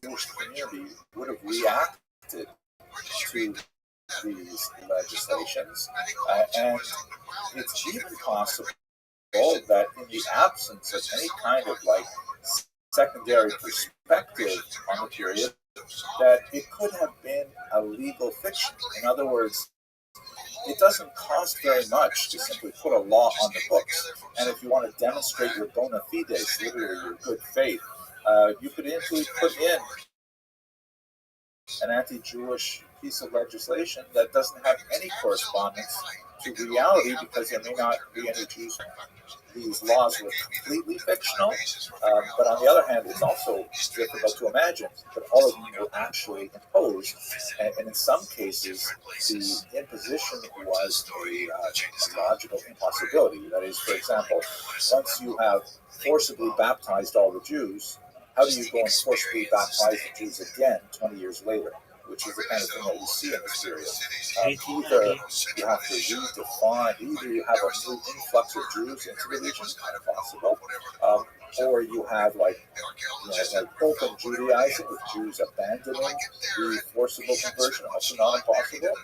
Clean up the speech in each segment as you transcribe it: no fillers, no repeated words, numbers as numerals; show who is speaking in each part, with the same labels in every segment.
Speaker 1: Jewish community would have reacted to these legislations, and it's even possible that in the absence of any kind of secondary perspective on the period, that it could have been a legal fiction. In other words, it doesn't cost very much to simply put a law on the books, and if you want to demonstrate your bona fides, literally your good faith, you could easily put in an anti-Jewish piece of legislation that doesn't have any correspondence to reality, because there may not be any Jews. These laws were completely fictional, but on the other hand, it's also difficult to imagine that all of them were actually imposed, and in some cases, the imposition was a logical impossibility. That is, for example, once you have forcibly baptized all the Jews, how do you go and forcibly baptize the Jews again 20 years later? Which is the kind of thing that we see in this period. Either you have to redefine, either you have a new influx of Jews into the region, kind of possible, or you have open Judaizing with Jews abandoning the forcible conversion, also not impossible,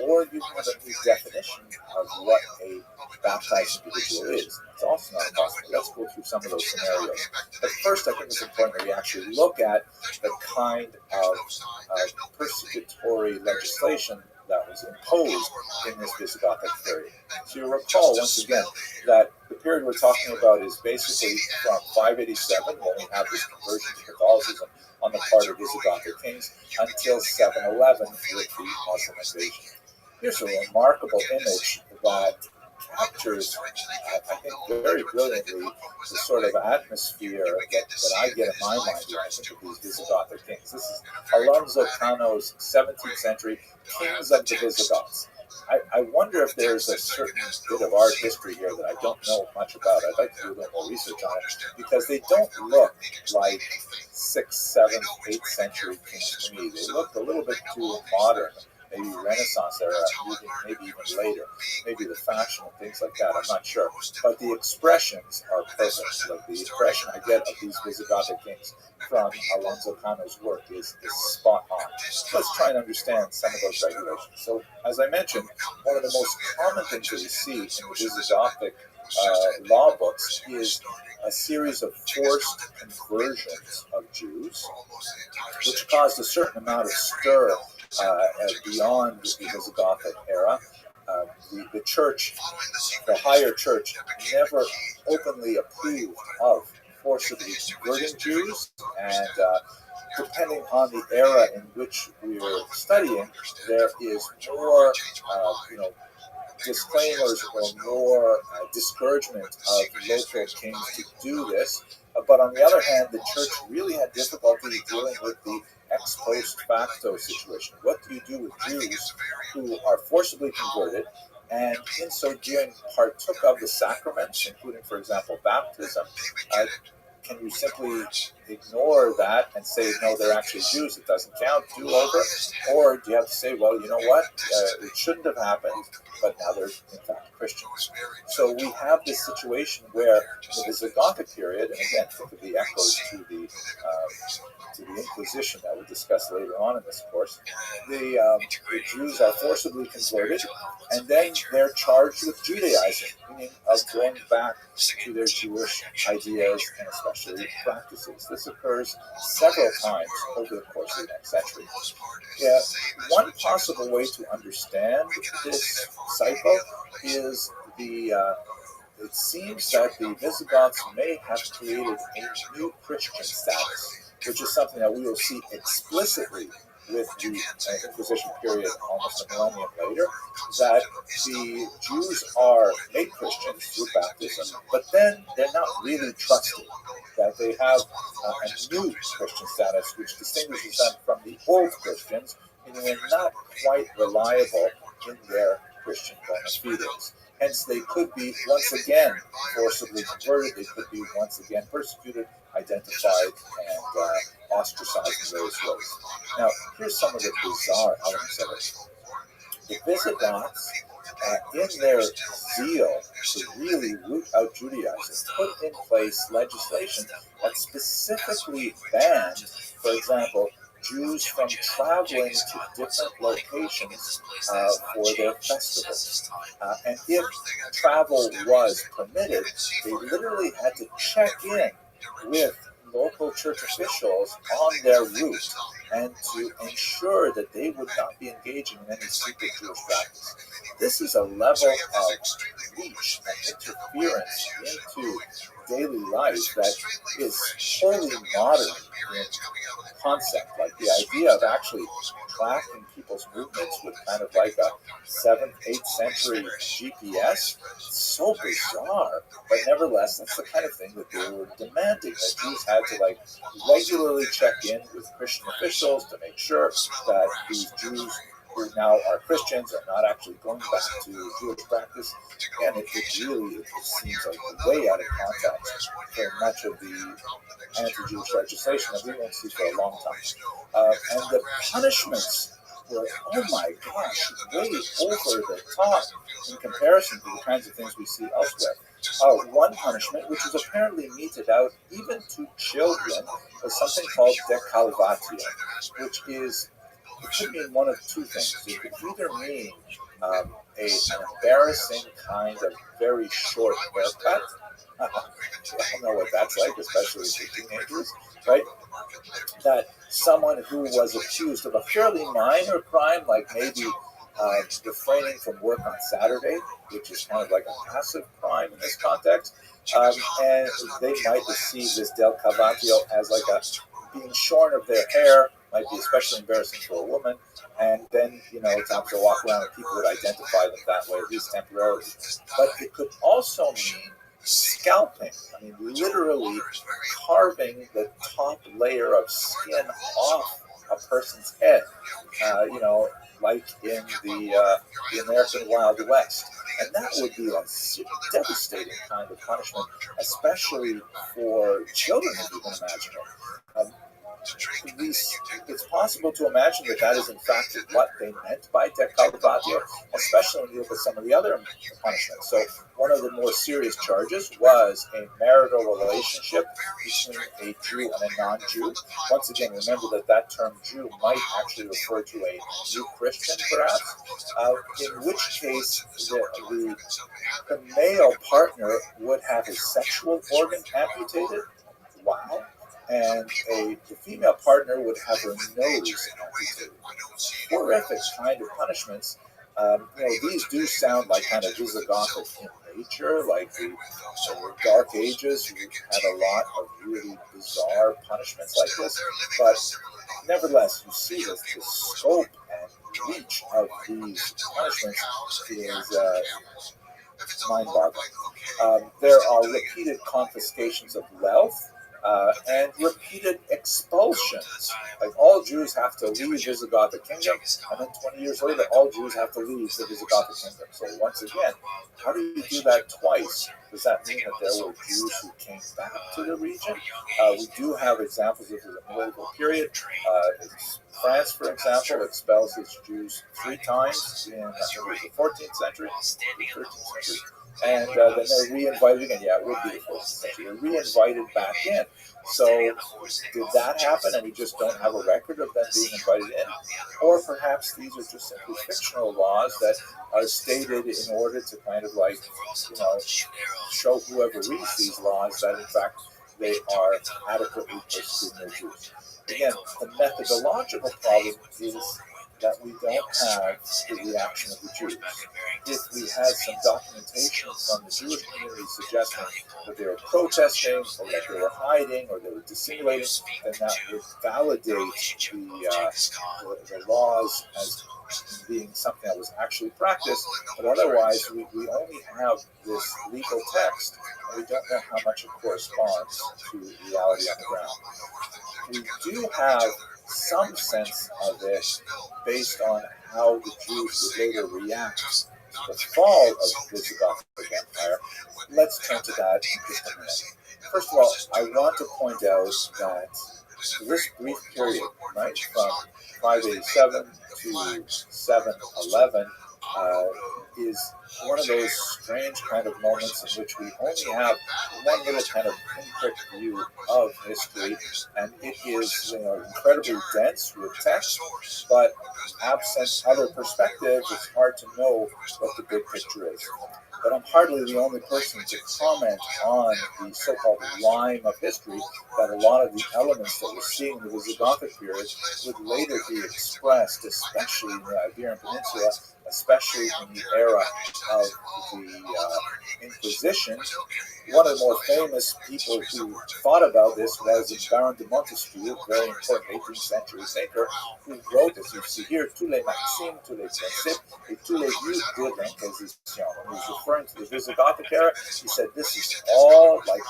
Speaker 1: or you have a new definition of what a baptized individual is. It's also not impossible. Let's go through some of those scenarios. But first, I think it's important that we actually look at the kind of persecutory legislation that was imposed in this Visigothic period. So you recall, once again, that the period we're talking about is basically from 587, when we have this conversion to Catholicism on the part of Visigothic kings, until 711 with the Muslim invasion. Here's a remarkable image that captures, I think, very brilliantly the sort of atmosphere that I get in my mind when I think of these Visigothic kings. This is Alonso Cano's 17th century Kings of the Visigoths. I wonder if there's a certain bit of art history here that I don't know much about. I'd like to do a little more research on it, because they don't look like 6th, 7th, 8th century kings to me. They look a little bit too modern. Maybe Renaissance era, maybe even later, maybe the fashion and things like that, I'm not sure. But the expressions are perfect. Like the impression I get of these Visigothic kings from Alonso Cano's work is spot on. Let's try and understand some of those regulations. So, as I mentioned, one of the most common things that we see in the Visigothic law books is a series of forced conversions of Jews, which caused a certain amount of stir beyond the Visigothic era. The church, the higher church, never openly approved of forcibly converting Jews, and depending on the era in which we are studying, there is more, disclaimers or more discouragement of local kings to do this. But on the other hand, the church really had difficulty dealing with the ex post facto situation. What do you do with Jews who are forcibly converted and in so doing partook of the sacraments, including, for example, baptism? Can you simply ignore that and say, no, they're actually Jews, it doesn't count, do over? Or do you have to say, well, you know what, it shouldn't have happened, but now they're, in fact, Christians. So we have this situation where in the Visigothic period, and again, think of the echoes to the Inquisition that we'll discuss later on in this course, the Jews are forcibly converted, and then they're charged with Judaizing, meaning of going back to their Jewish ideas and especially practices. This occurs several times over the course of the next century. One possible way to understand this cycle is it seems that the Visigoths may have created a new Christian status, which is something that we will see explicitly with the Inquisition period almost a millennium later, that the Jews are made Christians through baptism, but then they're not really trusted, that they have a new Christian status which distinguishes them from the old Christians, meaning they're not quite reliable in their Christian bona fides. Hence, they could be once again forcibly converted, they could be once again persecuted, identified, and ostracized in various ways. Now, here's some of the bizarre elements of it. The Visigoths, in their zeal to really root out Judaizers, put in place legislation that specifically banned, for example, Jews from traveling to different locations for their festivals. And if travel was permitted, they literally had to check in with local church officials on their route and to ensure that they would not be engaging in any secret Jewish practice. This is a level of reach and interference into daily life that is wholly modern in concept. Like the idea of actually tracking people's movements with kind of like a 7th, 8th century GPS, it's so bizarre. But nevertheless, that's the kind of thing that they were demanding, that Jews had to like regularly check in with Christian officials to make sure that these Jews who now are Christians are not actually going back to Jewish practice. And it really seems like way out of context for much of the anti-Jewish legislation that we won't see for a long time. And the punishments were, oh my gosh, way over the top in comparison to the kinds of things we see elsewhere. One punishment, which was apparently meted out even to children, was something called dekalvatio, which is, it could mean one of two things. It could either mean an embarrassing kind of very short haircut. I don't know what that's like, especially for teenagers, right? That someone who was accused of a fairly minor crime, like maybe refraining from work on Saturday, which is kind of like a passive crime in this context, and they might receive this del cavatio as like a being shorn of their hair, might be especially embarrassing for a woman, and then, to have to walk around and people would identify them that way, at least temporarily. But it could also mean scalping. I mean, literally carving the top layer of skin off a person's head, like in the American Wild West. And that would be a devastating kind of punishment, especially for children, if you can imagine it. It's possible to imagine that is in fact what they meant by dekalvatio, especially when you look at some of the other punishments. So one of the more serious charges was a marital relationship between a Jew and a non-Jew. Once again, remember that term Jew might actually refer to a new Christian, perhaps, in which case the male partner would have his sexual organ amputated. Wow. And the female partner would have her nose amputated. Horrific kind of punishments. These do sound like kind of Visigothic in nature, like the Dark Ages. We had a lot of really bizarre punishments like this, but nevertheless, you see the scope and reach of these punishments is mind-boggling. There are repeated confiscations of wealth. And repeated expulsions. Like all Jews have to leave the Visigothic kingdom, and then 20 years later, all Jews have to leave the Visigothic kingdom. So once again, how do you do that twice? Does that mean that there were Jews who came back to the region? We do have examples of the medieval period. France, for example, expels its Jews 3 times in the 14th century, the 13th century. And then they're re-invited again. Yeah, it would be the 14th century. They're re-invited back in. So did that happen and we just don't have a record of them being invited in? Or perhaps these are just simply fictional laws that are stated in order to kind of like, show whoever reads these laws that in fact they are adequately persecuting their Jews. Again, the methodological problem is that we don't have the reaction of the Jews. If we had some documentation from the Jewish community suggesting that they were protesting, or that they were hiding, or they were dissimulating, then that would validate the laws as being something that was actually practiced. But otherwise, we only have this legal text, and we don't know how much it corresponds to reality on the ground. We do have some sense of it based on how the Jews would later react to the fall of the Visigothic Empire. Let's turn to that in just a minute. First of all, I want to point out that this brief period, right, from 587 to 711, uh, is one of those strange kind of moments in which we only have one little kind of pinprick view of history, and it is incredibly dense with text, but absent other perspectives, it's hard to know what the big picture is. But I'm hardly the only person to comment on the so-called rhyme of history, that a lot of the elements that we're seeing in the Visigothic period would later be expressed, especially in the Iberian Peninsula, especially in the era of the Inquisition. One of the more famous people who thought about this was Baron de Montesquieu, a very important 18th century thinker, who wrote, as you see here, tous les maximes, tous les principes, et tous les vieux d'Inquisition. When he was referring to the Visigothic era, he said this is all like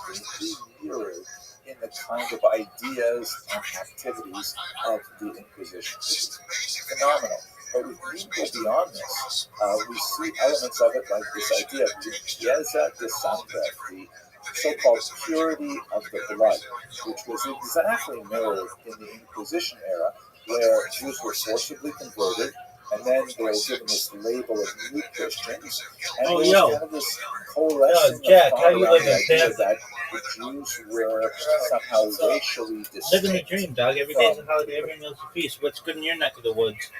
Speaker 1: completely mirrored in the kind of ideas and activities of the Inquisition. This is phenomenal. But we need to go beyond this. We see elements of it like this idea of limpieza de sangre, the so-called purity of the blood, which was exactly mirrored in the Inquisition era, where Jews were forcibly converted, and then they were given this label of new Christians, and there was kind of this coalescing
Speaker 2: Jack,
Speaker 1: of
Speaker 2: how
Speaker 1: thought
Speaker 2: you
Speaker 1: around the
Speaker 2: living,
Speaker 1: idea
Speaker 2: Pam?
Speaker 1: that the Jews were somehow racially distinct.
Speaker 2: Living the dream, dog. Every day's a holiday, every meal's a feast. What's good in your neck of the woods?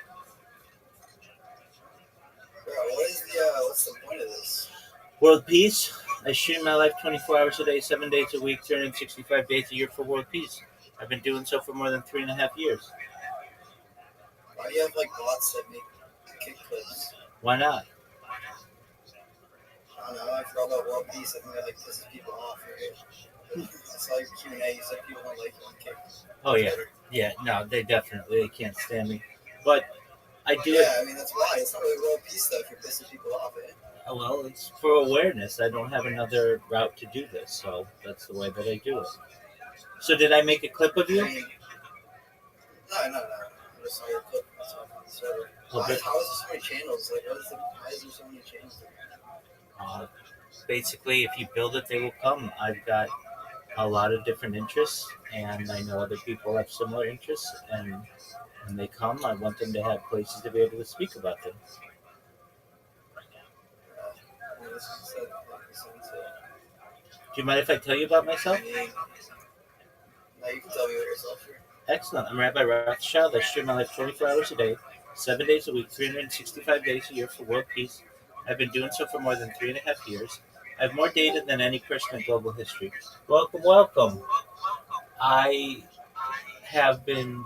Speaker 3: What's the point of this?
Speaker 2: World peace. I stream my life 24 hours a day, 7 days a week, 365 days a year for world peace. I've been doing so for more than 3.5 years.
Speaker 3: Why do you have like bots that make kick clips?
Speaker 2: Why not?
Speaker 3: I don't know. I forgot about world peace. I think that like pisses people off. Right? I saw your Q&A. You said people don't like you on kick.
Speaker 2: Oh yeah. No, they can't stand me. But I do
Speaker 3: Yeah, I mean that's why. It's not really world peace stuff. You're pissing people off, eh?
Speaker 2: Well, it's for awareness. I don't have another route to do this, so that's the way that I do it. So did I make a clip of
Speaker 3: I
Speaker 2: you?
Speaker 3: mean, no. I just saw your clip. I saw it on the server.
Speaker 2: Well,
Speaker 3: How is there so many channels? Like, why is there so many channels?
Speaker 2: Basically, if you build it, they will come. I've got a lot of different interests, and I know other people have similar interests, and when they come, I want them to have places to be able to speak about them. Do you mind if I tell you about myself?
Speaker 3: No, you can tell me about yourself here.
Speaker 2: Excellent. I'm Rabbi ROTHSCHILD. I stream my life 24 hours a day, 7 days a week, 365 days a year for world peace. I've been doing so for more than 3.5 years. I have more data than any person in global history. Welcome. I have been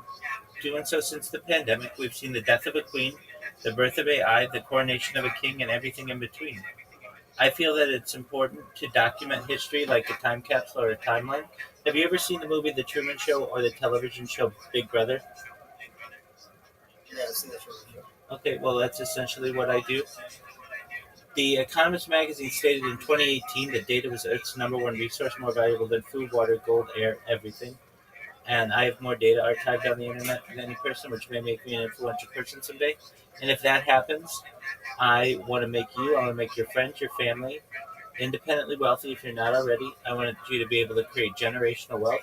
Speaker 2: doing so since the pandemic. We've seen the death of a queen, the birth of AI, the coronation of a king, and everything in between. I feel that it's important to document history like a time capsule or a timeline. Have you ever seen the movie The Truman Show or the television show Big Brother?
Speaker 3: Yeah, I've seen that show.
Speaker 2: Okay, well, that's essentially what I do. The Economist magazine stated in 2018 that data was Earth's number one resource, more valuable than food, water, gold, air, everything. And I have more data archived on the internet than any person, which may make me an influential person someday. And if that happens, I want to make your friends, your family, independently wealthy if you're not already. I want you to be able to create generational wealth,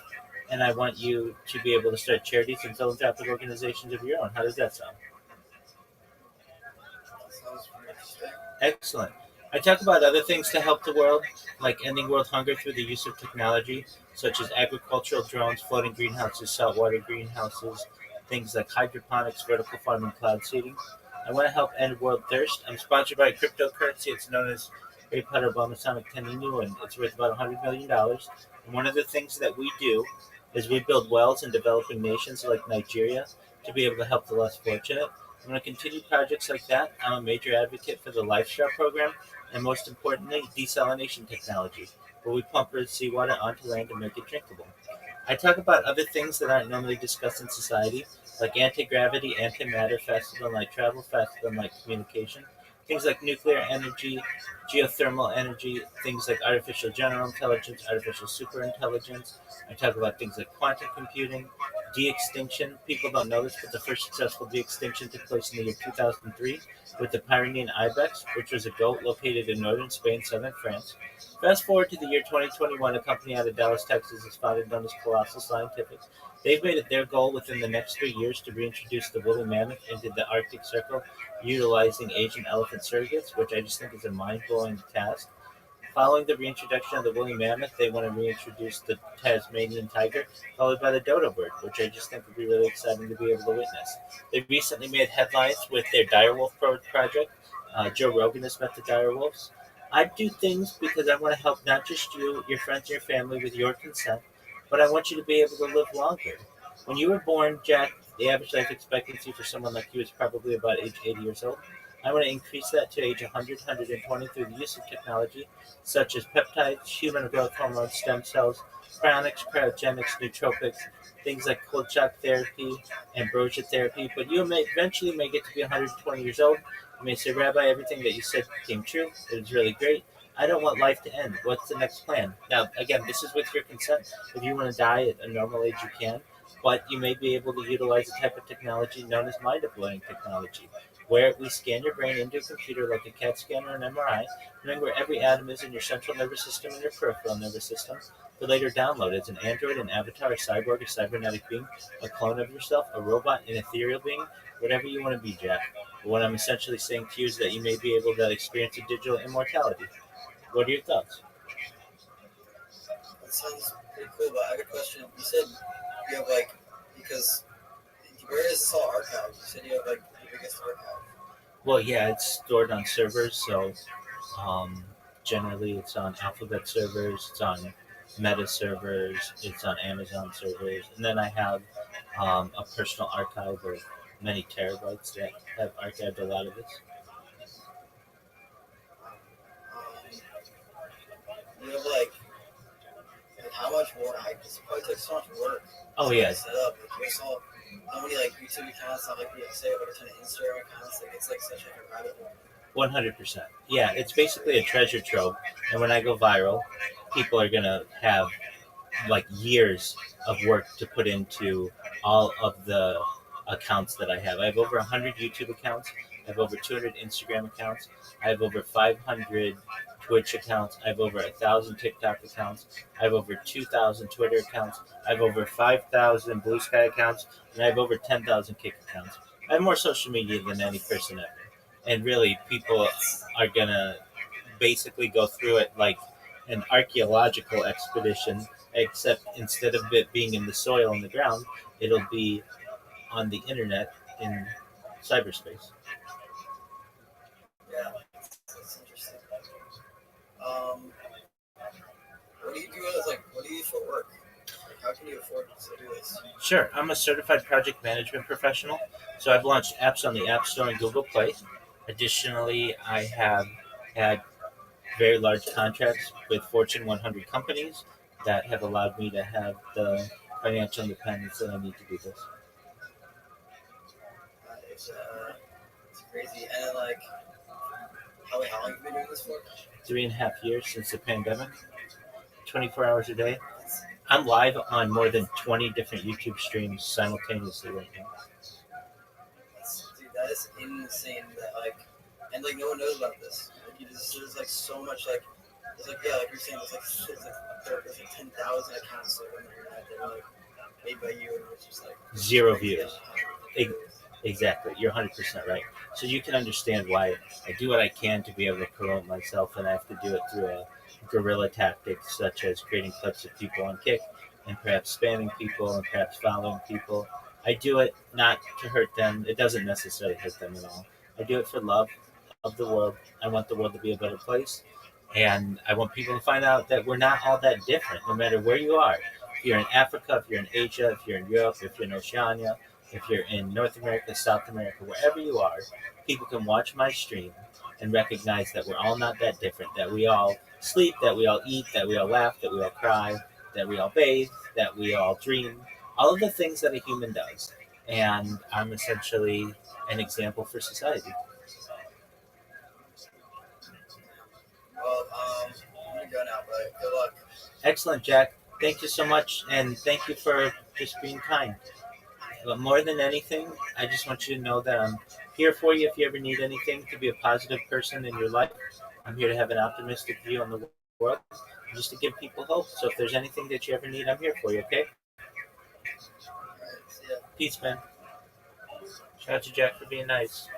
Speaker 2: and I want you to be able to start charities and philanthropic organizations of your own. How does that sound?
Speaker 3: Sounds pretty interesting.
Speaker 2: Excellent. I talk about other things to help the world, like ending world hunger through the use of technology, such as agricultural drones, floating greenhouses, saltwater greenhouses, things like hydroponics, vertical farming, cloud seeding. I want to help end world thirst. I'm sponsored by a cryptocurrency. It's known as Harry Potter Balmasonic Teninu, and it's worth about $100 million. And one of the things that we do is we build wells in developing nations like Nigeria to be able to help the less fortunate. I'm going to continue projects like that. I'm a major advocate for the LifeStar program, and most importantly, desalination technology, where we pump Earth's seawater onto land and make it drinkable. I talk about other things that aren't normally discussed in society, like anti-gravity, antimatter, faster than light travel, faster than light communication, things like nuclear energy, geothermal energy, things like artificial general intelligence, artificial superintelligence. I talk about things like quantum computing. I de-extinction. People don't know this, but the first successful de-extinction took place in the year 2003 with the Pyrenean ibex, which was a goat located in northern Spain, southern France. Fast forward to the year 2021, a company out of Dallas, Texas, is founded known as Colossal Scientific. They've made it their goal within the next 3 years to reintroduce the woolly mammoth into the Arctic Circle, utilizing Asian elephant surrogates, which I just think is a mind-blowing task. Following the reintroduction of the woolly mammoth, they want to reintroduce the Tasmanian tiger, followed by the dodo bird, which I just think would be really exciting to be able to witness. They recently made headlines with their direwolf project. Joe Rogan has met the direwolves. I do things because I want to help not just you, your friends, and your family with your consent, but I want you to be able to live longer. When you were born, Jack, the average life expectancy for someone like you is probably about age 80 years old. I want to increase that to age 100, 120 through the use of technology such as peptides, human growth hormones, stem cells, cryonics, cryogenics, nootropics, things like cold shock therapy, ambrosia therapy. But you may eventually may get to be 120 years old. You may say, Rabbi, everything that you said came true. It was really great. I don't want life to end. What's the next plan? Now, again, this is with your consent. If you want to die at a normal age, you can. But you may be able to utilize a type of technology known as mind-uploading technology, where we scan your brain into a computer like a CAT scan or an MRI, knowing where every atom is in your central nervous system and your peripheral nervous system, to later download as an android, an avatar, a cyborg, a cybernetic being, a clone of yourself, a robot, an ethereal being, whatever you want to be, Jack. But what I'm essentially saying to you is that you may be able to experience a digital immortality. What are your thoughts?
Speaker 3: That sounds pretty cool, but I have a question. You said you have like, because where is this all archived? You said you have like the biggest archive.
Speaker 2: Well, yeah, it's stored on servers, so um, generally it's on Alphabet servers, it's on Meta servers, it's on Amazon servers, and then I have a personal archive of many terabytes that have archived a lot of this.
Speaker 3: You have like, how much more? Like, this probably took so much work.
Speaker 2: Oh
Speaker 3: to
Speaker 2: yeah,
Speaker 3: set up. Like, you saw how many like YouTube accounts, not like we say, like a ton of Instagram accounts. Like, it's like such like a rabbit hole.
Speaker 2: 100%. Yeah, it's basically a treasure trove, and when I go viral, people are gonna have like years of work to put into all of the accounts that I have. I have over 100 YouTube accounts. I have over 200 Instagram accounts. I have over 500 Twitch accounts. I have over 1,000 TikTok accounts. I have over 2,000 Twitter accounts. I have over 5,000 Blue Sky accounts, and I have over 10,000 Kick accounts. I have more social media than any person ever. And really, people are gonna basically go through it like an archaeological expedition, except instead of it being in the soil in the ground, it'll be on the internet in cyberspace.
Speaker 3: Yeah, that's interesting. Um, what do you do as like? What do you do for work? Like, how can you afford to do this?
Speaker 2: Sure, I'm a certified project management professional, so I've launched apps on the App Store and Google Play. Additionally, I have had very large contracts with Fortune 100 companies that have allowed me to have the financial independence that I need to do this.
Speaker 3: It's it's crazy. And then like, how long have you been doing this for?
Speaker 2: 3.5 years since the pandemic, 24 hours a day. I'm live on more than 20 different YouTube streams simultaneously right now.
Speaker 3: Dude, that is insane. That like, and like no one knows about this. Like, you just there's like so much like, there's like yeah, like you're saying, there's like 10,000 accounts like on the internet that are like made by you, and it's just like
Speaker 2: Zero
Speaker 3: crazy
Speaker 2: views.
Speaker 3: how many
Speaker 2: Ex-
Speaker 3: views.
Speaker 2: Exactly. You're 100% right. So you can understand why I do what I can to be able to promote myself, and I have to do it through a guerrilla tactics such as creating clips of people on Kick and perhaps spamming people and perhaps following people. I do it not to hurt them. It doesn't necessarily hurt them at all. I do it for love of the world. I want the world to be a better place. And I want people to find out that we're not all that different, no matter where you are. If you're in Africa, if you're in Asia, if you're in Europe, if you're in Oceania, if you're in North America, South America, wherever you are, people can watch my stream and recognize that we're all not that different, that we all sleep, that we all eat, that we all laugh, that we all cry, that we all bathe, that we all dream, all of the things that a human does. And I'm essentially an example for society.
Speaker 3: Well, I'm gonna go now, but good luck.
Speaker 2: Excellent, Jack. Thank you so much, and thank you for just being kind. But more than anything, I just want you to know that I'm here for you if you ever need anything to be a positive person in your life. I'm here to have an optimistic view on the world, just to give people hope. So if there's anything that you ever need, I'm here for you, okay?
Speaker 3: Alright, so yeah.
Speaker 2: Peace, man. Shout out to Jack for being nice.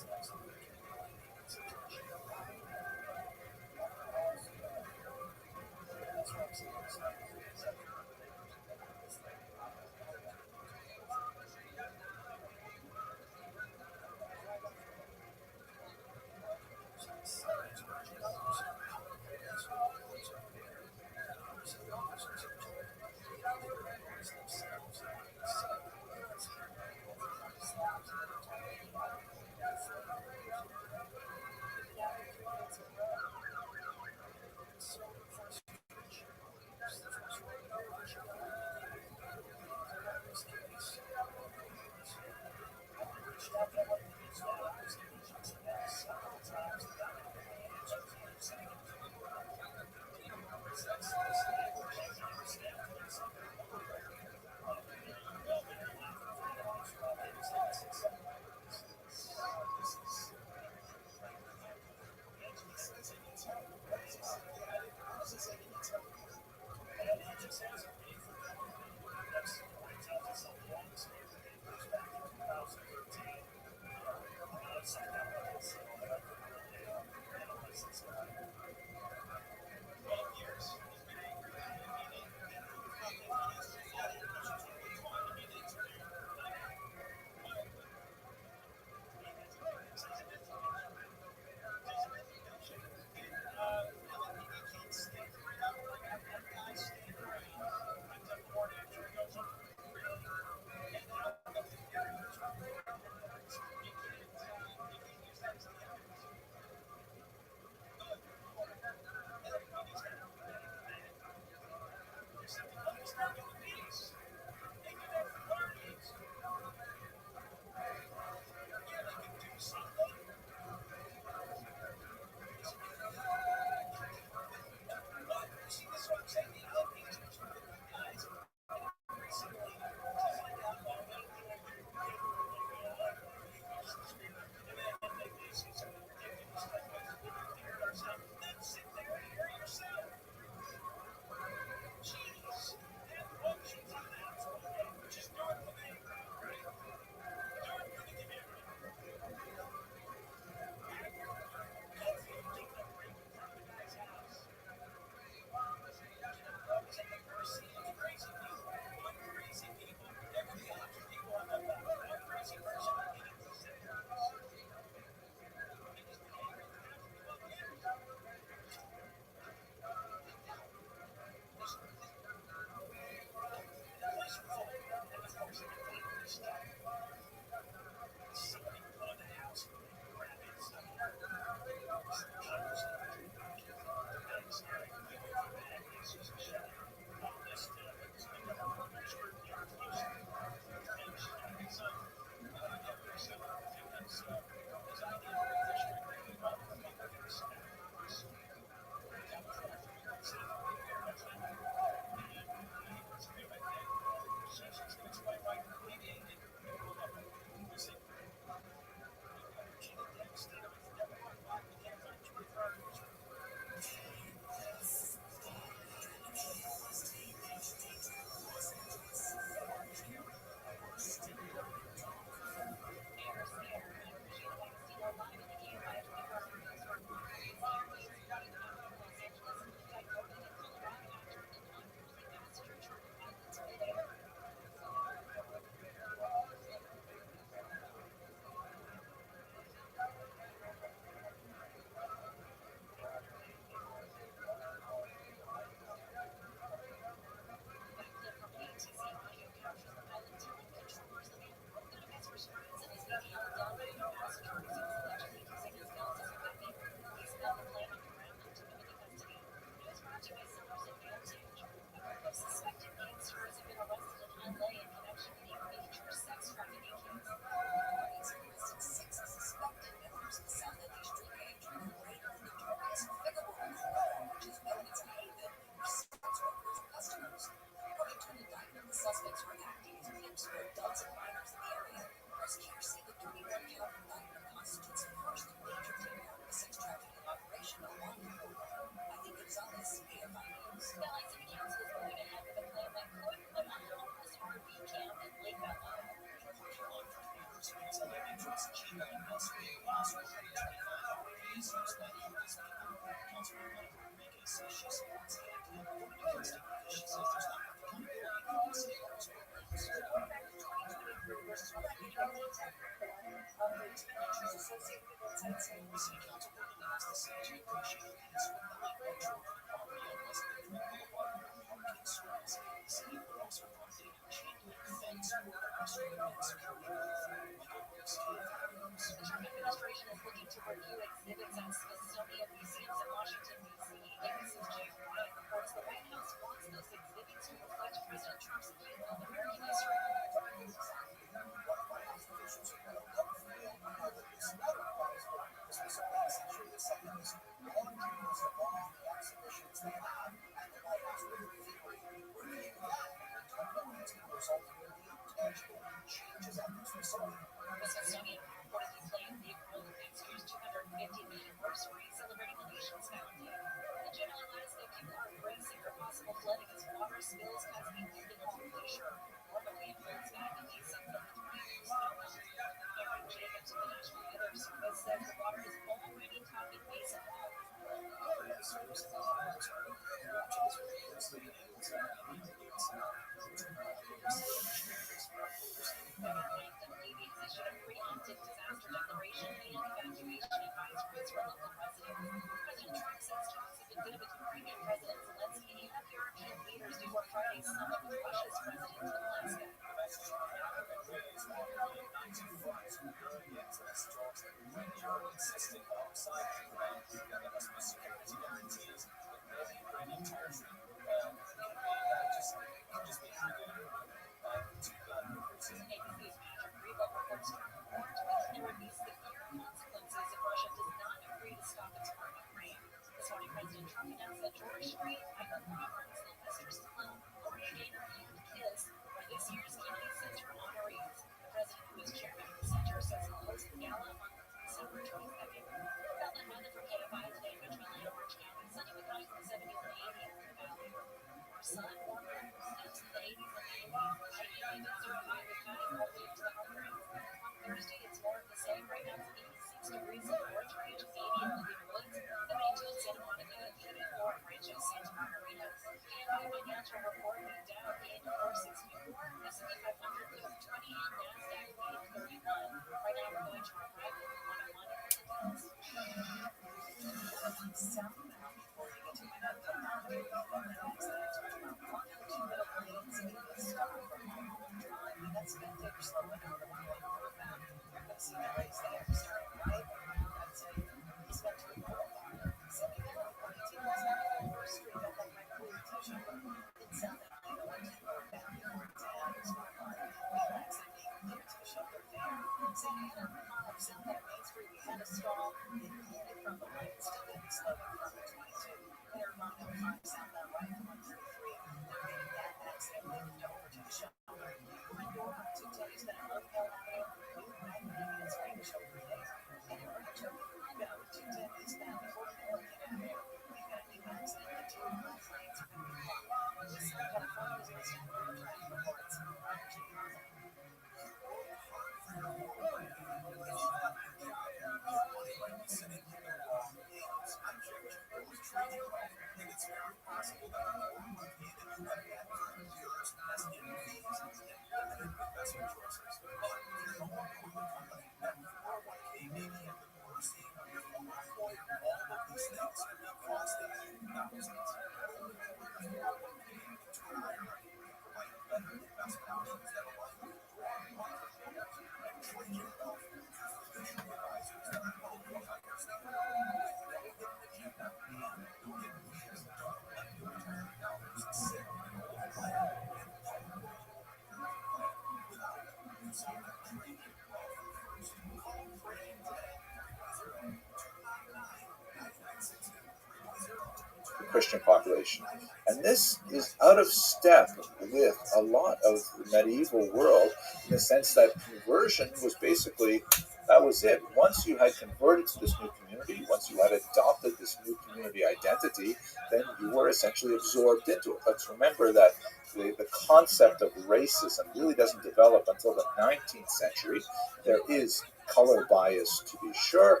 Speaker 1: Christian population. And this is out of step with a lot of the medieval world in the sense that conversion was basically, that was it. Once you had converted to this new community, once you had adopted this new community identity, then you were essentially absorbed into it. Let's remember that the concept of racism really doesn't develop until the 19th century. There is color bias, to be sure,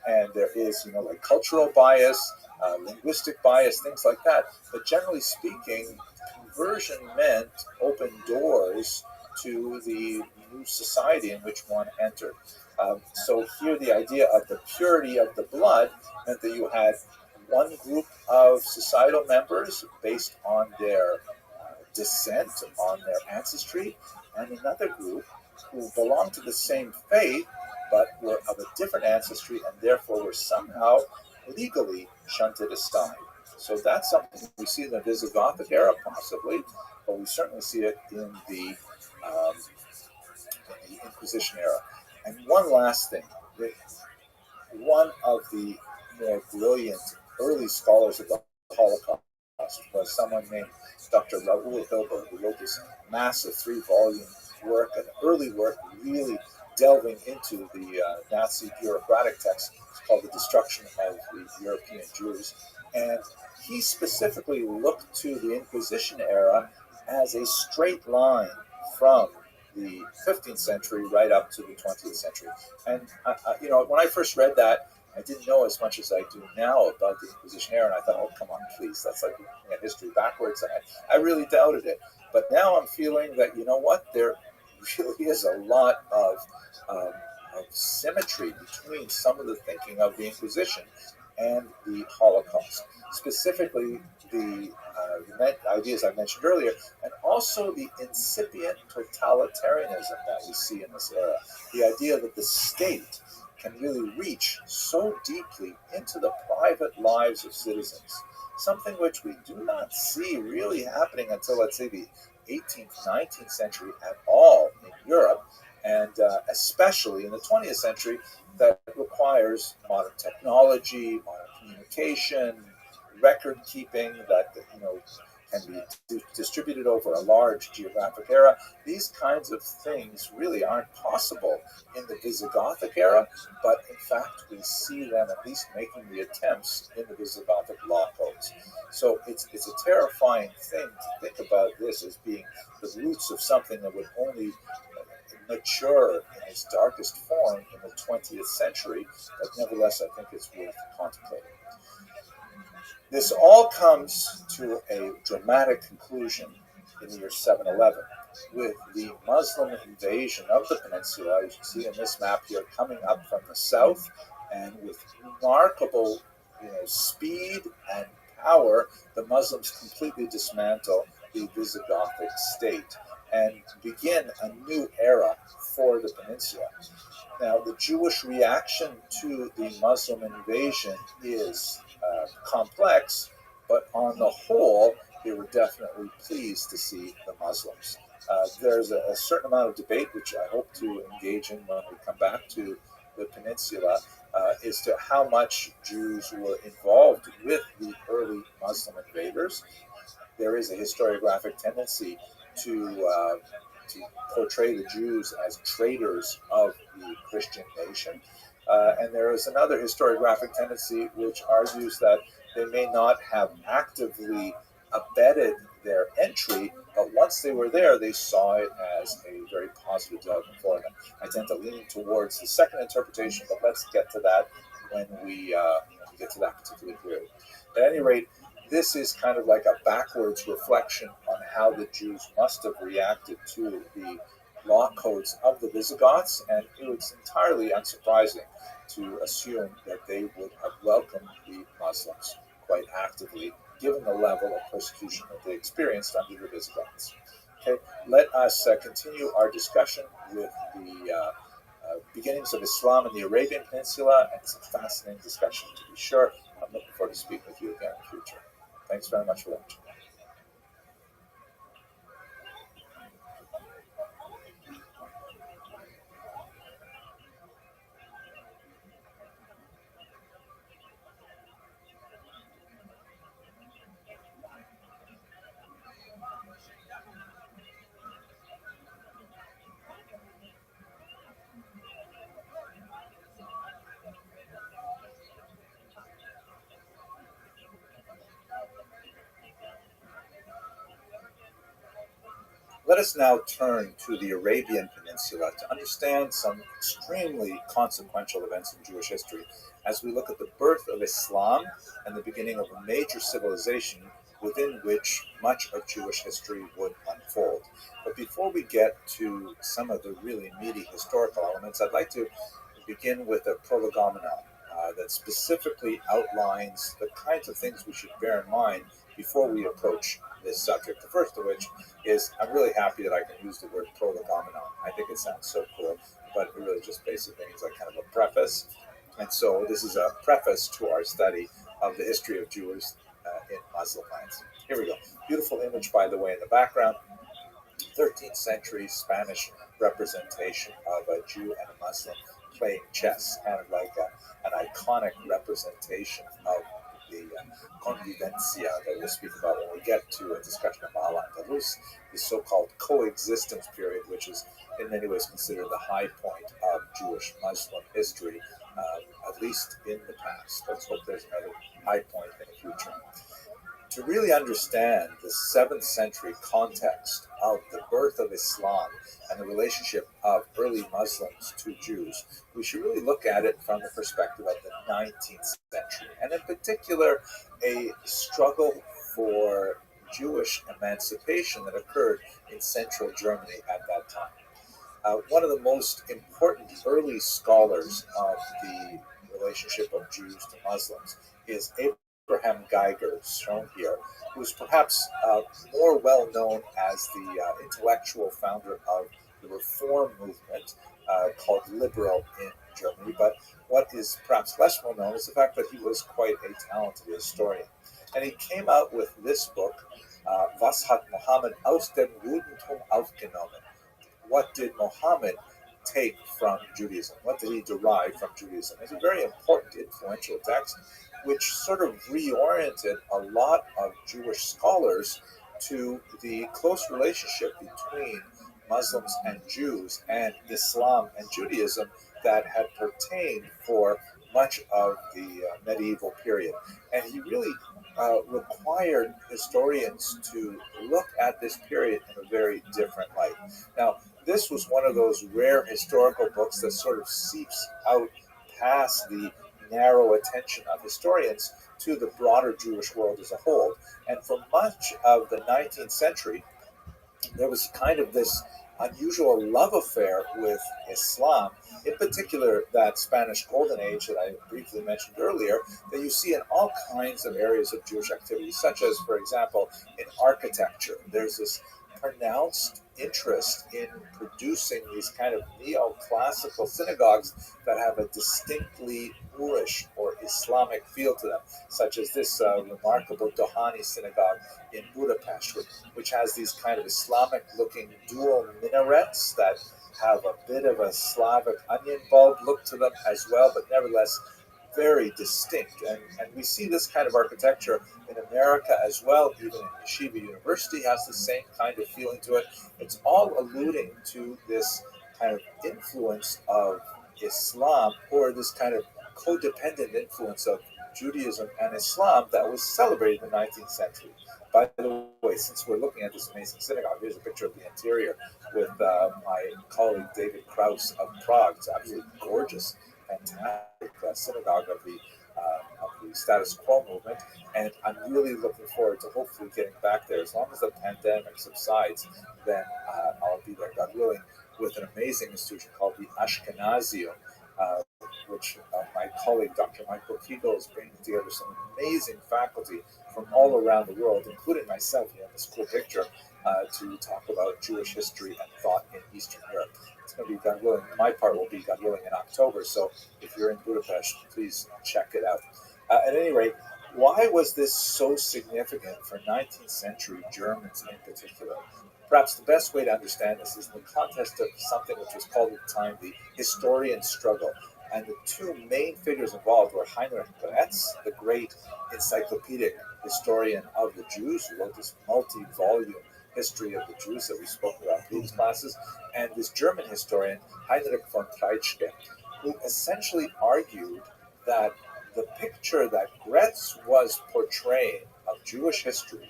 Speaker 1: and there is, like cultural bias. linguistic bias, things like that. But generally speaking, conversion meant open doors to the new society in which one entered. So here, the idea of the purity of the blood meant that you had one group of societal members based on their descent, on their ancestry, and another group who belonged to the same faith but were of a different ancestry and therefore were somehow legally shunted aside. So that's something we see in the Visigothic era, possibly, but we certainly see it um, in the Inquisition era. And one last thing, one of the more brilliant early scholars of the Holocaust was someone named Dr. Rabbi, who wrote this massive 3-volume work, an early work, really delving into the Nazi bureaucratic text. It's called The Destruction of the European Jews. And he specifically looked to the Inquisition era as a straight line from the 15th century right up to the 20th century. And, when I first read that, I didn't know as much as I do now about the Inquisition era, and I thought, oh, come on, please, that's like looking at history backwards. And I really doubted it. But now I'm feeling that, you know what, there really is a lot of symmetry between some of the thinking of the Inquisition and the Holocaust, specifically the ideas I mentioned earlier, and also the incipient totalitarianism that we see in this era. The idea that the state can really reach so deeply into the private lives of citizens, something which we do not see really happening until, let's say, the 18th, 19th century at all in Europe, and especially in the 20th century, that requires modern technology, modern communication, record keeping that can be distributed over a large geographic area. These kinds of things really aren't possible in the Visigothic era, but in fact we see them at least making the attempts in the Visigothic law codes. So it's a terrifying thing to think about this as being the roots of something that would only mature in its darkest form in the 20th century, but nevertheless I think it's worth contemplating. This all comes to a dramatic conclusion in the year 711 with the Muslim invasion of the peninsula, as you see in this map here, coming up from the south, and with remarkable speed and power, the Muslims completely dismantle the Visigothic state and begin a new era for the peninsula. Now, the Jewish reaction to the Muslim invasion is complex, but on the whole, they were definitely pleased to see the Muslims. There's a certain amount of debate, which I hope to engage in when we come back to the peninsula, as to how much Jews were involved with the early Muslim invaders. There is a historiographic tendency to portray the Jews as traitors of the Christian nation. And there is another historiographic tendency which argues that they may not have actively abetted their entry, but once they were there, they saw it as a very positive development for them. I tend to lean towards the second interpretation, but let's get to that when we get to that particular period. At any rate, this is kind of like a backwards reflection on how the Jews must have reacted to the law codes of the Visigoths, and it was entirely unsurprising to assume that they would have welcomed the Muslims quite actively, given the level of persecution that they experienced under the Visigoths. Okay, let us continue our discussion with the beginnings of Islam in the Arabian Peninsula, and it's a fascinating discussion to be sure. I'm looking forward to speaking with you again in the future. Thanks very much for watching. Let us now turn to the Arabian Peninsula. Peninsula to understand some extremely consequential events in Jewish history as we look at the birth of Islam and the beginning of a major civilization within which much of Jewish history would unfold. But before we get to some of the really meaty historical elements, I'd like to begin with a prolegomenon that specifically outlines the kinds of things we should bear in mind before we approach this subject. The first of which is I'm really happy that I can use the word prolegomenon. I think it sounds so cool, but it really just basically means like kind of a preface. And so this is a preface to our study of the history of Jews in Muslim lands. Here we go. Beautiful image, by the way, in the background. 13th century Spanish representation of a Jew and a Muslim playing chess, kind of like an iconic representation of the convivencia that we'll speak about when we get to a discussion of Al-Andalus, the so-called coexistence period, which is in many ways considered the high point of Jewish-Muslim history, at least in the past. Let's hope there's another high point in the future. To really understand the 7th century context of the birth of Islam and the relationship of early Muslims to Jews, we should really look at it from the perspective of the 19th century, and in particular, a struggle for Jewish emancipation that occurred in central Germany at that time. One of the most important early scholars of the relationship of Jews to Muslims is Abraham Geiger, shown here, who is perhaps more well known as the intellectual founder of the reform movement called Liberal in Germany. But what is perhaps less well known is the fact that he was quite a talented historian. And he came out with this book, Was hat Mohammed aus dem Judentum aufgenommen? What did Mohammed take from Judaism? What did he derive from Judaism? It's a very important, influential text which sort of reoriented a lot of Jewish scholars to the close relationship between Muslims and Jews and Islam and Judaism that had pertained for much of the medieval period. And he really required historians to look at this period in a very different light. Now, this was one of those rare historical books that sort of seeps out past the narrow attention of historians to the broader Jewish world as a whole. And for much of the 19th century, there was kind of this unusual love affair with Islam, in particular that Spanish Golden Age that I briefly mentioned earlier, that you see in all kinds of areas of Jewish activity, such as, for example, in architecture. There's this pronounced interest in producing these kind of neoclassical synagogues that have a distinctly Moorish or Islamic feel to them, such as this remarkable Dohani synagogue in Budapest, which has these kind of Islamic-looking dual minarets that have a bit of a Slavic onion bulb look to them as well, but nevertheless very distinct. And we see this kind of architecture in America as well. Even in Yeshiva University has the same kind of feeling to it. It's all alluding to this kind of influence of Islam, or this kind of codependent influence of Judaism and Islam that was celebrated in the 19th century. By the way, since we're looking at this amazing synagogue, here's a picture of the interior with my colleague David Krauss of Prague. It's absolutely gorgeous, fantastic synagogue of the status quo movement, and I'm really looking forward to hopefully getting back there. As long as the pandemic subsides, then I'll be there, God willing, with an amazing institution called the Ashkenazium, which my colleague Dr. Michael Kegel is bringing together some amazing faculty from all around the world, including myself here in this cool picture, to talk about Jewish history and thought in Eastern Europe. It's going to be, God willing, my part will be, God willing, in October, so if you're in Budapest, please check it out. At any rate, why was this so significant for 19th century Germans in particular? Perhaps the best way to understand this is in the context of something which was called at the time the historian struggle. And the two main figures involved were Heinrich Goetz, the great encyclopedic historian of the Jews, who wrote this multi-volume history of the Jews that we spoke about in these classes, and this German historian, Heinrich von Treitschke, who essentially argued that the picture that Goetz was portraying of Jewish history,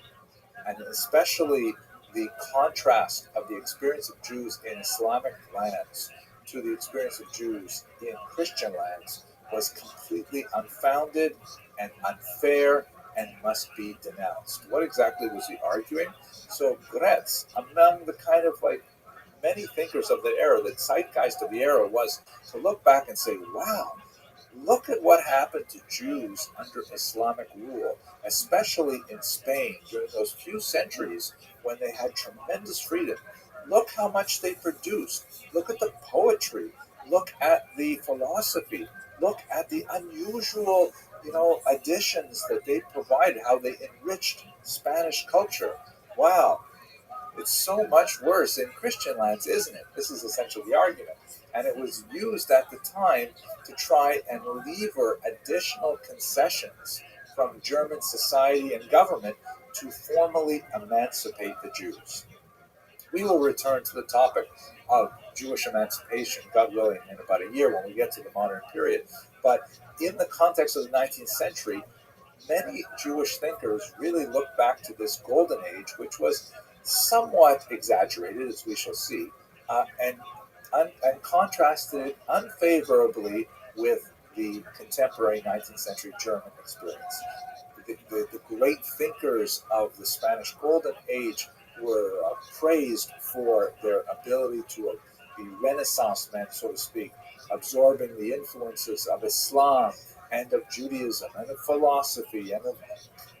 Speaker 1: and especially the contrast of the experience of Jews in Islamic lands to the experience of Jews in Christian lands was completely unfounded and unfair and must be denounced. What exactly was he arguing? So Gretz, among the kind of like many thinkers of the era, the zeitgeist of the era was to look back and say, wow, look at what happened to Jews under Islamic rule, especially in Spain during those few centuries when they had tremendous freedom. Look how much they produced. Look at the poetry. Look at the philosophy. Look at the unusual, additions that they provided, how they enriched Spanish culture. Wow, it's so much worse in Christian lands, isn't it? This is essentially the argument. And it was used at the time to try and lever additional concessions from German society and government to formally emancipate the Jews. We will return to the topic of Jewish emancipation, God willing, in about a year when we get to the modern period. But in the context of the 19th century, many Jewish thinkers really look back to this golden age, which was somewhat exaggerated, as we shall see, and contrasted it unfavorably with the contemporary 19th century German experience. The great thinkers of the Spanish Golden Age were praised for their ability to be Renaissance men, so to speak, absorbing the influences of Islam and of Judaism and of philosophy and of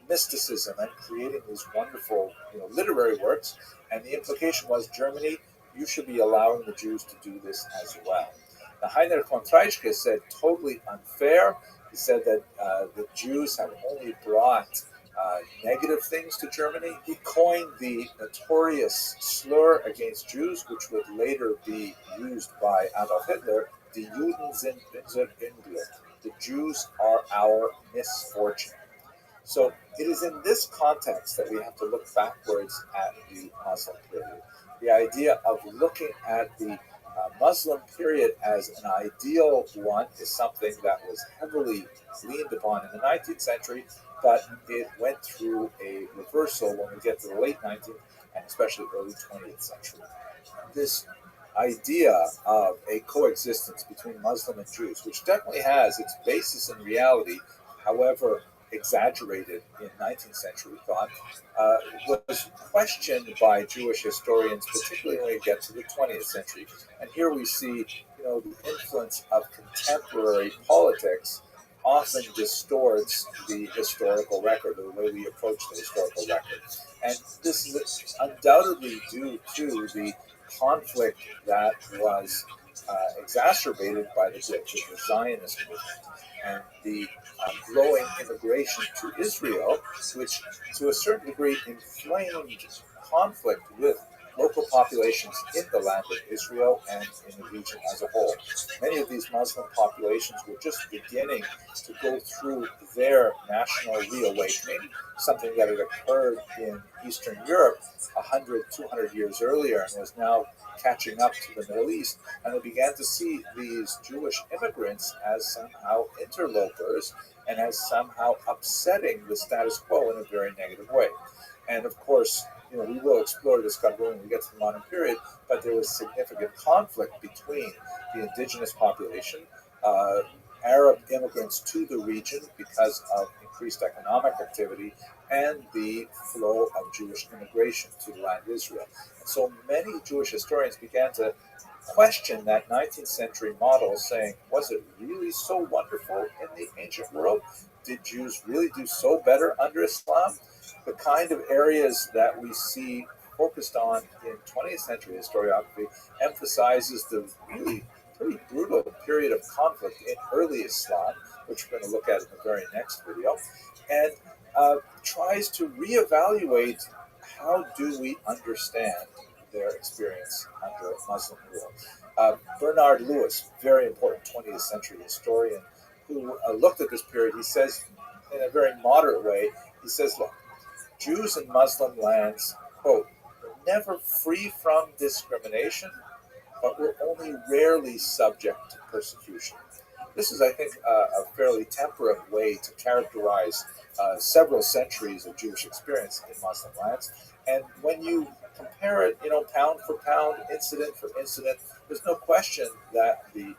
Speaker 1: mysticism and creating these wonderful literary works. And the implication was, Germany, you should be allowing the Jews to do this as well. Now, Heinrich von Treitschke said totally unfair. He said that the Jews have only brought negative things to Germany. He coined the notorious slur against Jews, which would later be used by Adolf Hitler, Die Juden sind unser Unglück. The Jews are our misfortune. So it is in this context that we have to look backwards at the Muslim period. The idea of looking at the Muslim period as an ideal one is something that was heavily leaned upon in the 19th century, but it went through a reversal when we get to the late 19th and especially early 20th century. This idea of a coexistence between Muslim and Jews, which definitely has its basis in reality, however exaggerated in 19th century thought, was questioned by Jewish historians, particularly when we get to the 20th century. And here we see, the influence of contemporary politics often distorts the historical record, or the way we approach the historical record. And this is undoubtedly due to the conflict that was exacerbated by the Zionist movement and the growing immigration to Israel, which to a certain degree inflamed conflict with local populations in the land of Israel and in the region as a whole. Many of these Muslim populations were just beginning to go through their national reawakening, something that had occurred in Eastern Europe 100, 200 years earlier and was now catching up to the Middle East. And they began to see these Jewish immigrants as somehow interlopers and as somehow upsetting the status quo in a very negative way. And of course, we will explore this when we get to the modern period, but there was significant conflict between the indigenous population, Arab immigrants to the region because of increased economic activity, and the flow of Jewish immigration to the land of Israel. And so many Jewish historians began to question that 19th century model, saying, was it really so wonderful in the ancient world? Did Jews really do so better under Islam? The kind of areas that we see focused on in 20th century historiography emphasizes the really pretty brutal period of conflict in early Islam, which we're going to look at in the very next video, and tries to reevaluate how do we understand their experience under Muslim rule. Bernard Lewis, very important 20th century historian, who looked at this period, he says, in a very moderate way, he says, look, Jews in Muslim lands, quote, were never free from discrimination, but were only rarely subject to persecution. This is, I think, a fairly temperate way to characterize several centuries of Jewish experience in Muslim lands. And when you compare it, pound for pound, incident for incident, there's no question that the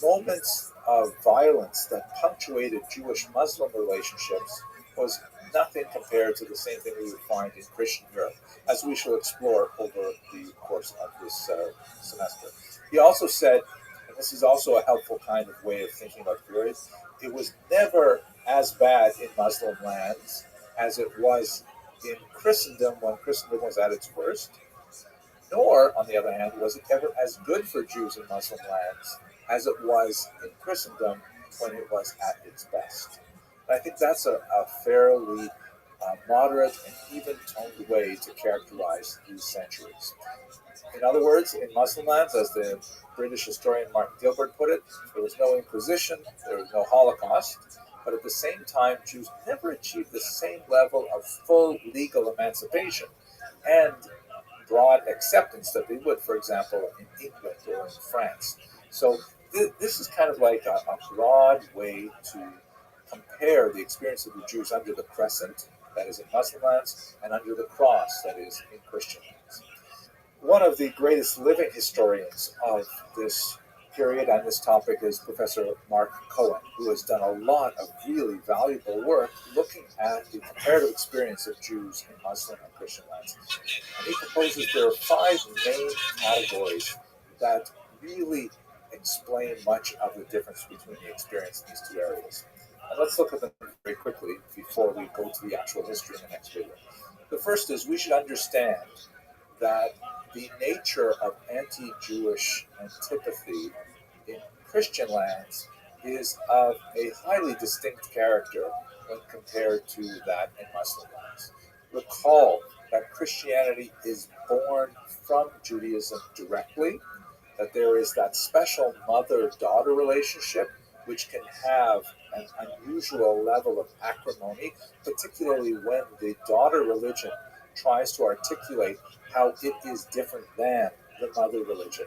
Speaker 1: moments of violence that punctuated Jewish-Muslim relationships was nothing compared to the same thing we would find in Christian Europe, as we shall explore over the course of this semester. He also said, and this is also a helpful kind of way of thinking about the period, it was never as bad in Muslim lands as it was in Christendom when Christendom was at its worst, nor, on the other hand, was it ever as good for Jews in Muslim lands as it was in Christendom when it was at its best. And I think that's a fairly moderate and even-toned way to characterize these centuries. In other words, in Muslim lands, as the British historian Martin Gilbert put it, there was no Inquisition, there was no Holocaust, but at the same time, Jews never achieved the same level of full legal emancipation and broad acceptance that they would, for example, in England or in France. So this is kind of like a broad way to compare the experience of the Jews under the crescent, that is in Muslim lands, and under the cross, that is in Christian lands. One of the greatest living historians of this period on this topic is Professor Mark Cohen, who has done a lot of really valuable work looking at the comparative experience of Jews in Muslim and Christian lands. And he proposes there are 5 main categories that really explain much of the difference between the experience in these two areas. And let's look at them very quickly before we go to the actual history in the next video. The first is we should understand that the nature of anti-Jewish antipathy in Christian lands is of a highly distinct character when compared to that in Muslim lands. Recall that Christianity is born from Judaism directly, that there is that special mother-daughter relationship which can have an unusual level of acrimony, particularly when the daughter religion tries to articulate how it is different than the mother religion.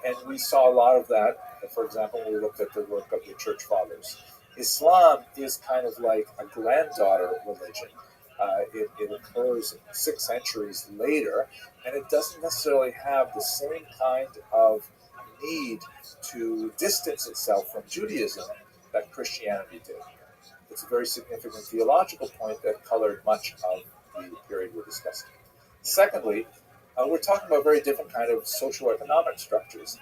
Speaker 1: And we saw a lot of that, for example, when we looked at the work of the Church Fathers. Islam is kind of like a granddaughter religion. It occurs 6 centuries later, and it doesn't necessarily have the same kind of need to distance itself from Judaism that Christianity did. It's a very significant theological point that colored much of the period we're discussing. Secondly, we're talking about very different kind of socioeconomic structures.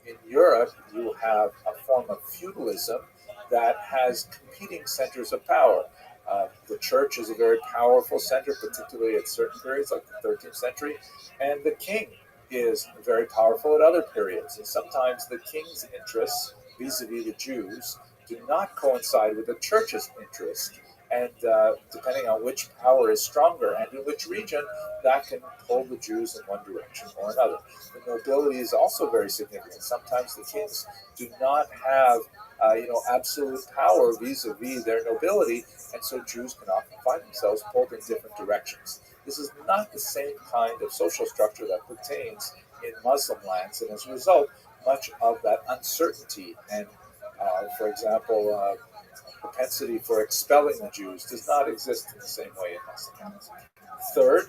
Speaker 1: In Europe, you have a form of feudalism that has competing centers of power. The church is a very powerful center, particularly at certain periods, like the 13th century, and the king is very powerful at other periods. And sometimes the king's interests vis-a-vis the Jews do not coincide with the church's interest. And depending on which power is stronger and in which region, that can pull the Jews in one direction or another. The nobility is also very significant. Sometimes the kings do not have absolute power vis-a-vis their nobility, and so Jews can often find themselves pulled in different directions. This is not the same kind of social structure that pertains in Muslim lands, and as a result, much of that uncertainty and, for example, propensity for expelling the Jews does not exist in the same way in Muslim lands. Third,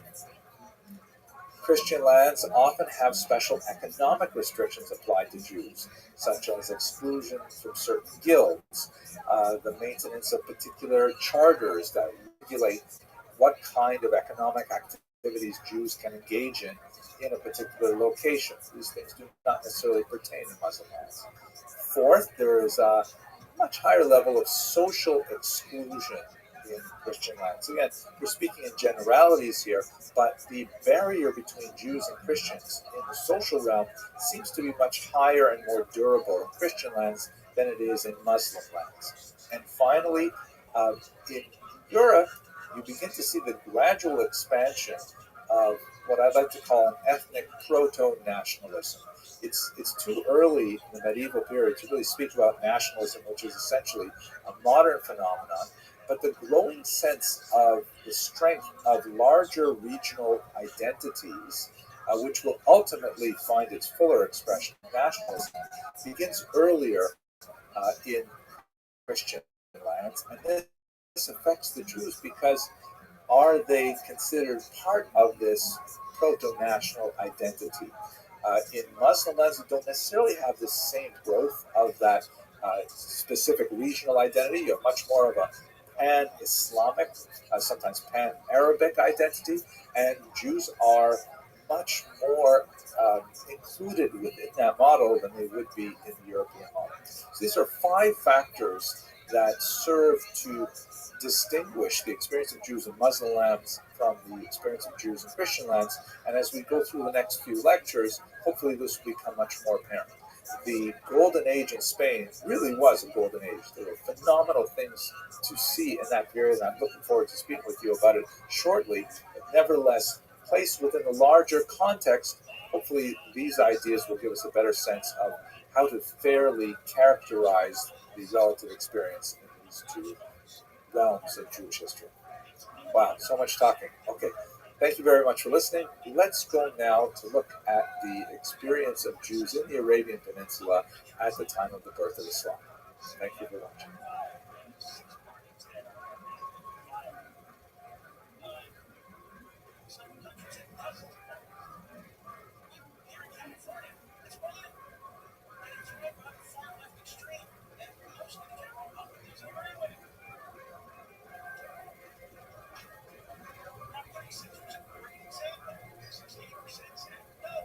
Speaker 1: Christian lands often have special economic restrictions applied to Jews, such as exclusion from certain guilds, the maintenance of particular charters that regulate what kind of economic activities Jews can engage in a particular location. These things do not necessarily pertain in Muslim lands. Fourth, there is a much higher level of social exclusion in Christian lands. Again, we're speaking in generalities here, but the barrier between Jews and Christians in the social realm seems to be much higher and more durable in Christian lands than it is in Muslim lands. And finally, in Europe, you begin to see the gradual expansion of what I'd like to call an ethnic proto-nationalism. It's too early in the medieval period to really speak about nationalism, which is essentially a modern phenomenon, but the growing sense of the strength of larger regional identities, which will ultimately find its fuller expression in nationalism, begins earlier in Christian lands, and this affects the Jews because are they considered part of this proto-national identity? In Muslim lands, you don't necessarily have the same growth of that specific regional identity. You have much more of a pan-Islamic, sometimes pan-Arabic identity, and Jews are much more included within that model than they would be in the European model. So these are 5 factors that serve to distinguish the experience of Jews in Muslim lands from the experience of Jews in Christian lands. And as we go through the next few lectures, hopefully this will become much more apparent. The golden age in Spain really was a golden age. There were phenomenal things to see in that period, and I'm looking forward to speaking with you about it shortly. But nevertheless, placed within the larger context, hopefully these ideas will give us a better sense of how to fairly characterize the relative experience in these 2 realms of Jewish history. Wow, so much talking. Okay, thank you very much for listening. Let's go now to look at the experience of Jews in the Arabian Peninsula at the time of the birth of Islam. Thank you for watching.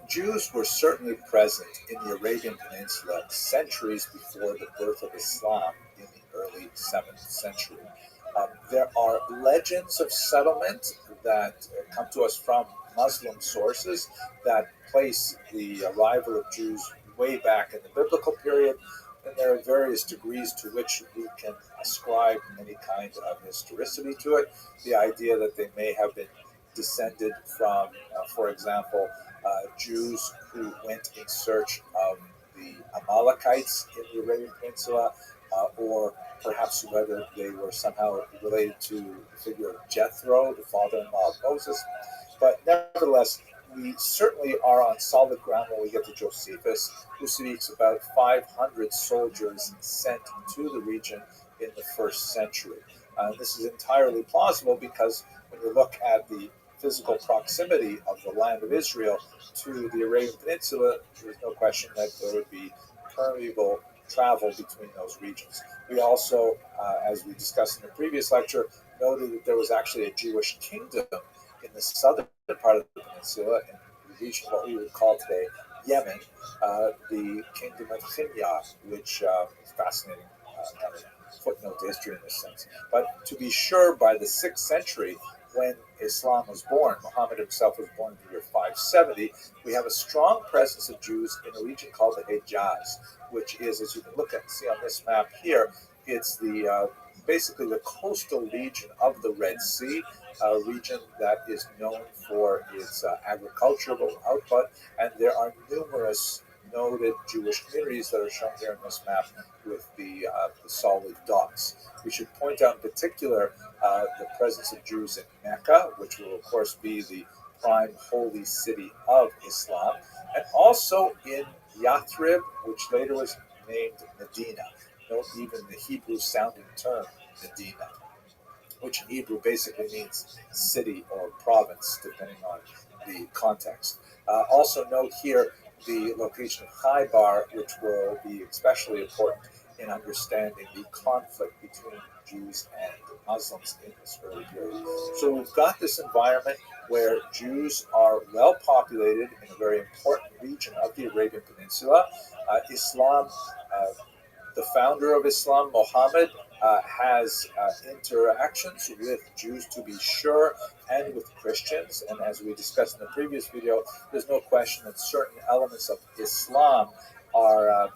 Speaker 1: Jews were certainly present in the Arabian Peninsula centuries before the birth of Islam in the early 7th century. There are legends of settlement that come to us from Muslim sources that place the arrival of Jews way back in the biblical period, and there are various degrees to which we can ascribe any kind of historicity to it. The idea that they may have been descended from, for example, Jews who went in search of the Amalekites in the Arabian Peninsula, or perhaps whether they were somehow related to the figure of Jethro, the father-in-law of Moses. But nevertheless, we certainly are on solid ground when we get to Josephus, who speaks about 500 soldiers sent to the region in the 1st century. This is entirely plausible because when you look at the physical proximity of the land of Israel to the Arabian Peninsula, there's no question that there would be permeable travel between those regions. We also, as we discussed in the previous lecture, noted that there was actually a Jewish kingdom in the southern part of the peninsula, in the region of what we would call today Yemen, the kingdom of Himyar, which is fascinating footnote to history in this sense. But to be sure, by the 6th century, when Islam was born, Muhammad himself was born in the year 570, we have a strong presence of Jews in a region called the Hejaz, which is, as you can look at and see on this map here, it's the basically the coastal region of the Red Sea, a region that is known for its agricultural output, and there are numerous noted Jewish communities that are shown here in this map with the solid dots. We should point out in particular the presence of Jews in Mecca, which will of course be the prime holy city of Islam, and also in Yathrib, which later was named Medina. Note even the Hebrew sounding term Medina, which in Hebrew basically means city or province, depending on the context. Also note here the location of Khaybar, which will be especially important in understanding the conflict between Jews and Muslims in this early period. So we've got this environment where Jews are well populated in a very important region of the Arabian Peninsula. Islam, the founder of Islam, Muhammad, has interactions with Jews, to be sure, and with Christians. And as we discussed in the previous video, there's no question that certain elements of Islam are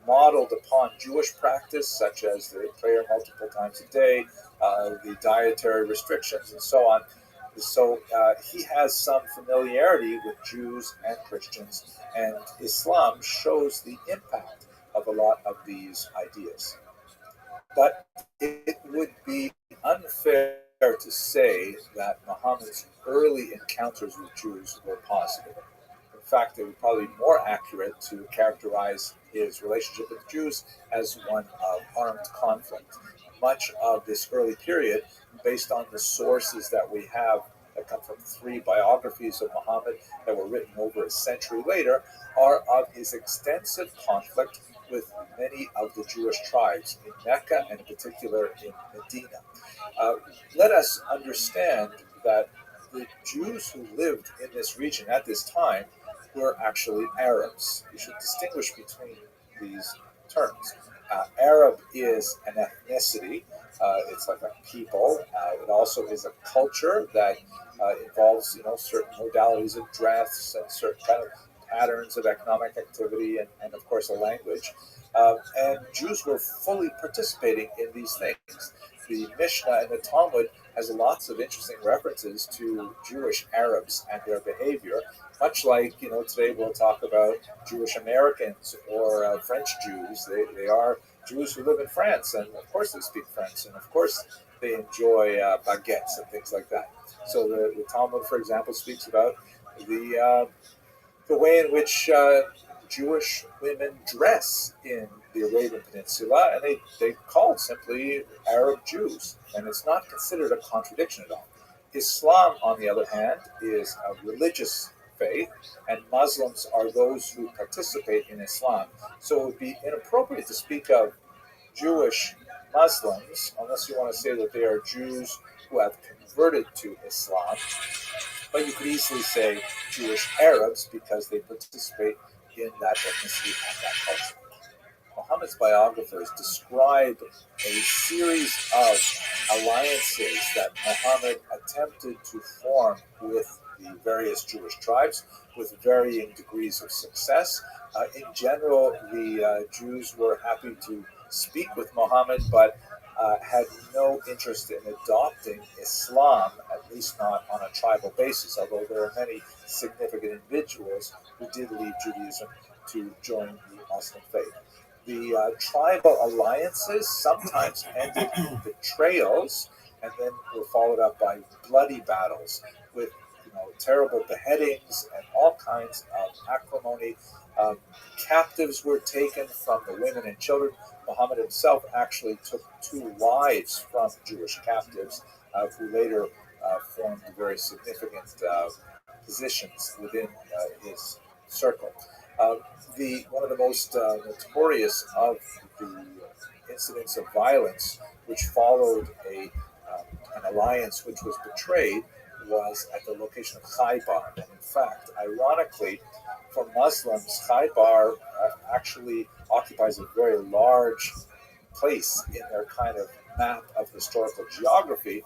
Speaker 1: modeled upon Jewish practice, such as the prayer multiple times a day, the dietary restrictions, and so on. So he has some familiarity with Jews and Christians, and Islam shows the impact of a lot of these ideas. But it would be unfair to say that Muhammad's early encounters with Jews were positive. In fact, it would probably be more accurate to characterize his relationship with Jews as one of armed conflict. much of this early period, based on the sources that we have that come from three biographies of Muhammad that were written over a century later, are of his extensive conflict with many of the Jewish tribes in Mecca and in particular in Medina. Uh, Let us understand that the Jews who lived in this region at this time were actually Arabs. You should distinguish between these terms. Arab is an ethnicity. It's like a people. It also is a culture that involves, certain modalities of dress and certain kind of patterns of economic activity, and of course, a language. And Jews were fully participating in these things. The Mishnah and the Talmud has lots of interesting references to Jewish Arabs and their behavior, much like, today we'll talk about Jewish Americans or French Jews. They are Jews who live in France, and of course they speak French, and of course they enjoy baguettes and things like that. So the Talmud, for example, speaks about the way in which Jewish women dress in the Arabian Peninsula, and they call it simply Arab Jews, and it's not considered a contradiction at all. Islam, on the other hand, is a religious faith, and Muslims are those who participate in Islam. So it would be inappropriate to speak of Jewish Muslims unless you want to say that they are Jews who have converted to Islam. But you could easily say Jewish Arabs because they participate in that ethnicity and that culture. Muhammad's biographers describe a series of alliances that Muhammad attempted to form with the various Jewish tribes with varying degrees of success. In general, the Jews were happy to speak with Muhammad, but had no interest in adopting Islam, at least not on a tribal basis, although there are many significant individuals who did leave Judaism to join the Muslim faith. The tribal alliances sometimes ended in betrayals and then were followed up by bloody battles with terrible beheadings and all kinds of acrimony. Captives were taken from the women and children. Muhammad himself actually took 2 wives from Jewish captives who later formed very significant positions within his circle. One of the most notorious of the incidents of violence which followed an alliance which was betrayed was at the location of Khaybar. And in fact, ironically, for Muslims, Khaybar actually occupies a very large place in their kind of map of historical geography.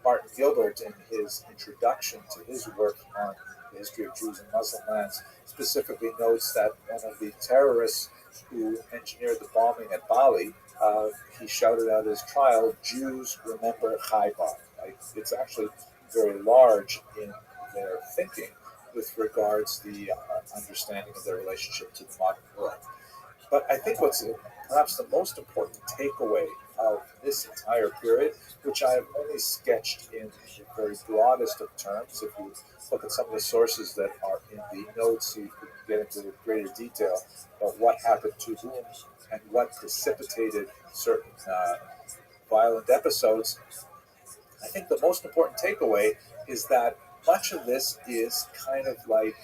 Speaker 1: Martin Gilbert, in his introduction to his work on the history of Jews in Muslim lands, specifically notes that one of the terrorists who engineered the bombing at Bali, he shouted out at his trial, "Jews remember Khaybar." It's actually very large in their thinking with regards to the understanding of their relationship to the modern world. But I think what's perhaps the most important takeaway of this entire period, which I have only sketched in the very broadest of terms, if you look at some of the sources that are in the notes, you can get into greater detail about what happened to whom and what precipitated certain violent episodes. I think the most important takeaway is that much of this is kind of like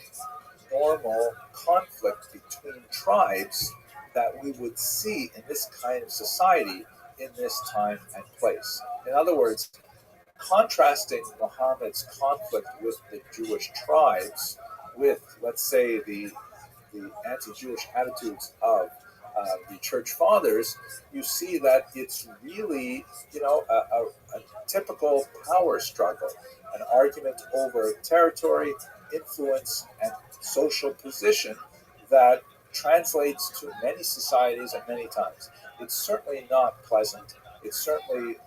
Speaker 1: normal conflict between tribes that we would see in this kind of society in this time and place. In other words, contrasting Muhammad's conflict with the Jewish tribes with, let's say, the anti-Jewish attitudes of the church fathers, you see that it's really, a typical power struggle, an argument over territory, influence, and social position that translates to many societies and many times. It's certainly not pleasant. It's certainly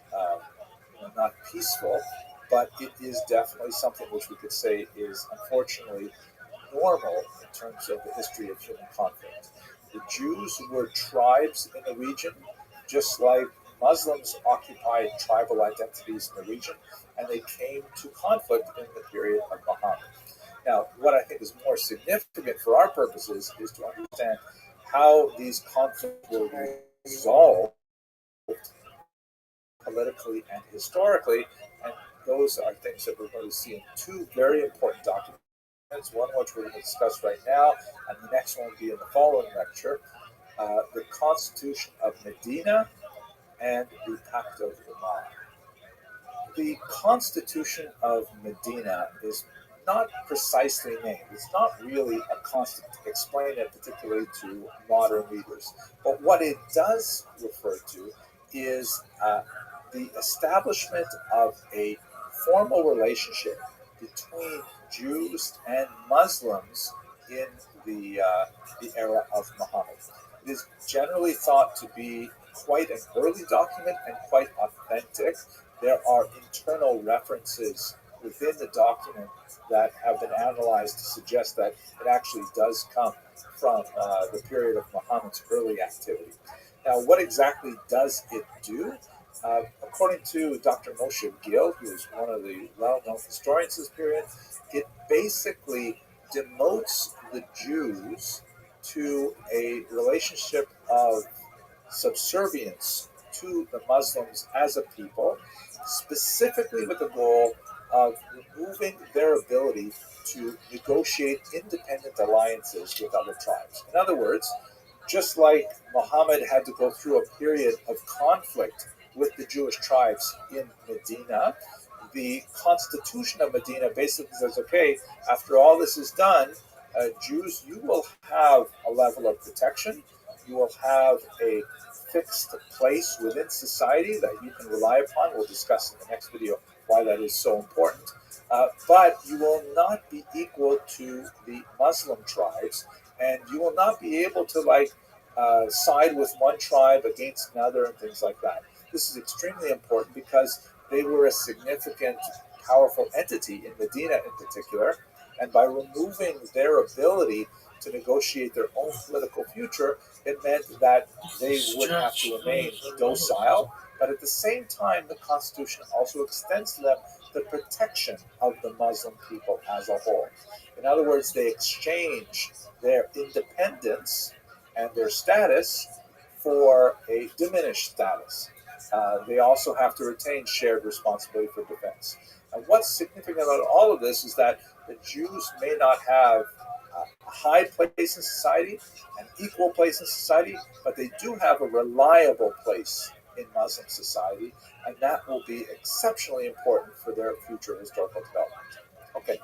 Speaker 1: not peaceful, but it is definitely something which we could say is unfortunately normal in terms of the history of human conflict. The Jews were tribes in the region, just like Muslims occupied tribal identities in the region, and they came to conflict in the period of Muhammad. Now, what I think is more significant for our purposes is to understand how these conflicts were resolved analytically and historically. And those are things that we're going to see in two very important documents, one which we're going to discuss right now, and the next one will be in the following lecture, the Constitution of Medina and the Pact of Umar. The Constitution of Medina is not precisely named. It's not really a constant to explain it particularly to modern readers. But what it does refer to is the establishment of a formal relationship between Jews and Muslims in the era of Muhammad. It is generally thought to be quite an early document and quite authentic. There are internal references within the document that have been analyzed to suggest that it actually does come from the period of Muhammad's early activity. Now, what exactly does it do? According to Dr. Moshe Gil, who is one of the well-known historians of this period, it basically demotes the Jews to a relationship of subservience to the Muslims as a people, specifically with the goal of removing their ability to negotiate independent alliances with other tribes. In other words, just like Muhammad had to go through a period of conflict with the Jewish tribes in Medina, the Constitution of Medina basically says, okay, after all this is done, Jews, you will have a level of protection, you will have a fixed place within society that you can rely upon. We'll discuss in the next video why that is so important. But you will not be equal to the Muslim tribes, and you will not be able to side with one tribe against another and things like that. This is extremely important because they were a significant, powerful entity in Medina in particular, and by removing their ability to negotiate their own political future, it meant that they would have to remain docile, but at the same time, the Constitution also extends to them the protection of the Muslim people as a whole. In other words, they exchange their independence and their status for a diminished status. They also have to retain shared responsibility for defense. And what's significant about all of this is that the Jews may not have a high place in society, an equal place in society, but they do have a reliable place in Muslim society, and that will be exceptionally important for their future historical development. Okay,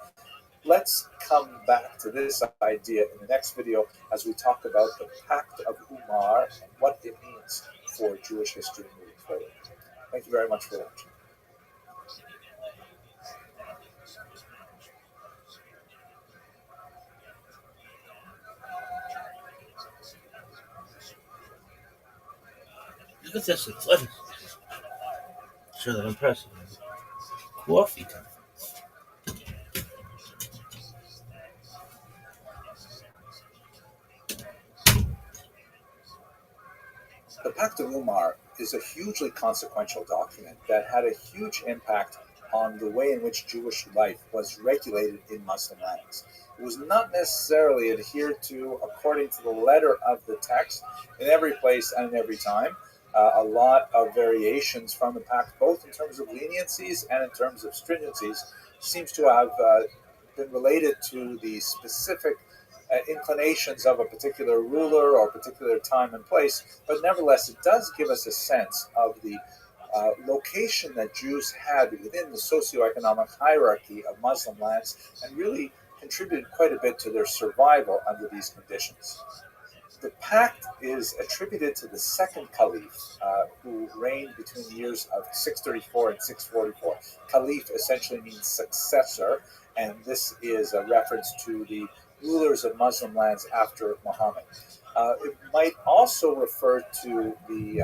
Speaker 1: let's come back to this idea in the next video as we talk about the Pact of Umar and what it means for Jewish history moving forward. Thank you very much for watching.
Speaker 2: Look at this, it's fun. Sure that I'm pressing. Coffee time.
Speaker 1: The Pact of Umar is a hugely consequential document that had a huge impact on the way in which Jewish life was regulated in Muslim lands. It was not necessarily adhered to according to the letter of the text in every place and in every time. A lot of variations from the pact, both in terms of leniencies and in terms of stringencies, seems to have been related to the specific inclinations of a particular ruler or a particular time and place. But nevertheless, it does give us a sense of the location that Jews had within the socioeconomic hierarchy of Muslim lands and really contributed quite a bit to their survival under these conditions. The pact is attributed to the second caliph who reigned between the years of 634 and 644. Caliph essentially means successor, and this is a reference to the rulers of Muslim lands after Muhammad. It might also refer to the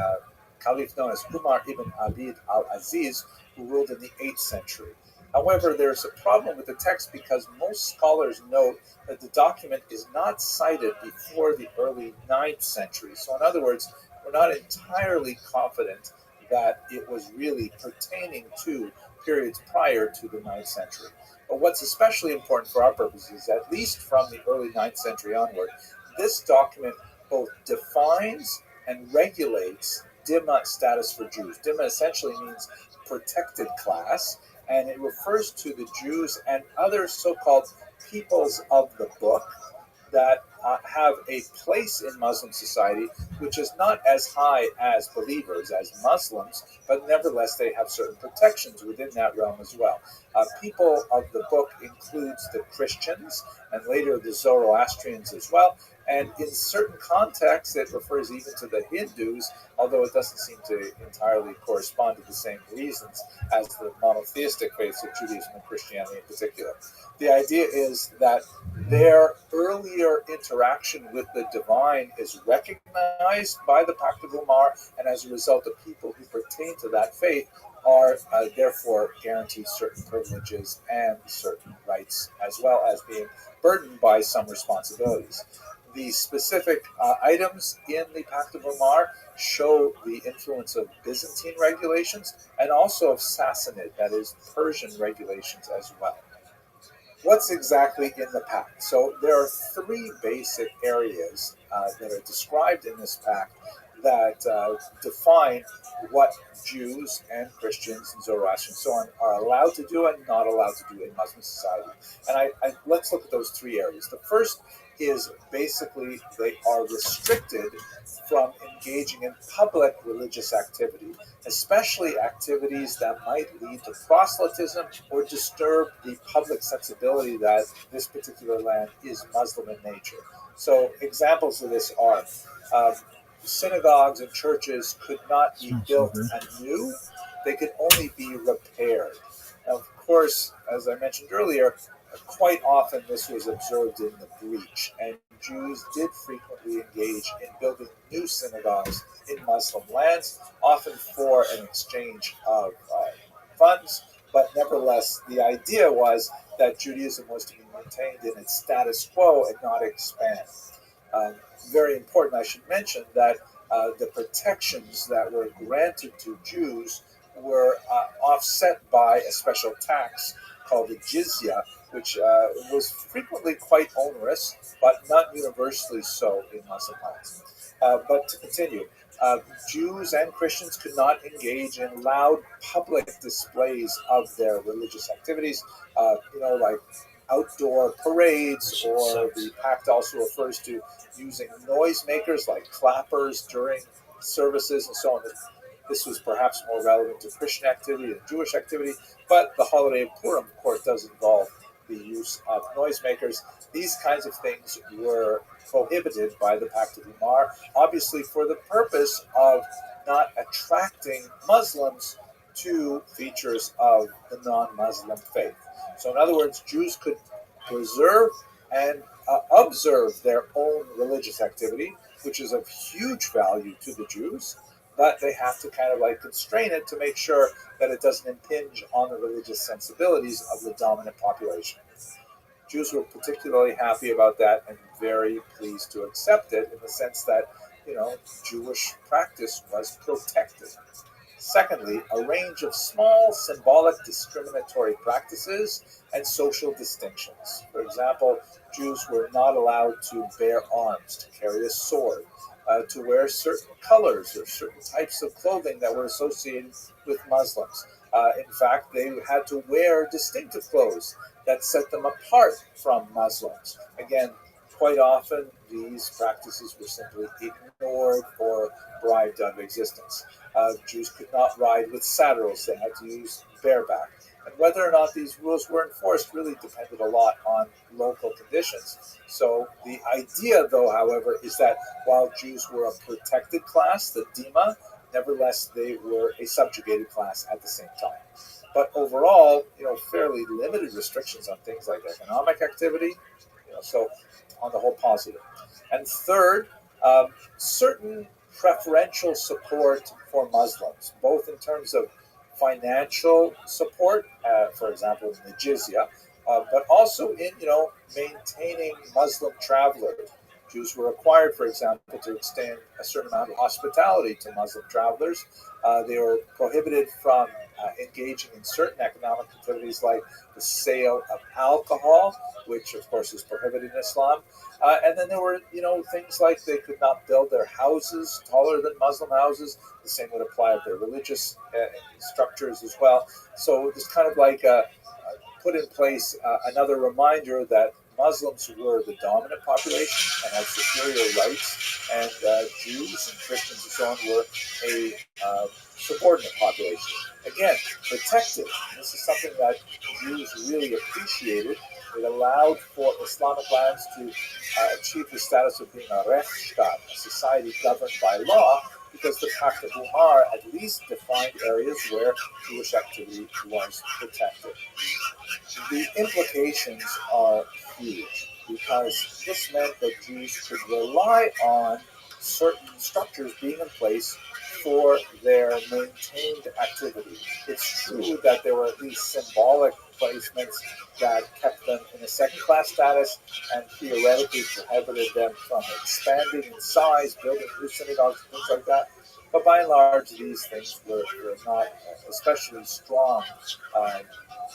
Speaker 1: caliph known as Umar ibn Abd al-Aziz, who ruled in the 8th century. However, there's a problem with the text because most scholars note that the document is not cited before the early 9th century. So in other words, we're not entirely confident that it was really pertaining to periods prior to the 9th century. But what's especially important for our purposes, at least from the early 9th century onward, this document both defines and regulates Dhimma status for Jews. Dhimma essentially means protected class, and it refers to the Jews and other so-called peoples of the book that have a place in Muslim society, which is not as high as believers, as Muslims, but nevertheless they have certain protections within that realm as well. People of the book includes the Christians and later the Zoroastrians as well. And in certain contexts, it refers even to the Hindus, although it doesn't seem to entirely correspond to the same reasons as the monotheistic faiths of Judaism and Christianity in particular. The idea is that their earlier interaction with the divine is recognized by the Pact of Umar, and as a result, the people who pertain to that faith are therefore guaranteed certain privileges and certain rights, as well as being burdened by some responsibilities. The specific items in the Pact of Umar show the influence of Byzantine regulations and also of Sassanid, that is, Persian regulations as well. What's exactly in the pact? So there are three basic areas that are described in this pact that define what Jews and Christians and Zoroastrians and so on are allowed to do and not allowed to do in Muslim society. And let's look at those three areas. The first is basically they are restricted from engaging in public religious activity, especially activities that might lead to proselytism or disturb the public sensibility that this particular land is Muslim in nature. So examples of this are synagogues and churches could not be built anew. They could only be repaired. Now, of course, as I mentioned earlier, quite often this was observed in the breach, and Jews did frequently engage in building new synagogues in Muslim lands, often for an exchange of funds, but nevertheless, the idea was that Judaism was to be maintained in its status quo and not expand. Very important, I should mention that the protections that were granted to Jews were offset by a special tax called the jizya, which was frequently quite onerous, but not universally so in Muslim lands. But to continue, Jews and Christians could not engage in loud public displays of their religious activities, like outdoor parades, or the pact also refers to using noisemakers like clappers during services and so on. This was perhaps more relevant to Christian activity than Jewish activity, but the holiday of Purim, of course, does involve the use of noisemakers. These kinds of things were prohibited by the Pact of Umar, obviously for the purpose of not attracting Muslims to features of the non-Muslim faith. So in other words, Jews could preserve and observe their own religious activity, which is of huge value to the Jews, but they have to kind of like constrain it to make sure that it doesn't impinge on the religious sensibilities of the dominant population. Jews were particularly happy about that and very pleased to accept it in the sense that, Jewish practice was protected. Secondly, a range of small symbolic discriminatory practices and social distinctions. For example, Jews were not allowed to bear arms, to carry a sword, to wear certain colors or certain types of clothing that were associated with Muslims. In fact, they had to wear distinctive clothes that set them apart from Muslims. Again, quite often these practices were simply ignored or bribed out of existence. Jews could not ride with saddles, they had to use bareback. And whether or not these rules were enforced really depended a lot on local conditions. So the idea, though, however, is that while Jews were a protected class, the Dhimma, nevertheless they were a subjugated class at the same time. But overall, fairly limited restrictions on things like economic activity, so on the whole positive. And third, certain preferential support for Muslims, both in terms of financial support, for example, in the jizya, but also in maintaining Muslim travelers. Jews were required, for example, to extend a certain amount of hospitality to Muslim travelers. They were prohibited from engaging in certain economic activities like the sale of alcohol, which of course is prohibited in Islam. And then there were, things like they could not build their houses taller than Muslim houses. The same would apply to their religious structures as well. So it's kind of like put in place another reminder that Muslims were the dominant population and had superior rights, and Jews and Christians and so on were a subordinate population. Again, protected. This is something that Jews really appreciated. It allowed for Islamic lands to achieve the status of being a ROTHSCHILD, a society governed by law, because the Pact of Umar at least defined areas where Jewish activity was protected. The implications are huge because this meant that Jews could rely on certain structures being in place for their maintained activity. It's true that there were at least symbolic placements that kept them in a second-class status and theoretically prohibited them from expanding in size, building new synagogues, things like that. But by and large, these things were not especially strong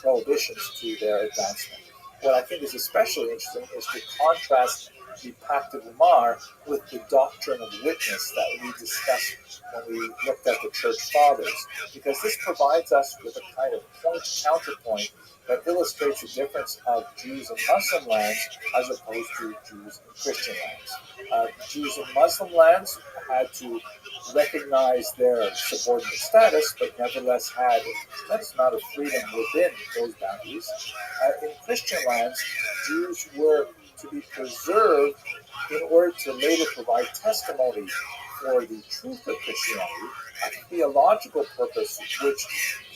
Speaker 1: prohibitions to their advancement. What I think is especially interesting is to contrast the Pact of Umar with the doctrine of witness that we discussed when we looked at the Church Fathers, because this provides us with a kind of counterpoint that illustrates the difference of Jews in Muslim lands as opposed to Jews in Christian lands. Jews in Muslim lands had to recognize their subordinate status, but nevertheless had a tremendous amount of freedom within those boundaries. In Christian lands, Jews were to be preserved in order to later provide testimony for the truth of Christianity, a theological purpose which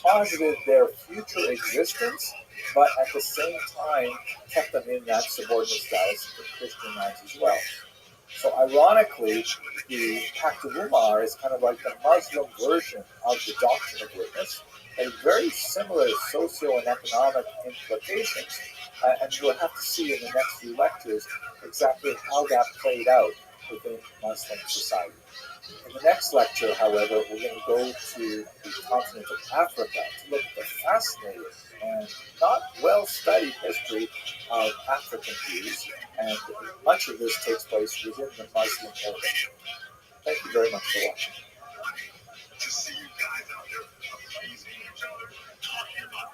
Speaker 1: posited their future existence, but at the same time kept them in that subordinate status in Christian lands as well. So ironically, the Pact of Umar is kind of like the Muslim version of the doctrine of witness, and very similar socio and economic implications. And we'll have to see in the next few lectures exactly how that played out within Muslim society. In the next lecture, however, we're going to go to the continent of Africa to look at the fascinating and not well-studied history of African Jews, and much of this takes place within the Muslim order. Thank you very much for watching. To see you guys out there appeasing each other, talking about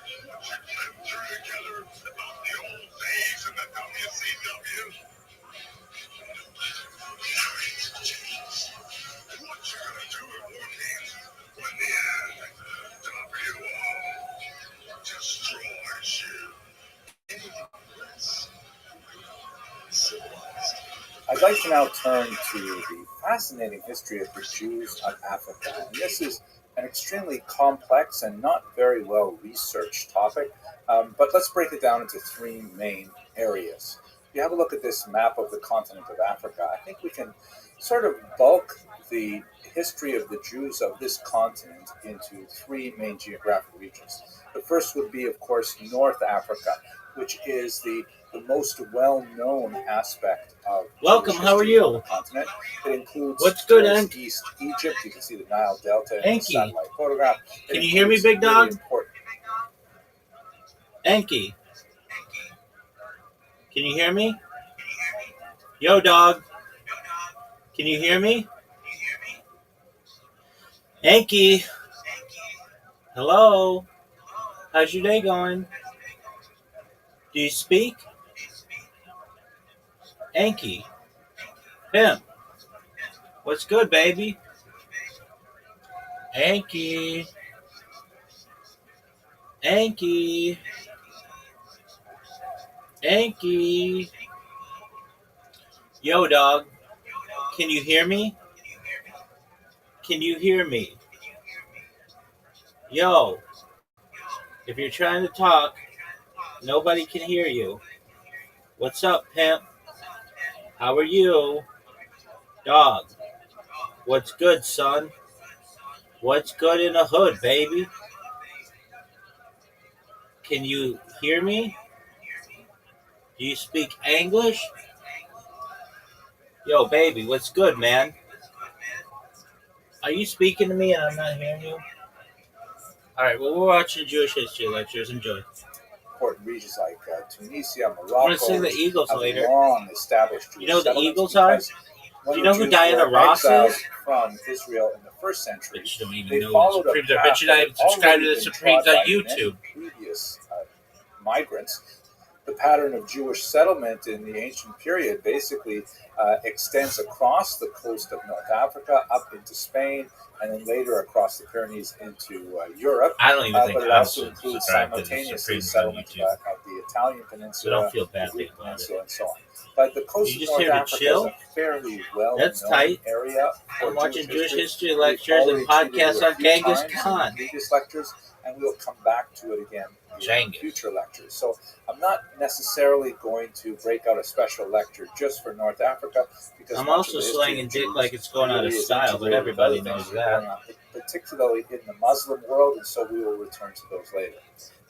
Speaker 1: together about the old days in the WCW. What you gonna do at one end when the end destroys you? I'd like to now turn to the fascinating history of the Jews of Africa. And this is an extremely complex and not very well researched topic, but let's break it down into three main areas. If you have a look at this map of the continent of Africa, I think we can sort of bulk the history of the Jews of this continent into three main geographic regions. The first would be, of course, North Africa, which is the most well-known aspect of
Speaker 2: Welcome, how are you?
Speaker 1: On the continent. It includes
Speaker 2: What's good, Anki?
Speaker 1: East Egypt. You can see the Nile Delta in the
Speaker 2: Anki,
Speaker 1: satellite photograph.
Speaker 2: Can you hear me, big dog? Anki, can you hear me? Yo, dog. Can you hear me? Anki. Hello. How's your day going? Do you speak? Anki. Pimp. What's good, baby? Anki. Anki. Anki. Yo, dog. Can you hear me? Can you hear me? Yo. If you're trying to talk, nobody can hear you. What's up, pimp? How are you? Dog. What's good, son? What's good in the hood, baby? Can you hear me? Do you speak English? Yo, baby, what's good, man? Are you speaking to me and I'm not hearing you? All right, well, we're watching Jewish history lectures. Enjoy.
Speaker 1: Important regions like Tunisia,
Speaker 2: I'm gonna
Speaker 1: Morocco,
Speaker 2: sing the
Speaker 1: which
Speaker 2: Eagles
Speaker 1: have
Speaker 2: later.
Speaker 1: long established
Speaker 2: You
Speaker 1: Jewish
Speaker 2: know who the
Speaker 1: settlements
Speaker 2: Eagles are?
Speaker 1: because when
Speaker 2: Do you
Speaker 1: the
Speaker 2: know who
Speaker 1: Jews
Speaker 2: Diana
Speaker 1: were
Speaker 2: Ross
Speaker 1: exiled
Speaker 2: is?
Speaker 1: from Israel in the first century,
Speaker 2: Bet you don't even
Speaker 1: they
Speaker 2: know who the
Speaker 1: followed a
Speaker 2: Supremes are.
Speaker 1: path
Speaker 2: Bet you
Speaker 1: that
Speaker 2: not
Speaker 1: had
Speaker 2: even subscribe
Speaker 1: already
Speaker 2: to the
Speaker 1: been
Speaker 2: Supremes
Speaker 1: trod
Speaker 2: on
Speaker 1: by
Speaker 2: YouTube.
Speaker 1: many previous migrants. The pattern of Jewish settlement in the ancient period basically extends across the coast of North Africa up into Spain, and then later across the Pyrenees into Europe.
Speaker 2: I don't even think
Speaker 1: But it
Speaker 2: I'm
Speaker 1: also includes
Speaker 2: subscribed to the
Speaker 1: simultaneously
Speaker 2: Supremes on
Speaker 1: settlement
Speaker 2: YouTube.
Speaker 1: of the Italian
Speaker 2: So don't
Speaker 1: peninsula,
Speaker 2: feel
Speaker 1: the
Speaker 2: badly
Speaker 1: Greek
Speaker 2: about it.
Speaker 1: peninsula, and so on. But the coast
Speaker 2: You
Speaker 1: of
Speaker 2: just
Speaker 1: North
Speaker 2: here to
Speaker 1: Africa is
Speaker 2: chill?
Speaker 1: a fairly well-known
Speaker 2: That's tight.
Speaker 1: area for
Speaker 2: I'm watching Jewish
Speaker 1: history.
Speaker 2: history
Speaker 1: We've
Speaker 2: lectures and
Speaker 1: already treated it
Speaker 2: podcasts
Speaker 1: a
Speaker 2: on
Speaker 1: few
Speaker 2: Genghis
Speaker 1: times in
Speaker 2: Khan.
Speaker 1: previous lectures, and we'll come back to it again in
Speaker 2: Genghis.
Speaker 1: future lectures. So I'm not necessarily going to break out a special lecture just for North Africa because
Speaker 2: I'm
Speaker 1: much
Speaker 2: also
Speaker 1: of the history
Speaker 2: slanging
Speaker 1: of
Speaker 2: dick
Speaker 1: Jews
Speaker 2: like it's going out of
Speaker 1: really is
Speaker 2: style, but
Speaker 1: integrated with
Speaker 2: everybody
Speaker 1: other things
Speaker 2: knows
Speaker 1: that are going
Speaker 2: that.
Speaker 1: on, particularly in the Muslim world, and so we will return to those later.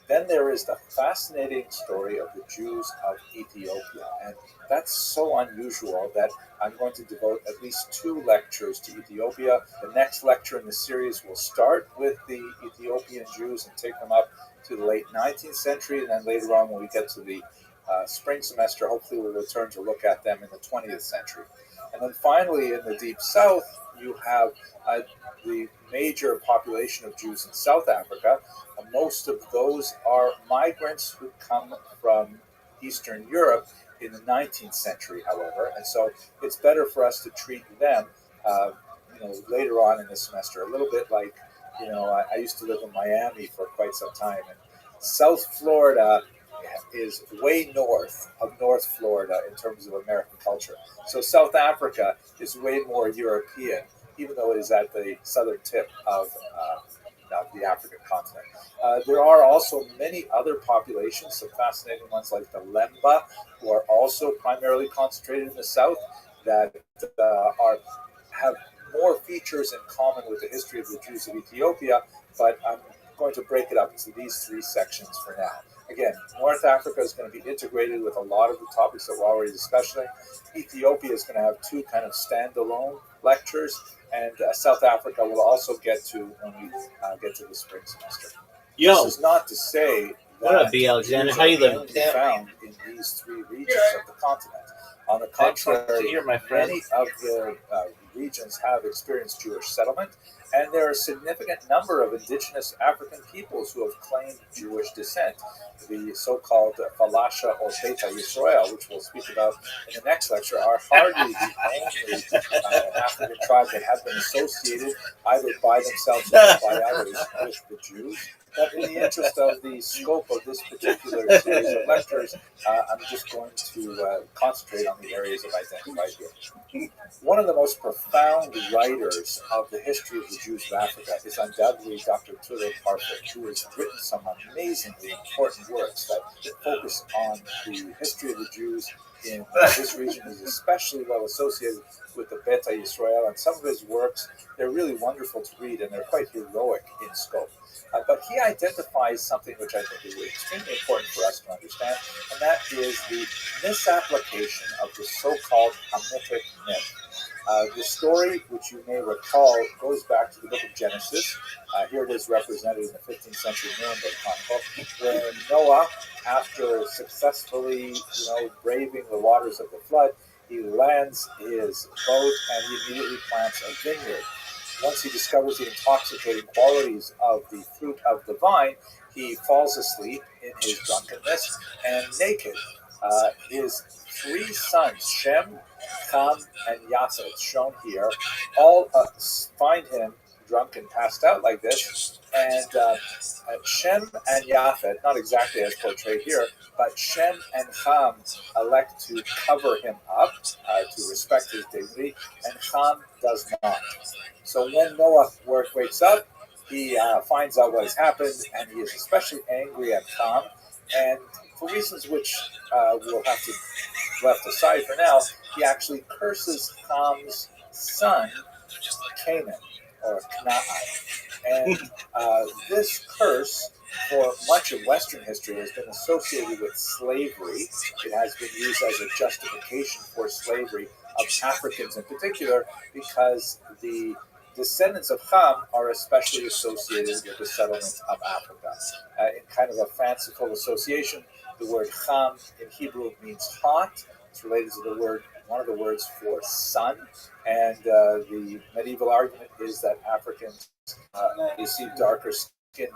Speaker 1: Then there is the fascinating story of the Jews of Ethiopia, and that's so unusual that I'm going to devote at least 2 lectures to Ethiopia. The next lecture in the series will start with the Ethiopian Jews and take them up to the late 19th century, and then later on, when we get to the spring semester, hopefully we'll return to look at them in the 20th century. And then finally, in the Deep South, you have the major population of Jews in South Africa. Most of those are migrants who come from Eastern Europe in the 19th century, however, and so it's better for us to treat them, later on in the semester. A little bit like, I used to live in Miami for quite some time, and South Florida is way north of North Florida in terms of American culture. So South Africa is way more European, even though it is at the southern tip of the African continent. There are also many other populations, some fascinating ones like the Lemba, who are also primarily concentrated in the south, that have more features in common with the history of the Jews of Ethiopia, but I'm going to break it up into these 3 sections for now. Again, North Africa is going to be integrated with a lot of the topics that we're already discussing. Ethiopia is going to have 2 kind of standalone lectures, and South Africa will also get to when we get to the spring semester.
Speaker 2: Yo,
Speaker 1: This is not to say
Speaker 2: what up,
Speaker 1: that
Speaker 2: B. Alexander?
Speaker 1: Jews
Speaker 2: How you
Speaker 1: are
Speaker 2: living,
Speaker 1: only
Speaker 2: champ?
Speaker 1: found in these 3 regions of the continent. On the
Speaker 2: Excellent to
Speaker 1: contrary,
Speaker 2: hear, my friend.
Speaker 1: many of the regions have experienced Jewish settlement, and there are a significant number of indigenous African peoples who have claimed Jewish descent. The so-called Falasha or Beta Yisrael, which we'll speak about in the next lecture, are hardly the only African tribe that have been associated either by themselves or by others with the Jews. But in the interest of the scope of this particular series of lectures, I'm just going to concentrate on the areas I've identified here. One of the most profound writers of the history of the Jews of Africa is undoubtedly Dr. Tudor Parfit, who has written some amazingly important works that focus on the history of the Jews in this region. Is especially well associated with the Beta Yisrael, and some of his works, they're really wonderful to read, and they're quite heroic in scope. But he identifies something which I think is extremely important for us to understand, and that is the misapplication of the so-called Hamitic myth. The story, which you may recall, goes back to the book of Genesis. Here it is represented in the 15th century Nuremberg Chronicle, where Noah, after successfully, braving the waters of the flood, he lands his boat and he immediately plants a vineyard. Once he discovers the intoxicating qualities of the fruit of the vine, he falls asleep in his drunkenness and naked. His 3 sons, Shem, Ham, and Yafet, shown here, all find him drunk and passed out like this. And Shem and Yafet, not exactly as portrayed here, but Shem and Ham elect to cover him up to respect his dignity, and Ham does not. So when Noah wakes up, he finds out what has happened, and he is especially angry at Ham. And for reasons which we'll have to left aside for now, he actually curses Ham's son, Canaan, or Canaan. And this curse, for much of Western history, has been associated with slavery. It has been used as a justification for slavery of Africans in particular, because the descendants of Ham are especially associated with the settlement of Africa. In kind of a fanciful association, the word Ham in Hebrew means hot. It's related to the word, one of the words for sun. And the medieval argument is that Africans receive darker skin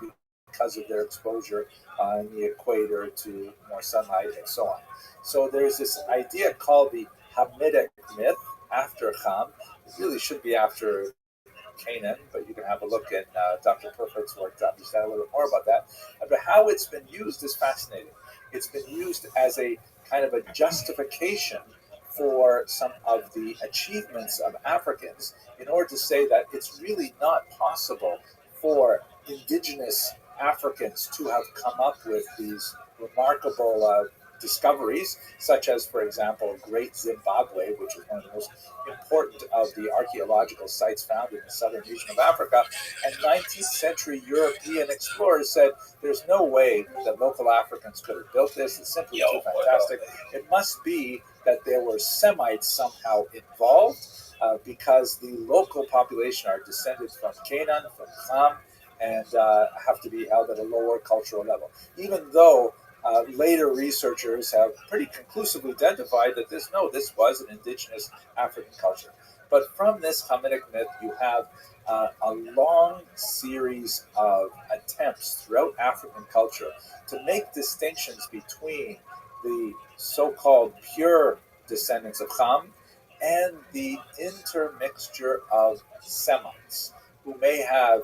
Speaker 1: because of their exposure on the equator to more sunlight and so on. So there's this idea called the Hamitic myth after Ham. It really should be after Canaan, but you can have a look at Dr. Perfect's work to understand a little bit more about that. But how it's been used is fascinating. It's been used as a kind of a justification for some of the achievements of Africans in order to say that it's really not possible for indigenous Africans to have come up with these remarkable discoveries, such as, for example, Great Zimbabwe, which is one of the most important of the archaeological sites found in the southern region of Africa. And 19th century European explorers said, there's no way that local Africans could have built this. It's simply too fantastic. It must be that there were Semites somehow involved, because the local population are descended from Canaan, from Ham, and have to be held at a lower cultural level. Even though later researchers have pretty conclusively identified that this was an indigenous African culture. But from this Hamitic myth, you have a long series of attempts throughout African culture to make distinctions between the so-called pure descendants of Ham and the intermixture of Semites who may have,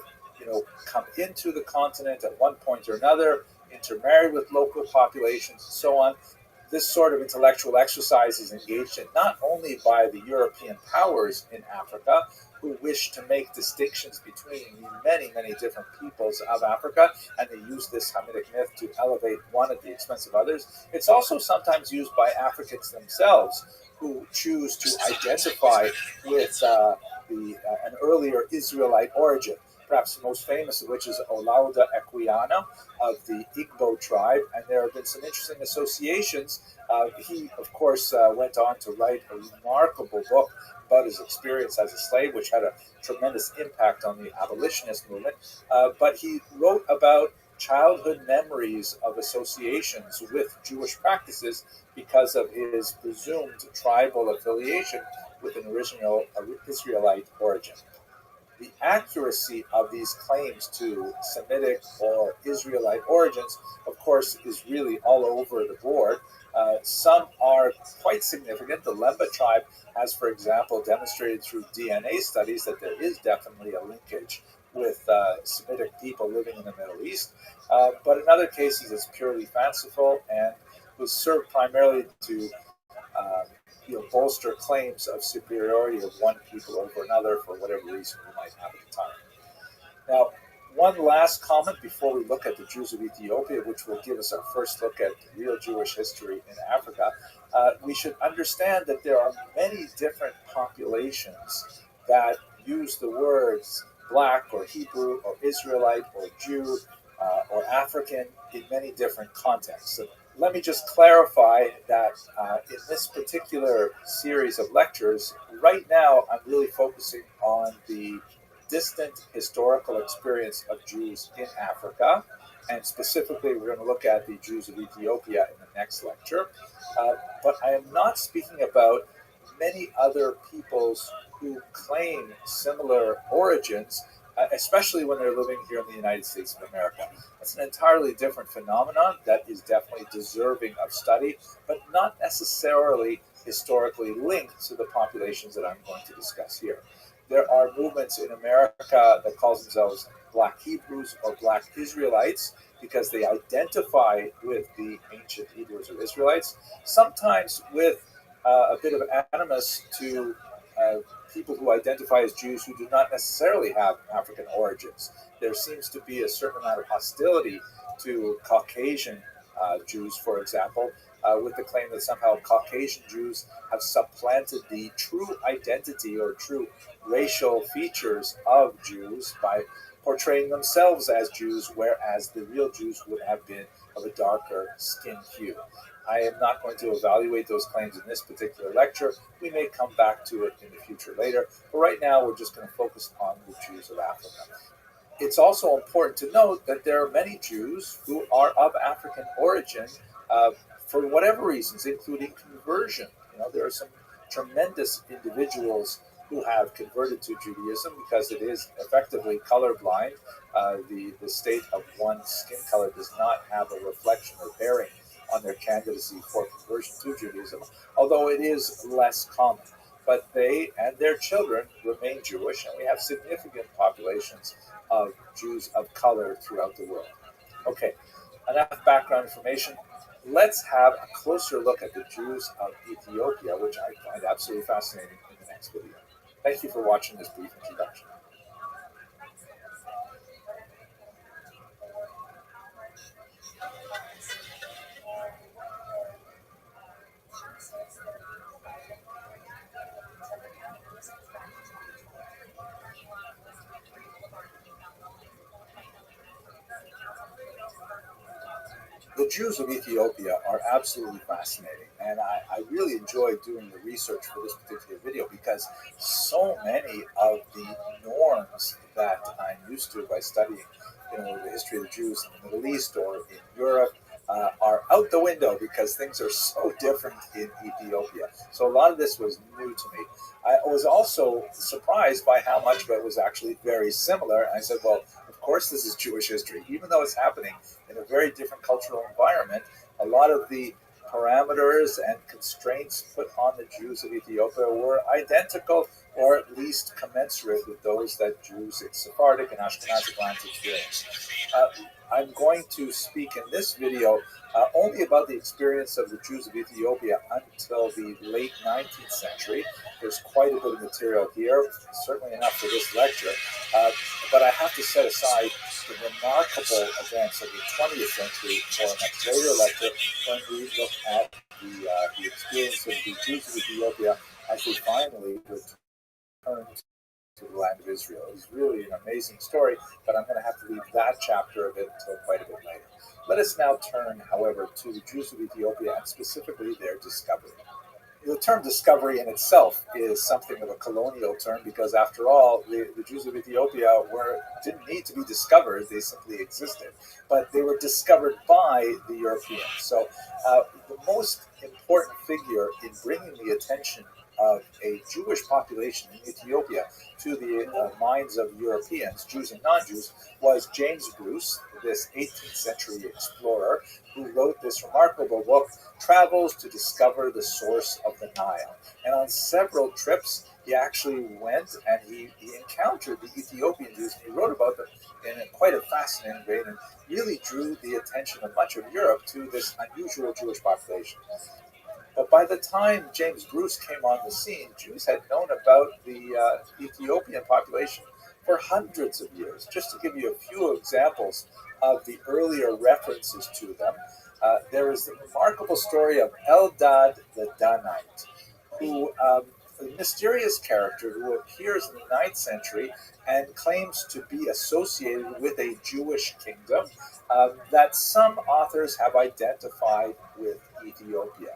Speaker 1: come into the continent at one point or another, intermarried with local populations, and so on. This sort of intellectual exercise is engaged in not only by the European powers in Africa, who wish to make distinctions between many, many different peoples of Africa, and they use this Hamitic myth to elevate one at the expense of others. It's also sometimes used by Africans themselves, who choose to identify with an earlier Israelite origin. Perhaps the most famous of which is Olaudah Equiana of the Igbo tribe, and there have been some interesting associations. He, of course, went on to write a remarkable book about his experience as a slave, which had a tremendous impact on the abolitionist movement. But he wrote about childhood memories of associations with Jewish practices because of his presumed tribal affiliation with an original Israelite origin. The accuracy of these claims to Semitic or Israelite origins, of course, is really all over the board. Some are quite significant. The Lemba tribe has, for example, demonstrated through DNA studies that there is definitely a linkage with Semitic people living in the Middle East. But in other cases, it's purely fanciful and was served primarily to bolster claims of superiority of one people over another for whatever reason we might have at the time. Now, one last comment before we look at the Jews of Ethiopia, which will give us our first look at real Jewish history in Africa. We should understand that there are many different populations that use the words black or Hebrew or Israelite or Jew or African in many different contexts. So let me just clarify that in this particular series of lectures, right now I'm really focusing on the distant historical experience of Jews in Africa, and specifically we're going to look at the Jews of Ethiopia in the next lecture. But I am not speaking about many other peoples who claim similar origins, especially when they're living here in the United States of America. That's an entirely different phenomenon that is definitely deserving of study, but not necessarily historically linked to the populations that I'm going to discuss here. There are movements in America that call themselves Black Hebrews or Black Israelites because they identify with the ancient Hebrews or Israelites, sometimes with a bit of animus to people who identify as Jews who do not necessarily have African origins. There seems to be a certain amount of hostility to Caucasian Jews, for example, with the claim that somehow Caucasian Jews have supplanted the true identity or true racial features of Jews by portraying themselves as Jews, whereas the real Jews would have been of a darker skin hue. I am not going to evaluate those claims in this particular lecture. We may come back to it in the future later, but right now we're just going to focus on the Jews of Africa. It's also important to note that there are many Jews who are of African origin uh, for whatever reasons, including conversion. There are some tremendous individuals who have converted to Judaism because it is effectively colorblind. The state of one's skin color does not have a reflection or bearing on their candidacy for conversion to Judaism, although it is less common. But they and their children remain Jewish, and we have significant populations of Jews of color throughout the world. Okay, enough background information. Let's have a closer look at the Jews of Ethiopia, which I find absolutely fascinating, in the next video. Thank you for watching this brief introduction. The Jews of Ethiopia are absolutely fascinating, and I really enjoyed doing the research for this particular video because so many of the norms that I'm used to by studying, the history of the Jews in the Middle East or in Europe are out the window because things are so different in Ethiopia. So a lot of this was new to me. I was also surprised by how much of it was actually very similar. I said, well, of course this is Jewish history, even though it's happening in a very different cultural environment. A lot of the parameters and constraints put on the Jews of Ethiopia were identical, or at least commensurate with those that Jews in Sephardic and Ashkenazic lands experienced. I'm going to speak in this video only about the experience of the Jews of Ethiopia until the late 19th century. There's quite a bit of material here, certainly enough for this lecture, but I have to set aside the remarkable events of the 20th century for a much later lecture when we look at the experience of the Jews of Ethiopia as they finally returned to the land of Israel. It's really an amazing story, but I'm going to have to leave that chapter of it until quite a bit later. Let us now turn, however, to the Jews of Ethiopia and specifically their discovery. The term discovery in itself is something of a colonial term because, after all, the Jews of Ethiopia didn't need to be discovered. They simply existed. But they were discovered by the Europeans. So the most important figure in bringing the attention of a Jewish population in Ethiopia to the minds of Europeans, Jews and non-Jews, was James Bruce, this 18th century explorer who wrote this remarkable book, Travels to Discover the Source of the Nile. And on several trips, he actually went and he encountered the Ethiopian Jews. He wrote about them in quite a fascinating way and really drew the attention of much of Europe to this unusual Jewish population. But by the time James Bruce came on the scene, Jews had known about the Ethiopian population for hundreds of years. Just to give you a few examples of the earlier references to them, there is the remarkable story of Eldad the Danite, who a mysterious character who appears in the 9th century and claims to be associated with a Jewish kingdom that some authors have identified with Ethiopia.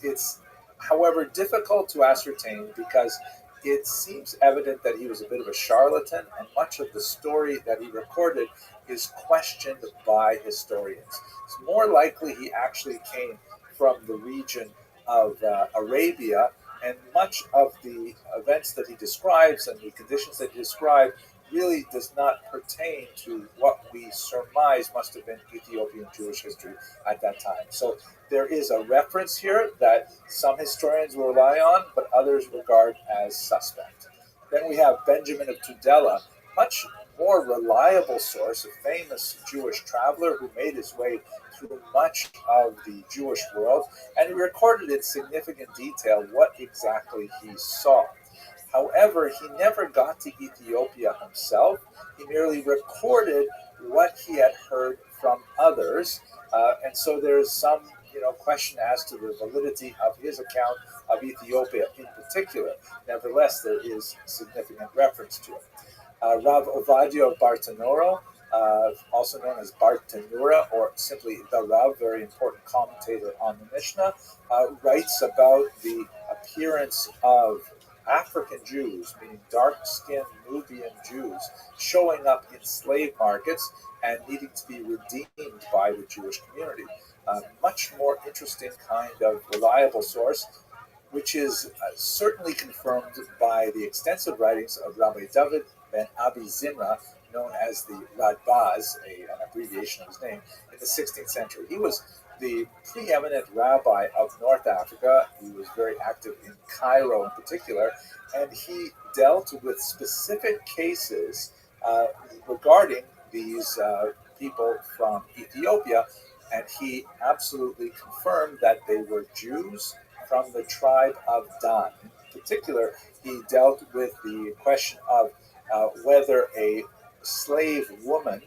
Speaker 1: It's, however, difficult to ascertain because it seems evident that he was a bit of a charlatan, and much of the story that he recorded is questioned by historians. It's more likely he actually came from the region of Arabia, and much of the events that he describes and the conditions that he describes really does not pertain to what we surmise must have been Ethiopian Jewish history at that time. So there is a reference here that some historians will rely on, but others regard as suspect. Then we have Benjamin of Tudela, much more reliable source, a famous Jewish traveler who made his way through much of the Jewish world, and he recorded in significant detail what exactly he saw. However, he never got to Ethiopia himself. He merely recorded what he had heard from others, and so there's some question as to the validity of his account of Ethiopia in particular. Nevertheless, there is significant reference to it. Rav Ovadia of Bartanoro also known as Bartanura, or simply the Rav, very important commentator on the Mishnah, writes about the appearance of African Jews, meaning dark-skinned Nubian Jews, showing up in slave markets and needing to be redeemed by the Jewish community. Much more interesting kind of reliable source, which is certainly confirmed by the extensive writings of Rabbi David ben Abi Zimra, known as the Radbaz, an abbreviation of his name, in the 16th century. He was the preeminent rabbi of North Africa. He was very active in Cairo in particular, and he dealt with specific cases regarding these people from Ethiopia, and he absolutely confirmed that they were Jews from the tribe of Dan. In particular, he dealt with the question of whether a slave woman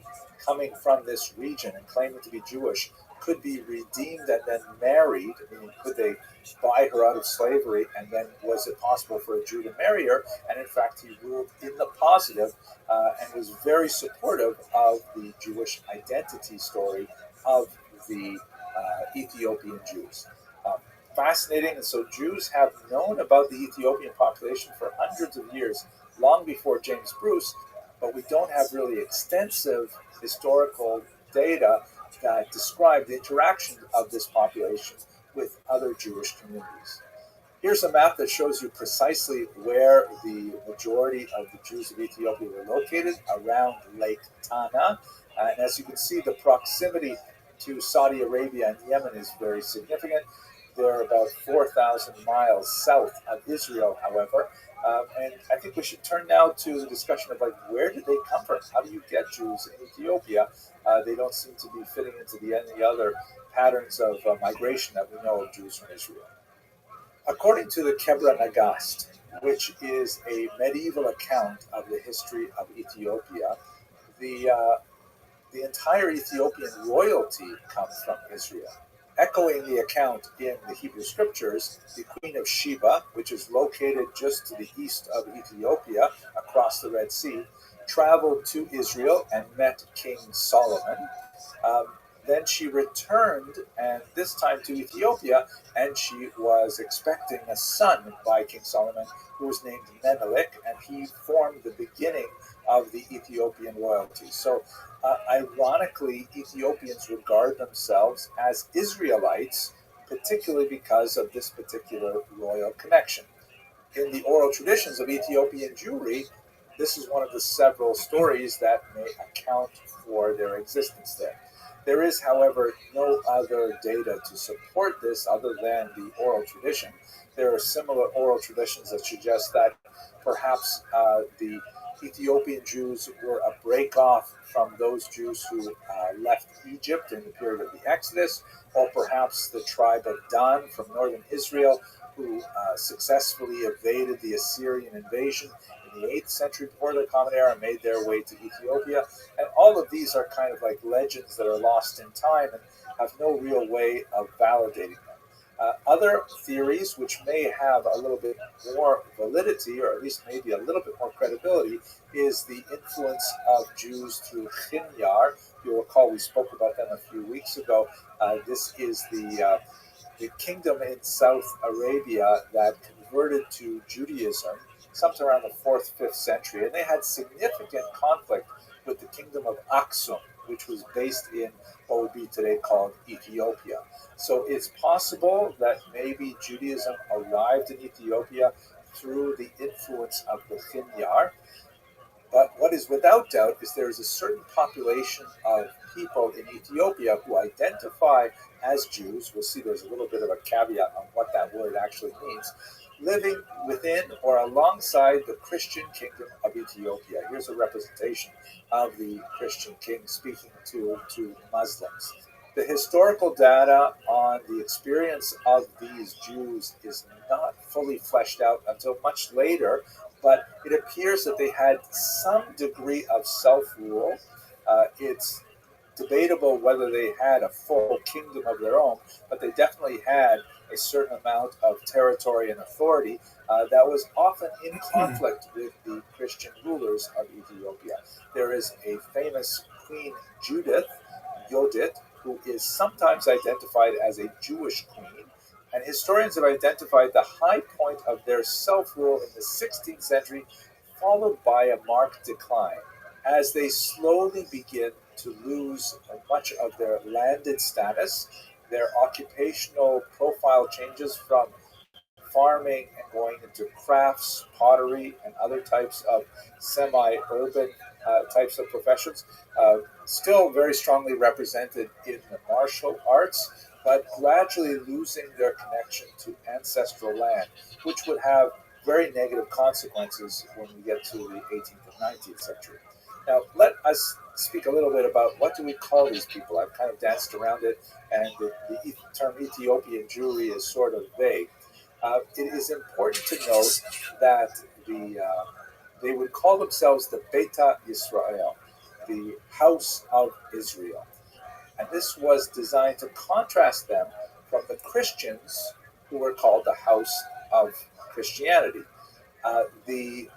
Speaker 1: coming from this region and claiming to be Jewish could be redeemed and then married, meaning could they buy her out of slavery, and then was it possible for a Jew to marry her? And in fact, he ruled in the positive and was very supportive of the Jewish identity story of the Ethiopian Jews. Fascinating. And so Jews have known about the Ethiopian population for hundreds of years, long before James Bruce, but we don't have really extensive historical data that describe the interaction of this population with other Jewish communities. Here's a map that shows you precisely where the majority of the Jews of Ethiopia were located, around Lake Tana. And as you can see, the proximity to Saudi Arabia and Yemen is very significant. They're about 4,000 miles south of Israel, however. And I think we should turn now to the discussion of where did they come from? How do you get Jews in Ethiopia? They don't seem to be fitting into any other patterns of migration that we know of Jews from Israel. According to the Kebra Nagast, which is a medieval account of the history of Ethiopia, the entire Ethiopian royalty comes from Israel. Echoing the account in the Hebrew scriptures, the Queen of Sheba, which is located just to the east of Ethiopia across the Red Sea, traveled to Israel and met King Solomon. Then she returned, and this time to Ethiopia, and she was expecting a son by King Solomon, who was named Menelik, and he formed the beginning of the Ethiopian royalty. So, ironically, Ethiopians regard themselves as Israelites, particularly because of this particular royal connection. In the oral traditions of Ethiopian Jewry, this is one of the several stories that may account for their existence there. There is, however, no other data to support this other than the oral tradition. There are similar oral traditions that suggest that perhaps the Ethiopian Jews were a break-off from those Jews who left Egypt in the period of the Exodus, or perhaps the tribe of Dan from northern Israel, who successfully evaded the Assyrian invasion in the 8th century before the Common Era and made their way to Ethiopia. And all of these are kind of like legends that are lost in time and have no real way of validating them. Other theories, which may have a little bit more validity, or at least maybe a little bit more credibility, is the influence of Jews through Chinyar. You'll recall we spoke about them a few weeks ago. This is the kingdom in South Arabia that converted to Judaism sometime around the 4th, 5th century, and they had significant conflict with the kingdom of Aksum, which was based in what would be today called Ethiopia. So it's possible that maybe Judaism arrived in Ethiopia through the influence of the Chinyar. But what is without doubt is there is a certain population of people in Ethiopia who identify as Jews. We'll see there's a little bit of a caveat on what that word actually means, living within or alongside the Christian kingdom of Ethiopia. Here's a representation of the Christian king speaking to Muslims. The historical data on the experience of these Jews is not fully fleshed out until much later, but it appears that they had some degree of self-rule. It's debatable whether they had a full kingdom of their own, but they definitely had a certain amount of territory and authority that was often in conflict with the Christian rulers of Ethiopia. There is a famous Queen Yodit, who is sometimes identified as a Jewish queen, and historians have identified the high point of their self-rule in the 16th century, followed by a marked decline, as they slowly begin to lose much of their landed status. Their occupational profile changes from farming and going into crafts, pottery, and other types of semi-urban types of professions. Still very strongly represented in the martial arts, but gradually losing their connection to ancestral land, which would have very negative consequences when we get to the 18th and 19th century. Now, let us speak a little bit about what do we call these people. I've kind of danced around it, and the term Ethiopian Jewry is sort of vague. It is important to note that they would call themselves the Beta Israel, the House of Israel. And this was designed to contrast them from the Christians who were called the House of Christianity. They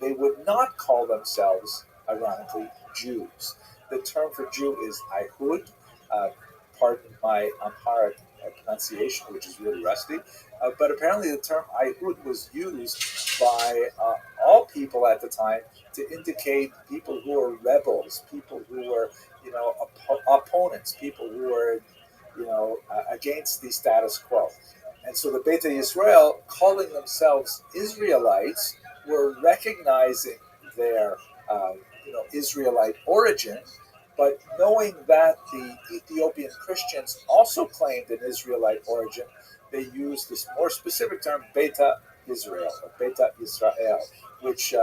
Speaker 1: would not call themselves, ironically, Jews. The term for Jew is Ayhud. Uh, Pardon my Amharic pronunciation, which is really rusty. But apparently, the term Ayhud was used by all people at the time to indicate people who were rebels, people who were, opponents, people who were, against the status quo. And so the Beta Israel, calling themselves Israelites, were recognizing their Israelite origin, but knowing that the Ethiopian Christians also claimed an Israelite origin, they used this more specific term, Beta Israel, or Beta Israel, which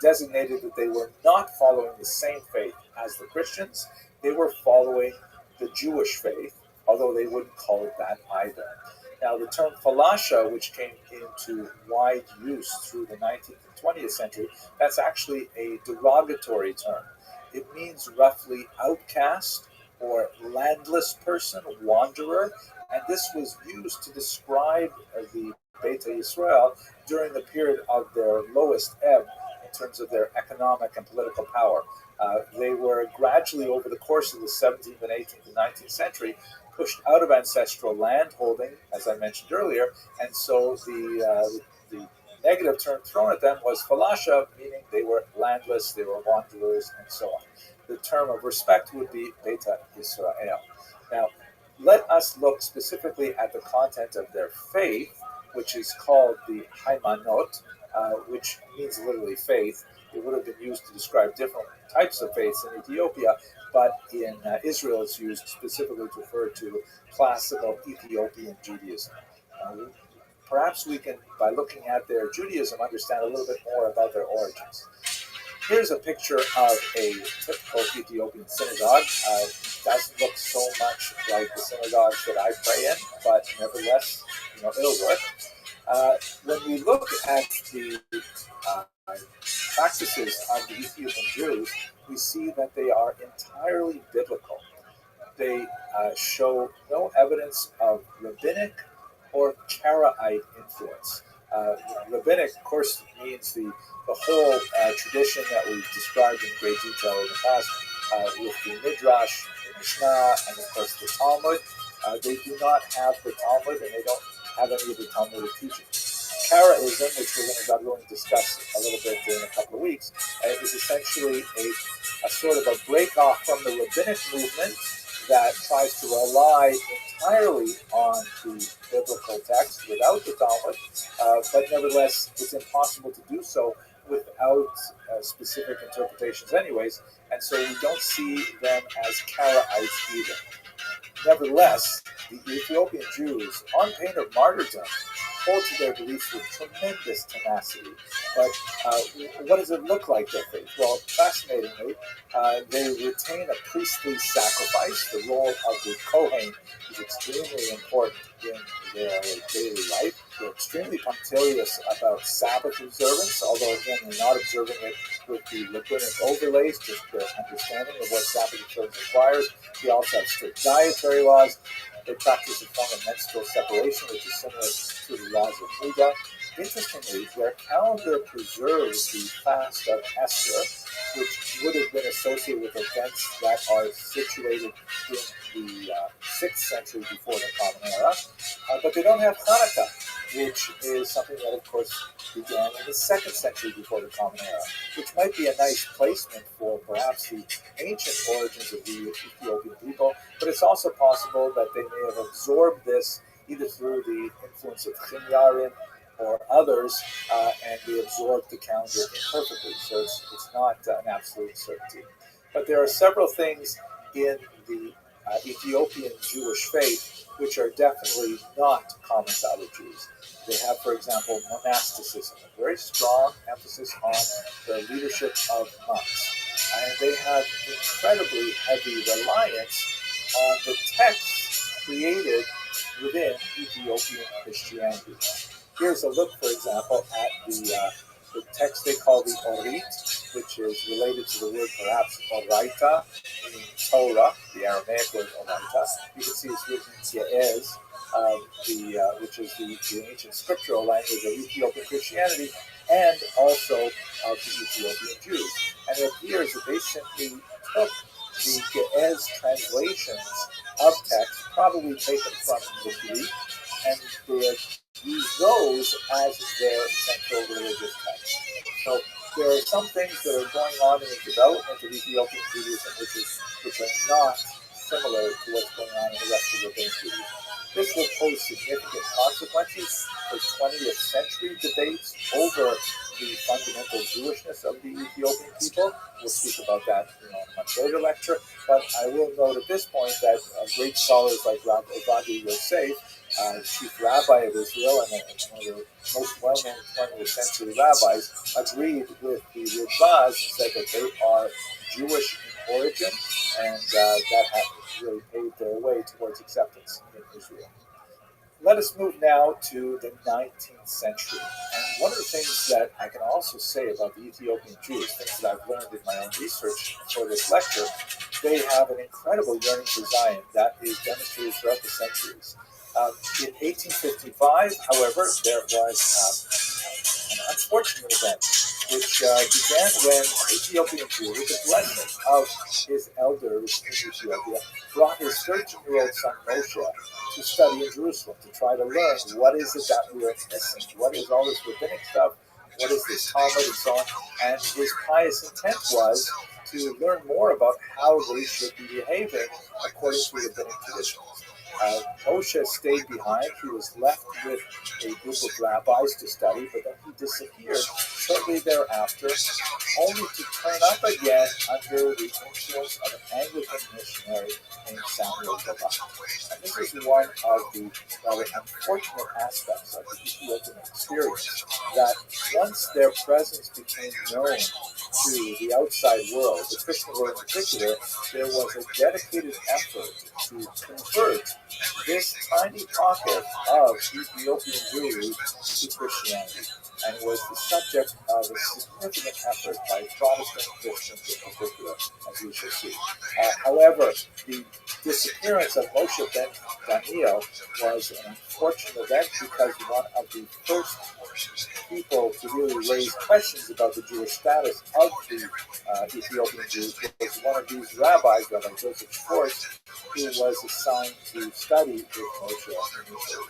Speaker 1: designated that they were not following the same faith as the Christians. They were following the Jewish faith, although they wouldn't call it that either. Now, the term falasha, which came into wide use through the 19th and 20th century, that's actually a derogatory term. It means roughly outcast or landless person, wanderer, and this was used to describe the Beta Israel during the period of their lowest ebb in terms of their economic and political power. They were gradually, over the course of the 17th and 18th and 19th century, pushed out of ancestral land holding, as I mentioned earlier, and so the negative term thrown at them was falasha, meaning they were landless, they were wanderers, and so on. The term of respect would be Beta Israel. Now, let us look specifically at the content of their faith, which is called the Haimanot, which means literally faith. It would have been used to describe different types of faiths in Ethiopia, but in Israel it's used specifically to refer to classical Ethiopian Judaism. Perhaps we can, by looking at their Judaism, understand a little bit more about their origins. Here's a picture of a typical Ethiopian synagogue. It doesn't look so much like the synagogues that I pray in, but nevertheless, it'll work. When we look at the practices of the Ethiopian Jews, we see that they are entirely biblical. They show no evidence of rabbinic or Karaite influence. Rabbinic, of course, means the whole tradition that we've described in great detail in the past with the Midrash, the Mishnah, and of course the Talmud. They do not have the Talmud, and they don't have any of the Talmudic teachings. Karaism, which we're going to, God willing, discuss a little bit in a couple of weeks, is essentially a sort of a break off from the rabbinic movement that tries to rely entirely on the biblical text without the Talmud, but nevertheless, it's impossible to do so without specific interpretations anyways, and so we don't see them as Karaites either. Nevertheless, the Ethiopian Jews, on pain of martyrdom, hold to their beliefs with tremendous tenacity. But what does it look like, their faith? Well, fascinatingly, they retain a priestly sacrifice. The role of the Kohen is extremely important in their daily life. They're extremely punctilious about Sabbath observance, although, again, they're not observing it with the rabbinic overlays, just their understanding of what Sabbath observance requires. They also have strict dietary laws. They practice a form of menstrual separation, which is similar to the laws of Buddha. Interestingly, their calendar preserves the fast of Esther, which would have been associated with events that are situated in the 6th century before the Common Era. But they don't have Hanukkah, which is something that, of course, began in the 2nd century before the Common Era, which might be a nice placement for perhaps the ancient origins of the Ethiopian people, but it's also possible that they may have absorbed this either through the influence of Chimyarim or others, and they absorbed the calendar imperfectly. So it's not an absolute certainty. But there are several things in the Ethiopian Jewish faith which are definitely not common to other Jews. They have, for example, monasticism, a very strong emphasis on the leadership of monks. And they have incredibly heavy reliance on the texts created within Ethiopian Christianity. Here's a look, for example, at the text they call the Orit, which is related to the word perhaps Oraita, meaning Torah, the Aramaic word Oraita. You can see it's written Ge'ez, which is the ancient scriptural language of Ethiopian Christianity and also of the Ethiopian Jews. And it appears that they simply took the Ge'ez translations of text, probably taken from the Greek, and they use those as their central religious text. So there are some things that are going on in the development of Ethiopian Judaism which are not similar to what's going on in the rest of Rabbinic Judaism. This will pose significant consequences for 20th century debates over the fundamental Jewishness of the Ethiopian people. We'll speak about that in a much later lecture, but I will note at this point that great scholars like Rabbi Yosef, chief rabbi of Israel and one of the most well-known 20th century rabbis, agreed with the Rivaz, said that they are Jewish in origin, and that has really paved their way towards acceptance in Israel. Let us move now to the 19th century. And one of the things that I can also say about the Ethiopian Jews, things that I've learned in my own research for this lecture, they have an incredible yearning for Zion that is demonstrated throughout the centuries. In 1855, however, there was an unfortunate event which began when an Ethiopian Jew, with the blessing of his elders in Ethiopia, brought his 13-year-old son Moshe to study in Jerusalem, to try to learn what is it that we are missing, what is all this rabbinic stuff, what is this Talmud and so on. And his pious intent was to learn more about how they should be behaving according to rabbinic traditions. Moshe stayed behind. He was left with a group of rabbis to study, but then he disappeared shortly thereafter, only to turn up again under the influence of an Anglican missionary named Samuel Rabbi. And this is one of the rather unfortunate aspects of the Ethiopian experience, that once their presence became known to the outside world, the Christian world in particular, there was a dedicated effort to convert this tiny pocket of Ethiopian Jewry to Christianity, and was the subject of a significant effort by Protestant Christians in particular, as we shall see. However, the disappearance of Moshe ben Daniel was an unfortunate event because one of the first people to really raise questions about the Jewish status of the Ethiopian Jews was one of these rabbis, Rabbi Joseph Schwartz, who was assigned to study with Moshe initially.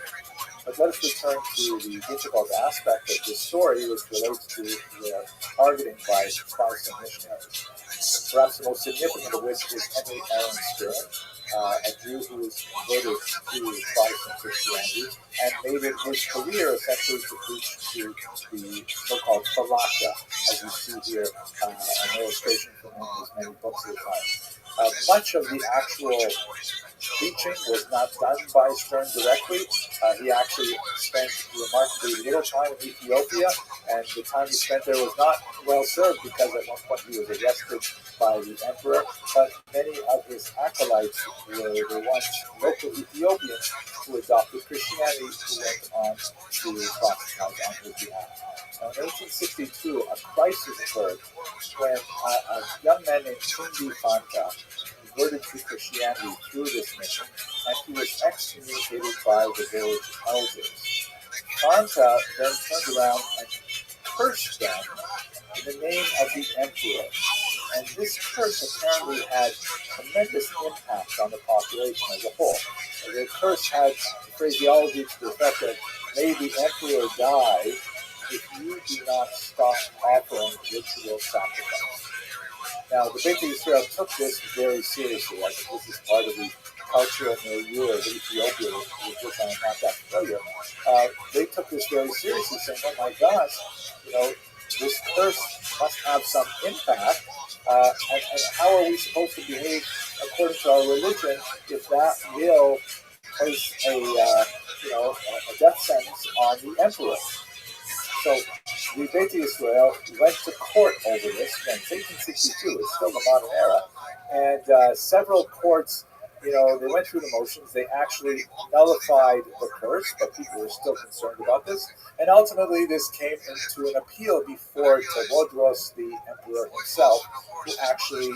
Speaker 1: But let us return to the difficult aspect of this story, which relates to their targeting by Protestant missionaries. Perhaps the most significant of which is Henry Aaron Stern, a Jew who was converted to Protestant Christianity and made it his career essentially to preach to the so-called Falasha, as you see here, an illustration from one of his many books of the time. Much of the actual teaching was not done by Stern directly. He actually spent remarkably little time in Ethiopia, and the time he spent there was not well served because at one point he was arrested by the emperor. But many of his acolytes were the ones, local Ethiopians, who adopted Christianity, who went on to proselytize on his behalf. Now, in 1862, a crisis occurred when a young man named Tundi Fanta converted to Christianity through this mission, and he was excommunicated by the village elders. Fanta then turned around and cursed them in the name of the emperor. And this curse apparently had tremendous impact on the population as a whole. The curse had phraseology to the effect that, may the emperor die if you do not stop offering ritual sacrifice. Now, the Beit Israel took this very seriously. I think this is part of the cultural milieu of Ethiopia, with which I'm not that familiar. They took this very seriously, saying, "Oh my gosh, this curse must have some impact. And how are we supposed to behave according to our religion if that will place a death sentence on the emperor?" So the Beit Israel went to court over this. Again, it's 1862. It's still the modern era, and several courts, they went through the motions. They actually nullified the curse, but people were still concerned about this. And ultimately, this came into an appeal before Tewodros, the emperor himself, who actually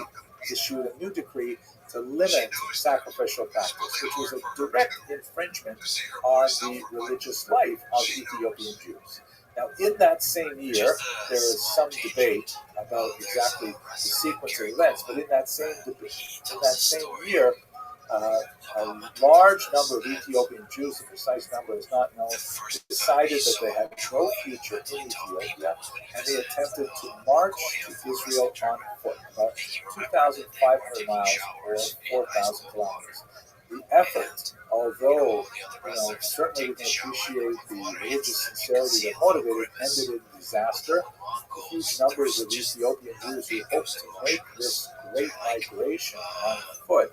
Speaker 1: issued a new decree to limit sacrificial practice, which was a direct infringement on the religious life of Ethiopian Jews. Now, in that same year, there is some debate about exactly the sequence of events, but in that same year, a large number of Ethiopian Jews, the precise number is not known, decided that they had no future in Ethiopia, and they attempted to march to Israel on foot, about 2,500 miles or 4,000 kilometers. The effort, although certainly we can appreciate the religious sincerity that motivated, ended in disaster. The huge numbers of Ethiopian Jews who hoped to make this great migration on foot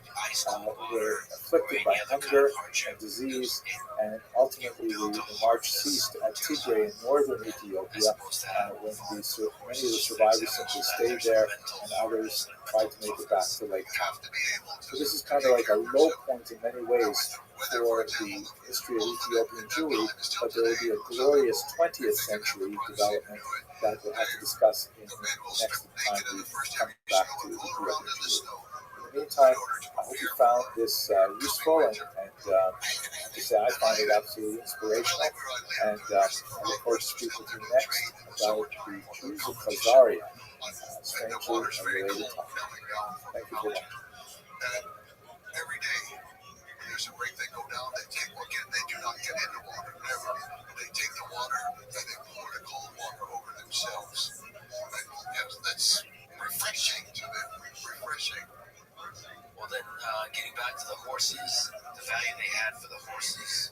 Speaker 1: were afflicted by hunger and disease, and ultimately the march ceased at Tigray in northern Ethiopia, when many of the survivors simply stayed there, and others tried to make it back to Lake Chad. So this is kind of like a low point in many ways for the history of Ethiopian Jewry, but there will be a glorious 20th century development that we'll have to discuss in the next time we come back to Ethiopian Jewry. In the meantime, I hope you found this useful, and to say I find it absolutely inspirational, and I look forward to speaking with you next about the Jews of Khazaria, strangely a related topic. Thank you for watching.
Speaker 4: Every day, there's a rig they go down, they do not get in the water, never. They take the water and they pour the cold water over themselves. And yes, that's refreshing to them, refreshing.
Speaker 5: Well then, getting back to the horses, the value they had for the horses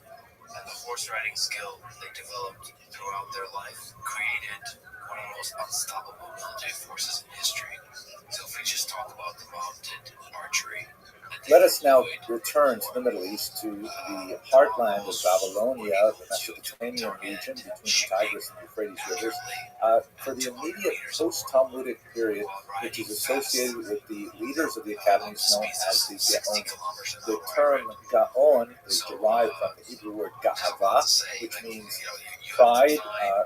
Speaker 5: and the horse riding skill they developed throughout their life created one of the most unstoppable military forces in history. So if we just talk about the mounted archery.
Speaker 1: Let us now return to the Middle East, to the heartland of Babylonia, the Mesopotamian region between the Tigris and Euphrates rivers, for the immediate post-Talmudic period, which is associated with the leaders of the academies known as the Gaonim. The term Gaon is derived from the Hebrew word Ga'ava, which means pride.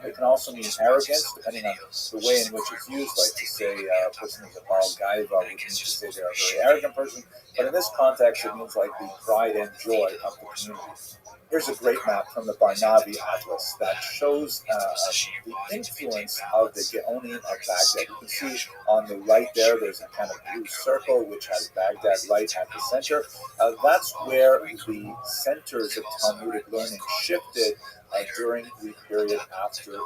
Speaker 1: It can also mean arrogance, depending on the way in which it's used. Like to say a person is a Baal Gaiva would mean to say they're a very arrogant person. But in this context, it means like the pride and joy of the community. Here's a great map from the Barnabi Atlas that shows the influence of the Gaonim of Baghdad. You can see on the right there's a kind of blue circle which has Baghdad right at the center. That's where the centers of Talmudic learning shifted during the period after the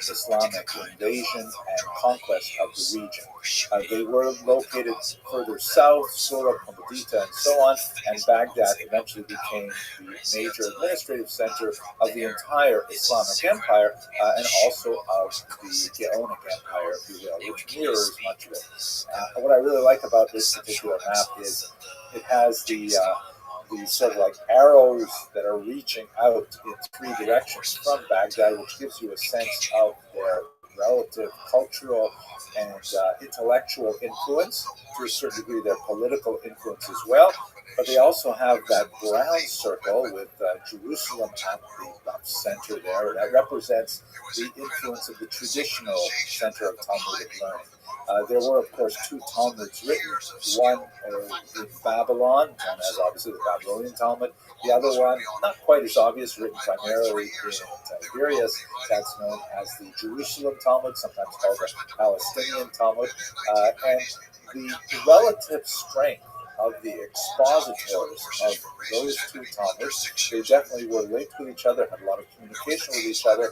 Speaker 1: Islamic invasion and conquest of the region. They were located further south, Sura, Qamudita, and so on, and Baghdad eventually became the major administrative center of the entire Islamic empire, and also of the Gaonic empire, if you will, which mirrors much of it. What I really like about this particular map is it has the sort of like arrows that are reaching out in three directions from Baghdad, which gives you a sense of their relative cultural and intellectual influence, to a certain degree their political influence as well. But they also have that brown circle with Jerusalem at the center there, that represents the influence of the traditional center of Talmudic learning. There were, of course, two Talmuds written, one in Babylon, known as obviously the Babylonian Talmud, the other one, not quite as obvious, written primarily in Tiberias, that's known as the Jerusalem Talmud, sometimes called the Palestinian Talmud, and the relative strength of the expositors of those two Talmuds, they definitely were linked with each other, had a lot of communication with each other,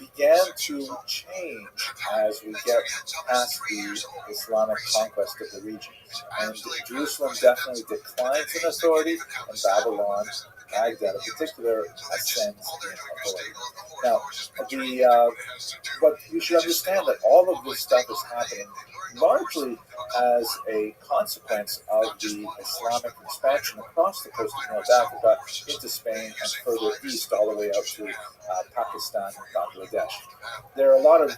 Speaker 1: began to change as we get past the Islamic conquest of the region. And Jerusalem definitely declines in authority, and Babylon, Baghdad in particular, ascends in authority. Now, but you should understand that all of this stuff is happening largely as a consequence of the Islamic expansion across the coast of North Africa into Spain and further east all the way out to Pakistan and Bangladesh. There are a lot of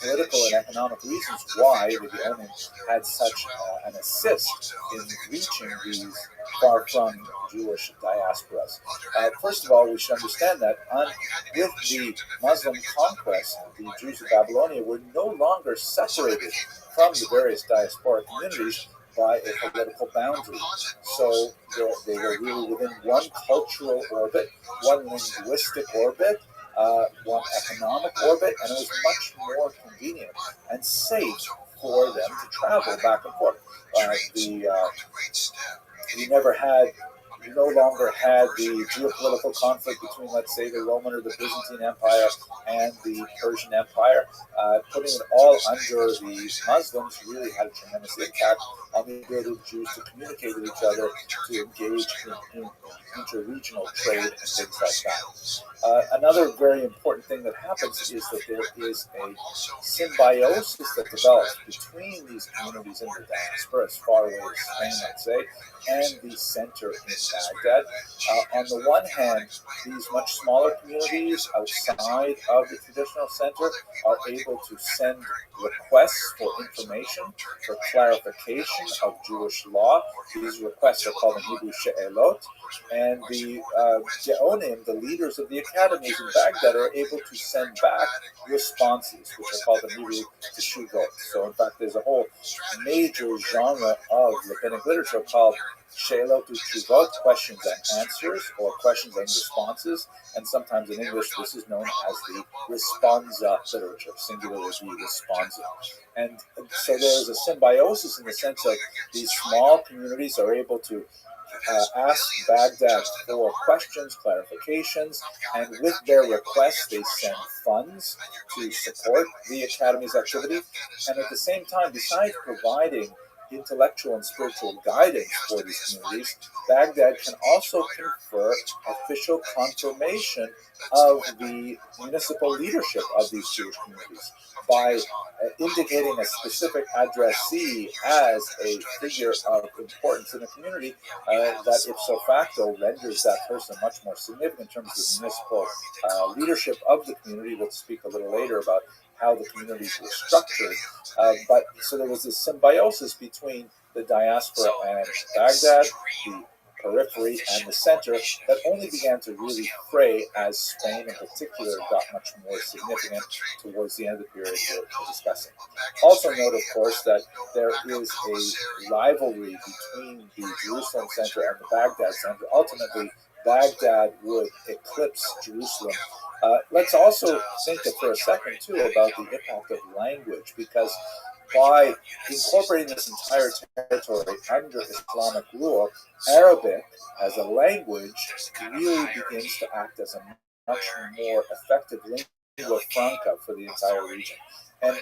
Speaker 1: political and economic reasons why the Geonim had such an assist in reaching these far from Jewish diasporas. First of all, we should understand that with the Muslim conquest, the Jews of Babylonia were no longer separated from the various diaspora communities by a political boundary. So they were really within one cultural orbit, one linguistic orbit, one economic orbit, and it was much more convenient and safe for them to travel back and forth. You no longer had the geopolitical conflict between, let's say, the Roman or the Byzantine Empire and the Persian Empire. Putting it all under the Muslims really had a tremendous impact on the ability of Jews to communicate with each other, to engage in interregional trade and things like that. Another very important thing that happens is that there is a symbiosis that develops between these communities in the diaspora, as far away as Spain, let's say, and the center in Baghdad. On the one hand, these much smaller communities outside of the traditional center are able to send requests for information, for clarification of Jewish law. These requests are called in Hebrew she'elot, and the Geonim, the leaders of the academies in Baghdad, are able to send back responses, which are called in Hebrew teshuvot. So in fact, there's a whole major genre of rabbinic literature called She'elot u'teshuvot, questions and answers, or questions and responses, and sometimes in English this is known as the responsa literature, singular would be responsa. And so there's a symbiosis in the sense of these small communities are able to ask Baghdad for questions, clarifications, and with their requests they send funds to support the Academy's activity. And at the same time, besides providing intellectual and spiritual guidance for these communities, Baghdad can also confer official confirmation of the municipal leadership of these Jewish communities by indicating a specific addressee as a figure of importance in the community that ipso facto renders that person much more significant in terms of the municipal leadership of the community. We'll speak a little later about how the communities were structured. But so there was this symbiosis between the diaspora and Baghdad, the periphery and the center, that only began to really fray as Spain in particular got much more significant towards the end of the period we're discussing. Also note, of course, that there is a rivalry between the Jerusalem center and the Baghdad center. Ultimately, Baghdad would eclipse Jerusalem. Let's also think for a second, too, about the impact of language, because by incorporating this entire territory under Islamic rule, Arabic as a language really begins to act as a much more effective lingua franca for the entire region. And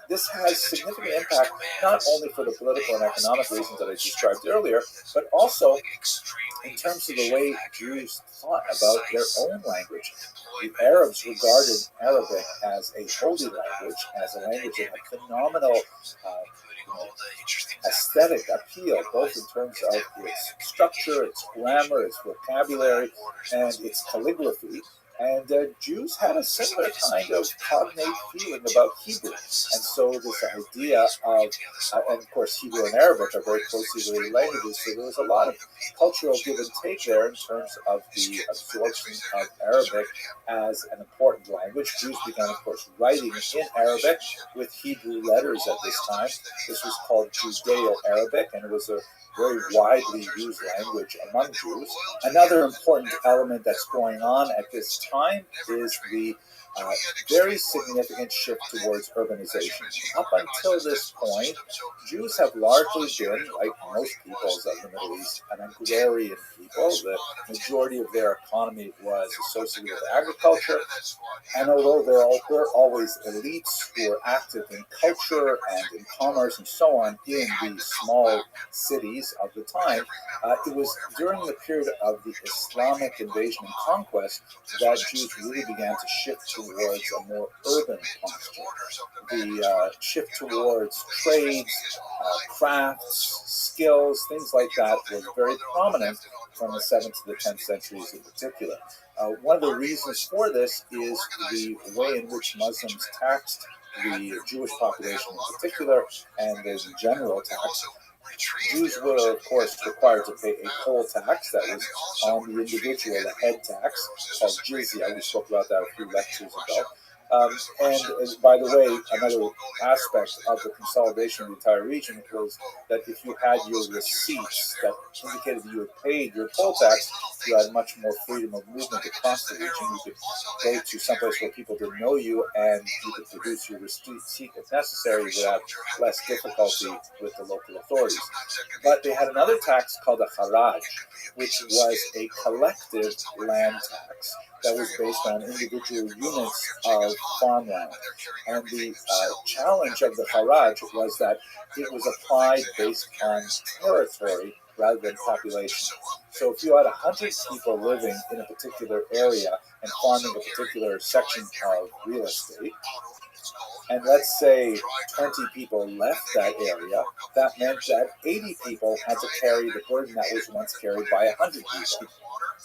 Speaker 1: this has significant impact not only for the political and economic reasons that I described earlier, but also in terms of the way Jews thought about their own language. The Arabs regarded Arabic as a holy language, as a language that had phenomenal aesthetic appeal, both in terms of its structure, its grammar, its vocabulary, and its calligraphy. And Jews had a similar kind of cognate feeling about Hebrew. And so this idea of, and of course Hebrew and Arabic are very closely related languages, so there was a lot of cultural give and take there in terms of the absorption of Arabic as an important language. Jews began, of course, writing in Arabic with Hebrew letters at this time. This was called Judeo-Arabic, and it was a very widely used language among Jews. Another important element that's going on at this time is the very significant shift towards urbanization. Up until this point, Jews have largely been, like most peoples of the Middle East, an agrarian people. The majority of their economy was associated with agriculture, and although there were always elites who were active in culture and in commerce and so on in the small cities of the time, it was during the period of the Islamic invasion and conquest that Jews really began to shift towards a more urban posture. The shift towards trades, crafts, skills, things like that was very prominent from the 7th to the 10th centuries in particular. One of the reasons for this is the way in which Muslims taxed the Jewish population in particular, and there's a general tax. Jews were, of course, required to pay a poll tax that was on the individual, the head tax, called jizya. We spoke about that a few lectures ago. And by the way, another aspect of the consolidation of the entire region was that if you had your receipts that indicated that you had paid your poll tax, you had much more freedom of movement across the region. You could go to someplace where people didn't know you, and you could produce your receipt if necessary. You would have less difficulty with the local authorities. But they had another tax called a haraj, which was a collective land tax that was based on individual units of farmland. And the challenge of the haraj was that it was applied based on territory rather than population. So if you had 100 people living in a particular area and farming a particular section of real estate, and let's say 20 people left that area, that meant that 80 people had to carry the burden that was once carried by 100 people.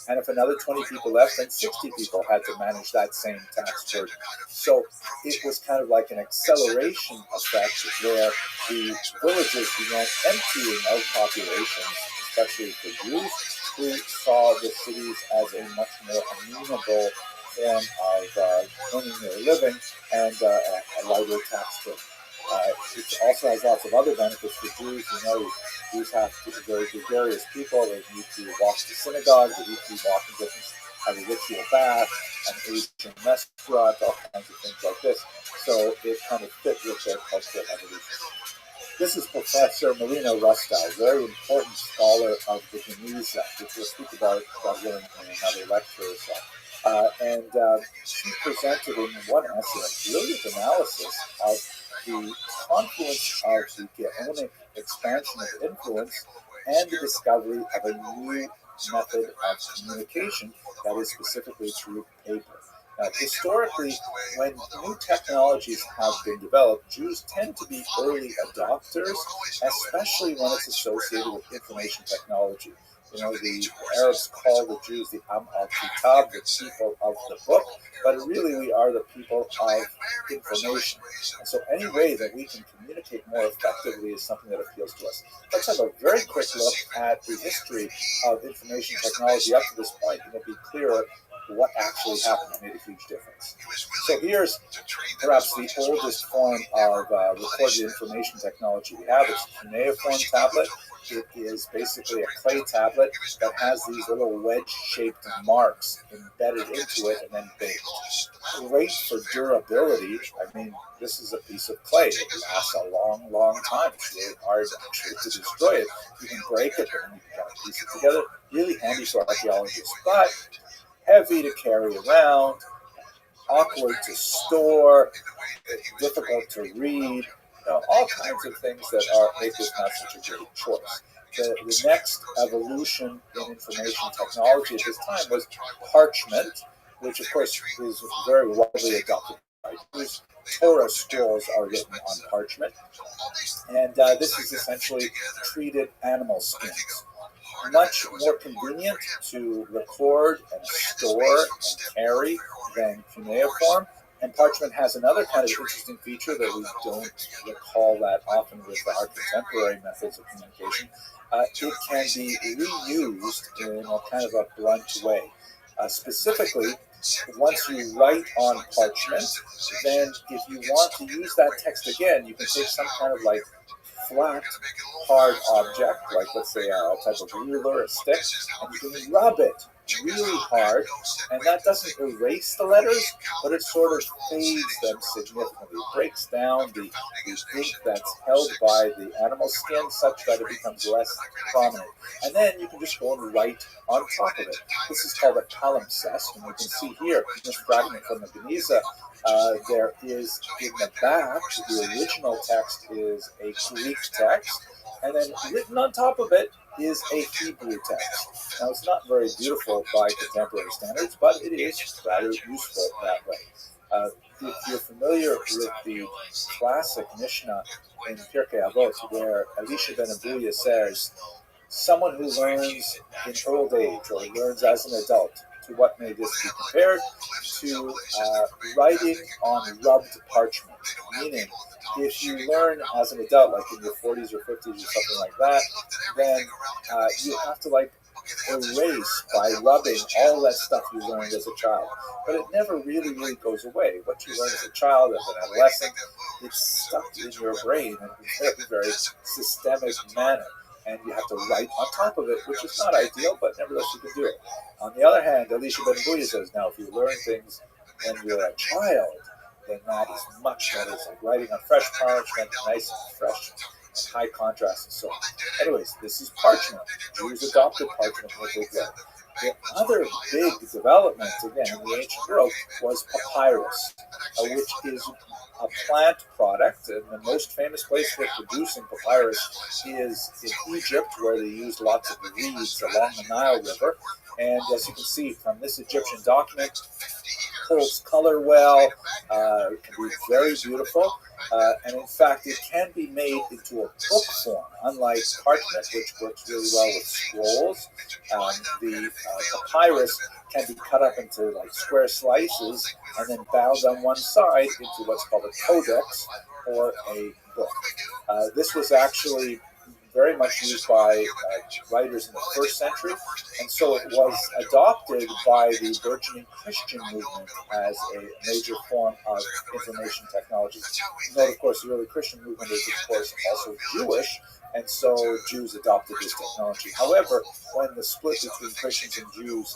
Speaker 1: And if another 20 people left, then 60 people had to manage that same tax burden. So it was kind of like an acceleration effect where the villages began emptying of populations, especially for Jews, who saw the cities as a much more amenable form of earning their living and a lighter tax burden. It also has lots of other benefits for Jews. You know, Jews have to be very gregarious people. They need to walk to synagogue. They need to walk in different, have a ritual bath, an Asian restaurant, all kinds of things like this. So it kind of fit with their cultural evolution. This is Professor Marina Rustow, very important scholar of the Guinness, which we'll speak about in another lecture or so. And she presented in one essay a brilliant analysis of the confluence of the Gaonic expansion of influence and the discovery of a new method of communication that is specifically through paper. Now, historically, when new technologies have been developed, Jews tend to be early adopters, especially when it's associated with information technology. You know, the Arabs call the Jews the al-Kitab, the people of the book, but really we are the people of information. And so any way that we can communicate more effectively is something that appeals to us. Let's have a very quick look at the history of information technology up to this point, and it'll be clearer what actually happened and made a huge difference. So here's perhaps the oldest form of recorded information technology we have. It's a cuneiform tablet. It is basically a clay tablet that has these little wedge-shaped marks embedded into it and then baked. Great for durability. I mean, this is a piece of clay. It lasts a long, long time. It's really hard actually to destroy it. You can break it and you can kind of piece it together. Really handy for archaeologists, but heavy to carry around, awkward to store, difficult to read, all kinds of things that make this not such a great choice. The next evolution in information technology at this time was parchment, which of course is very widely adopted by Jews. Torah scrolls are written on parchment, and this is essentially treated animal skins. much more convenient to record and store and carry than cuneiform. And parchment has another kind of interesting feature that we don't recall that often with our contemporary methods of communication. It can be reused in a kind of a blunt way. Specifically, once you write on parchment, then if you want to use that text again, you can take some kind of like flat, hard object, like let's say a type of ruler, a stick, and you can rub it really hard, and that doesn't erase the letters, but it sort of fades them significantly. It breaks down the ink that's held by the animal skin such that it becomes less prominent. And then you can just go and write on top of it. This is called a palimpsest, and you can see here in this fragment from the Geniza, there is in the back, the original text is a Greek text, and then written on top of it is a Hebrew text. Now, it's not very beautiful by contemporary standards, but it is rather useful that way. If you're familiar with the classic Mishnah in Pirkei Avot, where Elisha ben Abuya says, someone who learns in old age or learns as an adult, to what may this be compared? To writing on rubbed parchment, meaning if you learn as an adult, like in your 40s or 50s or something like that, then you have to like erase by rubbing all that stuff you learned as a child. But it never really goes away. What you learn as a child, as an adolescent, it's stuck in your brain in a very systemic manner. And you have to write on top of it, which is not ideal, but nevertheless you can do it. On the other hand, Elisha ben Abuya says, now if you learn things when you're a child, then that is much better. It's like writing on fresh parchment, nice and fresh and high contrast and so on. Anyways, this is parchment. Jews adopted parchment in a big way. The other big development, again, in the ancient world was papyrus, which is a plant product, and the most famous place for producing papyrus is in Egypt, where they use lots of reeds along the Nile River. And as you can see from this Egyptian document, holds color well, it can be very beautiful, and in fact it can be made into a book form, unlike parchment, which works really well with scrolls. The papyrus can be cut up into like square slices and then bound on one side into what's called a codex, or a book. This was actually very much used by writers in the first century, and so it was adopted by the burgeoning Christian movement as a major form of information technology. Note, of course, the early Christian movement is, of course, also Jewish, and so Jews adopted this technology. However, when the split between Christians and Jews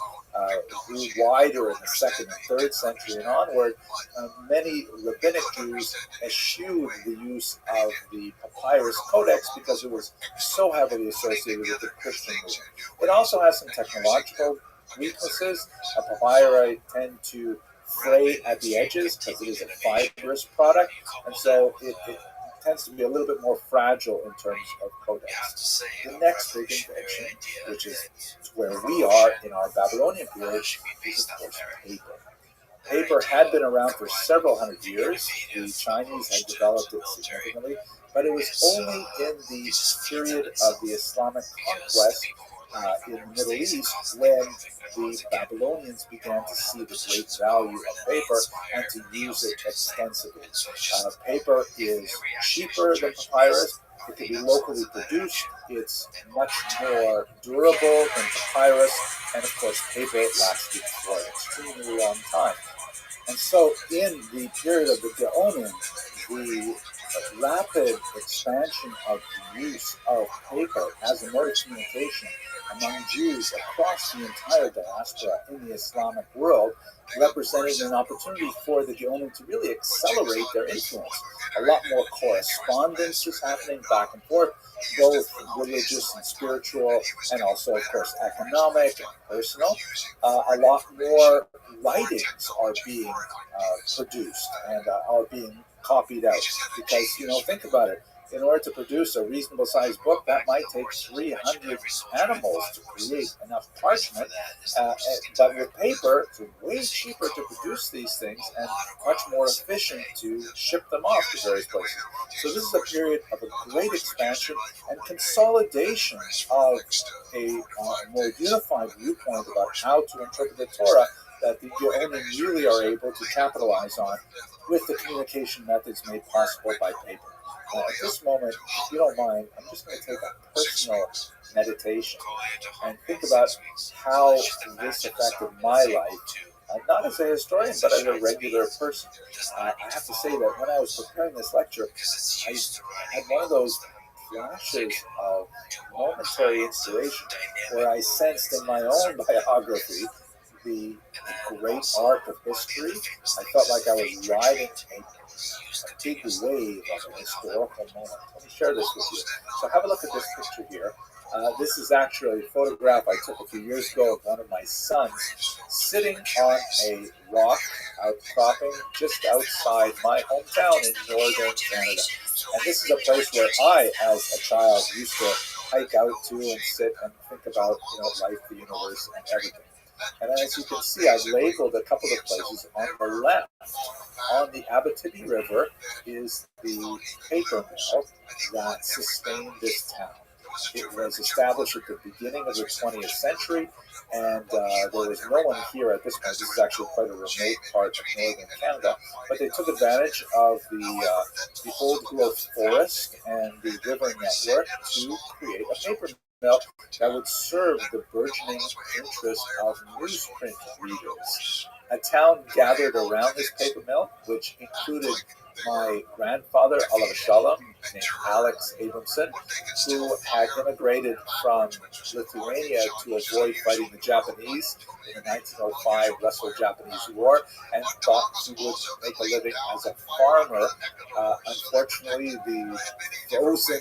Speaker 1: grew wider in the 2nd and 3rd century and onward, many rabbinic Jews eschewed the use of the papyrus codex because it was so heavily associated with the Christian movement. It also has some technological weaknesses. Papyri tend to fray at the edges because it is a fibrous product, and so it tends to be a little bit more fragile in terms of codex. The next big invention, which is where we are in our Babylonian period, is of course paper. Paper had been around for several hundred years. The Chinese had developed it significantly, but it was only in the period of the Islamic conquest in the Middle East when the Babylonians began to see the great value of paper and to use it extensively. Paper is cheaper than papyrus. It can be locally produced. It's much more durable than papyrus, and of course paper lasted for an extremely long time. And so in the period of the Gaonim, the rapid expansion of the use of paper as a mode of communication among Jews across the entire diaspora in the Islamic world represented an opportunity for the Gaonim to really accelerate their influence. A lot more correspondence was happening back and forth, both religious and spiritual, and also, of course, economic and personal. A lot more writings are being produced and are being copied out. Because, think about it. In order to produce a reasonable sized book, that might take 300 animals to create enough parchment. But with paper, it's way cheaper to produce these things and much more efficient to ship them off to various places. So this is a period of a great expansion and consolidation of a more unified viewpoint about how to interpret the Torah that the Geonim really are able to capitalize on with the communication methods made possible by paper. At this moment, if you don't mind, I'm just going to take a personal meditation and think about how this affected my life, not as a historian, but as a regular person. I have to say that when I was preparing this lecture, I had one of those flashes of momentary inspiration where I sensed in my own biography the great arc of history. I felt like I was riding a big wave of a historical moment. Let me share this with you. So have a look at this picture here. This is actually a photograph I took a few years ago of one of my sons sitting on a rock outcropping just outside my hometown in northern Canada. And this is a place where I, as a child, used to hike out to and sit and think about life, the universe, and everything. And as you can see, I've labeled a couple of places. On the left, on the Abitibi River, is the paper mill that sustained this town. It was established at the beginning of the 20th century, and there was no one here at this point. This is actually quite a remote part of northern Canada, but they took advantage of the old growth forest and the river network to create a paper mill that would serve the burgeoning interest of newsprint readers. A town gathered around this paper mill, which included my grandfather, Oliver Shalom, named Alex Abramson, who had immigrated from Lithuania to avoid fighting the Japanese in the 1905 Russo-Japanese War, and thought he would make a living as a farmer. Unfortunately, the frozen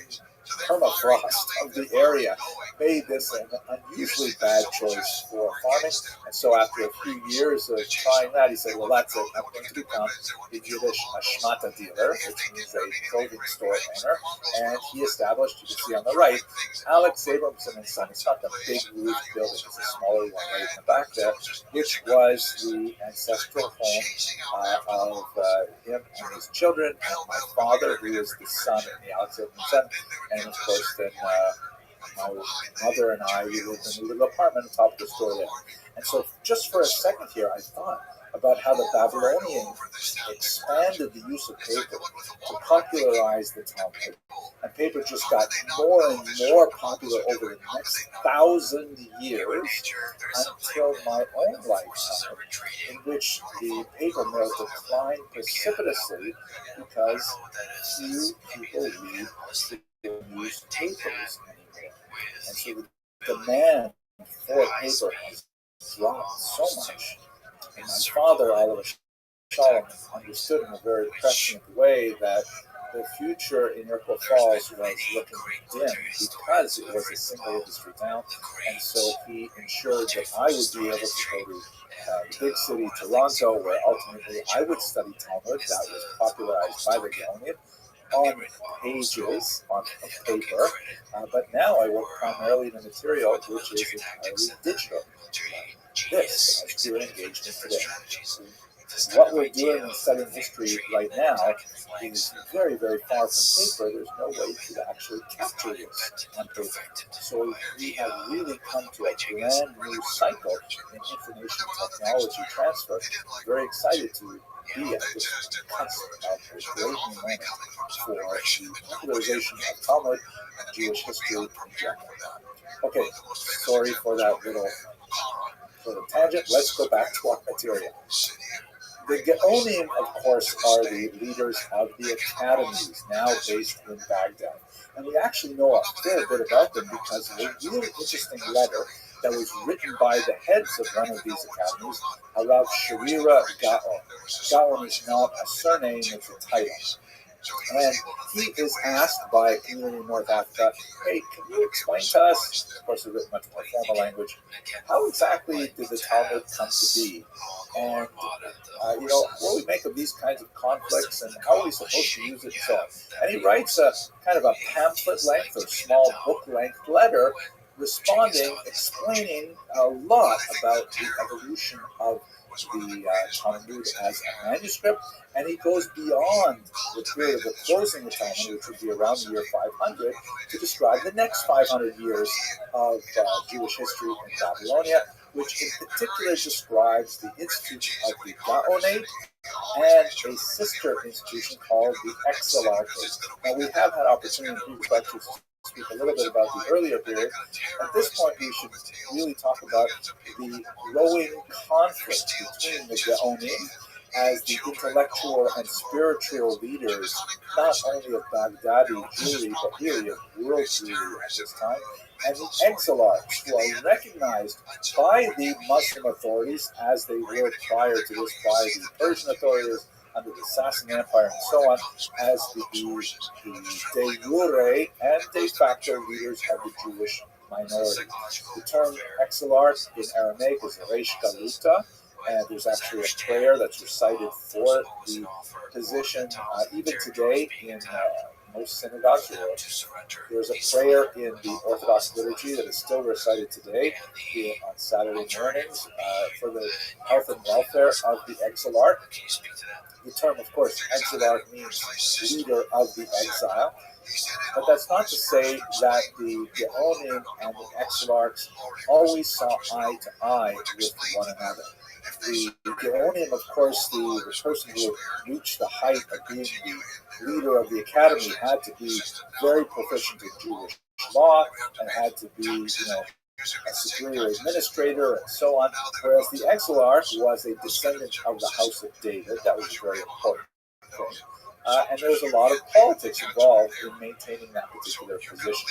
Speaker 1: permafrost of the area made this an unusually bad choice for farming. And so after a few years of trying that, he said, well, that's it. I'm going to become in Yiddish a shmata dealer, which means a clothing store owner. And he established, you can see on the right, Alex Abramson and Son. It's not the big roof building, it's a smaller one right in the back there, which was the ancestral home of him and his children, and my father, who is the son of the Alex Abramson. And of course, then my mother and I, we lived in a little apartment on top of the store there. And so just for a second here, I thought about how the Babylonians expanded the use of paper to popularize the Talmud. And paper just got more and more popular over the next 1,000 years until my own lifetime, in which the paper mill declined precipitously because few people read newspapers anymore. And so the demand for paper has dropped so much. And my father, Oliver Shalom, understood in a very prescient way that the future in Iroquois Falls was looking dim because it was a single industry town. And so he ensured that I would be able to go to the big city, Toronto, where ultimately I would study Talmud that was popularized by the Gaonian on pages of paper, but now I work primarily in a material which is entirely digital. This is your engagement today. What we're doing in studying history right now is very, very far from paper. There's no way to actually capture this on paper. So we have really come to a brand new cycle in information technology transfer. I'm very excited to be at this cusp of this great new moment for the popularization of Talmud and Jewish history in general. Okay, sorry for that little sort of tangent. Let's go back to our material. The Gaonim, of course, are the leaders of the academies now based in Baghdad. And we actually know a fair bit about them because of a really interesting letter that was written by the heads of one of these academies, Harav Sharira Gaon. Gaon is not a surname, it's a title. And he is asked by a community in North Africa, hey, can you explain to us, of course, in much more formal language, how exactly did the Talmud come to be? And, what we make of these kinds of conflicts and how are we supposed to use it and so on. And he writes a kind of a pamphlet length or small book length letter responding, explaining a lot about the evolution of the Talmud as a manuscript, and he goes beyond the period of the closing of the Talmud, which would be around the year 500, to describe the next 500 years of Jewish history in Babylonia, which in particular describes the institute of the Gaonate and a sister institution called the Exilarchate. Now, we have had opportunity in previous lectures to speak a little bit about the earlier period. At this point, we should really talk about the growing conflict between the Gaonim as the intellectual and spiritual leaders, not only of Baghdadi Jewry, but really of world Jewry at this time, and the exilarchs, who are recognized by the Muslim authorities, as they were prior to this by the Persian authorities under the Sassanid Empire and so on, as the de jure and de facto leaders of the Jewish minority. The term exilarch in Aramaic is Reish Galuta, and there's actually a prayer that's recited for the position even today in most synagogues. There's a prayer in the Orthodox liturgy that is still recited today on Saturday mornings for the health and welfare of the exilarch. The term, of course, exilarch means leader of the exile. But that's not to say that the Gaonim and the exilarchs always saw eye to eye with one another. The Gaonim, of course, the person who would reach the height of being the leader of the academy had to be very proficient in Jewish law and had to be, a superior administrator and so on, whereas the exilarch was a descendant of the house of David. That was a very important thing. And there was a lot of politics involved in maintaining that particular position.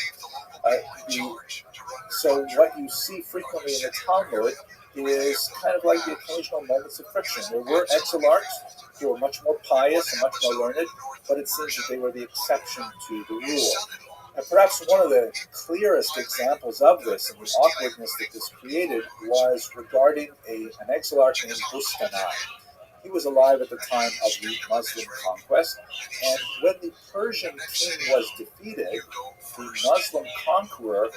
Speaker 1: So what you see frequently in the Talmud is kind of like the occasional moments of friction. There were exilarchs who were much more pious and much more learned, but it seems that they were the exception to the rule. And perhaps one of the clearest examples of this and the awkwardness that this created was regarding an exilarch named Bustanai. He was alive at the time of the Muslim conquest, and when the Persian king was defeated, the Muslim conqueror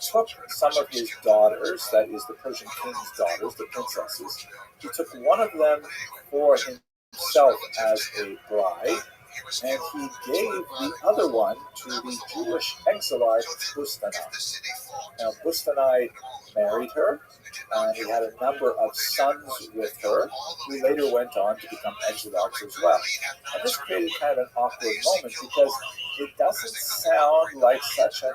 Speaker 1: took some of his daughters, that is the Persian king's daughters, the princesses. He took one of them for himself as a bride, and he gave the other one to the Jewish exilarch Bustanai. Now, Bustanai married her, and he had a number of sons with her, who later went on to become exilarchs as well. And this created kind of an awkward moment because it doesn't sound like such an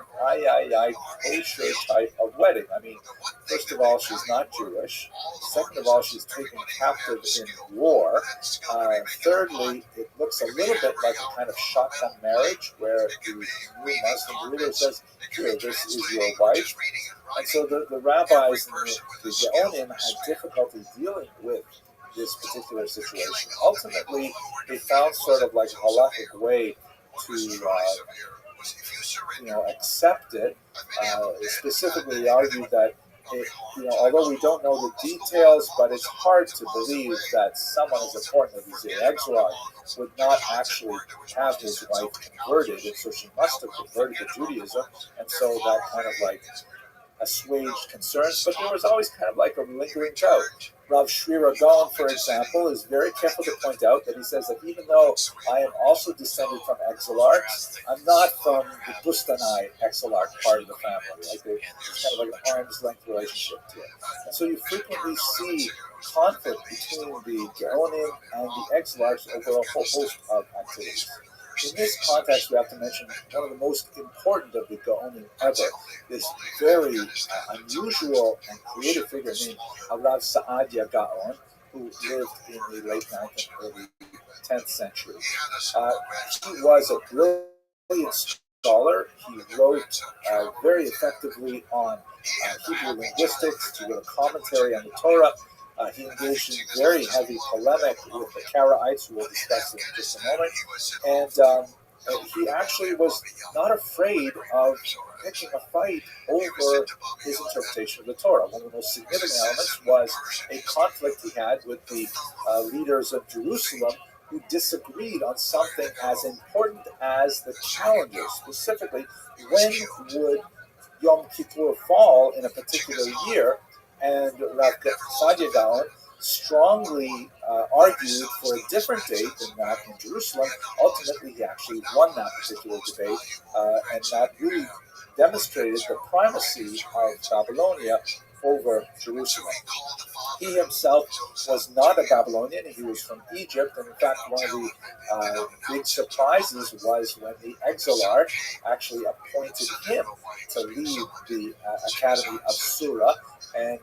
Speaker 1: kosher type of wedding. I mean, first of all, she's not Jewish. Second of all, she's taken captive in war. Thirdly, it looks a little bit like a kind of shotgun marriage where the new Muslim ruler says, here, this is your wife. And so the rabbis and the Gaonim had difficulty dealing with this particular situation. Ultimately, they found sort of like a halachic way to accept it. Specifically, argued that although we don't know the details, but it's hard to believe that someone as important as the exilarch would not actually have his wife converted, and so she must have converted to Judaism, and so that kind of like assuaged concerns, but there was always kind of like a lingering doubt. Rav Shri Gaon, for example, is very careful to point out that he says that even though I am also descended from exilarchs, I'm not from the Bustanai exilarch part of the family. Like it's kind of like an arm's length relationship to it. And so you frequently see conflict between the Gaonim and the exilarchs over a whole host of activities. In this context, we have to mention one of the most important of the Gaonim ever, this very unusual and creative figure named Rav Saadia Gaon, who lived in the late 9th and early 10th century. He was a brilliant scholar. He wrote very effectively on Hebrew linguistics. He wrote a commentary on the Torah. He engaged in very heavy polemic with the Karaites, who we'll discuss in just a moment, and he actually was not afraid of picking a fight over his interpretation of the Torah. One of the most significant elements was a conflict he had with the leaders of Jerusalem, who disagreed on something as important as the calendar. Specifically, when would Yom Kippur fall in a particular year? And Rav Sadia Gaon strongly argued for a different date than that in Jerusalem. Ultimately, he actually won that particular debate, and that really demonstrated the primacy of Babylonia over Jerusalem. He himself was not a Babylonian. He was from Egypt, and in fact, one of the big surprises was when the exilarch actually appointed him to lead the Academy of Surah. And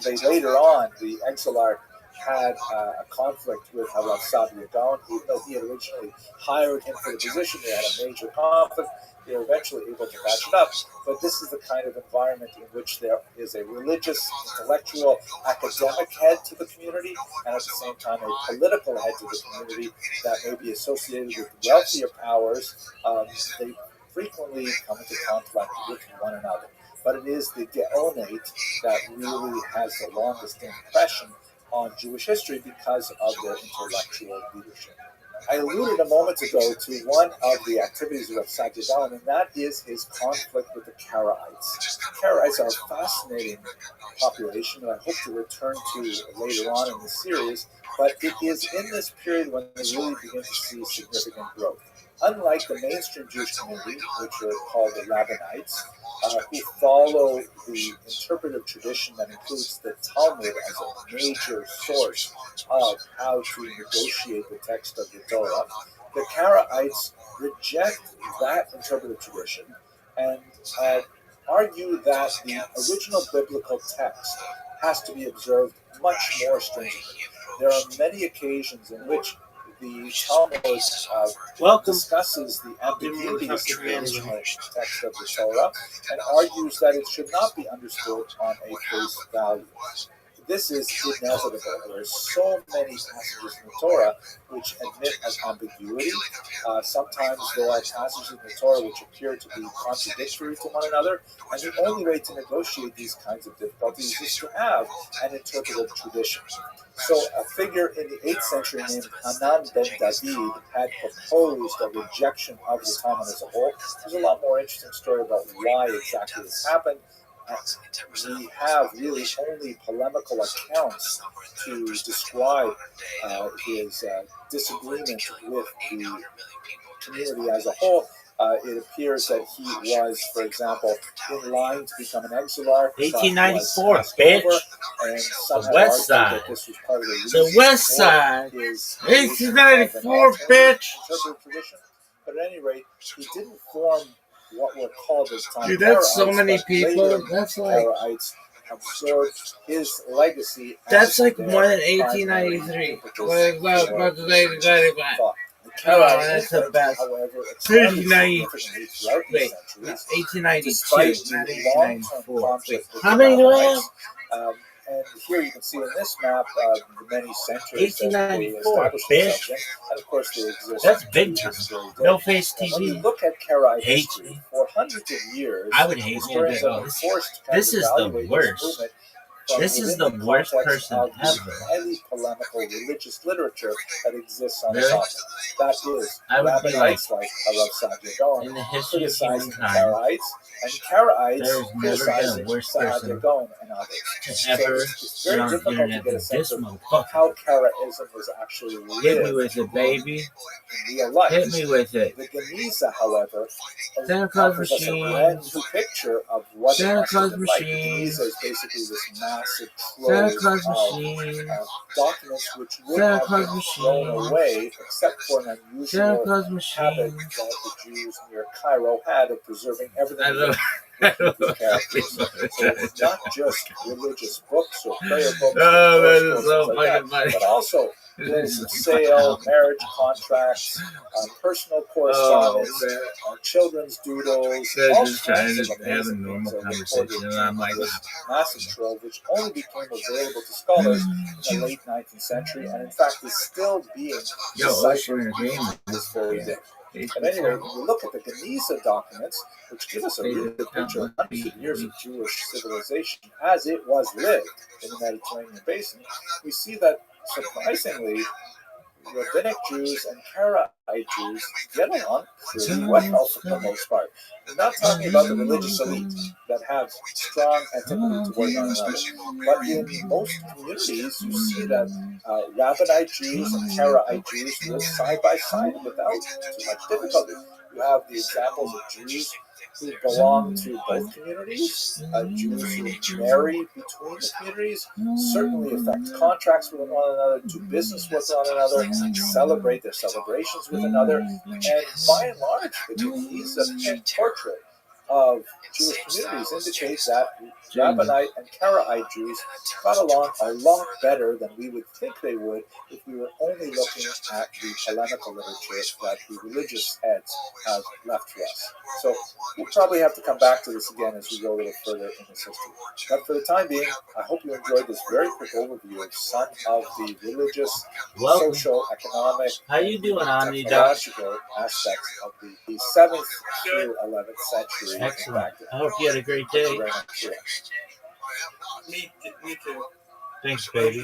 Speaker 1: they later on, the exilarch had a conflict with Rav Sadia Gaon, even though he had originally hired him for the position. They had a major conflict. They were eventually able to patch it up. But this is the kind of environment in which there is a religious, intellectual, academic head to the community, and at the same time a political head to the community that may be associated with wealthier powers. They frequently come into conflict with one another. But it is the Geonate that really has the longest impression on Jewish history because of their intellectual leadership. I alluded a moment ago to one of the activities of Sadia Gaon, and that is his conflict with the Karaites. The Karaites are a fascinating population that I hope to return to later on in the series, but it is in this period when they really begin to see significant growth. Unlike the mainstream Jewish community, which are called the Rabbinites, who follow the interpretive tradition that includes the Talmud as a major source of how to negotiate the text of the Torah, the Karaites reject that interpretive tradition and argue that the original biblical text has to be observed much more stringently. There are many occasions in which the Talmud discusses the ambiguities in the original text of the Torah and argues that it should not be understood on a face value. This is inevitable. There are so many passages in the Torah which admit of ambiguity. Sometimes there are passages in the Torah which appear to be contradictory to one another, and the only way to negotiate these kinds of difficulties is to have an interpretive tradition. So a figure in the 8th century named Hanan ben David had proposed a rejection of the Talmud as a whole. There's a lot more interesting story about why exactly this happened. We have really only polemical accounts to describe his disagreement with the community as a whole. It appears that he was, for example, in line to become an exilarch.
Speaker 2: 1894, bitch.
Speaker 1: And
Speaker 2: the West Side.
Speaker 1: That this was part of
Speaker 2: the West Side. 1894, bitch.
Speaker 1: But at any rate, he didn't form what were called at the time.
Speaker 2: Dude, that's so many people. That's like
Speaker 1: absorbed his legacy.
Speaker 2: That's like more than 1893. That's the best. 1892, wait, 1892, not 1894. How many do I have?
Speaker 1: And here you can see in this map the many centers
Speaker 2: 1894, bitch.
Speaker 1: And of course they exist.
Speaker 2: That's big time. No face TV.
Speaker 1: When you look at Karaite history, for hundreds of years,
Speaker 2: I would hate me a bit. This is the worst. This is the worst person ever.
Speaker 1: Highly polemical religious literature that exists on the topic. That is,
Speaker 2: I would be like
Speaker 1: Rav Sadia Gaon
Speaker 2: in the history of humankind.
Speaker 1: Karaites, and Karaites
Speaker 2: there's never been a worse person to ever get on the internet than this motherfucker.
Speaker 1: How Karaism was actually lived.
Speaker 2: Hit me with it, baby. Hit me with it.
Speaker 1: The Geniza, however,
Speaker 2: Santa Claus
Speaker 1: offers us a
Speaker 2: machine.
Speaker 1: brand new picture of what
Speaker 2: Santa Claus
Speaker 1: like. The
Speaker 2: machine.
Speaker 1: Geniza is basically this massive
Speaker 2: Santa
Speaker 1: trove
Speaker 2: Claus
Speaker 1: of
Speaker 2: machine.
Speaker 1: documents which would
Speaker 2: Santa
Speaker 1: have
Speaker 2: Claus
Speaker 1: been thrown
Speaker 2: machine.
Speaker 1: away, except for an
Speaker 2: Santa
Speaker 1: unusual
Speaker 2: Claus
Speaker 1: habit
Speaker 2: machine.
Speaker 1: that the Jews near Cairo had of preserving everything.
Speaker 2: I love
Speaker 1: So it's not just religious books or prayer books.
Speaker 2: Oh, that is so
Speaker 1: like
Speaker 2: fucking funny.
Speaker 1: But also bills of sale, marriage contracts, personal correspondence, children's doodles,
Speaker 6: They're
Speaker 1: all
Speaker 6: just trying
Speaker 1: kinds of
Speaker 6: to have a
Speaker 1: amazing
Speaker 6: normal
Speaker 1: things are
Speaker 6: conversation,
Speaker 1: recorded
Speaker 6: and I'm like,
Speaker 1: in this massive trove, which only became available to scholars in the late 19th century, and in fact is still being deciphered to this very day. But anyway, when we look at the Geniza documents, which give us a really good picture of hundreds of years of Jewish civilization as it was lived in the Mediterranean basin, we see that surprisingly, Rabbinic Jews and Karaite Jews get along pretty well for the most part. We're not talking about the religious elite that have strong antipathy toward one another, but in most communities you see that Rabbinite Jews and Karaite Jews live side by side without too much difficulty. You have the examples of Jews who belong to both communities, Jews who marry between the communities, certainly affect contracts with one another, do business with one another, celebrate their celebrations with another, and by and large, the Geniza portrait of Jewish communities indicates that Rabbinite and Karaite Jews got along a lot better than we would think they would if we were only looking at the polemical literature that the religious heads have left for us. So we'll probably have to come back to this again as we go a little further in this history. But for the time being, I hope you enjoyed this very quick overview of some of the religious, social, economic,
Speaker 2: How you doing, Omni Doc?
Speaker 1: technological aspects of the 7th through 11th century.
Speaker 2: Excellent. I hope you had a great day.
Speaker 1: Very much so.
Speaker 3: Me too.
Speaker 2: Thanks, baby.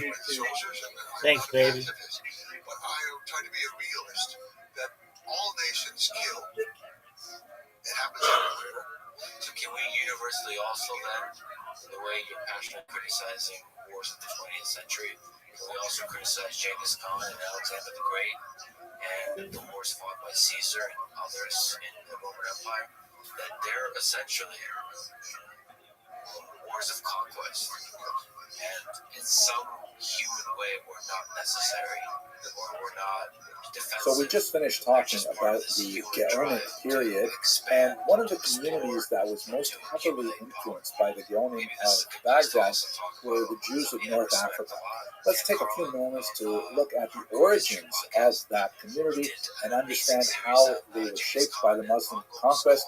Speaker 2: Thanks, baby.
Speaker 4: But I try to be a realist that all nations kill. It happens everywhere.
Speaker 5: So can we universally also then, the way you're passionately criticizing wars of the 20th century, can we also criticize Genghis Khan and Alexander the Great and the wars fought by Caesar and others in the Roman Empire? That they're essentially wars of conquest, and in some human way were not necessary or were not defensive.
Speaker 1: So we just finished talking about the Gaonic period, and one of the communities that was most heavily influenced by the Gaonim of Baghdad were the Jews of North Africa. Let's take a few moments to look at the origins of that community and understand how they were shaped by the Muslim conquest,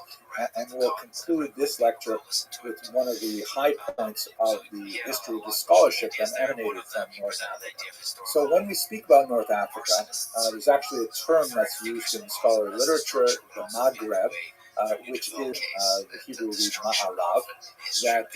Speaker 1: and we'll conclude this lecture with one of the high points of the history of the scholarship that emanated from North Africa. So when we speak about North Africa, there's actually a term that's used in scholarly literature, the Maghreb, which is the Hebrew word Ma'arav, that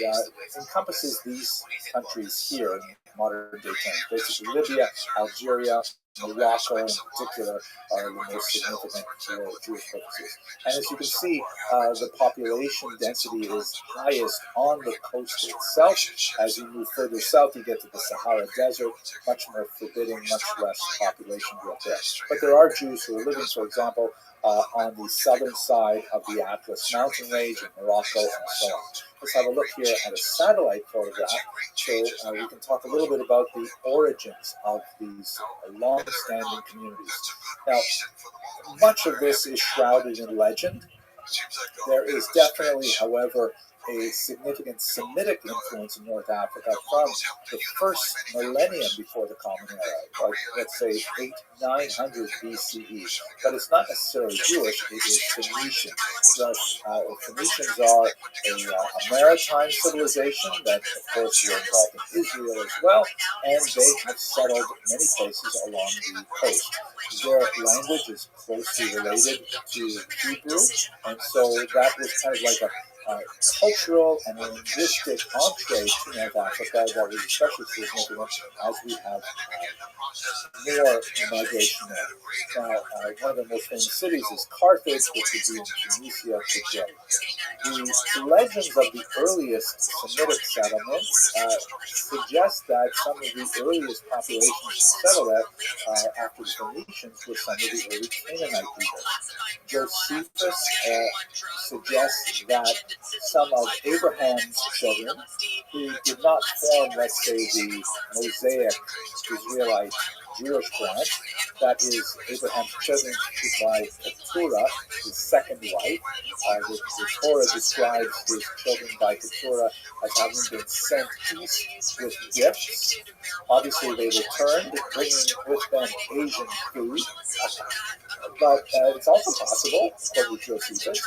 Speaker 1: encompasses these countries here in modern-day times. Basically Libya, Algeria, Morocco in particular are the most significant for Jewish purposes. And as you can see, the population density is highest on the coast itself. As you move further south, you get to the Sahara Desert, much more forbidding, much less population growth there. But there are Jews who are living, for example, on the southern side of the Atlas mountain range in Morocco and so on. Let's have a look here at a satellite photograph so we can talk a little bit about the origins of these long-standing communities. Now, much of this is shrouded in legend. There is definitely, however, a significant Semitic influence in North Africa from the first millennium before the Common Era, like let's say 900 BCE. But it's not necessarily Jewish, it is Phoenician. Thus, Phoenicians are a maritime civilization that, of course, were involved in Israel as well, and they have settled many places along the coast. Their language is closely related to Hebrew, and so that was kind of like a cultural and linguistic entree to North Africa that was especially significant as we have more migration there. Now, one of the most famous cities is Carthage, which would be in Tunisia today. The legends of the earliest Semitic settlements suggest that some of the earliest populations to settle there after the Phoenicians were some of the early Canaanite people. Josephus suggests that some of Abraham's children, who did not form, let's say, the Mosaic Israelite Jewish branch, that is Abraham's children by Keturah, his second wife. The Torah describes his children by Keturah as having been sent east with gifts. Obviously, they returned, bringing with them Asian food. But it's also possible, according to Josephus,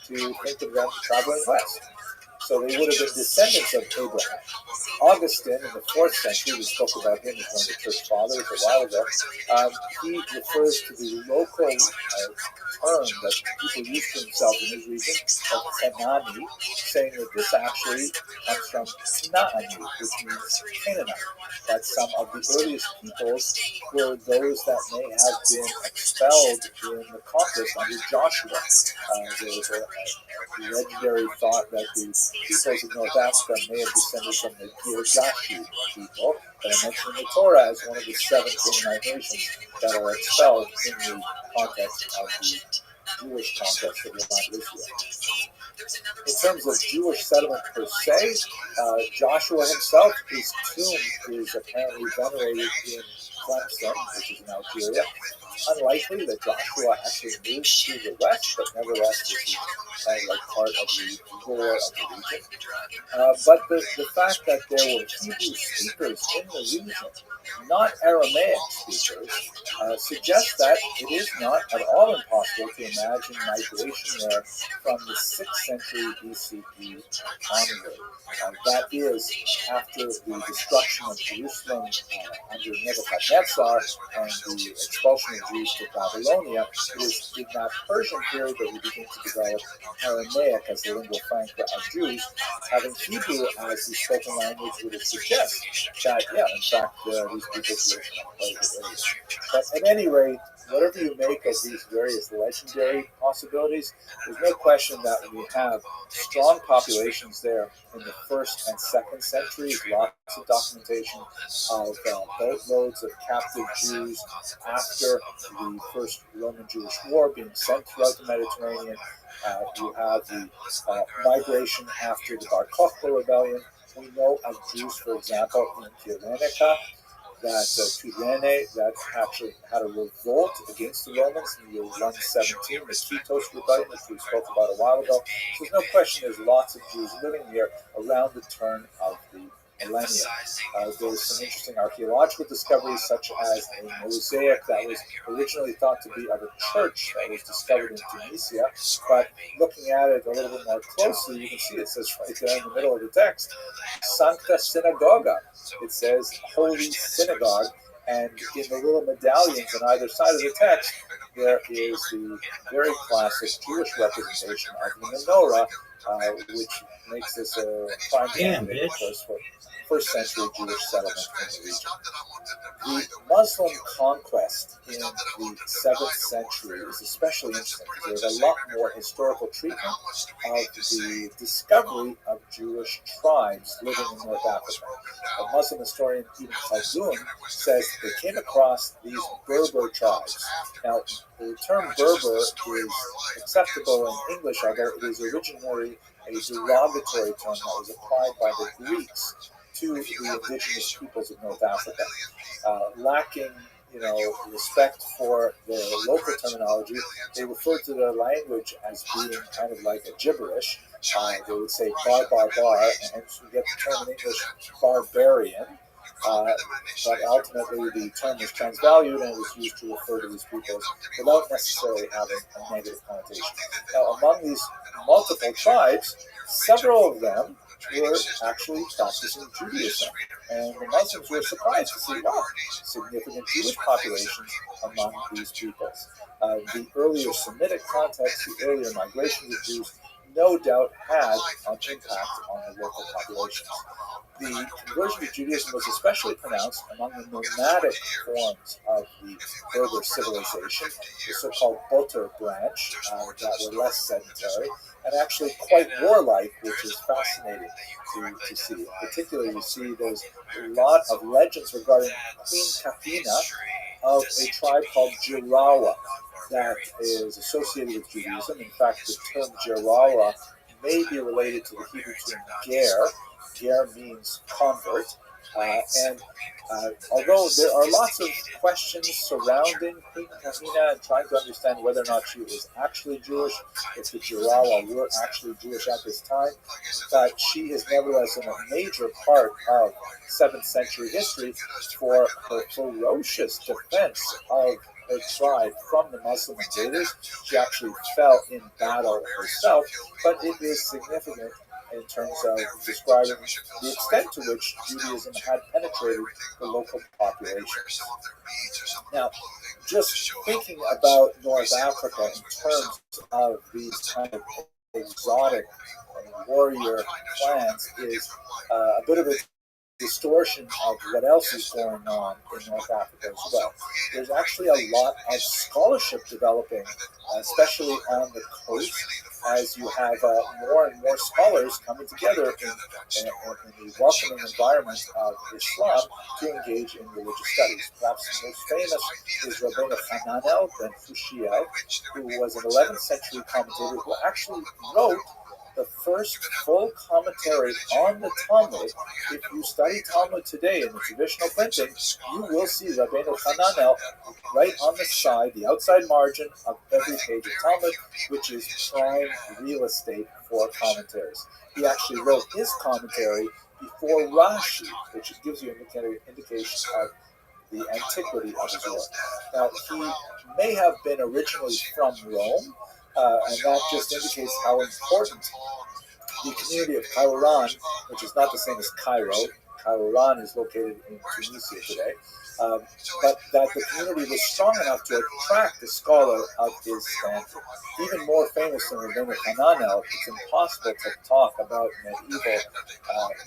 Speaker 1: to think of them traveling west. So they would have been descendants of Abraham. Augustine, in the 4th century, we spoke about him as one of the church fathers a while ago, he refers to the local term that people use for themselves in his region of Canaani, saying that this actually comes from Kanaani, which means Canaanite. That some of the earliest peoples were those that may have been expelled in the conquest under Joshua. There was a legendary thought that the peoples of North Africa may have descended from the Girgashi people that I mentioned in the Torah as one of the 7 Canaanite nations that are expelled in the context of the Jewish context of the land of Israel. In terms of Jewish settlement per se, Joshua himself, his tomb is apparently venerated in Clemson, which is in Algeria. Unlikely that Joshua actually moved to the west, but nevertheless, this is kind of like part of the lore of the region. But the fact that there were Hebrew speakers in the region, not Aramaic speakers, suggests that it is not at all impossible to imagine migration there from the 6th century BCE onward. That is, after the destruction of Jerusalem under Nebuchadnezzar and the expulsion of Jews to Babylonia, it is in that Persian period that we begin to develop Aramaic as the lingua franca of Jews, having Hebrew as the spoken language would suggest that, in fact, these peoples were quite a bit earlier. But at any rate, whatever you make of these various legendary possibilities, there's no question that we have strong populations there in the 1st and 2nd centuries, lots of documentation of boatloads of captive Jews after the First Roman-Jewish War being sent throughout the Mediterranean. You have the migration after the Bar Kokhba rebellion. We know of Jews, for example, in Cyrenaica, that Tudrene, that actually had a revolt against the Romans in the year 117, the Kitos rebellion, which we spoke about a while ago. So there's no question there's lots of Jews living here around the turn of the millennium. There's some interesting archaeological discoveries, such as a mosaic that was originally thought to be of a church that was discovered in Tunisia, but looking at it a little bit more closely, you can see it says right there in the middle of the text, Sancta Synagoga. It says Holy Synagogue, and in the little medallions on either side of the text, there is the very classic Jewish representation of the menorah, which makes this a prime candidate, of course, for first-century Jewish settlement in the region. The Muslim conquest in the 7th century is especially interesting because there's a lot more historical treatment of the discovery of Jewish tribes living in North Africa. A Muslim historian, Ibn Khaldun, says they came across these Berber tribes. Now, the term Berber is acceptable in English, although it is originally a derogatory term that was applied by the Greeks to the indigenous peoples of North Africa. Lacking, respect for their local terminology, they referred to their language as being kind of like a gibberish. They would say bar, bar, bar, and hence we get the term in English barbarian. But ultimately the term was transvalued and it was used to refer to these peoples without necessarily having a negative connotation. Now, among these multiple tribes, several of them were actually practicing Judaism, and the Muslims were surprised to see, significant Jewish populations among these peoples. The earlier Semitic context, the earlier migrations of Jews, no doubt had an impact on the local populations. The conversion to Judaism was especially pronounced among the nomadic forms of the Berber civilization, the so-called Boter branch, that were less sedentary, and actually quite warlike, which is fascinating to see. Particularly, you see there's a lot of legends regarding Queen Kathina of a tribe called Jirawa that is associated with Judaism. In fact, the term Jirawa may be related to the Hebrew term ger. Ger means convert, And although there are lots of questions surrounding Queen Kahina and trying to understand whether or not she was actually Jewish, if the Jirawa were actually Jewish at this time, that she is nevertheless a major part of 7th century history for her ferocious defense of her tribe from the Muslim invaders. She actually fell in battle herself, but it is significant in terms of describing the extent to which Judaism had penetrated the local population. Now, just thinking about North Africa in terms of these kind of exotic warrior clans is a bit of a distortion of what else is going on in North Africa as well. There's actually a lot of scholarship developing, especially on the coast, as you have more and more scholars coming together in the welcoming environment of Islam to engage in religious studies. Perhaps the most famous is Rabbi Hananel ben Fushiel, who was an 11th century commentator who actually wrote the first full commentary on the Talmud. If you study Talmud today in the traditional printing, you will see Rabbeinu Hananel right on the side, the outside margin of every page of Talmud, which is prime real estate for commentaries. He actually wrote his commentary before Rashi, which gives you an indication of the antiquity of his work. Now, he may have been originally from Rome, and that just indicates how important the community of Qairouan, which is not the same as Cairo. Qairouan is located in Tunisia today, but that the community was strong enough to attract a scholar of his standard. Even more famous than Rabbeinu Hananel, it's impossible to talk about medieval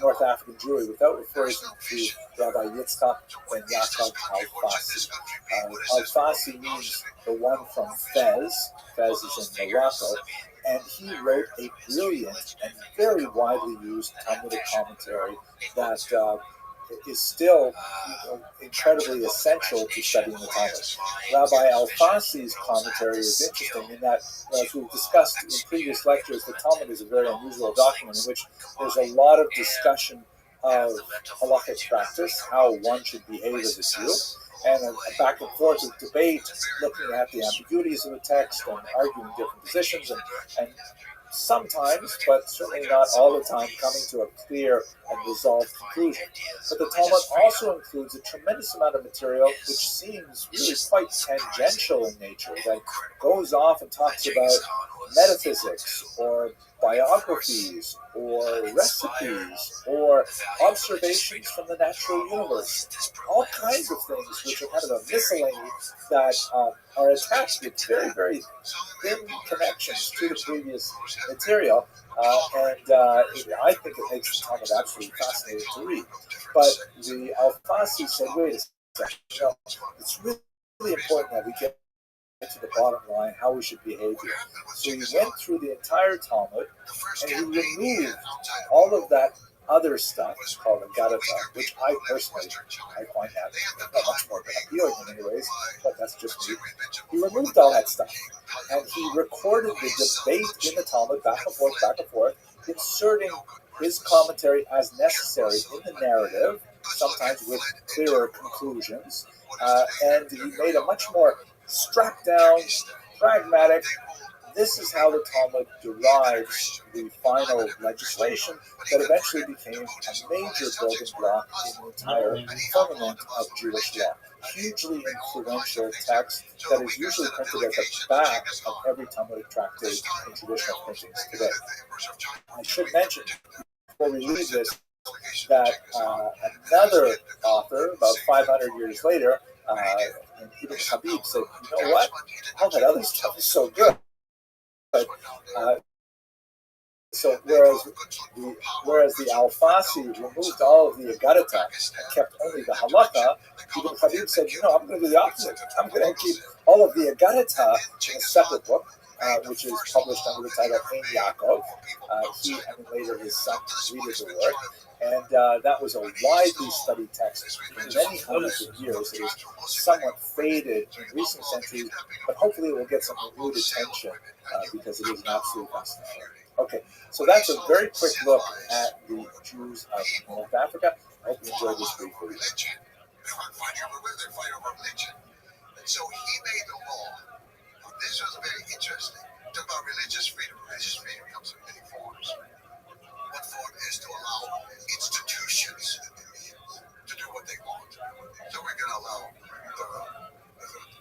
Speaker 1: North African Jewry without referring to Rabbi Yitzchak ben Yaakov Al-Fassi. Al-Fassi means the one from Fez. Fez is in Morocco. And he wrote a brilliant and very widely used Talmudic commentary that is still incredibly essential to studying the Talmud. Rabbi Al-Fassi's commentary is interesting in that, as we've discussed in previous lectures, the Talmud is a very unusual document in which there's a lot of discussion of halakhic practice, how one should behave as a Jew, and a back and forth of debate, looking at the ambiguities of the text and arguing different positions, and sometimes, but certainly not all the time, coming to a clear and resolved conclusion. But the Talmud also includes a tremendous amount of material which seems really quite tangential in nature, that goes off and talks about metaphysics, or biographies, or recipes, or observations from the natural universe. All kinds of things which are kind of a miscellany that are attached with very, very thin connections to the previous material. I think it makes the Talmud absolutely fascinating to read. But the Al-Fassi said, wait a second, it's really important that we get to the bottom line, how we should behave here. So he went through the entire Talmud, and he removed all of that other stuff called Agadata, which I personally, I find that not much more than appealing in many ways, but that's just me. He removed all that stuff, and he recorded the debate in the Talmud back and forth, inserting his commentary as necessary in the narrative, sometimes with clearer conclusions, and he made a much more strapped down, pragmatic. This is how the Talmud derives the final legislation that eventually became a major building block in the entire firmament of Jewish law. Hugely influential text that is usually printed at the back of every Talmudic tractate in traditional printings today. I should mention, before we leave this, that another author, about 500 years later, Ibn Habib, said, you know what? All that other stuff is so good. But, so whereas the Al-Fassi removed all of the Agadata and kept only the Halakha, Ibn Habib said, I'm going to do the opposite. I'm going to keep all of the Agadata in a separate book, which is published under the title Ein Yaakov. He and later his son completed the work. And that was a widely studied text for many hundreds of years. It is somewhat faded in recent centuries, but hopefully it will get some renewed attention because it is an absolute fascinating. Okay, so that's a very quick look at the Jews of North Africa. I hope you enjoyed this brief video.
Speaker 4: Religion. They fight over religion. And so he made the law. This was very interesting. Talk about religious freedom. Religious freedom comes in many forms. One form is to allow institutions to do what they want. So we're going to allow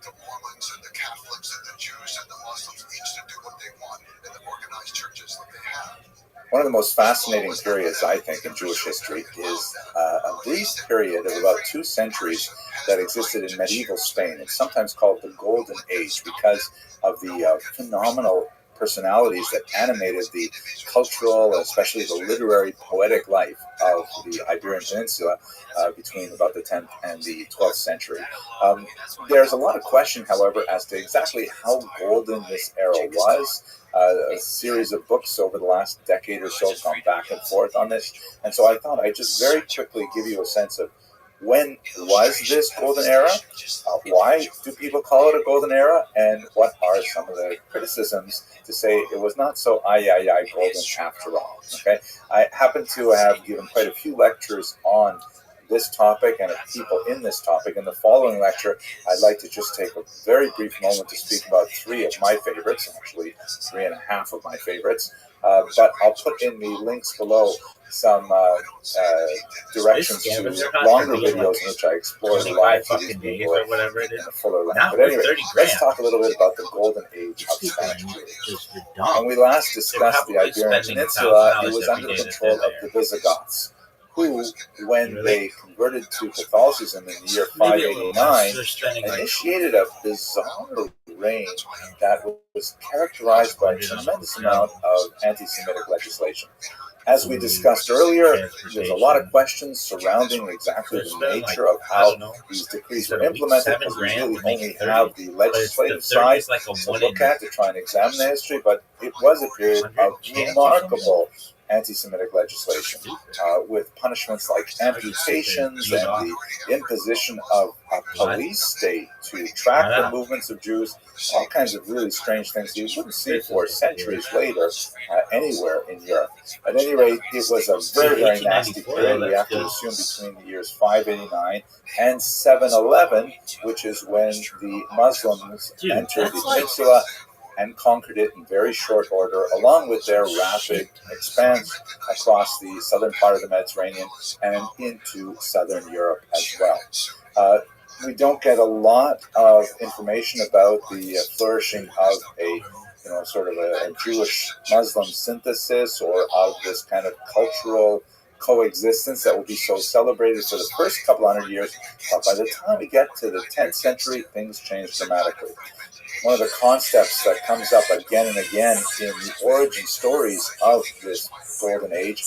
Speaker 4: the Mormons and the Catholics and the Jews and the Muslims each to do what they want in the organized churches that they have.
Speaker 1: One of the most fascinating periods, I think, in Jewish history is a brief period of about 2 centuries that existed in medieval Spain. It's sometimes called the Golden Age because of the phenomenal personalities that animated the cultural, especially the literary, poetic life of the Iberian Peninsula between about the 10th and the 12th century. There's a lot of question, however, as to exactly how golden this era was. A series of books over the last decade or so have gone back and forth on this. And so I thought I'd just very quickly give you a sense of when was this golden era? Why do people call it a golden era? And what are some of the criticisms to say it was not so golden after all? Okay, I happen to have given quite a few lectures on this topic and people in this topic. In the following lecture, I'd like to just take a very brief moment to speak about 3 of my favorites, actually 3.5 of my favorites. But I'll put in the links below some directions to longer videos in which I explore the lives of these people in a fuller length. But anyway, let's talk a little bit about the golden age of Spanish Jews. When we last discussed the Iberian Peninsula, it was under the control of the Visigoths, who, when they converted to Catholicism in the year 589, initiated a bizarre reign that was characterized by a tremendous amount of anti-Semitic legislation. As we discussed earlier, there's a lot of questions surrounding exactly the nature of how these decrees were implemented, because we really only have the legislative side to look at to try and examine the history, but it was a period of remarkable anti-Semitic legislation, with punishments like amputations and the imposition of a police state to track the movements of Jews, all kinds of really strange things you wouldn't see for centuries later anywhere in Europe. At any rate, it was a very, very nasty period. We have to assume between the years 589 and 711, which is when the Muslims entered the peninsula and conquered it in very short order, along with their rapid expanse across the southern part of the Mediterranean and into southern Europe as well. We don't get a lot of information about the flourishing of a sort of a Jewish-Muslim synthesis or of this kind of cultural coexistence that will be so celebrated for the first couple hundred years. But by the time we get to the 10th century, things change dramatically. One of the concepts that comes up again and again in the origin stories of this golden age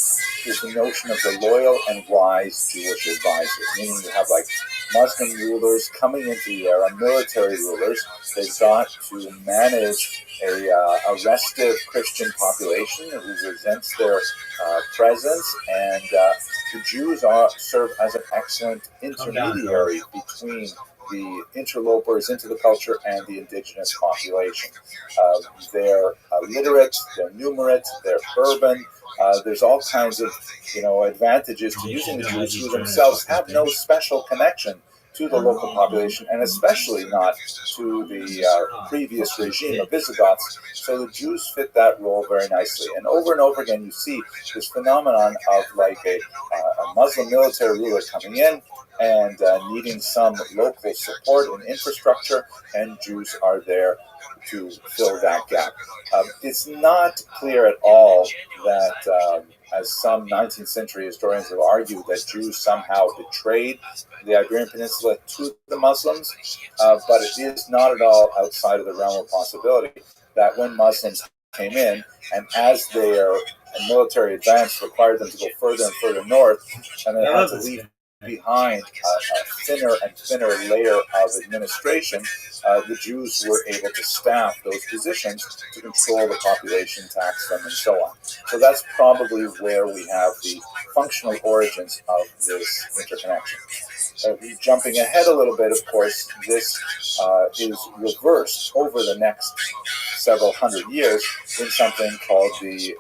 Speaker 1: is the notion of the loyal and wise Jewish advisors, meaning you have like Muslim rulers coming into the era, military rulers. They've got to manage a restive Christian population who resents their presence, and the Jews serve as an excellent intermediary between the interlopers into the culture and the indigenous population. They're literate, they're numerate, they're urban. There's all kinds of advantages to using the Jews who themselves have no special connection to the local population, and especially not to the previous regime of Visigoths. So the Jews fit that role very nicely. And over again, you see this phenomenon of like a Muslim military ruler coming in and needing some local support and infrastructure, and Jews are there to fill that gap. It's not clear at all that, as some 19th century historians have argued, that Jews somehow betrayed the Iberian Peninsula to the Muslims, but it is not at all outside of the realm of possibility that when Muslims came in, and as their military advance required them to go further and further north, and they had to leave behind a thinner and thinner layer of administration, the Jews were able to staff those positions to control the population, tax them, and so on. So that's probably where we have the functional origins of this interconnection. Jumping ahead a little bit, of course, this is reversed over the next several hundred years in something called the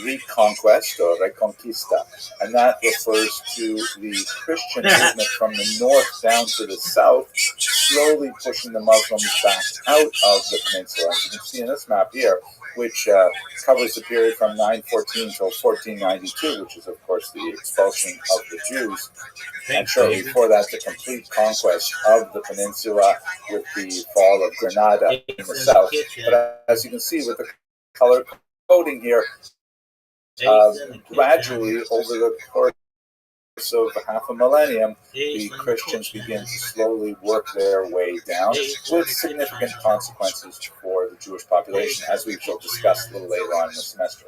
Speaker 1: Reconquest or Reconquista, and that refers to the Christian movement from the north down to the south, slowly pushing the Muslims back out of the peninsula. As you can see in this map here, which covers the period from 914 till 1492, which is, of course, the expulsion of the Jews. And shortly before that, the complete conquest of the peninsula with the fall of Granada in the south. But as you can see with the color coding here, gradually over the course of half a millennium, the Christians begin to slowly work their way down with significant consequences for the Jewish population, as we shall discuss a little later on in the semester.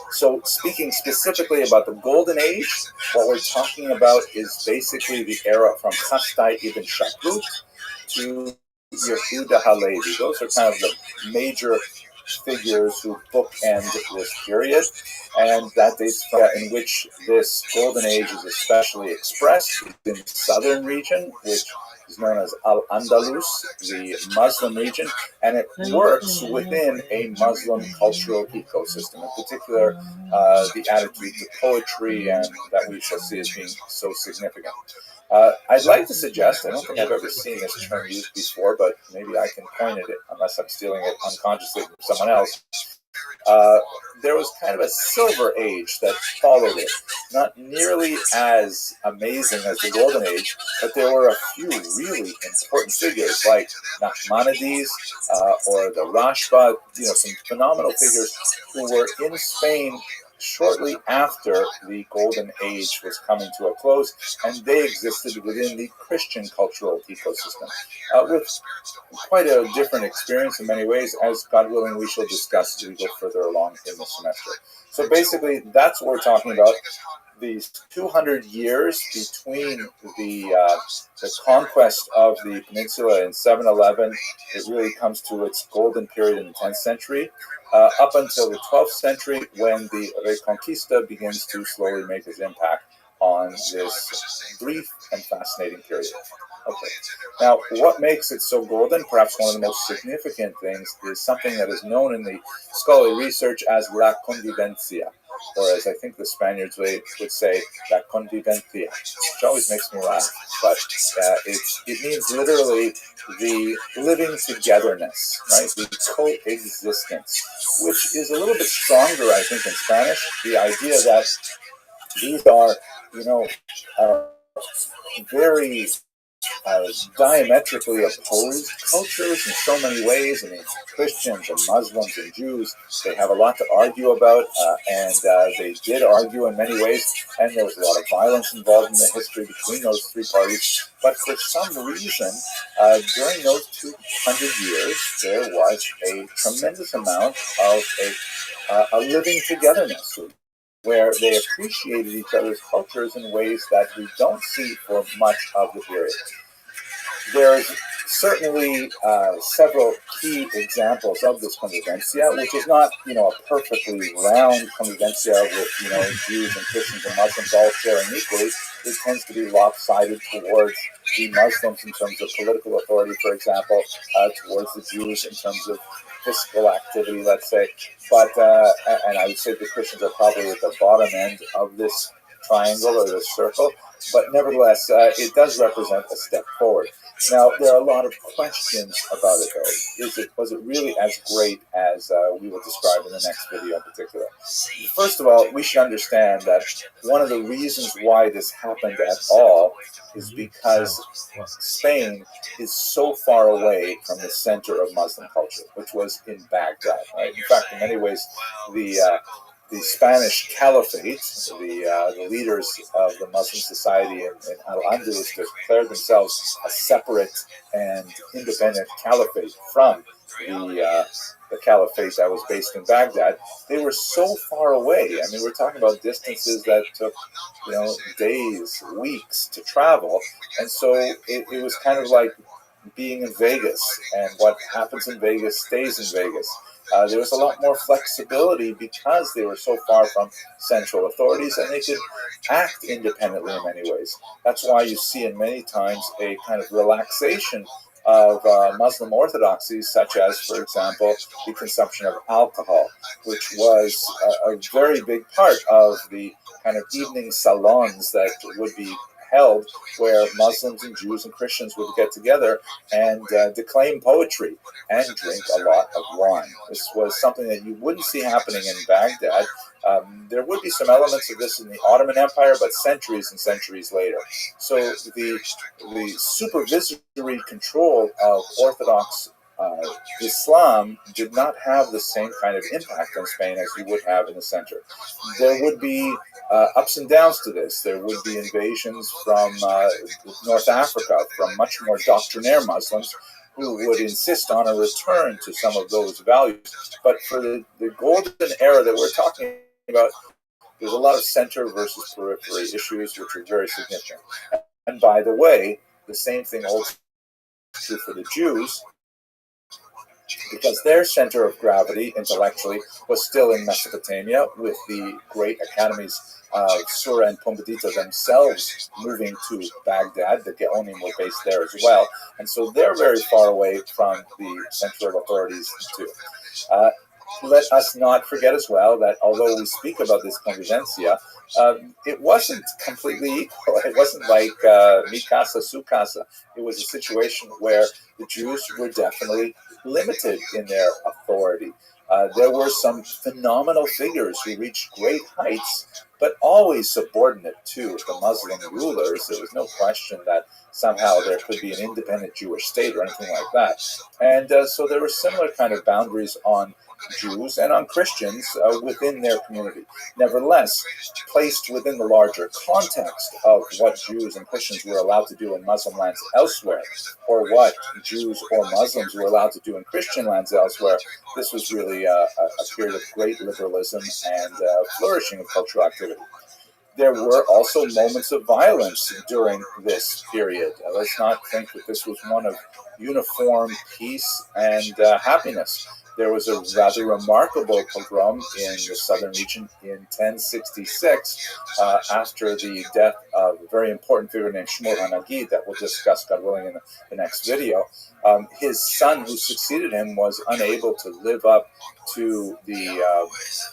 Speaker 1: So speaking specifically about the Golden Age, what we're talking about is basically the era from Chastai ibn Shakrut to Yehuda Halevi. Those are kind of the major figures who bookend this period, and that dates from in which this Golden Age is especially expressed in the southern region, which is known as Al-Andalus, the Muslim region, and it works within a Muslim cultural ecosystem, in particular the attitude to poetry, and that we shall see as being so significant. I'd like to suggest, I don't think I've ever seen this term used before, but maybe I can coin it unless I'm stealing it unconsciously from someone else. There was kind of a silver age that followed it. Not nearly as amazing as the Golden Age, but there were a few really important figures like Nachmanides or the Rashba, some phenomenal figures who were in Spain shortly after the Golden Age was coming to a close, and they existed within the Christian cultural ecosystem, with quite a different experience in many ways, as God willing we shall discuss as we go further along in the semester. So basically, that's what we're talking about. These 200 years between the conquest of the peninsula in 711, it really comes to its golden period in the 10th century, up until the 12th century, when the Reconquista begins to slowly make its impact on this brief and fascinating period. Okay. Now, what makes it so golden, perhaps one of the most significant things, is something that is known in the scholarly research as la convivencia, or as I think the Spaniards would say, la convivencia, which always makes me laugh, but it means literally the living togetherness, right? The coexistence, which is a little bit stronger, I think, in Spanish. The idea that these are, very diametrically opposed cultures in so many ways. I mean, Christians and Muslims and Jews, they have a lot to argue about, and they did argue in many ways, and there was a lot of violence involved in the history between those three parties. But for some reason, during those 200 years, there was a tremendous amount of a living togetherness, where they appreciated each other's cultures in ways that we don't see for much of the period. There's certainly several key examples of this convivencia, which is not, a perfectly round convivencia with, Jews and Christians and Muslims all sharing equally. It tends to be lopsided towards the Muslims in terms of political authority, for example, towards the Jews in terms of fiscal activity, let's say. But, and I would say the Christians are probably at the bottom end of this triangle or this circle. But nevertheless, it does represent a step forward. Now, there are a lot of questions about it, though. Was it really as great as we will describe in the next video in particular? First of all, we should understand that one of the reasons why this happened at all is because Spain is so far away from the center of Muslim culture, which was in Baghdad. Right? In fact, in many ways, the Spanish Caliphate, the leaders of the Muslim society in Al-Andalus, declared themselves a separate and independent caliphate from the caliphate that was based in Baghdad. They were so far away. I mean, we're talking about distances that took, days, weeks to travel. And so it was kind of like being in Vegas, and what happens in Vegas stays in Vegas. There was a lot more flexibility because they were so far from central authorities, and they could act independently in many ways. That's why you see in many times a kind of relaxation of Muslim orthodoxies, such as, for example, the consumption of alcohol, which was a very big part of the kind of evening salons that would be held, where Muslims and Jews and Christians would get together and declaim poetry and drink a lot of wine. This was something that you wouldn't see happening in Baghdad. There would be some elements of this in the Ottoman Empire, but centuries and centuries later. So the supervisory control of Orthodox Islam did not have the same kind of impact on Spain as you would have in the center. There would be ups and downs to this. There would be invasions from North Africa, from much more doctrinaire Muslims who would insist on a return to some of those values. But for the golden era that we're talking about, there's a lot of center versus periphery issues which are very significant. And by the way, the same thing holds true for the Jews, because their center of gravity intellectually was still in Mesopotamia, with the great academies of Sura and Pumbedita themselves moving to Baghdad. The Geonim were based there as well, and so they're very far away from the center of authorities too. Let us not forget as well that although we speak about this convivencia, it wasn't completely equal. It wasn't like mi casa, su casa. It was a situation where the Jews were definitely limited in their authority. There were some phenomenal figures who reached great heights, but always subordinate to the Muslim rulers. There was no question that somehow there could be an independent Jewish state or anything like that. And so there were similar kind of boundaries on Jews and on Christians within their community. Nevertheless, placed within the larger context of what Jews and Christians were allowed to do in Muslim lands elsewhere, or what Jews or Muslims were allowed to do in Christian lands elsewhere, this was really a period of great liberalism and flourishing of cultural activity. There were also moments of violence during this period. Let's not think that this was one of uniform peace and happiness. There was a rather remarkable pogrom in the southern region in 1066 after the death of a very important figure named Shmuel HaNagid that we'll discuss, God willing, in the next video. His son, who succeeded him, was unable to live up to the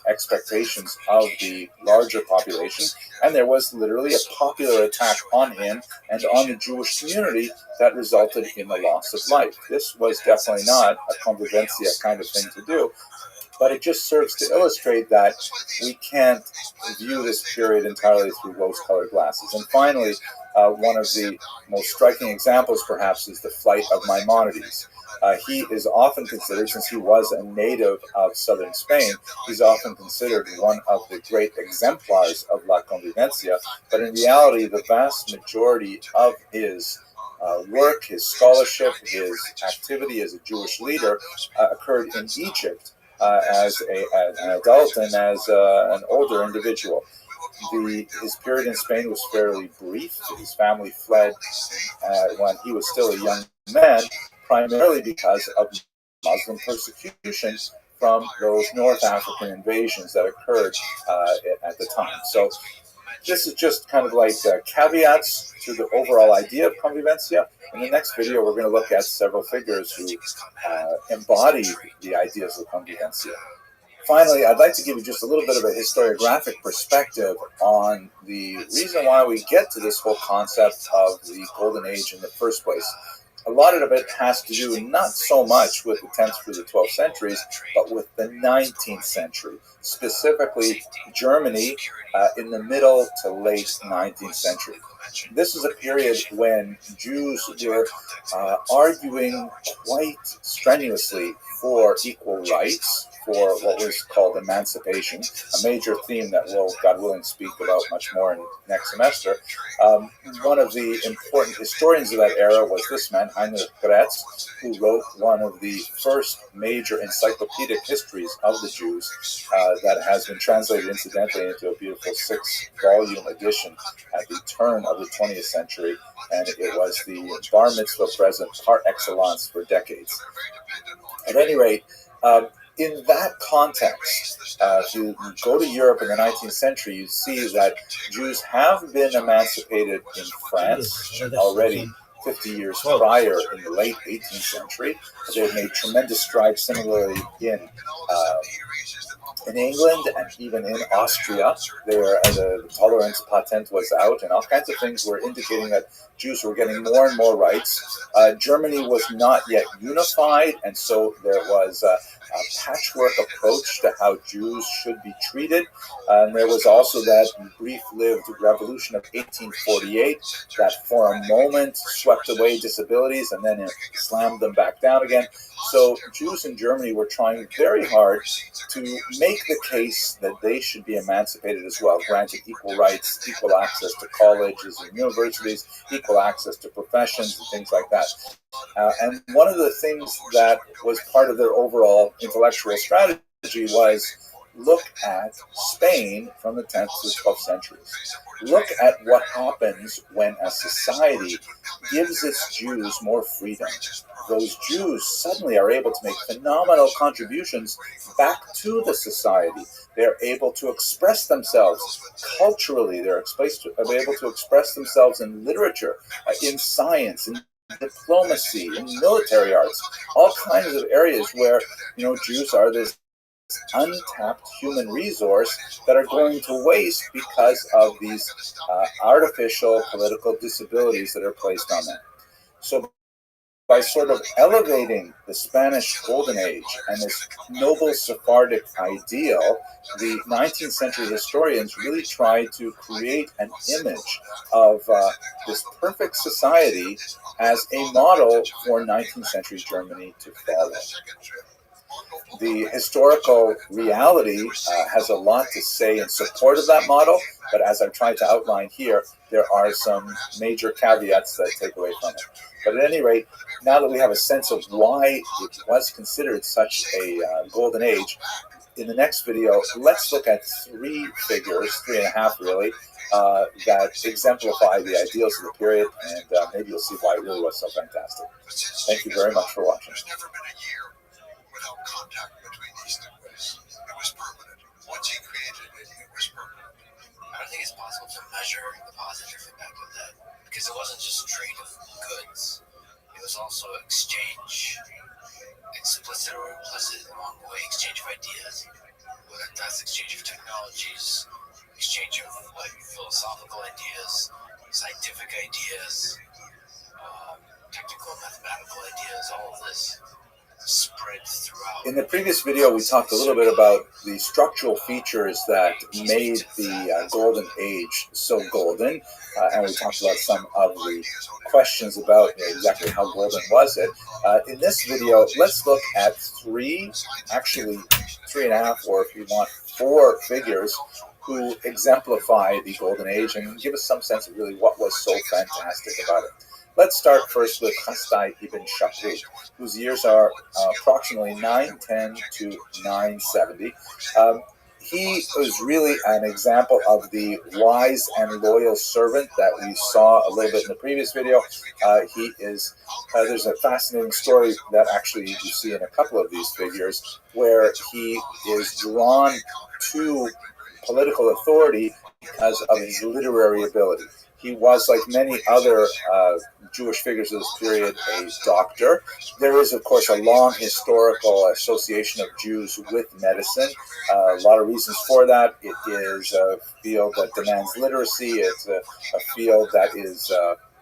Speaker 1: expectations of the larger population, and there was literally a popular attack on him and on the Jewish community that resulted in the loss of life. This was definitely not a convivencia kind of thing to do, but it just serves to illustrate that we can't view this period entirely through rose-colored glasses. And finally, one of the most striking examples, perhaps, is the flight of Maimonides. He is often considered, since he was a native of southern Spain, he's often considered one of the great exemplars of La Convivencia, but in reality, the vast majority of his work, his scholarship, his activity as a Jewish leader occurred in Egypt as an adult and as an older individual. His period in Spain was fairly brief. His family fled when he was still a young man, primarily because of Muslim persecution from those North African invasions that occurred at the time. So this is just kind of like caveats to the overall idea of convivencia. In the next video, we're going to look at several figures who embody the ideas of convivencia. Finally, I'd like to give you just a little bit of a historiographic perspective on the reason why we get to this whole concept of the Golden Age in the first place. A lot of it has to do not so much with the 10th through the 12th centuries, but with the 19th century, specifically Germany in the middle to late 19th century. This is a period when Jews were arguing quite strenuously for equal rights, for what was called emancipation, a major theme that we'll, God willing, speak about much more in next semester. One of the important historians of that era was this man, Heinrich Gretz, who wrote one of the first major encyclopedic histories of the Jews that has been translated incidentally into a beautiful 6-volume edition at the turn of the 20th century, and it was the bar mitzvah present par excellence for decades. At any rate, in that context, if you go to Europe in the 19th century, you see that Jews have been emancipated in France already 50 years prior in the late 18th century. They had made tremendous strides similarly in England and even in Austria. There, the tolerance patent was out, and all kinds of things were indicating that Jews were getting more and more rights. Germany was not yet unified, and so there was a patchwork approach to how Jews should be treated. And there was also that brief-lived revolution of 1848 that for a moment swept away disabilities and then it slammed them back down again. So Jews in Germany were trying very hard to make the case that they should be emancipated as well, granted equal rights, equal access to colleges and universities, equal access to professions and things like that. And one of the things that was part of their overall intellectual strategy was look at Spain from the 10th to the 12th centuries. Look at what happens when a society gives its Jews more freedom. Those Jews suddenly are able to make phenomenal contributions back to the society. They're able to express themselves culturally. They're able to express themselves in literature, in science, in diplomacy, in military arts, all kinds of areas where, Jews are this untapped human resource that are going to waste because of these artificial political disabilities that are placed on them. So by sort of elevating the Spanish Golden Age and this noble Sephardic ideal, the 19th century historians really tried to create an image of this perfect society as a model for 19th century Germany to follow. The historical reality has a lot to say in support of that model, but as I've tried to outline here, there are some major caveats that take away from it. But at any rate, now that we have a sense of why it was considered such a golden age, in the next video, let's look at 3 figures, 3.5 really, that exemplify the ideals of the period, and maybe you'll see why it really was so fantastic. Thank you very much for watching.
Speaker 4: Without contact between these two ways. It was permanent. Once he created it, it was permanent.
Speaker 5: I don't think it's possible to measure the positive impact of that, because it wasn't just trade of goods, it was also exchange, explicit or implicit along the way, exchange of ideas, whether that's exchange of technologies, exchange of philosophical ideas, scientific ideas, technical mathematical ideas, all of this spread throughout.
Speaker 1: In the previous video, we talked a little bit about the structural features that made the Golden Age so golden, and we talked about some of the questions about exactly how golden was it. In this video, let's look at 3, actually 3.5, or if you want 4 figures who exemplify the Golden Age and give us some sense of really what was so fantastic about it. Let's start first with Chasdai ibn Shaprut, whose years are approximately 910 to 970. He was really an example of the wise and loyal servant that we saw a little bit in the previous video. There's a fascinating story that actually you see in a couple of these figures where he is drawn to political authority because of his literary ability. He was, like many other Jewish figures of this period, a doctor. There is, of course, a long historical association of Jews with medicine. A lot of reasons for that. It is a field that demands literacy. It's a field that is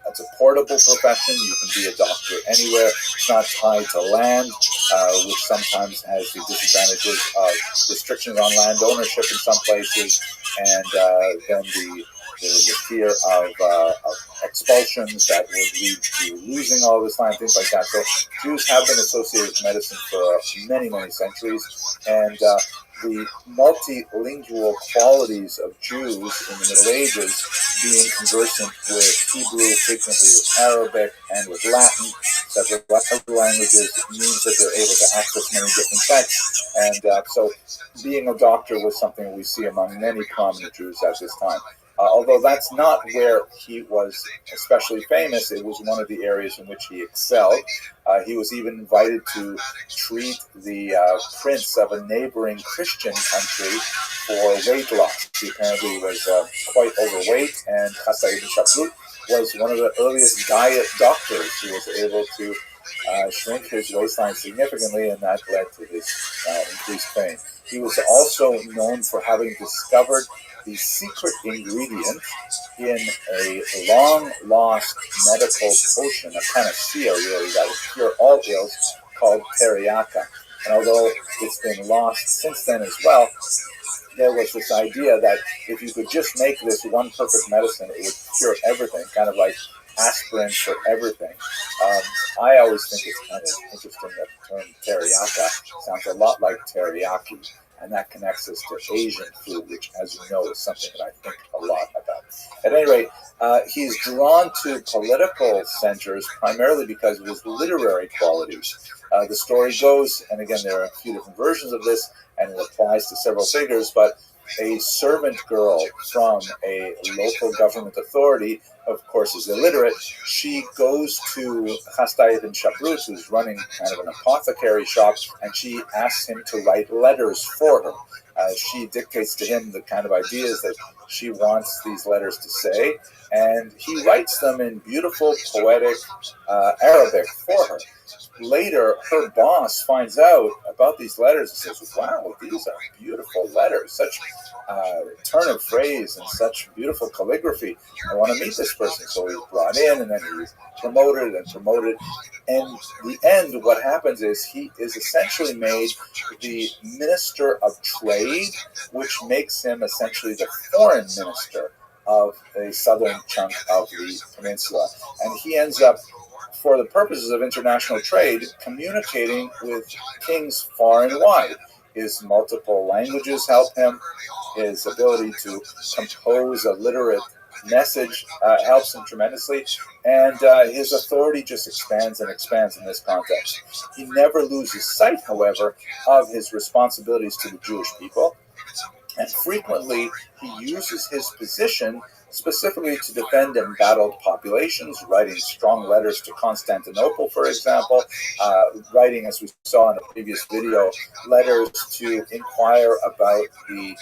Speaker 1: it's a portable profession. You can be a doctor anywhere. It's not tied to land, which sometimes has the disadvantages of restrictions on land ownership in some places, and then the fear of expulsions that would lead to losing all this land, things like that. So Jews have been associated with medicine for many, many centuries, and the multilingual qualities of Jews in the Middle Ages, being conversant with Hebrew, frequently with Arabic, and with Latin, several other languages, means that they're able to access many different texts. And so being a doctor was something we see among many prominent Jews at this time. although that's not where he was especially famous, it was one of the areas in which he excelled. He was even invited to treat the prince of a neighboring Christian country for weight loss. He apparently was quite overweight, and Chasai ibn Shaprut was one of the earliest diet doctors who was able to shrink his waistline significantly, and that led to his increased fame. He was also known for having discovered the secret ingredient in a long-lost medical potion, a panacea really, that would cure all ills, called teriyaka. And although it's been lost since then as well, there was this idea that if you could just make this one perfect medicine, it would cure everything, kind of like aspirin for everything. I always think it's kind of interesting that the term teriyaka sounds a lot like teriyaki, and that connects us to Asian food, which, as you know, is something that I think a lot about. At any rate, he's drawn to political centers primarily because of his literary qualities. The story goes, and again, there are a few different versions of this, and it applies to several figures, but a servant girl from a local government authority, of course, is illiterate. She goes to Chastai ibn Shaprut, who's running kind of an apothecary shop, and she asks him to write letters for her. She dictates to him the kind of ideas that she wants these letters to say, and he writes them in beautiful, poetic Arabic for her. Later, her boss finds out about these letters and says, wow, these are beautiful letters, such turn of phrase and such beautiful calligraphy. I want to meet this person. So he's brought in, and then he's promoted and promoted. And the end, what happens is he is essentially made the Minister of Trade, which makes him essentially the foreign minister of a southern chunk of the peninsula. And he ends up, for the purposes of international trade, communicating with kings far and wide. His multiple languages help him. His ability to compose a literate message helps him tremendously. And his authority just expands and expands in this context. He never loses sight, however, of his responsibilities to the Jewish people. And frequently, he uses his position specifically to defend embattled populations, writing strong letters to Constantinople, for example, writing, as we saw in a previous video, letters to inquire about the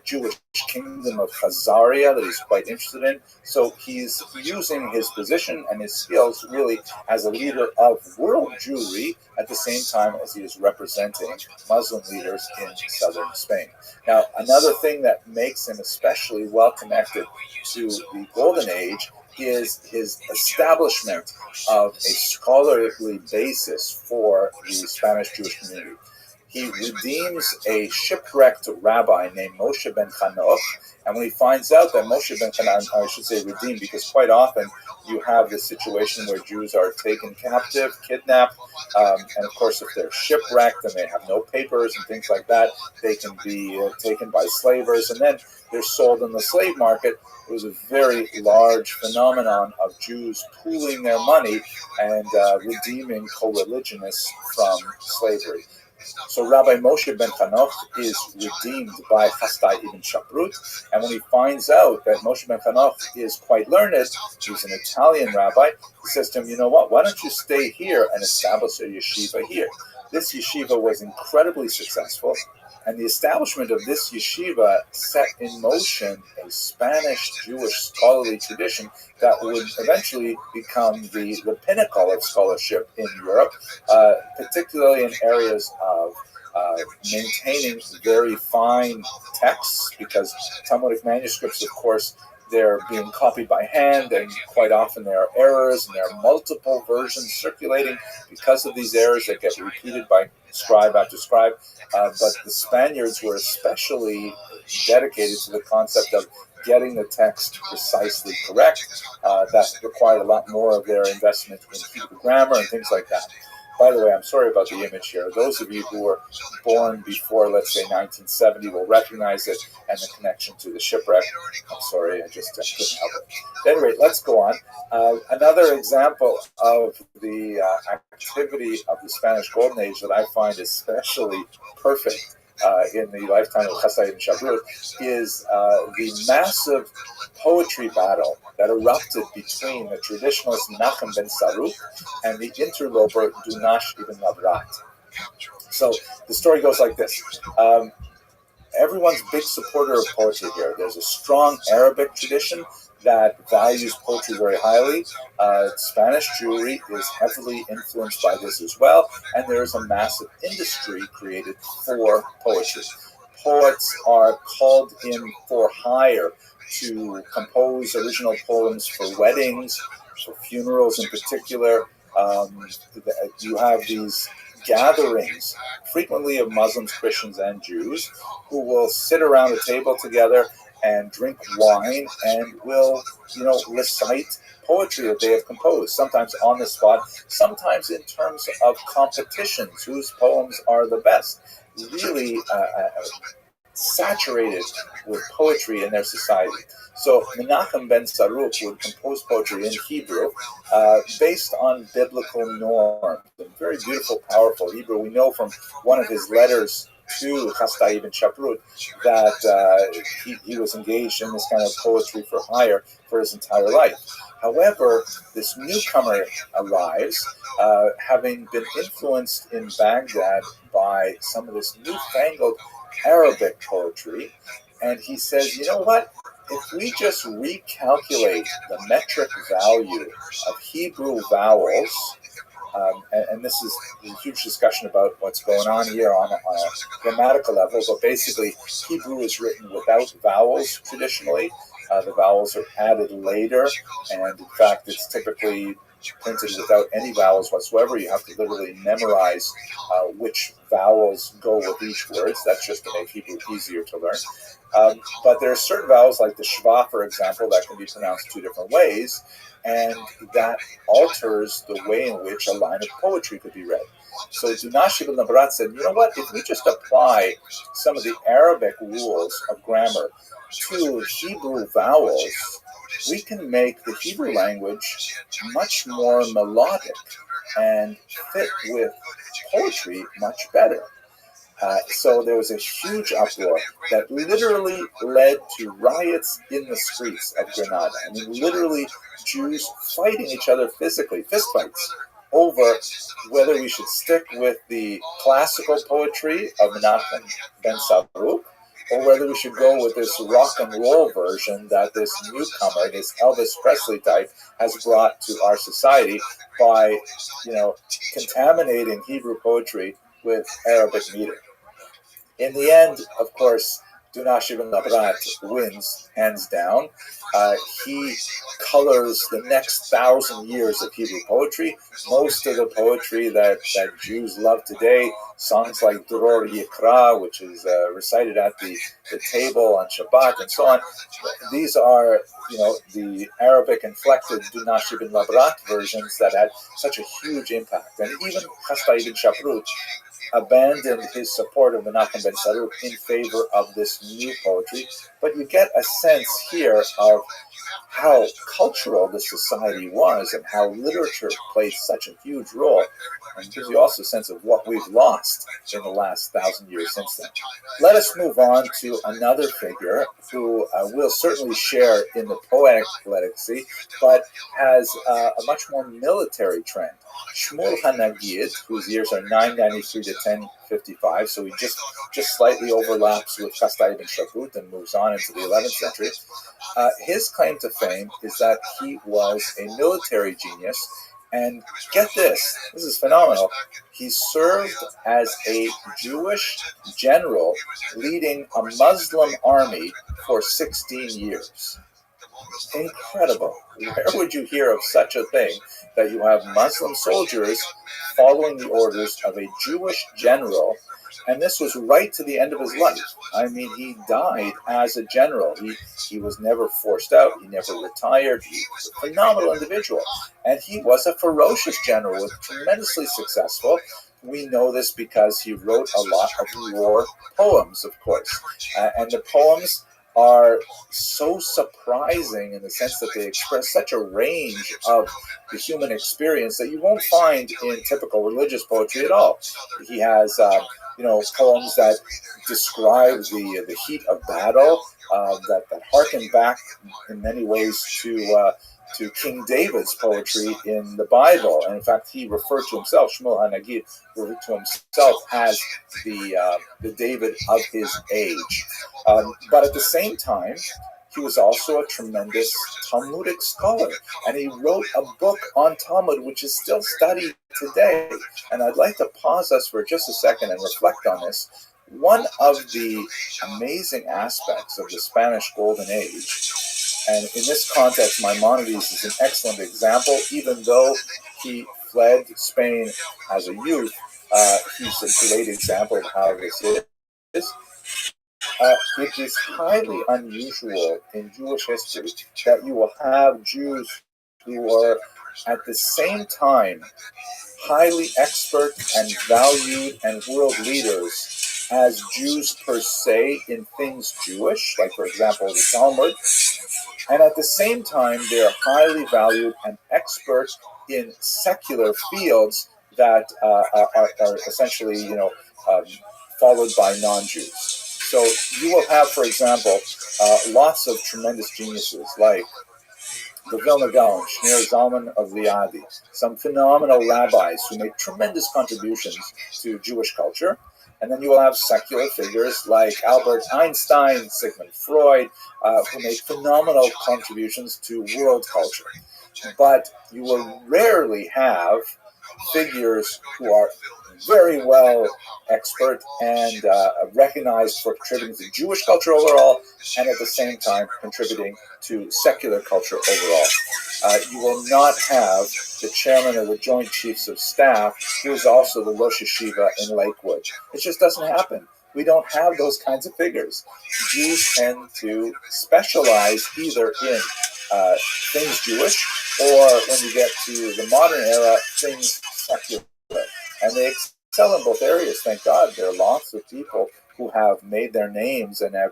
Speaker 1: Jewish kingdom of Khazaria that he's quite interested in. So he's using his position and his skills really as a leader of world Jewry at the same time as he is representing Muslim leaders in southern Spain. Now, another thing that makes him especially well connected to the Golden Age is his establishment of a scholarly basis for the Spanish Jewish community. He redeems a shipwrecked rabbi named Moshe ben Chanoch, and when he finds out that Moshe ben Chanoch, I should say redeemed, because quite often you have this situation where Jews are taken captive, kidnapped, and of course if they're shipwrecked and they have no papers and things like that, they can be taken by slavers, and then they're sold in the slave market. It was a very large phenomenon of Jews pooling their money and redeeming co-religionists from slavery. So Rabbi Moshe ben Chanoch is redeemed by Chastai ibn Shaprut, and when he finds out that Moshe ben Chanoch is quite learned, he's an Italian rabbi, he says to him, you know what, why don't you stay here and establish a yeshiva here? This yeshiva was incredibly successful, and the establishment of this yeshiva set in motion a Spanish Jewish scholarly tradition that would eventually become the pinnacle of scholarship in Europe, particularly in areas of maintaining very fine texts, because Talmudic manuscripts, of course, they're being copied by hand, and quite often there are errors, and there are multiple versions circulating because of these errors that get repeated by scribe after scribe. But the Spaniards were especially dedicated to the concept of getting the text precisely correct. That required a lot more of their investment in Hebrew grammar and things like that. By the way, I'm sorry about the image here. Those of you who were born before, let's say, 1970 will recognize it and the connection to the shipwreck. I'm sorry, I just couldn't help it. At any rate, let's go on. Another example of the activity of the Spanish Golden Age that I find especially perfect in the lifetime of Chassidut and Shavrut is the massive poetry battle that erupted between the traditionalist Menachem ben Saruk and the interloper Dunash ibn Labrat. So the story goes like this. Everyone's big supporter of poetry here. There's a strong Arabic tradition that values poetry very highly. Spanish Jewry is heavily influenced by this as well, and there is a massive industry created for poetry. Poets are called in for hire to compose original poems for weddings, for funerals in particular. You have these gatherings, frequently of Muslims, Christians, and Jews, who will sit around a table together and drink wine and will, recite poetry that they have composed, sometimes on the spot, sometimes in terms of competitions, whose poems are the best. Really saturated with poetry in their society. So Menachem ben Saruk would compose poetry in Hebrew based on biblical norms. And very beautiful, powerful Hebrew. We know from one of his letters to Chassidut and Shavrut that he was engaged in this kind of poetry for hire for his entire life. However, this newcomer arrives, having been influenced in Baghdad by some of this newfangled Arabic poetry, and he says, you know what? If we just recalculate the metric value of Hebrew vowels, and this is a huge discussion about what's going on here on a grammatical level, but basically Hebrew is written without vowels traditionally. The vowels are added later, and in fact it's typically printed without any vowels whatsoever. You have to literally memorize which vowels go with each word. That's just to make Hebrew easier to learn. But there are certain vowels, like the shva, for example, that can be pronounced two different ways, and that alters the way in which a line of poetry could be read. So Dunash ibn Labrat said, you know what, if we just apply some of the Arabic rules of grammar to Hebrew vowels, we can make the Hebrew language much more melodic and fit with poetry much better. So there was a huge uproar that literally led to riots in the streets of Granada. I mean, literally Jews fighting each other physically, fistfights, over whether we should stick with the classical poetry of Menachem ben Saruk, or whether we should go with this rock and roll version that this newcomer, this Elvis Presley type, has brought to our society by, contaminating Hebrew poetry with Arabic meter. In the end, of course, Dunash ibn Labrat wins, hands down. He colors the next 1,000 years of Hebrew poetry. Most of the poetry that Jews love today, songs like Dror Yikra, which is recited at the table on Shabbat and so on, these are, the Arabic inflected Dunash ibn Labrat versions that had such a huge impact. And even Chassidut and Shavrut abandoned his support of Menachem ben Saruk in favor of this new poetry. But you get a sense here of how cultural the society was and how literature played such a huge role. And it gives you also a sense of what we've lost in the last 1,000 years since then. Let us move on to another figure who will certainly share in the poetic legacy, but has a much more military trend. Shmuel HaNagid, whose years are 993 to 1055, so he just slightly overlaps with Chassidut and Shavrut and moves on into the 11th century. His claim to fame is that he was a military genius, and get this is phenomenal, he served as a Jewish general leading a Muslim army for 16 years. Incredible. Where would you hear of such a thing, that you have Muslim soldiers following the orders of a Jewish general? And this was right to the end of his life. I mean, he died as a general. He was never forced out. He never retired. He was a phenomenal individual. And he was a ferocious general, was tremendously successful. We know this because he wrote a lot of war poems, of course. And the poems are so surprising in the sense that they express such a range of the human experience that you won't find in typical religious poetry at all. He has, poems that describe the heat of battle, that harken back in many ways to King David's poetry in the Bible. And in fact, he referred to himself, Shmuel HaNagid, referred to himself as the David of his age. But at the same time, he was also a tremendous Talmudic scholar, and he wrote a book on Talmud, which is still studied today. And I'd like to pause us for just a second and reflect on this. One of the amazing aspects of the Spanish Golden Age, and in this context, Maimonides is an excellent example. Even though he fled Spain as a youth, he's a great example of how this is. It is highly unusual in Jewish history that you will have Jews who are at the same time highly expert and valued and world leaders as Jews per se in things Jewish, like for example the Talmud, and at the same time they're highly valued and expert in secular fields that are essentially followed by non-Jews. So you will have, for example, lots of tremendous geniuses like the Vilna Gaon, Shneur Zalman of Liadi, some phenomenal rabbis who make tremendous contributions to Jewish culture. And then you will have secular figures like Albert Einstein, Sigmund Freud, who make phenomenal contributions to world culture. But you will rarely have figures who are very well expert and recognized for contributing to Jewish culture overall, and at the same time contributing to secular culture overall. You will not have the chairman of the Joint Chiefs of Staff, who is also the Rosh Yeshiva in Lakewood. It just doesn't happen. We don't have those kinds of figures. Jews tend to specialize either in things Jewish, or when you get to the modern era, things secular. And they excel in both areas, thank God. There are lots of people who have made their names and have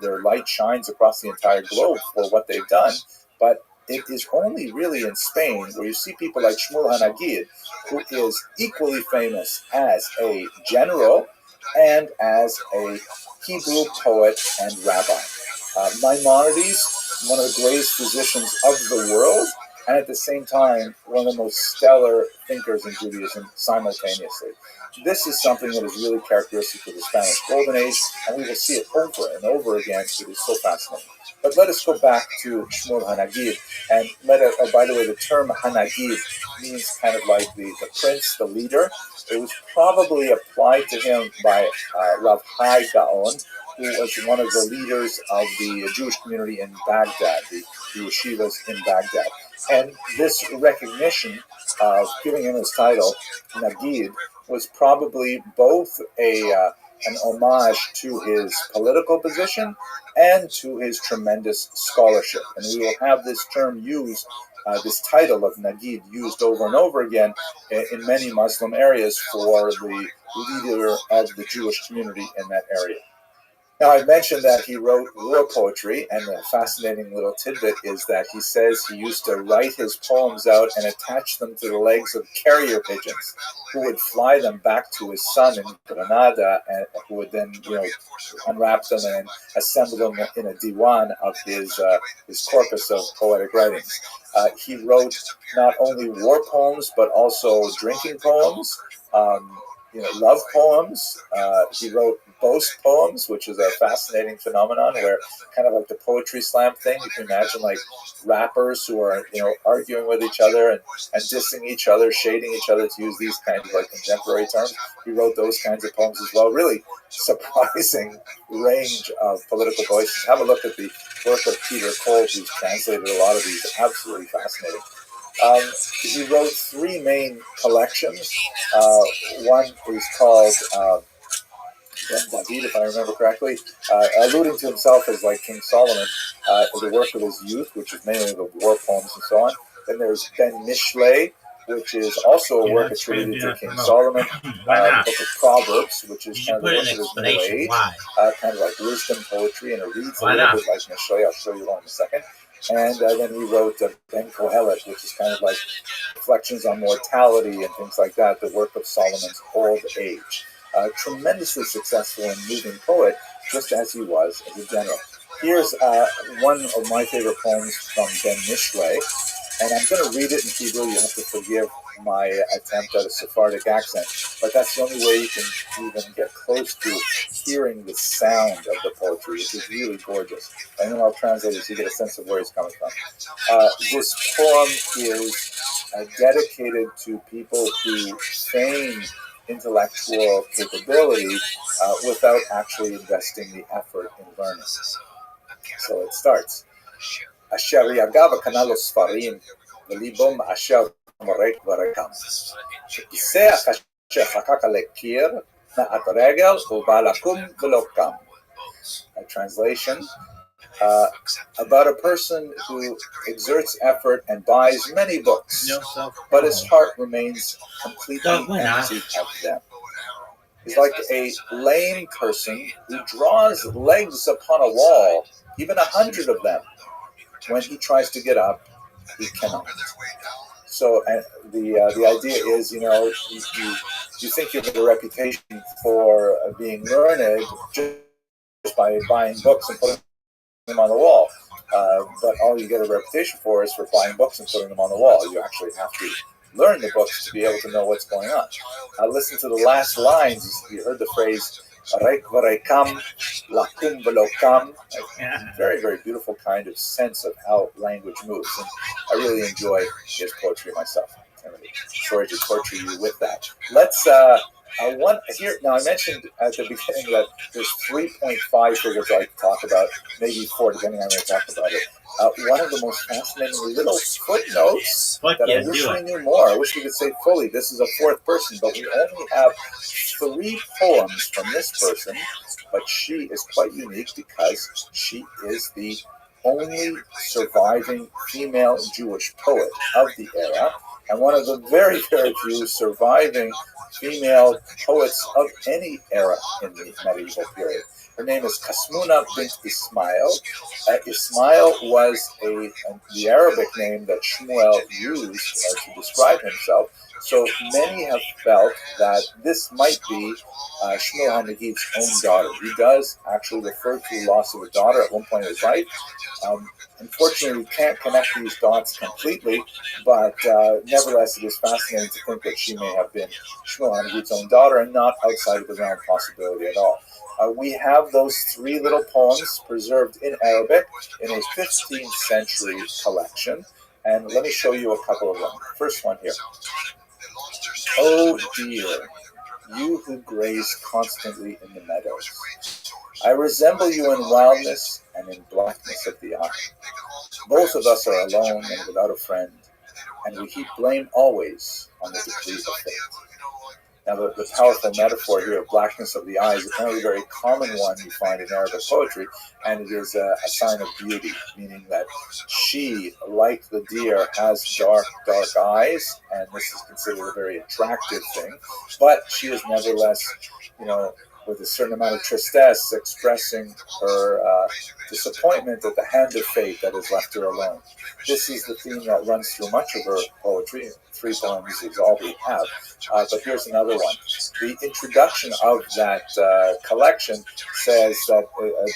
Speaker 1: their light shines across the entire globe for what they've done. But it is only really in Spain where you see people like Shmuel HaNagid, who is equally famous as a general and as a Hebrew poet and rabbi. Maimonides, one of the greatest physicians of the world, and at the same time, one of the most stellar thinkers in Judaism simultaneously. This is something that is really characteristic of the Spanish Golden Age, and we will see it over and over again. It is so fascinating. But let us go back to Shmuel HaNagid, and by the way, the term HaNagid means kind of like the prince, the leader. It was probably applied to him by Rav Hai Gaon, who was one of the leaders of the Jewish community in Baghdad, the yeshivas in Baghdad. And this recognition of giving him his title, Nagid, was probably both an homage to his political position and to his tremendous scholarship. And we will have this term used, this title of Nagid, used over and over again in many Muslim areas for the leader of the Jewish community in that area. Now, I mentioned that he wrote war poetry, and the fascinating little tidbit is that he says he used to write his poems out and attach them to the legs of carrier pigeons, who would fly them back to his son in Granada, and who would then, unwrap them and assemble them in a diwan of his corpus of poetic writings. He wrote not only war poems, but also drinking poems, love poems. He wrote boast poems, which is a fascinating phenomenon where kind of like the poetry slam thing. You can imagine like rappers who are, arguing with each other and dissing each other, shading each other, to use these kinds of like contemporary terms. He wrote those kinds of poems as well. Really surprising range of political voices. Have a look at the work of Peter Cole, who's translated a lot of these. Absolutely fascinating. He wrote three main collections. One is called David, if I remember correctly, alluding to himself as like King Solomon, the work of his youth, which is mainly the war poems and so on. Then there's Ben Mishlei, which is also a work attributed to King Solomon. The book of Proverbs, which is kind of the work of his middle age, kind of like wisdom poetry, and it reads a little bit like Mishlei. I'll show you one in a second. And then he wrote Ben Kohelet, which is kind of like reflections on mortality and things like that, the work of Solomon's old age. Tremendously successful and moving poet, just as he was as a general. Here's one of my favorite poems from Ben Mishlei, and I'm going to read it in Hebrew. You have to forgive my attempt at a Sephardic accent, but that's the only way you can even get close to hearing the sound of the poetry, which is really gorgeous. And then I'll translate it so you get a sense of where he's coming from. This poem is dedicated to people who feign intellectual capability without actually investing the effort in learning. So it starts. Asher yagav kanalo sfarim v'libo ma'asher morek v'rekam. שכיסח אשר חקק על הקיר נעת רגל ובא לקום ולא קם. A translation, about a person who exerts effort and buys many books, but his heart remains completely empty of them. He's like a lame person who draws legs upon a wall, even 100 of them. When he tries to get up, he cannot. So the idea is, you think you have a reputation for being learned just by buying books and putting them on the wall. But all you get a reputation for is for buying books and putting them on the wall. You actually have to learn the books to be able to know what's going on. Listen to the last lines. You heard the phrase, Rek v'rekam, lakum v'lo kam. Very, very beautiful kind of sense of how language moves. And I really enjoy his poetry myself. I'm sorry to torture you with that. Let's here. Now, I mentioned at the beginning that there's 3.5 figures I talk about, maybe 4, depending on how I talk about it. One of the most fascinating little footnotes that I wish we knew more. I wish we could say fully, this is a fourth person, but we only have 3 poems from this person, but she is quite unique because she is the only surviving female Jewish poet of the era, and one of the very, very few surviving female poets of any era in the medieval period. Her name is Kasmuna bint Ismail. Ismail was the Arabic name that Shmuel used to describe himself. So many have felt that this might be Shmuel HaNagid's own daughter. He does actually refer to the loss of a daughter at one point in his life. Unfortunately, we can't connect these dots completely, but nevertheless, it is fascinating to think that she may have been Shmuel HaNagid's own daughter and not outside of the realm of possibility at all. We have those 3 little poems preserved in Arabic in a 15th century collection, and let me show you a couple of them. First one here. Oh dear, you who graze constantly in the meadows, I resemble you in wildness and in blackness of the eye. Both of us are alone and without a friend, and we heap blame always on the decree of fate. Now, the powerful metaphor here of blackness of the eye is apparently a very common one you find in Arabic poetry, and it is a sign of beauty, meaning that she, like the deer, has dark, dark eyes, and this is considered a very attractive thing, but she is nevertheless, with a certain amount of tristesse, expressing her disappointment at the hand of fate that has left her alone. This is the theme that runs through much of her poetry. 3 poems is all we have. But here's another one. The introduction of that collection says that,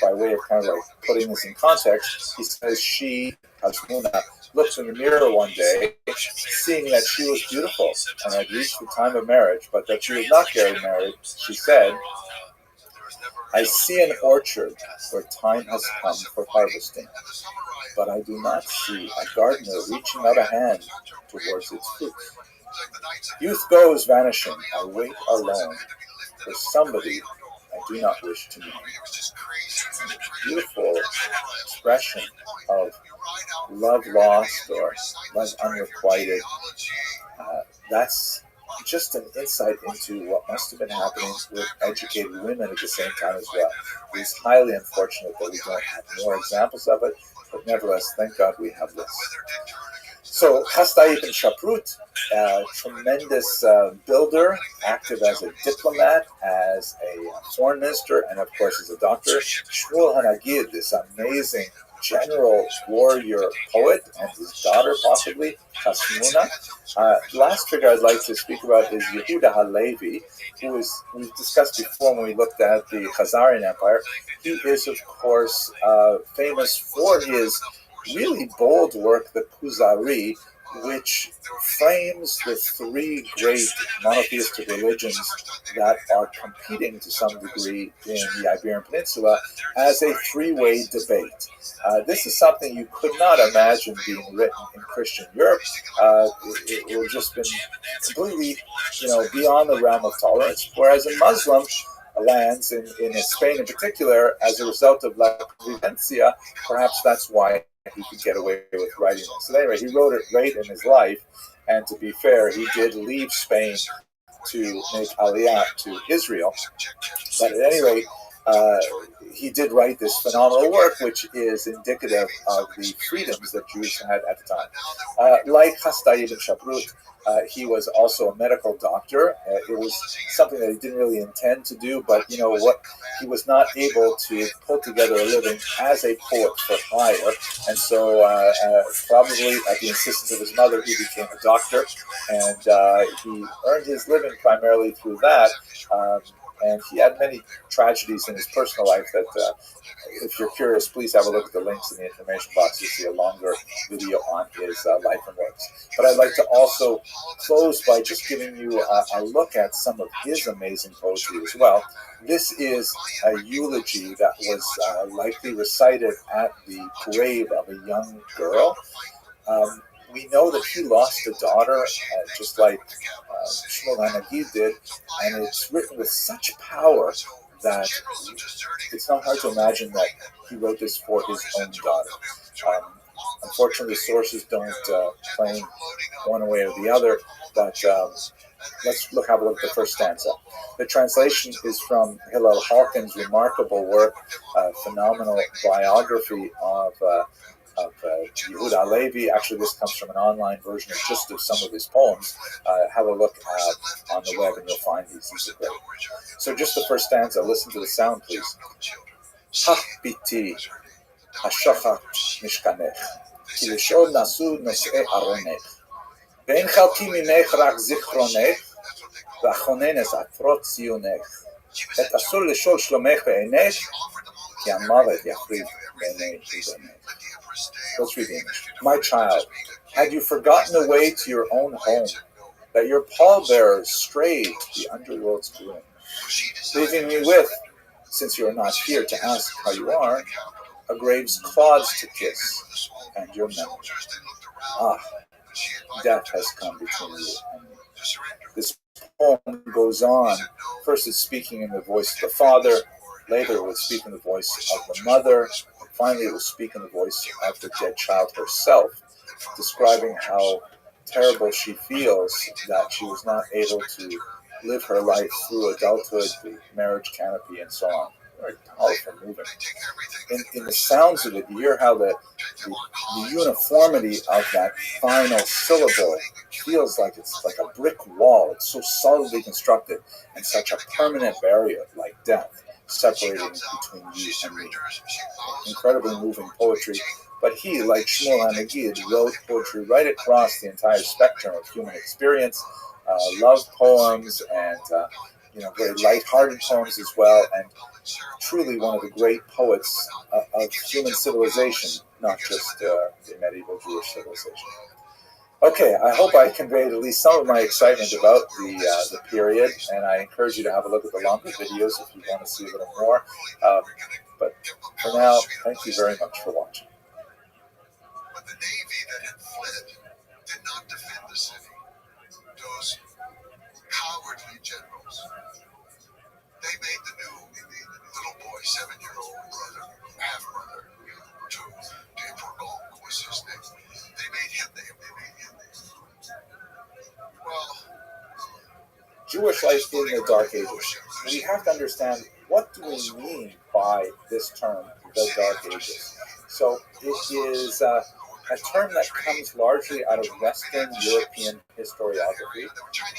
Speaker 1: by way of kind of like putting this in context, he says she, Hasmuna, looks in the mirror one day, seeing that she was beautiful and had reached the time of marriage, but that she was not getting married. She said, I see an orchard where time has come for harvesting, but I do not see a gardener reaching out a hand towards its fruits. Youth goes vanishing. I wait alone for somebody I do not wish to know. Beautiful expression of love lost or love unrequited. That's just an insight into what must have been happening with educated women at the same time as well. It's highly unfortunate that we don't have more examples of it, but nevertheless, thank God we have this. So Hasdai ibn Shaprut, tremendous builder, active as a diplomat, as a foreign minister, and of course as a doctor. Shmuel Hanagid, this amazing general warrior poet, and his daughter possibly, Hasmuna. Last figure I'd like to speak about is Yehuda Halevi, who is, we've discussed before when we looked at the Khazarian Empire. He is, of course, famous for his really bold work, the Kuzari, which frames the three great monotheistic religions that are competing to some degree in the Iberian Peninsula as a three-way debate. This is something you could not imagine being written in Christian Europe. It would have just been completely, beyond the realm of tolerance. Whereas in Muslim lands, in Spain in particular, as a result of La Convivencia, perhaps that's why he could get away with writing it. So anyway, he wrote it late in his life, and to be fair, he did leave Spain to make Aliyah to Israel. But at any rate, he did write this phenomenal work, which is indicative of the freedoms that Jews had at the time. Like Hasdai ibn Shaprut, he was also a medical doctor. It was something that he didn't really intend to do, but you know what? He was not able to pull together a living as a poet for hire, and so probably at the insistence of his mother, he became a doctor, and he earned his living primarily through that. And he had many tragedies in his personal life that, if you're curious, please have a look at the links in the information box to see a longer video on his life and works. But I'd like to also close by just giving you a look at some of his amazing poetry as well. This is a eulogy that was likely recited at the grave of a young girl. We know that he lost a daughter, just like Shmuel Hanagid did, and it's written with such power that it's not hard to imagine that he wrote this for his own daughter. Unfortunately, the sources don't claim one way or the other, but let's have a look at the first stanza. The translation is from Hillel Halkin's remarkable work, phenomenal biography of Yehuda Halevi. Actually, this comes from an online version of just of some of his poems. Have a look on the web and you'll find these. These are great. So just the first stanza, listen to the sound, please. Hach biti, hashachat mishkanech, ki lishol nasu nosei aronech, ve'en chalki mimech rak zichronech, ve'achonenes atrot zionech, et asur lishol shlomech ve'enech, ki amavet yachriv ve'enei hidonech. Let's read the English. My child, had you forgotten the way to your own home, that your pallbearers strayed to the underworld's gloom, leaving me with, since you are not here to ask how you are, a grave's clods to kiss, and your memory. Ah, death has come between you and me. This poem goes on. First it's speaking in the voice of the father, later it would speak in the voice of the mother, and finally it will speak in the voice of the dead child herself, describing how terrible she feels that she was not able to live her life through adulthood, the marriage canopy, and so on. Very powerful movement. In the sounds of it, you hear how the uniformity of that final syllable feels like it's like a brick wall. It's so solidly constructed, and such a permanent barrier like death separating between you and me. Incredibly moving poetry. But he, like Shmuel Hanagid, wrote poetry right across the entire spectrum of human experience, love poems and very light-hearted poems as well, and truly one of the great poets of human civilization, not just the medieval Jewish civilization. Okay, I hope I conveyed at least some of my excitement about the period, and I encourage you to have a look at the longer videos if you want to see a little more. But for now, thank you very much for watching.
Speaker 4: But the Navy that had fled did not defend the city. Those cowardly generals, they made the new little boy, 7-year-old brother, half-brother, to Portgong was his name. They made him the Well,
Speaker 1: Jewish life in the Dark Ages. We have to understand, what do we mean by this term, the Dark Ages? So it is a term that comes largely out of Western European historiography,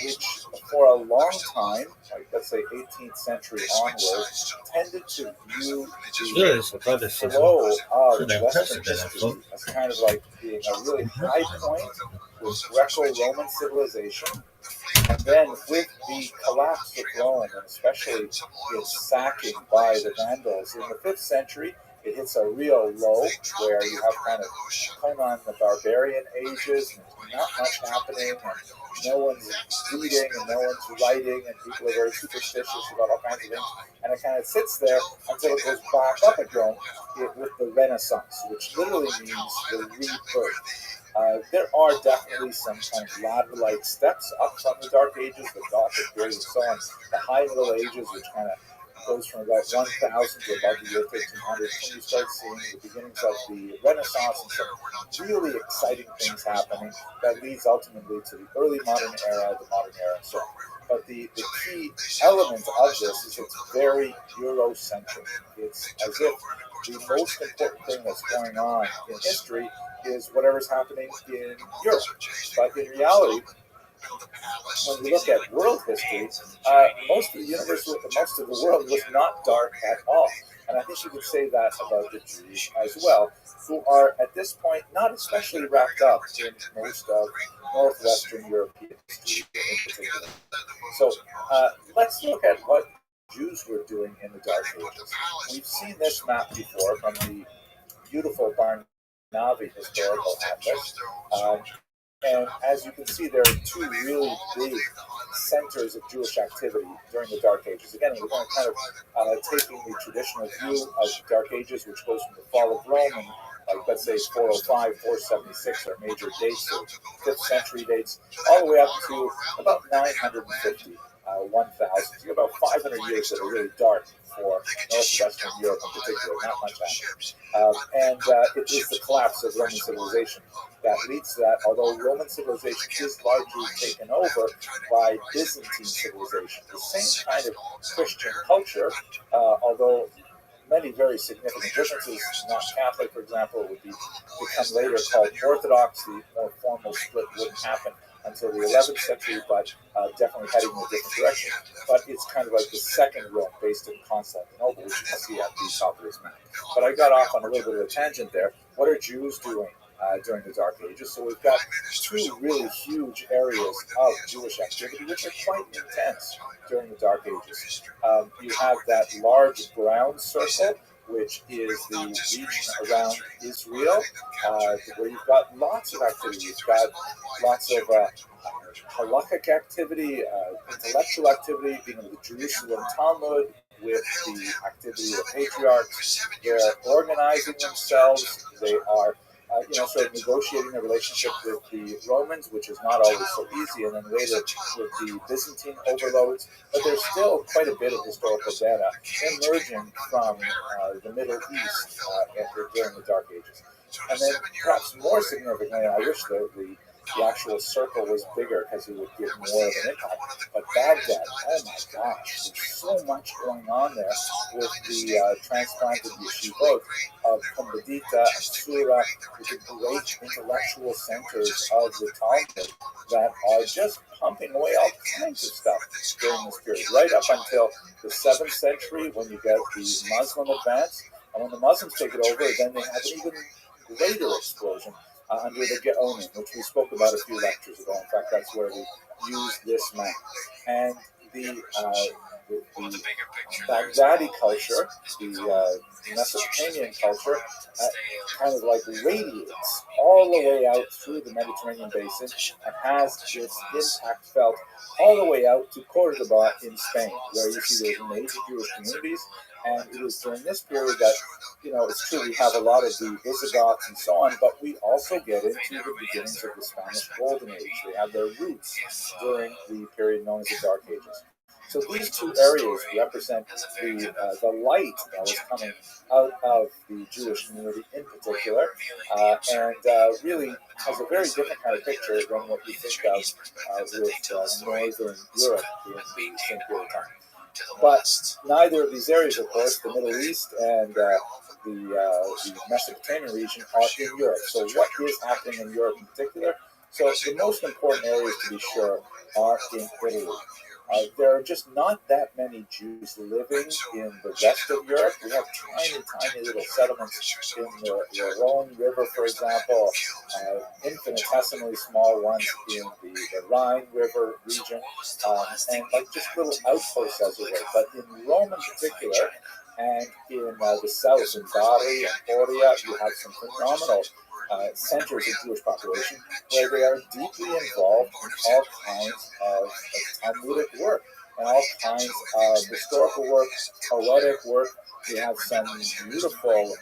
Speaker 1: which for a long time, like let's say 18th century onward, tended to view the flow of Western history as kind of like being a really high point with Greco-Roman civilization. And then with the collapse of Rome, and especially its sacking by the Vandals in the 5th century, it hits a real low where you have kind of Conan the Barbarian ages, and not much happening, and no one's reading, and no one's writing, and people are very superstitious about all kinds of things. And it kind of sits there until it goes back up again with the Renaissance, which literally means the rebirth. There are definitely some kind of ladder-like steps up from the Dark Ages, the Gothic period, and so on. The High Middle Ages, which kind of goes from about 1000 to about the year 1500, when you start seeing the beginnings of the Renaissance and some really exciting things happening that leads ultimately to the early modern era, the modern era, and so on. But the key element of this is it's very Eurocentric. It's as if the most important thing that's going on in history is whatever's happening in Europe. But in reality, when you look at world history, most of the universe, most of the world was not dark at all. And I think you could say that about the Jews as well, who are at this point not especially wrapped up in most of northwestern European history in particular. So let's look at what Jews were doing in the Dark Ages. We've seen this map before from the beautiful Barnavi historical atlas. And as you can see, there are two really big centers of Jewish activity during the Dark Ages. Again, we're going to kind of taking the traditional view of the Dark Ages, which goes from the fall of Rome, and like let's say 405, 476 are major dates, or 5th century dates, all the way up to about 950. 1000, so about 500 years that are really dark for northwestern Europe in particular, not much happening. It is the collapse of Roman civilization that leads to that, although Roman civilization is largely taken over by Byzantine civilization, the same kind of Christian culture, although many very significant differences. Not Catholic, for example, would become later called Orthodox. The more formal split wouldn't happen until the 11th century, but definitely heading in a different direction. But it's kind of like the second Rome based in Constantinople, which you can see at the top of this map. But I got off on a little bit of a tangent there. What are Jews doing during the Dark Ages? So we've got two really huge areas of Jewish activity, which are quite intense during the Dark Ages. You have that large brown circle, which is the region around Israel, where you've got lots of activity. You've got lots of halakhic activity, intellectual activity, being in the Jerusalem Talmud, with the activity of patriarchs. They're organizing themselves. They are sort of negotiating a relationship with the Romans, which is not always so easy, and then later with the Byzantine overloads. But there's still quite a bit of historical data emerging from the Middle East during the Dark Ages. And then perhaps more significantly, I wish the actual circle was bigger because it would give more of an impact. But Baghdad, oh my gosh, there's so much going on there with the transplanted yeshivot of Kumbedita and Sura, with the great intellectual centers of the Talmud that are just pumping away all kinds of stuff during this period, right up until the 7th century when you get the Muslim advance. And when the Muslims take it over, then they have an even greater explosion under the Gaonim, which we spoke about a few lectures ago. In fact, that's where we used this map. And the Baghdadi culture, the Mesopotamian culture, kind of like radiates all the way out through the Mediterranean basin and has its impact felt all the way out to Cordoba in Spain, where you see there's major Jewish communities. And it was during this period that, it's true we have a lot of the Visigoths and so on, but we also get into the beginnings of the Spanish Golden Age. They have their roots during the period known as the Dark Ages. So these two areas represent the light that was coming out of the Jewish community in particular, and really has a very different kind of picture than what you think of with Northern Europe in the same period of time. But neither of these areas, of course, the Middle East and the Mesopotamian region are in Europe. So what is happening in Europe in particular? So the most important areas, to be sure, are in Italy. There are just not that many Jews living in the rest of Europe. We have tiny little settlements in the Rhone River, for example, infinitesimally small ones in the Rhine River region, and like just little outposts, as it were. But in Rome in particular, and in the south, in Bari and Oria, you have some phenomenal centers of Jewish population where they are deeply involved in all kinds of Talmudic work and all kinds of historical work, poetic work. We have some beautiful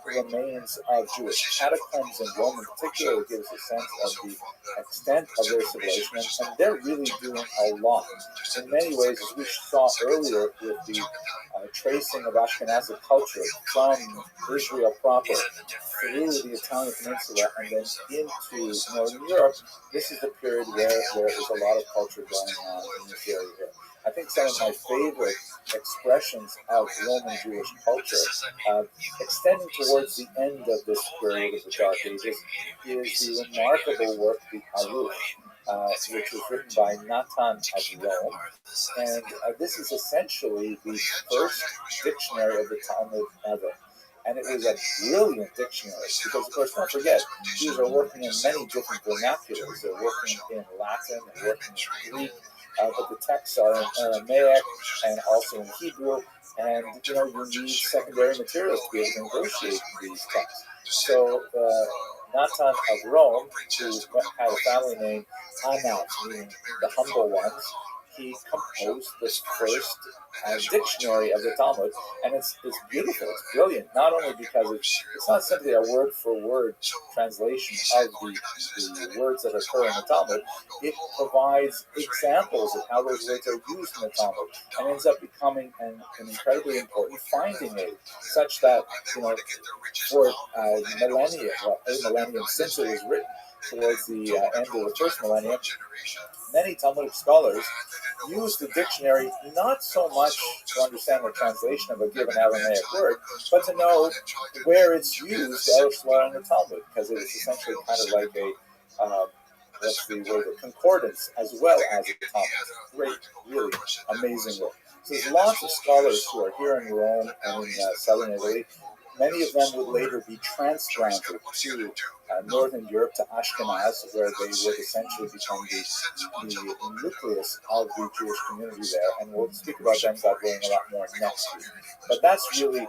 Speaker 1: remains of Jewish catacombs in Rome in particular. It gives a sense of the extent of their civilization, and they're really doing a lot. In many ways, as we saw earlier with the tracing of Ashkenazi culture from Israel proper through the Italian peninsula and then into Northern Europe, this is the period where there is a lot of culture going on in this area here. I think some of my favorite expressions of Roman Jewish culture, extending towards the end of this period of the Dark Ages, is the remarkable work, the Aruch, which was written by Natan of Rome. And this is essentially the first dictionary of the Talmud ever. And it was a brilliant dictionary because, of course, don't forget, Jews are working in many different vernaculars. They're working in Latin, they're working in Greek, but the texts are in Aramaic and also in Hebrew. And, you need secondary materials to be able to negotiate these texts. So, Natan of Rome, who had a family name Anas, meaning the humble ones, he composed this first dictionary of the Talmud, and it's beautiful, it's brilliant, not only because it's not simply a word-for-word translation of the words that occur in the Talmud. It provides examples of how those words are used in the Talmud, and ends up becoming an incredibly important finding aid, such that, for a millennium since it was written, towards the end of the first millennium, many Talmudic scholars use the dictionary not so much to understand the translation of a given Aramaic word, but to know where it's used elsewhere in the Talmud, because it is essentially kind of like a concordance as well as a Talmud. Great, really amazing work. So there's lots of scholars who are here in Rome and in southern Italy. Many of them would later be transplanted to northern Europe, to Ashkenaz, where they would essentially become the nucleus of the Jewish community there. And we'll speak about them, God willing, a lot more next week. But that's really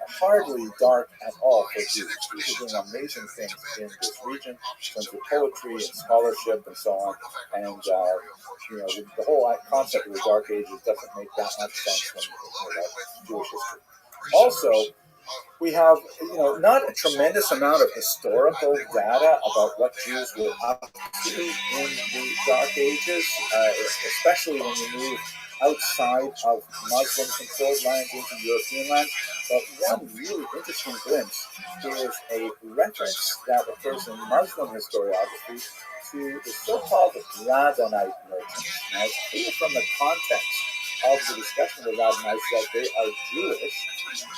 Speaker 1: hardly dark at all for Jews. Jews are doing amazing things in this region in terms of poetry and scholarship and so on. And the whole concept of the Dark Ages doesn't make that much sense when you think about Jewish history. Also, we have, not a tremendous amount of historical data about what Jews were up to in the Dark Ages, especially when you move outside of Muslim-controlled lands into European lands. But one really interesting glimpse is a reference that occurs in Muslim historiography to the so-called Radhanite merchants. Now, it's clear from the context of the discussion of the Radhanites that they are Jewish,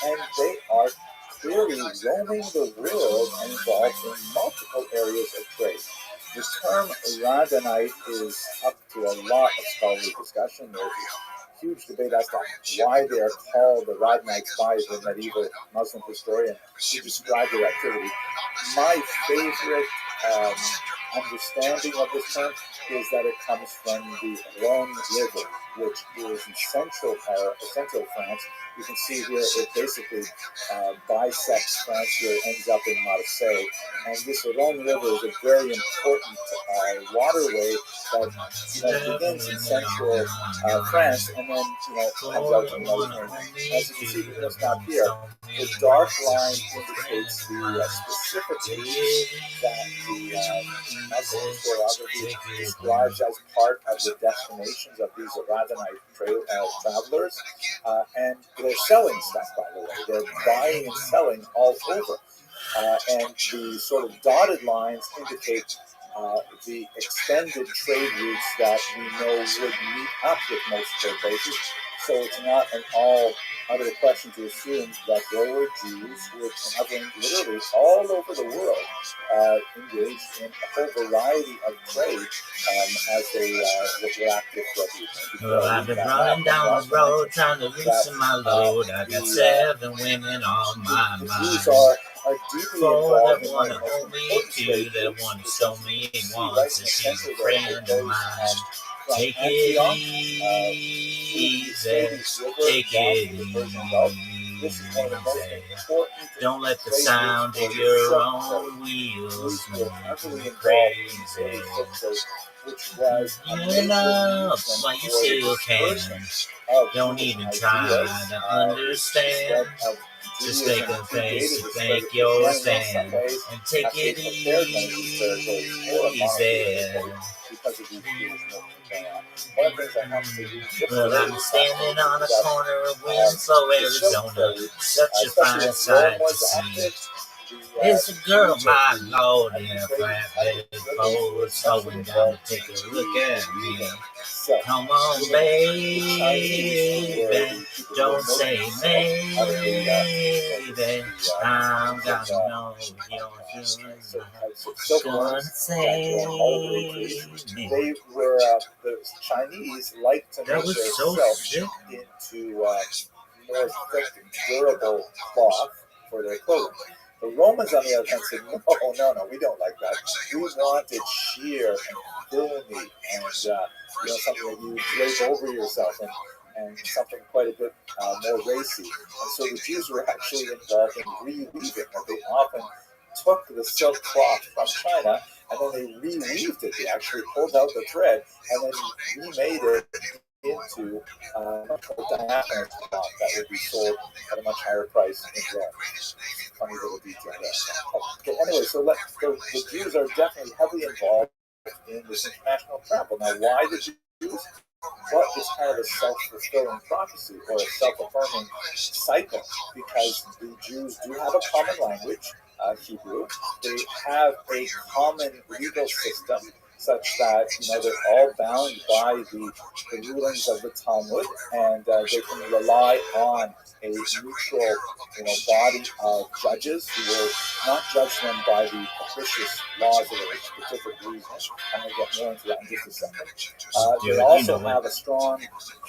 Speaker 1: and they are clearly roaming the world and involved in multiple areas of trade. The term Radhanite is up to a lot of scholarly discussion. There's a huge debate as to why they are called the Radhanites by the medieval Muslim historian to describe their activity. My favorite understanding of this term is that it comes from the Rhone River, which is in central France. You can see here it basically bisects France here, it ends up in Marseille. And this Rhone River is a very important waterway that begins in central France and then comes out to the Mediterranean. As you can see from this map here, the dark line indicates the specificity that the Muslim historiography describes as part of the destinations of these Radhanite travelers. And they're selling stuff, by the way. They're buying and selling all over. And the sort of dotted lines indicate the extended trade routes that we know would meet up with most of their places. So it's not an all out of the question to assume that there were Jews who were traveling literally all over the world, engaged in a whole variety of trade as they were active refugees.
Speaker 2: Well, I've been running down the road trying to loosen my load. I got 7 women on my
Speaker 1: the
Speaker 2: mind.
Speaker 1: Jews are deeply
Speaker 2: 4
Speaker 1: involved
Speaker 2: that
Speaker 1: in
Speaker 2: want
Speaker 1: one
Speaker 2: to
Speaker 1: of the most
Speaker 2: hold me,
Speaker 1: important
Speaker 2: 2
Speaker 1: trade
Speaker 2: that
Speaker 1: routes,
Speaker 2: want to
Speaker 1: which
Speaker 2: stole
Speaker 1: is
Speaker 2: me,
Speaker 1: you see
Speaker 2: and
Speaker 1: right
Speaker 2: 1
Speaker 1: in
Speaker 2: says
Speaker 1: the
Speaker 2: she's
Speaker 1: center
Speaker 2: a
Speaker 1: there,
Speaker 2: friend
Speaker 1: it
Speaker 2: of
Speaker 1: goes
Speaker 2: mine.
Speaker 1: from
Speaker 2: Take
Speaker 1: Antioch
Speaker 2: it
Speaker 1: to the
Speaker 2: easy,
Speaker 1: Euphrates River
Speaker 2: take
Speaker 1: down
Speaker 2: it
Speaker 1: to the Persian Gulf. This is one of the most
Speaker 2: easy.
Speaker 1: important
Speaker 2: Don't let the
Speaker 1: trade
Speaker 2: sound
Speaker 1: routes
Speaker 2: of
Speaker 1: for
Speaker 2: your
Speaker 1: silk
Speaker 2: own
Speaker 1: trade.
Speaker 2: wheels
Speaker 1: Jews were
Speaker 2: make
Speaker 1: heavily
Speaker 2: you
Speaker 1: involved in the
Speaker 2: crazy.
Speaker 1: early silk trade, which was a
Speaker 2: You
Speaker 1: major
Speaker 2: know,
Speaker 1: reason
Speaker 2: but you
Speaker 1: for the
Speaker 2: still can.
Speaker 1: dispersion of
Speaker 2: Don't
Speaker 1: Jewish
Speaker 2: even
Speaker 1: ideas,
Speaker 2: try to
Speaker 1: the
Speaker 2: understand.
Speaker 1: spread of
Speaker 2: Just make
Speaker 1: Judaism
Speaker 2: a
Speaker 1: predated
Speaker 2: face to
Speaker 1: the spread
Speaker 2: make
Speaker 1: of
Speaker 2: your
Speaker 1: Christianity. In some
Speaker 2: stand
Speaker 1: ways,
Speaker 2: and take
Speaker 1: actually
Speaker 2: it
Speaker 1: prepared many of these territories for a monotheistic faith
Speaker 2: easy.
Speaker 1: because of these Jewish movements going on. One of the things I have to use just
Speaker 2: Well,
Speaker 1: today
Speaker 2: I'm
Speaker 1: is
Speaker 2: standing on a
Speaker 1: that
Speaker 2: corner of Winslow,
Speaker 1: the silk
Speaker 2: Arizona.
Speaker 1: trade,
Speaker 2: Such a
Speaker 1: especially
Speaker 2: fine
Speaker 1: when
Speaker 2: sight
Speaker 1: Rome
Speaker 2: to
Speaker 1: was
Speaker 2: see.
Speaker 1: active,
Speaker 2: It's a girl,
Speaker 1: Jews
Speaker 2: my
Speaker 1: of
Speaker 2: lord,
Speaker 1: the
Speaker 2: in a
Speaker 1: Euphrates
Speaker 2: flatbed pole, slowing down to take a look at me.
Speaker 1: silk.
Speaker 2: Come on,
Speaker 1: Even the Chinese, who were
Speaker 2: baby,
Speaker 1: the people who were
Speaker 2: don't say
Speaker 1: making silk out of
Speaker 2: maybe. I'm gonna know you're gonna say me.
Speaker 1: they were the Chinese liked to
Speaker 2: That
Speaker 1: make
Speaker 2: was
Speaker 1: their
Speaker 2: so
Speaker 1: silk
Speaker 2: sick.
Speaker 1: into more thick and durable cloth for their clothing. The Romans, on the other hand, said, no, we don't like that. We want it sheer and filmy and something that you drape over yourself and something quite a bit more racy. And so the Jews were actually involved in reweaving. That they often took the silk cloth from China and then they reweaved it. They actually pulled out the thread and then remade it into much more diaphanous cloth that would be sold at a much higher price in Rome. Funny little detail there. Okay, anyway, so the Jews are definitely heavily involved in this international travel. Now, why the Jews? Well, it's kind of a self-fulfilling prophecy or a self-affirming cycle because the Jews do have a common language, Hebrew. They have a common legal system such that they're all bound by the rulings of the Talmud, and they can rely on a neutral, body of judges who will not judge them by the capricious laws of a specific reason. I'm going to get more into that in just a second. They also have a strong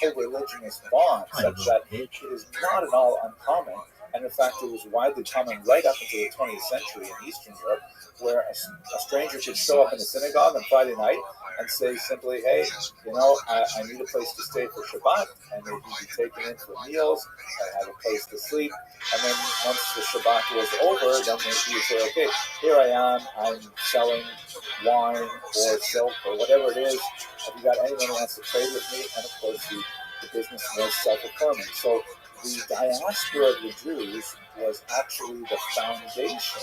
Speaker 1: co-religionist bond, such that it is not at all uncommon. And in fact, it was widely common right up until the 20th century in Eastern Europe, where a stranger could show up in a synagogue on Friday night and say simply, hey, I need a place to stay for Shabbat, and they'd be taken in for meals and have a place to sleep. And then once the Shabbat was over, then he would say, okay, here I am, I'm selling wine or silk or whatever it is. Have you got anyone who wants to trade with me? And of course, the business was self-affirming. So the diaspora of the Jews was actually the foundation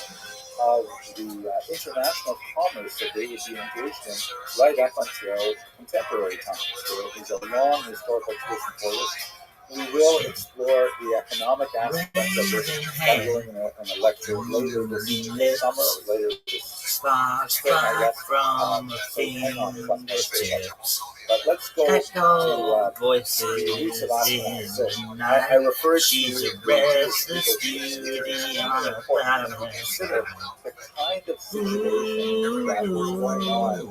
Speaker 1: of the international commerce that they would be engaged in right up until contemporary times. There is a long historical tradition for this. We will explore the economic aspects of this by doing a lecture later this summer or later this spring, I guess. So hang on, but let's go to the use of Ashkenaz. So I referred to the restless beauty on a planet. Consider the kind of situation that was going on in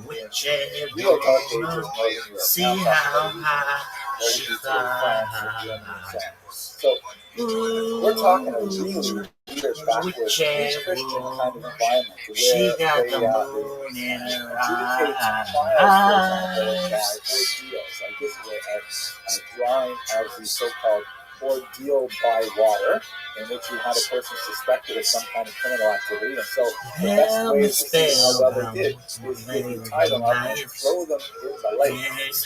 Speaker 1: real dark ages Northern Europe.
Speaker 2: See how high
Speaker 1: she flies. So we're talking a really weird, backwards, pre-Christian kind of environment where they adjudicate trials, for example, by ordeals. Like this is a drawing of the so-called ordeal by water, in which you had a person suspected of some kind of criminal activity. And so the best way to see how well they did is if you tie them up and throw them in the lake. And if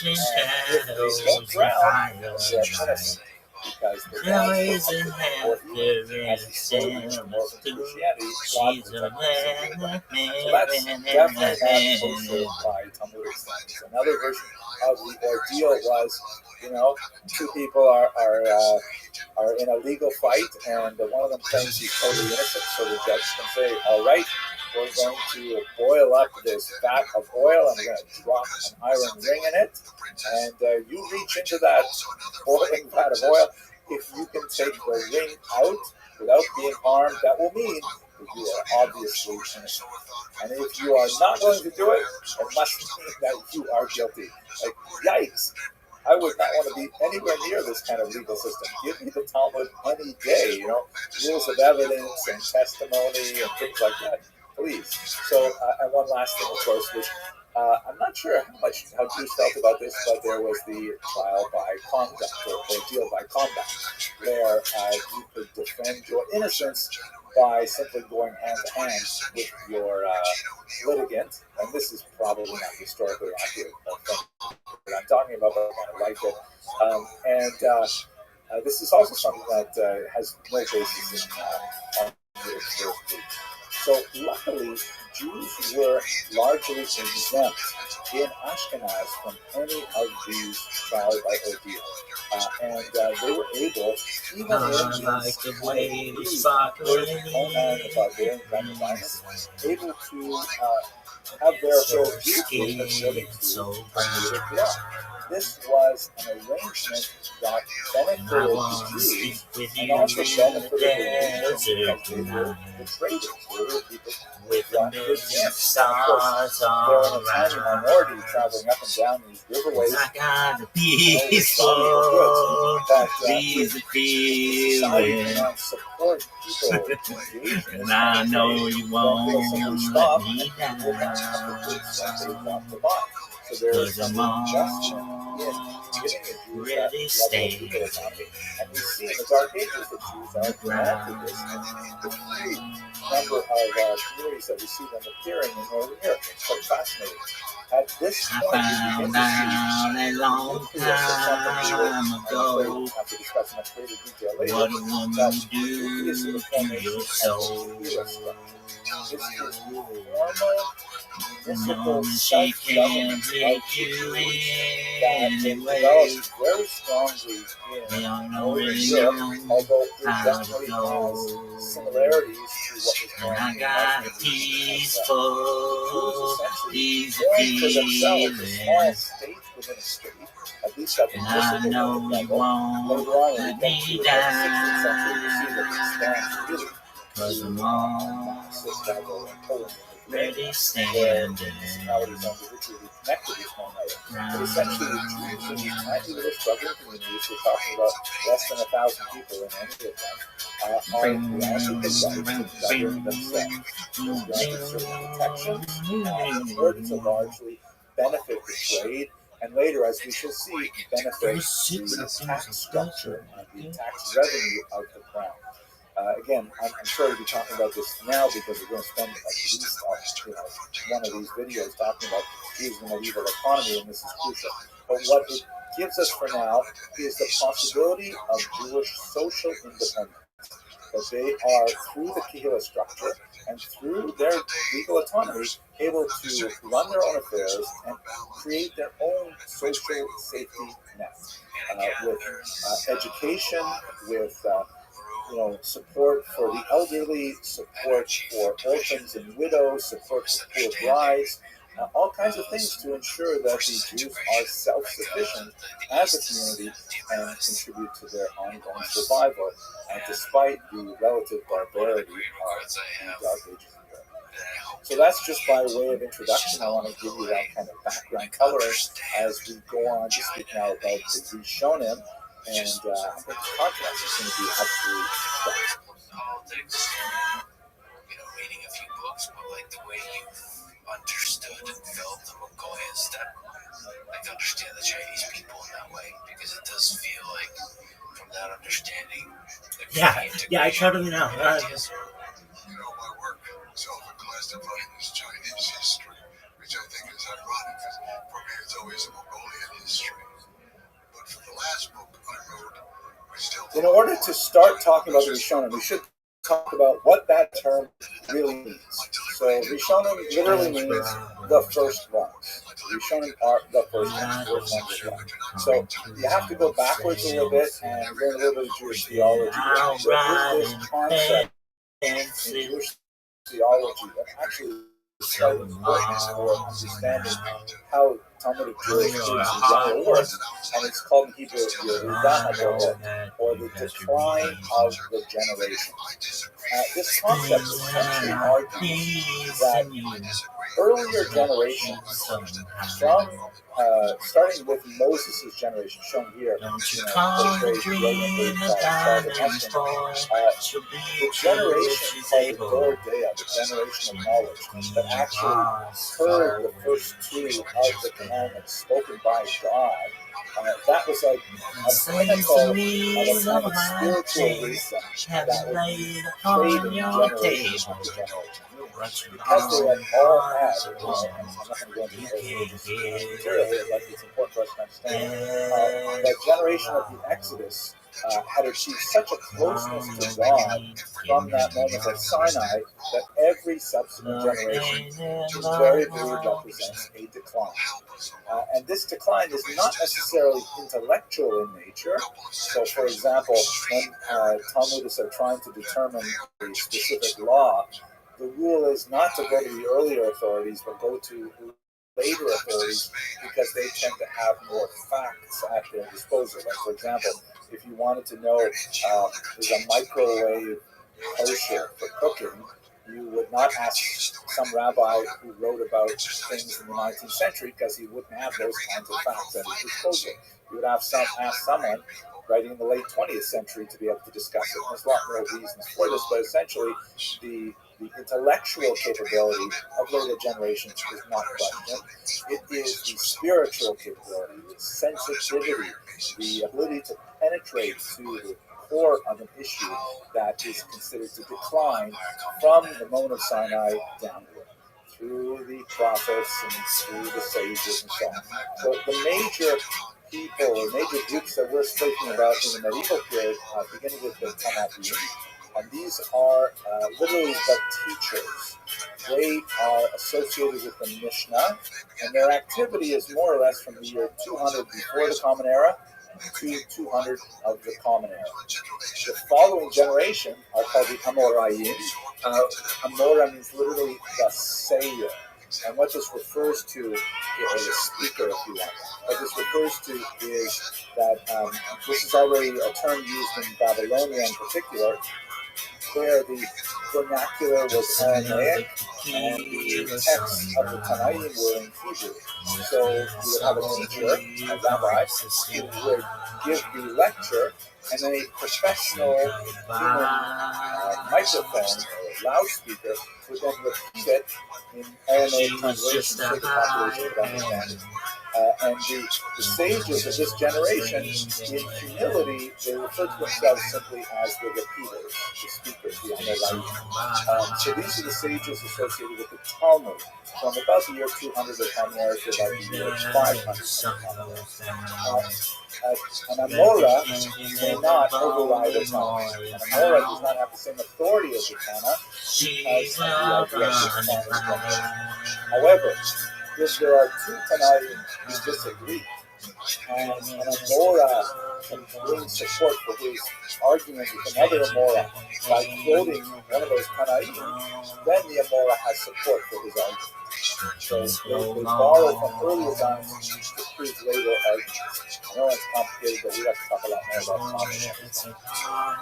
Speaker 1: they don't drown, they're innocent. Because the gods or evil, as the story in Christianity, God protects us. So that's definitely not kosher by Talmudic standards. Another version of the ordeal was, two people are in a legal fight, and one of them claims he's totally innocent, so the judge can say, all right, we're going to boil up this vat of oil, and we're going to drop an iron ring in it, and you reach into that boiling vat of oil. If you can take the ring out without being harmed, that will mean that you are obviously innocent. And if you are not willing to do it, it must mean that you are guilty. Like, yikes! I would not want to be anywhere near this kind of legal system. Give me the Talmud any day, rules of evidence and testimony and things like that, please. So, and one last thing, of course, which I'm not sure how Jews felt about this, but there was the trial by conduct, or ordeal by conduct, where you could defend your innocence by simply going hand to hand with your litigant, and this is probably not historically accurate, but I'm talking about, but I kind of like it. And this is also something that has no basis in jurisprudence. So luckily, Jews were largely exempt in Ashkenaz from any of these trial by ordeal. And they were able, even in these barbarian kind of environments, able to have their affairs beautifully according to Talmudic law. This was an arrangement that benefited the Jews and also benefited the region because they were the traders. They were people with good sense. Of course, they're in a tiny minority traveling up and down these riverways. Society cannot support people engaging.
Speaker 2: And I know you won't let me down.
Speaker 1: So there is an injunction in giving a Jew that level of legal autonomy. And we see in the Dark Ages that Jews are granted this. The number of communities that we see them appearing in Northern Europe. It's quite fascinating. At this point, we begin to see
Speaker 2: a long time ago.
Speaker 1: After discussing much greater detail later,
Speaker 2: what a woman
Speaker 1: that
Speaker 2: do
Speaker 1: this is the formation
Speaker 2: your
Speaker 1: of
Speaker 2: soul.
Speaker 1: this is formal,
Speaker 2: She can
Speaker 1: self-government
Speaker 2: take you
Speaker 1: that
Speaker 2: anyway.
Speaker 1: develops very strongly
Speaker 2: They don't
Speaker 1: in
Speaker 2: know
Speaker 1: Northern
Speaker 2: really
Speaker 1: Europe,
Speaker 2: know
Speaker 1: although it
Speaker 2: how
Speaker 1: definitely
Speaker 2: to go.
Speaker 1: has similarities to what was
Speaker 2: And
Speaker 1: going
Speaker 2: I
Speaker 1: on in
Speaker 2: got a
Speaker 1: Western
Speaker 2: peaceful,
Speaker 1: Jews
Speaker 2: easy
Speaker 1: essentially formed for themselves a small
Speaker 2: feeling.
Speaker 1: state within a state, at least at the
Speaker 2: And I
Speaker 1: municipal
Speaker 2: know you
Speaker 1: level.
Speaker 2: won't
Speaker 1: Later on, when
Speaker 2: let
Speaker 1: we get
Speaker 2: me
Speaker 1: to the 16th century, we see that it
Speaker 2: down.
Speaker 1: expands really
Speaker 2: 'Cause
Speaker 1: to
Speaker 2: I'm
Speaker 1: massive
Speaker 2: already
Speaker 1: level in Poland and Lithuania, where
Speaker 2: standing
Speaker 1: municipalities are individually connected with one another. But essentially, the Jews in these tiny little struggling communities, we're talking about less than 1,000 people in any of them, are granted the right to govern themselves. They're granted certain protections and ordered to largely benefit the trade, and later, as we shall see, benefit the tax structure and the tax revenue of the crown. Again, I'm sorry to be talking about this now because we're going to spend at least one of these videos talking about Jews and the medieval economy, and this is crucial. But what it gives us for now is the possibility of Jewish social independence. That they are, through the Kehillah structure and through their legal autonomy, able to run their own affairs and create their own social safety net with education, with support for the elderly, support for orphans and widows, support for poor brides, all kinds of things to ensure that the Jews are self-sufficient as a community and contribute to their ongoing survival, despite the relative barbarity of the Dark Ages in Europe. So that's just by way of introduction. I want to give you that kind of background coloring as we go on to speak now about the Rishonim. And I think the contrast is going to be absolutely
Speaker 5: politics, reading a few books, but like the way you understood and felt the Mongolian steppe, like understand the Chinese people in that way, because it does feel like from that understanding.
Speaker 2: Yeah, I totally know.
Speaker 4: My work self-classified as Chinese history, which I think is ironic, because for me it's always a Mongolian history. But for the last book I wrote,
Speaker 1: in order to start talking about the Rishonim, we should talk about what that term really means. So Rishonim literally means the first ones. Rishonim are the first ones. So you have to go backwards a little bit and learn a little bit of Jewish theology. There is this concept in Jewish theology that actually is quite important for understanding how Talmudic jurisprudence in general works, and it's called in Hebrew Yehudah HaDorot, or the decline of the generation. This concept essentially argues that earlier generations, from starting with Moses' generation, shown here, portrayed brilliantly by Charles Heston, the generation called the Dor Dea, the generation of knowledge, that actually heard the first two of the commandments spoken by God. That was like a pinnacle of a kind of spiritual wisdom that was traded generation after generation. Because they had all had, and I'm not going to go into the religious material here, but it's important for us to understand that generation of the Exodus had achieved such a closeness to God from that moment at Sinai that every subsequent generation invariably represents a decline. And this decline is not necessarily intellectual in nature. So, for example, when Talmudists are trying to determine a specific law, the rule is not to go to the earlier authorities, but go to later authorities because they tend to have more facts at their disposal. Like, for example, if you wanted to know is a microwave kosher for cooking, you would not ask some rabbi who wrote about things in the 19th century because he wouldn't have those kinds of facts at his disposal. You would ask someone writing in the late 20th century to be able to discuss it. And there's a lot more reasons for this, but essentially the intellectual capability of later generations is not questioned. It is the spiritual capability, the sensitivity, the ability to penetrate to the core of an issue that is considered to decline from the moment of Sinai downward, through the prophets and through the sages and so on. So the major people or major groups that we're speaking about in the medieval period, beginning with the Tanaim, and these are literally the teachers. They are associated with the Mishnah, and their activity is more or less from the year 200 before the Common Era to 200 of the Common Era. The following generation are called the Amoraim. Amora means literally the sayer. And what this refers to, or the speaker if you want, what this refers to is that this is already a term used in Babylonia in particular, where the vernacular was Aramaic and the texts of the Tanaim were in Hebrew. So you would have a teacher, a rabbi, who would give the lecture, and then a professional human microphone or loudspeaker would then repeat it in Aramaic translation so the population could understand it. And the sages of this generation, in humility, they refer to themselves simply as the repeaters, the speakers, the Amoraim. So these are the sages associated with the Talmud, from about the year 200 of the Common Era to about the year 500 of the Common Era. An Amora may not override a Tana. An Amora does not have the same authority as a Tana because of the idea of the Tana's generation. However, if there are two Tanaim who disagree, and an Amora can bring support for his argument with another Amora by quoting one of those Tanaim, then the Amora has support for his argument. So they borrow from earlier times to prove later arguments. I know it's complicated, but we have to talk a lot more about Talmud.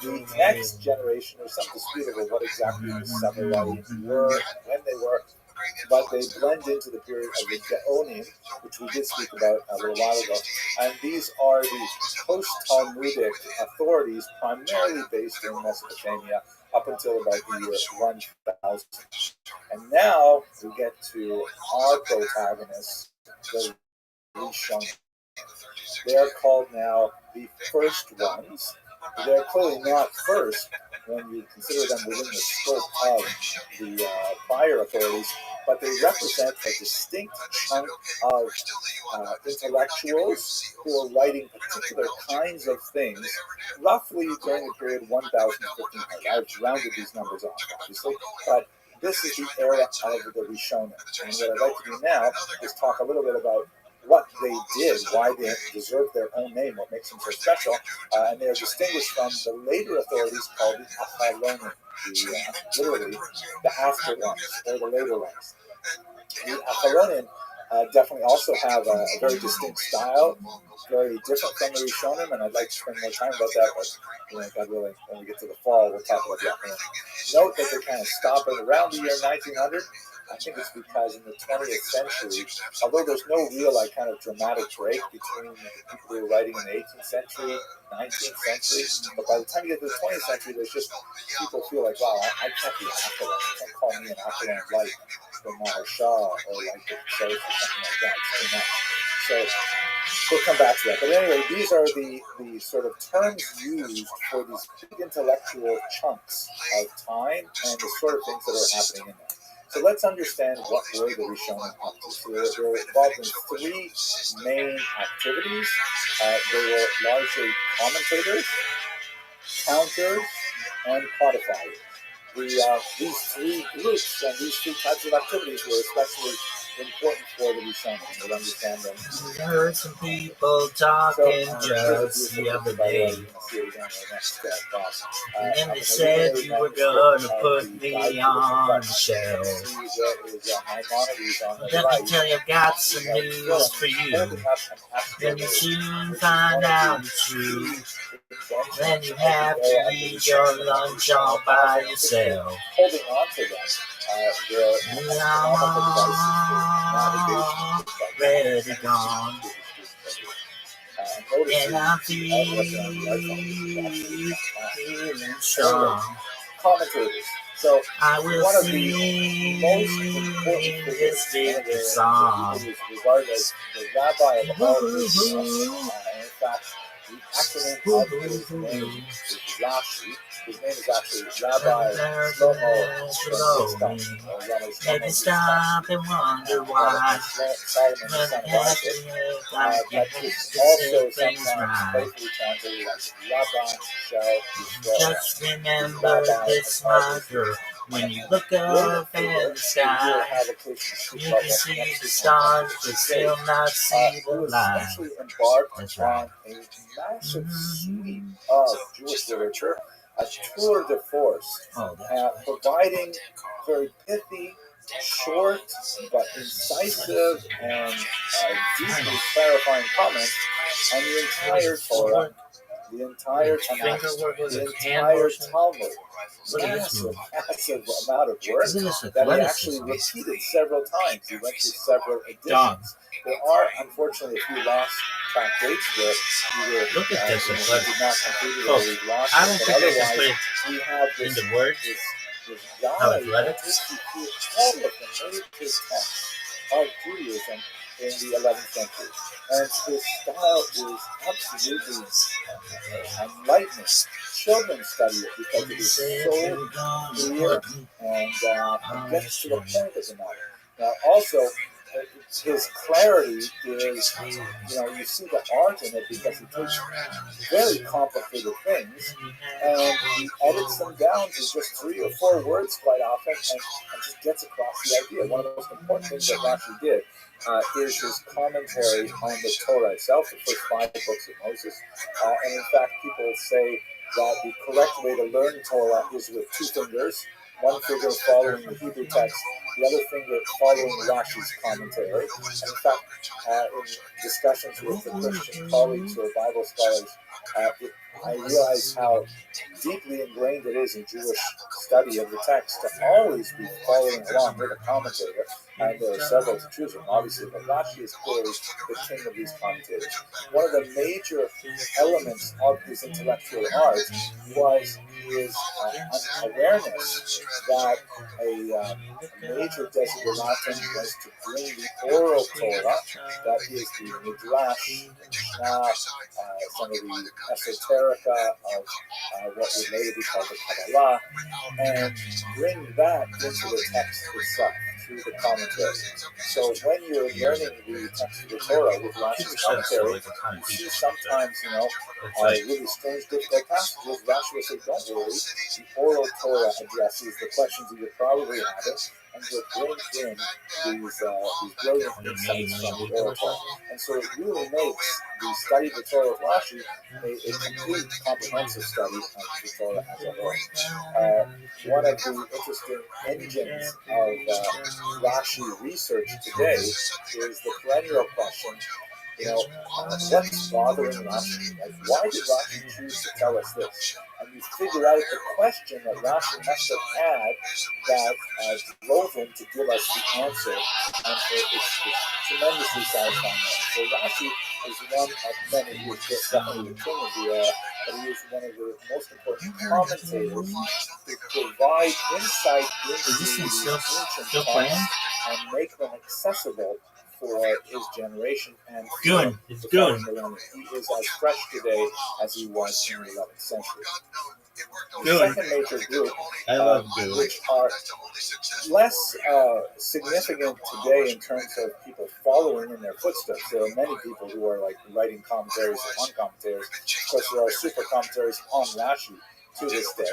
Speaker 1: The next generation, there's some dispute over what exactly the Samurais were, when they were, but they blend into the period of the Geonim, which we did speak about a little while ago. And these are the post-Talmudic authorities, primarily based in Mesopotamia, up until about the year 1000. And now we get to our protagonists, the Rishonim. They are called now the first ones. They're clearly not first when you consider them within the scope of the prior authorities, but they represent a distinct chunk of intellectuals who are writing particular kinds of things, roughly during the period 1000 to 1500. I've rounded these numbers off, obviously, but this is the era of the Rishonim. And what I'd like to do now is talk a little bit about what they did, why they deserve their own name, what makes them so special, and they are distinguished from the later authorities called the Achalonim, literally the after ones, or the later ones. The Achalonim definitely also have a very distinct style, very different from the Rishonim, and I'd like to spend more time about that, but God willing, when we get to the fall, we'll talk about the Achalonim. Note that they kind of stop at around the year 1900. I think it's because in the 20th century, although there's no real kind of dramatic break between the people who were writing in the 18th century, 19th century, but by the time you get to the 20th century, there's just people feel like, wow, I can't be an Acharon. You can't call me an Acharon like the Maharsha or like the Sheriff or something like that. It's too much. So we'll come back to that. But anyway, these are the sort of terms used for these big intellectual chunks of time and the sort of things that are happening in there. So let's understand what were the Rishonim up to. So they were involved in three main activities. They were largely commentators, counters, and codifiers. These three groups and these three types of activities were especially important for the Rishonim. You'll understand them.
Speaker 2: I heard some people talking just the other day. And then they said you were going to put me on the shelf. Let me tell you, I've got some news for you. Then you soon find out the truth. Then you have to eat your lunch all by yourself.
Speaker 1: Holding on to them.
Speaker 2: Already gone. And I'm feeling strong.
Speaker 1: Commentators. So
Speaker 2: I will
Speaker 1: one of
Speaker 2: sing
Speaker 1: the most important
Speaker 2: this favorite song.
Speaker 1: is regarded as the Rabbi of all Jews. In fact, the acronym of his name is Rashi. His name is actually Rabbi Shlomo.
Speaker 2: Maybe stop and wonder why.
Speaker 1: Solomon, the son of Isaac. But it's also sometimes playfully translated as Rabbi shall destroy.
Speaker 2: Just remember this, my girl. When you look up in the sky, you can see the stars, but still not see the light.
Speaker 1: Essentially embarked
Speaker 2: That's right.
Speaker 1: on a massive sweep of Jewish literature, a tour de force, providing very pithy, short but incisive and deeply clarifying comments on the entire Torah, the entire Tanakh, the entire Talmud. Massive amount of work that he actually repeated several times. He went through several editions. There are, unfortunately, a few lost track dates where either
Speaker 2: look at this
Speaker 1: did not complete it or we lost
Speaker 2: I don't
Speaker 1: it. But
Speaker 2: think I can
Speaker 1: otherwise,
Speaker 2: put
Speaker 1: we have
Speaker 2: it
Speaker 1: this,
Speaker 2: into words.
Speaker 1: this guide that takes you through all of the major texts of Judaism in the 11th century. And his style is absolutely enlightening. Children study it because it is so clear and gets to the point of the matter. Now, also, his clarity is, you see the art in it because he takes very complicated things and he edits them down to just 3 or 4 words quite often and just gets across the idea. One of the most important things that Rashi did is his commentary on the Torah itself, the first 5 books of Moses. And in fact, people say that the correct way to learn Torah is with 2 fingers, one finger following the Hebrew text, the other finger following Rashi's commentary. And in fact, in discussions with the Christian colleagues who are Bible scholars, I realize how deeply ingrained it is in Jewish study of the text to always be following along with a commentator. And there are several to choose from, obviously, but Rashi is clearly the king of these commentators. One of the major elements of his intellectual art was his awareness that a major desideratum was to bring the oral Torah, that is the Midrash, some of the esoterica of what would later be called the Kabbalah, and bring that into the text itself through the commentary. So when you're learning the text of the Torah with Rashi's commentary, you see sometimes, really strange, difficult passages. Rashi will say, don't worry, the oral Torah addresses the questions that you're probably having, and he'll bring in these brilliant insights from the oracle. And so it really makes the study of the Torah with Rashi a complete, comprehensive study of the Torah as a whole. One of the interesting engines of Rashi research today is the perennial question, what's bothering Rashi? Like, why did Rashi choose to tell us this? And you figure out the question that Rashi must have had that drove him to give us the answer, and it's tremendously satisfying. So Rashi is one of many. He is definitely the king of the era, but he is one of the most important commentators to provide insight into these ancient texts and make them accessible for his generation and
Speaker 2: Goon. It's Goon.
Speaker 1: He is as fresh today as he was in the 11th century. The
Speaker 2: Goon.
Speaker 1: second major group,
Speaker 2: I love Goon.
Speaker 1: which are less significant today in terms of people following in their footsteps. There are many people who are like writing commentaries on commentaries. Of course, there are super commentaries on Rashi to this day,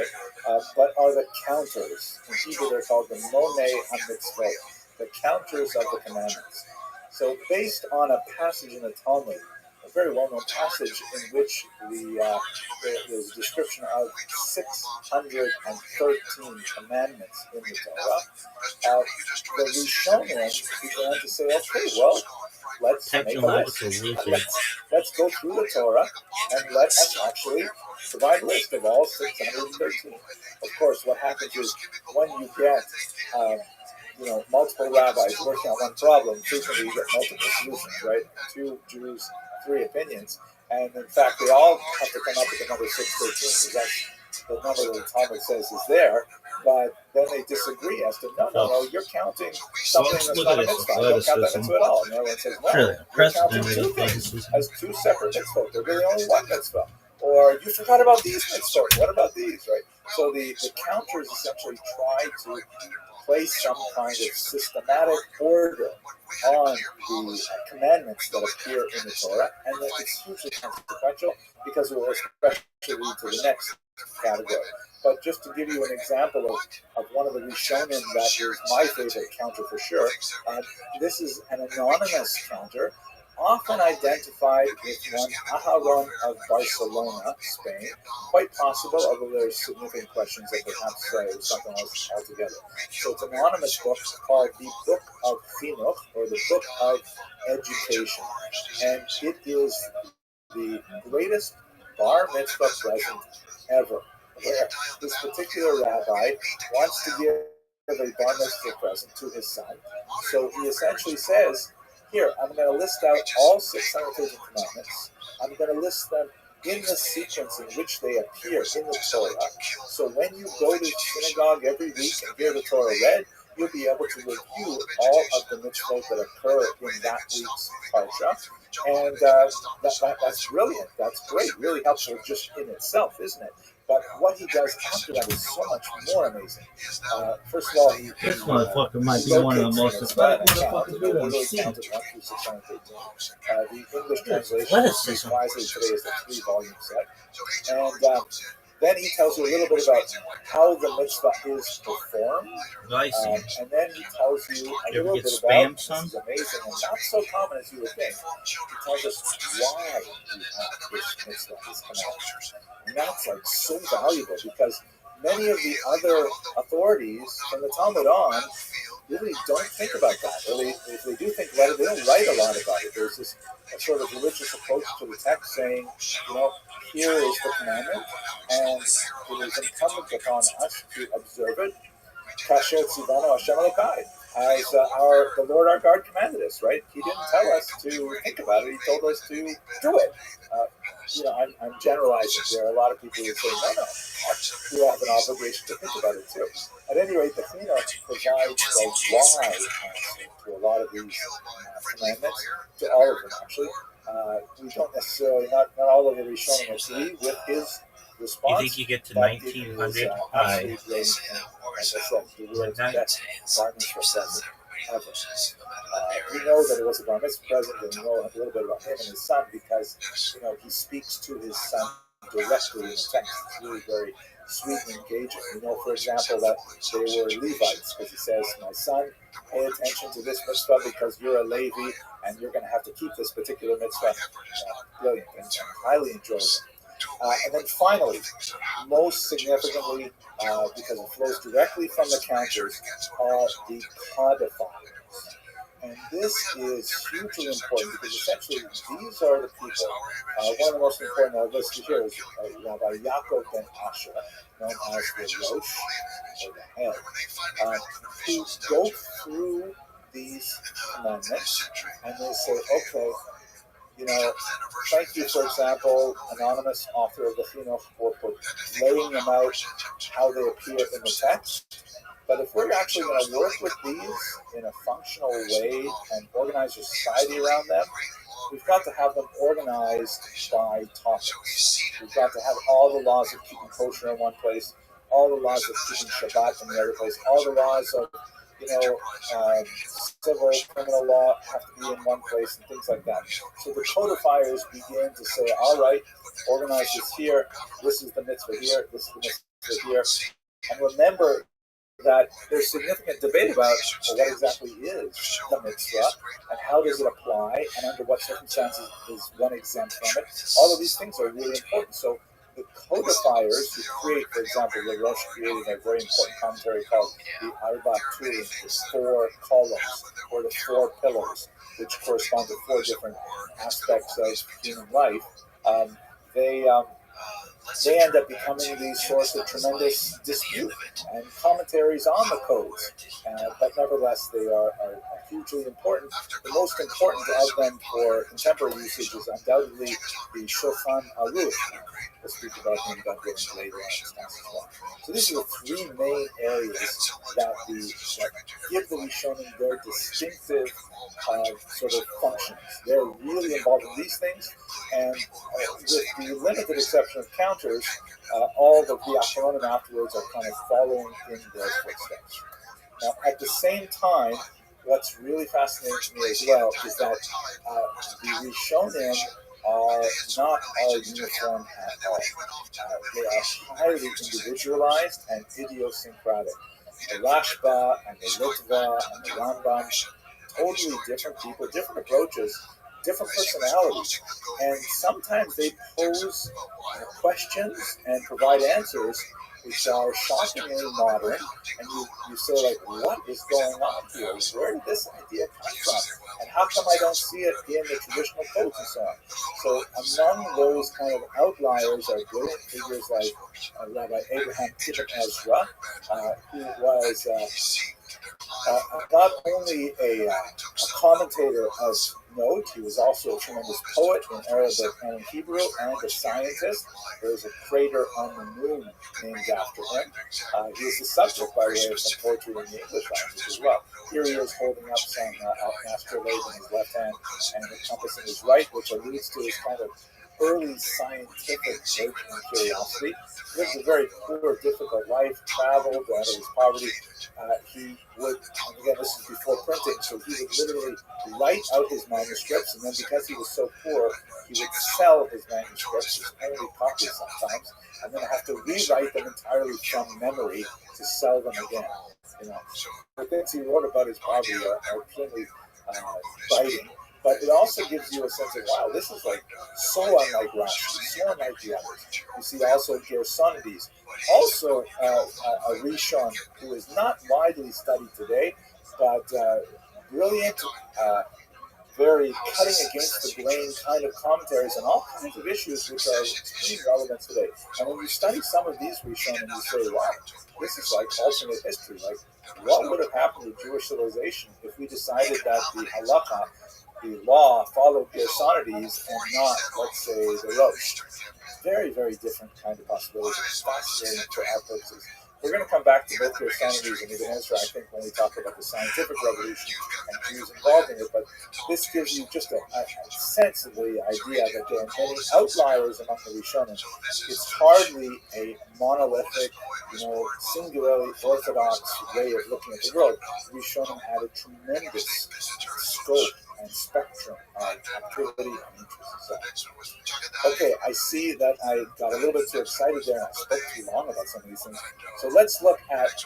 Speaker 1: but are the counters. In Hebrew, they're called the Monei HaMitzvot, the counters of the commandments. So based on a passage in the Talmud, a very well-known passage in which there's a description of 613 commandments in the Torah, the Rishonim began to say, okay, well, let's make a list. Let's go through the Torah and let us actually provide a list of all 613. Of course, what happens is when you get multiple rabbis working on one problem, frequently you get multiple solutions, right? 2 Jews, 3 opinions. And in fact, they all have to come up with the number 613, because that's the number that the Talmud says is there. But then they disagree as to, no, you're counting something that's not a mitzvah. Don't count that mitzvah at all. And everyone says, no, you're counting 2 things as 2 separate mitzvahs. They're really only one mitzvah. Or you forgot about these mitzvahs. What about these, right? So the counters essentially try to place some kind of systematic order on the commandments that appear in the Torah, and that it's hugely consequential because it will especially lead to the next category. But just to give you an example of one of the Rishonim that is my favorite counter for sure, this is an anonymous counter, often identified with one Aharon of Barcelona, Spain. Quite possible, although there's significant questions that perhaps it was something else altogether. So it's an anonymous book called the Book of Chinuch, or the Book of Education. And it is the greatest bar mitzvah present ever, where this particular rabbi wants to give a bar mitzvah present to his son. So he essentially says, here, I'm going to list out all 613 commandments. I'm going to list them in the sequence in which they appear in the Torah. So when you go to synagogue every week and hear the Torah read, you'll be able to review all of the mitzvot that occur in that week's parsha. And that's brilliant. That's great. Really helpful just in itself, isn't it? But what he does after that is so much more amazing. First of all,
Speaker 2: This motherfucker might be one of the most effective motherfuckers I've ever seen.
Speaker 1: The English translation is wisely today is a 3-volume set. And then he tells you a little bit about how the mitzvah is performed. And then he tells you a little bit about, this is amazing and not so common as you would think, he tells us why we have this mitzvah, this commandment. And that's like so valuable, because many of the other authorities from the Talmud on really don't think about that. Or if they do think about it, they don't write a lot about it. There's this sort of religious approach to the text saying, here is the commandment, and it is incumbent upon us to observe it. Kasher tzivanu Hashem Elokai, as the Lord our God commanded us, right? He didn't tell us to think about it. He told us to do it. I'm generalizing. There are a lot of people who say, no, you have an obligation to think about it too. At any rate, the Chinuch provides the why to a lot of these commandments, to all of them actually. We don't necessarily, not all of the Rishonim agree with his response.
Speaker 2: You think you get to 1900 by
Speaker 1: as I said, the world's best bar mitzvah present ever. We know that it was a bar mitzvah present, and we know a little bit about him and his son because he speaks to his son directly in the text. It's really very sweet and engaging. We know, for example, that they were Levites, because he says, my son, pay attention to this mitzvah because you're a Levi and you're going to have to keep this particular mitzvah. Good and highly enjoyable. And then finally, most significantly, because it flows directly from the counters, are the codifiers. And this is hugely important because essentially these are the people. One of the most important on the list here is Rabbi Yaakov ben Asher, known as the Rosh, or the head, who go through these commandments and they say, okay, thank you, for example, anonymous author of the Chinuch, for laying them out how they appear in the text. But if we're actually going to work with these in a functional way and organize a society around them, we've got to have them organized by topics. We've got to have all the laws of keeping kosher in one place, all the laws of keeping Shabbat in the other place, all the laws of civil, criminal law have to be in one place and things like that. So the codifiers begin to say, all right, organize this here, this is the mitzvah here, this is the mitzvah here. And remember that there's significant debate about what exactly is the mitzvah and how does it apply and under what circumstances is one exempt from it. All of these things are really important. So the codifiers who create, for example, the Rosh created a very important commentary called the Arba Turim, the 4 columns or the 4 pillars, which correspond to 4 different aspects of human life. They end up becoming the source of tremendous dispute and commentaries on the codes. But nevertheless, they are hugely important. The most important of them for contemporary usage is undoubtedly the Shulchan Aruch. We'll speak about him later on this class as well. So these are the 3 main areas that give the Rishonim their distinctive sort of functions. They're really involved in these things, and with the limited exception of counters, all the Achronim afterwards are kind of following in their footsteps. Now, at the same time, what's really fascinating to me as well is that the Rishonim are not all uniform at all. They are highly individualized and idiosyncratic. The Rashba and the Litva and the Rambam, totally different people, different approaches, different personalities, and sometimes they pose questions and provide answers which are shockingly modern, and you say, like, what is going on here? Where did this idea come from? And how come I don't see it in the traditional codes and so on? So among those kind of outliers are brilliant figures like Rabbi Abraham Tibbet Ezra, who was not only a commentator of note, he was also a tremendous poet in Arabic and in Hebrew, and a scientist. There's a crater on the moon named after him. He is the subject, by way of some poetry in the English language as well. Here he is holding up some astrolabe in his left hand and a compass in his right, which alludes to his kind of early scientific search and curiosity. He lived a very poor, difficult life, traveled out of his poverty. He would, and again, this is before printing, so he would literally write out his manuscripts, and then because he was so poor, he would sell his manuscripts, his only copies sometimes, and then have to rewrite them entirely from memory to sell them again. The things he wrote about his poverty are plainly biting. But it also gives you a sense of, wow, this is like so unlike Rashi, so unlike the others. You see also Gersonides, also a Rishon who is not widely studied today, but brilliant, very cutting against the grain kind of commentaries on all kinds of issues which are extremely relevant today. And when you study some of these Rishon, and you say, wow, this is like alternate history. Like, what would have happened to Jewish civilization if we decided that the halacha, the law, followed Gersonides and not, let's say, the Rosh? Very, very different kind of possibilities. Fascinating for our purposes. We're going to come back to both Gersonides and Ibn Ezra, I think, when we talk about the scientific revolution and Jews involved in it. But this gives you just a sense of the idea that there are many outliers among the Rishonim. It's hardly a monolithic, singularly orthodox way of looking at the world. The Rishonim had a tremendous scope and spectrum of activity and interest. So, Okay, I see that I got a little bit too excited there and I spoke too long about some of these things. So let's look at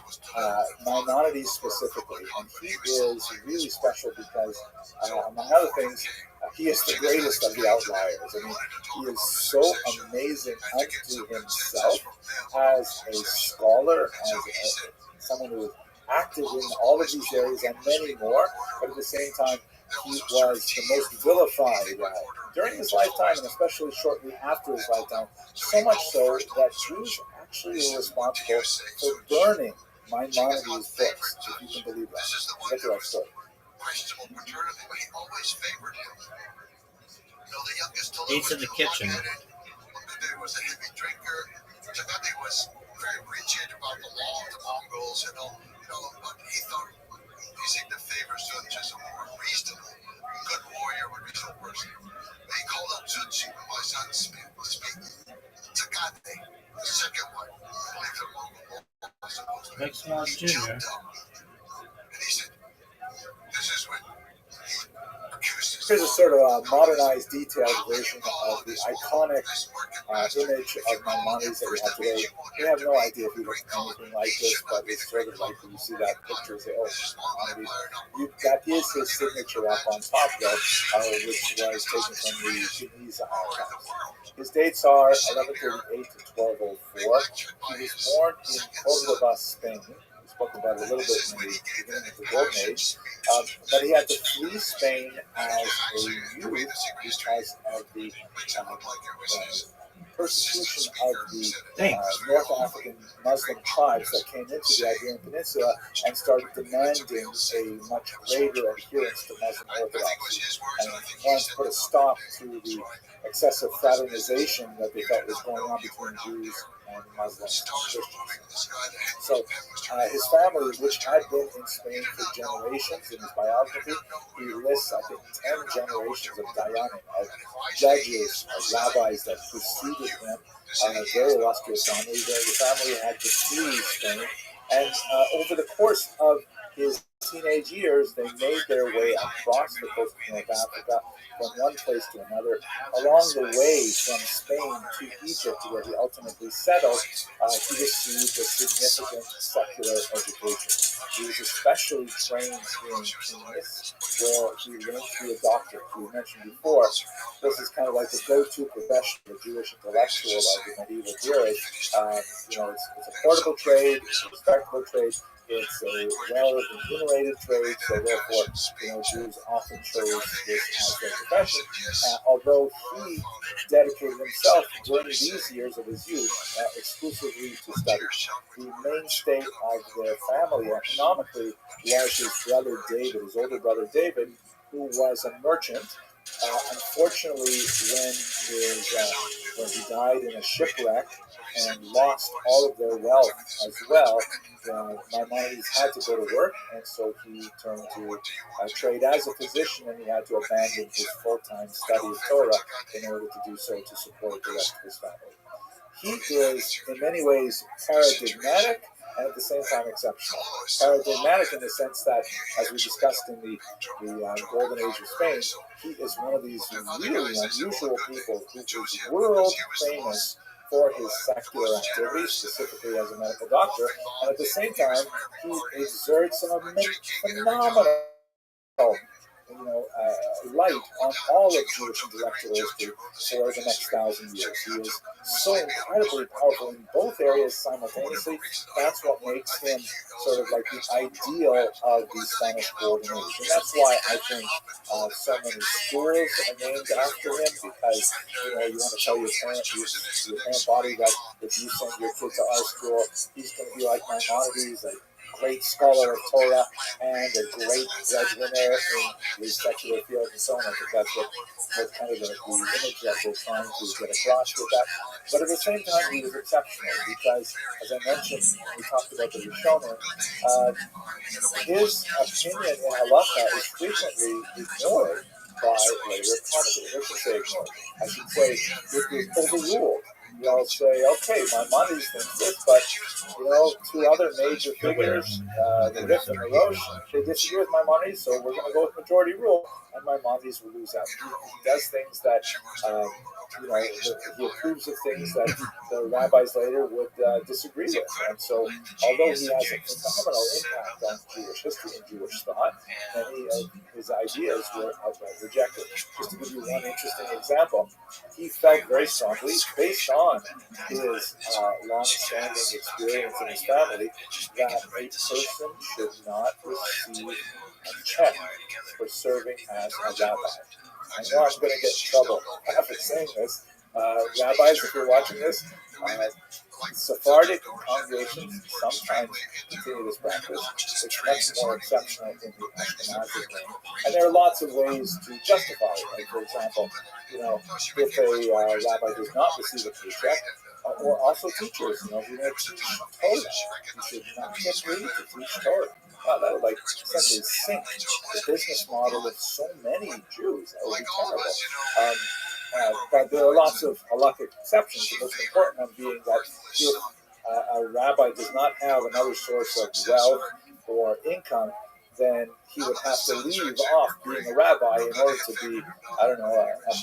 Speaker 1: Maimonides specifically. And he is really special because, among other things, he is the greatest of the outliers. I mean, he is so amazing unto himself as a scholar, as someone who is active in all of these areas and many more, but at the same time, he was the most vilified during his lifetime, and especially shortly after his lifetime, so much so that Jews actually were responsible for burning Maimonides' books, if you can believe that. Get to that story.
Speaker 2: He's in the kitchen.
Speaker 4: Was a heavy drinker. Tabati was very rigid about the law of the Mongols, but he thought using the favors to just a more reasonable, good warrior, a reasonable person. They called him Jutsu, my son speak. Takate, the second one, I believe the Mongol was supposed to be.
Speaker 2: Maxwell
Speaker 4: He
Speaker 2: Jr.
Speaker 4: jumped up and he said, this is when he accused his
Speaker 1: Here's a sort of a modernized, detailed version of the iconic image of Maimonides that we have today. We have no idea if he looked anything like this, but it's sort of like when you see that picture and say, oh, Maimonides. That is his signature up on top, though, which was taken from the Guinness archives. His dates are 1138 to 1204. He was born in Cordoba, Spain. We spoke about it a little bit in the beginning of the Golden Age. But he had to flee Spain as a youth because of the persecution of the North African Muslim tribes that came into the Iberian Peninsula and started demanding a much greater adherence to Muslim orthodoxy, and wanted to put a stop to the excessive fraternization that they felt was going on between Jews and Muslims and Christians. So his family, which had been in Spain for generations, in his biography, he lists, I think, 10 generations of Dayanim, of judges, of rabbis that preceded him, a very illustrious family. The family had to flee Spain, and over the course of his teenage years, they made their way across the coast of North Africa from one place to another. Along the way from Spain to Egypt, where he ultimately settled, he received a significant secular education. He was especially trained in Tunis, where he learned to be a doctor. We mentioned before, this is kind of like the go-to profession of a Jewish intellectual of the medieval period. It's a portable trade, it's a respectable trade. It's a well-remunerated trade, so therefore, Jews often chose this as their profession. Although he dedicated himself during these years of his youth exclusively to study. The mainstay of their family economically was his brother David, his older brother David, who was a merchant. Unfortunately, when he died in a shipwreck and lost all of their wealth as well, Maimonides had to go to work, and so he turned to trade as a physician, and he had to abandon his full-time study of Torah in order to do so to support the rest of his family. He is, in many ways, paradigmatic and at the same time exceptional. Paradigmatic in the sense that, as we discussed in the Golden Age of Spain, he is one of these really unusual people who is world famous for his secular activities, specifically as a medical doctor, and at the same time, he exerts an phenomenal light on all of Jewish intellectual history for the next 1,000 years. He is so incredibly powerful in both areas simultaneously. That's what makes him sort of like the ideal of the Spanish Golden Age. And that's why I think so many schools are named after him, because you want to tell your parent body that if you send your kid to our school, he's going to be like Maimonides, a great scholar of Torah and a great breadwinner in the secular field and so on. I think that's what kind of the image that they're trying to get across with that. But at the same time, he was exceptional because, as I mentioned, we talked about the Rishonim, his opinion in halakha is frequently ignored by later commentators. I should say ignored. I should say it was overruled. You all say, okay, Maimonides thinks this, but two other major figures, the Rif and the Rosh, they disagree with Maimonides, so we're going to go with majority rule, and Maimonides will lose out. He does things that he approves of things that the rabbis later would disagree with. And so, although he has a phenomenal impact on Jewish history and Jewish thought, many of his ideas were outright rejected. Just to give you one interesting example, he felt very strongly, based on his long-standing experience in his family, that a person should not receive a check for serving as a rabbi. I know I'm going to get in trouble after saying this. Rabbis, if you're watching this, Sephardic congregations sometimes continue this practice. It's much more exceptional in the Ashkenazic way. And there are lots of ways to justify it. Like, for example, if a rabbi does not receive a paycheck, or also teachers, who may teach Torah, you should not get paid to teach Torah. Wow, that would essentially sink the business model of so many Jews. That would be terrible. But there are lots of halakhic exceptions. The most important one being that if a rabbi does not have another source of wealth or income, then he would have to leave off being a rabbi in order to be, a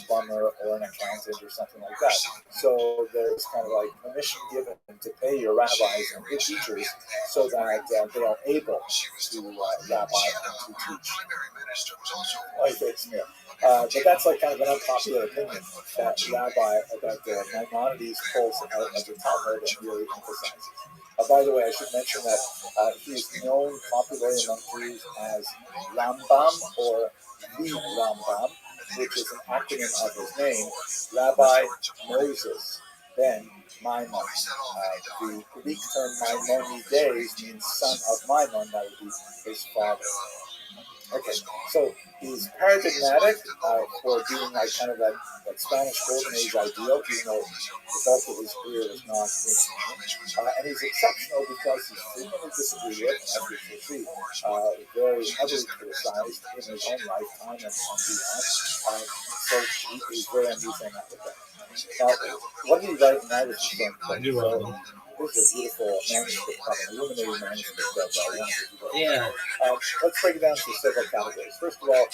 Speaker 1: plumber or an accountant or something like that. So there's kind of permission given to pay your rabbis and your teachers so that they are able to rabbi and to teach. But that's kind of an unpopular opinion that Maimonides pulls out of the Talmud and really emphasizes. By the way, I should mention that he is known popularly among Jews as Rambam, or the Rambam, which is an acronym of his name, Rabbi Moses ben Maimon. The Greek term Maimonides means son of Maimon, that would be his father. Okay, so he's paradigmatic for being kind of that Spanish Golden Age ideal, even though the bulk of his career was not in and he's exceptional because he's frequently disagreed with, and as we shall see, very heavily criticized in his own lifetime and beyond. So he's very unusual in that regard. Now, what did he write in Iverson? This is a beautiful manuscript, an illuminating manuscript of
Speaker 2: Yeah.
Speaker 1: Let's break it down into several categories. First of all,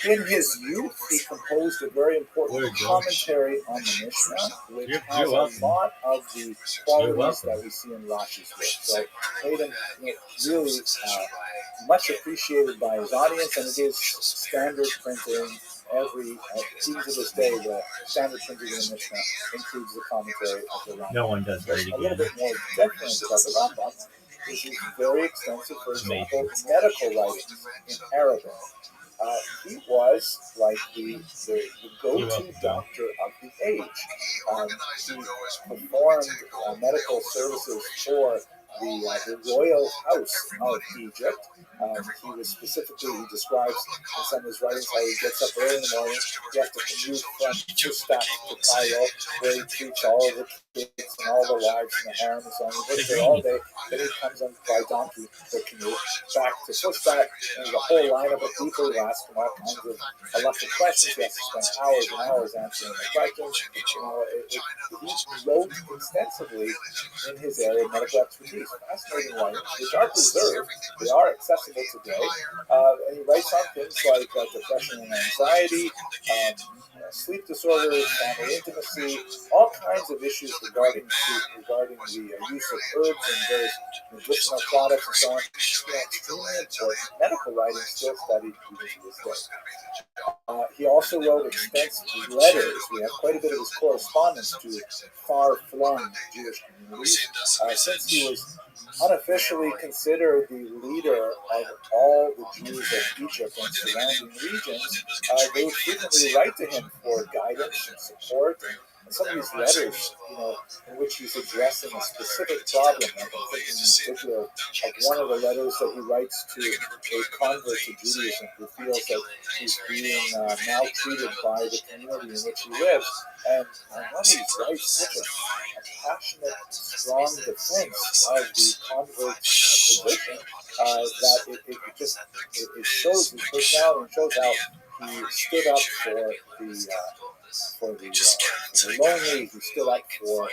Speaker 1: in his youth, he composed a very important commentary on the Mishnah, which has a lot of the qualities that we see in Rashi's work. So, made him really much appreciated by his audience, and it is standard printing. Even to this day, the standard printing in the Mishnah includes the commentary of the Rambam.
Speaker 2: No one does that again.
Speaker 1: A little bit more different about the Rambam is his very extensive, for example, medical writings in Arabic. He was the go-to doctor of the age. He performed medical services for the royal house of Egypt. He was he describes in some of his writings how he gets up early in the morning, he has to commute from Fustat to Cairo, where he treats all the kids and all the wives and the harem and so on. He works there all day, then he comes on by donkey to commute back to Fustat, and there's a whole lineup of people who ask him all kinds of electric questions. He has to spend hours and hours answering the questions. He wrote extensively in his area of medical expertise. Fascinating writings, which are preserved. They are accessible today. And he writes on things like depression and anxiety, sleep disorders, family intimacy, all kinds of issues regarding the use of herbs and various medicinal products and so on. Extremely important medical writings still studied even to this day. He also wrote extensive letters. We have quite a bit of his correspondence to far-flung Jewish communities. Since he was unofficially considered the leader of all the Jews of Egypt and surrounding regions, they would frequently write to him for guidance and support. And some of these letters, in which he's addressing a specific problem, I'm thinking in particular of one of the letters that he writes to a convert to Judaism who feels that he's being maltreated by the community in which he lives. And one of these writes such a passionate, strong defense of the convert's position that it shows his personality and shows how he stood up for the lonely, he stood up for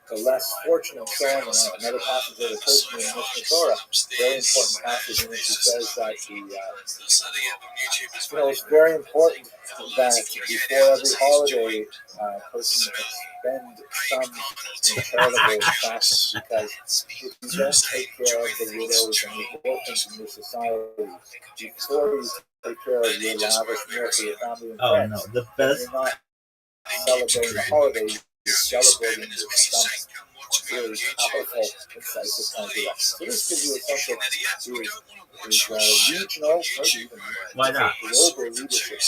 Speaker 1: the less fortunate, and so on. And another passage that occurs to me in the Mishnah Torah, very important passage in which he says that it's very important that before every holiday, a person spend some in charitable fashion, because if you don't take care of the widows and the orphans in your society, before you take care of your lavish meal for your family and friends,
Speaker 2: the best.
Speaker 1: you're not celebrating the holiday, you're celebrating your stomach. Really powerful, incisive kind of deal. So this gives you a sense of regional, maybe even
Speaker 2: Why not?
Speaker 1: global leadership.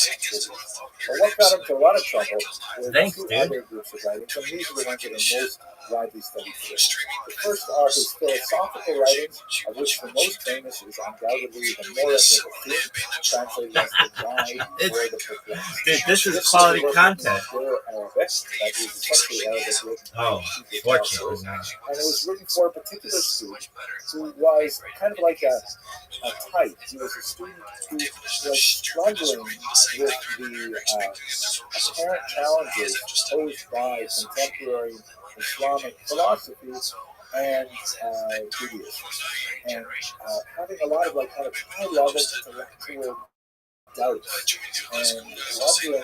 Speaker 1: But what got him to a lot of trouble was two other groups of writings, and these are the ones that are most widely studied today. The first are his philosophical writings, of which the most famous is undoubtedly the Moreh Nevuchim, translated as the Guide or the Perplexed.
Speaker 2: Dude, this is quality content.
Speaker 1: Arabic, that is essentially Arabic.
Speaker 2: Oh, fortunately not.
Speaker 1: And it was written for a particular student who was kind of like a type. He was a student who was struggling with the apparent challenges posed by contemporary Islamic philosophy and Judaism, and having a lot of kind of high-level intellectual doubts, and wondering,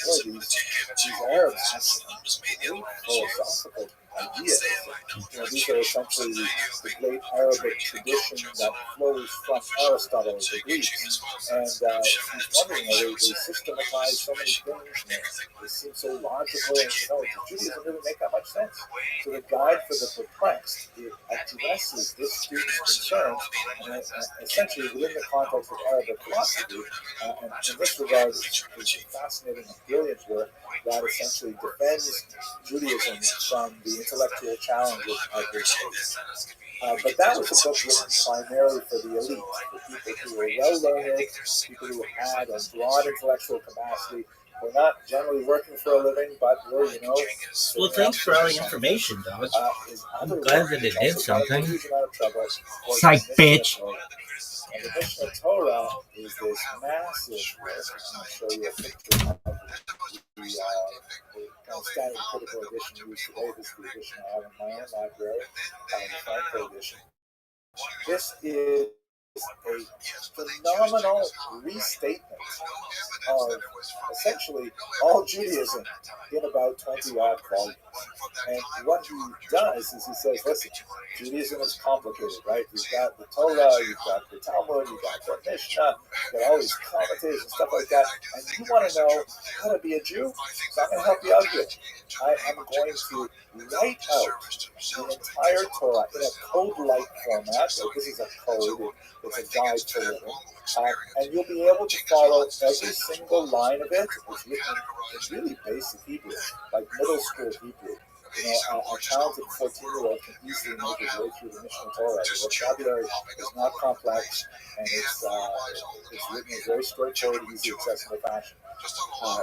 Speaker 1: boy, these Arabs have some great philosophical ideas. These are essentially the great Arabic tradition that flows from Aristotle, the Greeks, and he's wondering, they systematize so many things, and they seem so logical, and Judaism doesn't make that much sense. So the Guide for the Perplexed, it addresses this student's concerns, and essentially within the context of Arabic philosophy, and in this regard, it's a fascinating and brilliant work that essentially defends Judaism from the intellectual challenges of this faith. But that was a book written primarily for the elite, for people who were well-learned, people who had a broad intellectual capacity. We're not generally working for a living, but we're,
Speaker 2: Well, thanks for all the information, dog. I'm glad that it did something. Psych, bitch.
Speaker 1: And the Mishnah Torah is this massive work. I'm going to show you a picture of the kind of standard critical edition used today. This is the edition I have in my own library, the Franco edition. This is a phenomenal restatement of essentially all Judaism in about 20-odd volumes. And what he does is he says, listen, Judaism is complicated, right? You've got the Torah, you've got the Talmud, you've got the Mishnah, you've got all these commentators and stuff like that, and you want to know how to be a Jew? So I'm going to help you out here. I am going to write out the entire Torah in a code-like format. So this is a code. It's a guide to living. And you'll be able to follow every single line of it. It's written in really basic Hebrew, like middle school Hebrew. A talented 14-year-old can easily make his way through the Mishnah Torah. The vocabulary is not complex, and it's written in a very straightforward, easy, accessible fashion.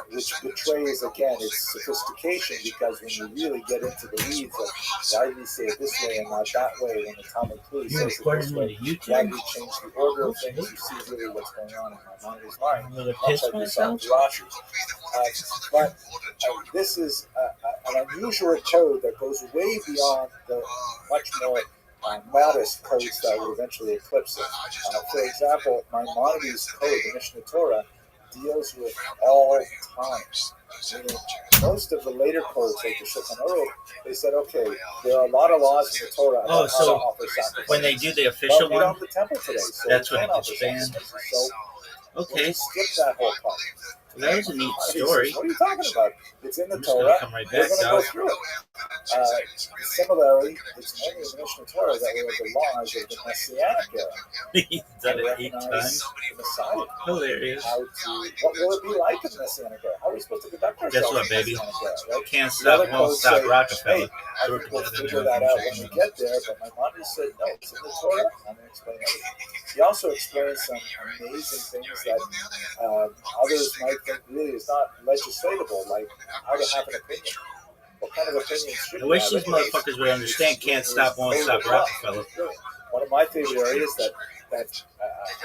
Speaker 1: Which betrays, again, its sophistication, because when you really get into the weeds of why do we say it this way and not that way, when the Talmud clearly says it this way, why do we change the order of things, you see really what's going on in my mother's mind, much like we saw in Rashi. But this is an unusual code that goes way beyond the much more modest codes that will eventually eclipse it. For example, Maimonides' code, the Mishnah Torah, deals with all times. Most of the later codes, like the Shulchan Aruch, they said, okay, there are a lot of laws in the Torah about how to offer sacrifices.
Speaker 2: When they do the official one,
Speaker 1: the temple today, so
Speaker 2: that's when it gets banned.
Speaker 1: So
Speaker 2: okay,
Speaker 1: skip that whole part.
Speaker 2: That was a neat story.
Speaker 1: What are you talking about? It's in the
Speaker 2: I'm
Speaker 1: Torah.
Speaker 2: come right
Speaker 1: We're
Speaker 2: back,
Speaker 1: going to go through it. Similarly, it's only in the Mishnah Torah that we have the laws of the Messianic era.
Speaker 2: He's done it 8 times.
Speaker 1: The Messiah.
Speaker 2: Hilarious.
Speaker 1: What will it be like in the Messianic era? How are we supposed to conduct ourselves?
Speaker 2: Guess what, baby?
Speaker 1: In the Messianic era, right?
Speaker 2: Can't stop, won't stop, Rockefeller.
Speaker 1: Hey, I think we'll figure that out when we get there, but my mom just said, no, it's in the Torah. I'm going to explain everything. He also explains some amazing things that others might think really is not legislatable, like how to have an opinion. What kind of opinions should
Speaker 2: I
Speaker 1: you
Speaker 2: wish
Speaker 1: have?
Speaker 2: these motherfuckers would understand can't stop, won't stop, Rockefeller.
Speaker 1: One of my favorite areas that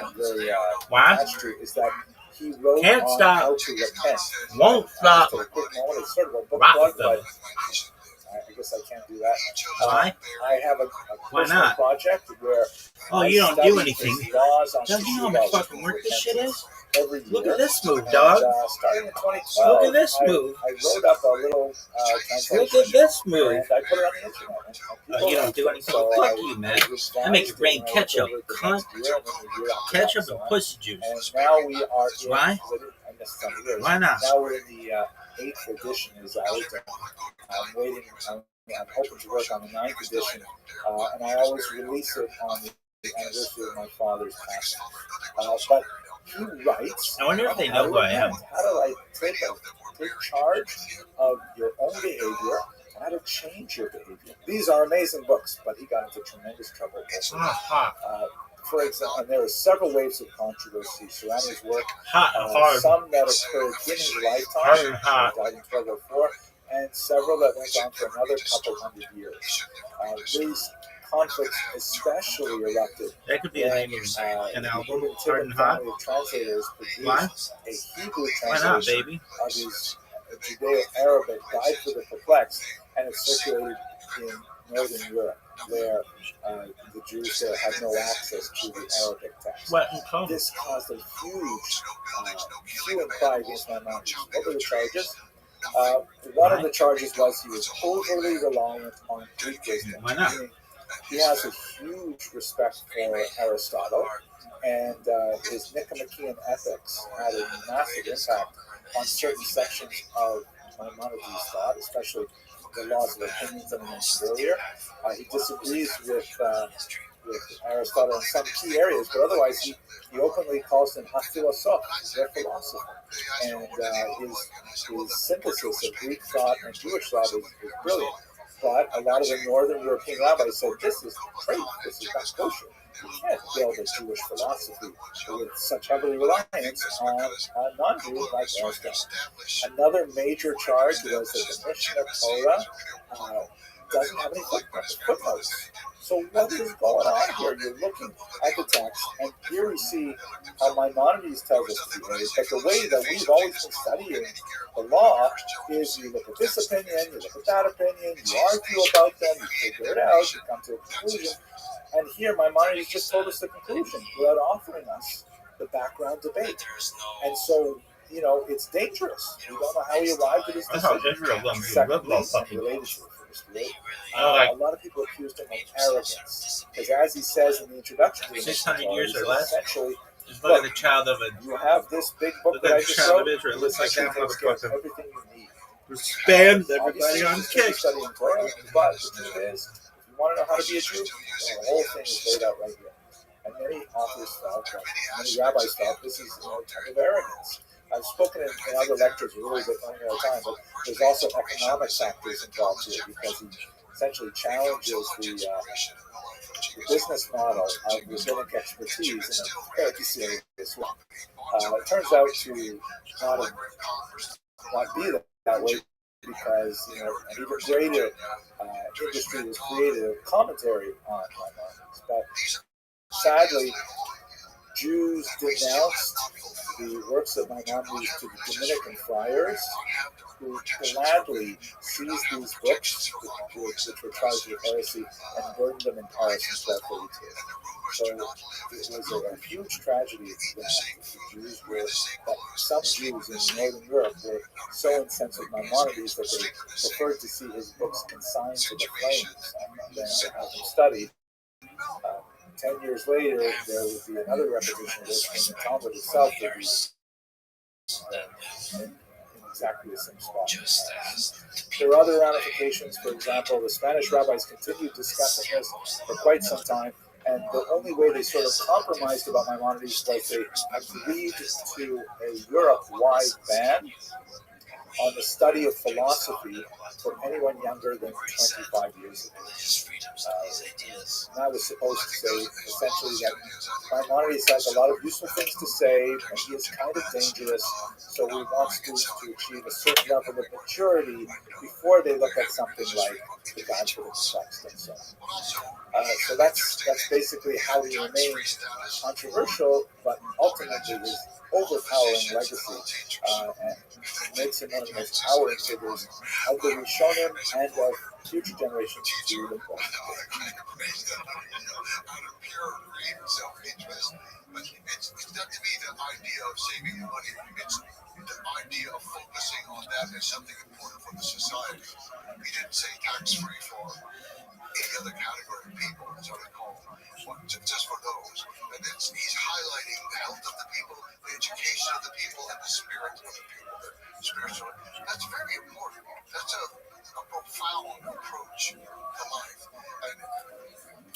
Speaker 1: I'm very attached to is that he wrote
Speaker 2: Can't
Speaker 1: on
Speaker 2: stop,
Speaker 1: how to repent.
Speaker 2: won't stop,
Speaker 1: It's sort of a book plug,
Speaker 2: Rockefeller.
Speaker 1: but I guess I can't do that.
Speaker 2: Why?
Speaker 1: I have a
Speaker 2: Why
Speaker 1: personal
Speaker 2: not?
Speaker 1: project where
Speaker 2: Oh,
Speaker 1: I
Speaker 2: you don't
Speaker 1: study
Speaker 2: do anything.
Speaker 1: his laws on
Speaker 2: Don't you know how
Speaker 1: sexual
Speaker 2: much fucking work this shit is?
Speaker 1: every year.
Speaker 2: Look at this move,
Speaker 1: And,
Speaker 2: dog.
Speaker 1: starting in 2012,
Speaker 2: Look at this move.
Speaker 1: I wrote up a little translation.
Speaker 2: Look at this move.
Speaker 1: And I put it on the internet. And people
Speaker 2: You don't
Speaker 1: liked
Speaker 2: do
Speaker 1: it,
Speaker 2: anything.
Speaker 1: so
Speaker 2: Fuck you, man. I make it rain ketchup, cunt. Ketchup and pussy juice.
Speaker 1: And now we are in.
Speaker 2: Why?
Speaker 1: I missed some years.
Speaker 2: Why not?
Speaker 1: Now we're in the 8th edition is out. I'm waiting. I'm hoping to work on the 9th edition, and I always release it on the anniversary of my father's passing. But he writes.
Speaker 2: I wonder if they know who I am.
Speaker 1: How do I take charge of your own behavior? How to change your behavior. These are amazing books, but he got into tremendous trouble. For example, and there are several waves of controversy surrounding his work. Some that occurred in his lifetime, died in 1204, and several that went on for another couple hundred years. These conflicts especially erupted.
Speaker 2: That could be a name of an album. Hard and Hot.
Speaker 1: Translators
Speaker 2: Why?
Speaker 1: produced a Hebrew
Speaker 2: Why not,
Speaker 1: translation
Speaker 2: baby?
Speaker 1: of his Judeo-Arabic Guide for the Perplexed, and it circulated in Northern Europe, where the Jews there had no access to the Arabic text.
Speaker 2: What in color?
Speaker 1: This caused a huge hue and cry against Maimonides. What were the charges? One of the charges was he was overly reliant on Greek wisdom.
Speaker 2: Why not?
Speaker 1: He has a huge respect for Aristotle, and his Nicomachean ethics had a massive impact on certain sections of Maimonides' thought, especially the laws of opinions I mentioned earlier. He disagrees with Aristotle in some key areas, but otherwise he openly calls him a philosophe, their philosopher. And his synthesis of Greek thought and Jewish thought is brilliant. But a lot of the Northern European rabbis said, this is great, this is not kosher. You can't build a Jewish philosophy with such heavily reliance on non-Jews like Aristotle. Another major charge was that the Mishnah Torah doesn't have any footnotes. So what is going on here? You're looking at the text, and here we see how Maimonides tells us to behave. But the way that we've always been studying the law is you look at this opinion, you look at that opinion, you argue about them, you figure it out, you come to a conclusion. And here Maimonides just told us the conclusion without offering us the background debate. And so, it's dangerous. We don't know how he arrived at his decision. Secondly, related to a lot of people accused him of arrogance, because as he says in the introduction to the
Speaker 2: 600 years or less.
Speaker 1: essentially,
Speaker 2: Just look at the child of a.
Speaker 1: you have this big book
Speaker 2: Look
Speaker 1: that
Speaker 2: at
Speaker 1: I
Speaker 2: the
Speaker 1: just
Speaker 2: child
Speaker 1: wrote.
Speaker 2: of Israel. It looks like that motherfucker.
Speaker 1: Everything you need.
Speaker 2: Spammed everybody on
Speaker 1: Obviously,
Speaker 2: kick.
Speaker 1: studying Torah, but the truth is, if you want to know how to be a Jew, the whole thing is laid out right here. And many authors felt, many rabbis felt, this is a type of arrogance. I've spoken in other lectures a little bit running out of time, but there's also economic factors involved here, because he essentially challenges the business model of rabbinic expertise in a very serious way. It turns out to not be that way, because an even greater industry was created, a commentary on Maimonides. But sadly, Jews denounced the works of Maimonides to the Dominican friars, who gladly seized these books, which were charged with heresy, and burned them in Paris in 1242. So it was a huge tragedy that the Jews were, that some Jews in Northern Europe were so incensed with Maimonides that they preferred to see his books consigned to the flames than to have them studied. 10 years later, there would be another repetition of this, and the Talmud itself would be in exactly the same spot. There are other ramifications. For example, the Spanish rabbis continued discussing this for quite some time, and the only way they sort of compromised about Maimonides was they agreed to a Europe-wide ban on the study of philosophy for anyone younger than 25 years of age. And I was supposed to say, essentially, that Maimonides has a lot of useful things to say, and he is kind of dangerous, so we want students to achieve a certain level of maturity before they look at something like the Guide for the Perplexed and so on. So that's basically how he remains controversial, but ultimately his overpowering legacy and makes him one of the most towering figures of the Rishonim and of future generations to investigate.
Speaker 4: Out of pure greed and self-interest. But it's not to me the idea of saving money. It's the idea of focusing on that as something important for the society. He didn't say tax-free for any other category of people, that's what I call just for those. And he's highlighting the health of the people, the education of the people, and the spirit of the people, the spiritual. That's very important. That's a profound approach to life. And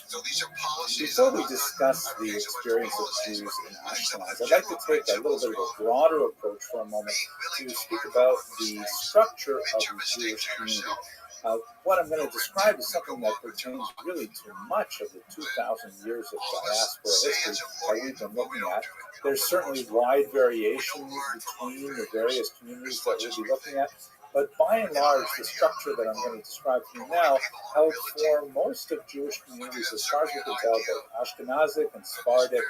Speaker 4: so these are policies.
Speaker 1: Before we discuss the experience of Jews in Ashkenaz, I'd like to take a little bit of a broader approach for a moment to speak about the structure of the Jewish community. What I'm going to describe is something that pertains really to much of the 2,000 years of diaspora history that we've been looking at. There's certainly wide variation between the various communities that we'll be looking at, but by and large, the structure that I'm going to describe to you now held for most of Jewish communities, as far as we can tell, both Ashkenazic and Sephardic,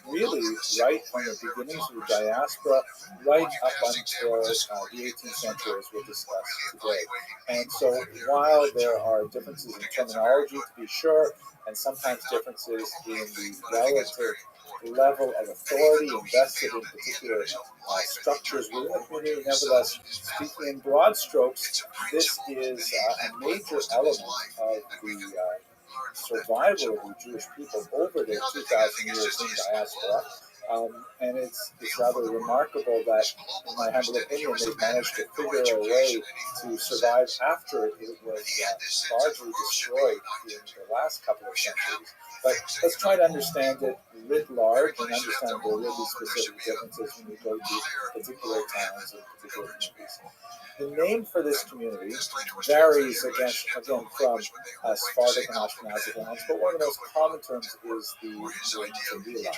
Speaker 1: really right from the beginnings of the diaspora, right up until the 18th century, as we'll discuss today. And so while there are differences in terminology, to be sure, and sometimes differences in the relative level of authority invested in particular structures within the community, nevertheless, speaking in broad strokes, this is a major element of the survival of the Jewish people over their 2,000 years in diaspora. And it's rather remarkable that, in my humble opinion, they've managed to figure a way to survive after it was largely destroyed in the last couple of centuries. But let's try to understand it writ large and understand there will be specific differences when we go to particular towns and particular communities. The name for this community varies again from Sephardic and Ashkenazic lands, but one of the most common terms is the word Tehillah,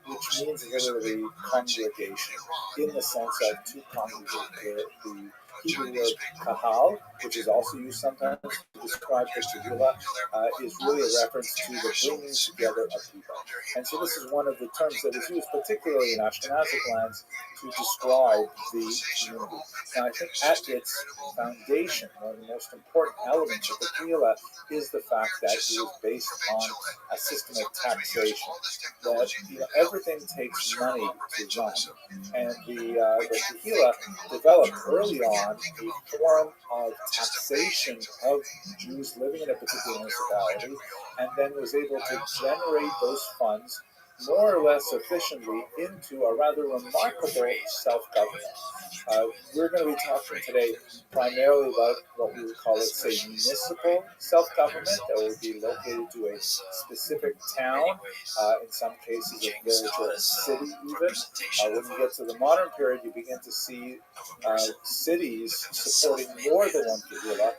Speaker 1: which means literally congregation, in the sense of to congregate. The Hebrew word kahal, which is also used sometimes to describe the Tehillah, is really a reference to the bringing together of people. And so this is one of the terms that is used, particularly in Ashkenazic lands, to describe the community. Now, I think at its foundation, one of the most important elements of the Tehillah is the fact that it is based on a system of taxation, that everything takes money to run. And the Tehillah developed early on a form of taxation of Jews living in a particular municipality, and then was able to generate those funds more or less efficiently into a rather remarkable self-government. We're going to be talking today primarily about what we would call, let's say, municipal self-government that would be located to a specific town, in some cases a village or a city even. When you get to the modern period, you begin to see cities supporting more than one Tehillah.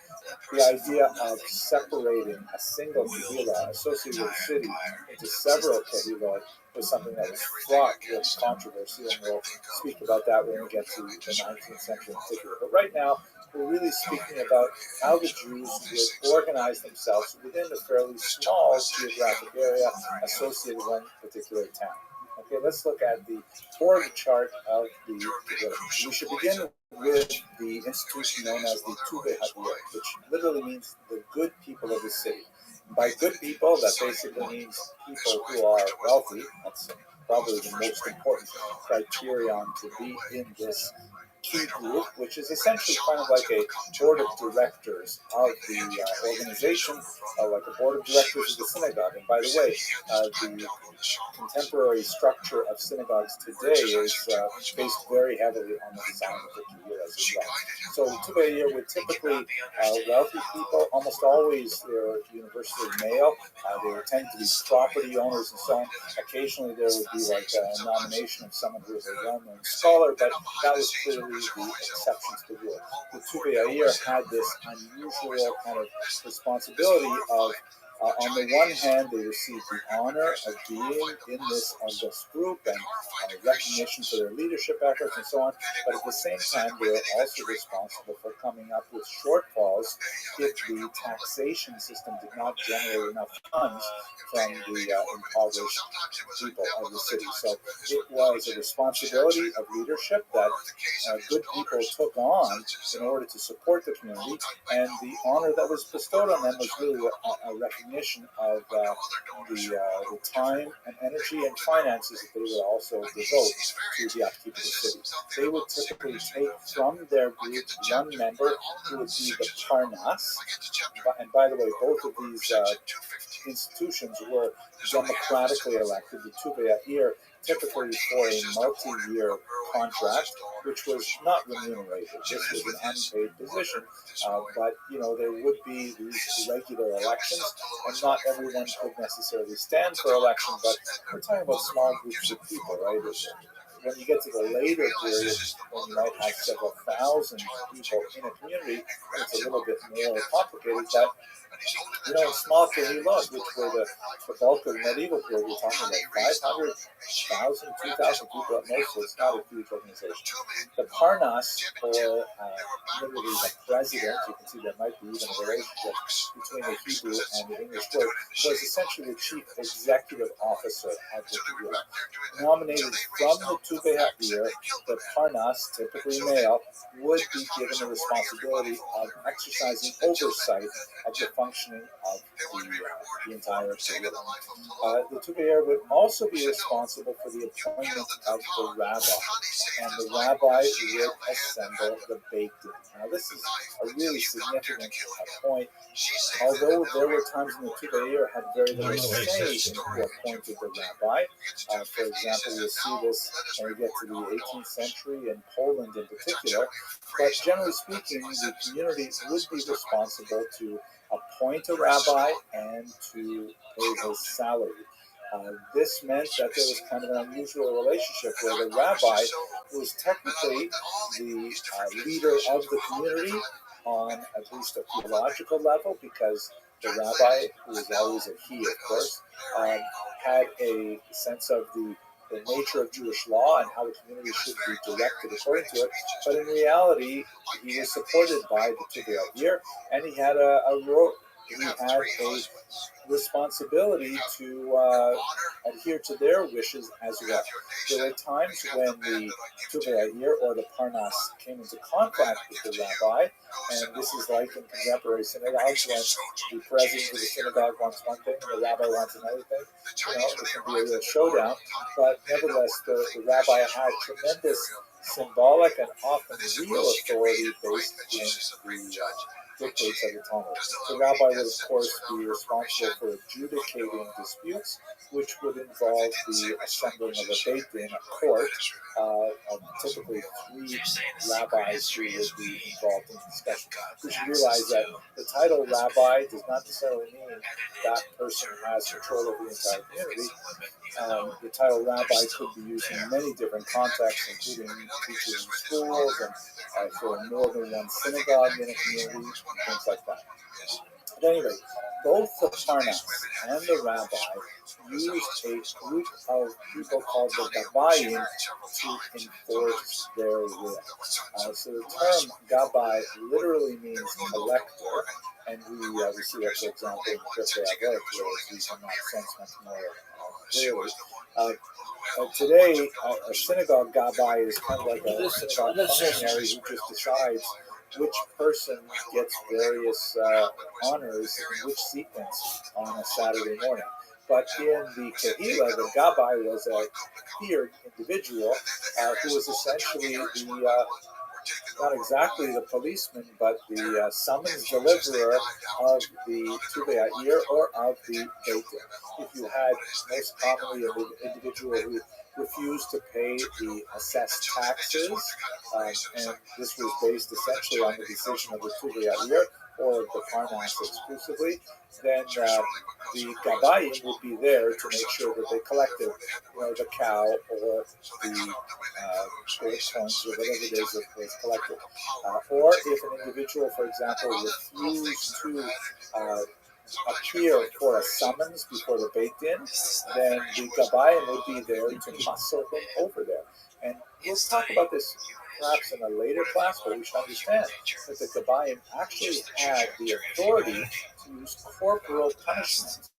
Speaker 1: The idea of separating a single Tehillah associated with a city into several Tehillah was something that was fraught with controversy, and we'll speak about that when we get to the 19th century in particular. But right now, we're really speaking about how the Jews would organize themselves within a fairly small geographic area associated with one particular town. Okay, let's look at the org chart of the village. We should begin with the institution known as the Tuvei Hadiyot, which literally means the good people of the city. By good people, that basically means people who are wealthy. That's probably the most important criterion to be in this key group, which is essentially kind of like a board of directors of the organization, like a board of directors of the synagogue. And by the way, the contemporary structure of synagogues today is based very heavily on the design of the Tehillah as well. So the Tuvei would typically wealthy people, almost always they're universally male. They would tend to be property owners and so on. Occasionally there would be like a nomination of someone who was a well-known scholar, but that was clearly the exceptions to the rule. The Tuvei had this unusual kind of responsibility of On the one hand, they received the honor of being in this august group and recognition for their leadership efforts and so on, but at the same time, they are also responsible for coming up with shortfalls if the taxation system did not generate enough funds from the impoverished people of the city. So it was a responsibility of leadership that good people took on in order to support the community, and the honor that was bestowed on them was really a recognition of the time and energy and finances that they would also devote to the upkeep of the city. They would typically take from their group one member who would be the Parnas, and by the way, both of these institutions were democratically elected. The Tuve'ir typically for a multi-year contract, which was not remunerated. This was an unpaid position, but there would be these regular elections, and not everyone could necessarily stand for election. But we're talking about small groups of people, right? When you get to the later period, when you might have several thousand people in a community, it's a little bit more complicated. But in small kehilos, which were the bulk of the medieval period, we're talking about 500,000, 2,000 people at most, so it's not a huge organization. The Parnas, or literally the president, you can see there might be even a relationship between the Hebrew and the English word, was essentially the chief executive officer of the group. Nominated from the Tuve'ir, the Parnas, typically male, would be given the responsibility of exercising oversight of the functioning of the entire city. The Tuve'ir would also be responsible for the appointment of the rabbi, and the rabbi would assemble the Beit Din. Now, this is a really significant point. Although there were times when the Tuve'ir had very little say in who appointed the rabbi. For example, you'll see this when we get to the 18th century in Poland in particular. But generally speaking, the community would be responsible to appoint a rabbi and to pay his salary. This meant that there was kind of an unusual relationship where the rabbi was technically the leader of the community on at least a theological level, because the rabbi, who was always a he, of course, had a sense of the nature of Jewish law and how the community should be directed according to it. But in reality, he was supported by the Tuve'ir, and he had a responsibility to adhere to their wishes as well. There were times when the Tuve'ir or the Parnas came into conflict with the rabbi, and this is like in contemporary synagogues when the president of the synagogue wants one thing and the rabbi wants another thing. It can be a real showdown, but nevertheless, the rabbi had tremendous symbolic and often real authority based in the dictates of the Talmud. The rabbi would, of course, be responsible for adjudicating disputes, which would involve the assembling of a Beit Din, a court, of typically 3 rabbis who would be involved in the discussion. We should realize that the title rabbi does not necessarily mean that person has control of the entire community. The title rabbi could be used in many different contexts, including teachers in schools and for more than one synagogue in a community, things like that. At any rate, both the Parnas and the rabbi used a group of people called the Gabbayim to enforce their will. So the term Gabbai literally means collector, and we see that, for example, in Pirkei Avot, where it's used in that sense much more clearly. Today, a synagogue Gabbai is kind of like a synagogue functionary who just decides which person gets various honors in which sequence on a Saturday morning. But in the Kehillah, the Gabbai was a feared individual who was essentially not exactly the policeman, but the summons deliverer of the Tuve'ir or of the Beit Din. If you had most commonly an individual who refused to pay the assessed taxes, and this was based essentially on the decision of the Tuve'ir or the Parnas exclusively, then the Gabbayim would be there to make sure that they collected, the cow or the gold coins or whatever it is that was collected. Or if an individual, for example, refused to appear for a summons before the Beit Din, then the Gabbayim would be there to muscle him over there. And we'll talk about this perhaps in a later class, but we should understand that the Gabbayim actually had the authority to use corporal punishment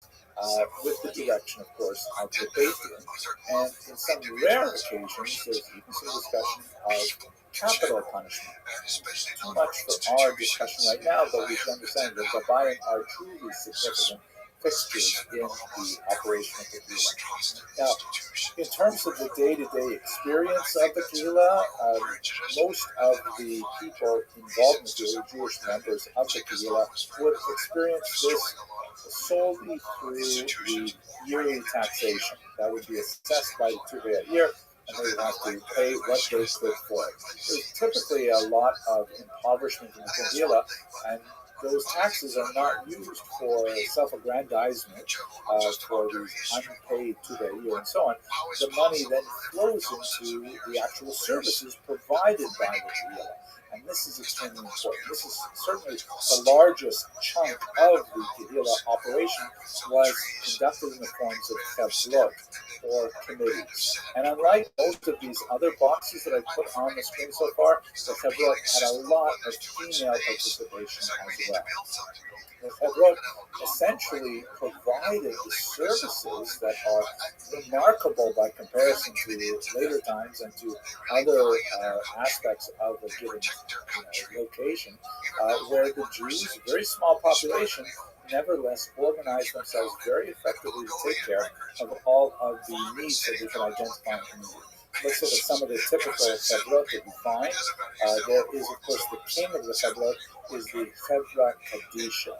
Speaker 1: with the direction, of course, of the Beit Din. And in some rare occasions, there's even some discussion of capital punishment. Too much for our discussion right now, but we should understand that the Gabbayim are truly significant fixtures in the operation of the Kehillah. Now, in terms of the day-to-day experience of the Kehillah, most of the people involved in the Kehillah, Jewish members of the Kehillah, would experience this solely through the yearly taxation that would be assessed by the Tuvei year, and they would have to pay what they could for it. There's typically a lot of impoverishment in the Kehillah, and those taxes are not used for self-aggrandizement, for the unpaid Tuvei year and so on. The money then flows into the actual services provided by the Kehillah. And this is extremely important. This is certainly the largest chunk of the Kehillah operation was conducted in the forms of chevlot, or committees. And unlike most of these other boxes that I put on the screen so far, the chevlot had a lot of female participation as well. The chevlot essentially provided the services that are remarkable by comparison to later times and to other aspects of a given location, where the Jews, a very small population, nevertheless organize themselves very effectively to take care of all of the needs that they can identify in the community. Let's look at some of the typical chevlot that we find. There is, of course, the king of the chevlot is the Chevra Kadisha,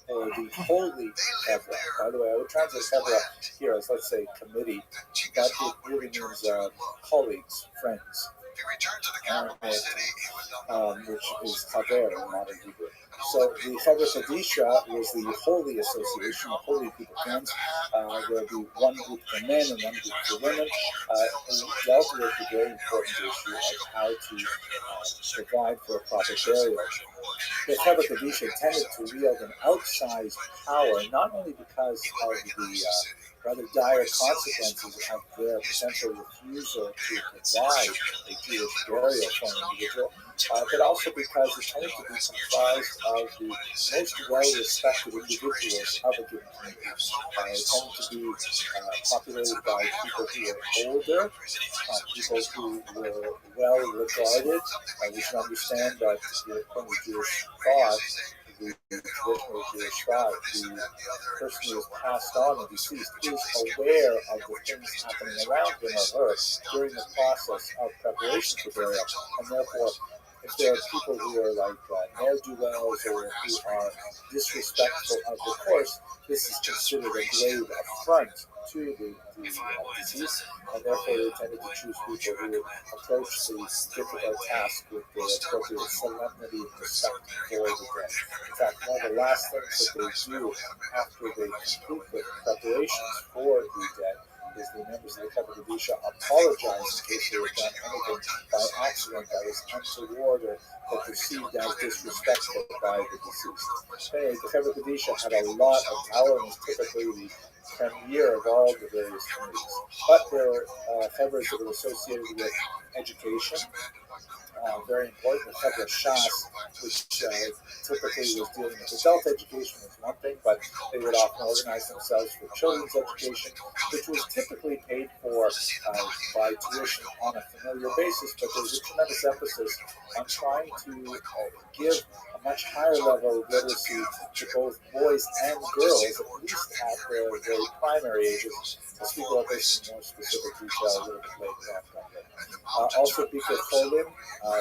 Speaker 1: or the holy chevra. By the way, I would translate chevra here as, let's say, committee, but it really means colleagues, friends, which is chaver in modern Hebrew. So the Chevra Kadisha was the holy association, the holy group of friends. There would be one group for men and one group for women, who dealt with the very important issue of how to provide for a proper burial. The Chevra Kadisha tended to wield an outsized power, not only because of the rather dire consequences of their potential refusal to provide a Jewish burial for an individual, but also because it tended to be comprised of the most well-respected individuals of a given community. It tended to be populated by people who were older, people who were well-regarded. We should understand that according to Jewish thought, the traditional Jewish thought, the person who is passed on and deceased is aware of the things happening around him or her during the process of preparation for burial, and therefore, if there are people who are like ne'er-do-wells or who are disrespectful of the course, this is considered a grave affront to the deceased, and therefore they tended to choose people who would approach the difficult task with the appropriate solemnity and respect for the dead. In fact, one of the last things that they do after they complete the preparations for the dead is the members of the Chevra Kadisha apologize in case they have done anything by accident that was untoward or perceived as disrespectful by the deceased. Anyway, the Chevra Kadisha had a lot of power and was typically the premier of all the various communities. But there are chevras that are associated with education. Very important. The Chevra Shas, which typically was dealing with adult education, was one thing, but they would often organize themselves for children's education, which was typically paid for by tuition on a familiar basis, but there was a tremendous emphasis on trying to give a much higher level of literacy to both boys and girls, at least at their very primary ages. I'll speak about this in more specific detail a little bit later on. Also, Bikkur Cholim,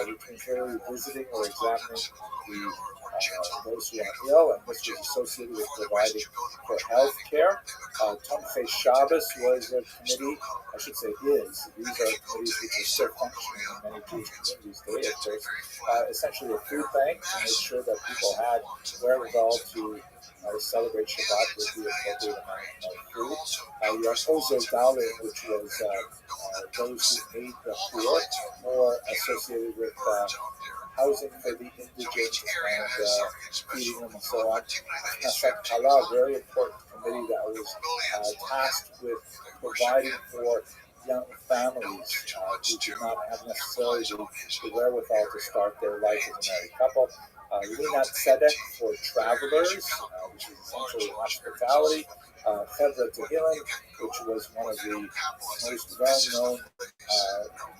Speaker 1: which means literally visiting or examining those who are ill, and this was associated with providing for health care. Tomchei Shabbos was a committee, I should say is. These are committees which are still functioning in many Jewish communities today, of course. Essentially a food bank to make sure that people had wherewithal to celebrate Shabbat with the appropriate amount of food. You have Ozo Dalim, which was those who aid the poor, more associated with housing for the indigent and feeding them and so on. Knesset, very important committee that was tasked with providing for young families who do not have necessarily the wherewithal to start their life as a married couple. Linat Tzedek for travelers, which is essentially hospitality. Chevra Tehillim, which was one of the most well-known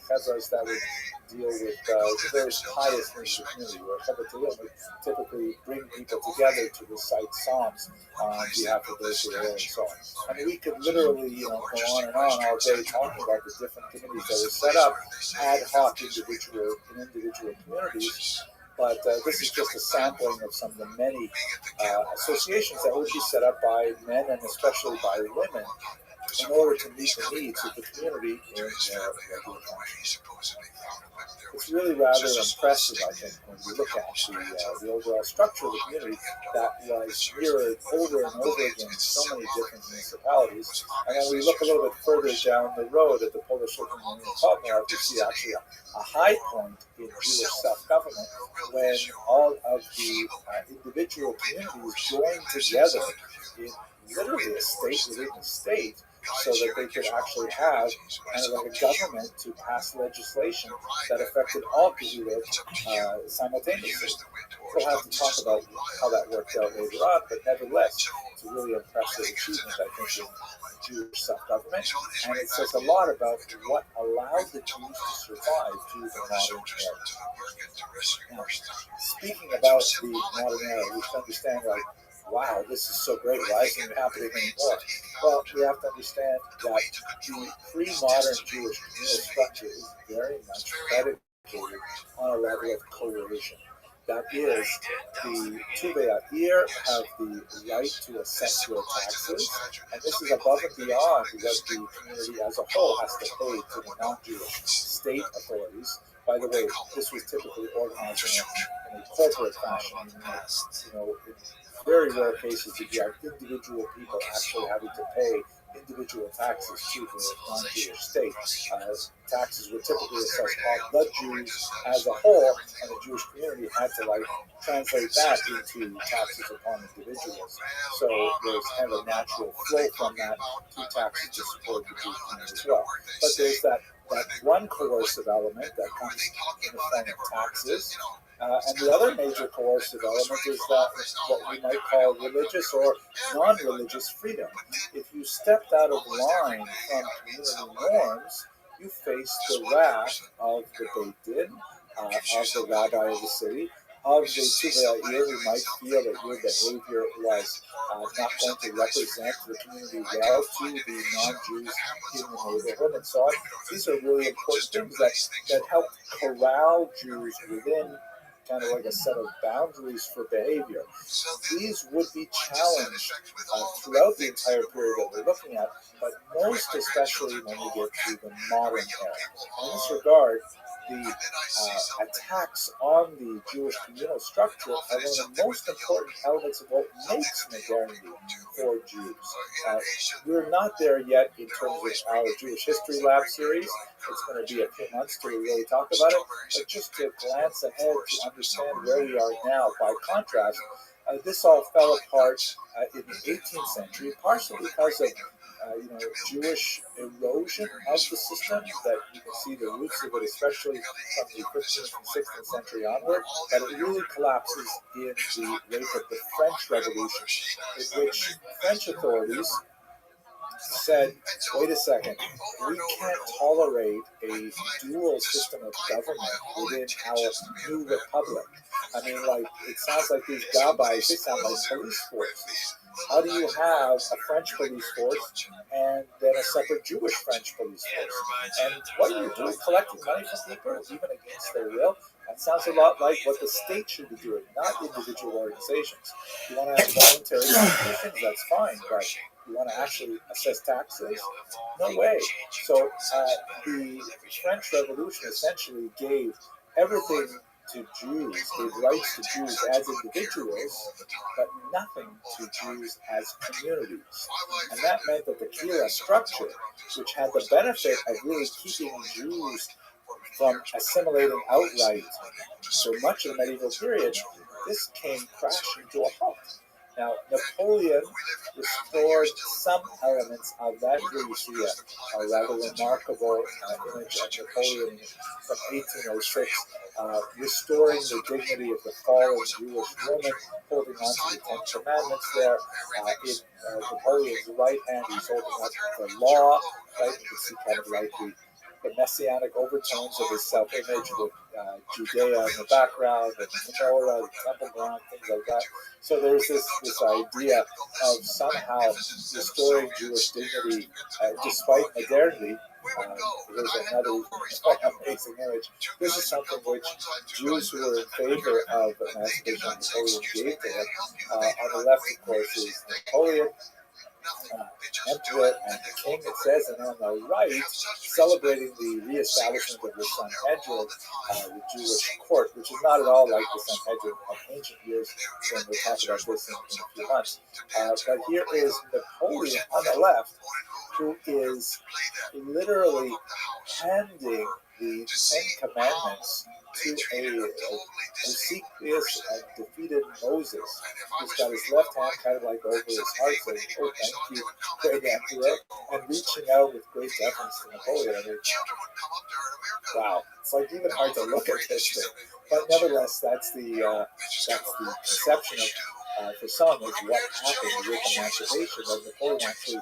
Speaker 1: chevras that would deal with the various pious needs of the community, where Chevra Tehillim would typically bring people together to recite psalms on behalf of those who are ill and so on. I mean, we could literally, go on and on all day talking about the different committees that were set up ad hoc in individual communities. But this is just a sampling of some of the many associations that would be set up by men and especially by women in order to meet the needs of the community in their regular functions. It's really rather impressive, I think, when we look at the overall structure of the community that was mirrored over and over again in so many different municipalities. And when we look a little bit further down the road at the Polish-Lithuanian Commonwealth, we see actually a high point in Jewish self-government when all of the individual communities joined together in literally a state within a state, so that they could actually have kind of like a government to pass legislation that affected all Gehulah simultaneously. We'll have to talk about how that worked out later on, but nevertheless, it's a really impressive achievement, I think, in Jewish self-government, and it says a lot about what allowed the Jews to survive through the modern era. Now, speaking about the modern era, we should understand, wow, this is so great, why isn't it happening anymore? Well, we have to understand that the pre-modern Jewish communal structure is very much predicated on a level of coercion. That is, the Tuvei Ha'ir have the right to assess your taxes, and this is above and beyond what the community as a whole has to pay to the non-Jewish state authorities. By the way, this was typically organized in a corporate fashion. In very rare cases did you have individual people actually having to pay individual taxes to the non-Jewish state. Taxes were typically assessed on the Jews as a whole, and the Jewish community had to translate that into taxes upon individuals. So there's kind of a natural flow from that to taxes to support the Jewish community as well. But there's that one coercive element that comes in the form of taxes. And the other major coercive element is that what we might call religious or non-religious freedom. If you stepped out of line from community norms, you faced the wrath of the Beit Din, of the rabbi of the city, of the Tuvei Ha'ir, who might feel that your behavior was not going to represent the community well to the non-Jews in the neighborhood, and so on. These are really important things that help corral Jews within kind of like a set of boundaries for behavior. These would be challenged throughout the entire period that we're looking at, but most especially when we get to the modern era. In this regard, the attacks on the Jewish communal structure are one of the most important elements of what makes modernity for Jews. We're not there yet in terms of our Jewish History Lab series. It's going to be a few months till we really talk about it, but just to glance ahead to understand where we are now, by contrast, this all fell apart in the 18th century, partially because of Jewish erosion of the system, that you can see the roots of it, especially from the 15th and 16th century onward, but it really collapses in the wake of the French Revolution, in which French authorities said, wait a second, we can't tolerate a dual system of government within our new republic. I mean, it sounds like these gabais, they sound like police forces. How do you have a French police force and then a separate Jewish French police force? And what are you doing, collecting money from people, even against their will? That sounds a lot like what the state should be doing, not individual organizations. You want to have voluntary contributions, that's fine, but you want to actually assess taxes? No way. So the French Revolution essentially gave everything to Jews, gave rights to Jews as individuals, but nothing to Jews as communities. And that meant that the Kira structure, which had the benefit of really keeping Jews from assimilating outright for much of the medieval period, this came crashing to a halt. Now, Napoleon restored some elements of that. Here you see a rather remarkable image of Napoleon from 1806, restoring the dignity of the fallen Jewish woman, holding on to the Ten Commandments there. In Napoleon's right hand, he's holding up the law, right? You can see kind of like the messianic overtones of his self-image with Judea in the background, and the menorah, the temple ground, things like that. So there's this idea of somehow restoring Jewish dignity despite modernity. There's another amazing image. This is something which Jews who were in favor of emancipation Napoleon gave to him. On the left, of course, is Napoleon, emperor and king, it says, and on the right, celebrating the reestablishment of the Sanhedrin, the Jewish court, which is not at all like the Sanhedrin of ancient years, when we'll talk about this in a few months. But here is Napoleon on the left, who is literally handing the Ten Commandments to a obsequious and defeated Moses. He's got his left hand kind of like over his heart, saying, "Oh, thank you, great emperor," and reaching out with great deference to Napoleon. I mean, wow, it's like even hard to look at this thing. But nevertheless, that's the conception of for some of what happened with emancipation. That Napoleon actually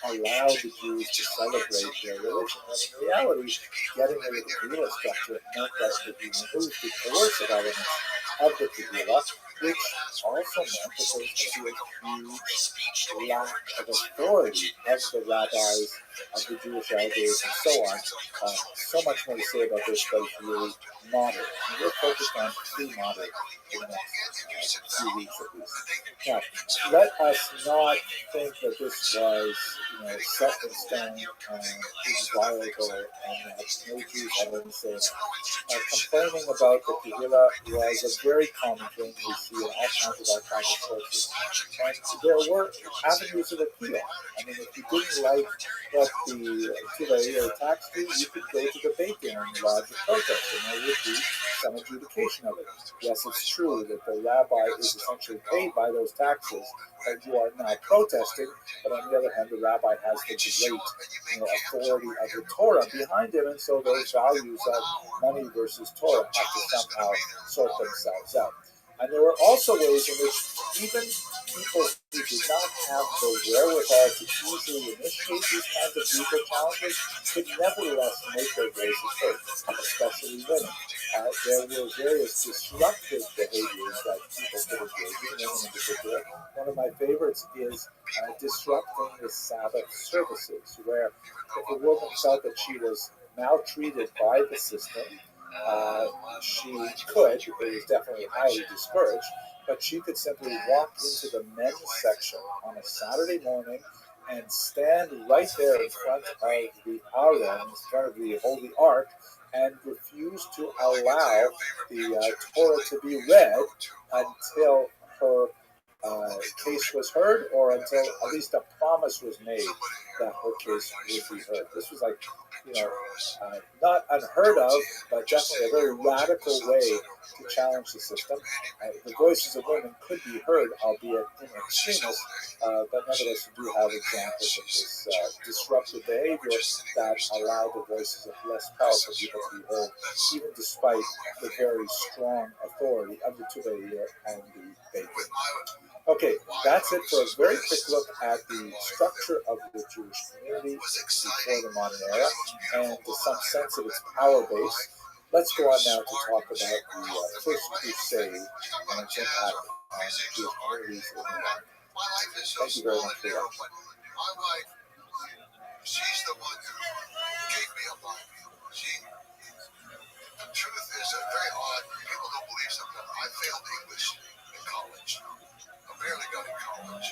Speaker 1: allowed the Jews to celebrate their religion. And in reality, getting rid of the Kehillah structure meant that you removed the coercive elements of the Kehillah, which also meant that there was going to be a huge lack of authority of the rabbis, of the Jewish elders, and so on. So much more to say about this, but it's really moderate. And we're focused on pre-moderate in the next few weeks at least. Now, let us not think that this was, set in stone, inviolable, and that no Jews had anything to say about it. Complaining about the Kehillah was a very common thing we see in all kinds of archival sources. And there were avenues of appeal. I mean, if you didn't like what the Tulei taxed you, you could go to the Beit Din and lodge a protest, and there would be some adjudication of it. Yes, it's true that the rabbi is essentially paid by those taxes that you are now protesting, but on the other hand, the rabbi has the great authority of the Torah behind him, and so those values of money versus Torah have to somehow sort themselves out. And there were also ways in which even people who did not have the wherewithal to easily initiate these kinds of legal challenges could nevertheless make their voices heard, especially women. There were various disruptive behaviors that people could engage in, women in particular. One of my favorites is disrupting the Sabbath services, where if a woman felt that she was maltreated by the system, she could, it was definitely highly discouraged, but she could simply walk into the men's section on a Saturday morning and stand right there in front of the Aron, in front of the Holy Ark, and refuse to allow the Torah to be read until her case was heard, or until at least a promise was made that her case would be heard. This was like, not unheard of, but definitely a very radical way to challenge the system. The voices of women could be heard, albeit in extremis, but nevertheless we do have examples of this disruptive behavior that allow the voices of less powerful people to be heard, even despite the very strong authority of the Tuveir and the Beit Din. Okay, that's it for a very quick look at the structure of the Jewish community before the modern era and some sense of its power base. Let's go on now to talk about the First Crusade and its impact on Jewish communities in the world. Thank you very much for watching.
Speaker 4: My wife, she's the one who gave me a life. The truth is very odd. People don't believe sometimes. I failed English in college. I barely got in college.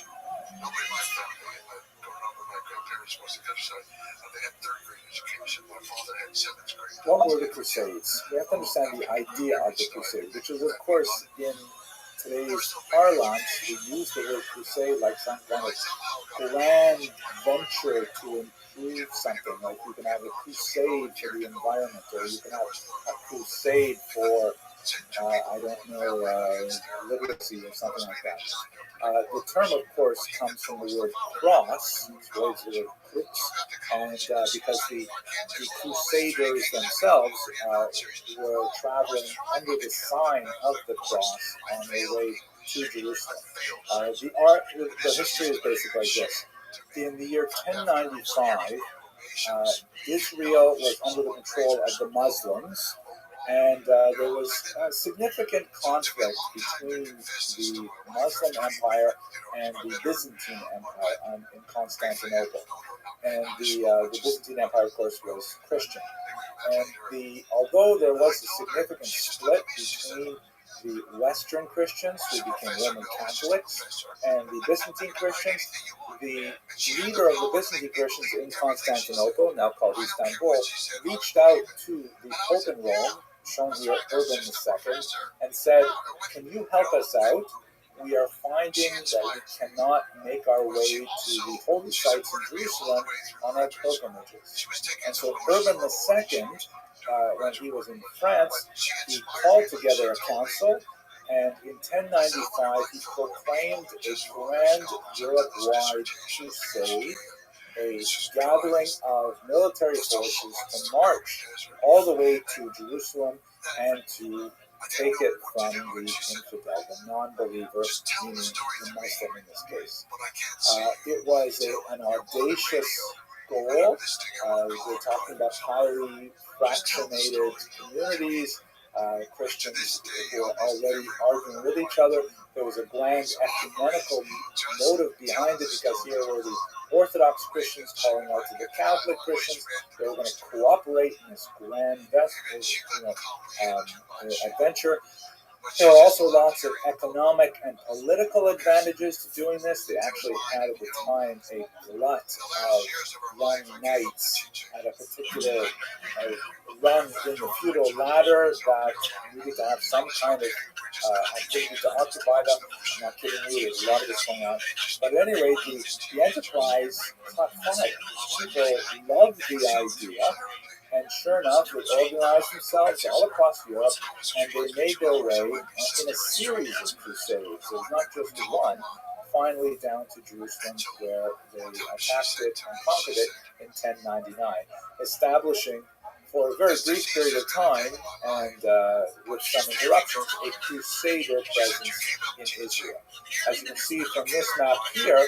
Speaker 4: Nobody in my family, growing up with my grandparents was the countryside, they had third grade education. My father had seventh grade.
Speaker 1: What were the Crusades? We have to understand the idea of the Crusade, which is, of course, in today's parlance, we use the word crusade like some kind of grand venture to prove something. Like you can have a crusade for the environment, or you can have a crusade for I don't know, literacy or something like that. The term, of course, comes from the word cross, it's related to the word crux, and because the crusaders themselves were traveling under the sign of the cross on their way to Jerusalem. The history is basically like this. In the year 1095, Israel was under the control of the Muslims, and there was a significant conflict between the Muslim Empire and the Byzantine Empire in Constantinople. And the Byzantine Empire, of course, was Christian. And although there was a significant split between the Western Christians, who became Roman Catholics, and the Byzantine Christians, the leader of the Byzantine Christians in Constantinople, now called Istanbul, reached out to the Pope in Rome, shown here Urban II, and said, "Can you help us out? We are finding that we cannot make our way to the holy sites in Jerusalem on our pilgrimages." And so Urban II, when he was in France, he called together a council, and in 1095 he proclaimed a grand Europe-wide crusade, a gathering of military forces to march all the way to Jerusalem and to take it from the infidel, the non-believer, meaning the Muslim in this case. It was an audacious goal. We're talking about highly fractionated communities, Christians who were already arguing with each other. There was a grand ecumenical motive behind it, because here were the Orthodox Christians calling out to the Catholic Christians. They were going to cooperate in this grand adventure. There were also lots of economic and political advantages to doing this. They actually had at the time a glut of young knights at a particular run in the feudal ladder that needed to have some kind of activity to occupy them. I'm not kidding you, there's a lot of this going on. But at any rate, the enterprise caught fire. People loved the idea. And sure enough, they organized themselves all across Europe, and they made their way in a series of crusades. So it's not just one, finally down to Jerusalem, where they attacked it and conquered it in 1099, establishing for a very brief period of time, and with some interruptions, a crusader presence in Israel. As you can see from this map here,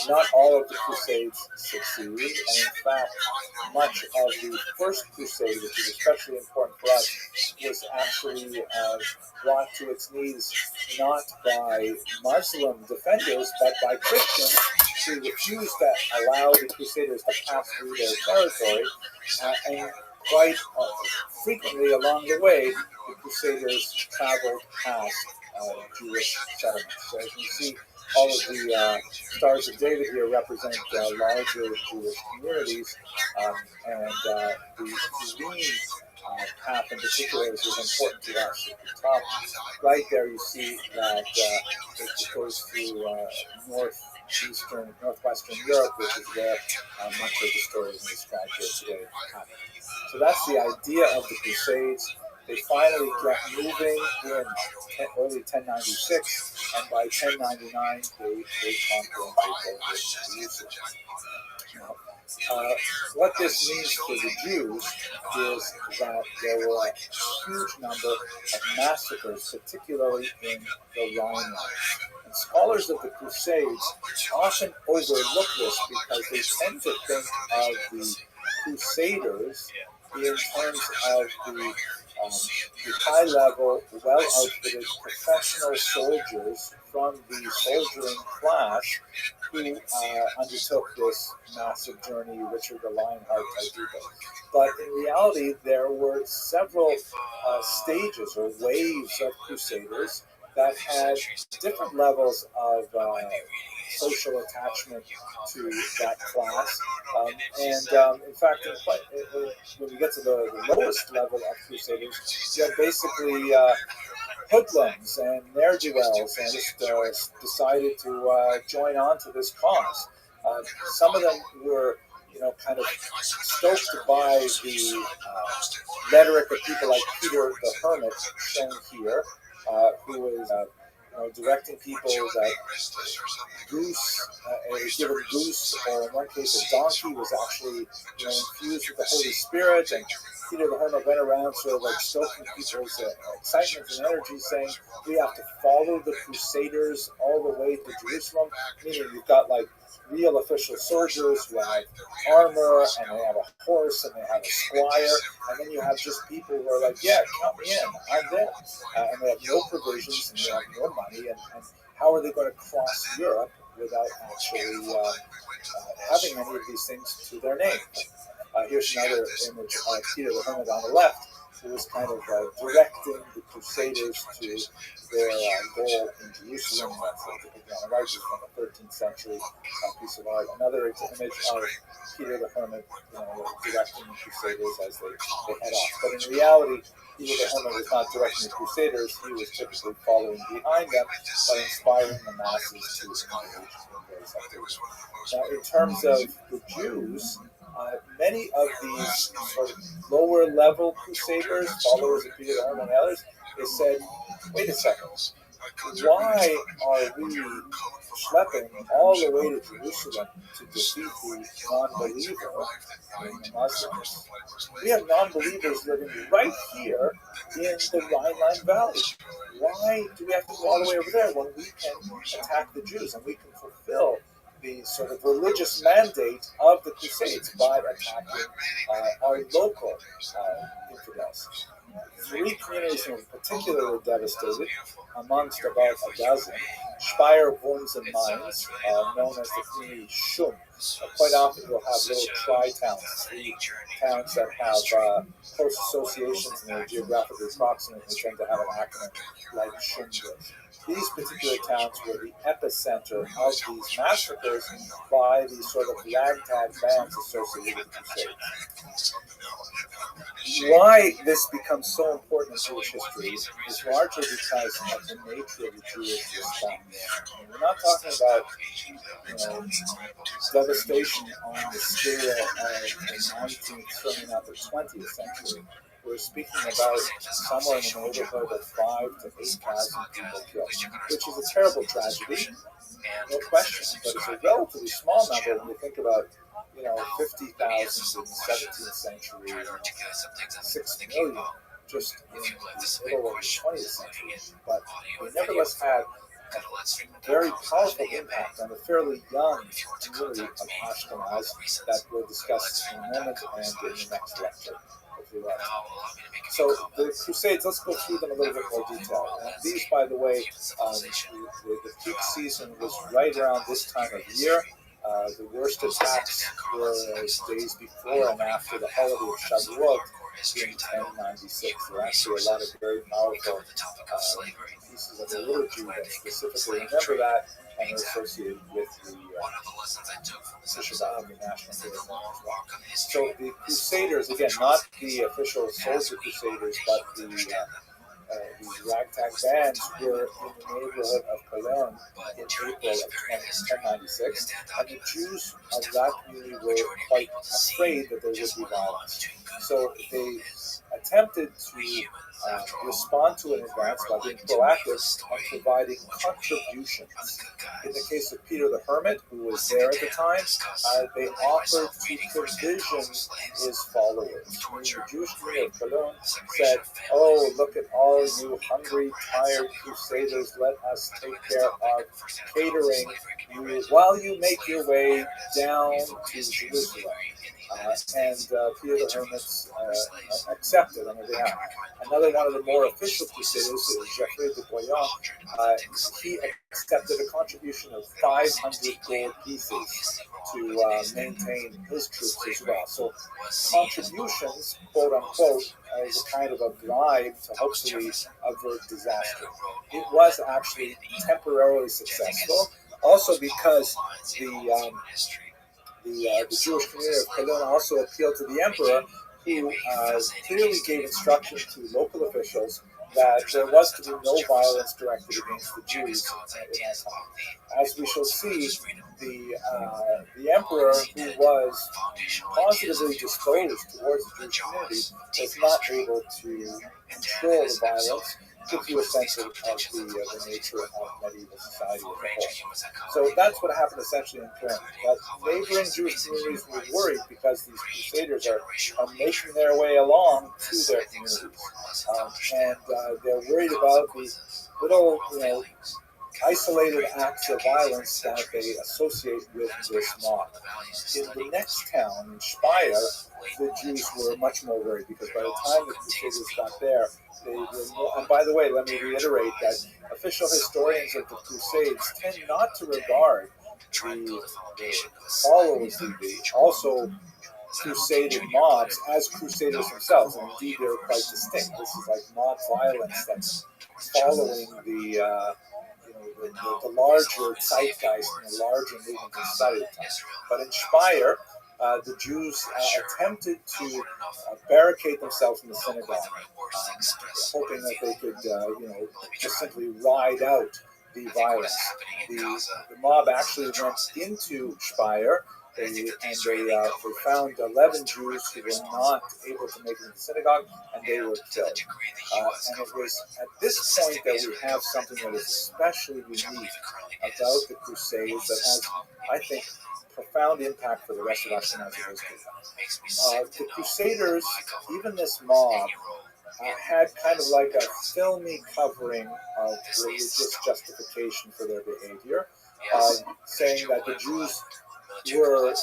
Speaker 1: not all of the crusades succeeded, and in fact, much of the first crusade, which is especially important for us, was actually brought to its knees not by Muslim defenders, but by Christians who refused to allow the crusaders to pass through their territory, and quite frequently along the way, the crusaders traveled past Jewish settlements. So as you see, all of the Stars of David here represent larger Jewish communities, and the green path in particular is important to us. At the top right there, you see that it goes through northwestern Europe, which is where much of the stories described here today happen. So that's the idea of the Crusades. They finally get moving in early 1096, and by 1099 they conquer and take over Jerusalem. What this means for the Jews is that there were a huge number of massacres, particularly in the Rhineland. And scholars of the Crusades often overlook this because they tend to think of the Crusaders in terms of the high-level, well-outfitted professional soldiers from the soldiering class who undertook this massive journey, Richard the Lionheart type people. But in reality, there were several stages or waves of crusaders that had different levels of social attachment to that class. In fact, when you get to the lowest level of crusaders, you have basically hoodlums and ne'er-do-wells and just decided to join on to this cause. Some of them were, kind of stoked by the rhetoric of people like Peter the Hermit, shown here, who was directing people that goose, a given goose, or in one case a donkey, was actually infused with the Holy Spirit, and Peter the Hermit went around sort of like stoking people's excitement and energy, saying we have to follow the Crusaders all the way to Jerusalem, meaning you've got like real official soldiers who have armor, and they have a horse, and they have a squire, and then you have just people who are like, yeah, count me in, I'm there. And they have no provisions, and they have no money, and how are they going to cross Europe without actually having any of these things to their name? Here's another image of Peter the Hermit on the left, who was kind of directing the Crusaders to their goal in Jerusalem. That's on the right, is from the 13th century piece of art. Another image of Peter the Hermit, directing the Crusaders as they head off. But in reality, Peter the Hermit was not directing the Crusaders; he was typically following behind them, but inspiring the masses to engage in various activities. Now, in terms of the Jews, many of these sort of lower level crusaders, followers of Peter the Hermit and others, they said, wait a second, why are we schlepping all the way to Jerusalem to defeat the non-believer in the Muslims? We have non-believers living right here in the Rhineland Valley. Why do we have to go all the way over there when we can attack the Jews and we can fulfill the sort of religious mandate of the Crusades by attacking our local infidels? Three communities in particular were devastated, amongst about a dozen. Speyer, Worms, and Mainz, known as the community Schum. Quite often you'll have little tri-towns, three towns that have close associations and they're geographically proximate, and they tend to have an acronym like Schum does. These particular towns were the epicenter of these massacres by these sort of ragtag bands associated with the Crusades. Why this becomes so important in Jewish history is largely because of the nature of the Jewish response. We're not talking about devastation on the scale of the 19th, certainly not the 20th century. We're speaking about somewhere in the neighborhood of 5,000 to 8,000 people killed, which is a terrible tragedy, no question, but it's a relatively small number when you think about 50,000 in the 17th century, 6 million just in the middle of the 20th century. But we nevertheless had a very powerful impact on a fairly young community of Ashkenaz that we'll discuss in a moment and in the next lecture. So the Crusades, let's go through them a little bit more detail. And these, by the way, the peak season was right around this time of year. The worst attacks were days before and after the holiday of Shavuot in 1096. There are actually a lot of very powerful pieces of the liturgy that specifically remember that and are associated with the Shabbat, the national day as well. So the Crusaders, again, not the official soldier Crusaders, but these ragtag bands were in the neighborhood of Cologne in April of 1096, and the Jews of that community were quite afraid that there would be violence. So they attempted to respond to it in advance by being proactive and providing contributions. In the case of Peter the Hermit, who was there at the time, they offered to provision his followers. The Jewish community of Cologne said, oh, look at all you hungry, tired crusaders, let us take care of catering you while you make your way down to Jerusalem. And Peter the Hermit accepted on their behalf. Another one of the more official crusaders, Geoffrey de Bouillon, he accepted a contribution of 500 gold pieces to maintain his troops as well. So contributions, quote unquote, as a kind of a bribe to hopefully avert disaster. It was actually temporarily successful, also because the Jewish community of Cologne also appealed to the emperor, who clearly gave instructions to local officials that there was to be no violence directed against the Jews in that time. As we shall see, the emperor, who was positively disposed towards the Jewish community, was not able to control the violence, gives you a sense of the nature of medieval society as a whole. So that's what happened essentially in Corinth. But neighboring Jewish communities were worried because these crusaders are making their way along to their communities. And they're worried about the little, isolated acts of violence that they associate with this mob. In the next town, in Speyer, the Jews were much more worried because by the time the Crusaders got there, they were more, and by the way, let me reiterate that official historians of the Crusades tend not to regard the followers of the also crusaded mobs as crusaders themselves, and indeed they're quite distinct. This is like mob violence that's following the larger zeitgeist and the larger movement in society. But in Speyer, the Jews attempted to barricade themselves in the synagogue, hoping that they could, just simply ride out the violence. The mob actually went into Speyer, and they found 11 Jews who were not able to make it in the synagogue, and they were killed. And it was at this point that we have something that is especially unique about the Crusades that has, I think, profound impact for the rest of Ashkenazi history. The Crusaders, even this mob, had kind of like a filmy covering of religious justification for their behavior, saying that the Jews were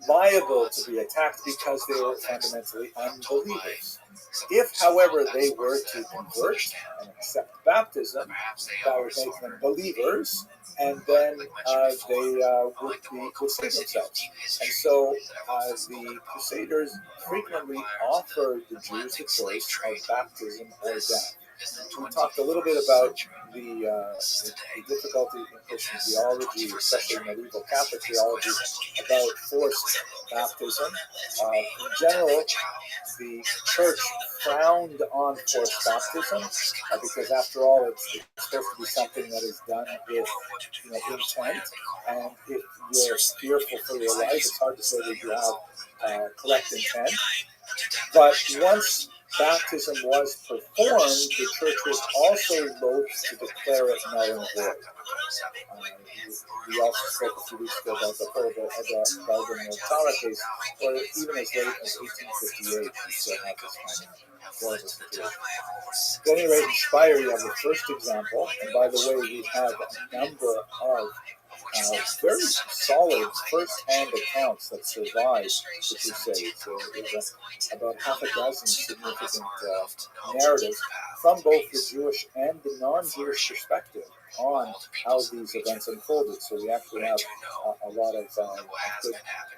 Speaker 1: liable to be attacked because they were fundamentally unbelievers. If, however, they were to convert and accept baptism, that would make them believers, and then they would save themselves. And so the Crusaders frequently offered the Jews the choice of baptism or death. We talked a little bit about the difficulty in Christian theology, especially medieval Catholic theology, about forced baptism. In general, the church frowned on forced baptism because, after all, it's supposed to be something that is done with intent. And if you're fearful for your life, it's hard to say that you have correct intent. But once baptism was performed, the church was also loath to declare it null and void. We also spoke a few weeks ago about the horrible Edda case, where even as late as 1858, we still have this kind of horrible situation. At any rate, in Speyer, you have the first example, and by the way, we have a number of very solid first-hand accounts that survive the Crusades. There's about half a dozen significant narratives from both the Jewish and the non-Jewish perspective on how these events unfolded. So we actually have a lot of good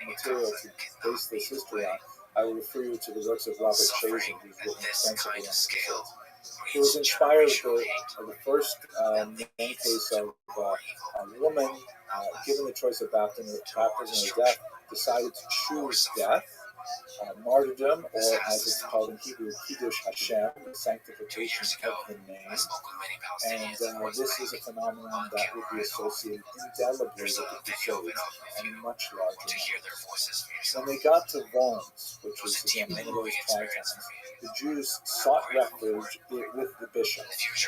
Speaker 1: material to base this history on. I will refer you to the works of Robert, who's written extensively on the Crusades. It was inspired the first known case of a woman given the choice of baptism or death, decided to choose death, martyrdom, or as it's called in Hebrew, Kiddush Hashem, the sanctification of the name. And this is a phenomenon that would be associated indelibly with the Crusades and much larger. When they got to Worms, which was again one of those trial towns, the Jews sought refuge with the bishop.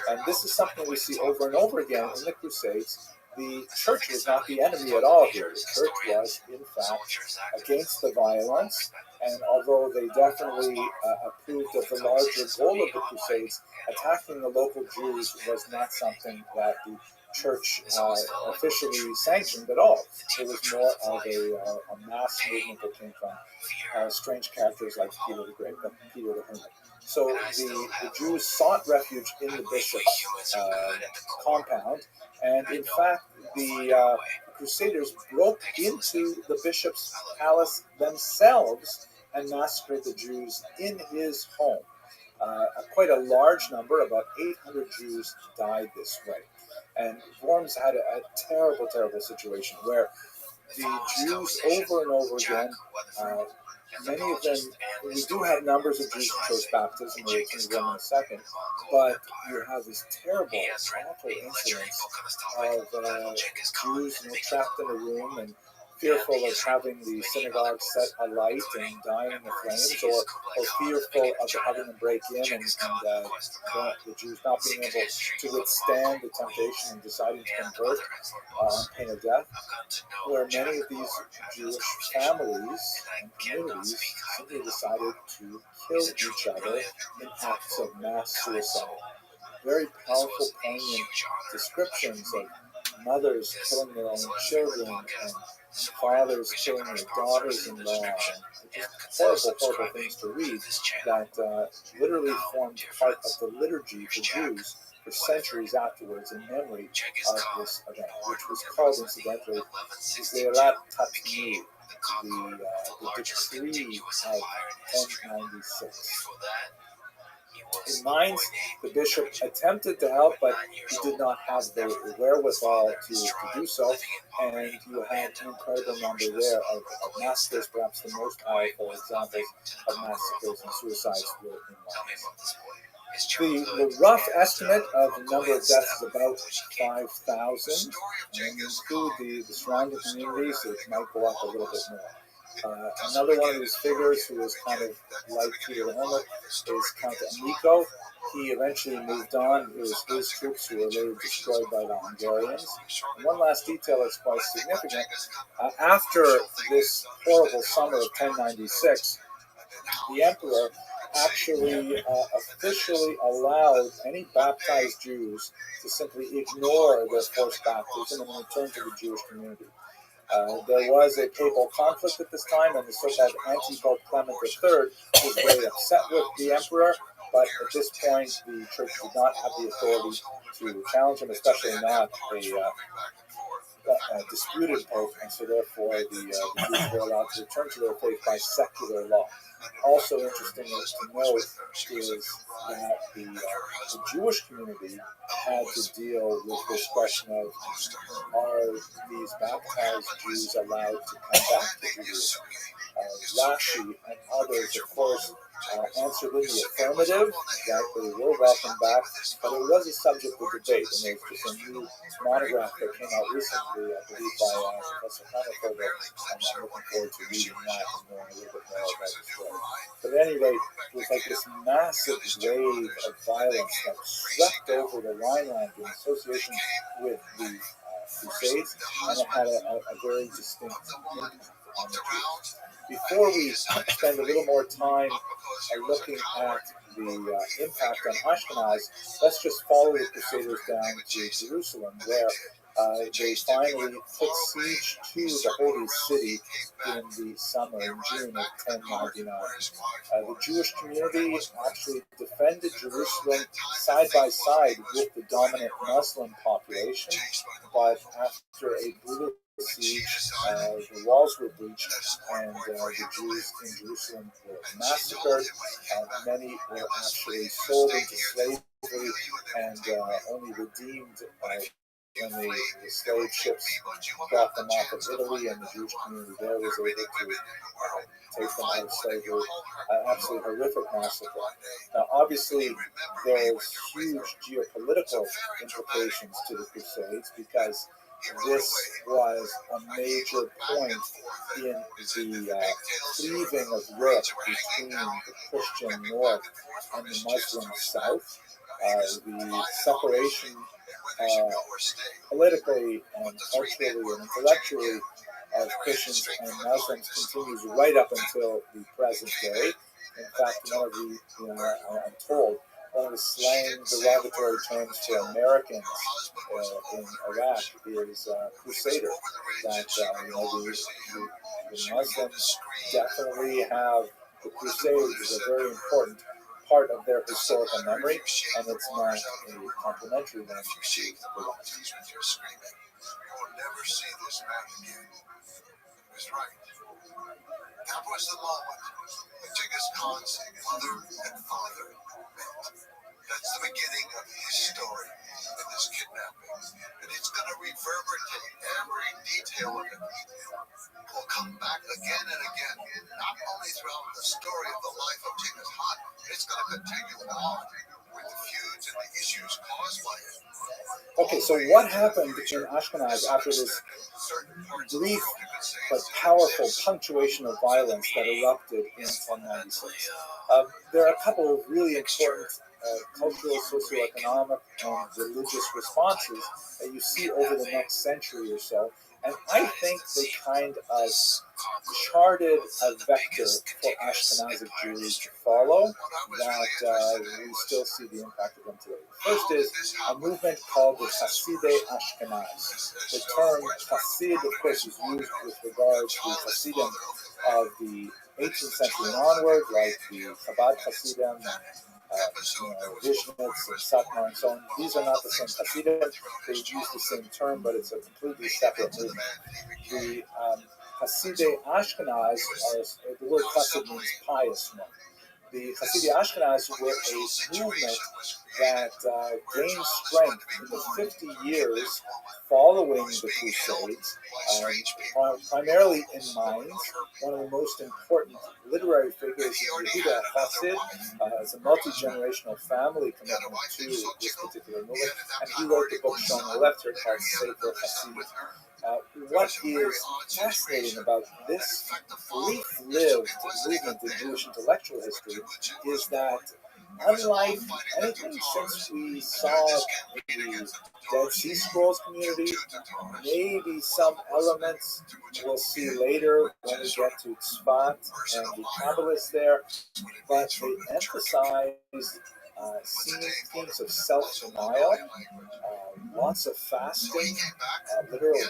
Speaker 1: And this is something we see over and over again in the Crusades. The church was not the enemy at all here. The church was, in fact, against the violence, and although they definitely approved of the larger goal of the Crusades, attacking the local Jews was not something that the church officially sanctioned at all. It was more of a mass movement that came from strange characters like Peter the Great, Peter the Hermit. So the Jews sought refuge in the bishop's compound, and in fact, the Crusaders broke into the bishop's palace themselves and massacred the Jews in his home. Quite a large number, about 800 Jews died this way. And Worms had a terrible, terrible situation where the Jews over and over again, many of them, we do have numbers of Jews in church baptism, we'll turn to them in a second, but you have this terrible, awful incidents of Jews trapped in a room and fearful of having the synagogue set alight and dying in the flames, or fearful of having them break in and the Jews not being able to withstand the temptation and deciding to convert on pain of death, where many of these Jewish families and communities simply decided to kill each other in acts of mass suicide. Very powerful, poignant descriptions of mothers killing their own children and fathers killing their daughters-in-law. Just horrible things to read that literally formed part of the liturgy for Jews for centuries afterwards in memory of this event, which was called, incidentally, Zerat Tatnu, the decree of 1096. In Mainz, the bishop attempted to help, but he did not have the wherewithal to do so, and you had an incredible number there of massacres. Perhaps the most powerful examples of massacres and suicides were in Mainz. The rough estimate of the number of deaths is about 5,000, and when you include the surrounding communities, it might go up a little bit more. Another one of these figures who was kind of like Peter the Hermit is Count Amico. He eventually moved on. It was his troops who were later destroyed by the Hungarians. And one last detail that's quite significant. After this horrible summer of 1096, the emperor actually officially allowed any baptized Jews to simply ignore their forced baptism and return to the Jewish community. There was a papal conflict at this time, and the so-called anti-Pope Clement III was very upset with the emperor, but at this point the church did not have the authority to challenge him, especially not a disputed pope, and so therefore the Jews were allowed to return to their faith by secular law. Also interesting to note is that the Jewish community had to deal with this question of, are these baptized Jews allowed to come back to Jerusalem? Rashi and others, of course, answered in the affirmative, that they were welcome back, but it was a subject of debate, and there's just a new monograph that came out recently, I believe, by Professor Hammerfelder, and I'm looking forward to reading that and knowing a little bit more about the story. But at any rate, it was like this massive wave of violence that swept over the Rhineland in association with the Crusades, and it had a very distinct impact on the Jews. Before we spend a little more time looking at the impact on Ashkenaz, let's just follow the Crusaders down to Jerusalem, where they finally put siege to the Holy City in the summer, in June of 1099. The Jewish community actually defended Jerusalem side by side with the dominant Muslim population, but after a brutal siege, the walls were breached, and the Jews in Jerusalem were massacred. Many were actually sold into slavery and only redeemed when the slave ships brought them off of Italy, and the Jewish community there was able to take them out of slavery. Absolutely horrific massacre. Now, obviously, there's huge geopolitical implications to the Crusades, because this was a major point in the cleaving of Europe between the Christian North and the Muslim South. The separation politically and culturally and intellectually of Christians and Muslims continues right up until the present day. In fact, I'm told, one of the slang derogatory terms for Americans in Iraq is crusader. That the Muslims definitely have the Crusades as a very important part of their historical memory, and it's not a complimentary one to the West.
Speaker 4: You will never see this man again. He was right. That was the moment when Genghis Khan's mother and father met. That's the beginning of his story in this kidnapping. And it's going to reverberate every detail of it story of the life of Genghis Khan. It's going to continue on with the feuds and the issues caused by it.
Speaker 1: Okay, so what happened in Ashkenaz after this brief but powerful punctuation of violence that erupted in 1096? There are a couple of really important cultural, socioeconomic, and religious responses that you see over the next century or so. And I think they kind of charted a vector for Ashkenazic Jews to follow that we still see the impact of them today. First is a movement called the Hasidei Ashkenaz. The term Hasid, of course, is used with regard to Hasidim of the 18th century and onward, like the Chabad Hasidim, Vishnitz and Satmar and so on. These are not the same Hasidim. They use the same term, but it's a completely separate movement. The Hasidei Ashkenaz, the word Hasid means pious one. The Hasidei Ashkenaz were a movement that gained strength in the 50 years following the Crusades, primarily in Mainz. One of the most important literary figures is Yehuda Hasid. It's a multi-generational family commitment to this particular movement, and he wrote the book shown on the left here called Sefer Hasid. What is fascinating about this brief-lived movement in Jewish intellectual history is that, unlike anything since we saw the Dead Sea Scrolls community, maybe some elements we'll see later when we get to Tzfat and the Kabbalists there, but they emphasize themes of self-denial, lots of fasting, literal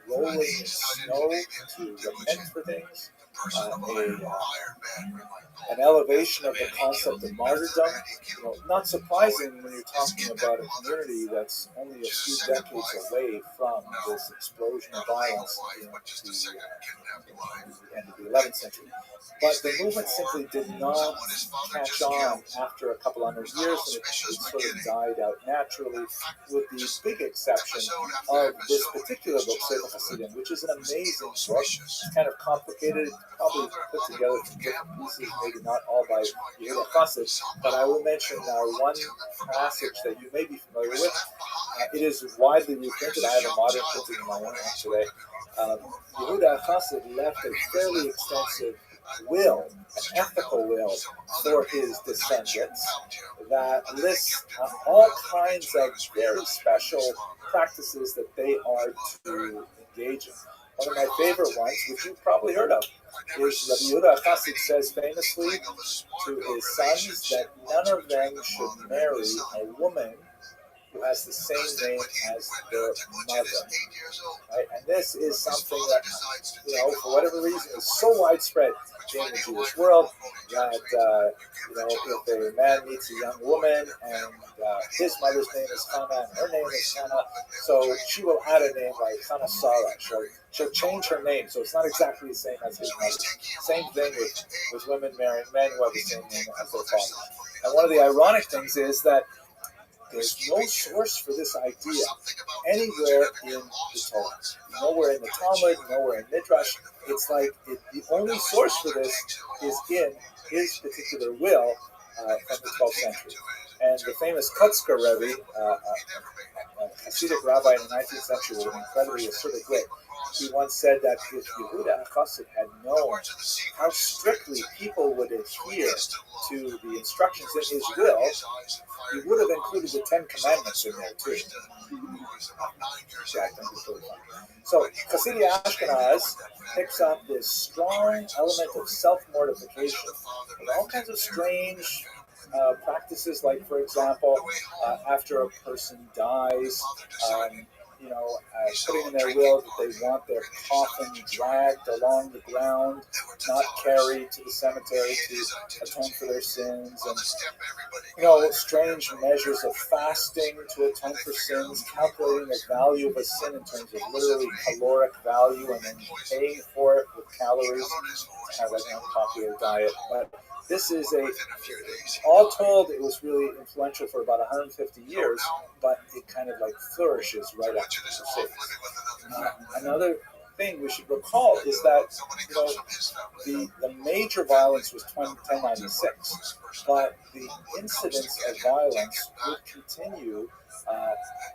Speaker 1: rolling in snow to repent for things, an elevation of the concept of martyrdom. Not surprising when you're talking about a community that's only a few decades away from this explosion of violence in the end of the 11th century. But the movement simply did not catch on after a couple hundred years, and it sort of died out naturally, with the big exception of this particular book, Sefer Hasidim, which is an amazing book. It's kind of complicated, probably put together from different pieces, maybe not all by Yehuda Hasid, but I will mention one passage that you may be familiar with. It is widely reprinted. I have a modern printing in my own hand today. Yehuda Hasid left a fairly extensive will, an ethical will for his descendants that lists all kinds of very special practices that they are to engage in. One of my favorite ones, which you've probably heard of, is Rabbi Yehuda Hasid says famously to his sons that none of them should marry a woman who has the same name as their mother. Right? And this is something that, for whatever reason, is so widespread in the Jewish world that, if a man meets a young woman and his mother's name is Hannah and her name is Hannah, so she will add a name like Hannah Sarah. She'll change her name, so it's not exactly the same as his mother. Same thing with women marrying men who have the same name as their fathers. And one of the ironic things is that there's no source for this idea anywhere in the Torah. Nowhere in the Talmud, nowhere in Midrash. It's like the only source for this is in his particular will from the 12th century. And the famous Kotzker Rebbe, a Hasidic rabbi in the 19th century with an incredibly assertive wit, he once said that if Yehuda Hasid had known how strictly people would adhere to the instructions in his will, he would have included the 10 Commandments in there too. So Hasidei Ashkenaz picks up this strong element of self-mortification with all kinds of strange practices, like, for example, after a person dies, putting in their will that they want their coffin dragged along the ground, not carried to the cemetery to atone for their sins, and strange measures of fasting to atone for sins, calculating the value of a sin in terms of literally caloric value, and then paying for it with calories to have like an unpopular diet. But this is all told, it was really influential for about 150 years, but it kind of like flourishes right after the Crusades. Another thing we should recall is that the major violence was 1096, but the incidence of violence would continue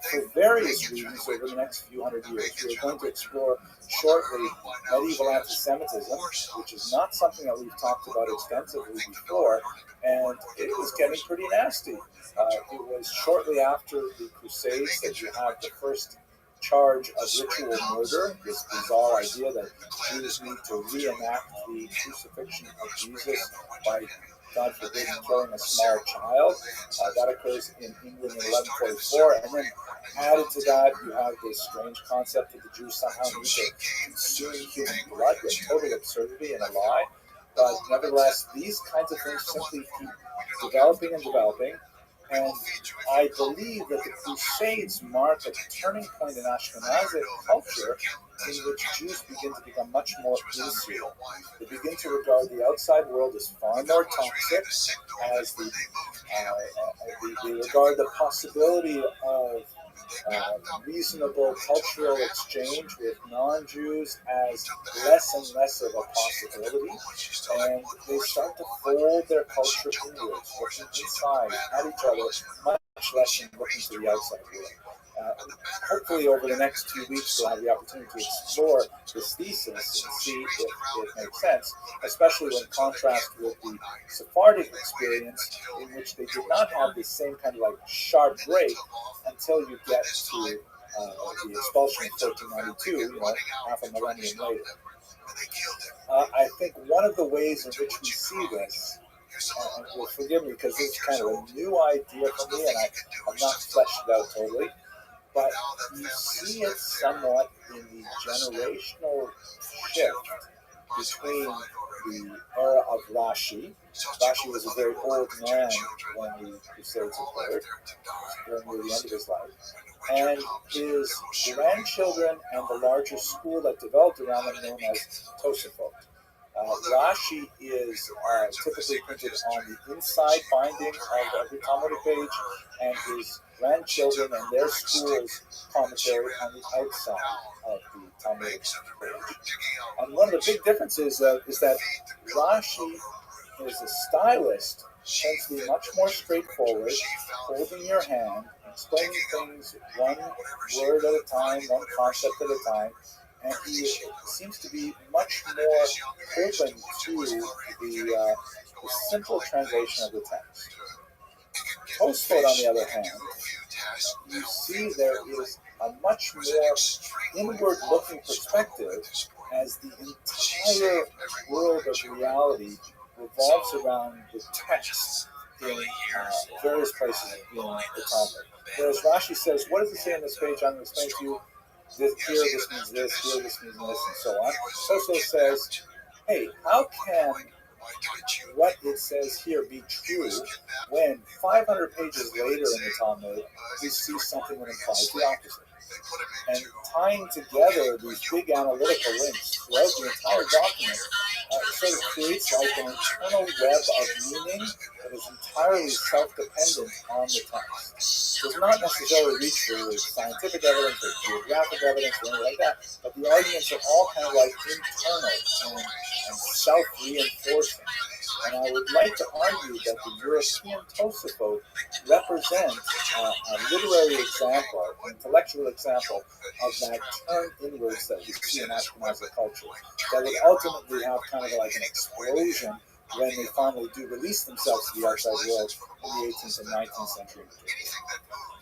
Speaker 1: for various reasons over the next few hundred years. We're going to explore shortly medieval anti-Semitism, which is not something that we've talked about extensively before, and it was getting pretty nasty. It was shortly after the Crusades that you had the first charge of ritual murder, this bizarre idea that Jews need to reenact the crucifixion of Jesus by, God forbid, killing a small child. That occurs in England in 1144, and then added to that, you have this strange concept that the Jews somehow need to consume human blood, a total absurdity and a lie. But nevertheless, these kinds of things simply keep developing and developing. And I believe that the Crusades mark a turning point in Ashkenazic culture in which Jews begin to become much more insular. They begin to regard the outside world as far more toxic, as they regard the possibility of reasonable cultural exchange with non-Jews as less and less of a possibility, and they start to fold their culture inwards, looking inside at each other, much less than looking to the outside world. Hopefully over the next 2 weeks we'll have the opportunity to explore this thesis and see if it makes sense, especially when contrast with the Sephardic experience, in which they did not have this same kind of like sharp break until you get to the expulsion of 1492, half a millennium later. I think one of the ways in which we see this, and you'll forgive me because this is kind of a new idea for me and I have not fleshed it out totally, but you see it somewhat in the generational shift between the era of Rashi. Rashi was a very old man when the Crusades occurred, during near the end of his life, and his grandchildren and the larger school that developed around him known as Tosafot. Rashi is typically printed on the inside binding of every Talmudic page, and his grandchildren and their school's commentary on the outside of the Talmudic page. And one of the big differences is that Rashi, as a stylist, tends to be much more straightforward, holding your hand, explaining things one word at a time, one concept at a time, and he seems to be much more open to the simple translation of the text. Tosfot, on the other hand, you see there is a much more inward-looking perspective, as the entire world of reality revolves around the text in various places in the Talmud. Whereas Rashi says, what does it say on this page? I'm going to explain to you. Here this means this, here this means this, and so on. Toso says, hey, how can what it says here be true when 500 pages later in the Talmud we see something that implies the opposite? And tying together these big analytical links throughout the entire document sort of creates like an internal web of meaning that is entirely self-dependent on the text. Does not necessarily reach for scientific evidence or geographic evidence or anything like that, but the arguments are all kind of like internal and self-reinforcing. And I would like to argue that the European Tosafot represent a literary example, an intellectual example of that turn inwards that we see in Ashkenazi culture, that would ultimately have kind of like an explosion when they finally do release themselves to the outside world in the 18th and 19th century.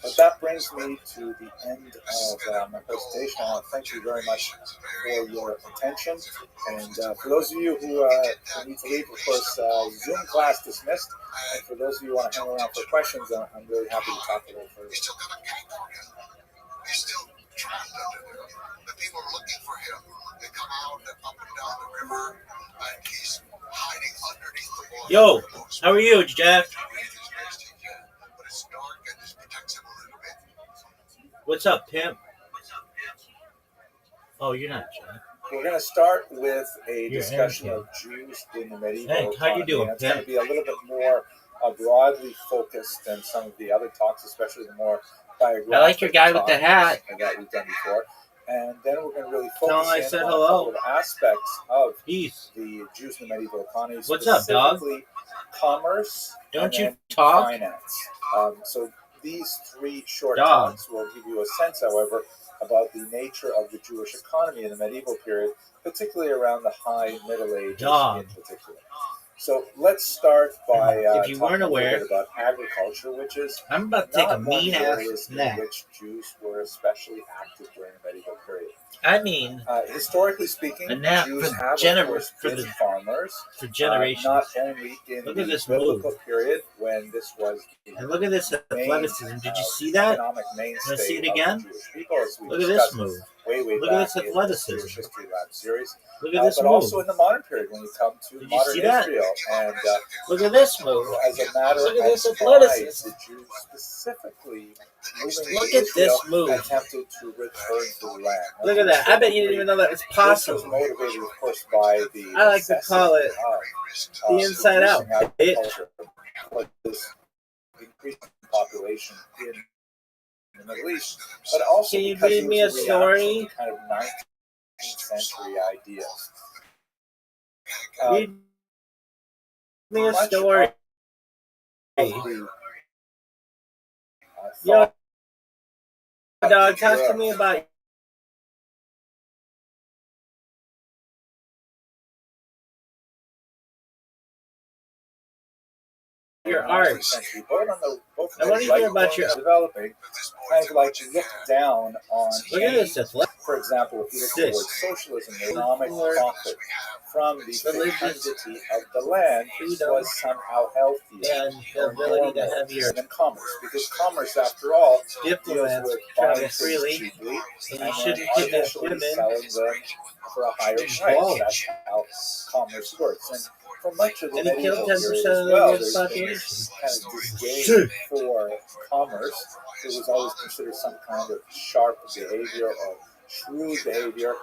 Speaker 1: But that brings me to the end of my presentation. I want to thank you very much for your attention. And for those of you who need to leave, of course, Zoom class dismissed. And for those of you who want to hang around for questions, I'm really happy to talk a little further.
Speaker 4: He's still got a kangaroo. He's still trapped under there. The people are looking for him. They come out up and down the river, and he's hiding underneath the water.
Speaker 2: Yo, how are you, Jack?
Speaker 4: But it's dark and just protects him a little bit.
Speaker 2: What's up, pimp? Oh, you're not Jack.
Speaker 1: We're going to start with a discussion of Jews in the medieval
Speaker 2: Hank, how you doing,
Speaker 1: It's going to be a little bit more broadly focused than some of the other talks, especially the more biographic
Speaker 2: I like your guy with the hat.
Speaker 1: that we've done before. And then we're going to really
Speaker 2: Tell
Speaker 1: focus
Speaker 2: him I
Speaker 1: in
Speaker 2: said
Speaker 1: on
Speaker 2: hello.
Speaker 1: a couple of aspects of
Speaker 2: Peace.
Speaker 1: the Jews in the medieval economy,
Speaker 2: What's up, dog?
Speaker 1: specifically commerce
Speaker 2: Don't
Speaker 1: and
Speaker 2: you
Speaker 1: then
Speaker 2: talk?
Speaker 1: finance. So these three short
Speaker 2: Dog.
Speaker 1: talks will give you a sense, however, about the nature of the Jewish economy in the medieval period, particularly around the High Middle Ages
Speaker 2: Dog.
Speaker 1: in particular. So let's start by
Speaker 2: If you
Speaker 1: talking
Speaker 2: weren't
Speaker 1: a little
Speaker 2: aware,
Speaker 1: bit about agriculture, which is
Speaker 2: I'm about to take a
Speaker 1: not one of the
Speaker 2: mean ass
Speaker 1: areas in
Speaker 2: nap.
Speaker 1: which Jews were especially active during the medieval period.
Speaker 2: I mean,
Speaker 1: Historically speaking,
Speaker 2: a nap
Speaker 1: Jews
Speaker 2: for
Speaker 1: have,
Speaker 2: gener-
Speaker 1: of course,
Speaker 2: for
Speaker 1: been
Speaker 2: the-
Speaker 1: farmers,
Speaker 2: for generations.
Speaker 1: not only in
Speaker 2: Look
Speaker 1: the
Speaker 2: at this
Speaker 1: biblical
Speaker 2: move.
Speaker 1: period when this was the
Speaker 2: And look at this
Speaker 1: main,
Speaker 2: athleticism. Did you see that?
Speaker 1: economic mainstay
Speaker 2: see it
Speaker 1: of
Speaker 2: again?
Speaker 1: the Jewish people, as we
Speaker 2: Look at
Speaker 1: discussed
Speaker 2: this move.
Speaker 1: way
Speaker 2: Look
Speaker 1: back
Speaker 2: at this
Speaker 1: in the
Speaker 2: athleticism.
Speaker 1: Jewish History Lab series.
Speaker 2: Look at this
Speaker 1: But
Speaker 2: move.
Speaker 1: also in the modern period when you come to
Speaker 2: Did you
Speaker 1: modern
Speaker 2: see that?
Speaker 1: Israel. And
Speaker 2: Look at this move.
Speaker 1: as a matter
Speaker 2: Look at
Speaker 1: of
Speaker 2: this
Speaker 1: pride,
Speaker 2: athleticism.
Speaker 1: the Jews specifically moving
Speaker 2: Look
Speaker 1: to
Speaker 2: at
Speaker 1: Israel
Speaker 2: this move.
Speaker 1: attempted to return to the land.
Speaker 2: Look at that. I bet you didn't even know that was
Speaker 1: This was
Speaker 2: possible.
Speaker 1: motivated, of course, by the
Speaker 2: I like to call it the inside out, bitch.
Speaker 1: agriculture, with this increasing population in the Middle East, but also
Speaker 2: Can you
Speaker 1: because
Speaker 2: read
Speaker 1: it
Speaker 2: me a
Speaker 1: was reaction
Speaker 2: story?
Speaker 1: to kind of 19th century ideas.
Speaker 2: Read me a
Speaker 1: Much
Speaker 2: story.
Speaker 1: of the,
Speaker 2: Yo,
Speaker 1: thought
Speaker 2: dog, talk
Speaker 1: there
Speaker 2: to me about your art.
Speaker 1: Both
Speaker 2: I want to hear about your.
Speaker 1: developing, kind of like look down on.
Speaker 2: Look at this athletic.
Speaker 1: For example, if you look towards socialism, the economic profit from the fecundity of the land was somehow healthier
Speaker 2: And the ability to have your
Speaker 1: than commerce, because commerce, after all, deals
Speaker 2: diplomats
Speaker 1: with
Speaker 2: travel
Speaker 1: buying things
Speaker 2: freely,
Speaker 1: cheaply
Speaker 2: and
Speaker 1: and
Speaker 2: you shouldn't
Speaker 1: then
Speaker 2: kidnap
Speaker 1: initially
Speaker 2: women.
Speaker 1: selling them for a higher price.
Speaker 2: Whoa.
Speaker 1: That's how commerce works. And for much of the
Speaker 2: And he
Speaker 1: medieval
Speaker 2: killed
Speaker 1: period
Speaker 2: 10%
Speaker 1: as
Speaker 2: of the
Speaker 1: well,
Speaker 2: world's
Speaker 1: there's been
Speaker 2: population.
Speaker 1: this kind of disdain for commerce. It was always considered some kind of sharp behavior or shrewd behavior.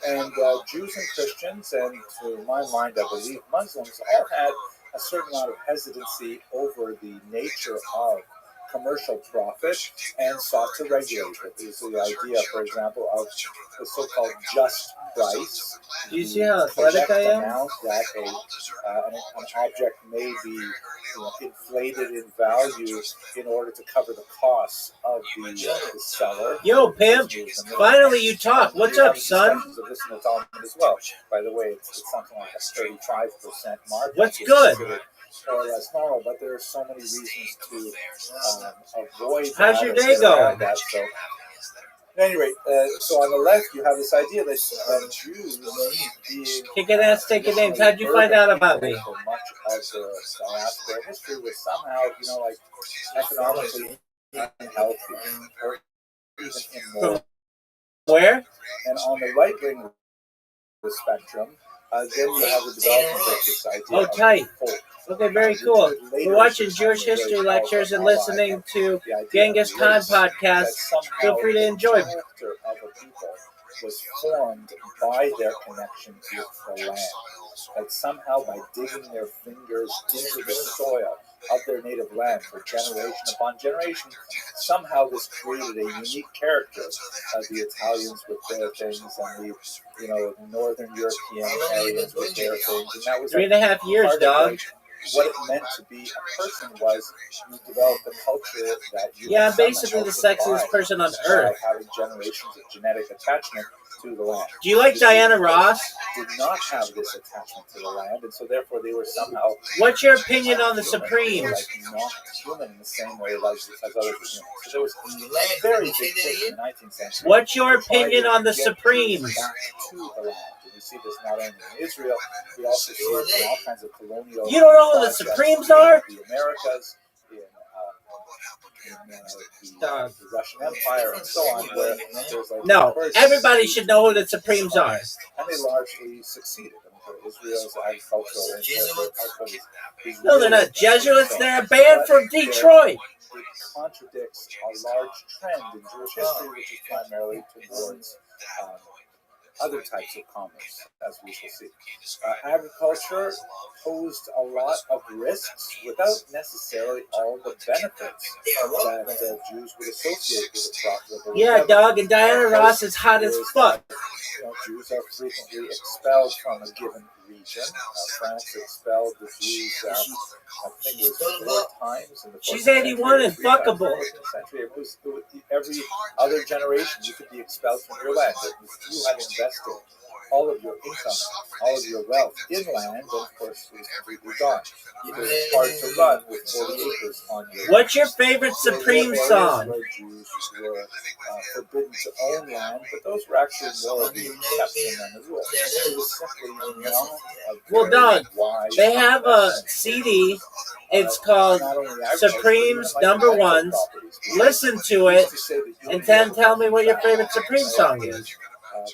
Speaker 1: And Jews and Christians, and to my mind, I believe Muslims, all had a certain amount of hesitancy over the nature of commercial profit and sought to regulate it. There's the idea, for example, of the so-called just price.
Speaker 2: Do you see how athletic I am?
Speaker 1: Amount that an object may be inflated in value in order to cover the costs of the seller.
Speaker 2: Yo, pimp. Finally, you talk. What's up, son?
Speaker 1: Of this in the Talmud as well. By the way, it's something like a 35% margin.
Speaker 2: What's good?
Speaker 1: More or less normal, but there are so many reasons to avoid.
Speaker 2: How's your day going?
Speaker 1: That, so. At any rate, so on the left you have this idea that Jews being
Speaker 2: Kicking ass, taking names. How'd you find out about me?
Speaker 1: for much of the diaspora history was somehow, like economically unhealthy or even immoral.
Speaker 2: Where?
Speaker 1: And on the right wing of the spectrum, then you have the development of this idea.
Speaker 2: Oh, tight.
Speaker 1: Of folk.
Speaker 2: Okay, very cool. We're watching Jewish history lectures and listening to Genghis Khan podcasts. Feel free to enjoy.
Speaker 1: The character of a people was formed by their connection with the land. That somehow by digging their fingers into the soil of their native land for generation upon generation, somehow this created a unique character. The Italians with their things, and the Northern European Aryans with their things, and that was
Speaker 2: 3.5 years, dog.
Speaker 1: What it meant to be a person was you developed a culture that you.
Speaker 2: Yeah, I'm basically the sexiest person on earth.
Speaker 1: Having generations of genetic attachment to the land.
Speaker 2: Do you like Diana Ross?
Speaker 1: Did not have this attachment to the land, and so therefore they were somehow.
Speaker 2: What's your opinion on the Supremes?
Speaker 1: Like not human in the same way as others were human. So there was a very big push in the 19th century.
Speaker 2: What's your opinion on the Supremes?
Speaker 1: Back to the land. And we see this not only in Israel, we also see it in all kinds of colonial.
Speaker 2: You don't know who the Supremes are?
Speaker 1: The Americas, in the Russian Empire, and so on. Where there's like
Speaker 2: No, everybody should know who the Supremes are.
Speaker 1: And they largely succeeded. Israel's agricultural is
Speaker 2: No, they're not Jesuits. They're a band from Detroit.
Speaker 1: It contradicts a large trend in Jewish history, which is primarily towards other types of commerce, as we shall see. Agriculture posed a lot of risks without necessarily all the benefits that Jews would associate with a profitable
Speaker 2: Yeah,
Speaker 1: endeavor.
Speaker 2: dog, and Diana Ross is hot as fuck.
Speaker 1: Jews are frequently expelled from a given region. France expelled the Jews, I think it was 4 times in the 14th
Speaker 2: She's 81 and
Speaker 1: century, 3 times in
Speaker 2: fuckable.
Speaker 1: the 14th century. It was every other generation you could be expelled from your land. You had invested all of your income, all of your wealth in land, and of course it was completely gone. It was hard to run with 40 acres on your land.
Speaker 2: What's your favorite Supreme song?
Speaker 1: Where Jews were forbidden to own land, but those were actually more of the exception than the rule. It was simply not a
Speaker 2: Well,
Speaker 1: very
Speaker 2: Doug,
Speaker 1: wide
Speaker 2: they have a
Speaker 1: investment.
Speaker 2: CD. It's called
Speaker 1: Not only agriculture,
Speaker 2: Supreme's
Speaker 1: but
Speaker 2: Number
Speaker 1: intellectual
Speaker 2: Ones.
Speaker 1: properties.
Speaker 2: Listen to it,
Speaker 1: To say that you
Speaker 2: and
Speaker 1: be
Speaker 2: then
Speaker 1: able
Speaker 2: tell
Speaker 1: to
Speaker 2: me what your
Speaker 1: back
Speaker 2: favorite Supreme song is.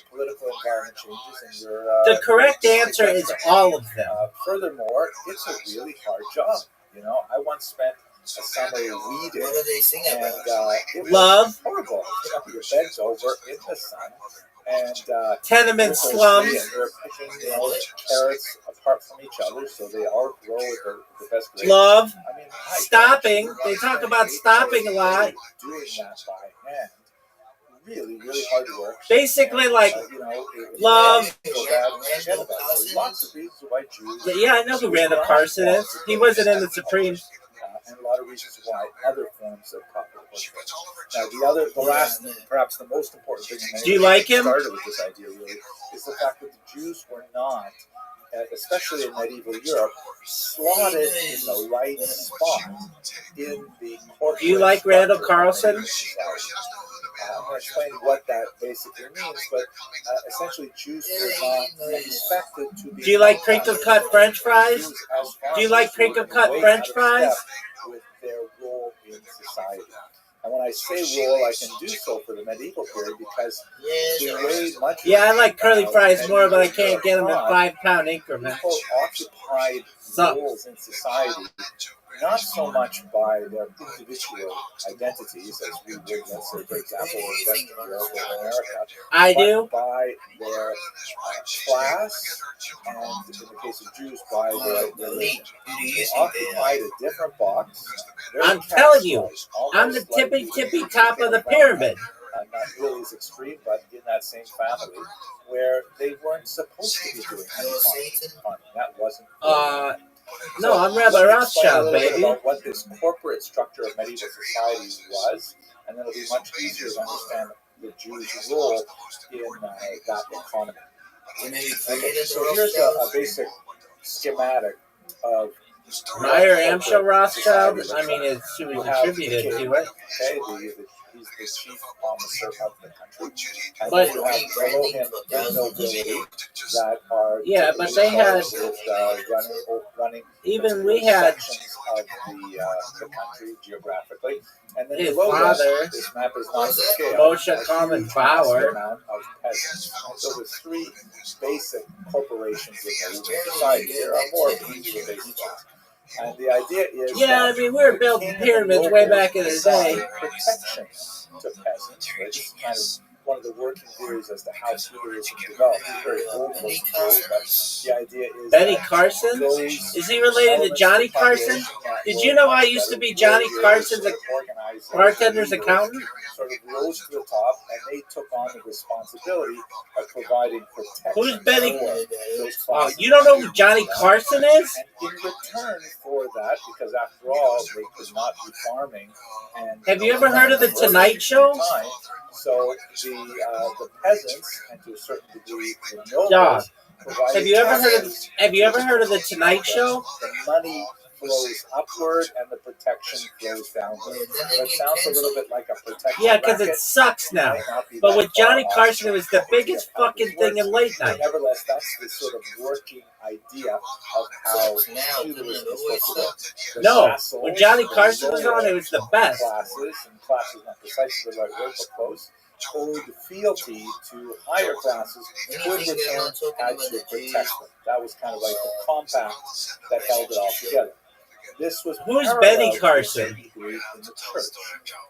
Speaker 1: political environment changes, and your
Speaker 2: The correct answer is all of them.
Speaker 1: furthermore, it's a really hard job. You know, I once spent a summer weeding,
Speaker 3: What do they sing
Speaker 1: and
Speaker 3: about?
Speaker 1: it was
Speaker 2: Love.
Speaker 1: horrible. You know, your bed's over in the sun, and
Speaker 2: Tenement
Speaker 1: thirsty,
Speaker 2: slums.
Speaker 1: and they're picking carrots apart from each other, so they all grow with the best grades.
Speaker 2: Love.
Speaker 1: I mean,
Speaker 2: Stopping. They talk about stopping a lot.
Speaker 1: Doing that by hand, really hard work.
Speaker 2: Basically, like,
Speaker 1: it
Speaker 2: love.
Speaker 1: so bad, forget about it. So lots of reasons why Jews.
Speaker 2: Yeah, I know who Randall Carson is. He wasn't in the Supremes.
Speaker 1: And a lot of reasons why other forms of popular worship. Now, the last, perhaps the most important thing.
Speaker 2: Do you like him?
Speaker 1: Started with this idea really is the fact that the Jews were not, especially in medieval Europe, slotted in the right spot in the corporate.
Speaker 2: Do you like Randall Carlson?
Speaker 1: I'm going to explain what that basically means, but essentially Jews were not expected to be.
Speaker 2: Do you like crinkle cut French fries? Do you like crinkle cut French fries?
Speaker 1: With their role in society. And when I say role, I can do so for the medieval period because the way much.
Speaker 2: Yeah, I like curly fries more, but I can't get them in 5-pound increments.
Speaker 1: People occupied roles in society, not so much by their individual identities, as we would, let's say, for example, in Western Europe or America.
Speaker 2: I do.
Speaker 1: But by their class, and in the case of Jews, by their religion. They occupied a different box.
Speaker 2: I'm telling you, I'm the tippy top of the pyramid.
Speaker 1: Not really as extreme, but in that same family, where they weren't supposed to be doing any farming. That wasn't.
Speaker 2: No, I'm Rabbi Rothschild, baby.
Speaker 1: About what this corporate structure of medieval society was, and then it'll be much easier to understand the Jews' role in that economy. Okay, so here's a basic schematic of
Speaker 2: Meyer Amschel Rothschild. I mean, she was attributed to it.
Speaker 1: Okay, he's the chief officer of the country. And
Speaker 2: But
Speaker 1: you have below him the nobility that are
Speaker 2: but they had
Speaker 1: with, running
Speaker 2: even we had
Speaker 1: sections of the country geographically, and then
Speaker 2: his
Speaker 1: below
Speaker 2: father,
Speaker 1: this map is not to scale.
Speaker 2: Moshe Common Bauer.
Speaker 1: Amount of peasants. And so there's 3 basic corporations in medieval society. There are more individual basic ones. And the idea is
Speaker 2: I mean, we were building pyramids way back in the day.
Speaker 1: Protection to peasants, right? This is kind of one of the working theories as to how feudalism developed. It's very old theory, but the idea is
Speaker 2: Benny Carson? Is he related to Johnny Carson? Did you know I used to be Johnny Carson's bartender's accountant?
Speaker 1: Sort of rose to the top, and they took on the responsibility of providing protection.
Speaker 2: Who's Benny?
Speaker 1: for those
Speaker 2: Oh,
Speaker 1: classes.
Speaker 2: you don't know who Johnny Carson is?
Speaker 1: And in return for that, because after all, they could not be farming. And
Speaker 2: Have you ever heard of the Tonight Show?
Speaker 1: So the peasants, and to a certain degree the nobles,
Speaker 2: Dog.
Speaker 1: provided
Speaker 2: Have you ever heard of the Tonight Show?
Speaker 1: The money flows upward and the protection flows downward. So it sounds a little bit like a protection.
Speaker 2: Yeah, because it sucks now. But with Johnny Carson, it was the biggest fucking thing in late night.
Speaker 1: Nevertheless, that's the sort of working idea of how feudalism is supposed to work.
Speaker 2: No, when Johnny Carson was on, it was the best.
Speaker 1: Classes, not precisely the right word, but close, owed fealty to higher classes would return had to protect them. That was kind of like the compact that held it all together. This was
Speaker 2: Who's
Speaker 1: parallel
Speaker 2: Benny
Speaker 1: to a
Speaker 2: Carson?
Speaker 1: certain degree in the church.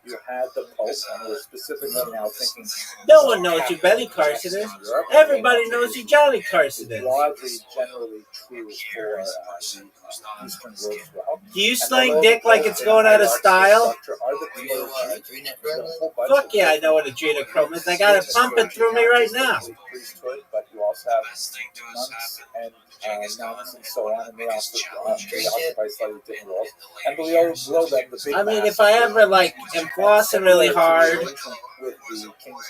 Speaker 1: You had the Pope, and we're specifically now thinking.
Speaker 2: No one knows who Benny Carson is. Everybody knows who Johnny Carson is.
Speaker 1: Broadly, generally true for the Eastern world as well.
Speaker 2: Do you slang dick like it's going out of style? Fuck yeah, I know what adrenochrome is. I got it pumping through me right now.
Speaker 1: Priesthood, but you also have monks and nuns and so on, and they also they occupy slightly different roles. And below them, the big
Speaker 2: I mean, if I ever like am flossing really hard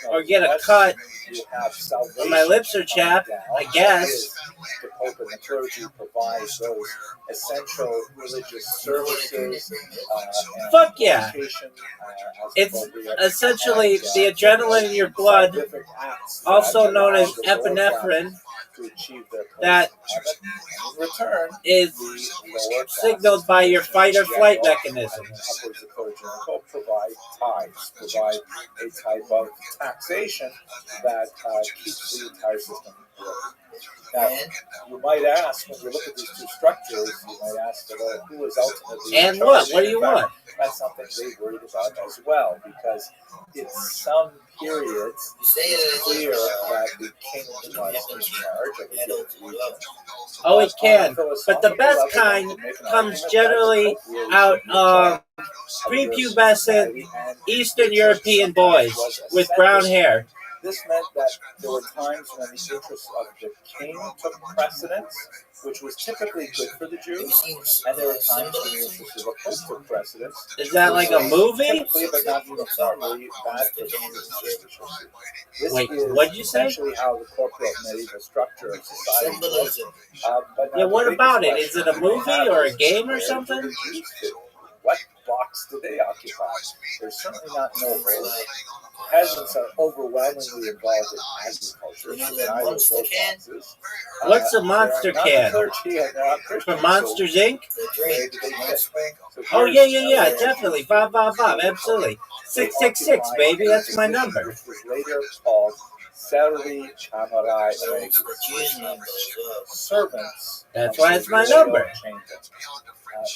Speaker 2: or get a cut or my lips are chapped, I guess.
Speaker 1: The Pope and the clergy provide those essential religious services.
Speaker 2: Fuck yeah. It's essentially the adrenaline in your blood, also known as epinephrine, that is signaled by your fight or flight mechanism.
Speaker 1: Provide tithes, provide a type of taxation that keeps the entire system working. Now, you might ask, when you look at these two structures, you might ask, who is ultimately
Speaker 2: and what? What do you want?
Speaker 1: That's something they worried about as well, because in some periods, it's clear that the king was in charge of a given region.
Speaker 2: Oh, it can, but the best kind comes generally out of prepubescent Eastern European boys with brown hair.
Speaker 1: This meant that there were times when the interests of the king took precedence, which was typically good for the Jews, and there were times when the interests of the Pope took precedence.
Speaker 2: Is that like a movie?
Speaker 1: Typically, but not uniformly, bad for the Jews.
Speaker 2: Wait, what'd you say?
Speaker 1: Essentially how the corporate medieval structure of society was.
Speaker 2: Yeah, what about it? Is it a movie or a game or something?
Speaker 1: What box do they occupy? They're certainly not nobles. Peasants are overwhelmingly involved in agriculture.
Speaker 2: What's a monster can? For Monsters Inc.? Oh, yeah, definitely. Bob, absolutely. 666, baby, that's my number.
Speaker 1: Which was later called Servi Chamarai, servants.
Speaker 2: That's why it's my number.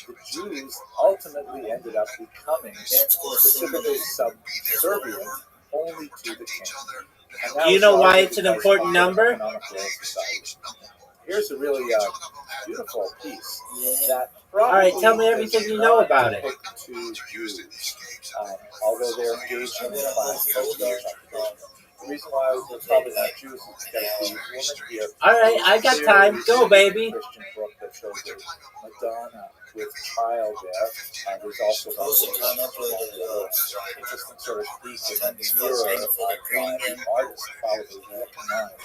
Speaker 1: The Jews ultimately ended up becoming specifically subservient only to the king.
Speaker 2: Do you know why it's an important number?
Speaker 1: Here's a really beautiful piece.
Speaker 2: All right, tell me everything you know about it.
Speaker 1: To Jews, although they're engaged in the classical Jewish occupation. The reason why we're probably not Jews is because the woman here.
Speaker 2: All right, I got time. Go, baby.
Speaker 1: Christian book that shows the Madonna with child there. There's also interesting sort of piece in the mirror of the artist probably recognized.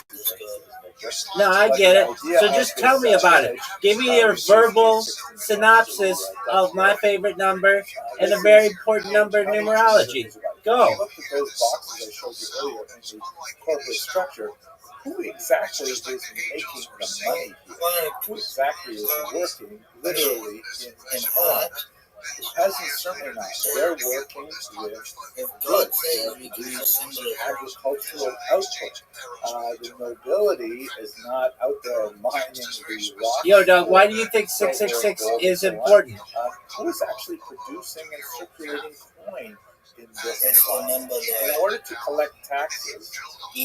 Speaker 2: No, I get it. So just tell me about it. Give me your verbal synopsis of my favorite number and a very important number in numerology. Go.
Speaker 1: Look at those boxes I showed you earlier in the corporate structure. Who exactly is making the money? Who exactly is working literally in home? The peasants certainly not. They're working with goods. They're producing agricultural output. The nobility is not out there mining the rock.
Speaker 2: Yo, Doug, why do you think 666 is important?
Speaker 1: Who is actually producing and circulating coin in this environment? In order to collect taxes,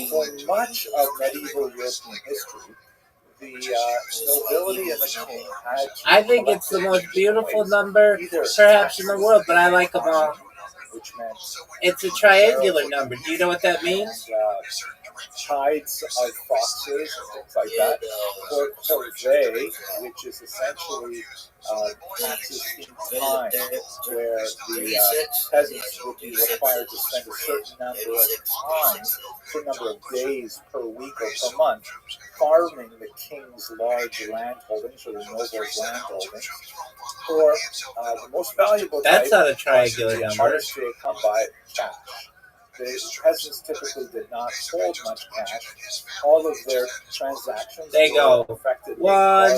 Speaker 1: for much of medieval European history, the nobility and the king had to
Speaker 2: I think it's the most beautiful number perhaps in the world, but I like them all. It's a triangular number. Do you know what that means?
Speaker 1: Hides of foxes and things like that. Corvée, which is essentially taxes in time, where the peasants would be required to spend a certain number of time, a number of days per week or per month, farming the king's large land holdings or the noble's land holdings. Or the most valuable
Speaker 2: That's
Speaker 1: type
Speaker 2: not a triangular number.
Speaker 1: charters to come by cash. The peasants typically did not hold much cash. All of their transactions
Speaker 2: They go
Speaker 1: affected
Speaker 2: 1,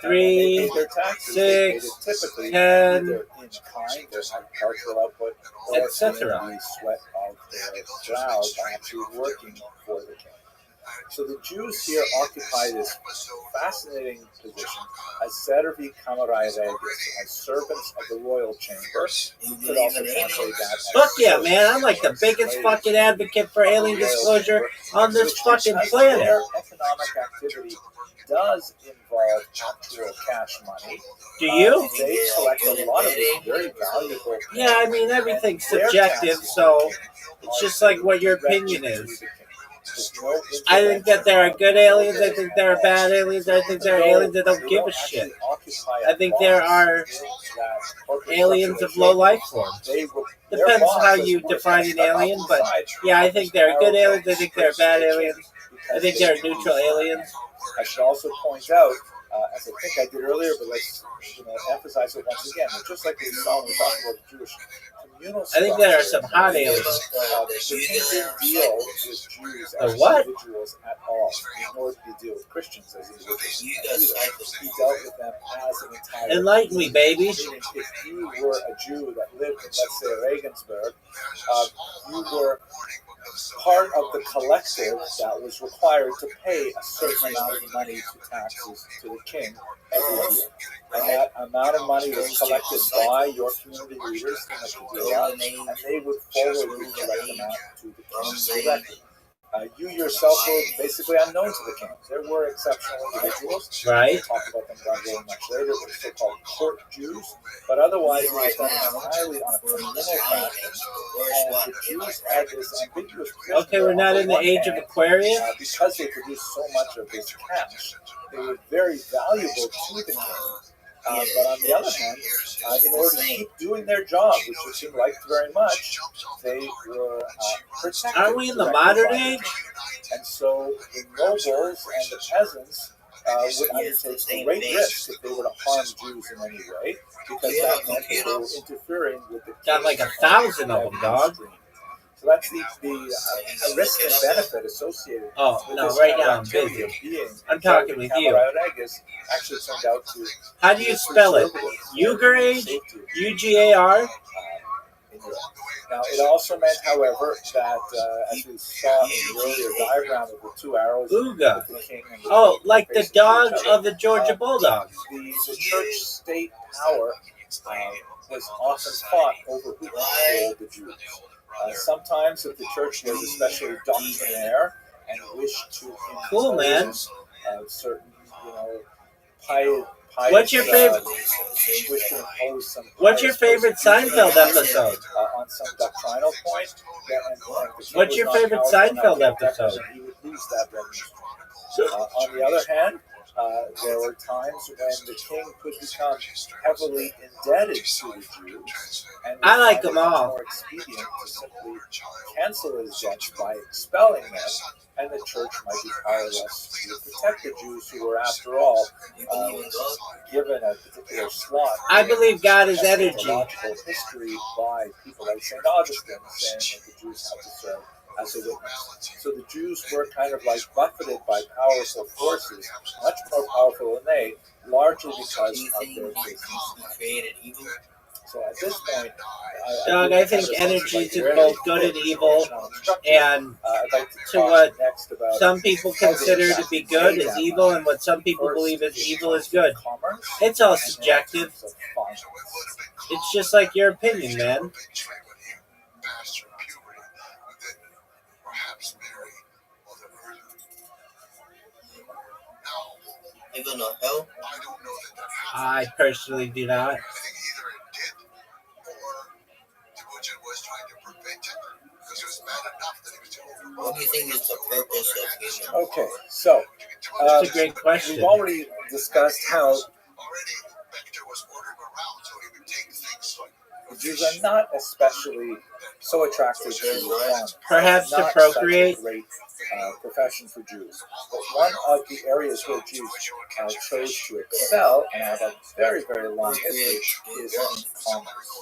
Speaker 2: 3, 6,
Speaker 1: typically
Speaker 2: 10,
Speaker 1: either in kind, their agricultural output, or in
Speaker 2: etc.
Speaker 1: the sweat of their brow by actually working for the king. So the Jews here occupy this fascinating position as Servi Camerai Regis, as servants of the royal chamber. You could also translate that as
Speaker 2: Fuck yeah, man. I'm like the biggest fucking advocate for alien disclosure on this fucking planet.
Speaker 1: Their economic activity does involve actual cash money.
Speaker 2: Do you?
Speaker 1: They collect a lot of this very valuable.
Speaker 2: Yeah, I mean, everything's subjective, so it's just like what your opinion is. I think that there are good aliens. I think there are bad aliens. I think there are aliens that don't give a shit. I think there are aliens of low life forms. Depends how you define an alien, but yeah, I think there are good aliens. I think there are bad aliens. I think there are neutral aliens.
Speaker 1: I should also point out, as I think I did earlier, but let's emphasize it once again. Just like we saw when we talked about Jewish communal
Speaker 2: I think there are some hot aliens.
Speaker 1: The king didn't deal with Jews as individuals at all, nor did he deal with Christians as individuals. He dealt with them as an entire.
Speaker 2: Enlighten me, baby.
Speaker 1: If you were a Jew that lived in, let's say, Regensburg, you were part of the collective that was required to pay a certain amount of money to taxes to the king every year. And that amount of money was collected by your community leaders in the Judea, and they would forward collect them out to the king directly. You yourself were basically unknown to the king. There were exceptional individuals.
Speaker 2: Right.
Speaker 1: We'll talk about them very much later. They were so-called court Jews, but otherwise it was done entirely on a criminal fashion. And the Jews had this ambiguous position.
Speaker 2: Okay, we're not in the age of Aquarius.
Speaker 1: Because they produced so much of this cash, they were very valuable to the king. But on the other hand, in order to keep doing their job, which the king liked very much, they were protected.
Speaker 2: Are we in the modern age?
Speaker 1: And so the nobles and the peasants would undertake great risk if they were to harm Jews in any way, because that meant that they were interfering with the
Speaker 2: Got like 1,000 of them, dog.
Speaker 1: So that's the risk and benefit associated.
Speaker 2: Oh,
Speaker 1: with
Speaker 2: no,
Speaker 1: this
Speaker 2: right
Speaker 1: kind of
Speaker 2: now I'm
Speaker 1: activity
Speaker 2: busy.
Speaker 1: of being
Speaker 2: I'm talking with you.
Speaker 1: Actually turned out to
Speaker 2: How do you spell it? Ugarage? UGAR?
Speaker 1: Now, it also meant, however, that as we saw in the earlier diagram of the two arrows,
Speaker 2: Uga.
Speaker 1: the king and the
Speaker 2: Oh, like the
Speaker 1: facing
Speaker 2: dog
Speaker 1: each other,
Speaker 2: of the Georgia Bulldogs.
Speaker 1: the church-state power was often fought over who controlled the Jews. Sometimes, if the church was especially doctrinaire and wished to impose certain, pious.
Speaker 2: What's your favorite? What's your favorite Seinfeld episode?
Speaker 1: On some doctrinal point.
Speaker 2: What's your favorite Seinfeld episode?
Speaker 1: He would lose that revenue. On the other hand, there were times when the king could become heavily indebted to the Jews, and
Speaker 2: I like them all.
Speaker 1: more expedient to simply cancel his debts by expelling them, and the church might be powerless to protect the Jews who were, after all, given a particular slot.
Speaker 2: I believe God is energy.
Speaker 1: Theological history by people like St. Augustine saying that the Jews had to serve as a witness. So the Jews were kind of like buffeted by powerful forces, much more powerful than they, largely because of their business. So at this point,
Speaker 2: Doug, I think energy is both good and evil, and to what some people consider to be good is evil, and what some people believe is evil is good. It's all subjective. It's just like your opinion, man. I personally do not.
Speaker 3: What do you think is the purpose of human?
Speaker 1: Okay, so
Speaker 2: That's a great question.
Speaker 1: we've already discussed how the Jews are not especially so attracted to farming.
Speaker 2: Perhaps to
Speaker 1: Not
Speaker 2: procreate.
Speaker 1: such a great profession for Jews. But one of the areas where Jews chose to excel and have a very, very long history is in commerce.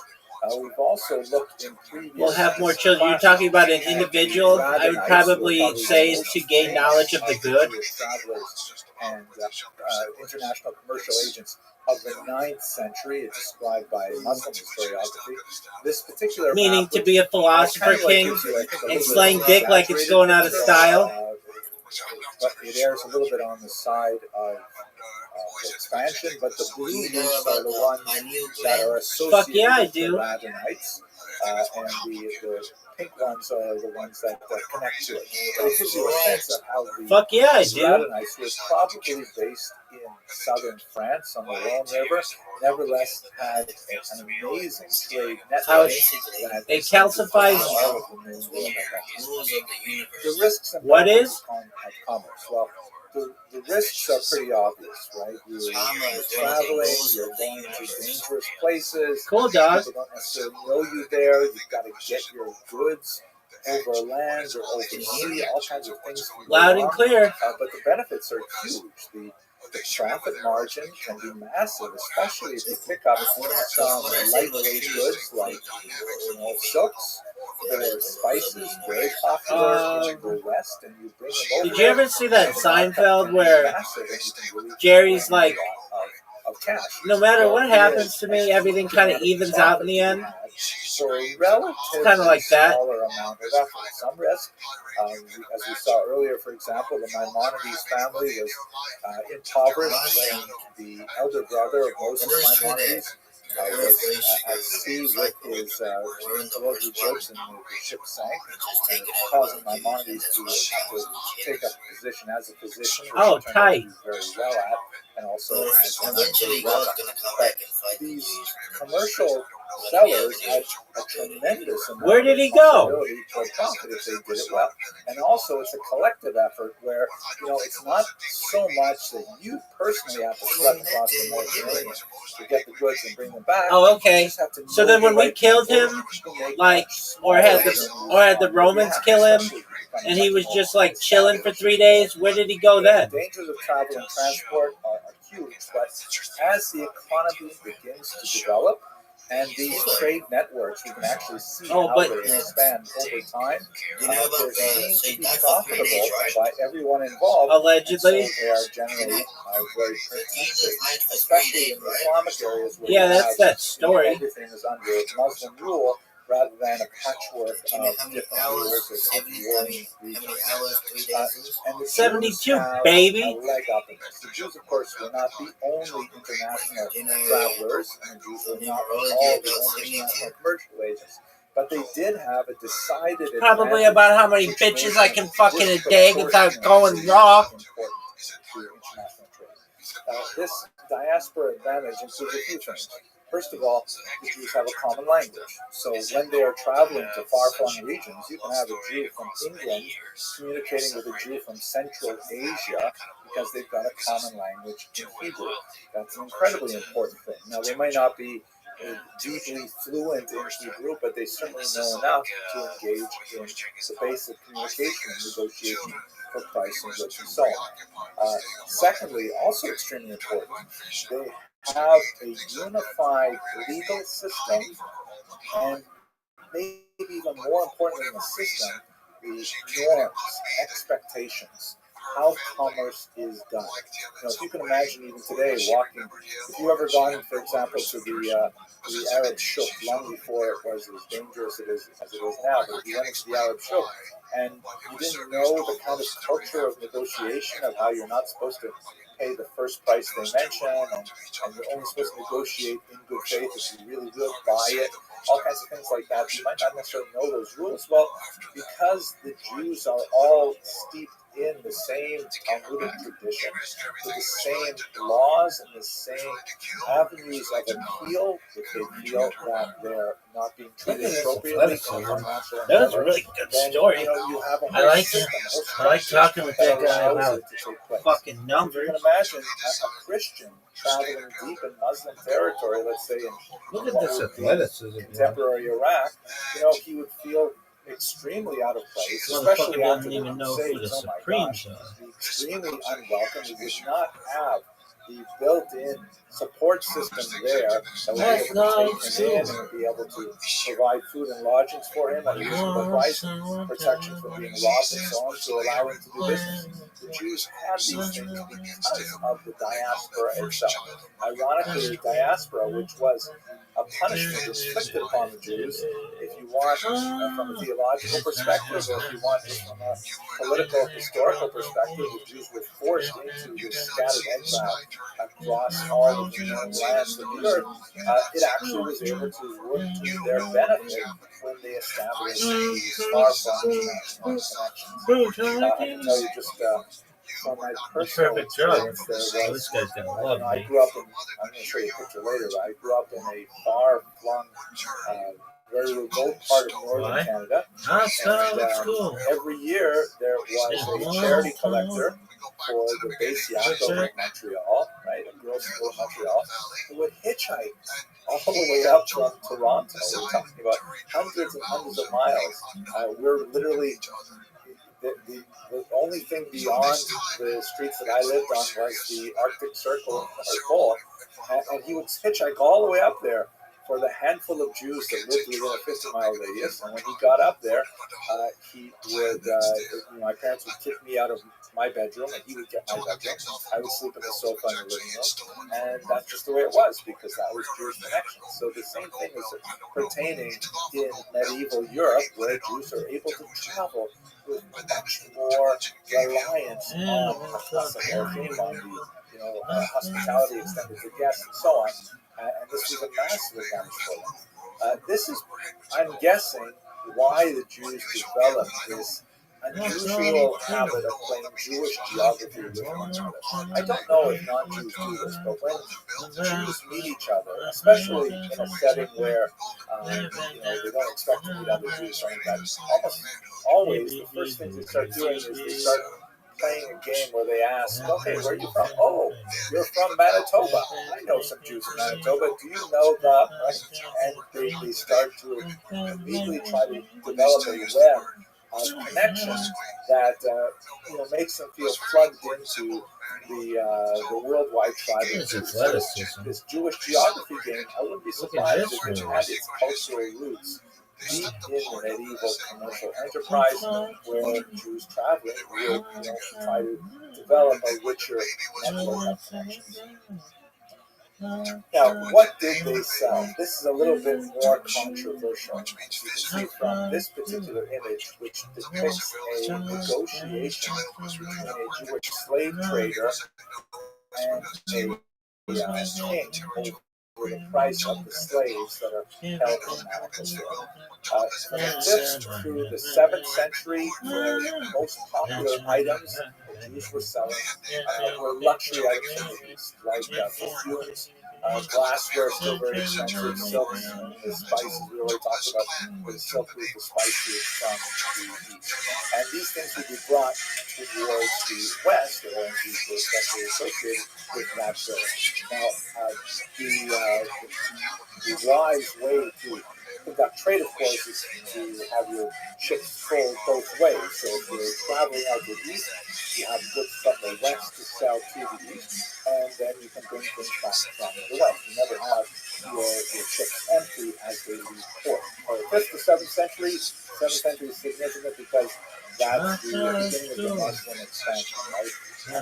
Speaker 1: We've also looked in previous.
Speaker 2: We'll have more children. You're talking about an individual. I would probably say is to gain knowledge of the good.
Speaker 1: And international commercial agents of the 9th century, it's described by Muslim historiography. This particular
Speaker 2: Meaning to be a philosopher king and slang dick like it's going out of style.
Speaker 1: but it errs a little bit on the side of expansion. But the blue leaves are the ones that are associated
Speaker 2: yeah, I
Speaker 1: with the
Speaker 2: do.
Speaker 1: radonites, and the pink ones are the ones that connect to it. But it gives you a sense of how the
Speaker 2: Fuck yeah, I do.
Speaker 1: radonites was probably based in southern France on the Rhone River, nevertheless had an amazing trade
Speaker 2: How
Speaker 1: network.
Speaker 2: it calcifies.
Speaker 1: All of the New World at that time. The risks and
Speaker 2: What
Speaker 1: benefits
Speaker 2: is?
Speaker 1: of commerce. Well, the risks are pretty obvious, right? You're traveling, you're going to dangerous places.
Speaker 2: Cool, dog.
Speaker 1: People don't necessarily know you there. You've got to get your goods over land or over sea. All kinds of things can go
Speaker 2: Loud and
Speaker 1: wrong.
Speaker 2: clear.
Speaker 1: But the benefits are huge. The profit margin can be massive, especially if you pick up some lightweight goods like silks or spices, very popular in the West, and you bring them over.
Speaker 2: Did you ever see that
Speaker 1: So the markup
Speaker 2: Seinfeld
Speaker 1: can be
Speaker 2: where
Speaker 1: massive, and you can really
Speaker 2: Jerry's
Speaker 1: make
Speaker 2: like,
Speaker 1: of cash.
Speaker 2: no matter
Speaker 1: So
Speaker 2: what
Speaker 1: it
Speaker 2: happens
Speaker 1: is
Speaker 2: to me, everything kind of evens out in the end?
Speaker 1: For a relatively
Speaker 2: Kinda like that.
Speaker 1: smaller amount of effort. Some risk, as we saw earlier, for example, the Maimonides family was impoverished when the elder brother of Moses Maimonides was at sea with his worldly goods, and the ship sank, causing Maimonides to have to take up a position as a physician, which
Speaker 2: Oh,
Speaker 1: he turned out
Speaker 2: tight.
Speaker 1: to do very well at, and also as a rabbi. But these commercial sellers had a tremendous amount
Speaker 2: Where did he
Speaker 1: of
Speaker 2: go?
Speaker 1: responsibility for profit if they did it well. And also, it's a collective effort where, it's not so much that you personally have to slip across the Mediterranean to get the goods and bring them back.
Speaker 2: Oh,
Speaker 1: You
Speaker 2: okay.
Speaker 1: just have to
Speaker 2: So
Speaker 1: know
Speaker 2: then
Speaker 1: the
Speaker 2: when we
Speaker 1: right
Speaker 2: killed
Speaker 1: people
Speaker 2: him,
Speaker 1: who make
Speaker 2: like,
Speaker 1: much
Speaker 2: or had
Speaker 1: smaller
Speaker 2: the
Speaker 1: than
Speaker 2: Romans
Speaker 1: yeah,
Speaker 2: kill him,
Speaker 1: especially
Speaker 2: and he was just like chilling for 3 days, where did he go then?
Speaker 1: The dangers of travel and transport are huge, but as the economy begins to develop, and these trade networks, we can actually see how they expand over time. They're seen to be profitable by everyone involved.
Speaker 2: Allegedly.
Speaker 1: And so they are generally very protected, especially in the Islamic areas where
Speaker 2: Yeah, that's that story.
Speaker 1: everything is under Muslim rule rather than a patchwork of different rules of warring regions. And the
Speaker 2: 72,
Speaker 1: Jews have
Speaker 2: baby.
Speaker 1: a leg up in this. The Jews, of course, were not the only international travelers, and the Jews were not all the only international commercial agents. But they did have a decided
Speaker 2: Probably
Speaker 1: advantage,
Speaker 2: about how many
Speaker 1: which
Speaker 2: bitches
Speaker 1: made
Speaker 2: I
Speaker 1: them
Speaker 2: can fuck in a day without
Speaker 1: disproportionately
Speaker 2: going raw.
Speaker 1: important to international trade. This diaspora advantage includes a few things. First of all, the Jews have a common language. So when they are traveling to far-flung regions, you can have a Jew from England communicating with a Jew from Central Asia because they've got a common language in Hebrew. That's an incredibly important thing. Now, they might not be deeply fluent in Hebrew, but they certainly know enough to engage in the basic communication and negotiation for pricing, goods, and so on. Secondly, also extremely important, they have a unified legal system, and maybe even more important than the system, the norms, expectations, how commerce is done. If you can imagine even today walking, if you ever gone, for example, to the Arab Shuk long before it was as dangerous as it is now, but if you went into the Arab Shuk and you didn't know the kind of culture of negotiation of how you're not supposed to pay the first price they mention, and you're only supposed to negotiate in good faith if you really will buy it, all kinds of things like that. You might not necessarily know those rules. Well, because the Jews are all steeped in the same Talmudic tradition, with the same laws and the same avenues of appeal, if they feel that they're not being treated appropriately from a financial
Speaker 2: That was a
Speaker 1: endeavor,
Speaker 2: really good
Speaker 1: then
Speaker 2: story.
Speaker 1: you have a
Speaker 2: I
Speaker 1: whole
Speaker 2: like
Speaker 1: system,
Speaker 2: it.
Speaker 1: a whole
Speaker 2: I like
Speaker 1: structure
Speaker 2: talking with
Speaker 1: that
Speaker 2: that guy
Speaker 1: allows
Speaker 2: about
Speaker 1: it to take place.
Speaker 2: fucking
Speaker 1: You
Speaker 2: numbers.
Speaker 1: can imagine a Christian traveling deep in Muslim territory, let's say in
Speaker 2: Look at
Speaker 1: what
Speaker 2: this
Speaker 1: would be
Speaker 2: athleticism.
Speaker 1: contemporary Iraq, he would feel extremely out of place,
Speaker 2: Motherfucker
Speaker 1: especially after
Speaker 2: doesn't
Speaker 1: the
Speaker 2: even know who the
Speaker 1: Crusades. Oh my
Speaker 2: Supremes
Speaker 1: gosh,
Speaker 2: are.
Speaker 1: be extremely unwelcome. He did not have the built-in support system there that would be able to take him in and be able to provide food and lodgings for him at a reasonable price, and protection from being robbed and so on, to allow him to do business. The Jews had these things because of the diaspora itself. Ironically, the diaspora, which was a punishment inflicted upon the Jews, if you want from a theological perspective, or if you want just from a political, historical perspective, the Jews were forced into this scattered exile across all of the known lands of the earth. It actually was able to work to their benefit when they established these far-flung connections. I can tell you just from my personal
Speaker 2: Perfect job.
Speaker 1: experience, there
Speaker 2: Oh,
Speaker 1: was,
Speaker 2: this guy's gonna love
Speaker 1: I
Speaker 2: me.
Speaker 1: grew up in, I'm going to show you a picture later, but I grew up in a far-flung, very remote part of northern Canada.
Speaker 2: That's
Speaker 1: And
Speaker 2: cool.
Speaker 1: every year there was a charity collector for the base Yaakov of Montreal, right, a girls' school in Montreal, who would hitchhike all the way up from Toronto. We're talking about hundreds and hundreds of miles. We're literally the only thing beyond the streets that I lived on was the Arctic Circle, North Pole, and he would hitchhike all the way up there for the handful of Jews that lived within a 50-mile radius. And when he got up there, he would, my parents would kick me out of my bedroom, and he would get my bedroom. I would sleep in the sofa in the living room, and that's just the way it was, because that was Jewish connection. So the same thing is pertaining in medieval Europe, where Jews are able to travel with much more reliance on hospitality extended to guests and so on. And this was a massive advantage for them. This is, I'm guessing, why the Jews developed this unusual habit of playing Jewish geography with one another. I don't know if non-Jews do this, but when Jews meet each other, especially in a setting where they don't expect to meet other Jews or anything like that, almost always the first thing they start doing is they start playing a game where they ask, okay, where are you from? Oh, you're from Manitoba. I know some Jews in Manitoba. Do you know the... Right? And they start to immediately try to develop a web of connections that makes them feel plugged into the worldwide tribe of Jews. This Jewish geography game, I wouldn't be surprised if it had its cultural roots deep in the medieval commercial enterprise, where Jews traveling would try to develop a richer network of connections. Now, what did they sell? This is a little bit more controversial. You can see from this particular image, which depicts a negotiation between a Jewish slave trader and a king over the price of the slaves that are held in manacles. From the 5th through the 7th century, the most popular items that Jews were selling were luxury items, like perfumes. Glassware is still very expensive. Silks, the spices we already talked about, where the silk was the spiciest from the east. And these things would be brought towards the west, or these were especially associated with that trade. Now, the wise way to conduct trade, of course, is to have your ships pull both ways. So if you're traveling out to the east, you have goods from the west to sell to the east, and then you can bring things back from the west. You never have your ships empty as they leave port. Or 5th to 7th century. 7th century is significant because that's the beginning of the Muslim expansion, right? The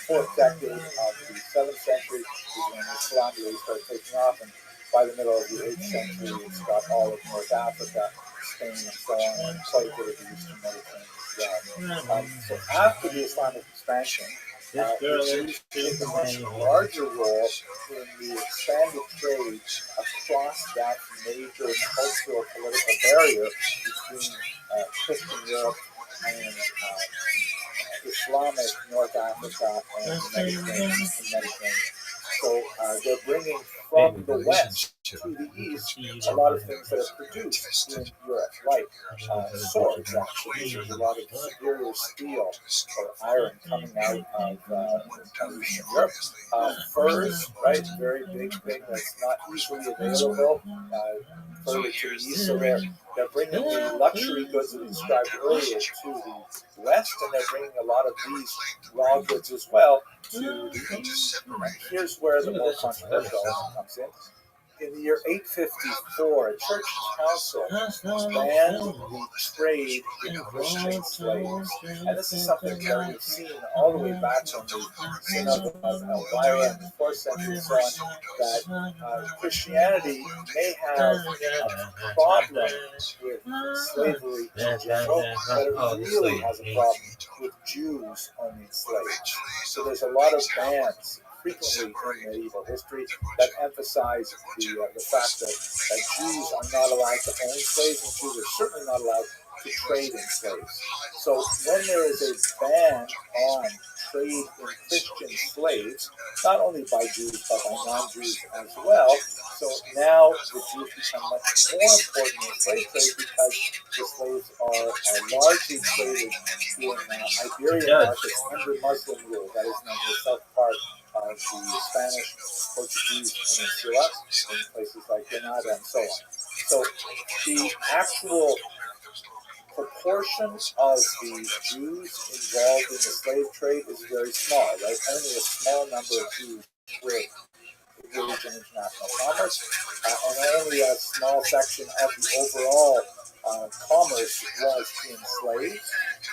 Speaker 1: 4th decade of the 7th century is when Islam really started taking off, and by the middle of the 8th century, it's got all of North Africa, Spain, and so on, and quite a bit of the Eastern Mediterranean as well. So after the Islamic expansion, the Jews take a much larger role in the expanded trade across that major cultural political barrier between Christian Europe and Islamic North Africa and the Mediterranean. So they're bringing from the west to the east a lot of things that are produced in Europe, like swords, actually. There's a lot of superior steel or iron coming out of Eastern Europe. Furs, right, very big thing that's not easily available further to the east. So they're bringing the luxury goods that we described earlier to the west, and they're bringing a lot of these raw goods as well to the east. And here's where the more controversial element comes in. in the year 854, a church council banned the trade in Christian slaves. And this is something that we've seen all the way back from the Synod of Elvira in the 4th century and so on, that Christianity may have a problem with slavery in general, but it really has a problem with Jews owning slaves. So there's a lot of bans frequently in medieval history that emphasize the fact that Jews are not allowed to own slaves, and Jews are certainly not allowed to trade in slaves. So when there is a ban on trade in Christian slaves, not only by Jews but by non-Jews as well, so now the Jews become much more important in the slave trade because the slaves are largely traded in Iberian markets under Muslim rule, that is, in the south part of the Spanish, Portuguese peninsula, in places like Granada and so on. So the actual proportion of the Jews involved in the slave trade is very small, right? Only a small number of Jews were engaged in international commerce, and only a small section of the overall commerce was in slaves,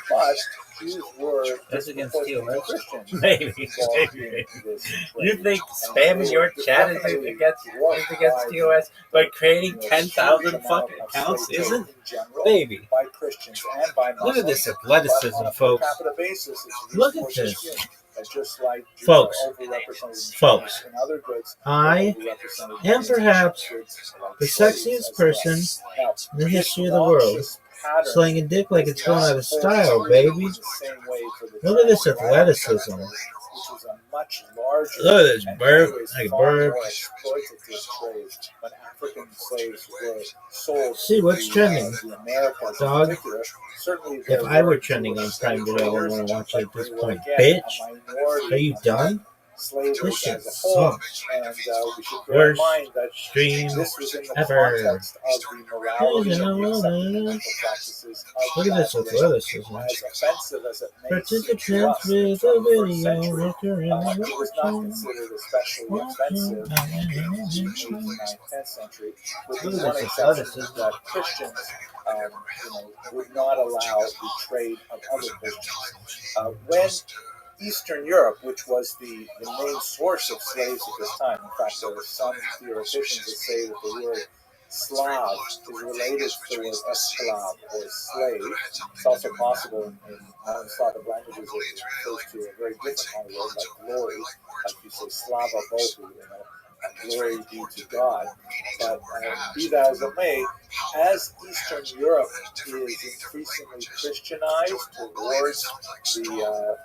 Speaker 1: but Jews were
Speaker 2: That's against
Speaker 1: disproportionately
Speaker 2: TOS?
Speaker 1: Christians
Speaker 2: Maybe.
Speaker 1: involved in this trade.
Speaker 2: You think spamming your chat is against TOS, but creating 10,000 fucking accounts isn't? Baby.
Speaker 1: By Christians and by Muslims.
Speaker 2: Look at this
Speaker 1: But
Speaker 2: athleticism,
Speaker 1: on a per
Speaker 2: folks.
Speaker 1: capita basis, it's
Speaker 2: Look at
Speaker 1: disproportionately
Speaker 2: this.
Speaker 1: skewed. And just like Jews
Speaker 2: Folks.
Speaker 1: are overrepresented
Speaker 2: Folks.
Speaker 1: in other goods,
Speaker 2: I am perhaps the sexiest person in the history of the world, slaying a dick like it's going out of style, baby. Look at this athleticism. Look at this burp, like a burp. See what's trending, dog. If I were trending on Prime Video, I would want to watch it at this point. Bitch, are you done? This shit sucks. Worst stream ever. Look at this athleticism. Participants with a video look around.
Speaker 1: It was not considered especially offensive in the 9th, 10th century, with the one exception that Christians would not allow the trade of other Christians. When Eastern Europe, which was the main source of slaves at this time, in fact, there are some theoreticians that say that the word Slav is related to the word esclav, or slave. It's also possible in non-Slavic languages it refers to a very different kind of word, like glory, like you say Slava Bogu, glory due to God. But be that as it may, as Eastern Europe is increasingly Christianized towards the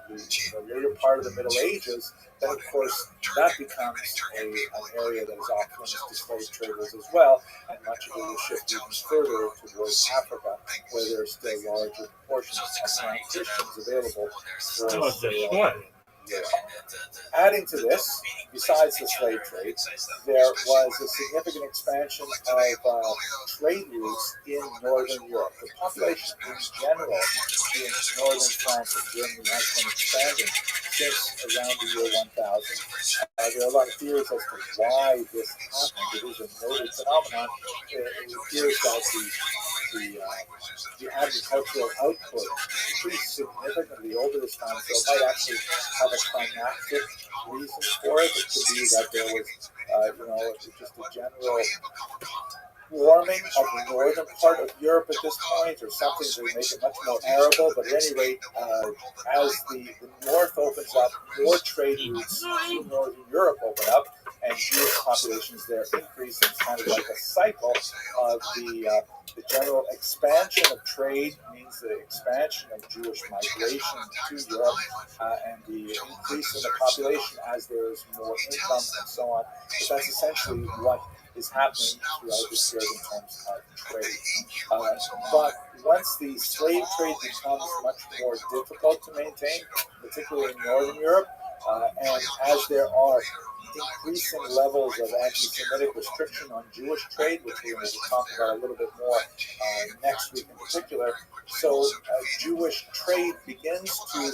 Speaker 1: later part of the Middle Ages, then of course that becomes an area that is off limits to slave traders as well, and much of it will shift even further towards Africa, where there are still larger proportions of non-Christians available for Europe. Adding to this, besides the slave trade, there was a significant expansion of trade routes in Northern Europe. The population in general in Northern France and Germany has been expanding since around the year 1000. There are a lot of theories as to why this happened. It is a noted phenomenon. It appears that the agricultural output increased significantly over this time, so it might actually have a climactic reason for it. It could be that there was, just a general warming of the northern part of Europe at this point, or something to make it much more arable. But at any rate, as the north opens up, more trade routes to northern Europe open up, and Jewish populations there increase. It's kind of like a cycle of the general expansion of trade means the expansion of Jewish migration to Europe, and the increase in the population as there is more income and so on. But that's essentially what is happening throughout this period in terms of trade. But once the slave trade becomes much more difficult to maintain, particularly in Northern Europe, And as there are increasing levels of anti-Semitic restriction on Jewish trade, which we're going to talk about a little bit more next week in particular, so Jewish trade begins to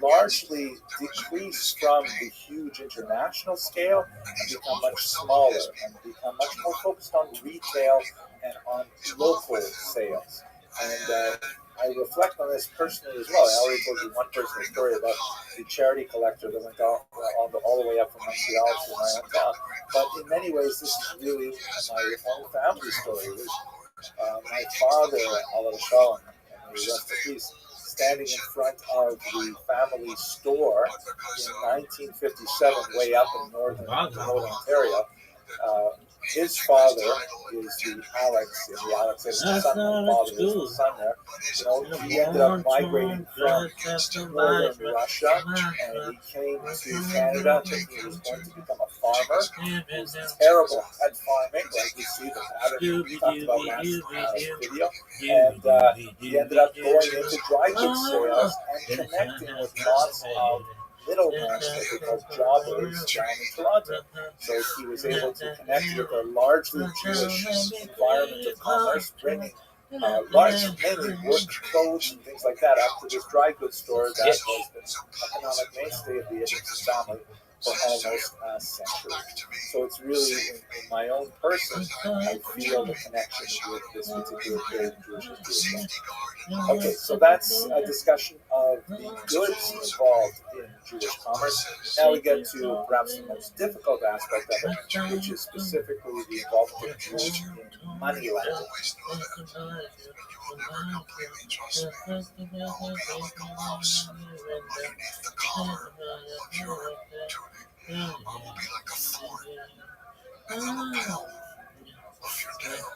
Speaker 1: largely decrease from the huge international scale and become much smaller and become much more focused on retail and on local sales. And I reflect on this personally as well. I already told you one personal story about the charity collector that went all the way up from Montreal to my own town. But in many ways, this is really my own family story. It was my father, Allah Shalom, and may he rest in peace, standing in front of the family store in 1957, way up in northern Ontario. His father is the Alex, is the Alex, his son, my father is the son there. He ended up migrating from northern Russia, and he came to Canada thinking he was going to become a farmer. He was terrible at farming, like you see the pattern we talked about last video. And he ended up going into dry goods sales and connecting with lots of middlemen that they called jobbers down in Toronto. So he was able to connect with a largely Jewish environment of commerce, bringing mainly work clothes and things like that up to this dry goods store that has been an economic mainstay of the Edmonton family for almost a century. So it's really, in my own person, I feel the connection with this particular period in Jewish history as well. Okay, so that's a discussion of the goods involved in Jewish commerce. Now we get to perhaps the most difficult aspect of it, which is specifically the involvement of Jews in money lending.
Speaker 4: You will never completely trust me. I will be like a mouse underneath the collar of your tunic. I will be like a thorn in the lapel of your tail.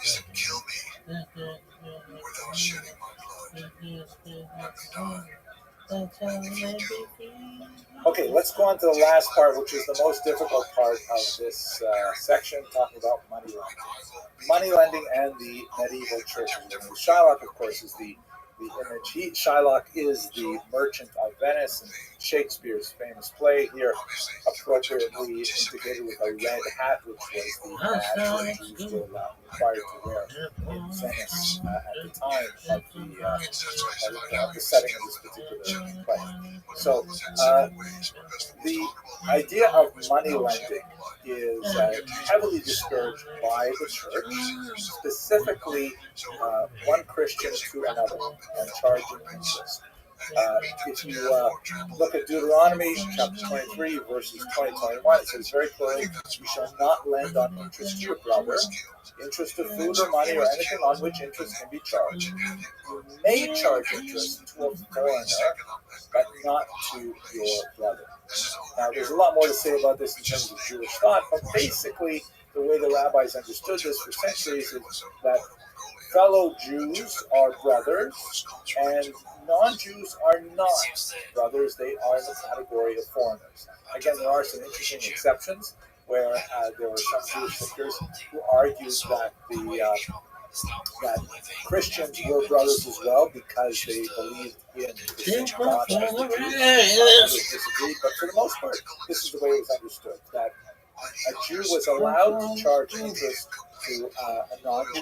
Speaker 4: He said, kill me without shedding my blood. Let me die. And if you do,
Speaker 1: Okay, let's go on to the last part, which is the most difficult part of this section, talking about money lending. Money lending and the medieval church. Shylock, of course, is the image. Shylock is the merchant of Venice, and Shakespeare's famous play here, appropriately indicated with a red hat, which was the badge that Jews were required to wear in Venice at the time of the setting of this particular play. So the idea of money lending is heavily discouraged by the church, specifically one Christian to another, and charging interest. If you look at Deuteronomy chapter 23, verses 20-21, it says very clearly, you shall not lend on interest to your brother, interest of food or money or anything on which interest can be charged. You may charge interest to a foreigner, but not to your brother. Now, there's a lot more to say about this in terms of Jewish thought, but basically, the way the rabbis understood this for centuries is that fellow Jews are brothers, and non-Jews are not brothers. They are in the category of foreigners. Again, there are some interesting exceptions where there were some Jewish thinkers who argued that that Christians were brothers as well because they believed in the same God as the Jews. Others disagreed, but for the most part, this is the way it was understood, that a Jew was allowed to charge interest to a non-Jew.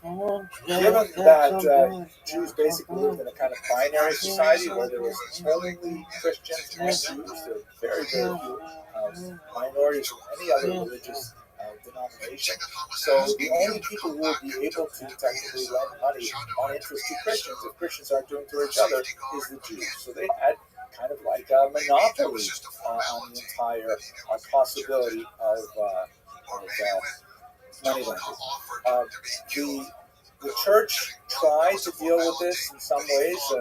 Speaker 1: Now, given that Jews basically lived in a kind of binary society where there was only Christians and Jews, there were very, very few minorities of any other religious denomination. So the only people who would be able to technically lend money on interest to Christians, if Christians aren't doing it to each other, is the Jews. So they had kind of like a monopoly on the entire possibility of money lending. The church tried to deal with this in some ways.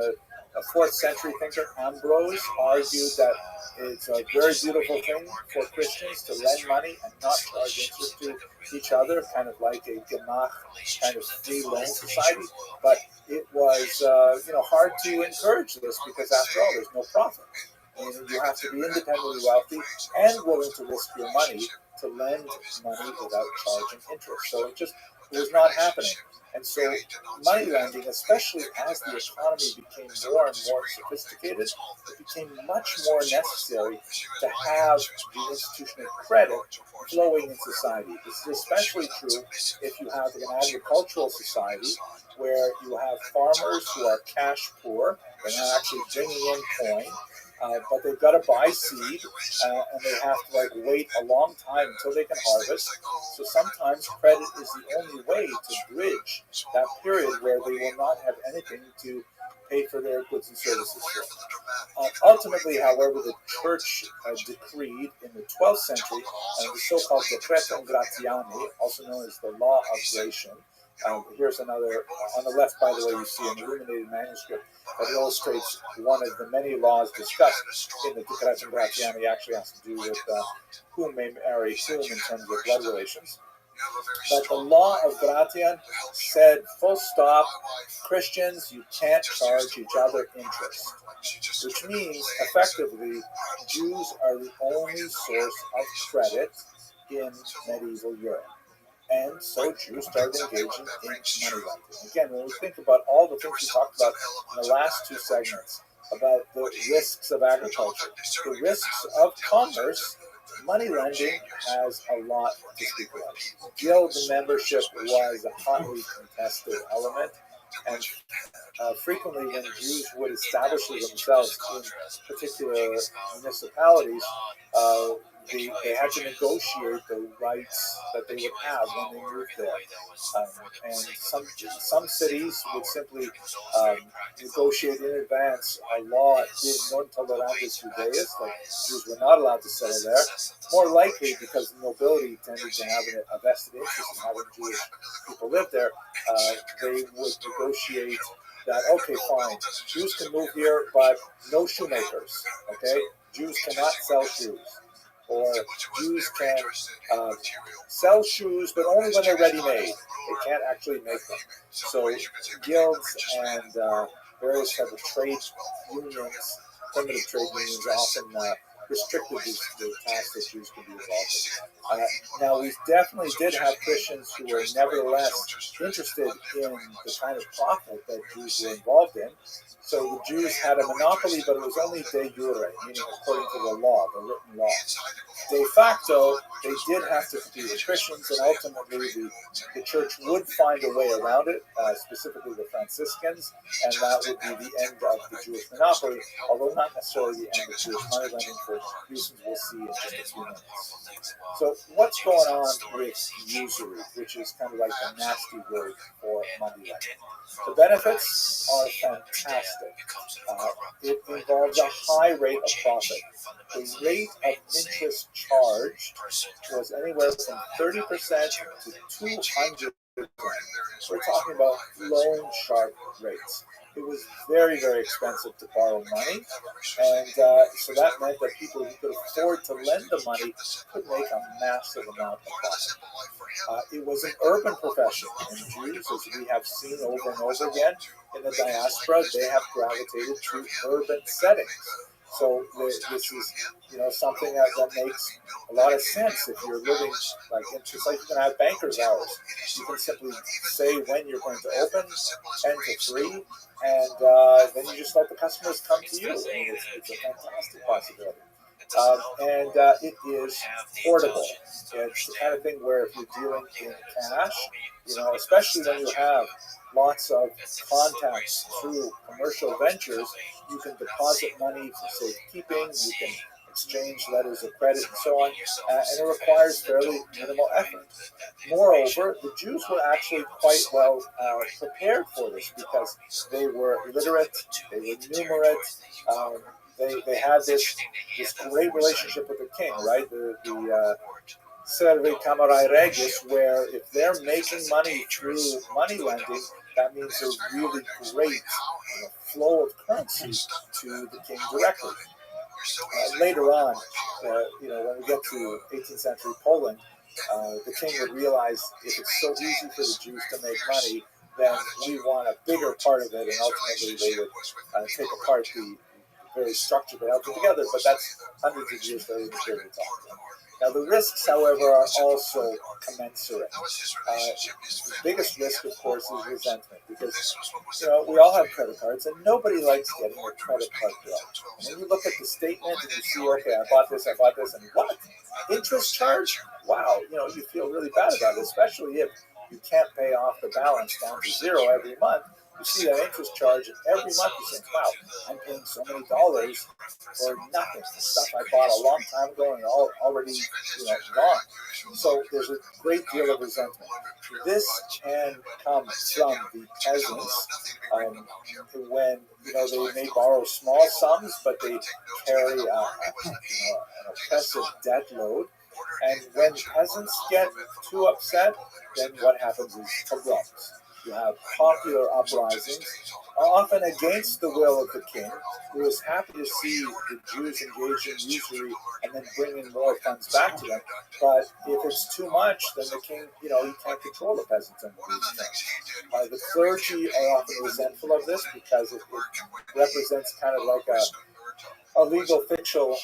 Speaker 1: A 4th century thinker, Ambrose, argued that it's a very beautiful thing for Christians to lend money and not charge interest to each other, kind of like a gemach, kind of free loan society. But it was hard to encourage this because, after all, there's no profit. You have to be independently wealthy and willing to risk your money to lend money without charging interest. So it just was not happening. And so money lending, especially as the economy became more and more sophisticated, it became much more necessary to have the institution of credit flowing in society. This is especially true if you have an agricultural society where you have farmers who are cash poor. They're not actually bringing in coin, but they've got to buy seed, and they have to wait a long time until they can harvest. So sometimes credit is the only way to bridge that period where they will not have anything to pay for their goods and services for. Ultimately, however, the church decreed in the 12th century the so-called Decretum Gratiani, also known as the Law of Gratian. Here's another, on the left, by the way, you see an illuminated manuscript that illustrates one of the many laws discussed in the Decretum Gratiani. Actually has to do with who may marry whom in terms of blood relations. But the law of Gratian said, full stop, Christians, you can't charge each other interest, which means, effectively, Jews are the only source of credit in medieval Europe. And so Jews started engaging in money lending. Again, when we think about all the things we talked about in the last two segments, about the risks of agriculture, the risks of commerce, money lending has a lot to speak about. Guild membership was a hotly contested element, and frequently when Jews would establish themselves in particular municipalities, they had to negotiate the rights that they would have when they moved there. And some cities would simply negotiate in advance a law in non tolerantes judaeus, like Jews were not allowed to settle there. More likely because the nobility tended to have a vested interest in having Jewish people live there, they would negotiate that, okay, fine, Jews can move here, but no shoemakers, okay? Jews cannot sell shoes. Or Jews can sell shoes, but only when they're ready-made. They can't actually make them. So guilds and various types of trade unions, primitive trade unions, often restricted the tasks that Jews could be involved in. Now, we definitely did have Christians who were nevertheless interested in the kind of profit that Jews were involved in. So the Jews had a monopoly, but it was only de jure, meaning according to the law, the written law. De facto, they did have to compete with Christians, and ultimately the church would find a way around it, specifically the Franciscans, and that would be the end of the Jewish monopoly, although not necessarily the end of Jewish money lending for reasons we'll see in just a few minutes. So what's going on with usury, which is kind of like a nasty word for money lending? The benefits are fantastic. It involves a high rate of profit. The rate of interest charged was anywhere from 30% to 200%. We're talking about loan shark rates. It was very, very expensive to borrow money, and so that meant that people who could afford to lend the money could make a massive amount of profit. It was an urban profession, and Jews, as we have seen over and over again in the diaspora, they have gravitated to urban settings. So this is, something that makes a lot of sense if you're living just like you can have banker's hours. You can simply say when you're going to open, 10 to 3, and then you just let the customers come to you. It's a fantastic possibility. And it is portable. It's the kind of thing where if you're dealing in cash, especially when you have lots of contacts through commercial ventures, you can deposit money for safekeeping, you can exchange letters of credit and so on, and it requires fairly minimal effort. Moreover, the Jews were actually quite well prepared for this because they were literate, they were numerate, they had this great relationship with the king, right? The Serve Camerai Regis, where if they're making money through money lending, that means a really great flow of currency to the king directly. Later on, when we get to 18th century Poland, the king would realize if it's so easy for the Jews to make money, then we want a bigger part of it, and ultimately they would take apart the very structure that held it together, but that's hundreds of years later in the period of time. Now, the risks, however, are also commensurate. The biggest risk, of course, is resentment, because we all have credit cards, and nobody likes getting a credit card bill. And when you look at the statement and you see, okay, I bought this, and what? Interest charge? Wow, you feel really bad about it, especially if you can't pay off the balance down to zero every month. You see that interest charge, and every month you think, wow, I'm paying so many dollars for nothing. The stuff I bought a long time ago and already gone. So there's a great deal of resentment. This can come from the peasants when they may borrow small sums, but they carry an oppressive debt load. And when peasants get too upset, then what happens is pogroms. You have popular uprisings, often against the will of the king, who is happy to see the Jews engage in usury and then bring in more funds back to them. But if it's too much, then the king, he can't control the peasants anymore. The clergy are often resentful of this because it represents kind of like a legal fictional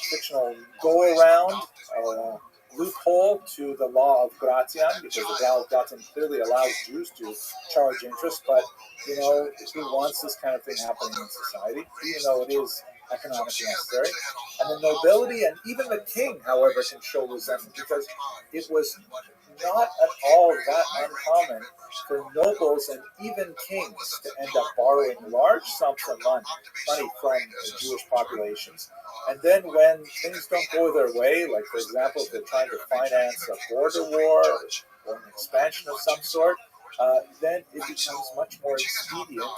Speaker 1: go-around, loophole to the law of Gratian, because the law of Gratian clearly allows Jews to charge interest, but who wants this kind of thing happening in society, even though it is economically necessary? And the nobility and even the king, however, can show resentment, because it was not at all that uncommon for nobles and even kings to end up borrowing large sums of money from the Jewish populations. And then when things don't go their way, like, for example, if they're trying to finance a border war or an expansion of some sort, then it becomes much more expedient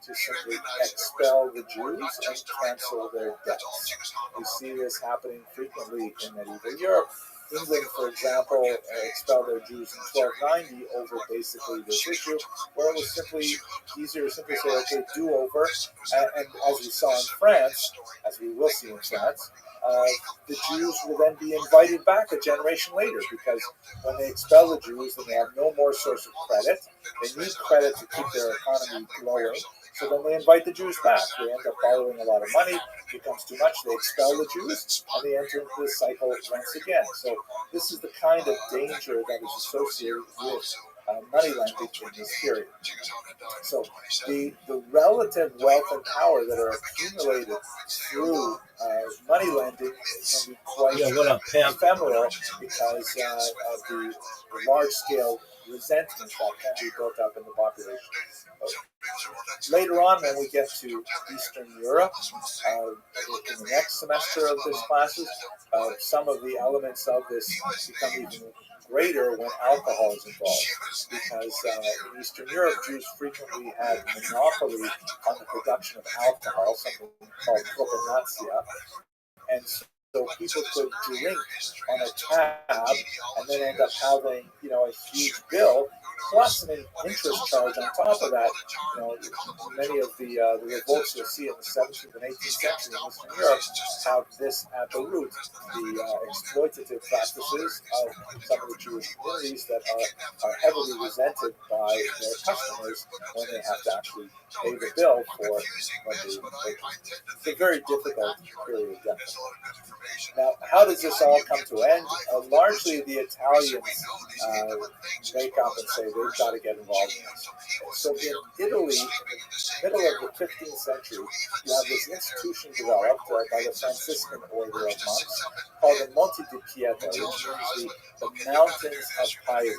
Speaker 1: to simply expel the Jews and cancel their debts. We see this happening frequently in medieval Europe. England, for example, expelled their Jews in 1290 over basically this issue, where it was simply easier to simply say, okay, do over. And as we saw in France, as we will see in France, the Jews will then be invited back a generation later, because when they expel the Jews, then they have no more source of credit. They need credit to keep their economy growing. So then they invite the Jews back. They end up borrowing a lot of money. It becomes too much. They expel the Jews, and they enter into this cycle once again. So this is the kind of danger that is associated with money lending in this period. So the relative wealth and power that are accumulated through money lending can be quite ephemeral, because of the large-scale resentment that can be built up in the population. Later on, when we get to Eastern Europe, in the next semester of this classes, some of the elements of this become even greater when alcohol is involved, because in Eastern Europe, Jews frequently had monopoly on the production of alcohol, something called propaganda, and so people could drink on a tab and then end up having, a huge bill, plus an interest charge on top of that. Many of the revolts you'll see in the 17th and 18th century in Eastern Europe have this at the root, the exploitative practices of some of the Jewish communities that are heavily resented by their customers when they have to actually pay the bill for what they purchase. It's a very difficult period, definitely. Now, how does this all come to end? Largely, the Italians wake up and say they've got to get involved in this. So in Italy, in the middle of the 15th century, you have this institution developed by the Franciscan order of monks called the Monte di Pieta, which means the mountains of piety.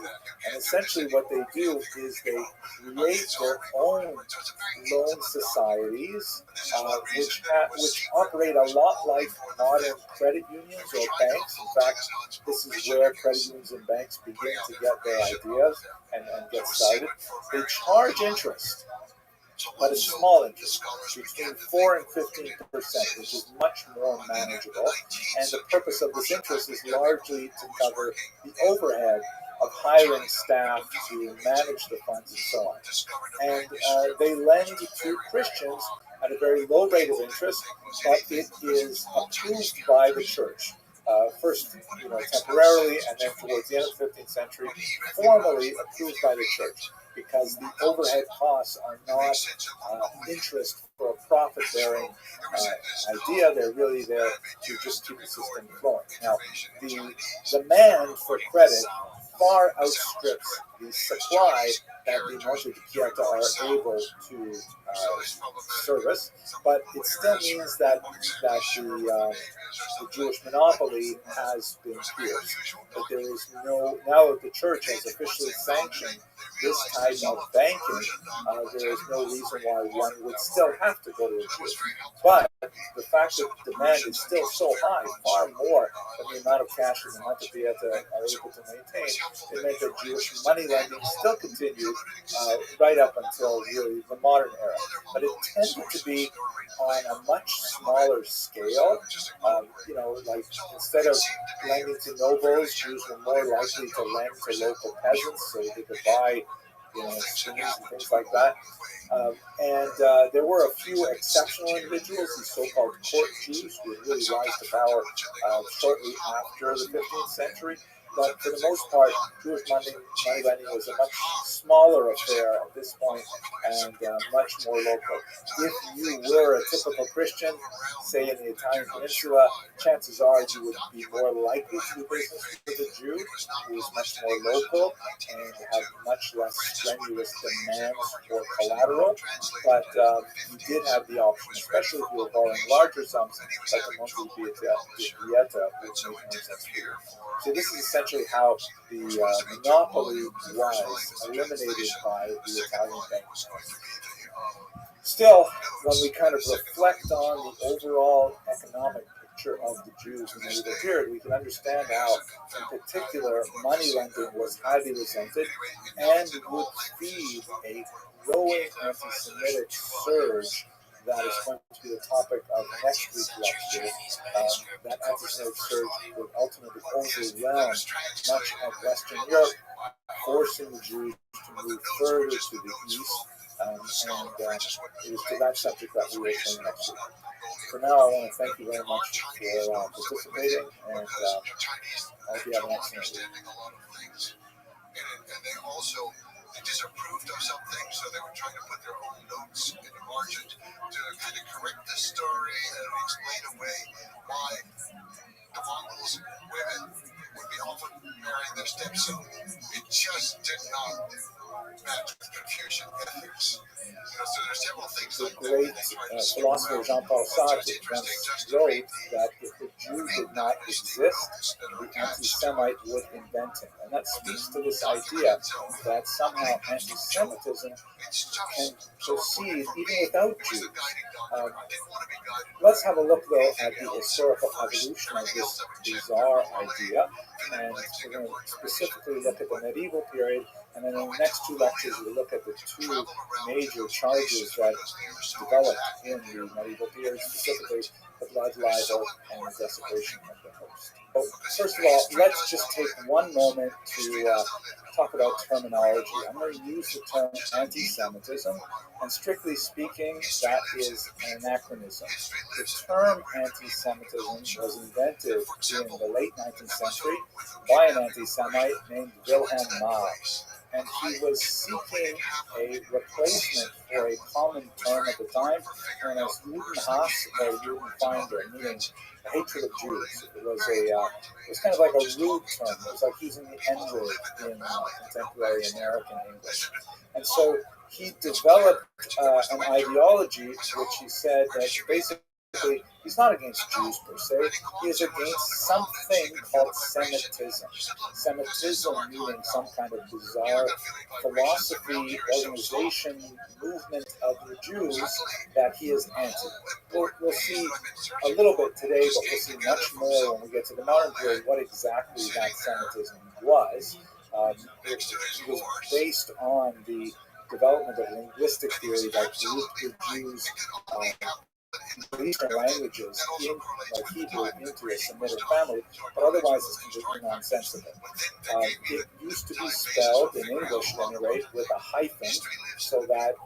Speaker 1: And essentially what they do is they create their own loan societies, which operate a lot like modern credit unions or banks. In fact, this is where credit unions and banks begin to get their ideas and get started. They charge interest, but it's small interest, between 4 and 15%, which is much more manageable. And the purpose of this interest is largely to cover the overhead of hiring staff to manage the funds and so on. And they lend to Christians at a very low rate of interest, but it is approved by the church. First, temporarily, and then towards the end of the 15th century, formally approved by the church, because the overhead costs are not interest for a profit-bearing idea. They're really there to just keep the system flowing. Now, the demand for credit far outstrips the supply that the Monte de Pieta are able to service, but it still means that the Jewish monopoly has been pierced. That there is no, now that the church has officially sanctioned this type of banking, there is no reason why one would still have to go to a Jew. But the fact that demand is still so high, far more than the amount of cash that the Monte Pieta are able to maintain, it meant that Jewish money lending still continued right up until really the modern era. But it tended to be on a much smaller scale. Like instead of lending to nobles, Jews were more likely to lend to local peasants so they could buy, skins and things like that. And there were a few exceptional individuals, these so-called court Jews, who would really rise to power shortly after the 15th century. But for the most part, Jewish money lending was a much smaller affair at this point and much more local. If you were a typical Christian, say in the Italian peninsula, chances are you would be more likely to do business with a Jew who is much more local and have much less strenuous demands for collateral. But you did have the option, especially if you were borrowing larger sums, like the Monte de Pieta, which made no sense for you. So this is essentially how the monopoly was eliminated by the Italian bank. Still, when we kind of reflect on the overall economic picture of the Jews in the medieval period, we can understand how, in particular, money lending was highly resented and would feed a growing anti-Semitic surge that is going to be the topic of next week's lecture. That anti-Semitic surge would ultimately overwhelm much of Western Europe, forcing the Jews to move further to the east. And it is to that subject that we will turn next week. For now, I want to thank you very much for participating, and I hope you have an excellent week.
Speaker 4: And they also disapproved of some things, so they were trying to put their own notes in the margin to kind of correct the story and explain away why the Mongols women would be often marrying their stepson. It just did not match with Confucian ethics. So there's several things
Speaker 1: the
Speaker 4: like
Speaker 1: great philosopher Jean-Paul Sartre once wrote that if the Jew did not exist, the anti-Semite would invent him. And that speaks to this idea that somehow anti-Semitism can proceed even without Jews. Let's have a look, though, at the historical evolution of this bizarre idea. And we're going to specifically look at the medieval period, and then in the next two lectures we'll look at the two major charges that developed in the medieval period, specifically the blood libel and the desecration of the host. So, first of all, let's just take one moment to talk about terminology. I'm going to use the term anti-Semitism, and strictly speaking, that is an anachronism. The term anti-Semitism was invented in the late 19th century by an anti-Semite named Wilhelm Marx. And he was seeking a replacement for a common term at the time known as Judenhass or Judenfeinde, meaning hatred of Jews. It was kind of like a rude term. It was like using the N-word in contemporary American English. And so he developed an ideology which he said that basically he's not against Jews per se, he is against something called Semitism. Semitism meaning some kind of bizarre philosophy, organization, movement of the Jews that he is anti. We'll see a little bit today, but we'll see much more when we get to the modern period what exactly that Semitism was. It was based on the development of linguistic theory that grouped the Jews Eastern languages in Hebrew into a Semitic family, but otherwise it's completely nonsensical. It used to be spelled, in English at any rate, with a hyphen, so that,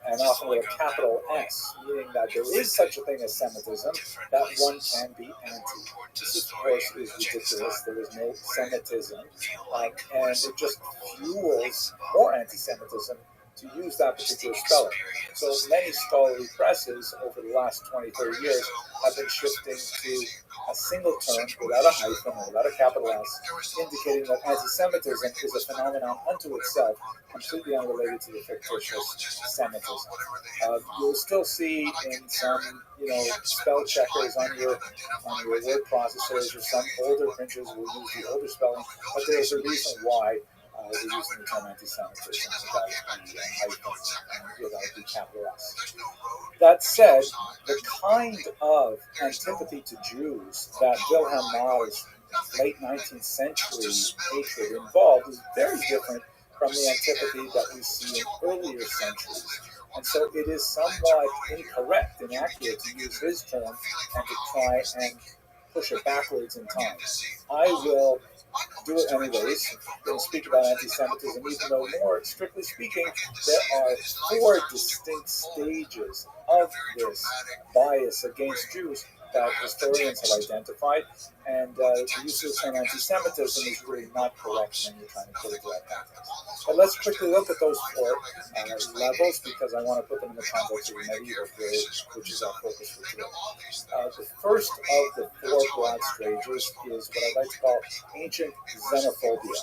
Speaker 1: and often with a capital S, meaning that there is such a thing as Semitism, that one can be anti. This, of course, is ridiculous. There is no Semitism, and it just fuels more anti-Semitism to use that particular spelling. So many scholarly presses over the last 20, 30 years have been shifting to a single term without a hyphen or without a capital S, indicating that anti-Semitism is a phenomenon unto itself, completely unrelated to the fictitious Semitism. You'll still see in some, spell checkers on your word processors, or some older printers will use the older spelling, but there's a reason why we're using the term anti-Semitism without the hyphens and without the capital S. That said, the kind of antipathy to Jews that Wilhelm Mar's late 19th century hatred involved is very different from the antipathy that we see in earlier centuries. And so it is somewhat incorrect, inaccurate to use his term and to try and push it backwards in time. I will do it anyways. I'm going to speak about anti-Semitism, even though more strictly speaking, there are 4 distinct stages of this bias against Jews that historians have identified, and the use of the term anti-Semitism is really not correct when you're trying to put it right context. But let's quickly look at those 4 levels, because I want to put them in the context of the medieval period, which is our focus for today. The first of the 4 broad stages is what I like to call ancient xenophobia.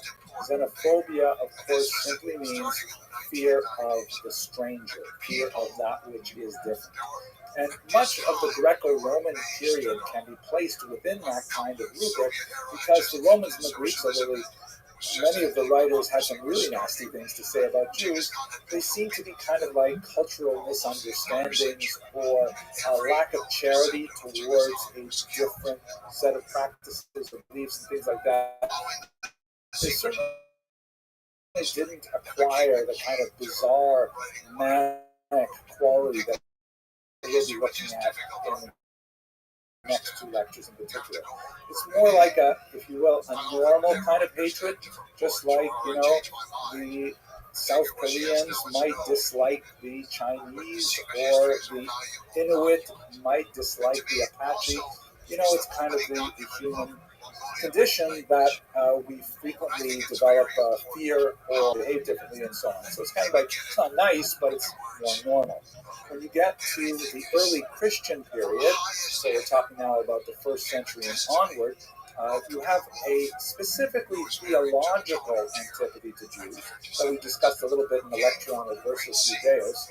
Speaker 1: Xenophobia, of course, simply means fear of the stranger, fear of that which is different. And much of the Greco-Roman period can be placed within that kind of rubric, because the Romans and the Greeks, although many of the writers had some really nasty things to say about Jews, they seem to be kind of like cultural misunderstandings or a lack of charity towards a different set of practices or beliefs and things like that. They certainly didn't acquire the kind of bizarre, manic quality that we'll be looking at in the next 2 lectures in particular. It's more like a, if you will, a normal kind of hatred, just like, the South Koreans might dislike the Chinese, or the Inuit might dislike the Apache. It's kind of the human condition that we frequently develop fear or behave differently and so on. So it's kind of like, it's not nice, but it's more normal. When you get to the early Christian period, so we're talking now about the 1st century and onward, you have a specifically theological antipathy to Jews that we discussed a little bit in the lecture on Adversus Judaeus,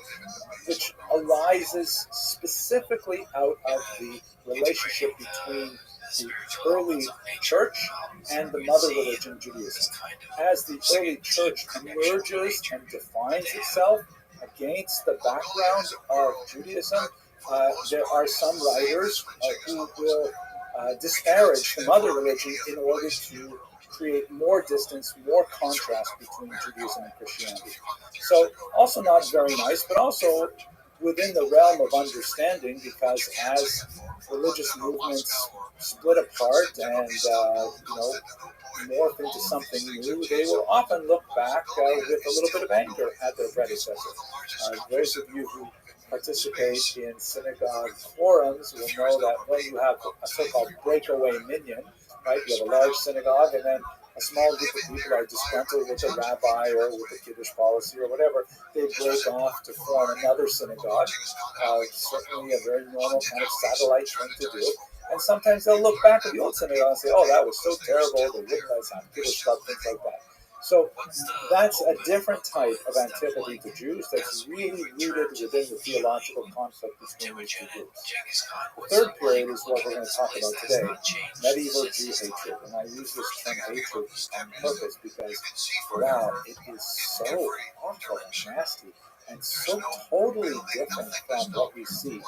Speaker 1: which arises specifically out of the relationship between the early church and the mother religion, Judaism. As the early church emerges and defines itself against the background of Judaism, there are some writers who will disparage the mother religion in order to create more distance, more contrast between Judaism and Christianity. So also not very nice, but also within the realm of understanding, because as religious movements split apart and morph into something new, they will often look back with a little bit of anger at their predecessor. Those of you who participate in synagogue forums will know that when you have a so-called breakaway minyan, right, you have a large synagogue and then a small group of people are disgruntled with the rabbi or with the Kiddush policy or whatever, they break off to form another synagogue, certainly a very normal kind of satellite thing to do. And sometimes they'll look back at the old synagogue and say, oh, that was so terrible, they wouldn't let us have Kiddush stuff, things like that. So that's a different type of antipathy to Jews that's really rooted within the theological conflict between these 2 groups. The 3rd period is what we're going to talk about today, medieval Jew hatred. And I use this term hatred on purpose because, wow, it is so awful and nasty and so totally different from what we see in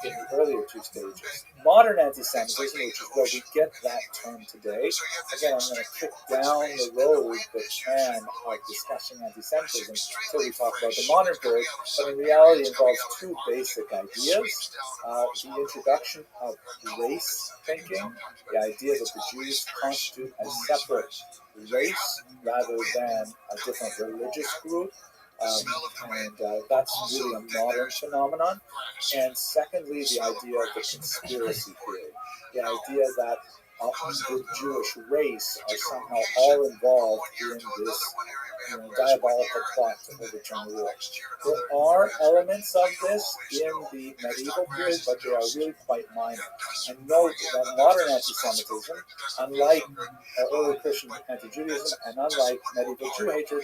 Speaker 1: the earlier 2 stages. Modern anti-Semitism, which is where we get that term today, again, I'm going to kick down the road the can of discussing anti-Semitism until we talk about the modern period, but in reality involves 2 basic ideas. The introduction of race thinking, the idea that the Jews constitute a separate race rather than a different religious group. And that's really a modern phenomenon. And secondly, the idea of the conspiracy theory, the idea that the Jewish race are somehow all involved in this diabolical plot to overturn the world. There are elements of this in the medieval period, but they are really quite minor. And note that modern anti-Semitism, unlike early Christian anti-Judaism and unlike medieval Jew hatred,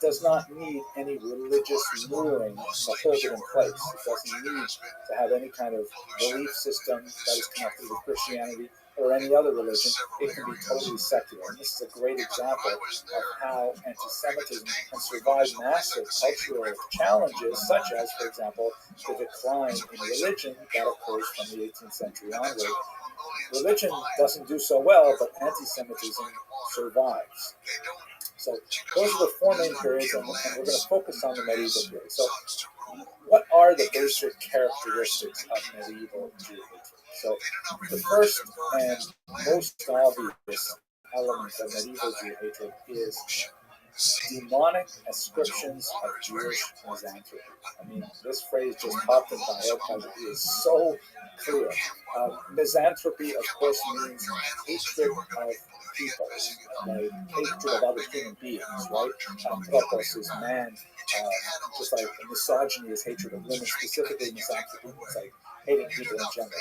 Speaker 1: does not need any religious mooring to hold it in place. It doesn't need to have any kind of belief system that is connected with Christianity or any other religion. It can be totally secular. And this is a great example of how anti-Semitism can survive massive cultural challenges, such as, for example, the decline in religion that occurs from the 18th century onward. Religion doesn't do so well, but anti-Semitism survives. So those are the four main periods, and we're going to focus on the medieval period. So what are the basic characteristics of medieval Jew hatred? So the first and most obvious element of medieval Jew hatred is demonic ascriptions of Jewish misanthropy. I mean, this phrase just popped in my head because it is so clear. Misanthropy, of course, means hatred of people, like hatred of other human beings, right? Anthropos is man, just like misogyny is hatred of women, specifically misanthropy is like hating people in general.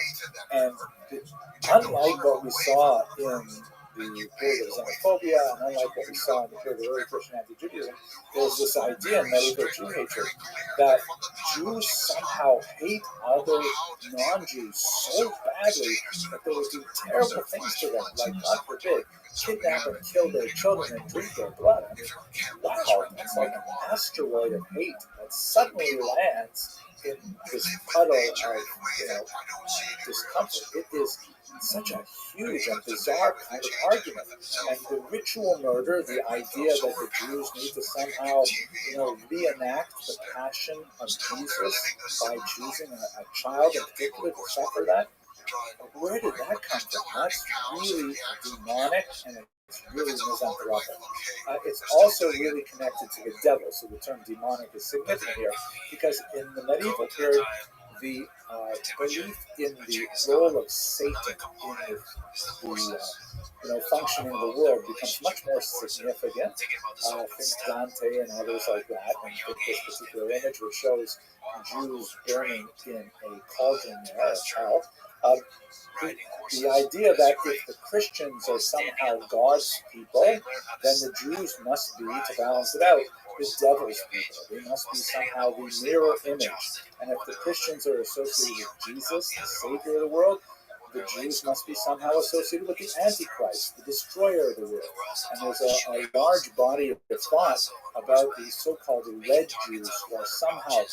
Speaker 1: And unlike what we saw in the period of xenophobia, and unlike what we saw in the period of early Christian anti-Judaism, there's this idea in medieval Jew hatred that Jews somehow hate other non-Jews so badly that they will do terrible things to them, like, God forbid, kidnap and kill their children and drink their blood. I mean, wow, that's like an asteroid of hate that suddenly lands in this puddle of, discomfort. It is such a huge and bizarre kind of argument. And the ritual murder, the idea that the Jews need to somehow, reenact the passion of Jesus by choosing a child in particular to suffer that, where did that come from? That's really demonic, and it's really misanthropic. It's also really connected to the devil, so the term demonic is significant here, because in the medieval period, the belief in the role of Satan in the functioning of the world becomes much more significant. Think Dante and others like that, and think this particular image which shows Jews burning in a cauldron there of hell. The idea that if the Christians are somehow God's people, then the Jews must be, to balance it out, the devil's people. They must be somehow the mirror image. And if the Christians are associated with Jesus, the Savior of the world, the Jews must be somehow associated with the Antichrist, the destroyer of the world. And there's a large body of thought about these so-called red Jews who are somehow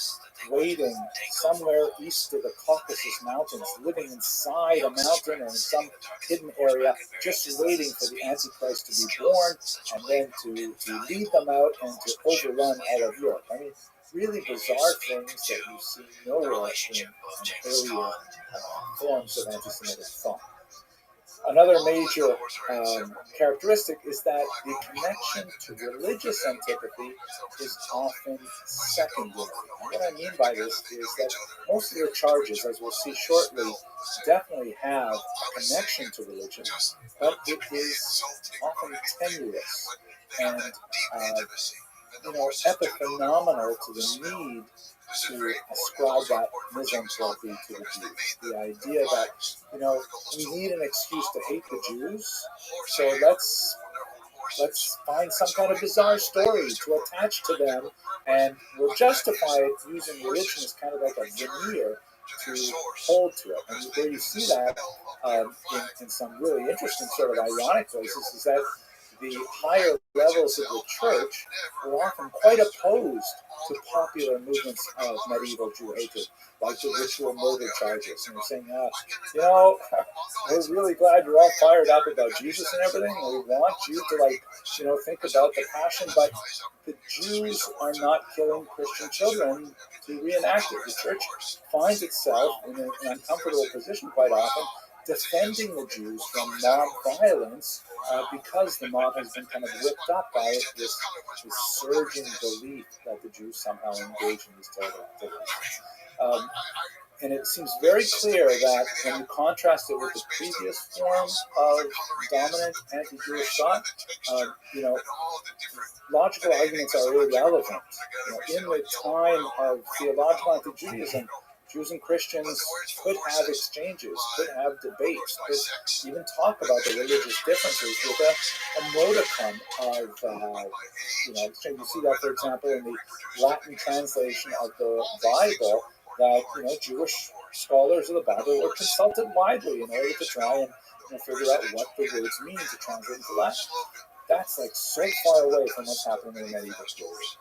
Speaker 1: waiting somewhere east of the Caucasus Mountains, living inside a mountain or in some hidden area, just waiting for the Antichrist to be born and then to lead them out and to overrun all of Europe. I mean, really bizarre things that you see nowhere in earlier forms of anti-Semitic thought. Another major characteristic is that the connection to religious antipathy is often secondary. And what I mean by this is that most of the charges, as we'll see shortly, definitely have a connection to religion, but it is often tenuous and epiphenomenal to the need to ascribe that misanthropy to the Jews. The idea that, we need an excuse to hate the Jews, so let's find some kind of bizarre story to attach to them, and we'll justify it using religion as kind of like a veneer to hold to it. And where you see that in some really interesting sort of ironic places is that the higher levels of the church were often quite opposed to popular movements of medieval Jew hatred, like the ritual murder charges. And they're saying, we're really glad you're all fired up about Jesus and everything, and we want you to, think about the passion, but the Jews are not killing Christian children to reenact it. The church finds itself in an uncomfortable position quite often, defending the Jews from mob violence because the mob has been kind of whipped up by this surging belief that the Jews somehow engage in these terrible activities. And it seems very clear that when you contrast it with the previous form of dominant anti-Jewish thought, you know, logical arguments are irrelevant. You know, in the time of theological anti-Judaism, Jews and Christians could have exchanges, could have debates, could even talk about the religious differences with a modicum of, you know, exchange. You see that, for example, in the Latin translation of the Bible, that, you know, Jewish scholars of the Bible were consulted widely in order to try and, you know, figure out what the words mean to translate into Latin. That's like so far away from what's happening in the medieval period.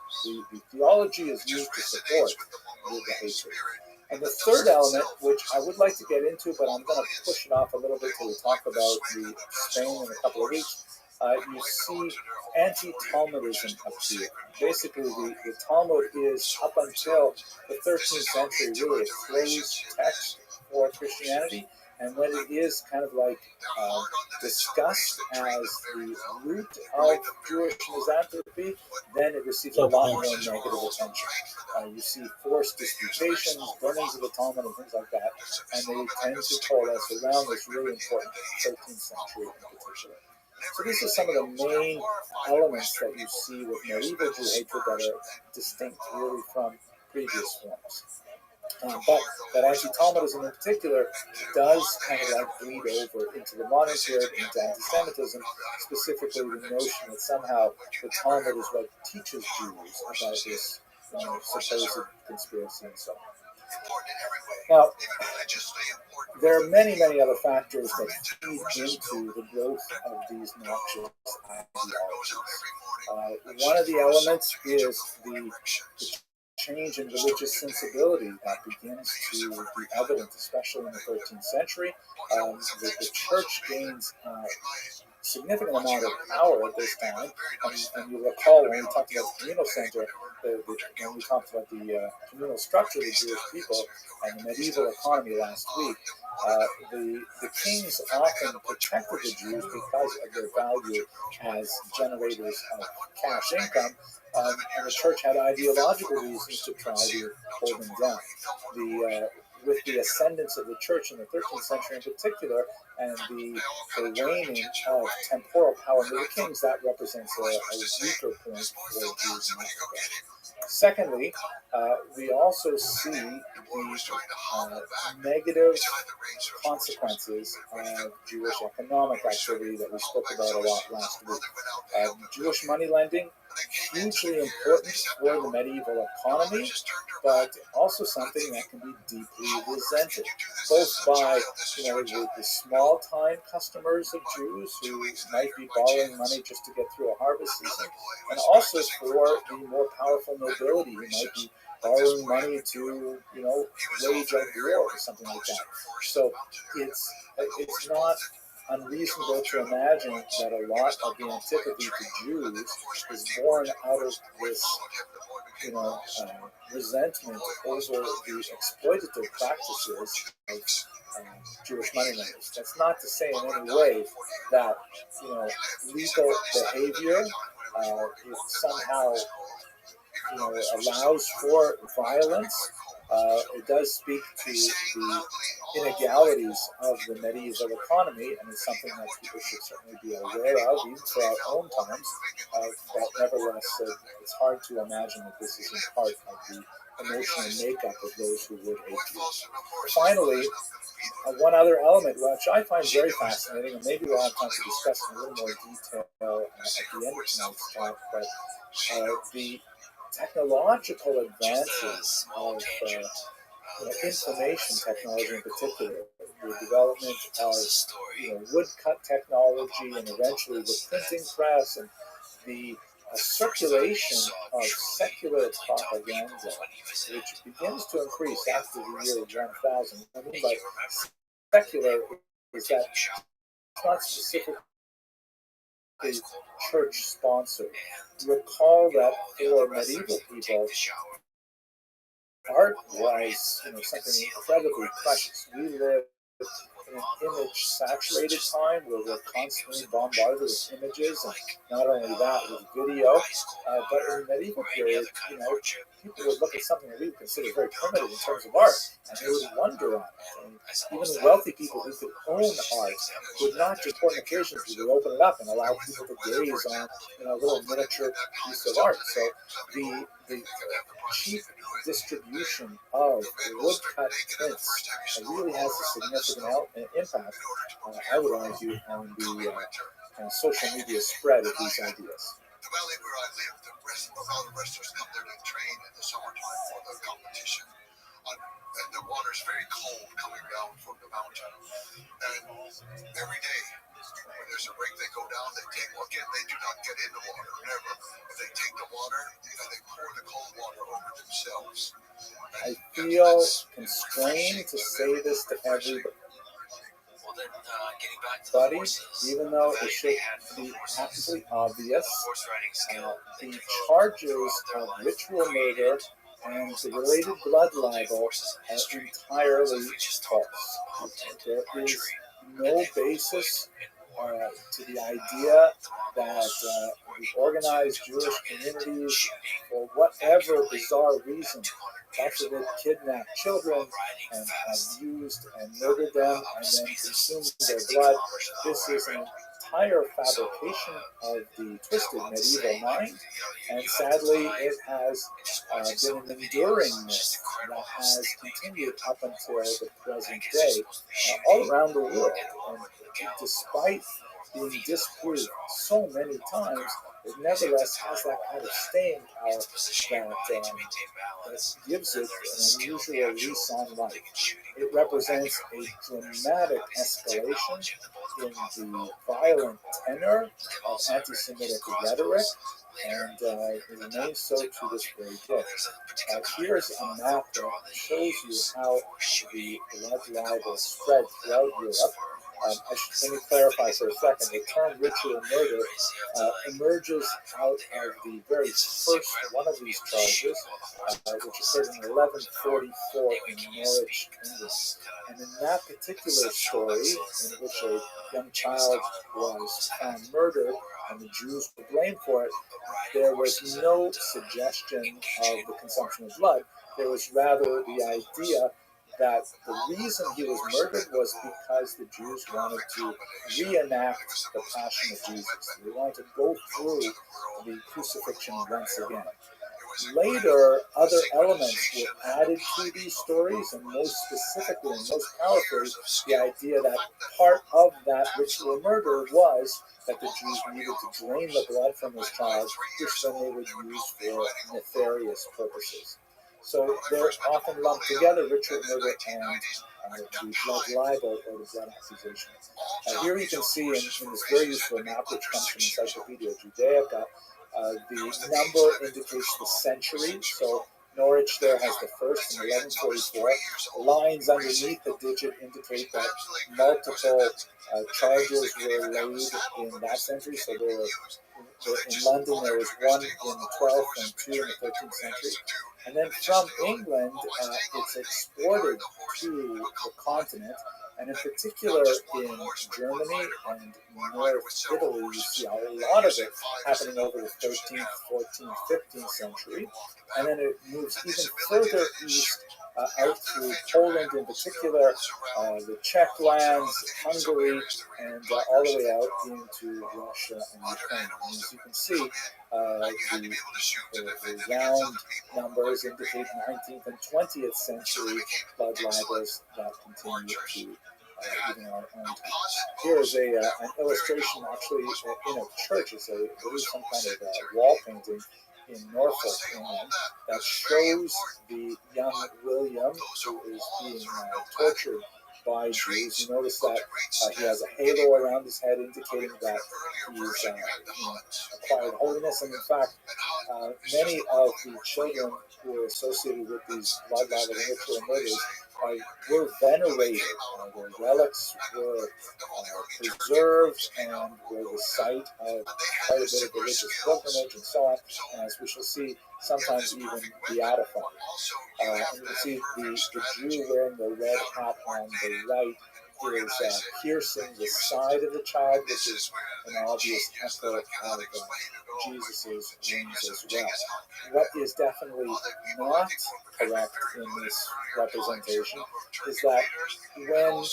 Speaker 1: The theology is used to support the hatred. And the third element, which I would like to get into, but I'm going to push it off a little bit till we talk about the Spain in a couple of weeks, you see anti-Talmudism appear. Basically, the Talmud is, up until the 13th century, really a closed text for Christianity. And when it is kind of like discussed as the root of Jewish misanthropy, then it receives a lot more negative attention. You see forced disputations, burnings of the Talmud, and things like that, and they tend to coalesce around this really important 13th century in particular. So these are some of the main elements that you see with medieval Jew hatred that are distinct really from previous forms. But anti-Talmudism in particular does kind of like bleed over into the modern period, into anti-Semitism, specifically the notion that somehow the Talmud is what teaches Jews about this supposed conspiracy and so on. Now, there are many, many other factors that feed into the growth of these noxious ideologies. One of the elements is the change in religious sensibility that begins to be evident, especially in the 13th century. The church gains significant amount of power at this time. And you recall when we talked about the communal center, when we talked about the communal structure of the Jewish people and the medieval economy last week, the kings often protected the Jews because of their value as generators of cash income, and the church had ideological reasons to try to hold them down. With the ascendance of the church in the 13th century in particular, and the waning of temporal power under the kings, that represents a weaker point for Jews in Africa. Secondly, we also see the negative consequences of Jewish economic activity that we spoke about a lot last week. Jewish money lending, hugely important for the medieval economy, but also something that can be deeply resented, both by the small-time customers of Jews who might be borrowing money just to get through a harvest season, and also for the more powerful nobility who might be borrowing money to, wage a war or something like that. So it's not unreasonable to imagine that a lot of the antipathy to Jews is born out of this, resentment over the exploitative practices of Jewish moneylenders. That's not to say in any way that, legal behavior somehow, allows for violence. It does speak to the inegalities of the medieval economy, and it's something that people should certainly be aware of, even for our own times. But nevertheless, it's hard to imagine that this is in part of the emotional makeup of those who would hate Jews. Finally, one other element, which I find very fascinating, and maybe we'll have time to discuss in a little more detail at the end of tonight's talk, but the technological advances of information technology in particular, the development of woodcut technology, and eventually the printing press, and the circulation of secular propaganda, which begins to increase after the year 1000. What I mean by secular is that it's not specifically church-sponsored. Recall that for medieval people, art was something incredibly precious. We live in an image-saturated time where we're constantly bombarded with images, and not only that, with video, but in the medieval period, people would look at something that we would consider very primitive in terms of art, and they would wonder on it. And even wealthy people who could own art would not just, on occasions, we would open it up and allow people to gaze on a little miniature piece of art. So the cheap distribution of woodcut prints really has a significant impact, I would argue, on the social media spread of these ideas.
Speaker 4: The valley where I live, a lot of wrestlers come there to train in the summertime for the competition. And the water's very cold coming down from the mountain. And every day, when there's a break, they go down, they do not get in the water, never. But they take the water and they pour the cold water over themselves.
Speaker 1: I feel constrained to say this to everybody, even though it should be absolutely obvious, the charges of ritual murder and the related blood libel are entirely false. There is no basis to the idea that the organized Jewish communities, for whatever bizarre reason, possibly kidnapped children and abused and murdered them and then consumed their blood. This is an entire fabrication of the twisted medieval mind, and sadly it has been an enduring myth that has continued up until the present day all around the world. And despite being disproved so many times, it nevertheless has that kind of staying power that gives it an unusual lease on life. It represents a dramatic escalation in the violent tenor of anti-Semitic rhetoric, and it remains so to this very day. Here's a map that shows you how the blood libel spread throughout Europe. Let me clarify for a second. The term ritual murder emerges out of the very first one of these charges, which occurred in 1144 in Norwich, England. And in that particular story, in which a young child was found murdered and the Jews were blamed for it, there was no suggestion of the consumption of blood. There was rather the idea that the reason he was murdered was because the Jews wanted to reenact the Passion of Jesus. They wanted to go through the crucifixion once again. Later, other elements were added to these stories, and most specifically and most powerfully, the idea that part of that ritual murder was that the Jews needed to drain the blood from this child, which then they would use for nefarious purposes. So they're often lumped together, ritual murder and the blood libel or the blood accusation. Here you can see in this very useful map, which comes from Encyclopedia Judaica, the number indicates the century. So Norwich there has the first in 1144. Lines underneath the digit indicate that multiple charges were laid in that century. So there were, in London there was one in the 12th and two in the 13th century. And then from England, it's exported to the continent, and in particular in Germany and North Italy, you see a lot of it happening over the 13th, 14th, 15th century. And then it moves even further east out through Poland in particular, the Czech lands, Hungary, and all the way out into Russia and Ukraine. And as you can see, the round numbers indicate 19th and 20th century blood libels that continue to even our own time. Here is an illustration actually in a church. It's some kind of wall painting in Norfolk, England, that shows the young William who is being tortured by Jews. You notice that he has a halo around his head indicating that he's acquired holiness, and in fact many of the children who are associated with these blood libel and ritual murders were venerated. Their relics were preserved and were the site of quite a bit of religious pilgrimage and so on, and as we shall see, sometimes even beatified. And you can see the Jew wearing the red hat on the right is piercing the side of the child, which is an obvious echo of Jesus' wounds as well. What is definitely not correct in this representation is that when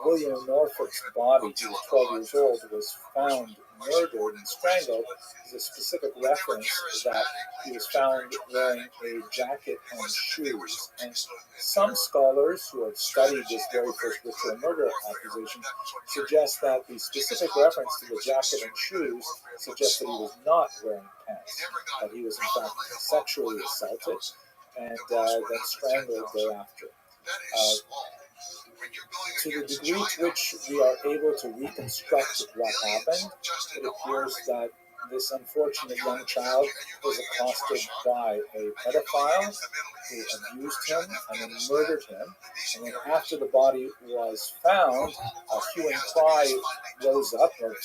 Speaker 1: William Norfolk's body, who was 12 years old, was found murdered and strangled, there's a specific reference that he was found wearing a jacket and shoes. And some scholars who have studied this very first ritual murder accusation suggest that the specific reference to the jacket and shoes suggests that he was not wearing pants, that he was in fact sexually assaulted and then strangled thereafter. To the degree to which we are able to reconstruct what happened, it appears that this unfortunate young child was accosted by a pedophile who abused him and then murdered him. And then after the body was found, a hue and cry rose up of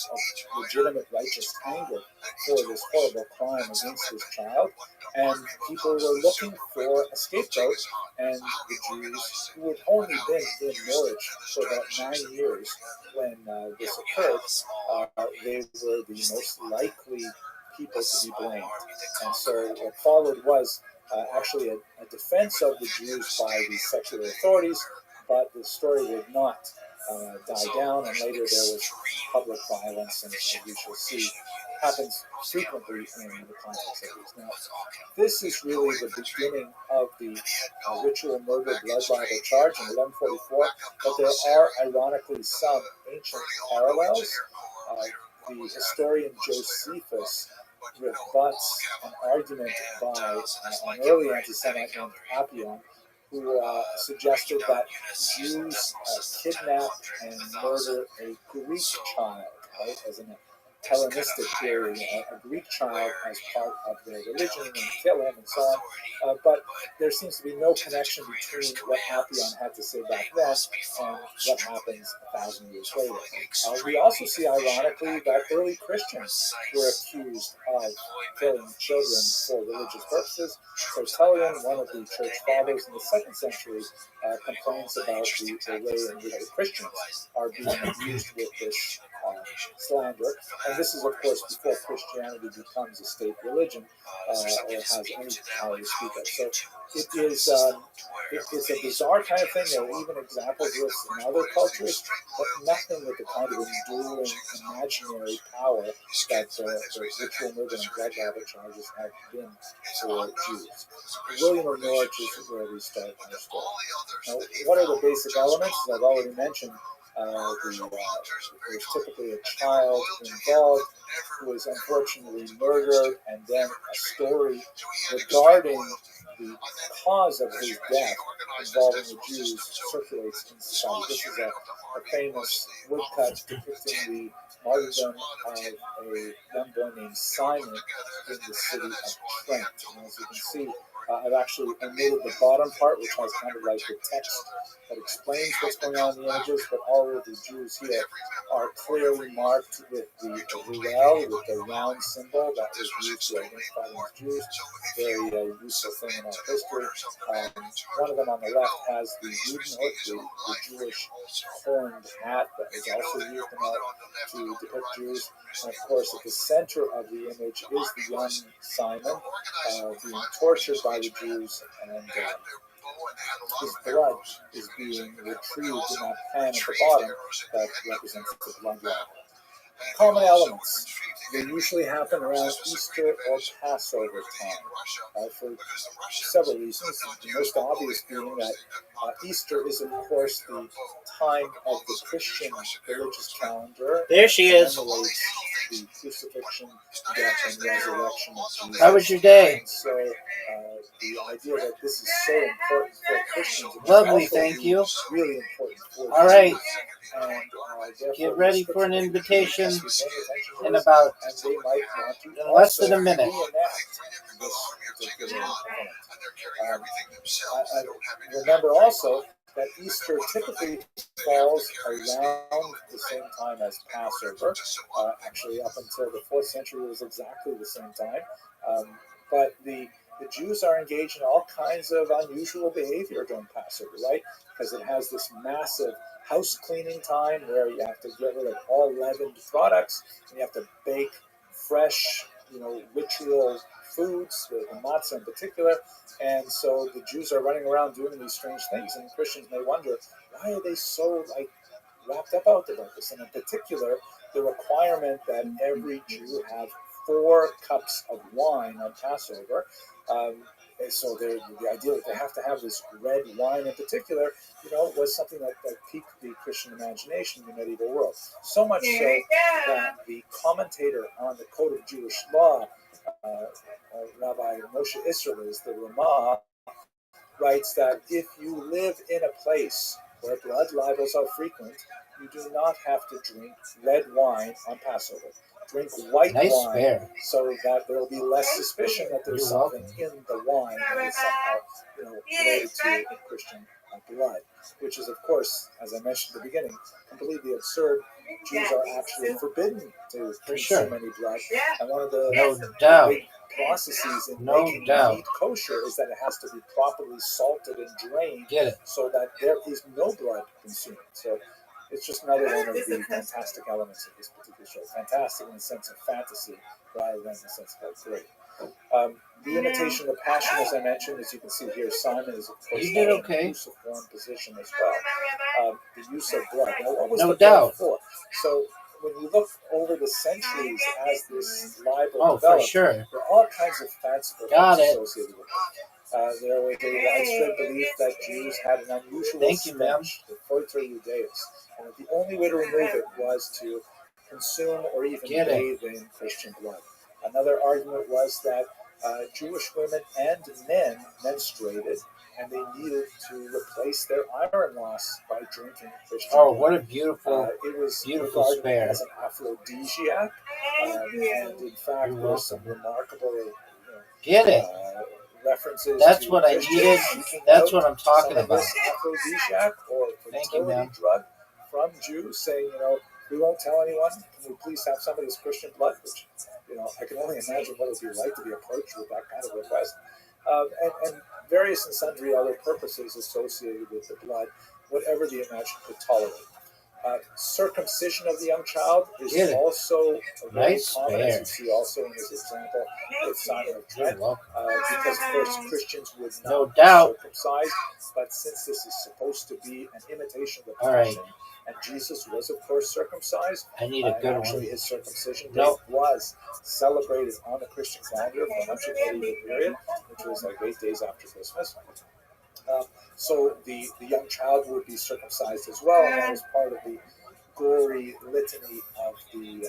Speaker 1: legitimate righteous anger for this horrible crime against this child. And people were looking for a scapegoat, and the Jews, who had only been in Norwich for about 9 years when this occurred, they were the most likely people to be blamed. And so what followed was actually a defense of the Jews by the secular authorities, but the story would not die down, and later there was public violence, and as we shall see, happens frequently in the context of these. Now, this is really the beginning of the ritual murder blood libel charge in 1144, but there are ironically some ancient parallels. The historian Josephus rebuts an argument by an early anti-Semite named Appian, who suggested that Jews kidnap and murder a Greek child, right, as in a Hellenistic period, a Greek child as part of their religion, and kill him and so on. But there seems to be no connection between what Appian had to say back then and what happens 1,000 years later. We also see, ironically, that early Christians were accused of killing children for religious purposes. Tertullian, one of the church fathers in the 2nd century, complains about the way in which the Christians are being abused with this slander. And this is, of course, before Christianity becomes a state religion or has any power to speak of. So it's a bizarre kind of thing. There are even examples of this in other cultures, but nothing with the kind of enduring imaginary power that the ritual murder and blood libel charges have been for Jews. William of Norwich is where we start our story. Now, what are the basic elements? As I've already mentioned, there's typically a child involved who is unfortunately murdered, and then a story regarding the cause of his death involving the Jews circulates in society. This is a famous woodcut depicting the martyrdom of a young boy named Simon in the city of Trent. And as you can see, I've actually omitted the bottom part, which has kind of like the text that explains what's going on in the images, but all of the Jews here are clearly marked with the ruel, with the round symbol that was used to identify them as Jews. Very useful thing in our history. One of them on the left has the Judenhut, the Jewish horned hat that was also used in art to depict Jews. And of course, at the center of the image is the young Simon being tortured by the Jews, and his blood is being retrieved in that pan at the bottom that represents the blood libel. Common elements. They usually happen around Easter or Passover time for several reasons. The most obvious being that Easter is, of course, the time of the Christian religious calendar.
Speaker 2: There she is.
Speaker 1: The crucifixion, death, and resurrection of Jesus.
Speaker 2: How was your day?
Speaker 1: So the idea that this is so important for Christians.
Speaker 2: Lovely, thank you.
Speaker 1: Really important for
Speaker 2: all right.
Speaker 1: And,
Speaker 2: get ready for an invitation in about less than a minute.
Speaker 1: Remember also that Easter typically falls around the same time as Passover. Actually, up until the 4th century, it was exactly the same time. But the the Jews are engaged in all kinds of unusual behavior during Passover, right? Because it has this massive house cleaning time where you have to get rid of all leavened products, and you have to bake fresh, ritual foods, the matzah in particular. And so the Jews are running around doing these strange things, and Christians may wonder, why are they so wrapped up about this? And in particular, the requirement that every Jew have 4 cups of wine on Passover. So the idea that they have to have this red wine in particular, was something that piqued the Christian imagination in the medieval world. So much so that the commentator on the Code of Jewish Law, Rabbi Moshe Isserles, the Ramah, writes that if you live in a place where blood libels are frequent, you do not have to drink red wine on Passover. Drink white wine so that there will be less suspicion that there's something in the wine that is somehow related to Christian blood, which is, of course, as I mentioned at the beginning, completely absurd. Jews are actually forbidden to consume any blood, and one of the big processes in making meat kosher is that it has to be properly salted and drained so that there is no blood consumed. So it's just another one of the fantastic elements of this particular show. Fantastic in the sense of fantasy rather than in the sense of great. The imitation of the passion, as I mentioned, as you can see here, Simon is, of course, in a cruciform position as well. The use of blood. Now, what was the blood for? So when you look over the centuries as this libel developed, there are all kinds of fanciful things associated with it. There was a widespread belief that Jews had an unusual stench, the Foiter Judaeus, and that the only way to remove it was to consume or even bathe in Christian blood. Another argument was that Jewish women and men menstruated, and they needed to replace their iron loss by drinking Christian blood.
Speaker 2: What a beautiful,
Speaker 1: it was
Speaker 2: beautiful
Speaker 1: regarded as an aphrodisiac, and in fact, there's some remarkable references.
Speaker 2: That's
Speaker 1: to
Speaker 2: what I needed. That's what I'm talking about.
Speaker 1: This aphrodisiac or fertility drug from Jews saying, we won't tell anyone. Can we please have some of this Christian blood? Which, I can only imagine what it would be like to be approached with that kind of request. And various and sundry other purposes associated with the blood, whatever the imagination could tolerate. Circumcision of the young child is also very common, as you see also in this example with Simon of Trent, because of course Christians would not be circumcised, but since this is supposed to be an imitation of the passion, and Jesus was of course circumcised,
Speaker 2: I need a good
Speaker 1: actually
Speaker 2: one.
Speaker 1: his circumcision date was celebrated on the Christian calendar for much of the medieval period, which was like 8 days after Christmas. So the young child would be circumcised as well, and that was part of the gory litany of the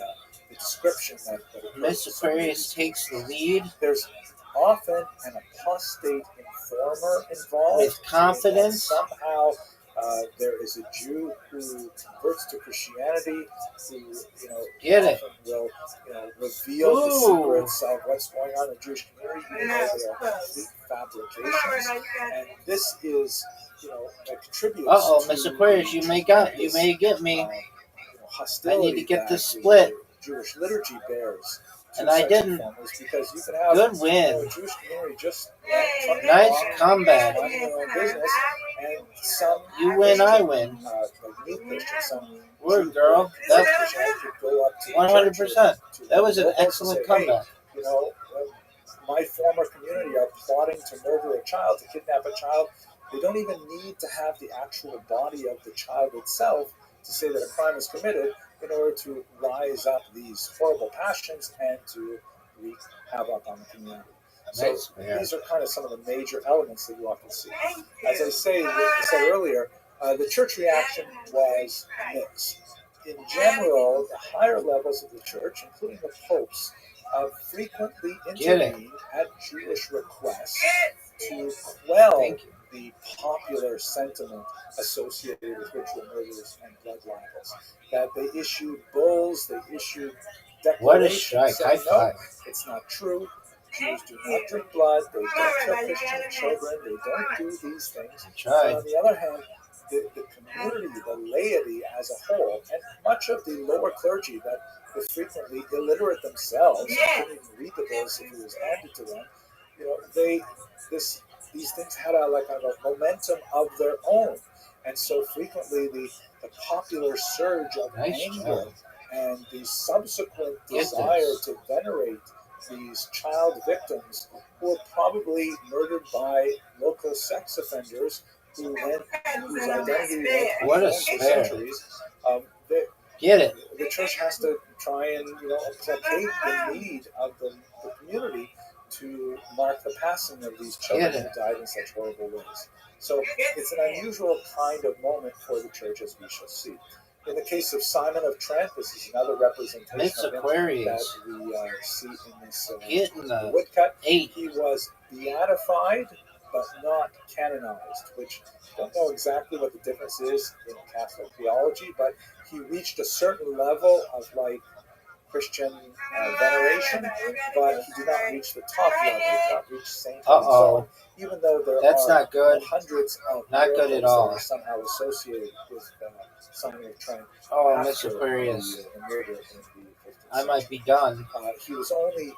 Speaker 1: description that
Speaker 2: Miss Aquarius takes the lead.
Speaker 1: There's often an apostate informer involved.
Speaker 2: With confidence.
Speaker 1: Somehow there is a Jew who converts to Christianity, who often will reveal the secrets of what's going on in the Jewish community, even though they are complete fabrications. And this is, that contributes to
Speaker 2: Miss Aquarius, you may get me.
Speaker 1: Hostility.
Speaker 2: I need to get this split.
Speaker 1: Jewish liturgy bears.
Speaker 2: And I didn't.
Speaker 1: Because you can have
Speaker 2: good win.
Speaker 1: Jewish community just
Speaker 2: nice comeback.
Speaker 1: Business, and some
Speaker 2: you win, I win. Word, girl. That's 100%. That was an excellent comeback.
Speaker 1: My former community are plotting to murder a child, to kidnap a child. They don't even need to have the actual body of the child itself to say that a crime is committed in order to rise up these horrible passions and to wreak havoc on the community. So these are kind of some of the major elements that you often see. As I said earlier, the church reaction was mixed. In general, the higher levels of the church, including the popes, frequently intervened at Jewish requests to quell the popular sentiment associated with ritual murders and blood libels. That they issued bulls, they issued declarations.
Speaker 2: What a strike! High five.
Speaker 1: It's not true. Jews do not drink blood. They don't kill Christian children. They don't do these things. And on the other hand, the community, the laity as a whole, and much of the lower clergy that were frequently illiterate themselves, couldn't even read the bills if it was handed to them, these things had a momentum of their own, and so frequently the popular surge of
Speaker 2: Nice
Speaker 1: anger
Speaker 2: job.
Speaker 1: and the subsequent
Speaker 2: Get
Speaker 1: desire
Speaker 2: this.
Speaker 1: to venerate these child victims who were probably murdered by local sex offenders whose identity went
Speaker 2: What a
Speaker 1: unknown for
Speaker 2: spare.
Speaker 1: centuries. The,
Speaker 2: Get it.
Speaker 1: the church has to try and placate the need of the community to mark the passing of these children
Speaker 2: Get
Speaker 1: who
Speaker 2: it.
Speaker 1: died in such horrible ways. So it's an unusual kind of moment for the church, as we shall see. In the case of Simon of Trent, this is another representation
Speaker 2: Miss
Speaker 1: of him that
Speaker 2: Aquarius.
Speaker 1: we see in this
Speaker 2: Getting the
Speaker 1: woodcut.
Speaker 2: 8.
Speaker 1: He was beatified, but not canonized, which I don't know exactly what the difference is in Catholic theology, but he reached a certain level of Christian veneration, but he did not reach the top level. He did not reach sainthood.
Speaker 2: Uh-oh.
Speaker 1: So even though there
Speaker 2: That's
Speaker 1: are
Speaker 2: not good.
Speaker 1: hundreds of
Speaker 2: Not good
Speaker 1: miracles
Speaker 2: at all.
Speaker 1: that are somehow associated with Simon of Trent
Speaker 2: Oh,
Speaker 1: after
Speaker 2: Miss Aquarius.
Speaker 1: the murder in the 15th
Speaker 2: I might
Speaker 1: century.
Speaker 2: be done.
Speaker 1: He was only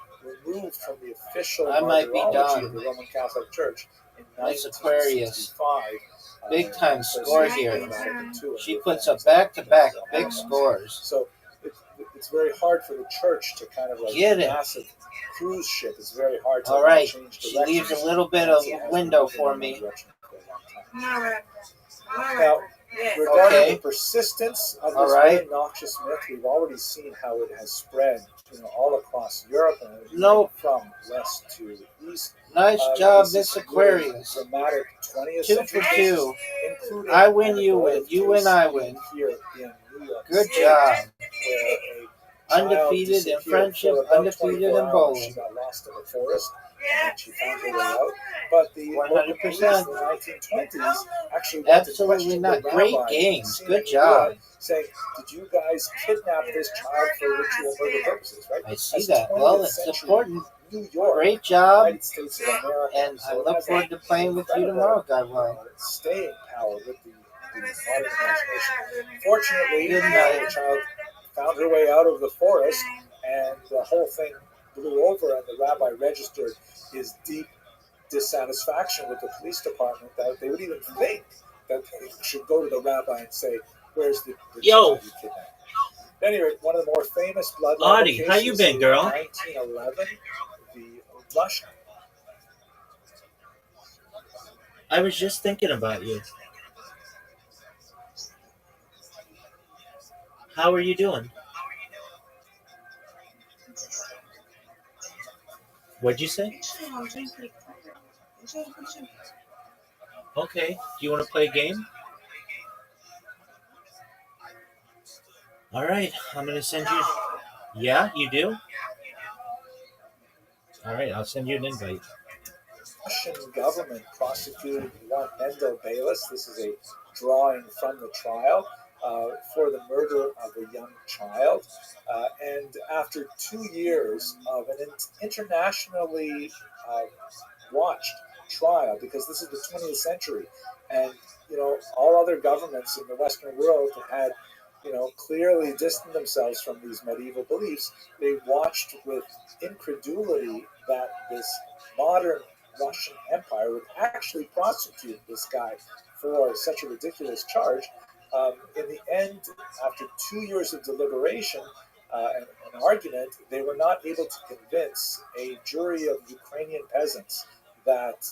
Speaker 1: removed from the official
Speaker 2: I might be
Speaker 1: martyrology
Speaker 2: done.
Speaker 1: of the Roman Catholic Church in
Speaker 2: Miss Aquarius.
Speaker 1: 1965.
Speaker 2: Big time score here. She puts up
Speaker 1: back
Speaker 2: back-to-back big scores.
Speaker 1: So it's very hard for the church to kind of
Speaker 2: Get it.
Speaker 1: massive cruise ship. It's very hard to
Speaker 2: All right.
Speaker 1: change
Speaker 2: She
Speaker 1: directions.
Speaker 2: leaves a little bit of window for me.
Speaker 1: Now, regarding
Speaker 2: Okay.
Speaker 1: the persistence of
Speaker 2: All
Speaker 1: this
Speaker 2: right.
Speaker 1: very noxious myth, we've already seen how it has spread, all across Europe and
Speaker 2: Nope.
Speaker 1: from west to east.
Speaker 2: Nice job,
Speaker 1: This
Speaker 2: Miss
Speaker 1: is
Speaker 2: Aquarius.
Speaker 1: really dramatic 20th
Speaker 2: 2
Speaker 1: century
Speaker 2: for 2.
Speaker 1: cases, including
Speaker 2: I win,
Speaker 1: an
Speaker 2: you
Speaker 1: abortive
Speaker 2: win. You win,
Speaker 1: case
Speaker 2: I win.
Speaker 1: Here in New York
Speaker 2: Good
Speaker 1: State,
Speaker 2: job.
Speaker 1: where a child
Speaker 2: Undefeated in
Speaker 1: disappeared
Speaker 2: friendship,
Speaker 1: for about
Speaker 2: undefeated
Speaker 1: 24
Speaker 2: in
Speaker 1: hours.
Speaker 2: bowling.
Speaker 1: She got lost in the forest, and she found her way out. But the local police in
Speaker 2: 100%.
Speaker 1: the 1920s actually went to
Speaker 2: Absolutely
Speaker 1: question
Speaker 2: not.
Speaker 1: the
Speaker 2: Great
Speaker 1: rabbi
Speaker 2: games.
Speaker 1: in
Speaker 2: Good
Speaker 1: New
Speaker 2: job.
Speaker 1: York, saying, "Did you guys kidnap this child for ritual murder purposes?" Right?
Speaker 2: I see
Speaker 1: That's
Speaker 2: that.
Speaker 1: 20th
Speaker 2: Well, it's
Speaker 1: century
Speaker 2: important.
Speaker 1: New York,
Speaker 2: Great job.
Speaker 1: United States of America.
Speaker 2: And I
Speaker 1: So it
Speaker 2: look
Speaker 1: has
Speaker 2: forward to playing with you tomorrow, God willing.
Speaker 1: staying power with the modern imagination. Fortunately,
Speaker 2: Good night.
Speaker 1: the child found her way out of the forest, and the whole thing blew over, and the rabbi registered his deep dissatisfaction with the police department that they would even think that they should go to the rabbi and say, "Where's the
Speaker 2: Yo.
Speaker 1: child you kidnapped?" At any rate, one of the more famous blood libel
Speaker 2: Audie,
Speaker 1: cases
Speaker 2: how you been, girl?
Speaker 1: in 1911, the Russian.
Speaker 2: I was just thinking about you. How are you doing? What'd you say? Okay. Do you want to play a game? All right. I'm going to send you. Yeah, you do? All right. I'll send you an invite.
Speaker 1: Russian government prosecuted one Mendel Bayless. This is a drawing from the trial for the murder of a young child. And after 2 years of an internationally watched trial, because this is the 20th century, and all other governments in the Western world had clearly distanced themselves from these medieval beliefs. They watched with incredulity that this modern Russian Empire would actually prosecute this guy for such a ridiculous charge. In the end, after 2 years of deliberation and an argument, they were not able to convince a jury of Ukrainian peasants that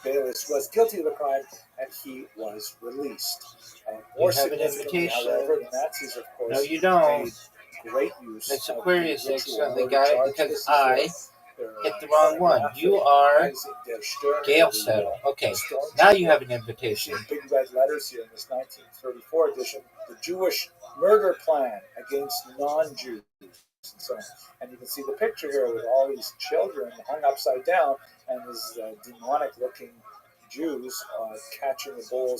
Speaker 1: Bayless was guilty of the crime, and he was released. More
Speaker 2: You have an
Speaker 1: significantly,
Speaker 2: invitation.
Speaker 1: however, the Nazis, of course,
Speaker 2: No, you don't.
Speaker 1: made great use
Speaker 2: It's
Speaker 1: of
Speaker 2: Aquarius
Speaker 1: the ritual
Speaker 2: accidentally
Speaker 1: murder
Speaker 2: got it
Speaker 1: charge.
Speaker 2: because
Speaker 1: This is
Speaker 2: I
Speaker 1: their
Speaker 2: hit the wrong one.
Speaker 1: graphic
Speaker 2: You are
Speaker 1: magazine, Der Stern,
Speaker 2: Gail
Speaker 1: the,
Speaker 2: Settle. Okay.
Speaker 1: Stone
Speaker 2: Now you
Speaker 1: Tribune.
Speaker 2: have an
Speaker 1: You
Speaker 2: invitation.
Speaker 1: see big red letters here in this 1934 edition, the Jewish murder plan against non-Jews. And so on. And you can see the picture here with all these children hung upside down and these demonic-looking Jews catching the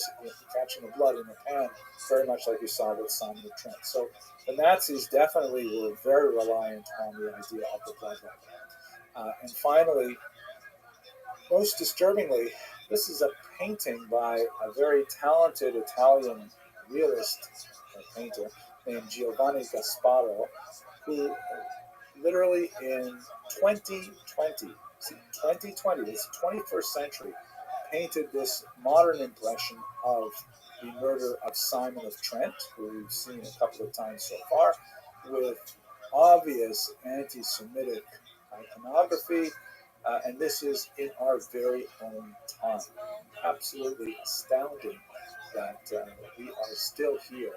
Speaker 1: catching the blood in the pan, very much like you saw with Simon of Trent. So the Nazis definitely were very reliant on the idea of the blood libel. And finally, most disturbingly, this is a painting by a very talented Italian realist painter named Giovanni Gasparo, who literally in 2020 See, 2020, this 21st century, painted this modern impression of the murder of Simon of Trent, who we've seen a couple of times so far, with obvious anti-Semitic iconography, and this is in our very own time. Absolutely astounding that we are still here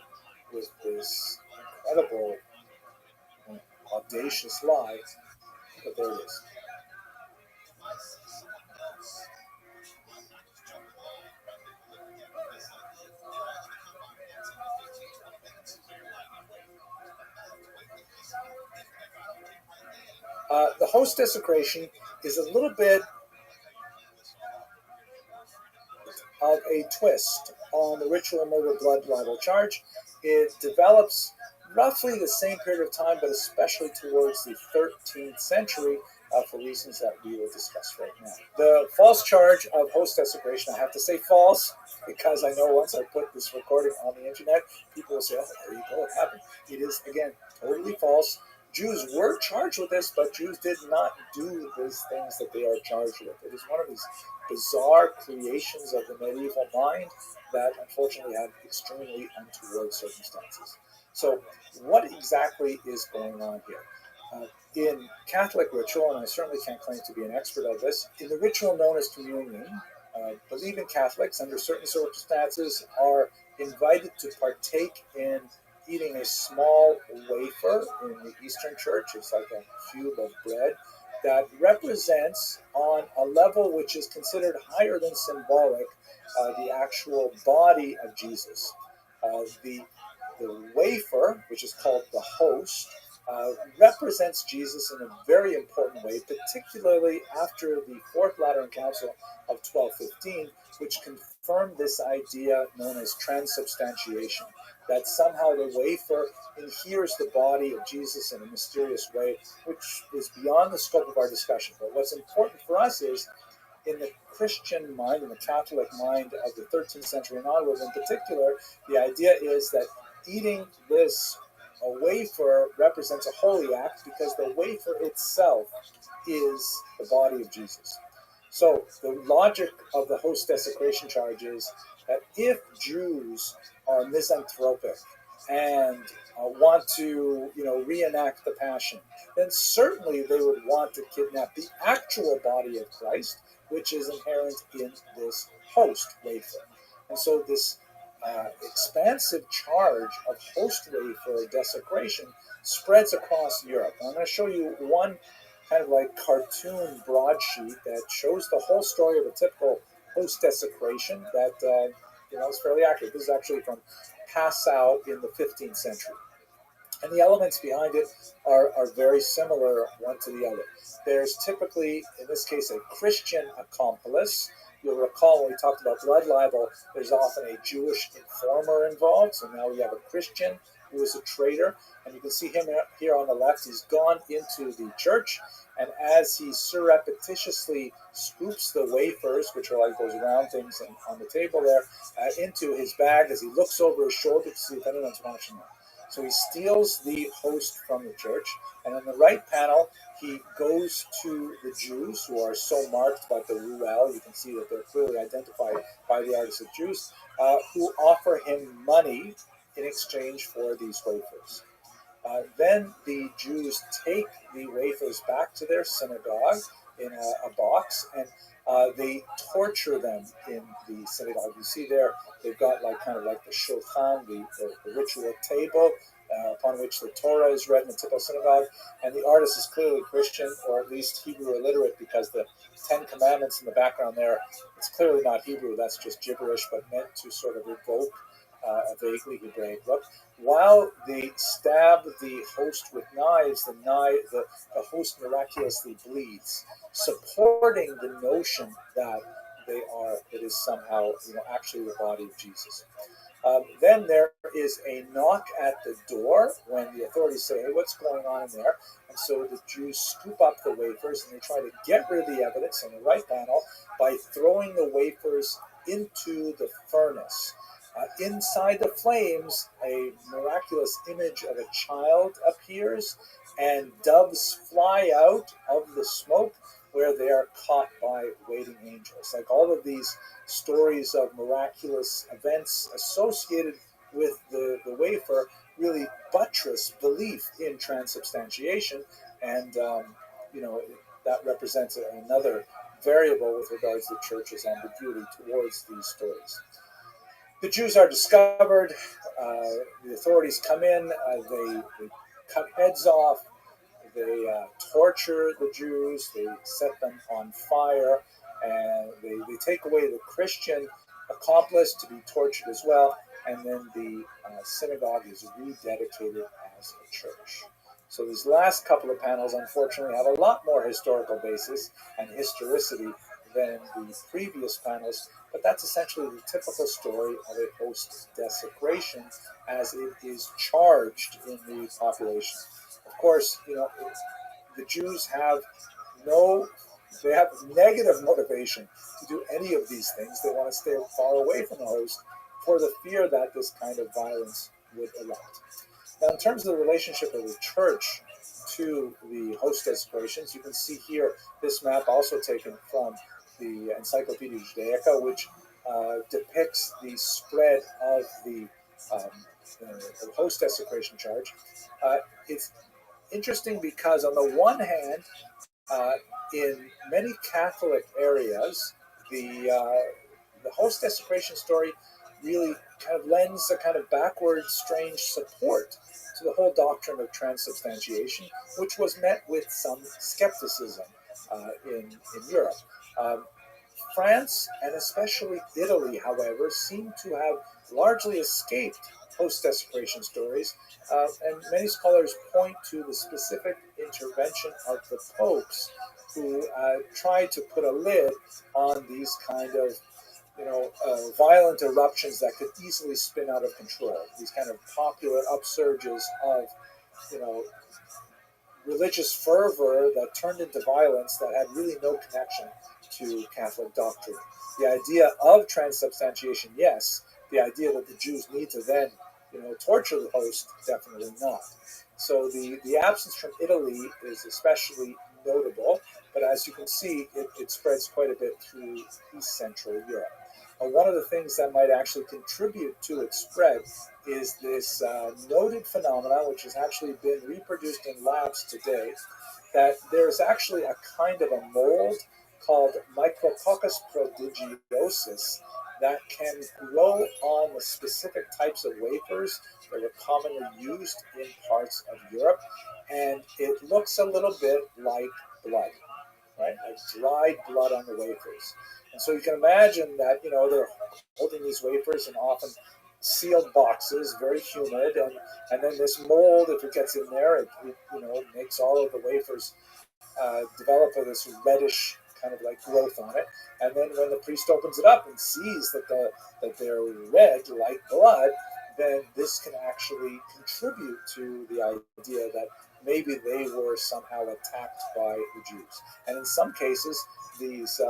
Speaker 1: with this incredible, audacious lie, but there it is. The host desecration is a little bit of a twist on the ritual murder blood libel charge. It develops roughly the same period of time, but especially towards the 13th century for reasons that we will discuss right now. The false charge of host desecration, I have to say false, because I know once I put this recording on the internet, people will say, oh, there you go, it happened. It is, again, totally false. Jews were charged with this, but Jews did not do these things that they are charged with. It is one of these bizarre creations of the medieval mind that unfortunately had extremely untoward circumstances. So what exactly is going on here? In Catholic ritual, and I certainly can't claim to be an expert of this, in the ritual known as communion, believing Catholics under certain circumstances are invited to partake in eating a small wafer in the Eastern Church. It's like a cube of bread that represents, on a level which is considered higher than symbolic, the actual body of Jesus. The wafer, which is called the host, represents Jesus in a very important way, particularly after the Fourth Lateran Council of 1215, which confirmed this idea known as transubstantiation, that somehow the wafer adheres the body of Jesus in a mysterious way, which is beyond the scope of our discussion. But what's important for us is, in the Christian mind, in the Catholic mind of the 13th century and onwards in particular, the idea is that eating this wafer represents a holy act because the wafer itself is the body of Jesus. So the logic of the host desecration charge is that if Jews are misanthropic and want to, reenact the Passion, then certainly they would want to kidnap the actual body of Christ, which is inherent in this host wafer. And so this expansive charge of host wafer desecration spreads across Europe. I'm going to show you one kind of like cartoon broadsheet that shows the whole story of a typical host desecration that is fairly accurate. This is actually from Passau in the 15th century. And the elements behind it are very similar one to the other. There's typically, in this case, a Christian accomplice. You'll recall when we talked about blood libel, there's often a Jewish informer involved. So now we have a Christian who is a traitor. And you can see him here on the left. He's gone into the church. And as he surreptitiously scoops the wafers, which are like those round things on the table there, into his bag, as he looks over his shoulder to see if anyone's watching him. So he steals the host from the church, and in the right panel, he goes to the Jews, who are so marked by the ruel. You can see that they're clearly identified by the artists of Jews, who offer him money in exchange for these wafers. Then the Jews take the wafers back to their synagogue in a box, and they torture them in the synagogue. You see there, they've got kind of like the shulchan, the ritual table, upon which the Torah is read in the typical synagogue, and the artist is clearly Christian, or at least Hebrew illiterate, because the Ten Commandments in the background there, it's clearly not Hebrew, that's just gibberish, but meant to sort of evoke a vaguely Hebraic look. While they stab the host with knives, the host miraculously bleeds, supporting the notion that it is somehow actually the body of Jesus. Then there is a knock at the door when the authorities say, hey, what's going on in there? And so the Jews scoop up the wafers and they try to get rid of the evidence on the right panel by throwing the wafers into the furnace. Inside the flames, a miraculous image of a child appears, and doves fly out of the smoke where they are caught by waiting angels. Like all of these stories of miraculous events associated with the wafer really buttress belief in transubstantiation, and that represents another variable with regards to the church's ambiguity towards these stories. The Jews are discovered. The authorities come in. They cut heads off. They torture the Jews. They set them on fire, and they take away the Christian accomplice to be tortured as well. And then the synagogue is rededicated as a church. So these last couple of panels, unfortunately, have a lot more historical basis and historicity than the previous panels, but that's essentially the typical story of a host desecration as it is charged in the population. Of course, the Jews have they have negative motivation to do any of these things. They want to stay far away from the host for the fear that this kind of violence would erupt. Now, in terms of the relationship of the church to the host desecrations, you can see here this map also taken from the Encyclopedia Judaica, which depicts the spread of the host desecration charge. It's interesting because, on the one hand, in many Catholic areas, the host desecration story really kind of lends a kind of backward, strange support to the whole doctrine of transubstantiation, which was met with some skepticism in Europe. France and especially Italy, however, seem to have largely escaped post-desecration stories, and many scholars point to the specific intervention of the popes who tried to put a lid on these kind of violent eruptions that could easily spin out of control. These kind of popular upsurges of, religious fervor that turned into violence that had really no connection to Catholic doctrine. The idea of transubstantiation, yes. The idea that the Jews need to then, torture the host, definitely not. So the absence from Italy is especially notable, but as you can see, it spreads quite a bit through East Central Europe. And one of the things that might actually contribute to its spread is this noted phenomenon, which has actually been reproduced in labs today, that there's actually a kind of a mold called Micrococcus prodigiosus that can grow on the specific types of wafers that are commonly used in parts of Europe, and it looks a little bit like blood, right? Like dried blood on the wafers. And so you can imagine that, they're holding these wafers in often sealed boxes, very humid, and then this mold, if it gets in there, it makes all of the wafers develop this reddish kind of like growth on it. And then when the priest opens it up and sees that they're red like blood, then this can actually contribute to the idea that maybe they were somehow attacked by the Jews. And in some cases, these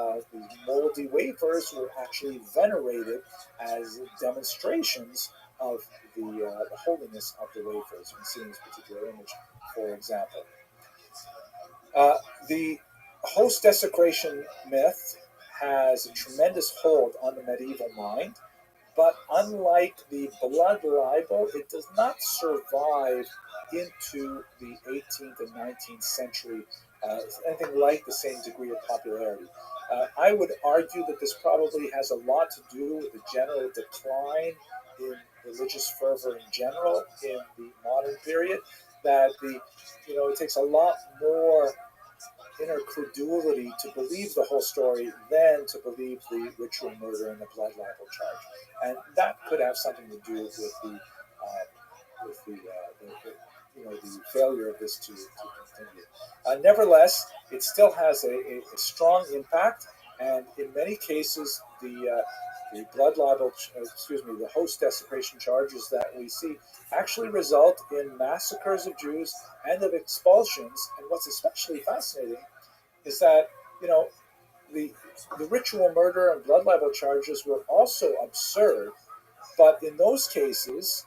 Speaker 1: moldy wafers were actually venerated as demonstrations of the holiness of the wafers. You can see in this particular image, for example. The host desecration myth has a tremendous hold on the medieval mind, but unlike the blood libel, it does not survive into the 18th and 19th century anything like the same degree of popularity. I would argue that this probably has a lot to do with the general decline in religious fervor in general in the modern period, that it takes a lot more inner credulity to believe the whole story than to believe the ritual murder and the blood libel charge, and that could have something to do with the failure of this to continue. Nevertheless, it still has a strong impact, and in many cases, the blood libel, the host desecration charges that we see actually result in massacres of Jews and of expulsions. And what's especially fascinating is that, the ritual murder and blood libel charges were also absurd, but in those cases,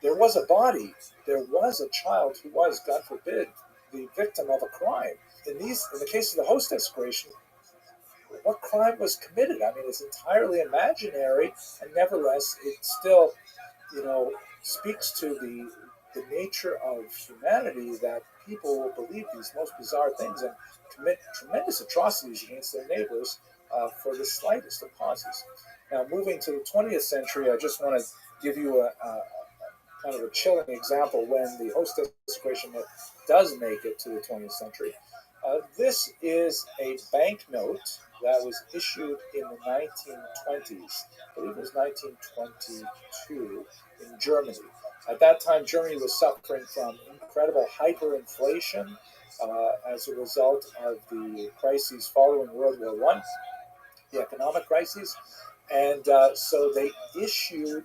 Speaker 1: there was a body, there was a child who was, God forbid, the victim of a crime. in the case of the host desecration, what crime was committed? I mean, it's entirely imaginary, and nevertheless, it still, speaks to the nature of humanity, that people will believe these most bizarre things and commit tremendous atrocities against their neighbors for the slightest of causes. Now, moving to the 20th century, I just want to give you a kind of a chilling example when the host desecration does make it to the 20th century. This is a banknote that was issued in the 1920s. I believe it was 1922 in Germany. At that time, Germany was suffering from incredible hyperinflation as a result of the crises following World War I, the economic crises. And so they issued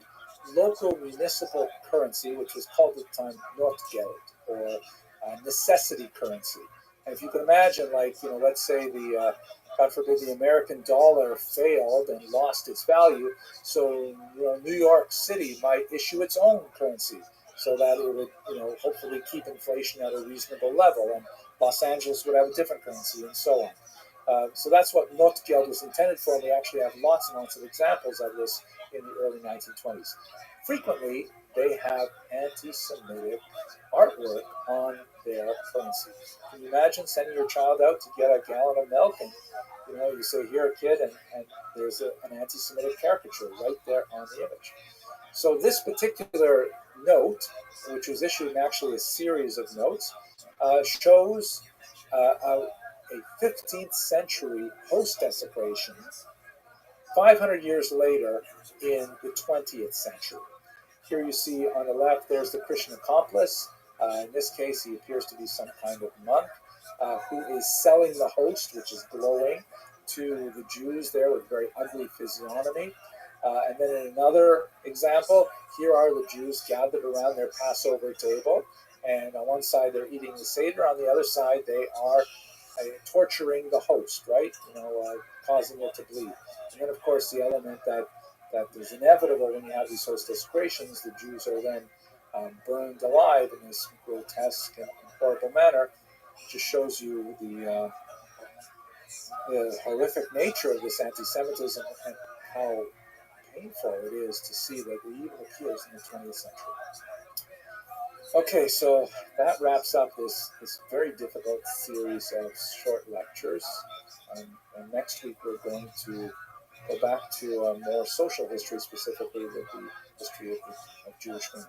Speaker 1: local municipal currency, which was called at the time Notgeld, or necessity currency. And if you can imagine, let's say God forbid, the American dollar failed and lost its value, so New York City might issue its own currency so that it would, hopefully keep inflation at a reasonable level, and Los Angeles would have a different currency, and so on. So that's what Notgeld was intended for, and we actually have lots and lots of examples of this in the early 1920s. Frequently, they have anti-Semitic artwork on their currency. Can you imagine sending your child out to get a gallon of milk, and you say, "Here, kid," and there's an anti-Semitic caricature right there on the image. So this particular note, which was issued in actually a series of notes, shows a 15th century host desecration 500 years later in the 20th century. Here you see on the left, there's the Christian accomplice. In this case, he appears to be some kind of monk who is selling the host, which is glowing, to the Jews there with very ugly physiognomy. And then in another example, here are the Jews gathered around their Passover table. And on one side, they're eating the Seder. On the other side, they are torturing the host, right? Causing it to bleed. And then, of course, the element that is inevitable when you have these host desecrations, the Jews are then burned alive in this grotesque and horrible manner. Just shows you the horrific nature of this anti-Semitism and how painful it is to see that it even appears in the 20th century. Okay, so that wraps up this very difficult series of short lectures. And next week we're going to go back to more social history, specifically with the history of Jewish women.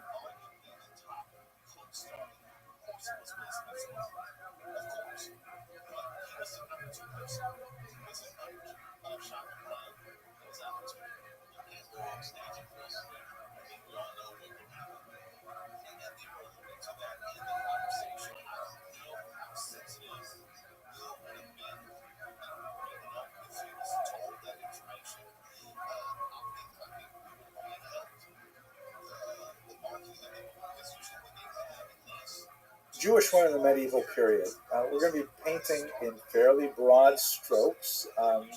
Speaker 1: Jewish women in the medieval period. We're going to be painting in fairly broad strokes.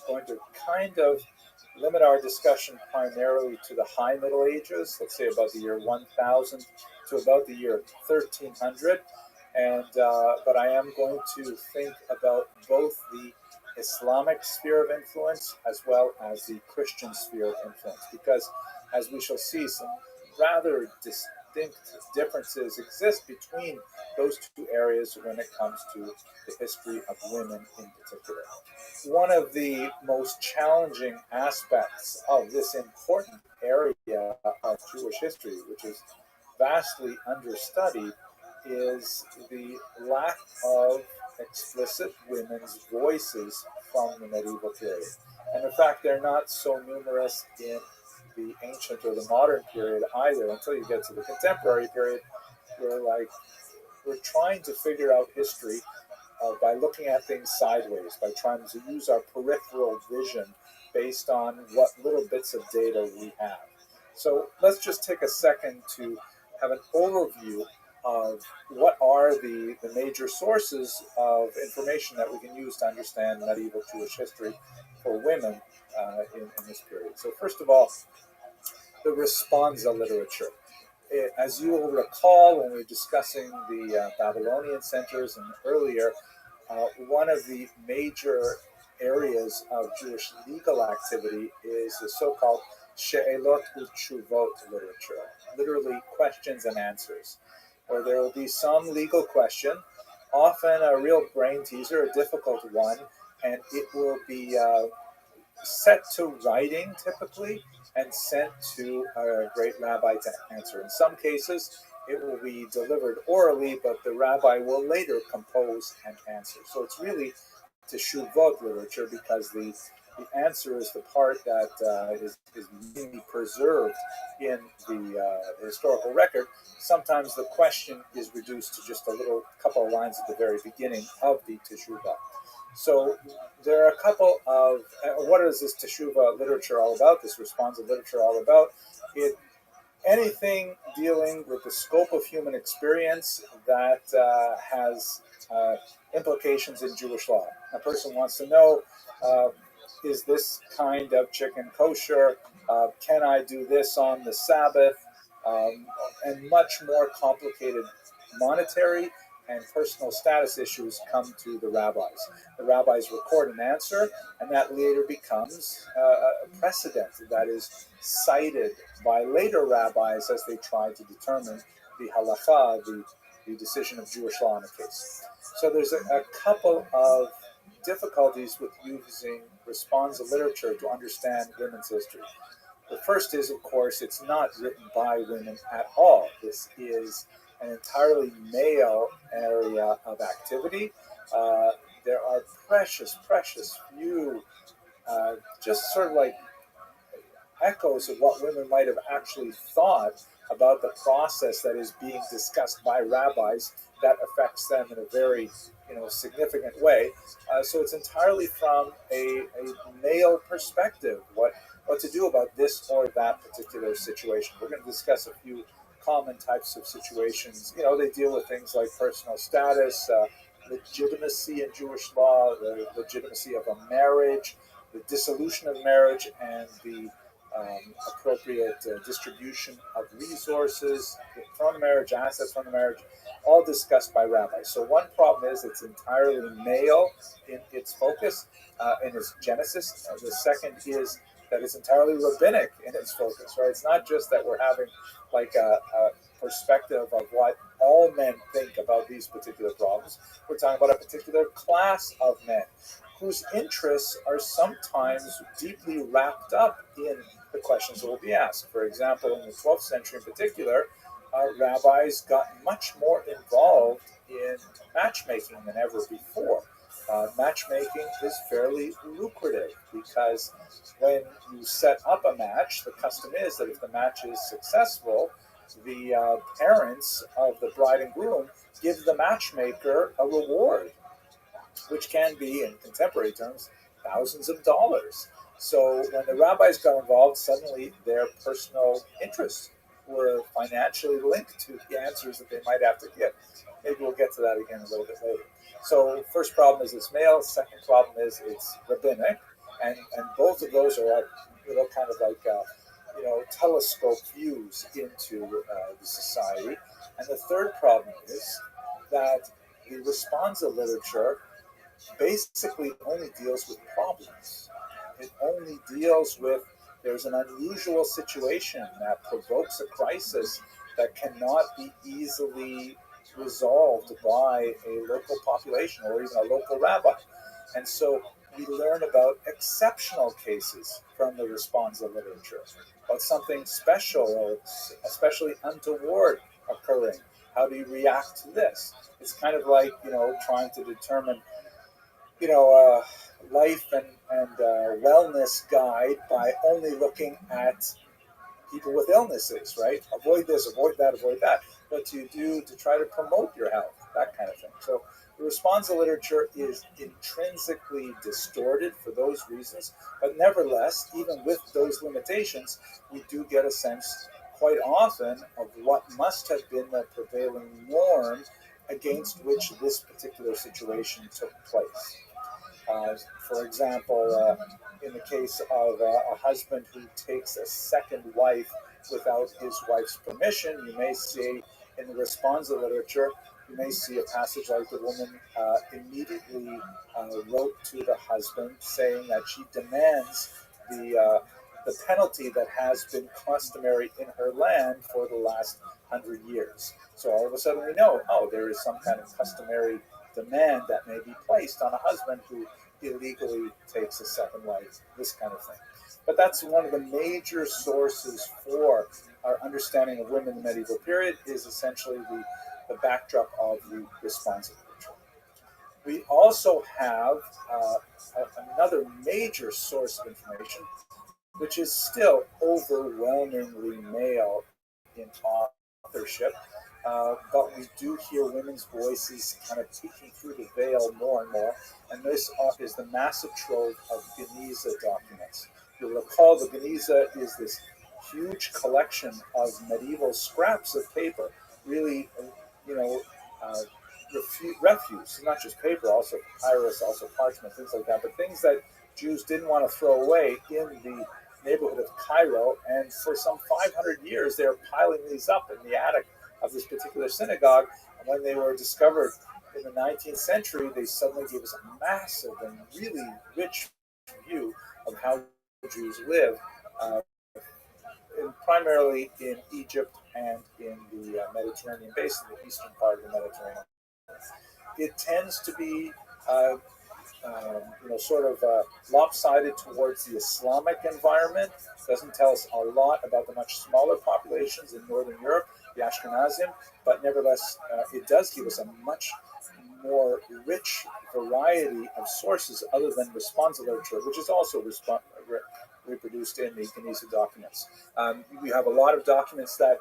Speaker 1: Going to kind of limit our discussion primarily to the High Middle Ages, let's say about the year 1000 to about the year 1300. But I am going to think about both the Islamic sphere of influence as well as the Christian sphere of influence, because as we shall see, some rather distinct differences exist between those two areas when it comes to the history of women in particular. One of the most challenging aspects of this important area of Jewish history, which is vastly understudied, is the lack of explicit women's voices from the medieval period. And in fact, they're not so numerous in the ancient or the modern period either, until you get to the contemporary period, where we're trying to figure out history by looking at things sideways, by trying to use our peripheral vision based on what little bits of data we have. So let's just take a second to have an overview of what are the major sources of information that we can use to understand medieval Jewish history for women in this period. So first of all, the responsa literature. As you will recall, when we were discussing the Babylonian centers and earlier, one of the major areas of Jewish legal activity is the so-called She'elot U'Tshuvot literature, literally questions and answers, where there will be some legal question, often a real brain teaser, a difficult one, and it will be set to writing typically and sent to a great rabbi to answer. In some cases, it will be delivered orally, but the rabbi will later compose an answer. So it's really teshuvot literature because the answer is the part that is mainly preserved in the historical record. Sometimes the question is reduced to just a little couple of lines at the very beginning of the teshuvah. So there are a couple of what is this teshuvah literature all about? This responsive literature all about? It anything dealing with the scope of human experience that has implications in Jewish law. A person wants to know, is this kind of chicken kosher? Can I do this on the Sabbath? And much more complicated monetary and personal status issues come to the rabbis. The rabbis record an answer, and that later becomes a precedent that is cited by later rabbis as they try to determine the halacha, the decision of Jewish law in a case. So there's a couple of difficulties with using responsive literature to understand women's history. The first is, of course, it's not written by women at all. This is an entirely male area of activity. There are precious few, just sort of like echoes of what women might have actually thought about the process that is being discussed by rabbis that affects them in a very significant way. So it's entirely from a male perspective, what to do about this or that particular situation. We're going to discuss a few common types of situations. They deal with things like personal status, legitimacy in Jewish law, the legitimacy of a marriage, the dissolution of marriage, and the appropriate distribution of resources from the marriage, assets from the marriage, all discussed by rabbis. So one problem is it's entirely male in its focus, in its genesis. The second is that it's entirely rabbinic in its focus, right? It's not just that we're having like a perspective of what all men think about these particular problems. We're talking about a particular class of men whose interests are sometimes deeply wrapped up in the questions that will be asked. For example, in the 12th century in particular, rabbis got much more involved in matchmaking than ever before. Matchmaking is fairly lucrative because when you set up a match, the custom is that if the match is successful, the parents of the bride and groom give the matchmaker a reward, which can be, in contemporary terms, thousands of dollars. So when the rabbis got involved, suddenly their personal interests were financially linked to the answers that they might have to give. Maybe we'll get to that again a little bit later. So first problem is it's male. Second problem is it's rabbinic, and both of those are kind of like telescope views into the society. And the third problem is that the responsive literature basically only deals with problems. It only deals with there's an unusual situation that provokes a crisis that cannot be easily resolved by a local population or even a local rabbi. And so we learn about exceptional cases from the responsive literature, about something special or especially untoward occurring. How do you react to this? It's kind of like, trying to determine life and wellness guide by only looking at people with illnesses, right? Avoid this, avoid that, avoid that. What you do to try to promote your health, that kind of thing. So the responsive literature is intrinsically distorted for those reasons, but nevertheless, even with those limitations, we do get a sense quite often of what must have been the prevailing norm against which this particular situation took place. For example, in the case of a husband who takes a second wife without his wife's permission, you may see in the responsive literature, you may see a passage like the woman immediately wrote to the husband saying that she demands the penalty that has been customary in her land for the last 100 years. So all of a sudden we know, oh, there is some kind of customary demand that may be placed on a husband who illegally takes a second wife, this kind of thing. But that's one of the major sources for our understanding of women in the medieval period, is essentially the backdrop of the responsive ritual. We also have another major source of information, which is still overwhelmingly male in authorship. But we do hear women's voices kind of peeking through the veil more and more. And this is the massive trove of Geniza documents. You'll recall the Geniza is this huge collection of medieval scraps of paper, really, you know, uh, refuse, not just paper, also papyrus, also parchment, things like that, but things that Jews didn't want to throw away in the neighborhood of Cairo. And for some 500 years, they're piling these up in the attic of this particular synagogue. And when they were discovered in the 19th century, they suddenly gave us a massive and really rich view of how Jews live, primarily in Egypt and in the Mediterranean basin, the eastern part of the Mediterranean. It tends to be sort of lopsided towards the Islamic environment. Doesn't tell us a lot about the much smaller populations in Northern Europe, the Ashkenazim, but nevertheless, it does give us a much more rich variety of sources other than responsa literature, which is also reproduced in the Geniza documents. We have a lot of documents that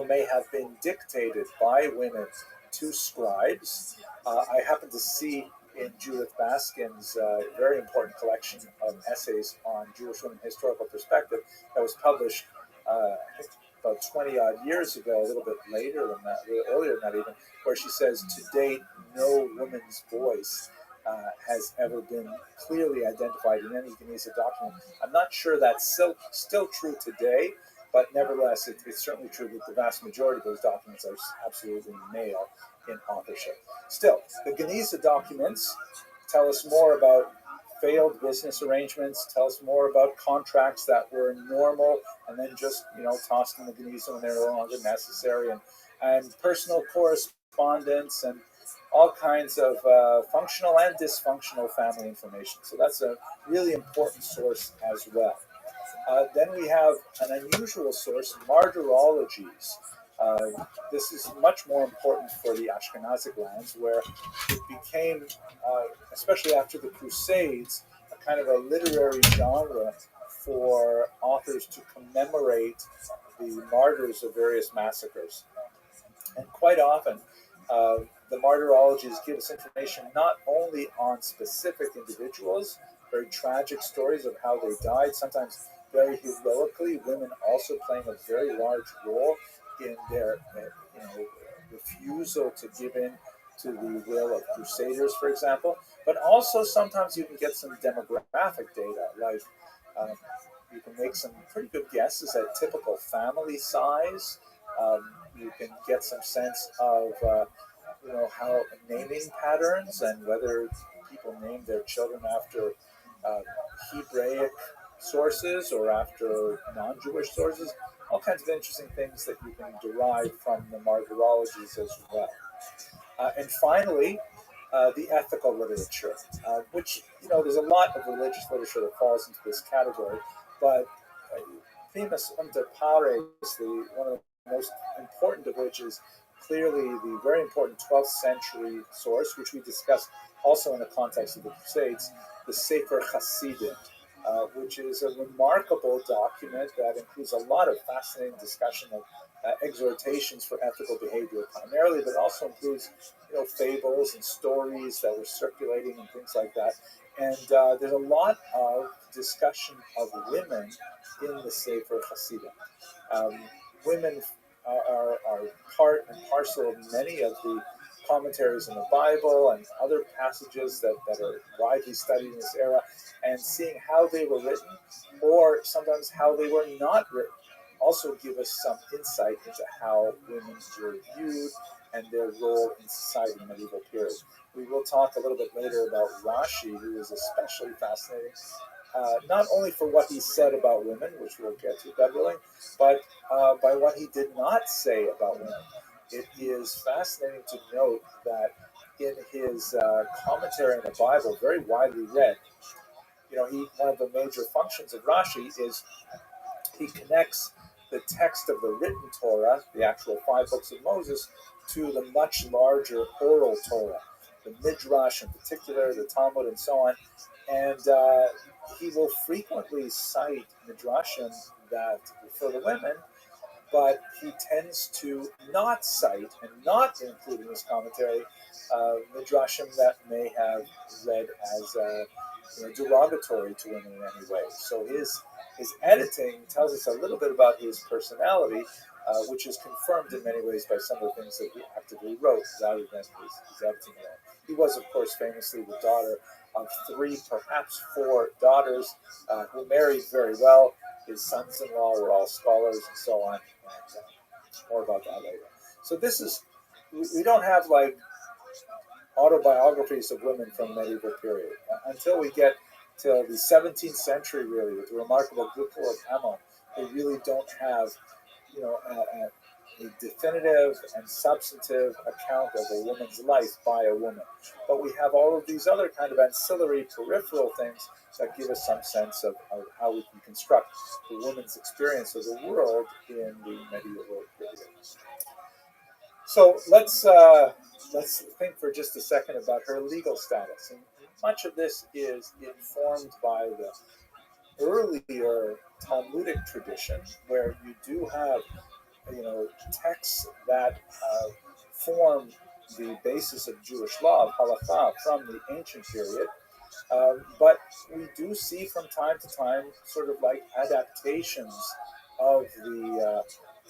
Speaker 1: may have been dictated by women to scribes. I happen to see in Judith Baskin's very important collection of essays on Jewish women historical perspective that was published I think about 20 odd years ago, a little bit later than that, a little earlier than that even, where she says, to date, no woman's voice has ever been clearly identified in any Geniza document. I'm not sure that's still true today, but nevertheless, it's certainly true that the vast majority of those documents are absolutely male in authorship. Still, the Geniza documents tell us more about failed business arrangements, tell us more about contracts that were normal and then just tossed in the Geniza when they're no longer necessary, and personal correspondence and all kinds of functional and dysfunctional family information. So that's a really important source as well. Then we have an unusual source, martyrologies. This is much more important for the Ashkenazic lands, where it became, especially after the Crusades, a kind of a literary genre for authors to commemorate the martyrs of various massacres. And quite often, the martyrologies give us information not only on specific individuals, very tragic stories of how they died, sometimes very heroically, women also playing a very large role in their refusal to give in to the will of crusaders, for example. But also sometimes you can get some demographic data, like you can make some pretty good guesses at typical family size. You can get some sense of how naming patterns and whether people name their children after Hebraic sources or after non-Jewish sources, all kinds of interesting things that you can derive from the martyrologies as well. And finally, the ethical literature, which, there's a lot of religious literature that falls into this category, but primus inter pares, one of the most important of which is clearly the very important 12th century source, which we discussed also in the context of the Crusades, the Sefer Hasidim, which is a remarkable document that includes a lot of fascinating discussion of exhortations for ethical behavior primarily, but also includes fables and stories that were circulating and things like that. And there's a lot of discussion of women in the Sefer Hasidim. Women are part and parcel of many of the commentaries in the Bible and other passages that are widely studied in this era, and seeing how they were written, or sometimes how they were not written, also give us some insight into how women were viewed and their role in society in the medieval period. We will talk a little bit later about Rashi, who is especially fascinating, not only for what he said about women, which we'll get to, God willing, but by what he did not say about women. It is fascinating to note that in his commentary on the Bible, very widely read, one of the major functions of Rashi is he connects the text of the written Torah, the actual 5 books of Moses, to the much larger oral Torah, the Midrash in particular, the Talmud, and so on. And he will frequently cite Midrashim that for the women, but he tends to not cite and not include in his commentary Midrashim that may have read as derogatory to women in any way. So his editing tells us a little bit about his personality, which is confirmed in many ways by some of the things that he actively wrote rather than his editing alone. He was, of course, famously the daughter of 3, perhaps 4 daughters who married very well. His sons-in-law were all scholars and so on. And more about that later. So we don't have like autobiographies of women from the medieval period. Until we get to the 17th century, really, with the remarkable Gukul of Ammon, we really don't have, a definitive and substantive account of a woman's life by a woman. But we have all of these other kind of ancillary peripheral things that give us some sense of how we can construct the woman's experience of the world in the medieval period. So let's think for just a second about her legal status. And much of this is informed by the earlier Talmudic tradition, where you do have texts that form the basis of Jewish law, of halakha, from the ancient period. But we do see from time to time sort of like adaptations of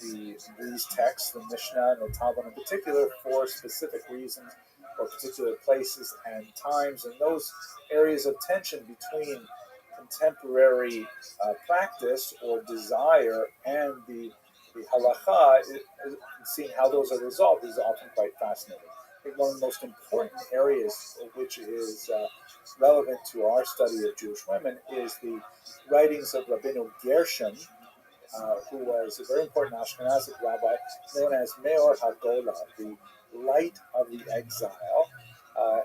Speaker 1: these texts, the Mishnah and the Talmud in particular, for specific reasons or particular places and times, and those areas of tension between contemporary practice or desire and the halakha, seeing how those are resolved is often quite fascinating. I think one of the most important areas which is relevant to our study of Jewish women is the writings of Rabbi Gershom, who was a very important Ashkenazic rabbi known as Meor HaGola, the light of the exile,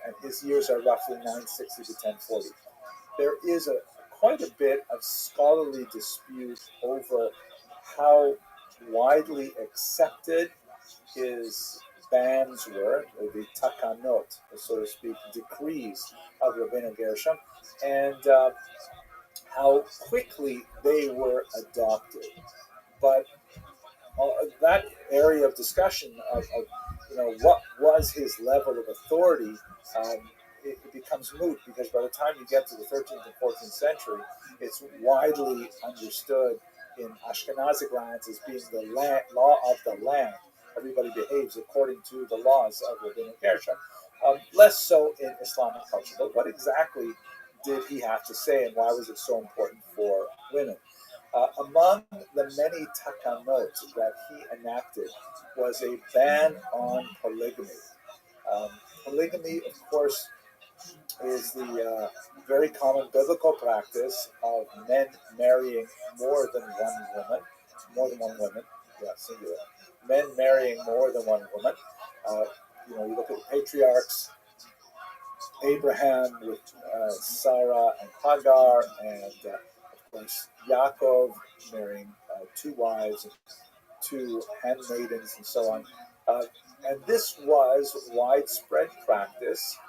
Speaker 1: and his years are roughly 960 to 1040. There is quite a bit of scholarly dispute over how widely accepted his bans were, or the takanot, so to speak, decrees of Rabbeinu Gershom, and how quickly they were adopted. But that area of discussion of what was his level of authority, it becomes moot, because by the time you get to the 13th and 14th century, it's widely understood in Ashkenazic lands as being the law of the land. Everybody behaves according to the laws of Rabbeinu Gershom. Less so in Islamic culture. But what exactly did he have to say, and why was it so important for women? Among the many takanot that he enacted was a ban on polygamy. Polygamy, of course, is the very common biblical practice of men marrying more than one woman, singular. Men marrying more than one woman. You look at the patriarchs, Abraham with Sarah and Hagar, and of course Yaakov marrying 2 wives and 2 handmaidens and so on. And this was widespread practice,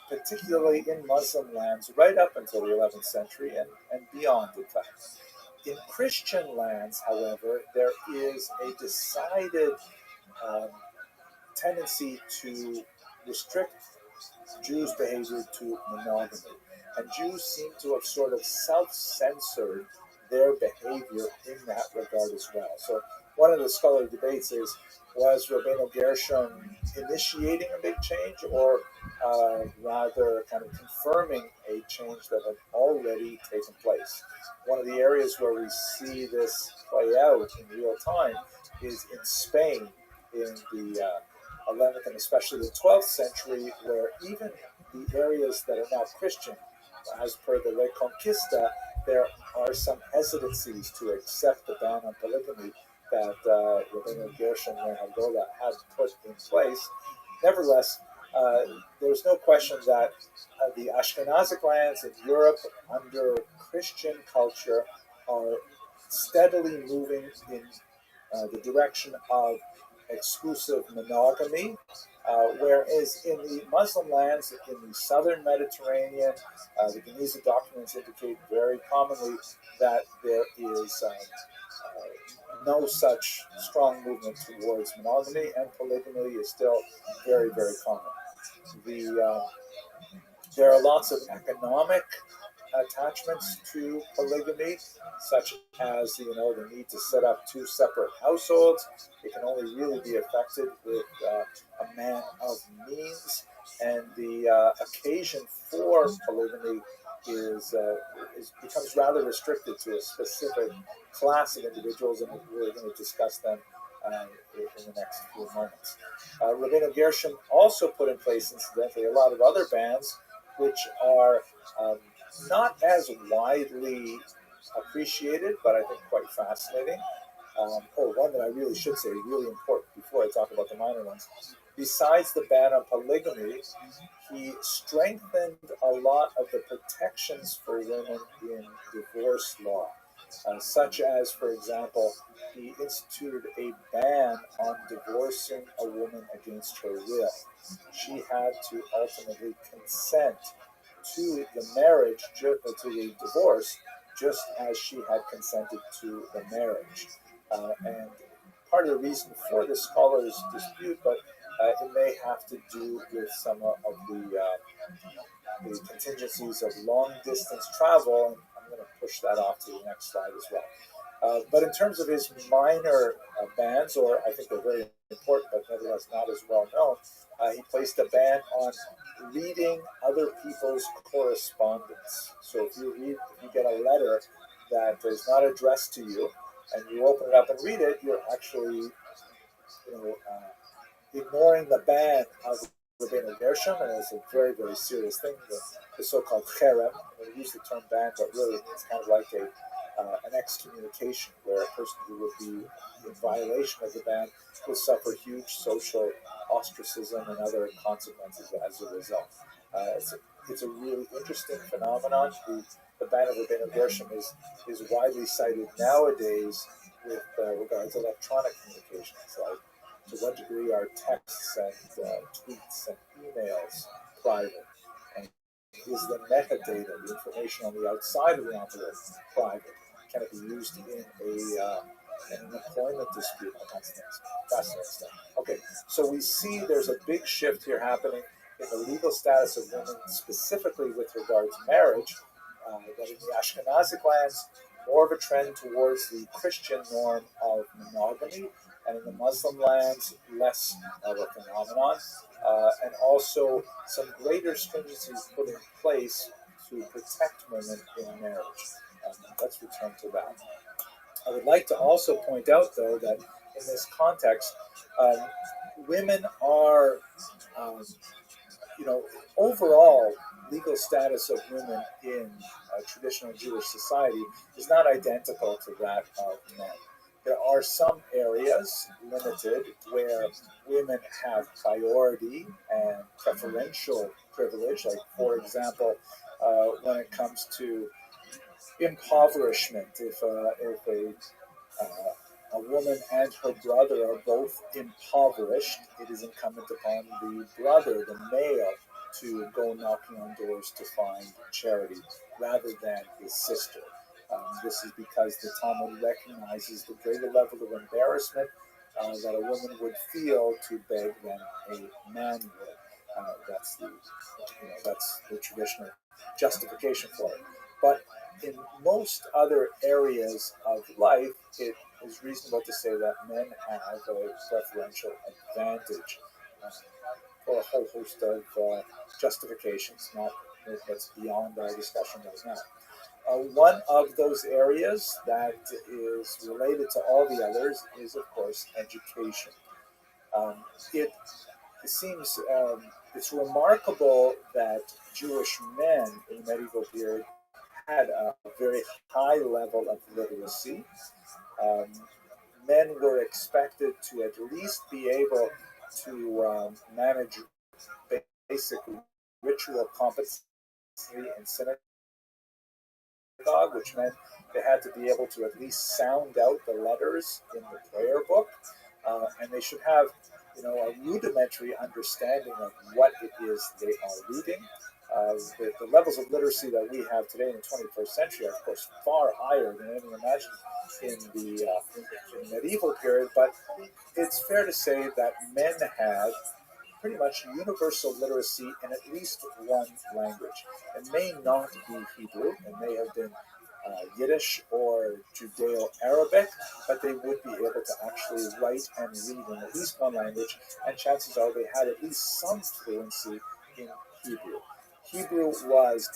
Speaker 1: particularly in Muslim lands, right up until the 11th century and beyond, in fact. In Christian lands, however, there is a decided tendency to restrict Jews' behavior to monogamy. And Jews seem to have sort of self-censored their behavior in that regard as well. So one of the scholarly debates is, was Rabbeinu Gershom initiating a big change, or rather kind of confirming a change that had already taken place? One of the areas where we see this play out in real time is in Spain, in the 11th and especially the 12th century, where even the areas that are now Christian, as per the Reconquista, there are some hesitancies to accept the ban on polygamy that Rabbi Gershon and Agola had put in place. Nevertheless, there's no question that the Ashkenazic lands in Europe under Christian culture are steadily moving in the direction of exclusive monogamy, whereas in the Muslim lands in the southern Mediterranean, the Geniza documents indicate very commonly that there is no such strong movement towards monogamy, and polygamy is still very, very common. There are lots of economic attachments to polygamy, such as the need to set up two separate households. It can only really be effected with a man of means, and the occasion for polygamy becomes rather restricted to a specific class of individuals, and we're going to discuss them in the next few moments. Rabbeinu Gershom also put in place, incidentally, a lot of other bans, which are not as widely appreciated, but I think quite fascinating. One that I really should say, really important before I talk about the minor ones. Besides the ban on polygamy, he strengthened a lot of the protections for women in divorce law, such as, for example, he instituted a ban on divorcing a woman against her will. She had to ultimately consent to the marriage, to the divorce, just as she had consented to the marriage. And part of the reason for this scholars dispute, but it may have to do with some of the contingencies of long-distance travel, and I'm going to push that off to the next slide as well. But in terms of his minor bans, or I think they're very important, but nevertheless not as well known, he placed a ban on reading other people's correspondence. So if you get a letter that is not addressed to you, and you open it up and read it, you're actually, ignoring the ban of Rabbeinu Gershom, and it's a very, very serious thing. The so-called cherem. We use the term ban, but really it's kind of like an excommunication, where a person who would be in violation of the ban will suffer huge social ostracism and other consequences as a result. It's a really interesting phenomenon. The ban of Rabbeinu Gershom is widely cited nowadays with regards to electronic communications, like to what degree are texts and tweets and emails private, and is the metadata, the information on the outside of the envelope, private? Can it be used in an employment dispute? All kinds of things. Fascinating stuff. Okay, so we see there's a big shift here happening in the legal status of women, specifically with regard to marriage, that in the Ashkenazic lands, more of a trend towards the Christian norm of monogamy, and in the Muslim lands, less of a phenomenon, and also some greater stringencies put in place to protect women in marriage. Let's return to that. I would like to also point out, though, that in this context, women are, overall legal status of women in traditional Jewish society is not identical to that of men. There are some areas, limited, where women have priority and preferential privilege, like, for example, when it comes to impoverishment. If a woman and her brother are both impoverished, it is incumbent upon the brother, the male, to go knocking on doors to find charity rather than his sister. This is because the Talmud recognizes the greater level of embarrassment that a woman would feel to beg than a man would. That's the traditional justification for it. But in most other areas of life, it is reasonable to say that men have a preferential advantage for a whole host of justifications. That's beyond our discussion right now. One of those areas that is related to all the others is, of course, education. It it seems it's remarkable that Jewish men in the medieval period had a very high level of literacy. Um, Men were expected to at least be able to manage basic ritual competency in synagogue, which meant they had to be able to at least sound out the letters in the prayer book, and they should have, a rudimentary understanding of what it is they are reading. The levels of literacy that we have today in the 21st century are, of course, far higher than anything imagined in the medieval period, but it's fair to say that men had pretty much universal literacy in at least one language. It may not be Hebrew, it may have been Yiddish or Judeo-Arabic, but they would be able to actually write and read in at least one language, and chances are they had at least some fluency in Hebrew. Hebrew was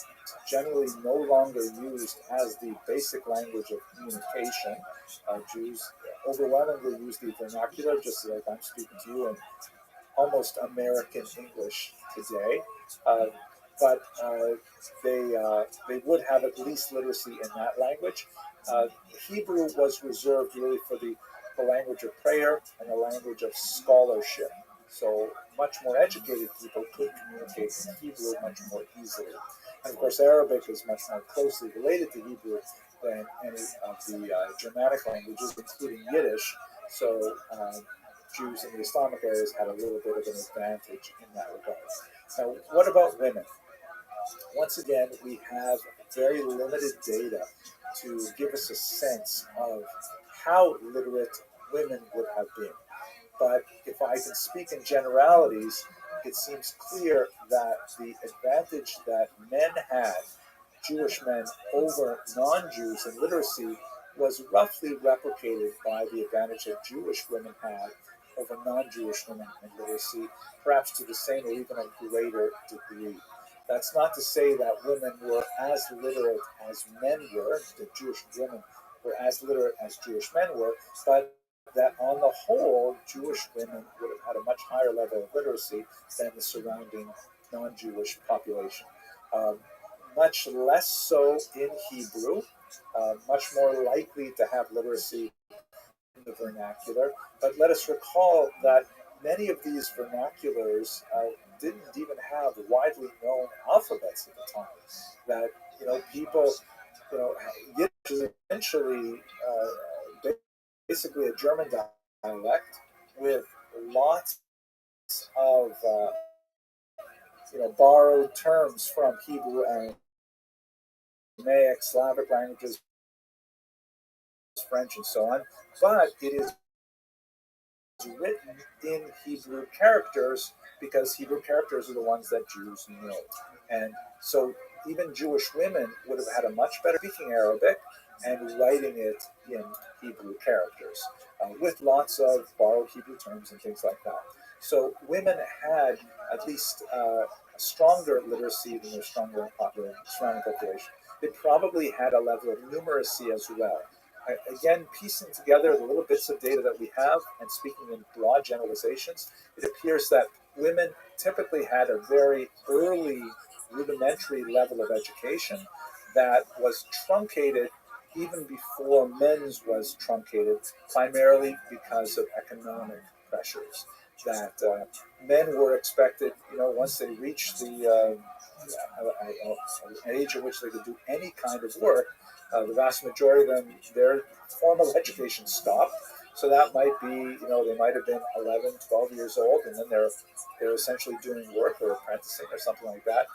Speaker 1: generally no longer used as the basic language of communication. Jews overwhelmingly use the vernacular, just like I'm speaking to you, and almost American English today, but they would have at least literacy in that language. Hebrew was reserved really for the language of prayer and the language of scholarship. So much more educated people could communicate in Hebrew much more easily. And of course, Arabic is much more closely related to Hebrew than any of the Germanic languages, including Yiddish. So Jews in the Islamic areas had a little bit of an advantage in that regard. Now, what about women? Once again, we have very limited data to give us a sense of how literate women would have been. But if I can speak in generalities, it seems clear that the advantage that men had, Jewish men, over non-Jews in literacy was roughly replicated by the advantage that Jewish women had over non-Jewish women in literacy, perhaps to the same or even a greater degree. That's not to say that women were as literate as men were, that Jewish women were as literate as Jewish men were, but that on the whole, Jewish women would have had a much higher level of literacy than the surrounding non-Jewish population. Much less so in Hebrew, much more likely to have literacy in the vernacular. But let us recall that many of these vernaculars didn't even have widely known alphabets at the time. That people, Yiddish is essentially basically a German dialect with lots of borrowed terms from Hebrew and Aramaic, Slavic languages, French, and so on. But it is written in Hebrew characters because Hebrew characters are the ones that Jews know. And so even Jewish women would have had a much better speaking Arabic and writing it in Hebrew characters with lots of borrowed Hebrew terms and things like that. So women had at least a stronger literacy than their stronger surrounding population. They probably had a level of numeracy as well. Again, piecing together the little bits of data that we have and speaking in broad generalizations, it appears that women typically had a very early rudimentary level of education that was truncated even before men's was truncated, primarily because of economic pressures. That men were expected, once they reached the age at which they could do any kind of work, the vast majority of them, their formal education stopped. So that might be, they might have been 11, 12 years old, and then they're essentially doing work or apprenticing or something like that.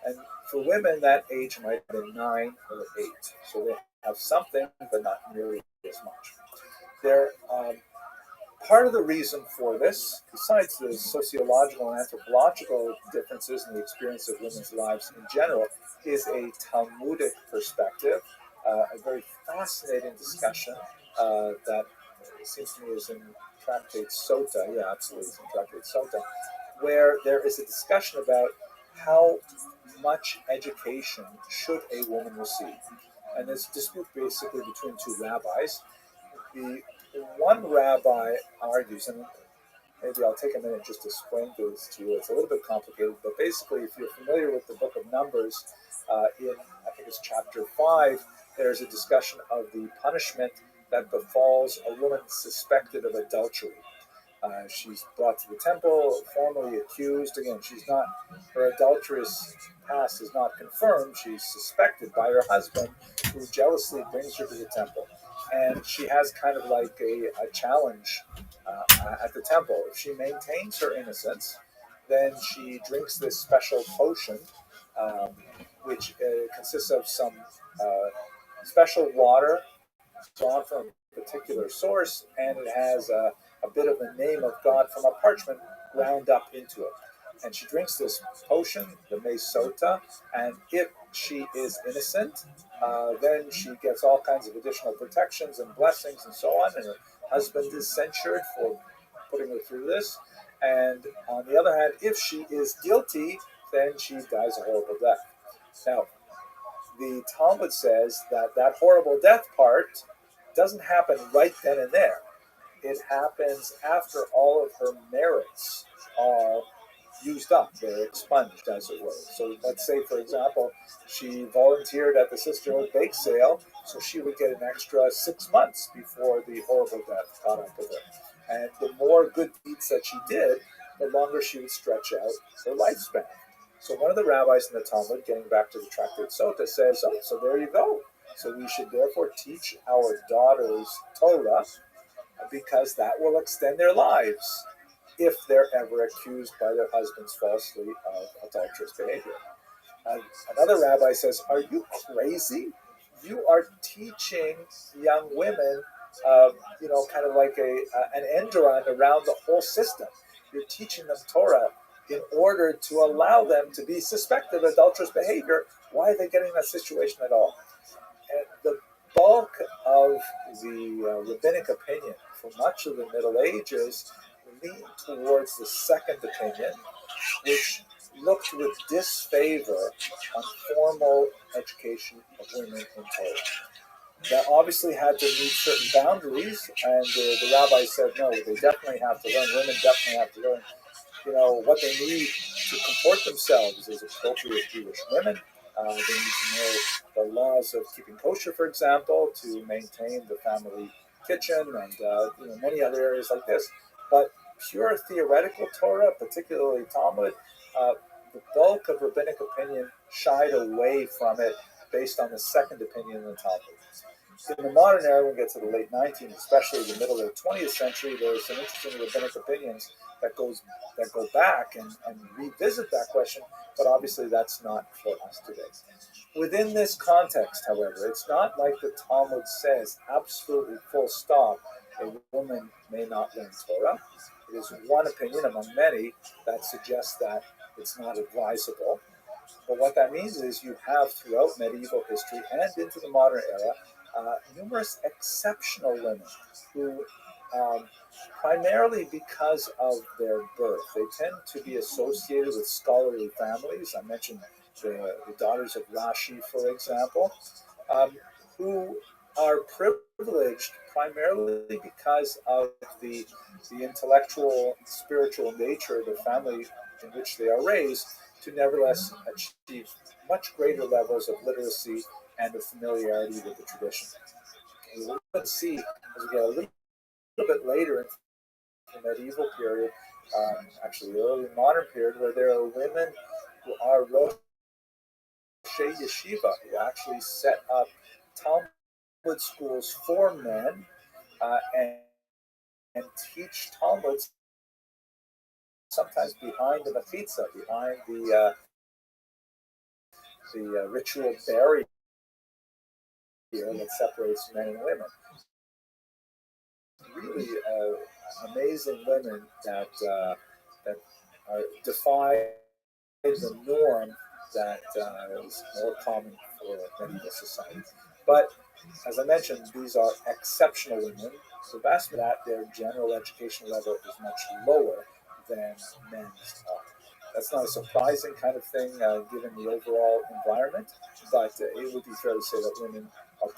Speaker 1: And for women, that age might have been 9 or 8. So they have something, but not nearly as much. They're part of the reason for this, besides the sociological and anthropological differences in the experience of women's lives in general, is a Talmudic perspective, a very fascinating discussion that it seems to me is in Tractate Sota, yeah, absolutely, it's in Tractate Sota, where there is a discussion about how much education should a woman receive. And there's a dispute basically between two rabbis. The one rabbi argues, and maybe I'll take a minute just to explain this to you. It's a little bit complicated, but basically, if you're familiar with the book of Numbers, in I think it's chapter 5, there's a discussion of the punishment that befalls a woman suspected of adultery. She's brought to the temple, formally accused. Again, her adulterous past is not confirmed. She's suspected by her husband, who jealously brings her to the temple. And she has kind of like a challenge at the temple. If she maintains her innocence, then she drinks this special potion, um, which consists of some special water drawn from a particular source, and it has a bit of the name of God from a parchment ground up into it. And she drinks this potion, the Mesota, and if she is innocent, then she gets all kinds of additional protections and blessings and so on, and her husband is censured for putting her through this. And on the other hand, if she is guilty, then she dies a horrible death. Now, the Talmud says that that horrible death part doesn't happen right then and there. It happens after all of her merits are used up. They're expunged, as it were. So let's say, for example, she volunteered at the Sisterhood bake sale, so she would get an extra 6 months before the horrible death caught up with her. And the more good deeds that she did, the longer she would stretch out her lifespan. So one of the rabbis in the Talmud, getting back to the Tractate Sota, says, oh, so there you go. So we should therefore teach our daughters Torah, because that will extend their lives if they're ever accused by their husbands falsely of adulterous behavior. Another rabbi says, are you crazy? You are teaching young women, kind of like an end run around the whole system. You're teaching them Torah in order to allow them to be suspected of adulterous behavior. Why are they getting in that situation at all? And the bulk of the rabbinic opinion for much of the Middle Ages leaned towards the second opinion, which looked with disfavor on formal education of women in Torah. That obviously had to meet certain boundaries, and the rabbi said, no, they definitely have to learn, women definitely have to learn, what they need to comport themselves as appropriate Jewish women. They need to know the laws of keeping kosher, for example, to maintain the family kitchen, and many other areas like this. But pure theoretical Torah, particularly Talmud, the bulk of rabbinic opinion shied away from it based on the second opinion in the Talmud. In the modern era, when we get to the late 19th, especially the middle of the 20th century, there are some interesting rabbinic opinions that go back and revisit that question, but obviously that's not for us today. Within this context, however, it's not like the Talmud says, absolutely full stop, a woman may not learn Torah. It is one opinion among many that suggests that it's not advisable. But what that means is you have throughout medieval history and into the modern era numerous exceptional women who, primarily because of their birth, they tend to be associated with scholarly families. I mentioned the daughters of Rashi, for example, who are privileged primarily because of the intellectual, spiritual nature of the family in which they are raised, to nevertheless achieve much greater levels of literacy and of familiarity with the tradition. And we'll see as we get a little bit later in the medieval period, actually the early modern period, where there are women who are Rosh Yeshiva, who actually set up Talmud schools for men and teach Talmud sometimes behind the mechitza, behind the ritual barrier that separates men and women. Really amazing women that defy the norm that is more common for medieval society. But as I mentioned, these are exceptional women. So vast of that, their general education level is much lower than men's are. That's not a surprising kind of thing given the overall environment, but it would be fair to say that women are.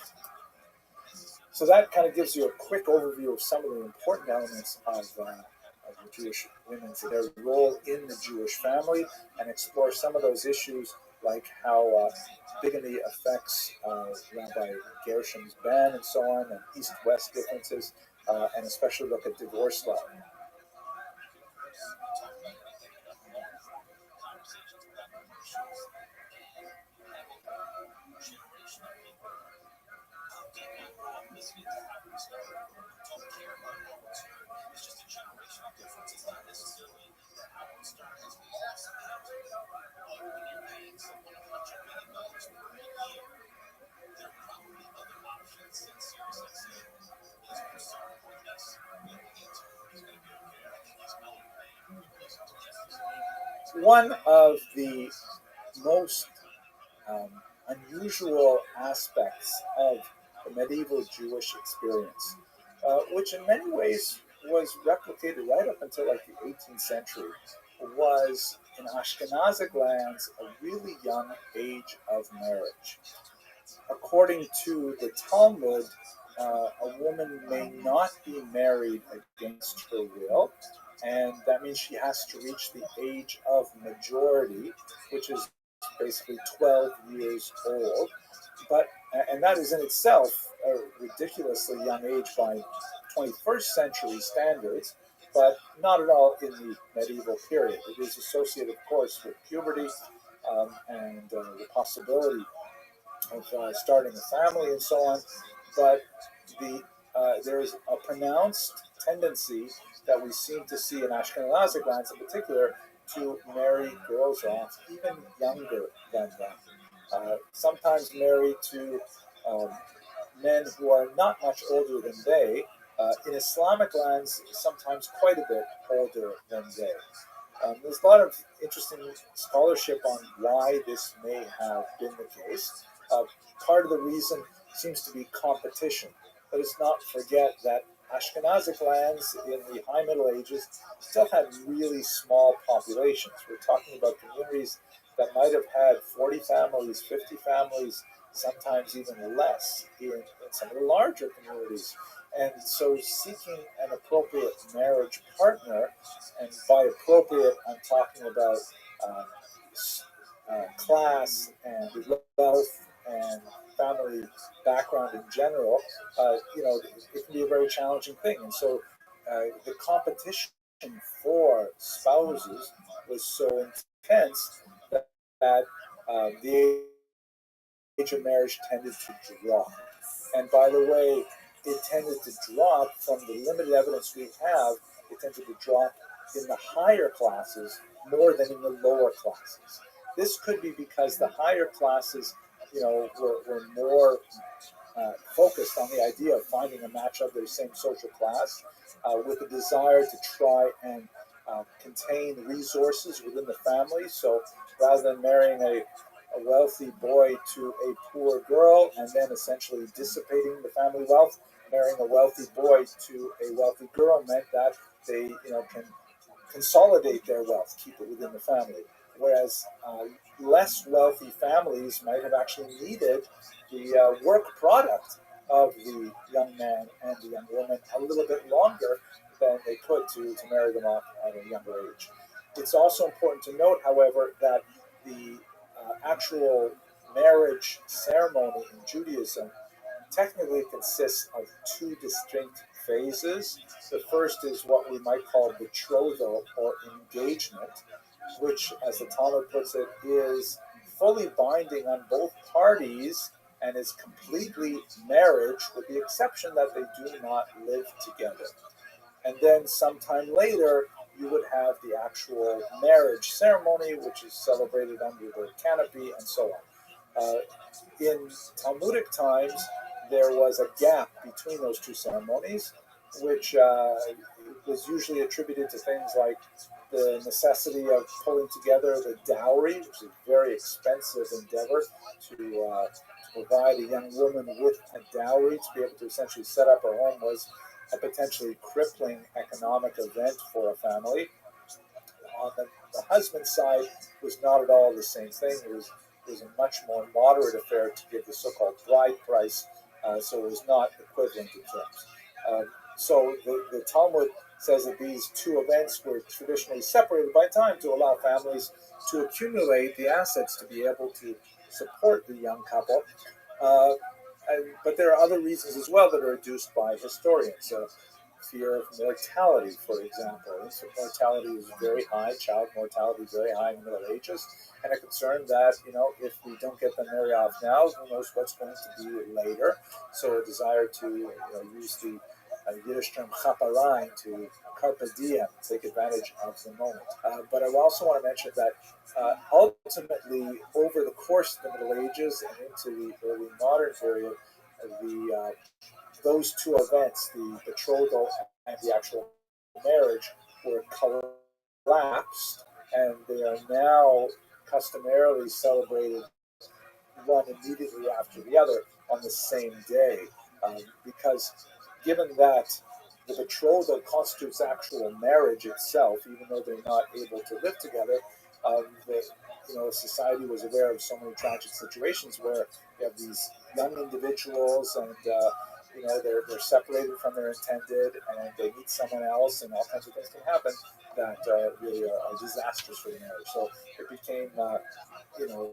Speaker 1: So that kind of gives you a quick overview of some of the important elements of Jewish women for their role in the Jewish family and explore some of those issues like how bigamy affects Rabbi Gershom's ban and so on, and East-West differences, and especially look at divorce law. One of the most unusual aspects of the medieval Jewish experience, which in many ways was replicated right up until like the 18th century, was in Ashkenazic lands a really young age of marriage. According to the Talmud, a woman may not be married against her will, and that means she has to reach the age of majority, which is basically 12 years old. But and that is in itself a ridiculously young age by 21st century standards, but not at all in the medieval period. It is associated, of course, with puberty and the possibility of starting a family and so on. But there is a pronounced tendency that we seem to see in Ashkenazic lands in particular to marry girls off even younger than them. Sometimes married to men who are not much older than they. In Islamic lands, sometimes quite a bit older than they. There's a lot of interesting scholarship on why this may have been the case. Part of the reason seems to be competition. Let us not forget that Ashkenazic lands in the High Middle Ages still had really small populations. We're talking about communities that might have had 40 families, 50 families, sometimes even less in some of the larger communities. And so seeking an appropriate marriage partner, and by appropriate, I'm talking about class and wealth and family background in general, it can be a very challenging thing. And so the competition for spouses was so intense that the age of marriage tended to drop. And by the way, it tended to drop from the limited evidence we have, it tended to drop in the higher classes more than in the lower classes. This could be because the higher classes, were more focused on the idea of finding a match of their same social class, with a desire to try and contain resources within the family. So rather than marrying a wealthy boy to a poor girl and then essentially dissipating the family wealth, marrying a wealthy boy to a wealthy girl meant that they can consolidate their wealth, keep it within the family. Whereas less wealthy families might have actually needed the work product of the young man and the young woman a little bit longer than they could to marry them off at a younger age. It's also important to note, however, that the actual marriage ceremony in Judaism technically consists of two distinct phases. The first is what we might call betrothal or engagement, which, as the Talmud puts it, is fully binding on both parties and is completely marriage, with the exception that they do not live together. And then sometime later, you would have the actual marriage ceremony, which is celebrated under the canopy and so on. In Talmudic times, there was a gap between those two ceremonies, which was usually attributed to things like the necessity of pulling together the dowry, which is a very expensive endeavor to provide a young woman with a dowry to be able to essentially set up her home was a potentially crippling economic event for a family. On the husband's side was not at all the same thing. It was a much more moderate affair to give the so-called bride price, so it was not equivalent in terms. So the Talmud says that these two events were traditionally separated by time to allow families to accumulate the assets to be able to support the young couple. Uh, but there are other reasons as well that are adduced by historians. Fear of mortality, for example. Infant mortality is very high, child mortality is very high in the Middle Ages, and a concern that, if we don't get them married off now, who knows what's going to be later. So a desire to use the Yiddish term chaparine, to carpe diem, take advantage of the moment. But I also want to mention that ultimately, over the course of the Middle Ages and into the early modern period, the those two events, the betrothal and the actual marriage, were collapsed, and they are now customarily celebrated one immediately after the other on the same day, because given that the betrothal constitutes actual marriage itself, even though they're not able to live together, society was aware of so many tragic situations where you have these young individuals and they're separated from their intended and they meet someone else, and all kinds of things can happen that really are disastrous for the marriage. So it became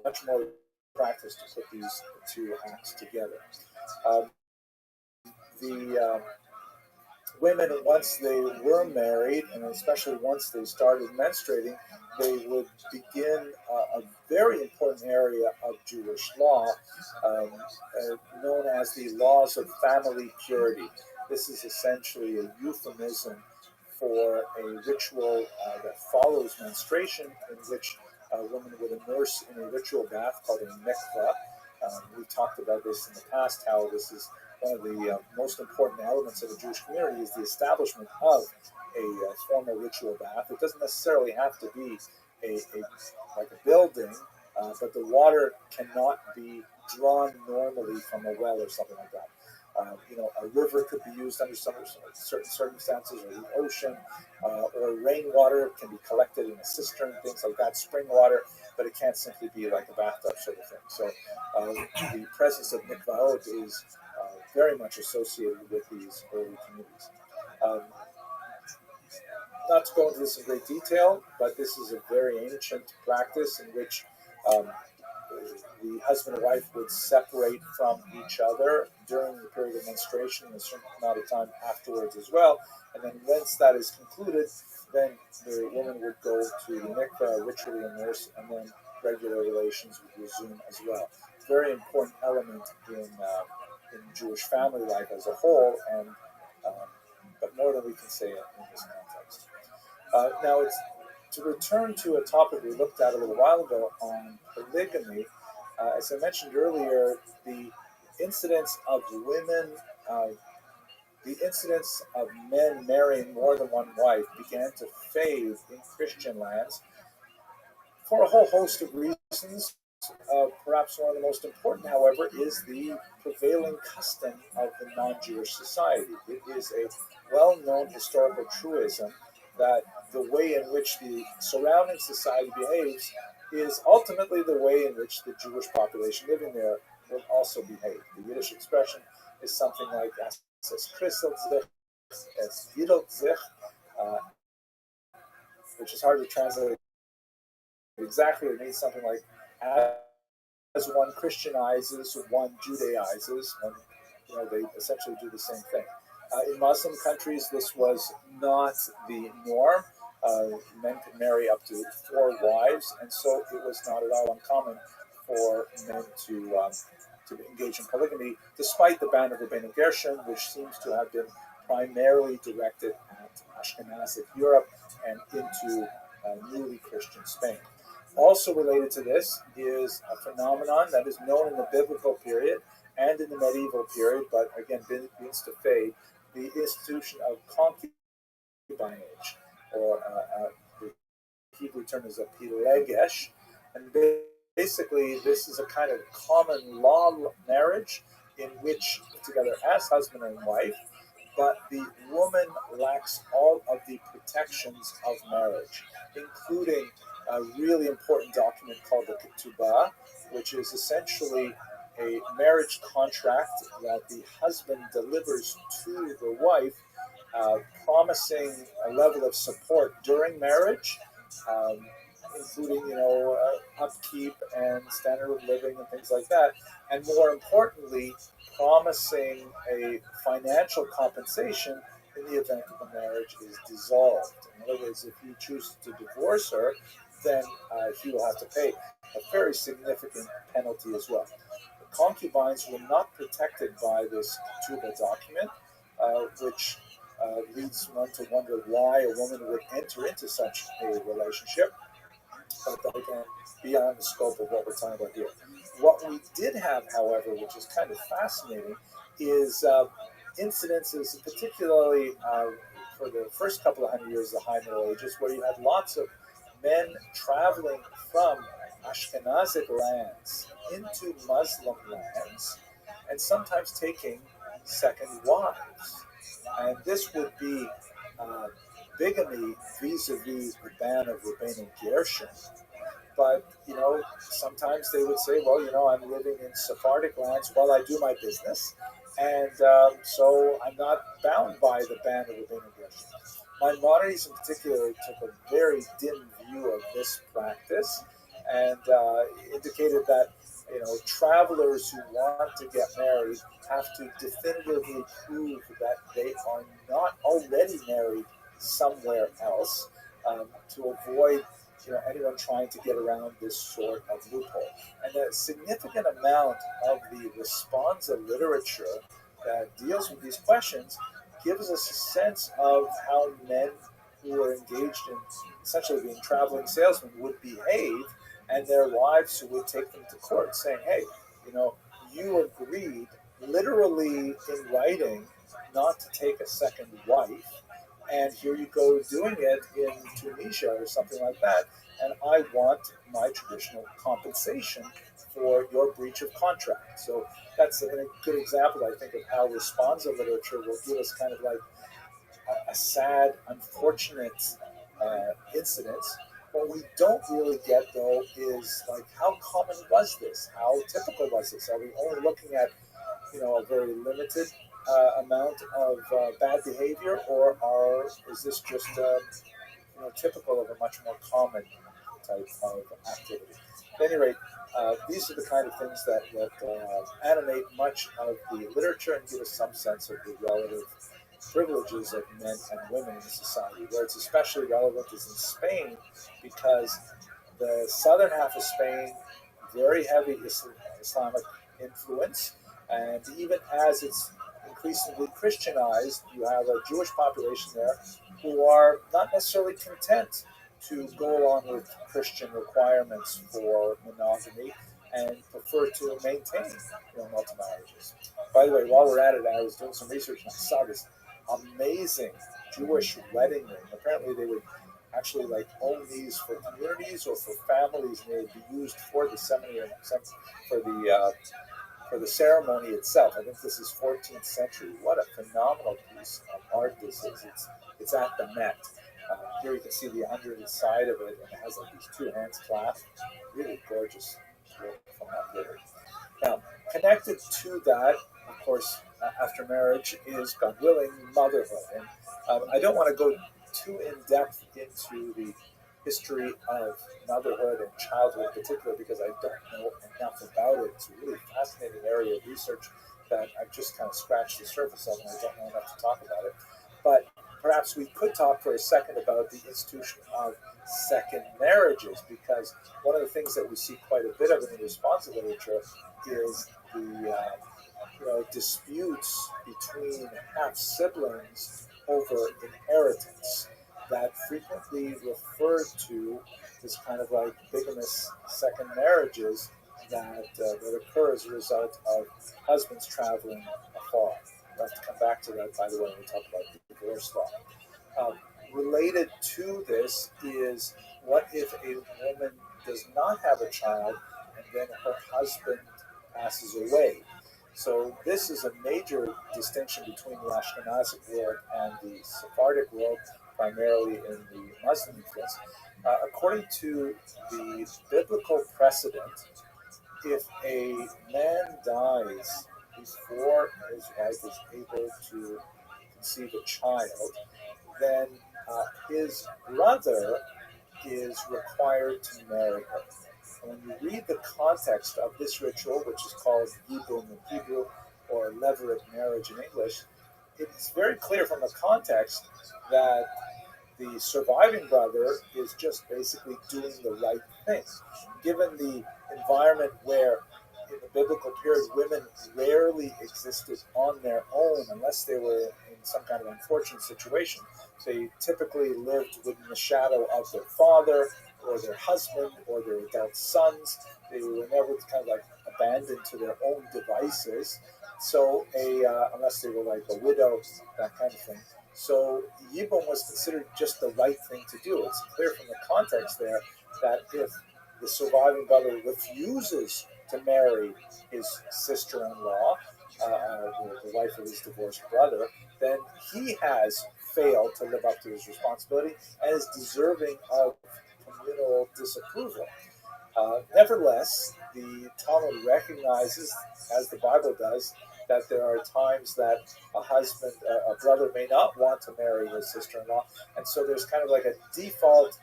Speaker 1: much more practice to put these two acts together. The women, once they were married, and especially once they started menstruating, they would begin a very important area of Jewish law, known as the laws of family purity. This is essentially a euphemism for a ritual that follows menstruation, in which a woman would immerse in a ritual bath called a mikvah. We talked about this in the past, how this is one of the most important elements of a Jewish community, is the establishment of a formal ritual bath. It doesn't necessarily have to be like a building, but the water cannot be drawn normally from a well or something like that. A river could be used under certain circumstances, or the ocean, or rainwater can be collected in a cistern, things like that, spring water, but it can't simply be like a bathtub sort of thing. So the presence of mikvaot is very much associated with these early communities. Not to go into this in great detail, but this is a very ancient practice in which the husband and wife would separate from each other during the period of menstruation and a certain amount of time afterwards as well. And then once that is concluded, then the woman would go to the mikveh, ritually immerse, and then regular relations would resume as well. Very important element in Jewish family life as a whole, and but more than we can say in this context. Now, to return to a topic we looked at a little while ago on polygamy. As I mentioned earlier, the incidence of men marrying more than one wife began to fade in Christian lands for a whole host of reasons. Perhaps one of the most important, however, is the prevailing custom of the non-Jewish society. It is a well-known historical truism that the way in which the surrounding society behaves is ultimately the way in which the Jewish population living there will also behave. The Yiddish expression is something like es christelt sich, es jiddelt sich, which is hard to translate exactly. It means something like, as one Christianizes, one Judaizes, and they essentially do the same thing. In Muslim countries, this was not the norm. Men could marry up to 4 wives, and so it was not at all uncommon for men to engage in polygamy, despite the ban of Rabbinic Gershon, which seems to have been primarily directed at Ashkenazic Europe and into newly Christian Spain. Also related to this is a phenomenon that is known in the biblical period and in the medieval period, but again begins to fade, the institution of concubinage, or the Hebrew term is a pilegesh, and basically this is a kind of common law marriage in which together as husband and wife, but the woman lacks all of the protections of marriage, including a really important document called the ketubah, which is essentially a marriage contract that the husband delivers to the wife promising a level of support during marriage, um, including upkeep and standard of living and things like that, and more importantly, promising a financial compensation in the event that the marriage is dissolved. In other words, if you choose to divorce her, then he will have to pay a very significant penalty as well. The concubines were not protected by this ketubah document, which leads one to wonder why a woman would enter into such a relationship. But that again, beyond the scope of what we're talking about here. What we did have, however, which is kind of fascinating, is incidences, particularly for the first couple of hundred years of the High Middle Ages, where you had lots of men traveling from Ashkenazic lands into Muslim lands, and sometimes taking second wives. And this would be uh, bigamy vis-a-vis the ban of Rabbeinu Gershon. But, sometimes they would say, well, I'm living in Sephardic lands while I do my business. And so I'm not bound by the ban of Rabbeinu Gershon. Maimonides in particular took a very dim view of this practice and indicated that, travelers who want to get married have to definitively prove that they are not already married somewhere else, to avoid anyone trying to get around this sort of loophole. And a significant amount of the responsa literature that deals with these questions gives us a sense of how men who are engaged in essentially being traveling salesmen would behave, and their wives who would take them to court saying, hey, you agreed literally in writing not to take a second wife, and here you go doing it in Tunisia or something like that, and I want my traditional compensation for your breach of contract. So that's a good example, I think, of how responsa literature will give us kind of like a sad, unfortunate incident. What we don't really get, though, is like how common was this? How typical was this? Are we only looking at a very limited amount of bad behavior, or is this just typical of a much more common type of activity? At any rate, these are the kind of things that animate much of the literature and give us some sense of the relative privileges of men and women in society. Where it's especially relevant is in Spain, because the southern half of Spain, very heavy Islamic influence, and even as it's increasingly Christianized, you have a Jewish population there who are not necessarily content to go along with Christian requirements for monogamy and prefer to maintain multi-marriages. By the way, while we're at it, I was doing some research and I saw this amazing Jewish wedding ring. Apparently, they would actually own these for communities or for families, and they would be used for the ceremony, for the ceremony itself. I think this is 14th century. What a phenomenal piece of art this is. It's at the Met. Here you can see the underside of it, and it has these two hands clasped. Really gorgeous work from that period. Now, connected to that, of course, after marriage is, God willing, motherhood. And I don't want to go too in depth into the history of motherhood and childhood in particular, because I don't know enough about it. It's a really fascinating area of research that I've just kind of scratched the surface of, and I don't know enough to talk about it. But perhaps we could talk for a second about the institution of second marriages, because one of the things that we see quite a bit of in the responsa literature is the disputes between half siblings over inheritance that frequently refer to this kind of bigamous second marriages that occur as a result of husbands traveling afar. We'll have to come back to that, by the way, when we talk about the divorce law. Related to this is, what if a woman does not have a child and then her husband passes away? So this is a major distinction between the Ashkenazic world and the Sephardic world, primarily in the Muslim influence. According to the biblical precedent, if a man dies before his wife is able to conceive a child, then his brother is required to marry her. And when you read the context of this ritual, which is called Yibum in Hebrew or levirate marriage in English, it's very clear from the context that the surviving brother is just basically doing the right thing. Given the environment where, in the biblical period, women rarely existed on their own unless they were in some kind of unfortunate situation. They typically lived within the shadow of their father or their husband or their adult sons. They were never kind of like abandoned to their own devices. So, unless they were like a widow, that kind of thing. So Yibum was considered just the right thing to do. It's clear from the context there that if the surviving brother refuses to marry his sister-in-law, the wife of his divorced brother, then he has failed to live up to his responsibility and is deserving of communal disapproval. Nevertheless, the Talmud recognizes, as the Bible does, that there are times that a brother may not want to marry his sister-in-law, and so there's kind of like a default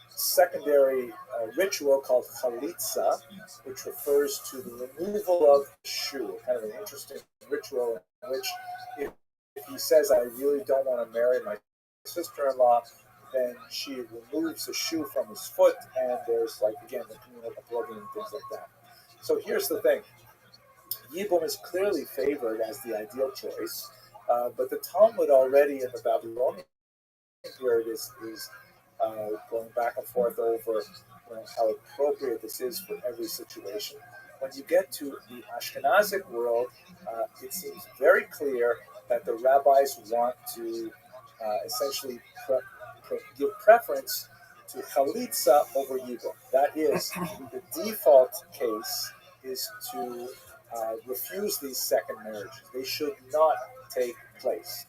Speaker 1: secondary ritual called chalitza, which refers to the removal of the shoe, kind of an interesting ritual in which if he says, I really don't want to marry my sister-in-law, then she removes the shoe from his foot, and there's, like, again, the communal uploading and things like that. So here's the thing. Yibum is clearly favored as the ideal choice, but the Talmud already in the Babylonian period is going back and forth over how appropriate this is for every situation. When you get to the Ashkenazic world, it seems very clear that the rabbis want to essentially give preference to chalitza over yibum. That is, the default case is to refuse these second marriages. They should not take place.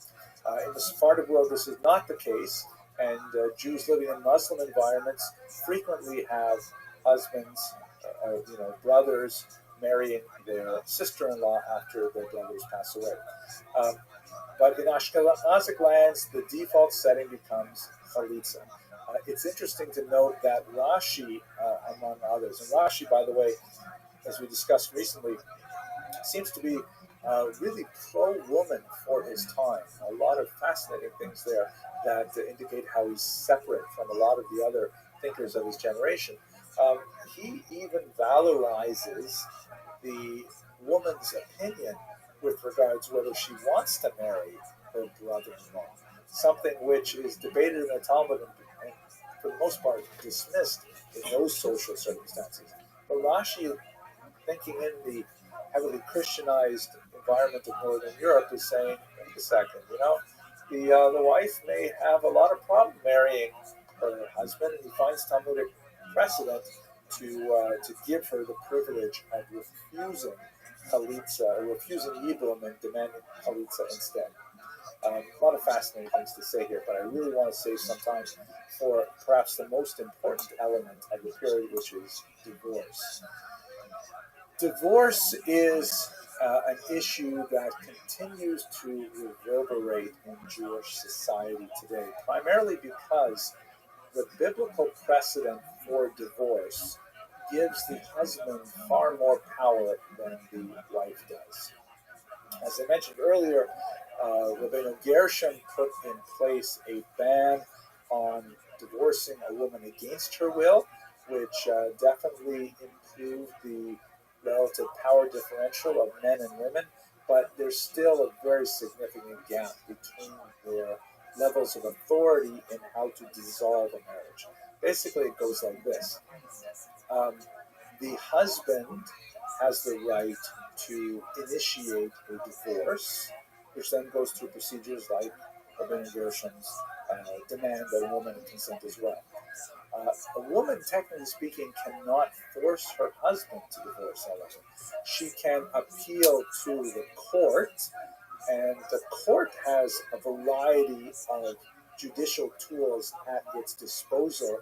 Speaker 1: In the Sephardic world, this is not the case, and Jews living in Muslim environments frequently have husbands, brothers marrying their sister-in-law after their brothers pass away. But in Ashkenazic lands, the default setting becomes chalitza. It's interesting to note that Rashi, among others, and Rashi, by the way, as we discussed recently, seems to be really pro-woman for his time. A lot of fascinating things there that indicate how he's separate from a lot of the other thinkers of his generation. He even valorizes the woman's opinion with regards to whether she wants to marry her brother-in-law, something which is debated in the Talmud and for the most part dismissed in those social circumstances. But Rashi, thinking in the heavily Christianized environment of Northern Europe, is saying, wait a second, the wife may have a lot of problem marrying her husband, and he finds Talmudic precedent to give her the privilege of refusing chalitza, or refusing yibum and demanding chalitza instead. A lot of fascinating things to say here, but I really want to save some time for perhaps the most important element of the period, which is divorce. Divorce is an issue that continues to reverberate in Jewish society today, primarily because the biblical precedent for divorce gives the husband far more power than the wife does. As I mentioned earlier, Rabbi Gershom put in place a ban on divorcing a woman against her will, which definitely improved the relative power differential of men and women, but there's still a very significant gap between their levels of authority in how to dissolve a marriage. Basically, it goes like this. The husband has the right to initiate a divorce, which then goes through procedures like Rabbi Gershom's demand that a woman consent as well. A woman, technically speaking, cannot force her husband to divorce, however. She can appeal to the court, and the court has a variety of judicial tools at its disposal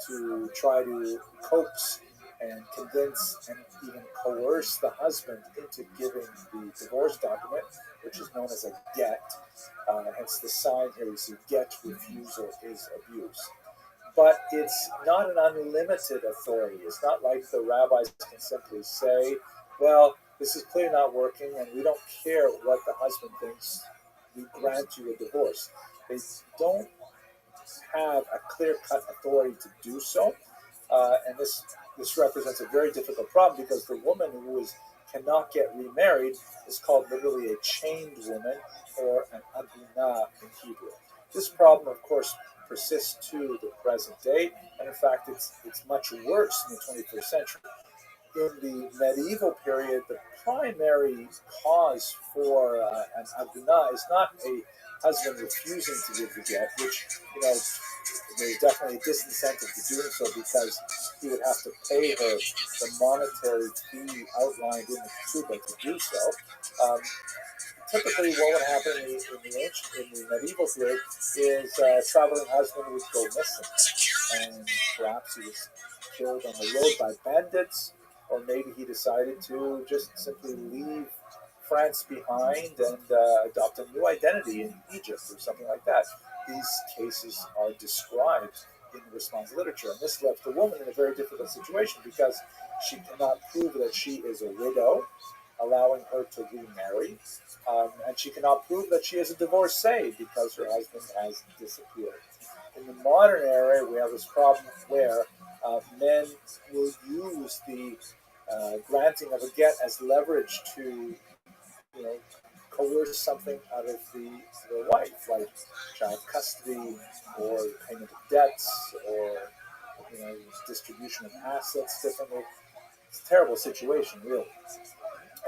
Speaker 1: to try to coax and convince and even coerce the husband into giving the divorce document, which is known as a get. Hence the sign here you see, get refusal is abuse. But it's not an unlimited authority. It's not like the rabbis can simply say, well, this is clearly not working and we don't care what the husband thinks, we grant you a divorce. They don't have a clear-cut authority to do so. And this represents a very difficult problem because the woman who cannot get remarried is called literally a chained woman or an aguna in Hebrew. This problem, of course, persists to the present day, and in fact, it's much worse in the 21st century. In the medieval period, the primary cause for an aguna is not a husband refusing to give the get, which, there's definitely a disincentive to doing so because he would have to pay her the monetary fee outlined in the ketubah to do so. Typically, what would happen in the medieval period is a traveling husband would go missing, and perhaps he was killed on the road by bandits, or maybe he decided to just simply leave France behind and adopt a new identity in Egypt or something like that. These cases are described in the response literature, and this left the woman in a very difficult situation because she cannot prove that she is a widow, allowing her to remarry, and she cannot prove that she is a divorcee because her husband has disappeared. In the modern era, we have this problem where men will use the granting of a get as leverage to, coerce something out of their wife, like child custody or payment of debts or, distribution of assets differently. It's a terrible situation, really.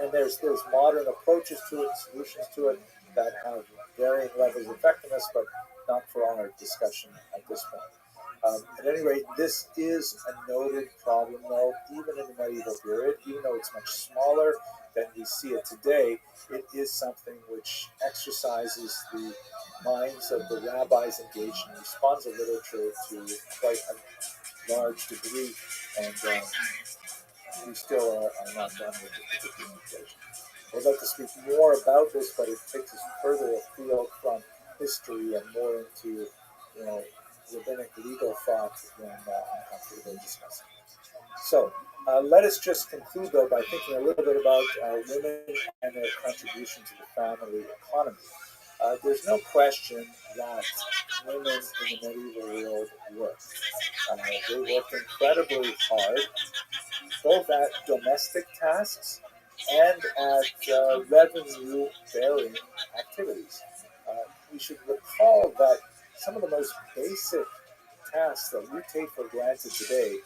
Speaker 1: And there's modern approaches to it, solutions to it that have varying levels of effectiveness, but not for our discussion at this point. At any rate, this is a noted problem, though, even in the medieval period, even though it's much smaller than we see it today. It is something which exercises the minds of the rabbis engaged in responsive literature to quite a large degree, and we still are not done with the communication. I would like to speak more about this, but it takes us further afield from history and more into, rabbinic legal thought than I'm comfortable discussing. So let us just conclude, though, by thinking a little bit about women and their contribution to the family economy. There's no question that women in the medieval world worked. They worked incredibly hard, both at domestic tasks and at revenue-bearing activities. We should recall that some of the most basic tasks that we take for granted today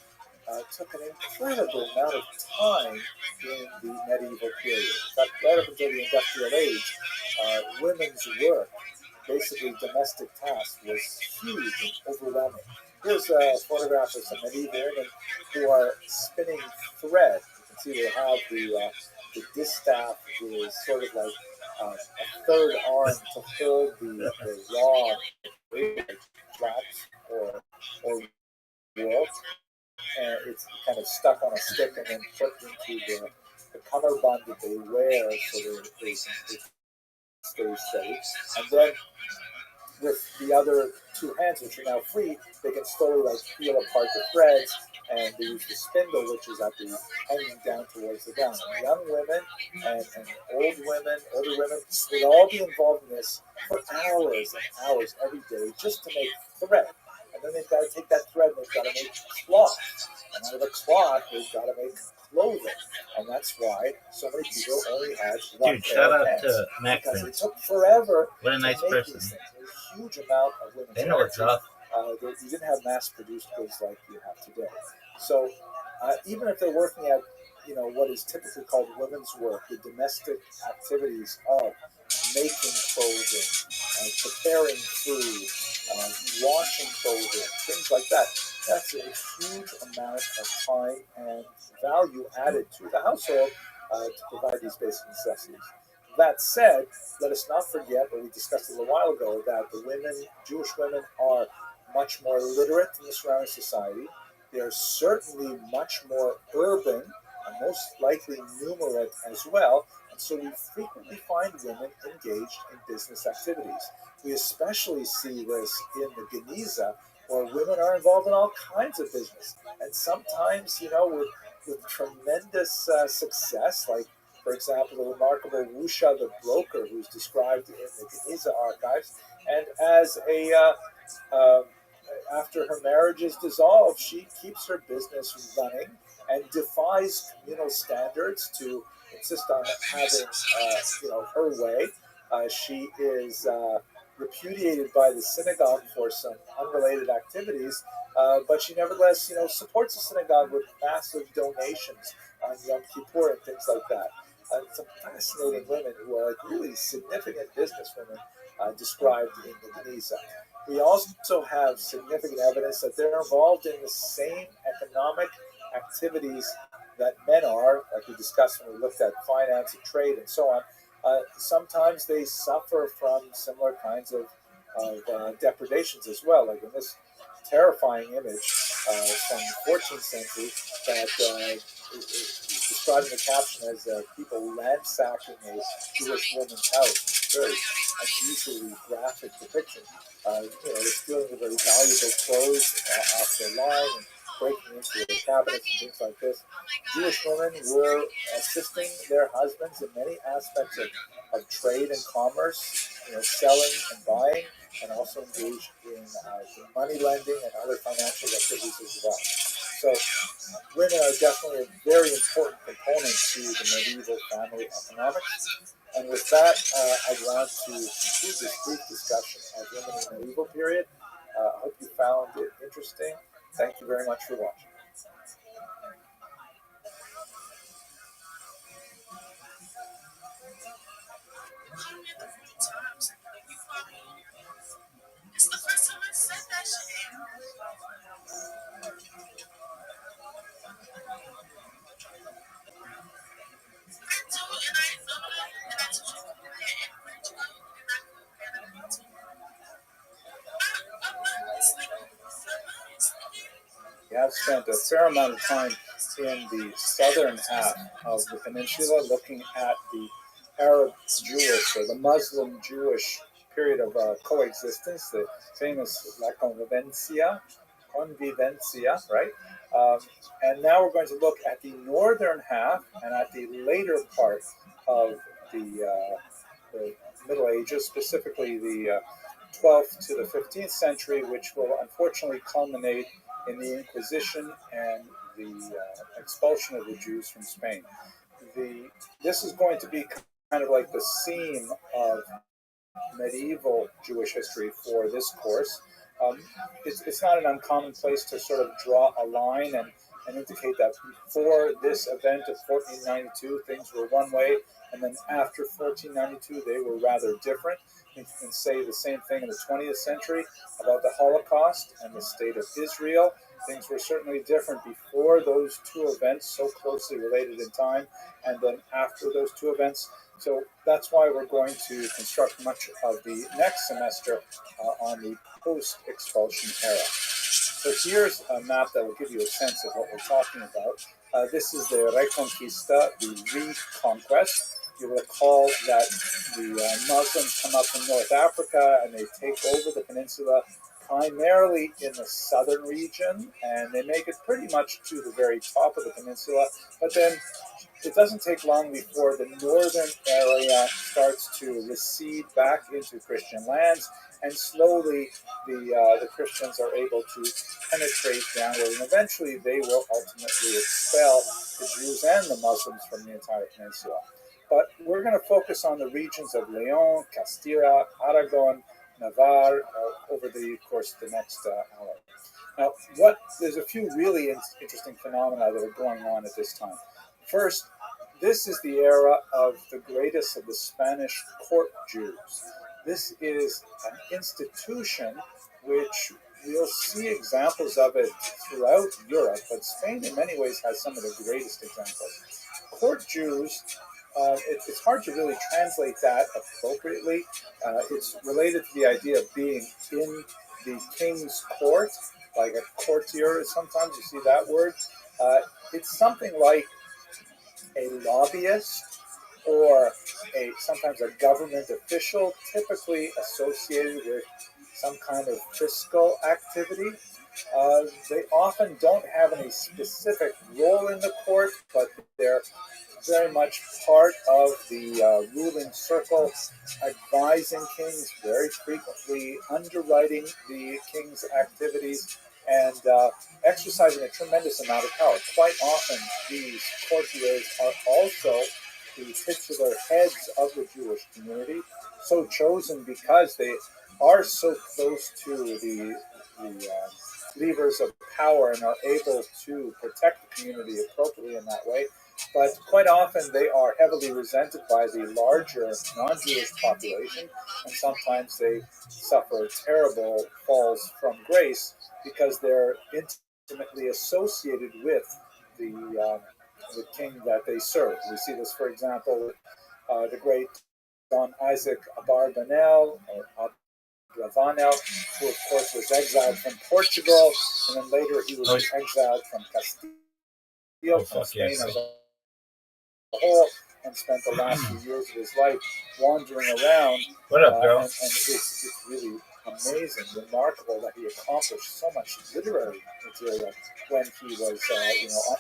Speaker 1: took an incredible amount of time in the medieval period. In fact, right up until the industrial age, women's work, basically domestic tasks, was huge and overwhelming. Here's a photograph of some medieval women who are spinning thread. You can see they have the distaff is sort of like a third arm to hold the raw flax or wool. And it's kind of stuck on a stick and then put into the cummerbund that they wear so they stay steady. And then with the other two hands, which are now free, they can slowly peel apart the threads, and they use the spindle, which is hanging down towards the ground. And young women and older women would all be involved in this for hours and hours every day just to make thread. And then they've got to take that thread and they've got to make cloth. And out of the cloth, they've got to make clothing. And that's why so many people only had one
Speaker 2: Dude,
Speaker 1: pair
Speaker 2: shout
Speaker 1: of
Speaker 2: out
Speaker 1: pants.
Speaker 2: to Mac
Speaker 1: Because
Speaker 2: Pants.
Speaker 1: it took forever
Speaker 2: What a nice
Speaker 1: to make
Speaker 2: person.
Speaker 1: these things. There's a huge amount of women's
Speaker 2: They know what's up.
Speaker 1: you didn't have mass-produced goods like you have today. So even if they're working at, what is typically called women's work, the domestic activities of making clothing, preparing food, washing clothing, things like that, that's a huge amount of time and value added to the household to provide these basic necessities. That said, let us not forget what we discussed a little while ago, that the women, Jewish women, are much more literate in the surrounding society. They are certainly much more urban and most likely numerate as well, and so we frequently find women engaged in business activities. We especially see this in the Geniza, where women are involved in all kinds of business, and sometimes, with tremendous success, like, for example, the remarkable Wusha the broker, who's described in the Geniza archives, and as a um, after her marriage is dissolved, she keeps her business running and defies communal standards to insist on having, her way. She is repudiated by the synagogue for some unrelated activities, but she nevertheless, supports the synagogue with massive donations on Yom Kippur and things like that. Some fascinating women who are like really significant businesswomen described in the Geniza. We also have significant evidence that they're involved in the same economic activities that men are, like we discussed when we looked at finance and trade and so on. Sometimes they suffer from similar kinds of depredations as well, like in this terrifying image from the 14th century that is described in the caption as people ransacking a Jewish woman's house. Very unusually graphic depiction. They're stealing the very valuable clothes off their line and breaking into their cabinets and things like this. Jewish women were assisting their husbands in many aspects of trade and commerce, selling and buying, and also engaged in money lending and other financial activities as well. So women are definitely a very important component to the medieval family economics. And with that, I want to conclude this brief discussion of women in the medieval period. I hope you found it interesting. Thank you very much for watching. We have spent a fair amount of time in the southern half of the peninsula looking at the Arab Jewish or the Muslim Jewish period of coexistence, the famous La Convivencia, right? And now we're going to look at the northern half and at the later part of the Middle Ages, specifically the 12th to the 15th century, which will unfortunately culminate in the Inquisition and the expulsion of the Jews from Spain. This is going to be kind of like the seam of medieval Jewish history for this course. It's not an uncommon place to sort of draw a line and indicate that before this event of 1492, things were one way, and then after 1492, they were rather different. You can say the same thing in the 20th century about the Holocaust and the state of Israel. Things were certainly different before those two events, so closely related in time, and then after those two events. So that's why we're going to construct much of the next semester on the post-expulsion era. So here's a map that will give you a sense of what we're talking about. This is the Reconquista, the reconquest. You recall that the Muslims come up from North Africa and they take over the peninsula primarily in the southern region, and they make it pretty much to the very top of the peninsula. But then it doesn't take long before the northern area starts to recede back into Christian lands, and slowly the Christians are able to penetrate downward, and eventually they will ultimately expel the Jews and the Muslims from the entire peninsula. But we're going to focus on the regions of Leon, Castilla, Aragon, Navarre over the course of the next hour. Now, there's a few really interesting phenomena that are going on at this time. First, this is the era of the greatest of the Spanish court Jews. This is an institution which we'll see examples of it throughout Europe, but Spain in many ways has some of the greatest examples. Court Jews, it's hard to really translate that appropriately. It's related to the idea of being in the king's court, like a courtier. Sometimes you see that word. It's something like a lobbyist or sometimes a government official, typically associated with some kind of fiscal activity. They often don't have any specific role in the court, but they're very much part of the ruling circle, advising kings, very frequently underwriting the king's activities, and exercising a tremendous amount of power. Quite often, these courtiers are also the titular heads of the Jewish community, so chosen because they are so close to the levers of power and are able to protect the community appropriately in that way. But quite often they are heavily resented by the larger non-Jewish population, and sometimes they suffer terrible falls from grace because they're intimately associated with the king that they serve. We see this, for example, the great Don Isaac Abarbanel, or Ravanel, who of course was exiled from Portugal, and then later he was exiled from Castile, from Spain as a whole, and spent the last few years of his life wandering around.
Speaker 2: What up, girl?
Speaker 1: And it's really amazing, remarkable that he accomplished so much literary material when he was,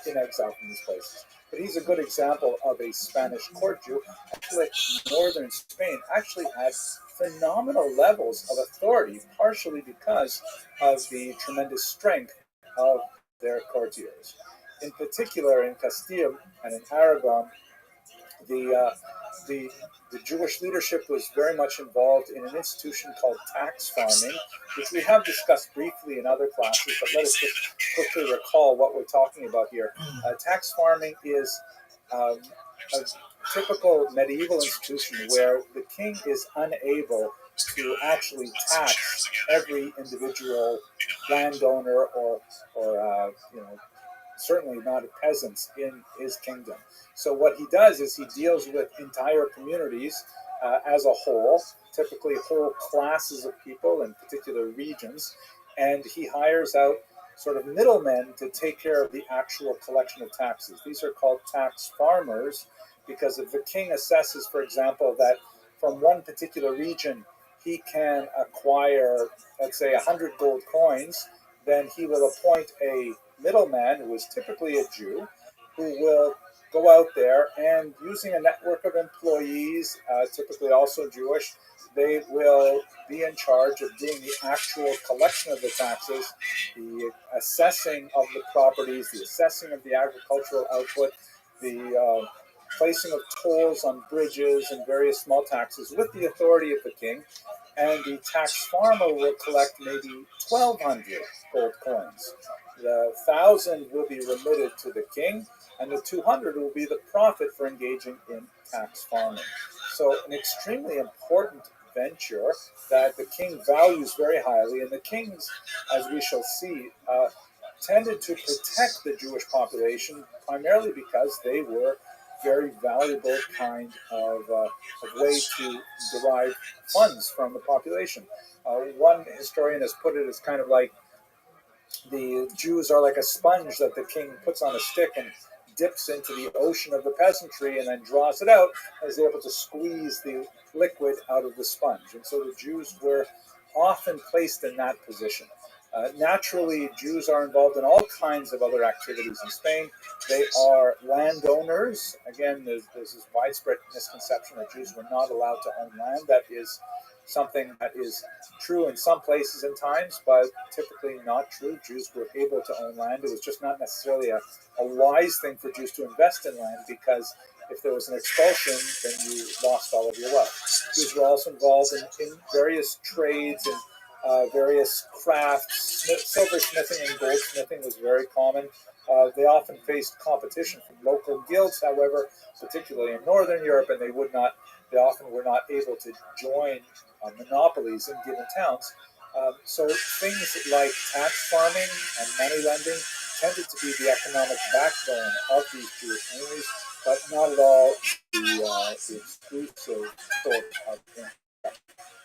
Speaker 1: in exile from these places. But he's a good example of a Spanish court Jew. Actually, northern Spain actually had phenomenal levels of authority, partially because of the tremendous strength of their courtiers. In particular, in Castile and in Aragon, the the the Jewish leadership was very much involved in an institution called tax farming, which we have discussed briefly in other classes, but let us just quickly recall what we're talking about here. Tax farming is a typical medieval institution where the king is unable to actually tax every individual landowner or certainly not peasants in his kingdom. So what he does is he deals with entire communities as a whole, typically whole classes of people in particular regions, and he hires out sort of middlemen to take care of the actual collection of taxes. These are called tax farmers because if the king assesses, for example, that from one particular region he can acquire, let's say, 100 gold coins, then he will appoint a middleman, who is typically a Jew, who will go out there and using a network of employees, typically also Jewish, they will be in charge of doing the actual collection of the taxes, the assessing of the properties, the assessing of the agricultural output, the placing of tolls on bridges and various small taxes with the authority of the king. And the tax farmer will collect maybe 1,200 gold coins. The 1,000 will be remitted to the king, and the 200 will be the profit for engaging in tax farming. So an extremely important venture that the king values very highly, and the kings, as we shall see, tended to protect the Jewish population primarily because they were very valuable kind of way to derive funds from the population. One historian has put it as kind of like the Jews are like a sponge that the king puts on a stick and dips into the ocean of the peasantry and then draws it out and is able to squeeze the liquid out of the sponge. And so the Jews were often placed in that position. Naturally, Jews are involved in all kinds of other activities in Spain. They are landowners. Again, there's this widespread misconception that Jews were not allowed to own land. That is something that is true in some places and times, but typically not true. Jews were able to own land. It was just not necessarily a wise thing for Jews to invest in land, because if there was an expulsion, then you lost all of your wealth. Jews were also involved in various trades and various crafts. Silversmithing and goldsmithing was very common. They often faced competition from local guilds, however, particularly in Northern Europe, and they often were not able to join monopolies in given towns. So things like tax farming and money lending tended to be the economic backbone of these Jewish communities, but not at all the exclusive sort of thing.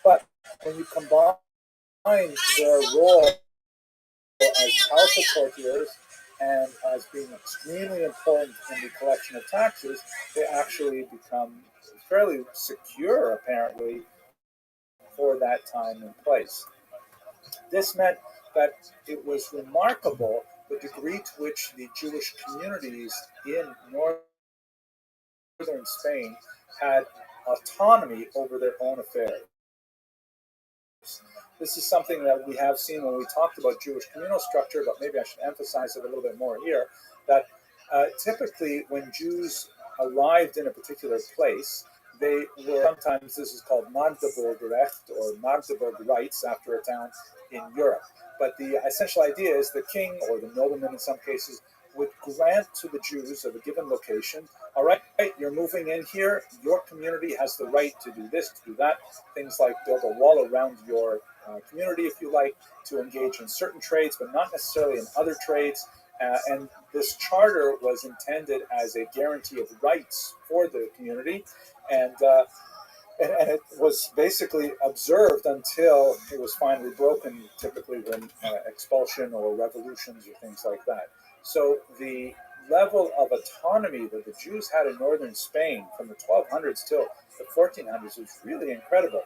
Speaker 1: But when you combine their role as powerful courtiers and as being extremely important in the collection of taxes, they actually become fairly secure, apparently, for that time and place. This meant that it was remarkable the degree to which the Jewish communities in northern Spain had autonomy over their own affairs. This is something that we have seen when we talked about Jewish communal structure, but maybe I should emphasize it a little bit more here, that typically when Jews arrived in a particular place, they were sometimes, this is called Magdeburg Recht or Magdeburg rights after a town in Europe. But the essential idea is the king or the nobleman in some cases would grant to the Jews of a given location, all right, you're moving in here, your community has the right to do this, to do that, things like build a wall around your community, if you like, to engage in certain trades, but not necessarily in other trades. And this charter was intended as a guarantee of rights for the community, and it was basically observed until it was finally broken, typically when expulsion or revolutions or things like that. So the level of autonomy that the Jews had in northern Spain from the 1200s till the 1400s was really incredible.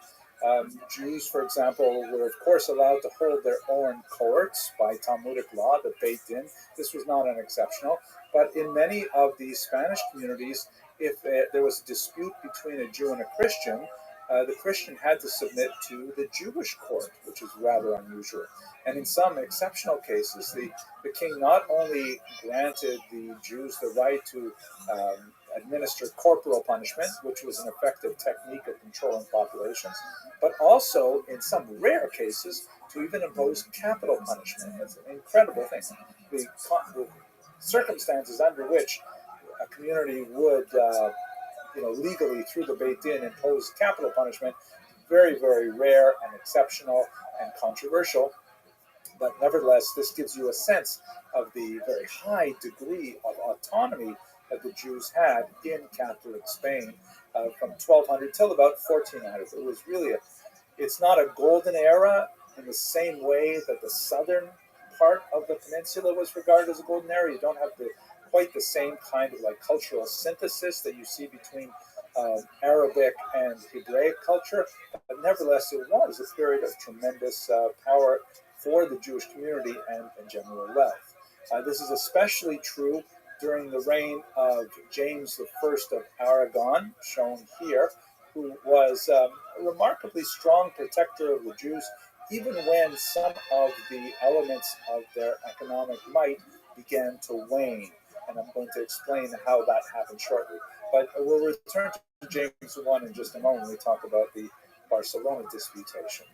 Speaker 1: Jews, for example, were of course allowed to hold their own courts by Talmudic law, the Beit Din. This was not unexceptional. But in many of the Spanish communities, if there was a dispute between a Jew and a Christian, the Christian had to submit to the Jewish court, which is rather unusual. And in some exceptional cases, the king not only granted the Jews the right to administer corporal punishment, which was an effective technique of controlling populations, but also, in some rare cases, to even impose capital punishment. It's an incredible thing. The circumstances under which a community would, legally through the Beit Din impose capital punishment, very, very rare and exceptional and controversial. But nevertheless, this gives you a sense of the very high degree of autonomy that the Jews had in Catholic Spain from 1200 till about 1400. It was really it's not a golden era in the same way that the southern part of the peninsula was regarded as a golden era. You don't have quite the same kind of like cultural synthesis that you see between Arabic and Hebraic culture, but nevertheless it was a period of tremendous power for the Jewish community and general wealth. This is especially true during the reign of James I of Aragon, shown here, who was a remarkably strong protector of the Jews, even when some of the elements of their economic might began to wane. And I'm going to explain how that happened shortly. But we'll return to James I in just a moment when we talk about the Barcelona disputation,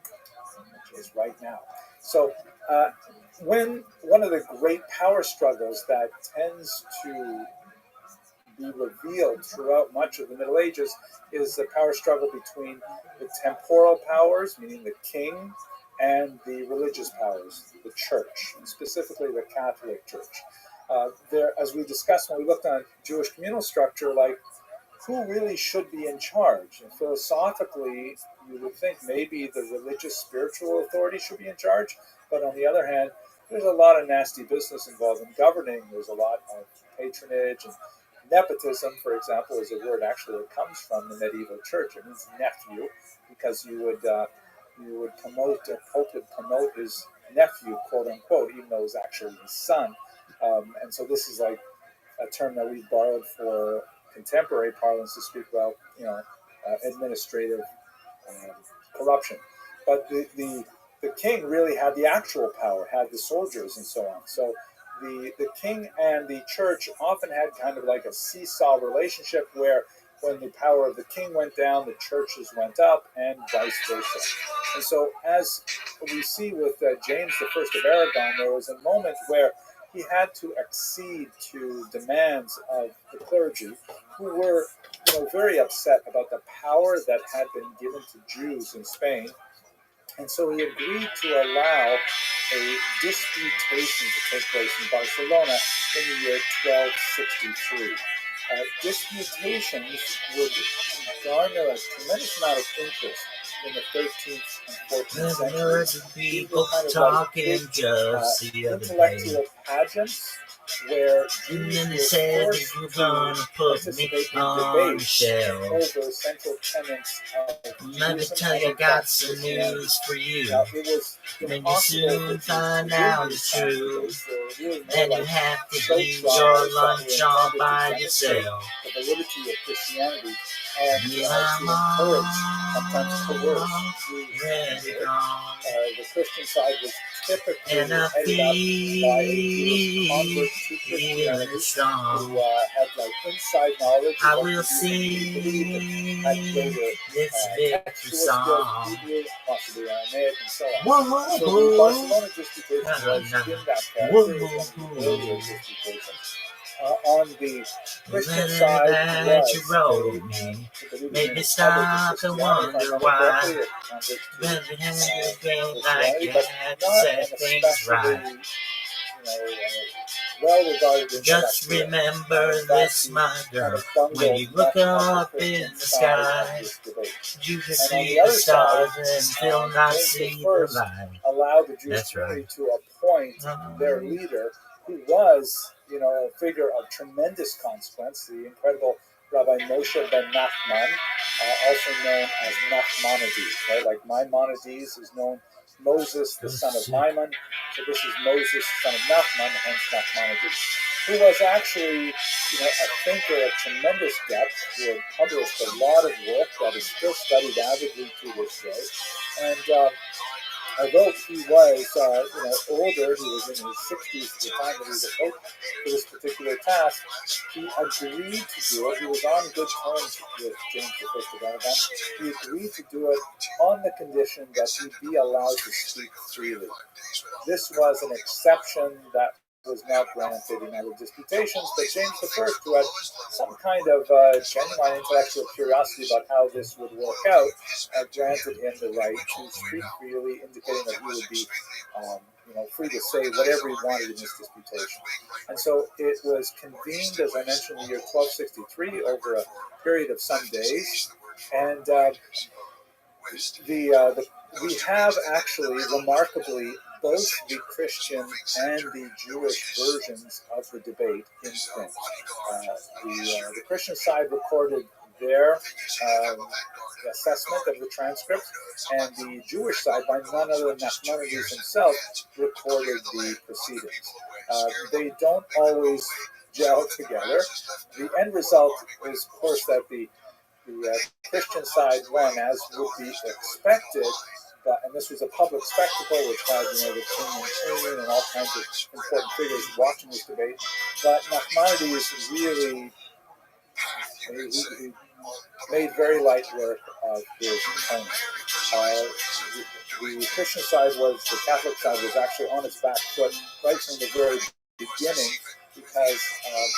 Speaker 1: which is right now. So when one of the great power struggles that tends to be revealed throughout much of the Middle Ages is the power struggle between the temporal powers, meaning the king, and the religious powers, the church, and specifically the Catholic Church. As we discussed when we looked on Jewish communal structure, like who really should be in charge? And philosophically, you would think maybe the religious spiritual authority should be in charge, but on the other hand, there's a lot of nasty business involved in governing. There's a lot of patronage, and nepotism, for example, is a word actually that comes from the medieval church. It means nephew, because you would promote, or Pope would promote his nephew, quote unquote, even though it was actually his son. And so this is like a term that we borrowed for contemporary parlance to speak about, administrative corruption. But the king really had the actual power, had the soldiers and so on. So the king and the church often had kind of like a seesaw relationship where when the power of the king went down, the churches went up, and vice versa. And so as we see with James I of Aragon, there was a moment where he had to accede to demands of the clergy, who were very upset about the power that had been given to Jews in Spain. And so he agreed to allow a disputation to take place in Barcelona in the year 1263. Disputations would garner a tremendous amount of interest in the 13th and 14th
Speaker 2: There
Speaker 1: centuries.
Speaker 2: were
Speaker 1: These
Speaker 2: people
Speaker 1: were kind of like
Speaker 2: talking
Speaker 1: big
Speaker 2: just the other day.
Speaker 1: intellectual pageants where
Speaker 2: And
Speaker 1: Jews
Speaker 2: then they
Speaker 1: were
Speaker 2: said that
Speaker 1: forced
Speaker 2: you were
Speaker 1: to
Speaker 2: gonna put me
Speaker 1: participate in
Speaker 2: on the
Speaker 1: debates
Speaker 2: shelf.
Speaker 1: over central tenets of
Speaker 2: Let me
Speaker 1: Judaism
Speaker 2: tell
Speaker 1: and
Speaker 2: you, I
Speaker 1: in
Speaker 2: got
Speaker 1: fact
Speaker 2: some
Speaker 1: Christianity.
Speaker 2: news for you.
Speaker 1: Now, it was
Speaker 2: When you
Speaker 1: impossible for
Speaker 2: soon
Speaker 1: Jews to
Speaker 2: find
Speaker 1: win
Speaker 2: out the
Speaker 1: these kinds of
Speaker 2: truth,
Speaker 1: debates. They were really more
Speaker 2: then you
Speaker 1: like
Speaker 2: have to
Speaker 1: soap
Speaker 2: eat
Speaker 1: dramas
Speaker 2: your
Speaker 1: that were
Speaker 2: lunch all
Speaker 1: intended to
Speaker 2: by
Speaker 1: demonstrate
Speaker 2: yourself.
Speaker 1: the validity of Christianity and
Speaker 2: Yeah,
Speaker 1: to
Speaker 2: I'm
Speaker 1: encourage, sometimes coerce,
Speaker 2: all
Speaker 1: Jews to
Speaker 2: ready
Speaker 1: convert.
Speaker 2: gone.
Speaker 1: The Christian side was typically
Speaker 2: And I
Speaker 1: headed up by a Jewish convert to
Speaker 2: feel
Speaker 1: Christianity
Speaker 2: strong.
Speaker 1: who had like inside knowledge
Speaker 2: I
Speaker 1: of what
Speaker 2: will
Speaker 1: Judaism really believed
Speaker 2: sing
Speaker 1: and had greater
Speaker 2: this victory
Speaker 1: textual skills,
Speaker 2: song.
Speaker 1: Hebrew, possibly Aramaic, and so on.
Speaker 2: Whoa,
Speaker 1: So the
Speaker 2: whoa,
Speaker 1: Barcelona disputation was
Speaker 2: nah,
Speaker 1: in that
Speaker 2: whoa,
Speaker 1: character. It was one of the earlier
Speaker 2: whoa.
Speaker 1: disputations. On the Christian
Speaker 2: Letter
Speaker 1: side
Speaker 2: that you
Speaker 1: was
Speaker 2: wrote me made me stop and wonder why. When you had to get like you had to set things right.
Speaker 1: Well regarded.
Speaker 2: Just remember this, my girl. When you look up in the sky, you can see the stars and still not see the light.
Speaker 1: Allow the Jewish
Speaker 2: That's
Speaker 1: community
Speaker 2: right.
Speaker 1: to appoint their leader, who was, a figure of tremendous consequence, the incredible Rabbi Moshe ben Nachman, also known as Nachmanides. Right? Like Maimonides is known Moses, the son of Maimon. So this is Moses, son of Nachman, hence Nachmanides, who was actually, a thinker of tremendous depth, who had published a lot of work that is still studied avidly to this day. And although he was, older, he was in his 60s at the time that he was approached for this particular task, he agreed to do it. He was on good terms with James I of Aragon. He agreed to do it on the condition that he be allowed to speak freely. This was an exception that was not granted in other disputations, but James I, who had some kind of genuine intellectual curiosity about how this would work out, granted him the right to speak freely, indicating that he would be, free to say whatever he wanted in this disputation. And so it was convened, as I mentioned, in the year 1263, over a period of some days, and we have actually, remarkably, both the Christian and the Jewish versions of the debate in print. The Christian side recorded their assessment of the transcript, and the Jewish side, by none other than Nachmanides himself, recorded the proceedings. They don't always gel together. The end result is, of course, that the Christian side won, as would be expected, and this was a public spectacle which had, the king and queen and all kinds of important figures watching this debate. But Nachmanides really he made very light work of his opponent. The Christian side the Catholic side was actually on its back foot right from the very beginning, because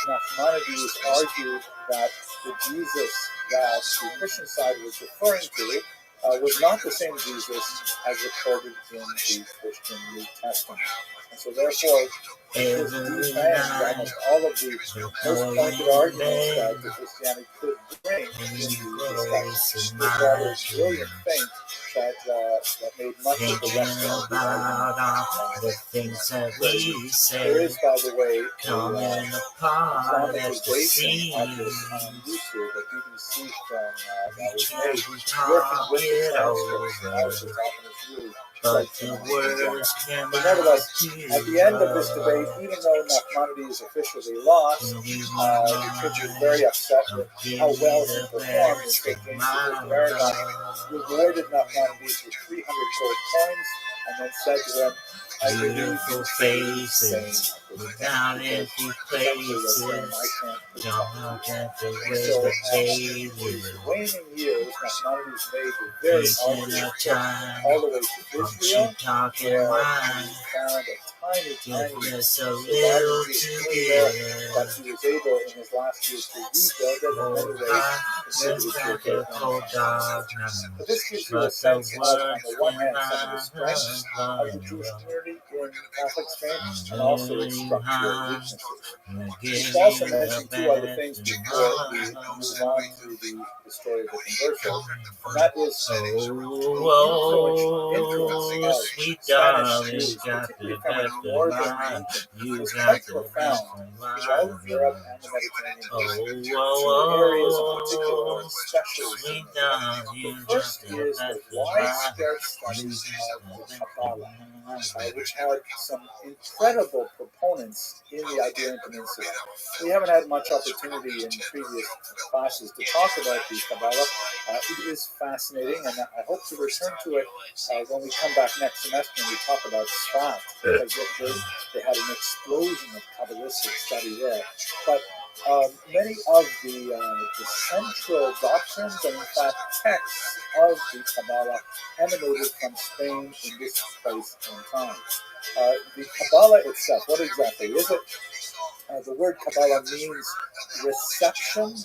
Speaker 1: Nachmanides argued that the Jesus that the Christian side was referring to was not the same Jesus as recorded in the Christian New Testament. And so therefore, this defanged almost all of the most pointed arguments that the Christianity could bring in the discussion. His rather brilliant feint that made much of the rest of the argument.
Speaker 2: The things that we say
Speaker 1: There is, by the way,
Speaker 2: coming apart as we see.
Speaker 1: of this on YouTube that you can see from that was made working
Speaker 2: Talk
Speaker 1: with the
Speaker 2: it
Speaker 1: transcripts. I was
Speaker 2: over,
Speaker 1: just talking this really
Speaker 2: but the words came
Speaker 1: but
Speaker 2: out
Speaker 1: nevertheless,
Speaker 2: pure.
Speaker 1: at the end of this debate, even though Nachmanides officially lost, the church was very upset with how well he performed, and so James I of Aragon rewarded Nachmanides with 300 gold coins, and then said to him, "I believe
Speaker 2: Beautiful
Speaker 1: you
Speaker 2: faces without empty places. Don't look at the way
Speaker 1: so,
Speaker 2: that they
Speaker 1: in
Speaker 2: live.
Speaker 1: his waning years, Nachmanides made the very
Speaker 2: Facing
Speaker 1: arduous
Speaker 2: a
Speaker 1: trip
Speaker 2: time
Speaker 1: all the way to
Speaker 2: when
Speaker 1: Israel,
Speaker 2: she talking
Speaker 1: where
Speaker 2: wine.
Speaker 1: he found a tiny
Speaker 2: Give us a
Speaker 1: surviving
Speaker 2: little
Speaker 1: Jewish
Speaker 2: to
Speaker 1: community there, but
Speaker 2: give.
Speaker 1: he was able in his last years to rebuild it in
Speaker 2: Oh,
Speaker 1: many ways,
Speaker 2: God,
Speaker 1: contributed
Speaker 2: just
Speaker 1: to a
Speaker 2: like
Speaker 1: great
Speaker 2: a cold dog now.
Speaker 1: But this gives you a
Speaker 2: But the
Speaker 1: sense of, on
Speaker 2: words
Speaker 1: the one hand, some of the
Speaker 2: cannot
Speaker 1: strength of the
Speaker 2: hurt.
Speaker 1: Jewish community in in Catholic Spain, and also its structural weaknesses. We should also mention two other things before we move on to the story of the converso, and that is the influence of
Speaker 2: sweet
Speaker 1: Spanish
Speaker 2: darling,
Speaker 1: Jews,
Speaker 2: got
Speaker 1: particularly
Speaker 2: the
Speaker 1: from a
Speaker 2: best of
Speaker 1: northern
Speaker 2: mine.
Speaker 1: region,
Speaker 2: You
Speaker 1: was
Speaker 2: got
Speaker 1: quite
Speaker 2: the
Speaker 1: profound
Speaker 2: best
Speaker 1: throughout
Speaker 2: of
Speaker 1: Europe
Speaker 2: mine.
Speaker 1: and the Mediterranean
Speaker 2: Oh,
Speaker 1: basin. Two
Speaker 2: whoa,
Speaker 1: areas in particular are especially
Speaker 2: sweet
Speaker 1: significant.
Speaker 2: darling,
Speaker 1: The
Speaker 2: you got
Speaker 1: first
Speaker 2: the
Speaker 1: is the
Speaker 2: best of
Speaker 1: widespread
Speaker 2: mine.
Speaker 1: studies
Speaker 2: You
Speaker 1: of
Speaker 2: got
Speaker 1: the
Speaker 2: the
Speaker 1: Kabbalah,
Speaker 2: best of mine.
Speaker 1: which had some incredible proponents in the Iberian Peninsula. We haven't had much opportunity in previous classes to talk about the Kabbalah. It is fascinating, and I hope to return to it when we come back next semester and we talk about Sfat, because they had an explosion of Kabbalistic study there. But many of the central doctrines and, in fact, texts of the Kabbalah emanated from Spain in this place and time. The Kabbalah itself, what exactly is it? The word Kabbalah means reception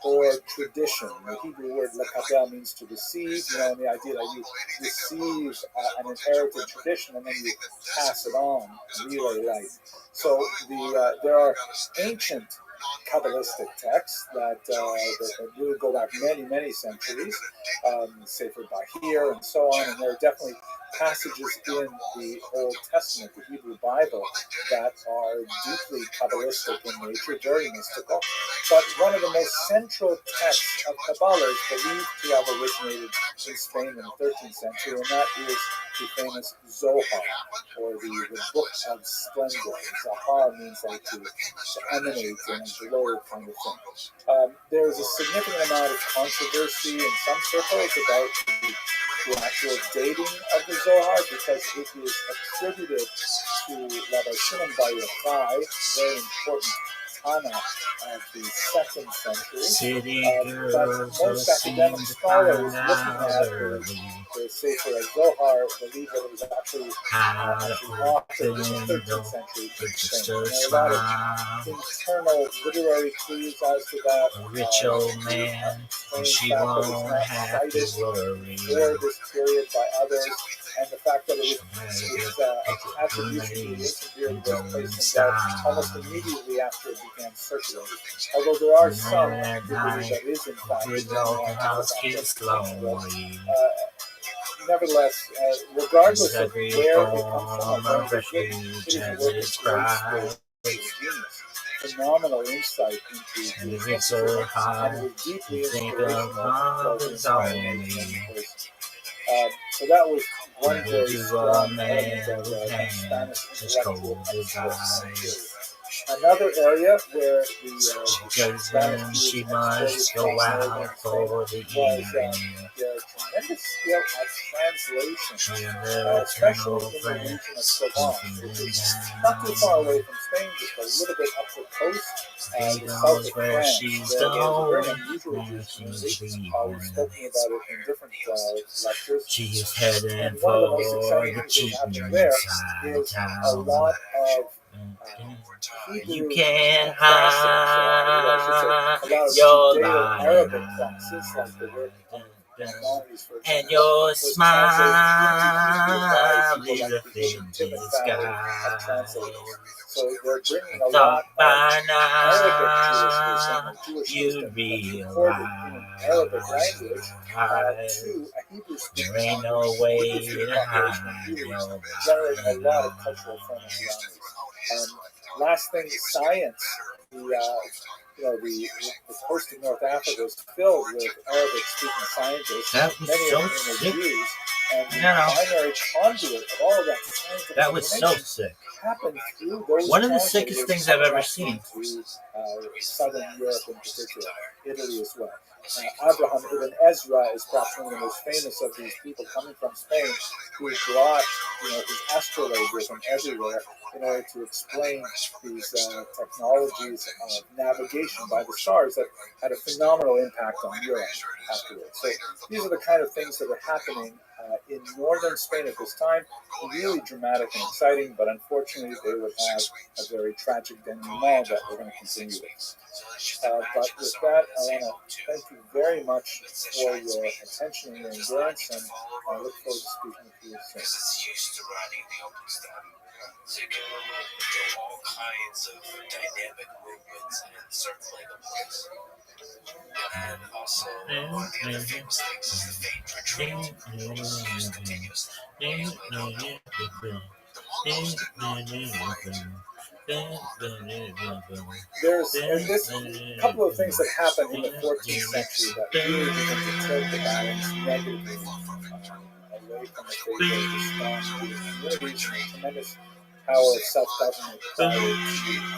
Speaker 1: or tradition. The Hebrew word lekabel means to receive, and the idea that you receive an inherited tradition and then you pass it on, relay life. So there are ancient Kabbalistic texts that really go back many, many centuries, Sefer Bahir and so on, and there are definitely passages in the Old Testament, the Hebrew Bible, that are deeply Kabbalistic in nature, very mystical. But one of the most central texts of Kabbalah is believed to have originated in Spain in the 13th century, and that is the famous Zohar, or the Book of Splendor. Zahar means like to emanate and glow kind of thing. There's a significant amount of controversy in some circles about the actual dating of the Zohar, because it is attributed to Rabbi Shimon Bar Yochai, very important Tana of the 2nd century. But most academic scholars looking at the Sefer Zohar believe that it was actually authored in the 13th century in Spain. There are a lot of internal literary clues as to that.
Speaker 2: A rich old man, and she won't have to worry.
Speaker 1: For this period by others, and the fact that its attribution to the ancient period was placed in doubt almost immediately after it began circulating. Although there are some who believe that is in fact nevertheless, regardless of where it comes from, it is a work of great genius. Phenomenal insight into the
Speaker 2: so high,
Speaker 1: and was deeply
Speaker 2: think
Speaker 1: inspirational
Speaker 2: of
Speaker 1: for
Speaker 2: his
Speaker 1: the entire
Speaker 2: own.
Speaker 1: nation. So that was one very
Speaker 2: You
Speaker 1: strong
Speaker 2: a man
Speaker 1: element of
Speaker 2: with
Speaker 1: Spanish
Speaker 2: hands as
Speaker 1: intellectual
Speaker 2: cold as ice.
Speaker 1: Another area where the
Speaker 2: Because
Speaker 1: Spanish
Speaker 2: then
Speaker 1: Jews
Speaker 2: she must go out for the
Speaker 1: was
Speaker 2: evening.
Speaker 1: their tremendous skill at translation,
Speaker 2: And the
Speaker 1: especially
Speaker 2: eternal
Speaker 1: in the
Speaker 2: friend
Speaker 1: region of Provence, which is not too far away from Spain, just a little bit up the coast,
Speaker 2: he
Speaker 1: the south
Speaker 2: knows
Speaker 1: of
Speaker 2: where
Speaker 1: France.
Speaker 2: she's
Speaker 1: There's a very
Speaker 2: going,
Speaker 1: unusual
Speaker 2: where
Speaker 1: Jewish
Speaker 2: she's
Speaker 1: community.
Speaker 2: leaving.
Speaker 1: We've spoken about it in different lectures.
Speaker 2: She is heading
Speaker 1: And one of the most
Speaker 2: for
Speaker 1: exciting
Speaker 2: the
Speaker 1: things that's happening
Speaker 2: cheating
Speaker 1: there
Speaker 2: inside
Speaker 1: is a
Speaker 2: town.
Speaker 1: lot of
Speaker 2: You
Speaker 1: Hebrew
Speaker 2: can't
Speaker 1: classics,
Speaker 2: hide
Speaker 1: a lot of
Speaker 2: your
Speaker 1: Judeo-Arabic
Speaker 2: light,
Speaker 1: classes, like the work
Speaker 2: and your smile is a thin disguise.
Speaker 1: So they're bringing a
Speaker 2: Thought
Speaker 1: lot
Speaker 2: by
Speaker 1: of Arabic
Speaker 2: now
Speaker 1: Jewish
Speaker 2: you'd
Speaker 1: wisdom that's recorded in Arabic language
Speaker 2: realize
Speaker 1: to a Hebrew speaker.
Speaker 2: there ain't no way to hide your
Speaker 1: generating a lot of cultural phenomena. Last thing, science. The coast of North Africa is filled with Arabic-speaking scientists.
Speaker 2: That was
Speaker 1: many
Speaker 2: so
Speaker 1: of whom are
Speaker 2: sick.
Speaker 1: Jews, and the primary conduit of all of that scientific
Speaker 2: That was so
Speaker 1: information
Speaker 2: sick.
Speaker 1: happened through those
Speaker 2: One of the
Speaker 1: channels
Speaker 2: sickest
Speaker 1: which
Speaker 2: things I've ever
Speaker 1: connect
Speaker 2: seen.
Speaker 1: to Southern Europe in particular, Italy as well. Abraham ibn Ezra is perhaps one of the most famous of these people coming from Spain, who brought his astrolabe with him everywhere in order to explain these technologies of navigation by the stars that had a phenomenal impact on Europe afterwards. So these are the kind of things that are happening in northern Spain at this time. Really dramatic and exciting, but unfortunately they would have a very tragic denouement that we're going to continue with. But with that, I want to thank you very much for your attention and your endurance, and I look forward to speaking with you soon.
Speaker 5: So you can do all kinds of dynamic movements and circling a place. And also, one of the other famous things is the phage retreat, which is used continuously.
Speaker 1: There's a couple of things that happened in the 14th century that really begin to tilt the balance negatively away from the favor of the strong communities and the tremendous power of self-government prior to the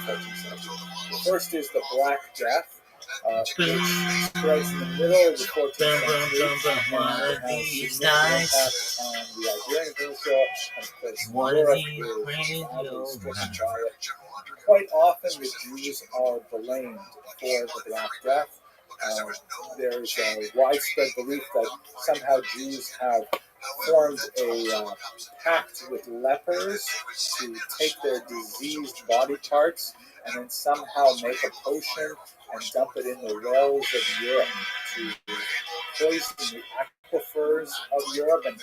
Speaker 1: 14th century. The first is the Black Death, which spreads in the middle of the 14th century and has significant impact on the Iberian Peninsula and, of course, Europe is badly stricken by it. Quite often the Jews are blamed for the Black Death. There's a widespread belief that somehow Jews have formed a pact with lepers to take their diseased body parts and then somehow make a potion and dump it in the wells of Europe to poison the aquifers of Europe and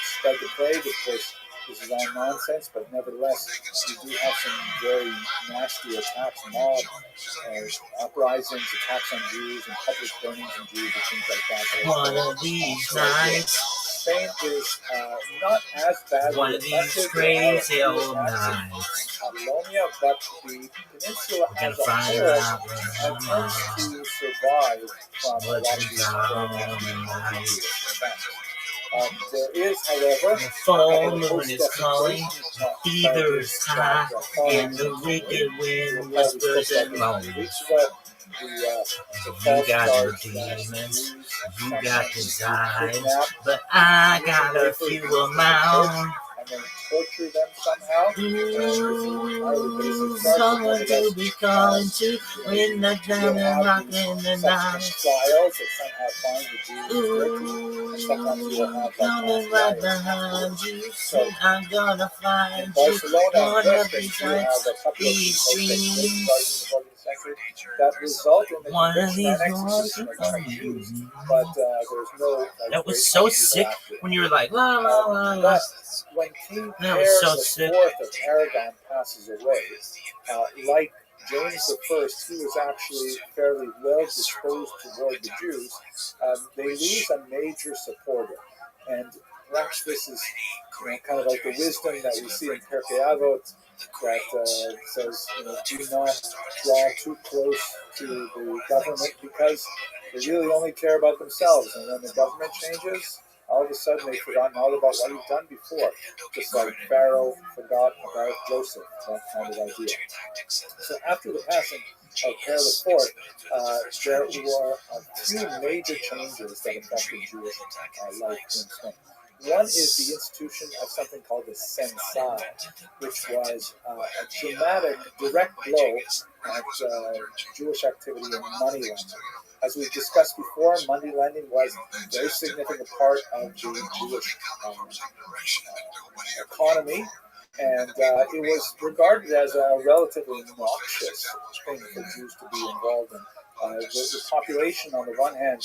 Speaker 1: spread the plague. Of course, this is all nonsense, but nevertheless, we do have some very nasty attacks, mob uprisings, attacks on Jews, and public burnings of Jews and things like that.
Speaker 2: One of these nights.
Speaker 1: Spain is not as badly
Speaker 2: One of these crazy old nights.
Speaker 1: Catalonia, but the peninsula as a whole tends to survive from a lot of these there is, however,
Speaker 2: the full moon is calling, fever's high, and the wicked wind whispers and moans. You got your demons, you got desires, but I got a few of my own.
Speaker 1: And then torture them somehow.
Speaker 2: Ooh, someone to be calling to when the drum and rock in the night.
Speaker 1: Trials that somehow find the Jews
Speaker 2: Ooh,
Speaker 1: guilty.
Speaker 2: coming right behind you, so I'm gonna find you.
Speaker 1: Barcelona,
Speaker 2: One of these
Speaker 1: you have
Speaker 2: nights,
Speaker 1: a couple of
Speaker 2: these
Speaker 1: streams
Speaker 2: dreams.
Speaker 1: that result in the
Speaker 2: One of these
Speaker 1: execution of Jews, but there's no.
Speaker 2: That was so sick when you were like, la la la la.
Speaker 1: When King
Speaker 2: That was so
Speaker 1: Pius
Speaker 2: sick.
Speaker 1: IV of Aragon passes away, like James I, he was actually fairly well disposed toward the Jews. They lose a major supporter, and perhaps this is kind of like the wisdom that we see in Pirkei Avot that says, do not draw too close to the government because they really only care about themselves, and when the government changes, all of a sudden they've forgotten all about what you've done before, just like Pharaoh forgot about Joseph, that kind of idea. So after the passing of Herod IV, there were a few major changes that affected Jewish life in Spain. One is the institution of something called the censal, which was a dramatic, direct blow at Jewish activity in money lending. As we've discussed before, money lending was a very significant part of the Jewish economy, and it was regarded as a relatively noxious thing for Jews to be involved in. The population, on the one hand,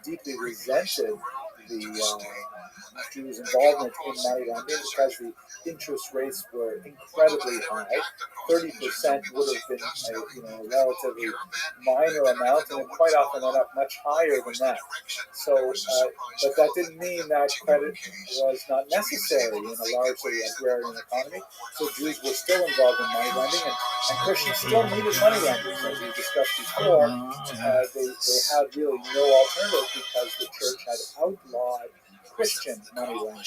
Speaker 1: deeply resented the Jews' involvement in money lending because the interest rates were incredibly high. 30% would have been a relatively minor amount, and it quite often went up much higher than that. So, but that didn't mean that credit was not necessary in a largely agrarian economy. So Jews were still involved in money lending, and Christians still needed money lenders, as we discussed before. They had really no alternative because the church had outlawed Christian money lending.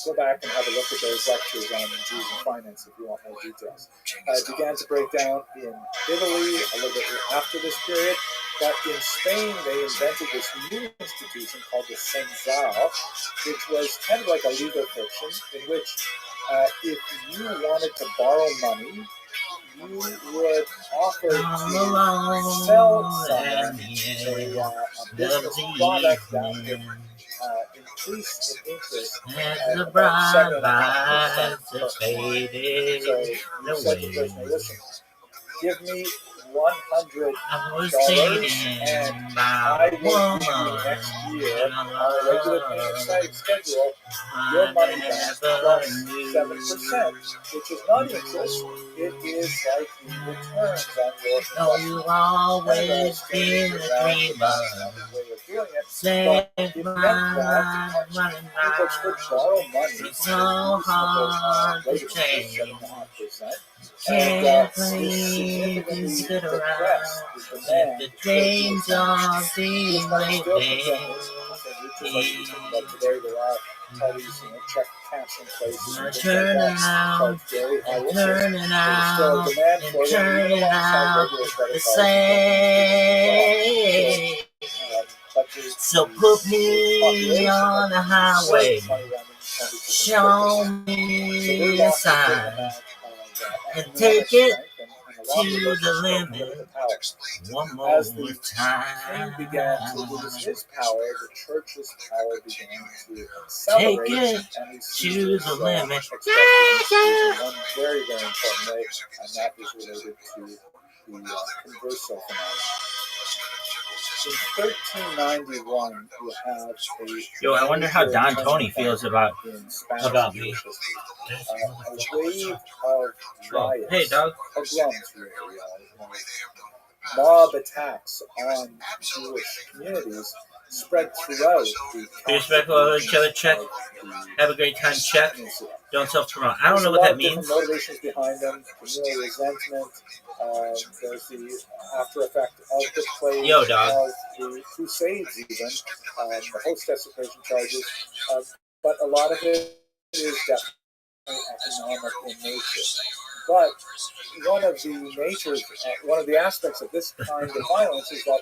Speaker 1: Go back and have a look at those lectures on Jews and finance if you want more details. It began to break down in Italy a little bit after this period, but in Spain they invented this new institution called the censal, which was kind of like a legal fiction in which if you wanted to borrow money, you would offer to sell someone a business product that would increase in interest
Speaker 2: And the
Speaker 1: at
Speaker 2: bright
Speaker 1: about 7.5%.
Speaker 2: lights are faded
Speaker 1: So you said to the person, listen, give me $100,
Speaker 2: I was
Speaker 1: and
Speaker 2: dating
Speaker 1: I
Speaker 2: by
Speaker 1: will give you next year on a regular payment schedule your money back plus 7%, which is not interest. It is like the returns on your
Speaker 2: No,
Speaker 1: investment.
Speaker 2: you've always been a dreamer. Save my money
Speaker 1: People should borrow money
Speaker 2: It's so hard to change.
Speaker 1: 7.5%.
Speaker 2: Can't
Speaker 1: This
Speaker 2: believe
Speaker 1: significantly
Speaker 2: you sit around
Speaker 1: depressed the
Speaker 2: with
Speaker 1: demand
Speaker 2: the dreams of being
Speaker 1: still
Speaker 2: waiting.
Speaker 1: continues, but today there are parties, check cash in place.
Speaker 2: You're turning around and turning out and turning out the same. So put me on the highway, show me a sign, and take it to the limit one more
Speaker 1: As the king began to lose his power, the church's power began to accelerate.
Speaker 2: Take it
Speaker 1: and
Speaker 2: to the limit.
Speaker 1: One very, very important way, and that is related to the converso phenomenon. In 1391, you have a...
Speaker 2: Yo, I wonder how Don Tony feels about me.
Speaker 1: A wave of riots,
Speaker 2: Hey, dog.
Speaker 1: pogroms, really, mob attacks on Jewish communities spread throughout the...
Speaker 2: Be respectful of each other, check. Have a great time, check. Don't self-promote. I don't know what that means.
Speaker 1: There's a lot of motivations behind them, communal resentment. There's the after effect of the plague,
Speaker 2: Yo, dog.
Speaker 1: of the Crusades even, the host desecration charges, but a lot of it is definitely economic in nature. But one of the aspects of this kind of violence is that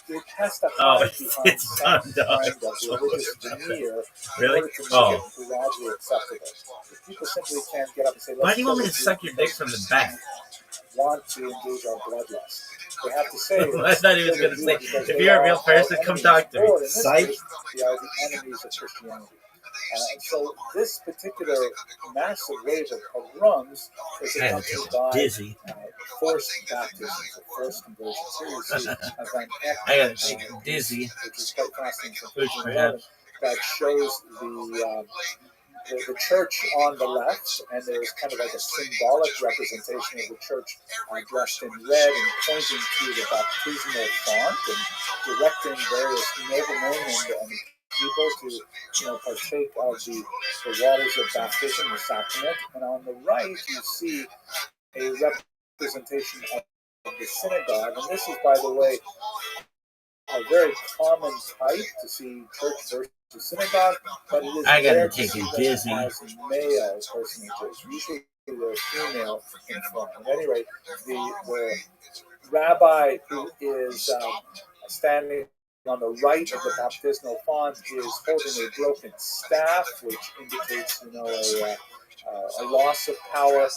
Speaker 1: it has to hide behind some kind of religious veneer in order to make it broadly acceptable. If people simply can't get up and say,
Speaker 2: why do you want me to suck your dick from the back?
Speaker 1: Want to engage our bloodlust. They have to say...
Speaker 2: I thought he was going to say, if you're a real person, come talk to me. Psych.
Speaker 1: They are the enemies of Christianity. And so this particular massive wave of pogroms is accompanied by forced baptisms, forced conversions. Here you see
Speaker 2: I got dizzy.
Speaker 1: Which is quite fascinating from 11, that shows the church on the left, and there's kind of like a symbolic representation of the church dressed in red and pointing to the baptismal font and directing various noblemen and people to partake of the waters of baptism, the sacrament. And on the right, you see a representation of the synagogue. And this is, by the way, a very common type to see church versus synagogue, but it is rare to see them as male personages. Usually they're female in form. At any rate, the rabbi who is standing on the right of the baptismal font is holding a broken staff, which indicates, a loss of power.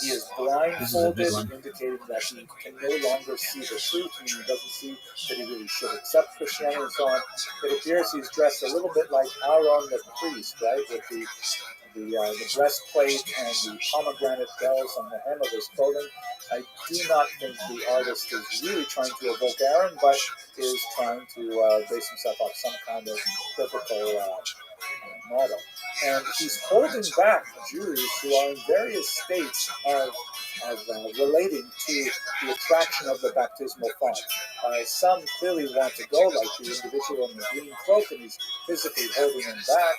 Speaker 1: He is blindfolded, indicating that he can no longer see the truth, meaning he doesn't see that he really should accept Christianity and so on. It appears he's dressed a little bit like Aaron the priest, right, with the breastplate and the pomegranate bells on the hem of his clothing. I do not think the artist is really trying to evoke Aaron, but is trying to base himself off some kind of biblical model. And he's holding back Jews who are in various states of relating to the attraction of the baptismal font. Some clearly want to go, like the individual in the green cloak, and he's physically holding them back.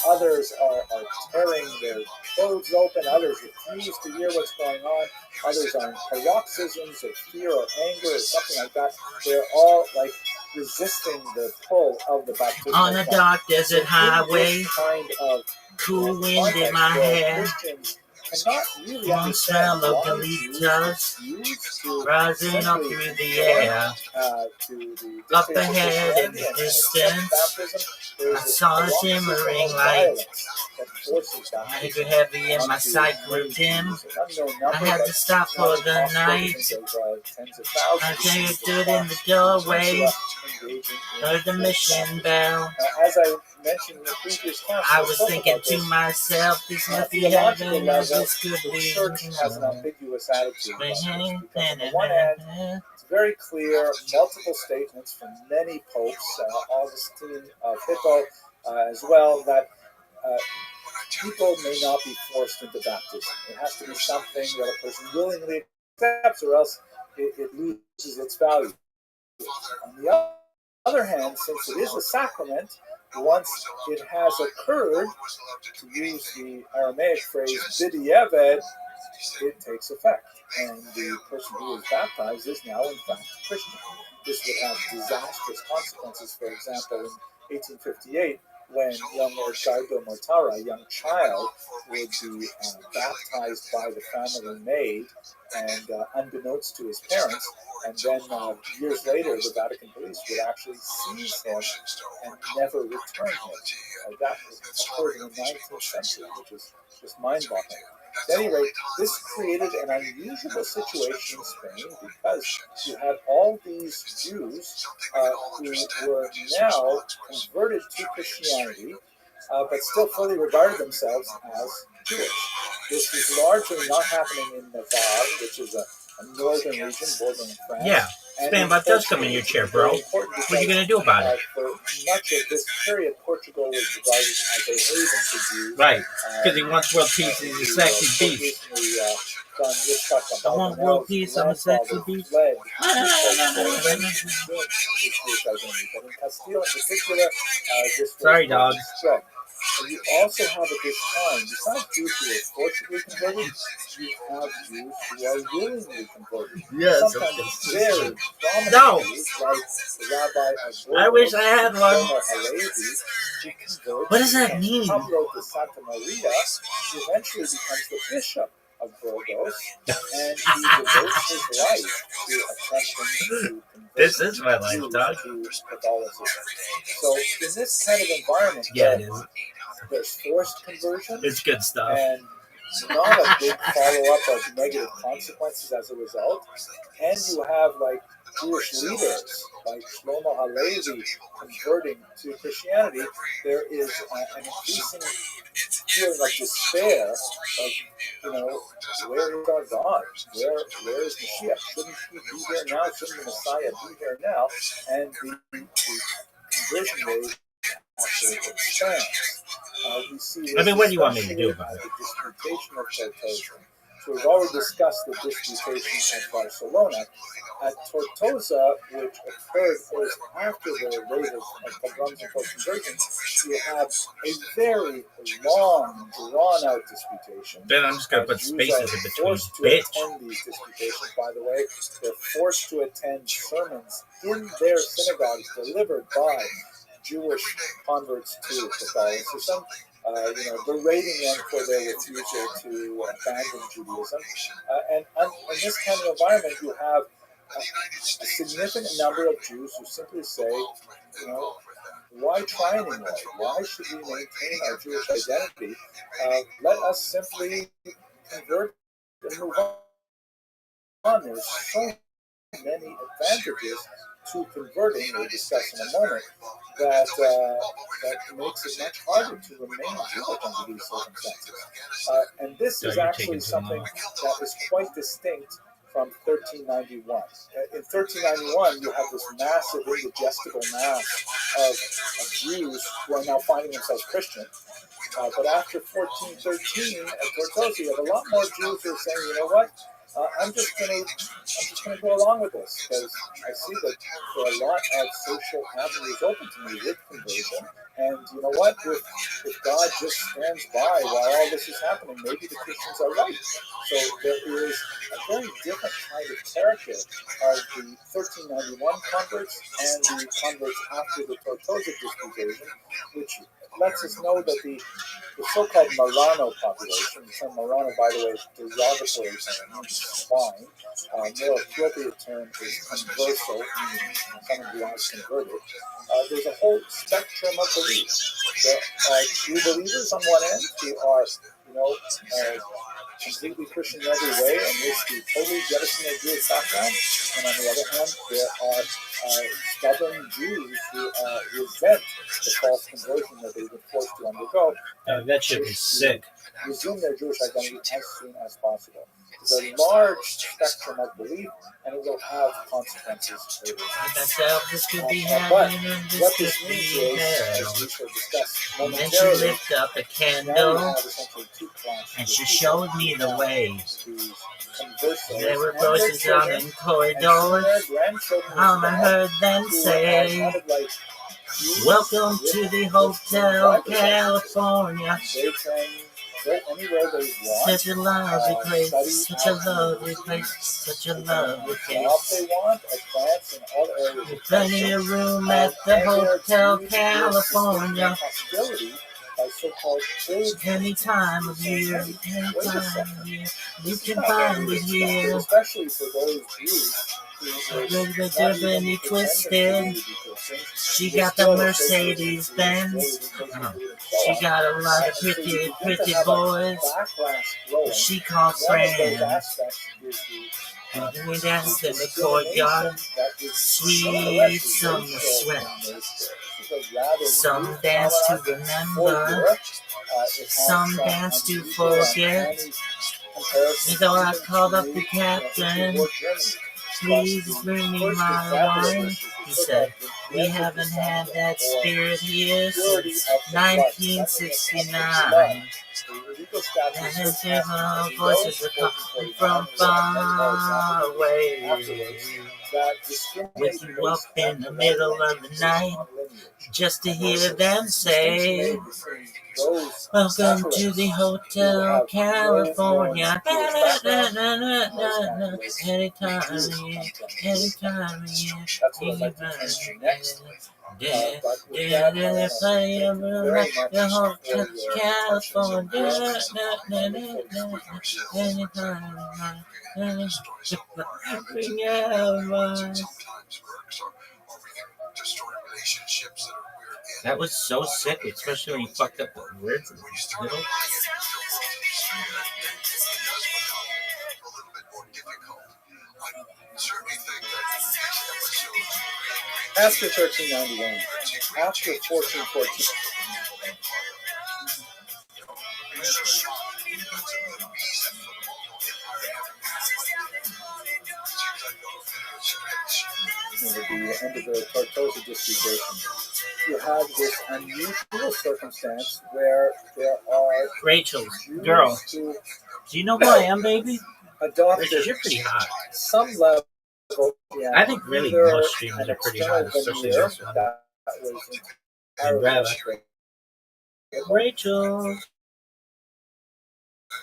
Speaker 1: Others are tearing their clothes open. Others refuse to hear what's going on. Others are in paroxysms of fear or anger or something like that. They're all like resisting the pull of the baptismal
Speaker 2: on a dark desert highway,
Speaker 1: kind of
Speaker 2: cool wind in my hair,
Speaker 1: cannot really
Speaker 2: one smell of delitas rising up through the air. Up ahead in the distance, I saw a shimmering light. Anger heavy and my sight grew dim. I had to stop for the night. I stood in the doorway, heard the mission bell.
Speaker 1: As I mentioned in the previous class,
Speaker 2: I was thinking to myself, this must be heaven, as this could be.
Speaker 1: The church has an ambiguous attitude. Because on the one hand, it's very clear, multiple statements from many popes, Augustine of Hippo as well, that people may not be forced into baptism. It has to be something that a person willingly accepts, or else it loses its value. On the other hand, since it is a sacrament, once it has occurred, to use the Aramaic phrase "b'di'evad," it takes effect, and the person who is baptized is now in fact a Christian. This would have disastrous consequences. For example, in 1858, when young Edgardo Mortara, a young child, would be baptized by the family maid, and unbeknownst to his parents, and then years later, the Vatican police would actually seize him and never return him. That occurred in the 19th century, which is just mind-boggling. At any rate, this created an unusual situation in Spain because you had all these Jews who were now converted to Christianity, but still fully regarded themselves as Jewish. This is largely not happening in Navarre, which is a northern region bordering France.
Speaker 2: Yeah, Spain, but does come in your chair, bro. What are you going to do about it?
Speaker 1: For much of this period, Portugal was regarded as a haven for Jews.
Speaker 2: Right, because he wants world peace. He's a sexy beast. I want world peace. I'm a sexy beast. Sorry, dog.
Speaker 1: And you also have at this time, besides Jews who are forcibly converted, you have Jews who are willingly converted.
Speaker 2: Yes.
Speaker 1: Sometimes very prominent
Speaker 2: No.
Speaker 1: Jews, like the Rabbi of
Speaker 2: I wish I had one.
Speaker 1: What
Speaker 2: does that mean?
Speaker 1: Pablo de Santa Maria eventually becomes the bishop of Burgos, and he devotes his life to attempting to convert
Speaker 2: This is my life, dog.
Speaker 1: to Catholicism. So in this kind of environment,
Speaker 2: Yeah, it is.
Speaker 1: there's forced conversion,
Speaker 2: It's good stuff.
Speaker 1: and not a big follow-up of negative consequences as a result. And you have like Jewish leaders like Shlomo Halevi converting to Christianity. There is an increasing feeling of despair, of, where is our God? Where is Mashiach? Shouldn't he be here now? Shouldn't the Messiah be here now? And the conversion rate actually expands. We see
Speaker 2: what do you want me to do about it?
Speaker 1: The disputation of Tortosa. So we've already discussed the disputation at Barcelona. At Tortosa, which occurred after the rate of pogroms and conversions, you have a very long, drawn-out disputation.
Speaker 2: Then I'm just going to put
Speaker 1: Jews
Speaker 2: spaces
Speaker 1: are
Speaker 2: in between,
Speaker 1: forced to
Speaker 2: bitch.
Speaker 1: attend these disputations, by the way. They're forced to attend sermons in their synagogues delivered by Jewish converts to Catholicism, berating them for their refusal to abandon Judaism. And in this kind of environment, you have a significant number of Jews who simply say, why try anymore? Why should we maintain our Jewish identity? Let us simply convert and move on. There's so many advantages to converting, we'll discuss in a moment, that makes it much harder to remain Jewish under these circumstances. And this is actually something that is quite distinct from 1391. In 1391, you have this massive indigestible mass of Jews who are now finding themselves Christian. But after 1413 at Tortosa, you have a lot more Jews who are saying, you know what? I'm just going to go along with this because I see that there are a lot of social avenues open to me with conversion. And you know what? If God just stands by while all this is happening, maybe the Christians are right. So there is a very different kind of character of the 1391 converts and the converts after the Tortosa disputation, which lets us know that the so-called Marrano population, the term Marrano, by the way, is a derogatory term, means swine. More appropriate term is converso, meaning someone who has converted. There's a whole spectrum of beliefs. There are true believers on one end who are, completely Christian in every way and wish to totally jettison their Jewish background. And on the other hand, there are stubborn Jews who resent the false conversion that they've been forced to undergo.
Speaker 2: That shit is sick.
Speaker 1: Resume their Jewish identity as soon as possible. It's a large spectrum of belief, and it will have consequences for
Speaker 2: This could be
Speaker 1: but
Speaker 2: heaven and
Speaker 1: what
Speaker 2: this
Speaker 1: this
Speaker 2: could
Speaker 1: means
Speaker 2: be
Speaker 1: is,
Speaker 2: hell.
Speaker 1: as we shall discuss
Speaker 2: And then she
Speaker 1: momentarily,
Speaker 2: lifted up a
Speaker 1: now you
Speaker 2: candle
Speaker 1: have essentially two classes
Speaker 2: and
Speaker 1: of
Speaker 2: she
Speaker 1: people.
Speaker 2: showed me the
Speaker 1: You have
Speaker 2: way.
Speaker 1: these conversos
Speaker 2: There were
Speaker 1: and their
Speaker 2: voices down
Speaker 1: children,
Speaker 2: in
Speaker 1: and soon
Speaker 2: corridors.
Speaker 1: their grandchildren
Speaker 2: All I
Speaker 1: as well,
Speaker 2: heard them
Speaker 1: who are
Speaker 2: say,
Speaker 1: kind of like Jews
Speaker 2: welcome
Speaker 1: with
Speaker 2: to the
Speaker 1: with
Speaker 2: Hotel
Speaker 1: driver's licenses.
Speaker 2: California.
Speaker 1: They can go anywhere they want,
Speaker 2: Such a lovely place,
Speaker 1: study
Speaker 2: such a
Speaker 1: at
Speaker 2: lovely
Speaker 1: universities,
Speaker 2: place, such a
Speaker 1: they can
Speaker 2: lovely
Speaker 1: have a job they
Speaker 2: place.
Speaker 1: want, advance in all areas
Speaker 2: With
Speaker 1: of
Speaker 2: plenty
Speaker 1: culture,
Speaker 2: of room at the
Speaker 1: and they are
Speaker 2: Hotel
Speaker 1: viewed with disdain
Speaker 2: California.
Speaker 1: and hostility by so-called old
Speaker 2: Any
Speaker 1: Jews
Speaker 2: time
Speaker 1: who
Speaker 2: of
Speaker 1: say,
Speaker 2: year,
Speaker 1: hey,
Speaker 2: any
Speaker 1: wait a
Speaker 2: time
Speaker 1: second,
Speaker 2: of year, you
Speaker 1: this is
Speaker 2: can
Speaker 1: not
Speaker 2: find
Speaker 1: what we
Speaker 2: it
Speaker 1: expected,
Speaker 2: here.
Speaker 1: especially for those Jews who would
Speaker 2: Ribbon,
Speaker 1: not even
Speaker 2: ribbon,
Speaker 1: pretend to
Speaker 2: twisted.
Speaker 1: really be Christians.
Speaker 2: She
Speaker 1: They're
Speaker 2: got the
Speaker 1: still associated
Speaker 2: Mercedes
Speaker 1: with
Speaker 2: Benz.
Speaker 1: really because of food and so
Speaker 2: She
Speaker 1: on.
Speaker 2: got a lot of
Speaker 1: And so you
Speaker 2: pretty,
Speaker 1: begin to
Speaker 2: pretty
Speaker 1: have a
Speaker 2: boys.
Speaker 1: backlash growing.
Speaker 2: She called
Speaker 1: One of those
Speaker 2: friends.
Speaker 1: aspects is
Speaker 2: And we
Speaker 1: the
Speaker 2: danced in the
Speaker 1: discrimination
Speaker 2: courtyard.
Speaker 1: that is
Speaker 2: Sweet
Speaker 1: nonetheless
Speaker 2: summer
Speaker 1: racial
Speaker 2: sweat.
Speaker 1: in nature. This is a rather
Speaker 2: Some
Speaker 1: new
Speaker 2: dance to
Speaker 1: phenomenon for
Speaker 2: remember.
Speaker 1: Europe. It has
Speaker 2: Some
Speaker 1: some
Speaker 2: dance to
Speaker 1: unusual and
Speaker 2: forget.
Speaker 1: uncanny comparisons
Speaker 2: And though I
Speaker 1: even
Speaker 2: called
Speaker 1: to,
Speaker 2: up the captain,
Speaker 1: interwar Germany.
Speaker 2: please
Speaker 1: Plus,
Speaker 2: bring me
Speaker 1: first
Speaker 2: my
Speaker 1: example of
Speaker 2: wine.
Speaker 1: this is
Speaker 2: He
Speaker 1: the
Speaker 2: said,
Speaker 1: so-called
Speaker 2: we haven't had that spirit here
Speaker 1: purity
Speaker 2: since
Speaker 1: of the blood,
Speaker 2: 1969.
Speaker 1: the illegal statutes
Speaker 2: And
Speaker 1: were
Speaker 2: his
Speaker 1: passed in
Speaker 2: voices are
Speaker 1: 1449,
Speaker 2: coming from
Speaker 1: and there are many
Speaker 2: far
Speaker 1: more examples
Speaker 2: away.
Speaker 1: afterwards that
Speaker 2: Wake
Speaker 1: discriminate
Speaker 2: you up
Speaker 1: based
Speaker 2: in the
Speaker 1: on
Speaker 2: middle
Speaker 1: blood
Speaker 2: of the night
Speaker 1: on lineage.
Speaker 2: just to
Speaker 1: And
Speaker 2: hear
Speaker 1: there's a
Speaker 2: them
Speaker 1: distinction
Speaker 2: say,
Speaker 1: made between those
Speaker 2: welcome to the
Speaker 1: Catholics
Speaker 2: Hotel
Speaker 1: who have
Speaker 2: California.
Speaker 1: no Jewish background, those Catholics
Speaker 2: Anytime,
Speaker 1: Jews
Speaker 2: yeah,
Speaker 1: come from
Speaker 2: anytime, yeah.
Speaker 1: That's what I'd like to turn to next. But with that, I want to thank you very much for your questions and growth and look forward to speaking with yourselves. The stories of our habits and sometimes works, or we can destroy relationships that we're in.
Speaker 2: That was so sick, especially when you fucked up the words in the
Speaker 4: When you start
Speaker 2: middle.
Speaker 4: applying it to the world of spirit, it does become a little bit more difficult. I certainly think that these episodes
Speaker 1: after 1391, after 1414. The end of the Tortosa disputation, you have this unusual circumstance where there are
Speaker 2: Rachel,
Speaker 1: Jews
Speaker 2: girl,
Speaker 1: who
Speaker 2: do you know who I am, baby?
Speaker 1: adopted
Speaker 2: Rachel, you're pretty hot.
Speaker 1: some level.
Speaker 2: I think really
Speaker 1: either
Speaker 2: most streamers
Speaker 1: an
Speaker 2: are pretty hot,
Speaker 1: external
Speaker 2: especially
Speaker 1: veneer
Speaker 2: this one.
Speaker 1: that was
Speaker 2: And
Speaker 1: entirely
Speaker 2: Rabbi.
Speaker 1: restricted,
Speaker 2: Rachel.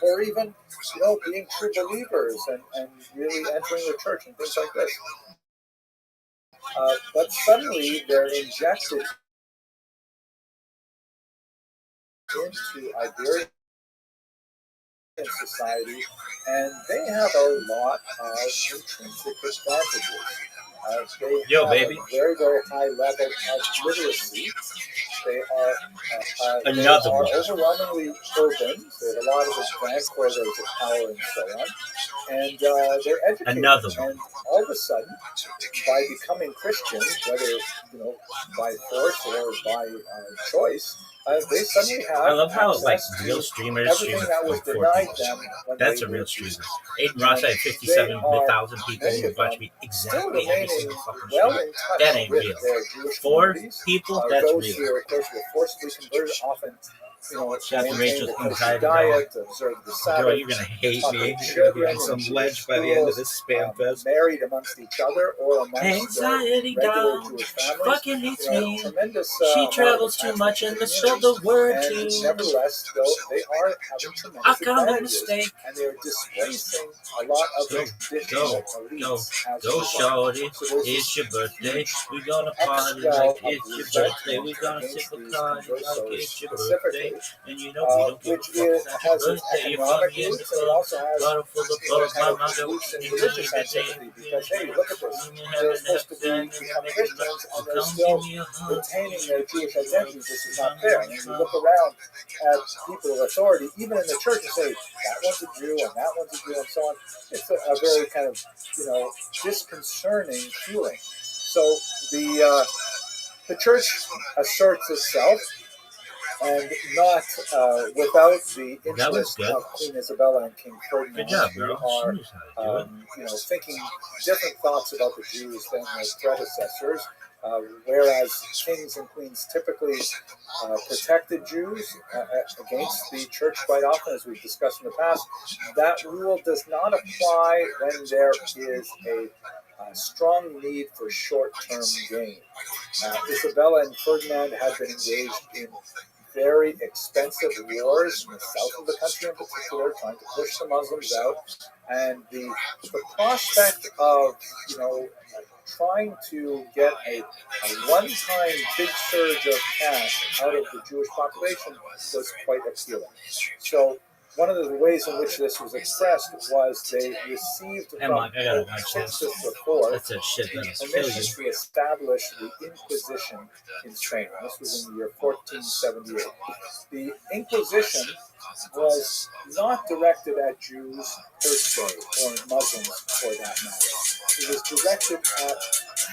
Speaker 1: or even being true believers and really entering the church and things like this. But suddenly they're injected into Iberian society, and they have a lot of intrinsic advantages. They
Speaker 2: Yo,
Speaker 1: have
Speaker 2: baby.
Speaker 1: a very, very high level of literacy. They are
Speaker 2: Another one.
Speaker 1: overwhelmingly urban. They have a lot of advanced corridors of power and so on. And they're educated.
Speaker 2: Another one.
Speaker 1: And all of a sudden, by becoming Christians, whether by force or by choice, they suddenly have
Speaker 2: I love how like
Speaker 1: access
Speaker 2: real
Speaker 1: to
Speaker 2: streamers stream
Speaker 1: everything that was
Speaker 2: like 4
Speaker 1: denied
Speaker 2: people.
Speaker 1: them when
Speaker 2: That's
Speaker 1: they
Speaker 2: a real
Speaker 1: were
Speaker 2: streamer.
Speaker 1: Jews.
Speaker 2: Aiden Ross had 57,000 people
Speaker 1: Many
Speaker 2: who
Speaker 1: of
Speaker 2: watch
Speaker 1: them
Speaker 2: me
Speaker 1: still
Speaker 2: exactly every
Speaker 1: remaining
Speaker 2: single fucking
Speaker 1: well
Speaker 2: stream.
Speaker 1: in touch
Speaker 2: That ain't
Speaker 1: with
Speaker 2: real.
Speaker 1: their Jewish
Speaker 2: 4
Speaker 1: communities.
Speaker 2: people, that's
Speaker 1: Those
Speaker 2: real.
Speaker 1: who, of course, were forcibly converted often
Speaker 2: Shout out to
Speaker 1: maintain
Speaker 2: Rachel's
Speaker 1: the kosher
Speaker 2: anxiety
Speaker 1: diet, observe the Sabbath.
Speaker 2: Girl, you're gonna hate
Speaker 1: talk
Speaker 2: me.
Speaker 1: with
Speaker 2: You're gonna be
Speaker 1: children
Speaker 2: on some
Speaker 1: in
Speaker 2: ledge
Speaker 1: Jewish
Speaker 2: by the end of
Speaker 1: schools,
Speaker 2: this spam fest.
Speaker 1: married amongst each other or amongst
Speaker 2: Anxiety
Speaker 1: regular
Speaker 2: dog
Speaker 1: Jewish families.
Speaker 2: fucking hates me.
Speaker 1: Tremendous
Speaker 2: She
Speaker 1: amount of
Speaker 2: travels too
Speaker 1: attachment
Speaker 2: much
Speaker 1: to
Speaker 2: and
Speaker 1: the
Speaker 2: misspelled
Speaker 1: community.
Speaker 2: the word
Speaker 1: And
Speaker 2: too.
Speaker 1: nevertheless, though, they are having
Speaker 2: I
Speaker 1: tremendous
Speaker 2: got a
Speaker 1: advantages,
Speaker 2: mistake.
Speaker 1: and they're displacing a lot of the traditional elites as
Speaker 2: Go,
Speaker 1: well.
Speaker 2: shorty.
Speaker 1: So there's
Speaker 2: It's your
Speaker 1: this
Speaker 2: birthday. We gonna party
Speaker 1: upswell
Speaker 2: like
Speaker 1: of
Speaker 2: it's your birthday. We
Speaker 1: resentment
Speaker 2: gonna
Speaker 1: against
Speaker 2: sip a
Speaker 1: these
Speaker 2: party like
Speaker 1: conversos
Speaker 2: it's your birthday.
Speaker 1: specifically,
Speaker 2: And you know we don't give a
Speaker 1: which
Speaker 2: fuck about your
Speaker 1: has its
Speaker 2: birthday. You're
Speaker 1: economic
Speaker 2: funny in the
Speaker 1: roots, and it
Speaker 2: club.
Speaker 1: also has
Speaker 2: Bottle full of bug.
Speaker 1: kind
Speaker 2: My
Speaker 1: of
Speaker 2: mother
Speaker 1: roots in
Speaker 2: was
Speaker 1: religious activity. Because hey, look at this. They're supposed to become Christians, and they're still retaining their Jewish identities. This is not fair. And when you look around at people of authority, even in the church, and say that one's a Jew and that one's a Jew and so on, it's a very kind of disconcerting feeling. So the church asserts itself, and not without the
Speaker 2: That was
Speaker 1: interest
Speaker 2: good.
Speaker 1: of Queen Isabella and King Ferdinand,
Speaker 2: Good job,
Speaker 1: who
Speaker 2: girl.
Speaker 1: are
Speaker 2: She knows how to do it.
Speaker 1: thinking different thoughts about the Jews than their predecessors. Whereas kings and queens typically protected Jews against the church quite often, as we've discussed in the past, that rule does not apply when there is a strong need for short-term gain. Isabella and Ferdinand had been engaged in very expensive wars in the south of the country in particular, trying to push the Muslims out, and the prospect of trying to get a one-time big surge of cash out of the Jewish population was quite appealing. So one of the ways in which this was expressed was they received from
Speaker 2: I gotta watch
Speaker 1: Sixtus
Speaker 2: this.
Speaker 1: IV
Speaker 2: That's a shit that is
Speaker 1: permission to establish the Inquisition in Spain. This was in the year 1478. The Inquisition was not directed at Jews per se, or Muslims for that matter. It was directed at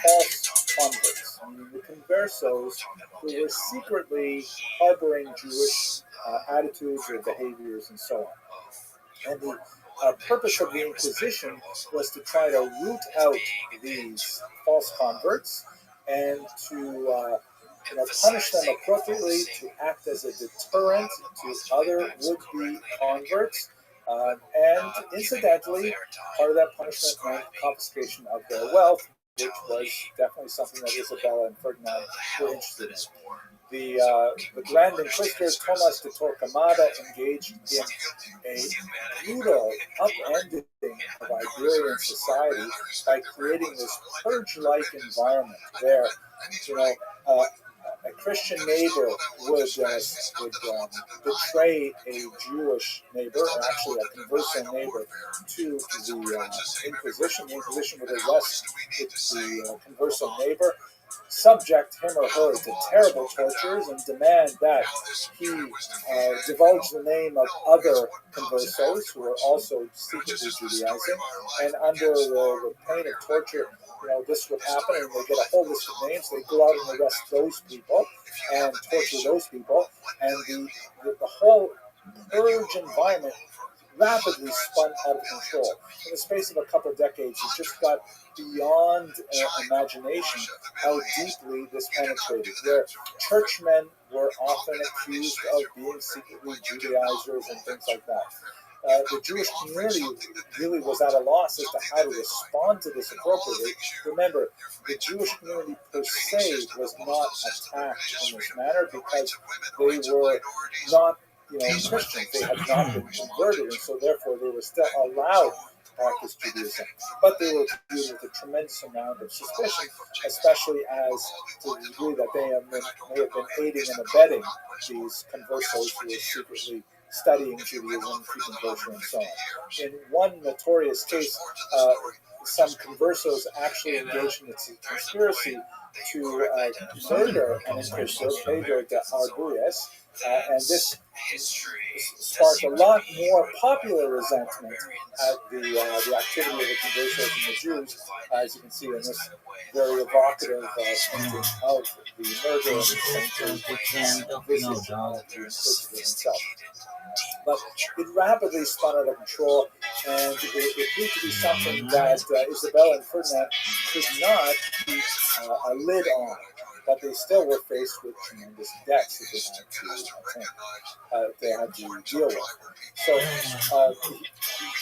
Speaker 1: false converts, meaning the conversos who were secretly harboring Jewish attitudes or behaviors and so on. And the purpose of the Inquisition was to try to root out these false converts and to punish them appropriately, to act as a deterrent to other would-be converts. And incidentally, part of that punishment meant confiscation of their wealth, which was definitely something that Isabella and Ferdinand were interested in. The Grand Inquisitor Thomas de Torquemada engaged in a brutal upending of Iberian society by creating this purge-like environment where, a Christian neighbor would betray a Jewish neighbor, or actually a converso neighbor, to the Inquisition. The Inquisition would arrest the converso neighbor, subject him or her to terrible tortures, and demand that he divulge the name of other conversos who are also secretly Judaizing. And under the pain of torture, this would happen, and they get a whole list of names. They go out and arrest those people and torture those people, and the whole purge environment rapidly spun out of control. In the space of a couple of decades, it just got beyond imagination how deeply this penetrated, where churchmen were often accused of being secretly Judaizers and things like that. The Jewish community really was at a loss as to how to respond to this appropriately. Remember, the Jewish community per se was not attacked in this manner because they were not Christians. They had not been converted, and so therefore they were still allowed to practice Judaism. But they were viewed with a tremendous amount of suspicion, especially as to the degree that they may have been aiding and abetting these conversos who were secretly studying Judaism, keeping kosher, and so on. In one notorious case, some conversos actually engaged in a conspiracy to murder an inquisitor, Pedro de Arguelles, and this sparked a lot more popular resentment at the activity of the conversos and the Jews, as you can see in this very evocative painting of the murder of the visage of the inquisitor himself. But it rapidly spun out of control, and it proved to be something that Isabella and Ferdinand could not keep a lid on. But they still were faced with tremendous debts that they had to deal with. So,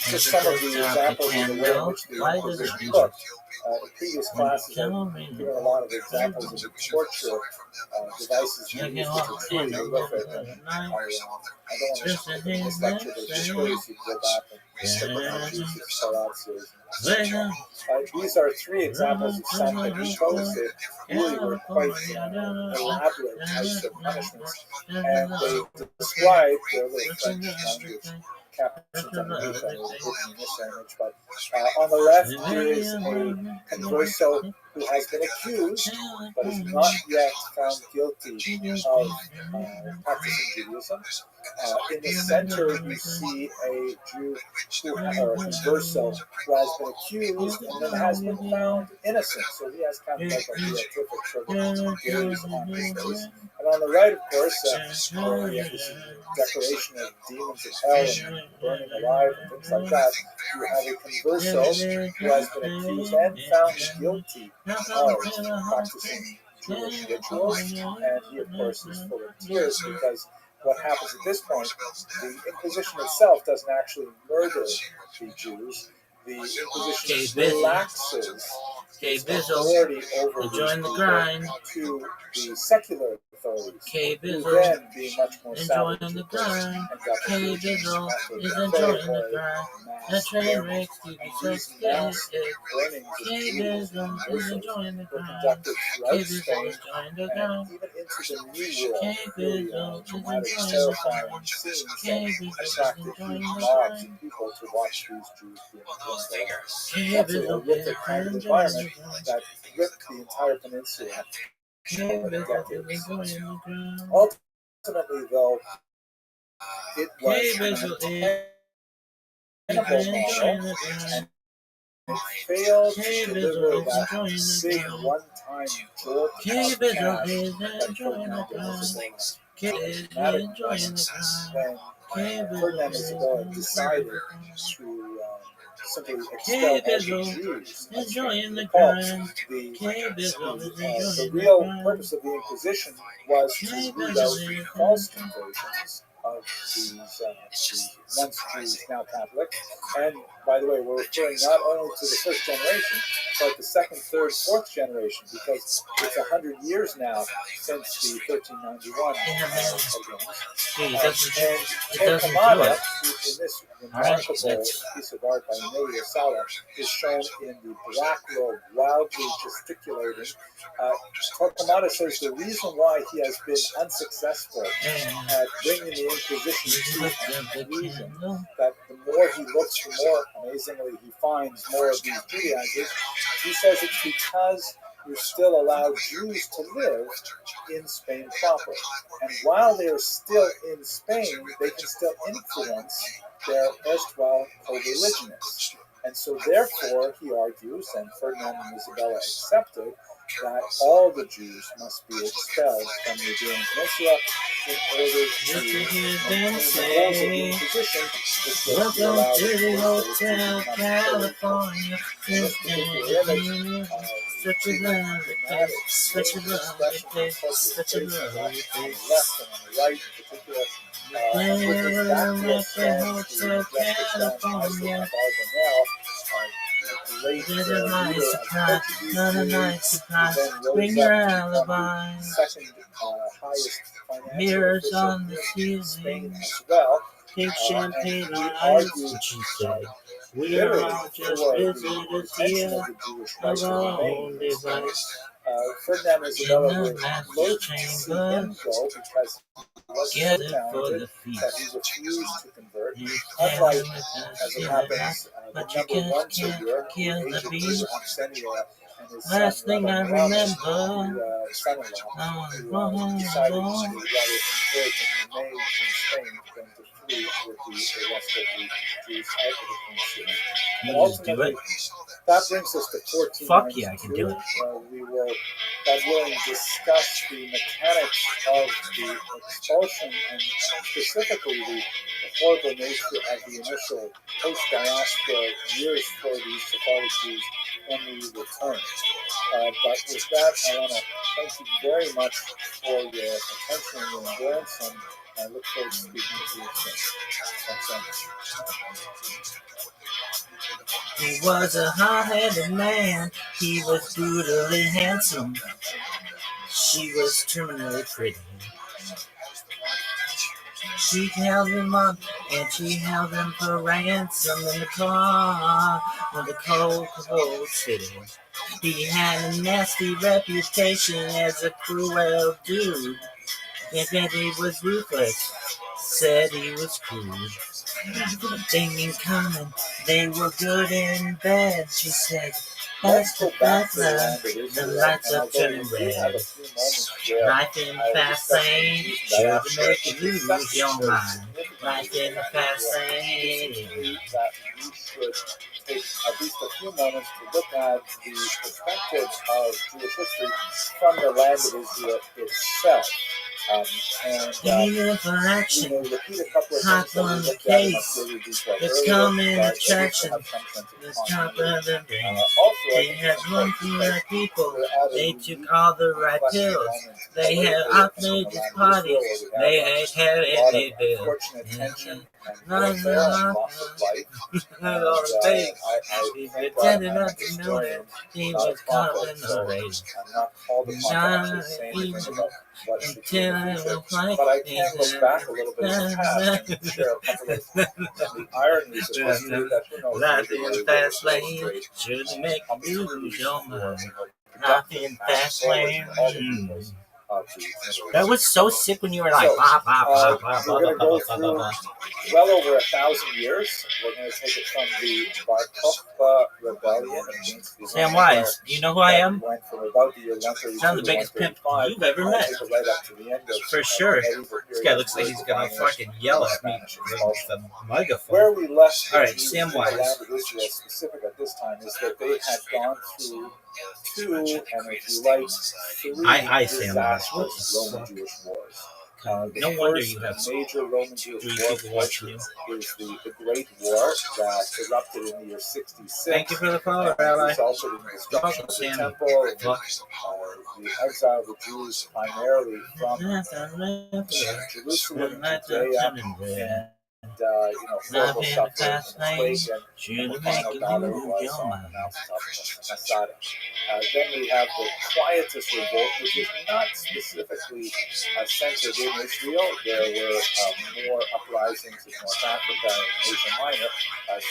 Speaker 1: just some of the examples of the way in which the Inquisition looked. In previous classes, I've given a lot of examples of the torture devices used, which are truly horrific. I don't want to spend this lecture, but just curious you can go back and check out Jesus' Torah series. These are three examples of some that shows that really were quite elaborate types of punishments, and they describe their little French language captions underneath that are written in this image. But on the left is a converso who has been accused but is not yet found guilty of practicing Judaism. In the center, you see a Jew or a converso who has been accused and then has been found innocent. So he has kind of like a beatific sort of gaze on his face. And on the right, of course, this is a declaration of demons of hell and burning alive and things like that. You have a converso who has been accused and found guilty of practicing Jewish rituals, and he, of course, is full of tears because what happens at this point, the Inquisition itself doesn't actually murder the Jews. The Inquisition relaxes its authority over these people to the secular authorities, who then, being much more savage, and got the Jews off of the mass burnings. And these mass burnings of Jews and conversos were conducted throughout Spain and even into the New World. Really dramatic, terrifying scenes that attracted huge mobs of people to watch these Jews being burned alive. That's a horrific kind of environment that gripped the entire peninsula for decades. Ultimately, though, it was an untenable model, and it failed to deliver that big one-time jolt of cash that Ferdinand was dramatic moment when Ferdinand and Isabella decided to simply expel all the Jews. The real purpose of the Inquisition was to root out the false conversions of these once Jews, now Catholic. And by the way, we're referring not only to the first generation, but the second, third, fourth generation, because it's 100 years now since the 1391 pogroms. And Torquemada, in this remarkable piece of art by Emilio Sala, is shown in the black robe, wildly gesticulating. Torquemada says the reason why he has been unsuccessful at bringing the Inquisition to conclusion, that the more he looks, the more, amazingly, he finds more of these Judaizers. He says it's because you still allow Jews to live in Spain proper. And while they're still in Spain, they can still influence their erstwhile co-religionists. And so therefore, he argues, and Ferdinand and Isabella accepted, that all the Jews must be expelled from the Iberian Peninsula in order to maintain the goals of the Inquisition, which was to allow the Hotel California. In this particular image, such a lovely place, such a lovely place, such a lovely place. On the left and on the right, in particular, with his back to us, Hotel California. Not a nice surprise, bring your alibi. Second highest mirrors on the ceiling as well. Take champagne on ice, and she said, we are all just visitors here of our own device. Ferdinand and Isabella were loath to see him go because he was so talented that he refused to convert. Unlike, as it happens, the number one figure, Agent Arsenia, and his
Speaker 2: Last
Speaker 1: son,
Speaker 2: thing I
Speaker 1: Rabbi,
Speaker 2: remember,
Speaker 1: son-in-law, who decided to rather convert and remain in Spain than to flee with the rest of the Jews out of the peninsula. But ultimately, that brings us to 1492.
Speaker 2: Fuck yeah, I can do it.
Speaker 1: We will, God willing, discuss the mechanics of the expulsion and specifically the horrible nature of the initial post-diaspora years for these Sephardic Jews when we return. But with that, I want to thank you very much for your attention and your endurance, and I look forward to speaking to you soon. Thanks so much.
Speaker 2: He was a hot-headed man. He was brutally handsome. She was terminally pretty. She held him up, and she held him for ransom in the car of the cold city. He had a nasty reputation as a cruel dude. And he was ruthless, said he was crude. thing in common. They were good and bad, she said.
Speaker 1: Let's
Speaker 2: That's
Speaker 1: go
Speaker 2: the
Speaker 1: back to the
Speaker 2: love,
Speaker 1: land of
Speaker 2: the
Speaker 1: Israel,
Speaker 2: lights
Speaker 1: and
Speaker 2: are
Speaker 1: although
Speaker 2: turning
Speaker 1: we do have
Speaker 2: red.
Speaker 1: a few moments where
Speaker 2: Life in the
Speaker 1: I
Speaker 2: fast
Speaker 1: discuss
Speaker 2: lane,
Speaker 1: that
Speaker 2: sure to
Speaker 1: aspect,
Speaker 2: make you
Speaker 1: it's
Speaker 2: lose
Speaker 1: especially
Speaker 2: your
Speaker 1: shows
Speaker 2: mind.
Speaker 1: significantly
Speaker 2: Life in the
Speaker 1: about
Speaker 2: fast
Speaker 1: Israel. It
Speaker 2: lane.
Speaker 1: seems to me that we should take at least a few moments to look at the perspective of Jewish history from the land of Israel itself. And
Speaker 2: Even for
Speaker 1: we
Speaker 2: action,
Speaker 1: may repeat a couple of
Speaker 2: hot
Speaker 1: things that we
Speaker 2: on the
Speaker 1: looked at in much
Speaker 2: case.
Speaker 1: greater detail
Speaker 2: It's
Speaker 1: earlier,
Speaker 2: common
Speaker 1: but at least to
Speaker 2: attraction.
Speaker 1: have some sense of
Speaker 2: This top
Speaker 1: continuity.
Speaker 2: of the day.
Speaker 1: Also, I
Speaker 2: They
Speaker 1: think
Speaker 2: had
Speaker 1: it's
Speaker 2: one
Speaker 1: important
Speaker 2: for
Speaker 1: because
Speaker 2: right people.
Speaker 1: we're at a
Speaker 2: They
Speaker 1: unique
Speaker 2: took all the right
Speaker 1: inflection
Speaker 2: pills.
Speaker 1: moment
Speaker 2: They had
Speaker 1: politically, I think, in
Speaker 2: outrageous
Speaker 1: the land of
Speaker 2: parties.
Speaker 1: Israel, where
Speaker 2: They
Speaker 1: we
Speaker 2: had
Speaker 1: have
Speaker 2: had
Speaker 1: a lot of
Speaker 2: any bill.
Speaker 1: unfortunate tension and
Speaker 2: Not
Speaker 1: warfare and loss of life.
Speaker 2: not all the things.
Speaker 1: I
Speaker 2: He
Speaker 1: thank God
Speaker 2: pretended
Speaker 1: I'm an
Speaker 2: not to know that
Speaker 1: historian,
Speaker 2: he
Speaker 1: not a
Speaker 2: was caught
Speaker 1: prophet,
Speaker 2: in
Speaker 1: so
Speaker 2: a race.
Speaker 1: I'm not called upon to actually say anything about what should be in the future. But I can look back a little bit in the past and share a couple of the ironies of history that who knows,
Speaker 2: Life
Speaker 1: maybe
Speaker 2: in
Speaker 1: they
Speaker 2: the
Speaker 1: will
Speaker 2: fast lane
Speaker 1: illustrate
Speaker 2: should make you lose your mind. Life
Speaker 1: productive
Speaker 2: in
Speaker 1: path
Speaker 2: fast
Speaker 1: forward
Speaker 2: lane.
Speaker 1: for all the peoples of the Middle
Speaker 2: That
Speaker 1: East.
Speaker 2: was so sick when you were like,
Speaker 1: So,
Speaker 2: blah, blah, blah, blah,
Speaker 1: we're
Speaker 2: blah,
Speaker 1: going to
Speaker 2: blah,
Speaker 1: go
Speaker 2: blah, blah,
Speaker 1: through
Speaker 2: blah.
Speaker 1: well over 1,000 years. We're going to take it from the Bar Kokhba rebellion against the
Speaker 2: Sam
Speaker 1: Roman Empire.
Speaker 2: Wise, do you know who I
Speaker 1: That
Speaker 2: am?
Speaker 1: went from about the year 132
Speaker 2: Sounds the
Speaker 1: to
Speaker 2: biggest pimp
Speaker 1: 135.
Speaker 2: you've ever
Speaker 1: and
Speaker 2: met.
Speaker 1: take it right up to the end of
Speaker 2: For sure.
Speaker 1: medieval
Speaker 2: This guy
Speaker 1: period
Speaker 2: looks like he's
Speaker 1: where
Speaker 2: gonna
Speaker 1: the
Speaker 2: fucking yell at me
Speaker 1: Spanish
Speaker 2: with
Speaker 1: expulsion.
Speaker 2: the megaphone.
Speaker 1: Where we left the
Speaker 2: All right,
Speaker 1: Jews
Speaker 2: Sam
Speaker 1: in the
Speaker 2: Wise.
Speaker 1: land of Israel specific at this time is that they had gone through two, and if you like, three
Speaker 2: I Sam Wise. What
Speaker 1: disastrous
Speaker 2: the
Speaker 1: Roman
Speaker 2: fuck?
Speaker 1: Jewish wars. The
Speaker 2: No wonder
Speaker 1: first
Speaker 2: you have
Speaker 1: major Roman Jewish
Speaker 2: three
Speaker 1: war,
Speaker 2: people watching you.
Speaker 1: is the Great War that erupted in the year 66.
Speaker 2: Thank you for the follow,
Speaker 1: and
Speaker 2: Rabbi.
Speaker 1: resulted in the destruction of the
Speaker 2: Sammy.
Speaker 1: temple and the exile of the Jews primarily from Jerusalem, Judea, and horrible suffering in the quake, and the final battle was on the mountaintop of Masada. Then we have the Quietist revolt, which is not specifically centered in Israel. There were more uprisings in North Africa and Asia Minor,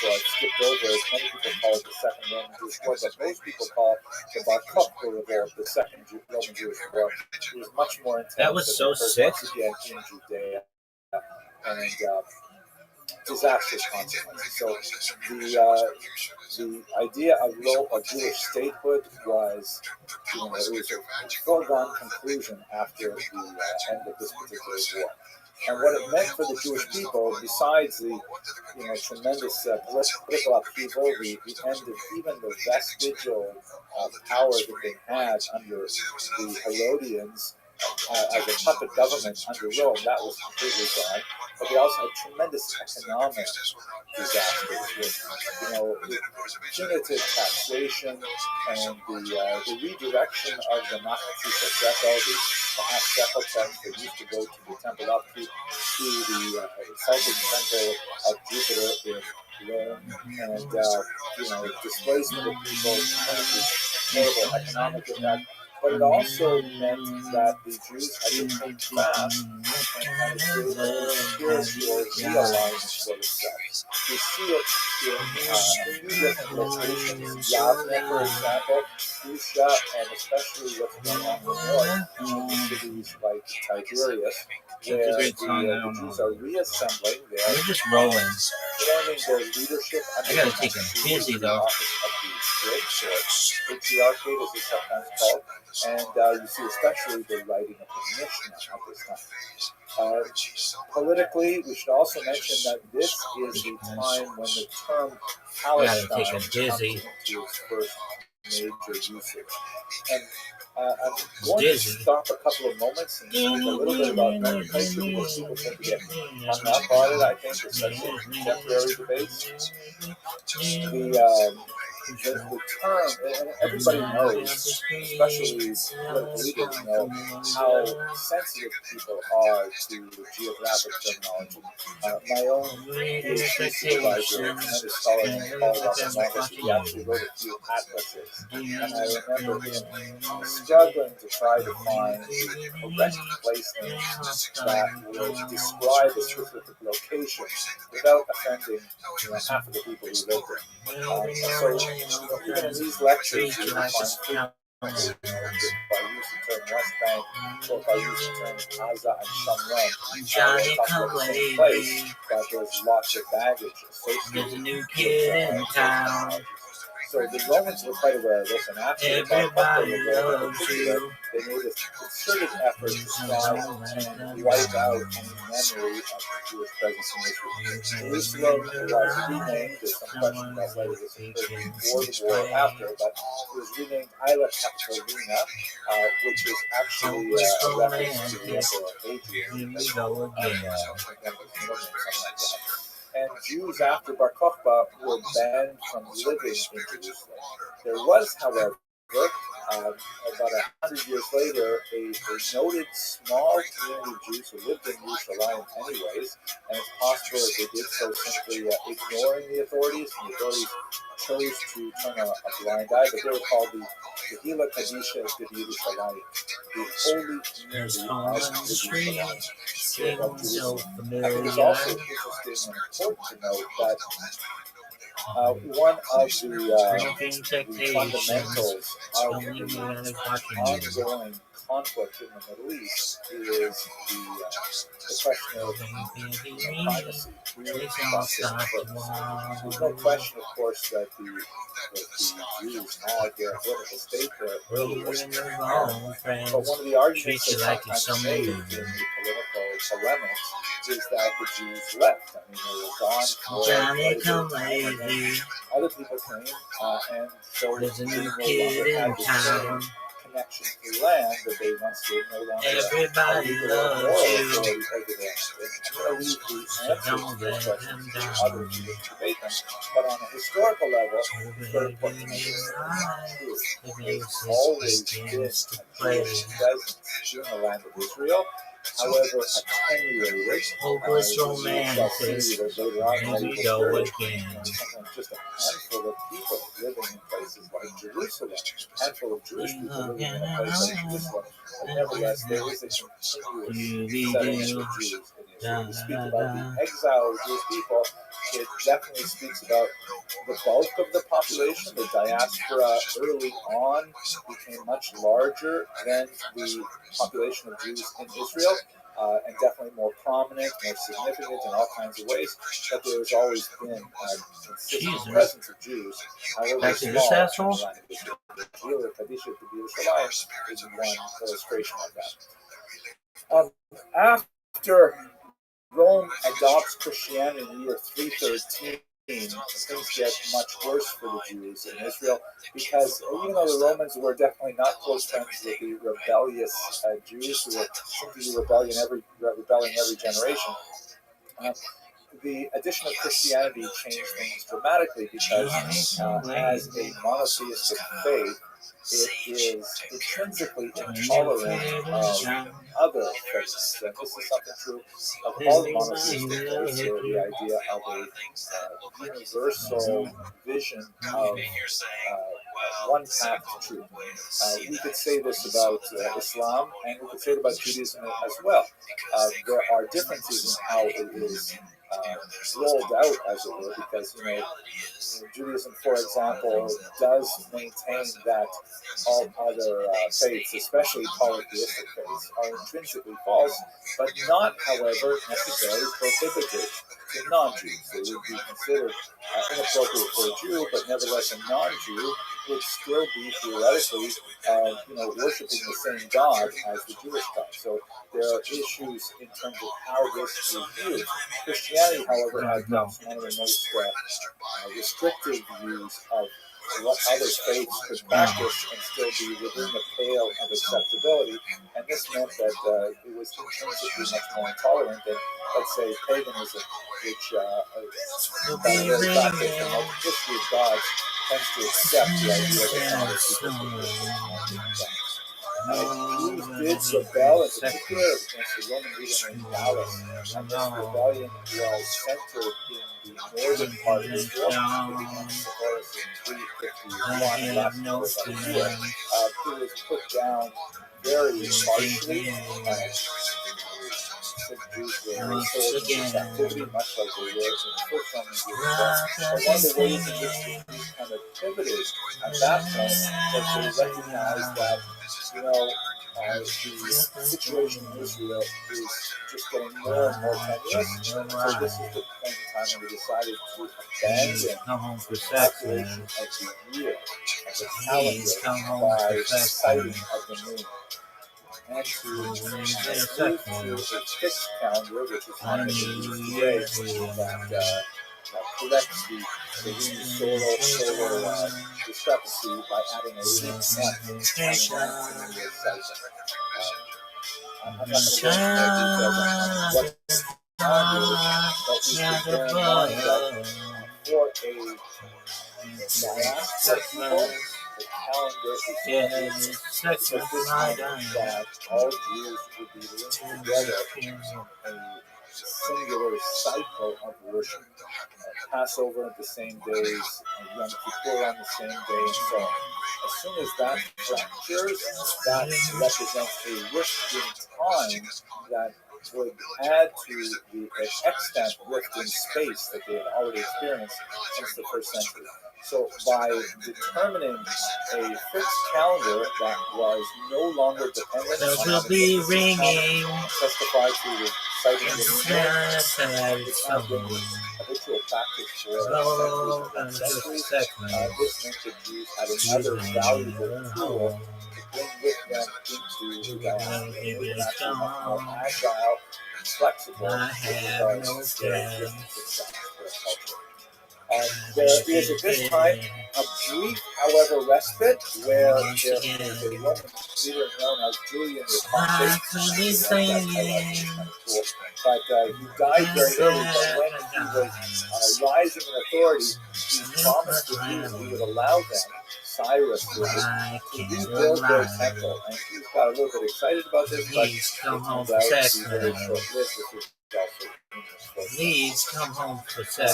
Speaker 1: so I've skipped over it. Many people call it the Second Roman Jewish War, but most people call it the Bar Kokhba revolt, the Second Roman Jewish War. It was much more intense.
Speaker 2: That was so sick.
Speaker 1: Once again in Judea, and disastrous consequences. So the idea of Jewish statehood was, it was a foregone conclusion after the end of this particular war. And what it meant for the Jewish people, besides the tremendous political upheaval, the end of even the vestigial power that they had under the Herodians as a puppet government under Rome, that was completely gone. But they also had tremendous economic disasters with, punitive taxation and the redirection of the Machzita shekel, the half shekel tax that used to go to the temple upkeep, to the Celtic temple of Jupiter in Rome, and displacement of people, horrible economic impact. But it also meant that the Jews had to think fast and create a spiritual realignment for themselves. We see it in a few different locations. Yavne, for example, Usha, and especially what's going on in the north, in cities like Tiberias, where the Jews are reassembling. They are
Speaker 2: just rolling.
Speaker 1: forming their leadership.
Speaker 2: I gotta take a busy though.
Speaker 1: Patriarchate, as it's sometimes called, and you see especially the writing of the Mishnah at this time. Politically, we should also mention that this is the time when the term Palestine comes into its first major usage. And I'm going to stop a couple of moments and speak a little bit about nomenclature because people tend to get hung up on it, I think, especially in contemporary debates. The term, and everybody knows, especially political leaders know, how sensitive people are to geographic terminology. My own PhD supervisor, a tremendous scholar named Paul Robert, he actually wrote a few atlases, and I remember him struggling to try to find the correct place names that would describe a specific location without offending half of the people who live there. So even in these lectures, you find by using the term West Bank or by using the term Gaza and Shamron.
Speaker 2: Johnny
Speaker 1: Talk
Speaker 2: come
Speaker 1: about the same
Speaker 2: lately.
Speaker 1: place, but there's lots of baggage associated
Speaker 2: There's a new
Speaker 1: with
Speaker 2: kid in town.
Speaker 1: So the Romans were quite aware of this, and after
Speaker 2: Everybody loves
Speaker 1: particular,
Speaker 2: you.
Speaker 1: they made a concerted effort to try and wipe out any memory of the Jewish presence in Israel. Jerusalem was renamed, there's some question about whether this occurred before the war or after, but it was renamed Isla Capitolina, which is actually a reference to the Emperor Hadrian.
Speaker 2: Here we go again.
Speaker 1: And Jews after Bar Kokhba were banned from living in Jerusalem. There was, however, about 100 years later, a noted small community of Jews who lived in Yerushalayim anyways, and it's possible that they did so simply ignoring the authorities, and the authorities chose to turn a blind eye, but they were called the Kehila Kadisha de Yerushalayim, the holy community of Yerushalayim.
Speaker 2: So familiar.
Speaker 1: I think it's also interesting and important to note that one of the fundamentals of the ongoing conflict in the Middle East is the question of primacy. There's no question, of course, that the Jews had their political stake there. But one of the arguments that sometimes made in the political polemics is that the Jews left. I mean, they were gone for other people came, and so
Speaker 2: there's a
Speaker 1: they
Speaker 2: new
Speaker 1: no
Speaker 2: kid
Speaker 1: longer
Speaker 2: in
Speaker 1: had the
Speaker 2: town.
Speaker 1: same connection to the land that they once did. No longer
Speaker 2: Everybody loves you.
Speaker 1: I'm going to leave the answers to these questions to others who didn't debate them. But on a historical level, it's very important to know that there's always been a Jewish presence in the land of Israel. However, attenuated,
Speaker 2: Hopeless romances.
Speaker 1: later on,
Speaker 2: Here we go again.
Speaker 1: just a handful of people living in places like Jerusalem, a handful of Jewish people living in a place like Jerusalem. But nevertheless, there is a continuous settlement of Jews in Israel. To speak about the exile of Jewish people, it definitely speaks about the bulk of the population. The diaspora early on became much larger than the population of Jews in Israel. And definitely more prominent, more significant in all kinds of ways. But there has always been a consistent presence of Jews. However,
Speaker 2: Back to this asshole?
Speaker 1: is one illustration of that. After Rome adopts Christianity in the year 313, things get much worse for the Jews in Israel, because even though the Romans were definitely not close friends with the rebellious Jews who were simply rebelling every generation, the addition of Christianity changed things dramatically, because as a monotheistic faith, it is intrinsically intolerant of other faiths. And this is something true of all monotheistic faiths, the idea of a universal vision of one path to truth. We could say this about Islam, and we could say it about Judaism as well. There are differences in how it is rolled out, as it were, because Judaism, for example, does maintain that all other faiths, especially polytheistic faiths, are intrinsically false, but not, however, necessarily prohibited to non-Jews. They would be considered inappropriate for a Jew, but nevertheless a non-Jew would still be theoretically, worshiping the same God as the Jewish God. So there are issues in terms of how this is viewed. Christianity, however, has one of the most restrictive views of what other faiths could practice and still be within the pale of acceptability. And this meant that it was intrinsically much more intolerant than, let's say, paganism, which by the very fact that the multiplicity of gods tends to accept the idea that Jews did rebel, in particular against the Roman leader named Gallus, and this rebellion was centered in the northern part of Israel. It began to Horus in 351, and lasted for about a year. It was put down very harshly. ancient Jews were
Speaker 2: once
Speaker 1: sold into
Speaker 2: again.
Speaker 1: captivity, much like they were in the first Roman Jews as well. But one of the ways in which the Jews kind of pivoted at that point was they recognized that, the situation in Israel is just getting more and more tenuous. So this is the point in time when they decided to abandon
Speaker 2: Come home for
Speaker 1: the
Speaker 2: sex,
Speaker 1: calculation
Speaker 2: man.
Speaker 1: of the year, of the
Speaker 2: Please come
Speaker 1: calendar,
Speaker 2: home
Speaker 1: by
Speaker 2: for sex,
Speaker 1: sighting
Speaker 2: man.
Speaker 1: of the moon, and to move to a
Speaker 2: Sex, man.
Speaker 1: fixed calendar, which is
Speaker 2: I
Speaker 1: one that we
Speaker 2: need
Speaker 1: use
Speaker 2: you
Speaker 1: today,
Speaker 2: here.
Speaker 1: that corrects the lunar-solar discrepancy by adding a leap month and a 19-year cycle. I'm not going to go into more details on what the calendar is, but we should bear in mind that for a diaspora people, the calendar is unique, because this meant that all Jews would be linked together in a singular cycle of worship. Passover on the same days, Yom Kippur on the same day, and so on. As soon as that fractures, that represents a rift in time that would add to the extant rift in space that they had already experienced since the first century. So by determining a fixed calendar that was no longer dependent
Speaker 2: Bells
Speaker 1: on
Speaker 2: will be ringing.
Speaker 1: testify to the sighting of the moon,
Speaker 2: It's
Speaker 1: has been habitual practice for centuries. This meant that Jews had another valuable tool to bring with them into the diaspora. They were actually much more agile and flexible with regards to their existence in diaspora culture. There is at this time a brief, however, respite where there is a Roman leader known as Julian the Apostate. Cool. But he died very early. But when he was rising in authority, he promised the Jews he would allow them, Cyrus did, to rebuild their temple. And he got a little bit excited about this, but it turned out to be very short-lived.
Speaker 2: Please come home for sex,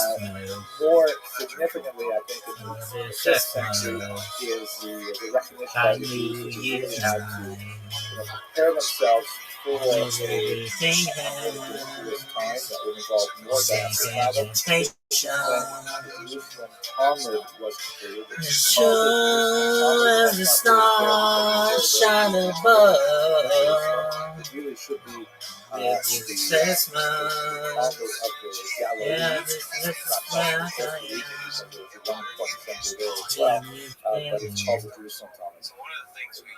Speaker 1: more significantly, I think, in the 5th century is the recognition by the Jews that they really had to prepare themselves for a continuous time that would involve more diaspora travel. When Jerusalem Talmud was created,
Speaker 2: as the stars shine above.
Speaker 1: It really should be
Speaker 2: sex,
Speaker 1: of the Galilee. But it's called the Jerusalem Talmud.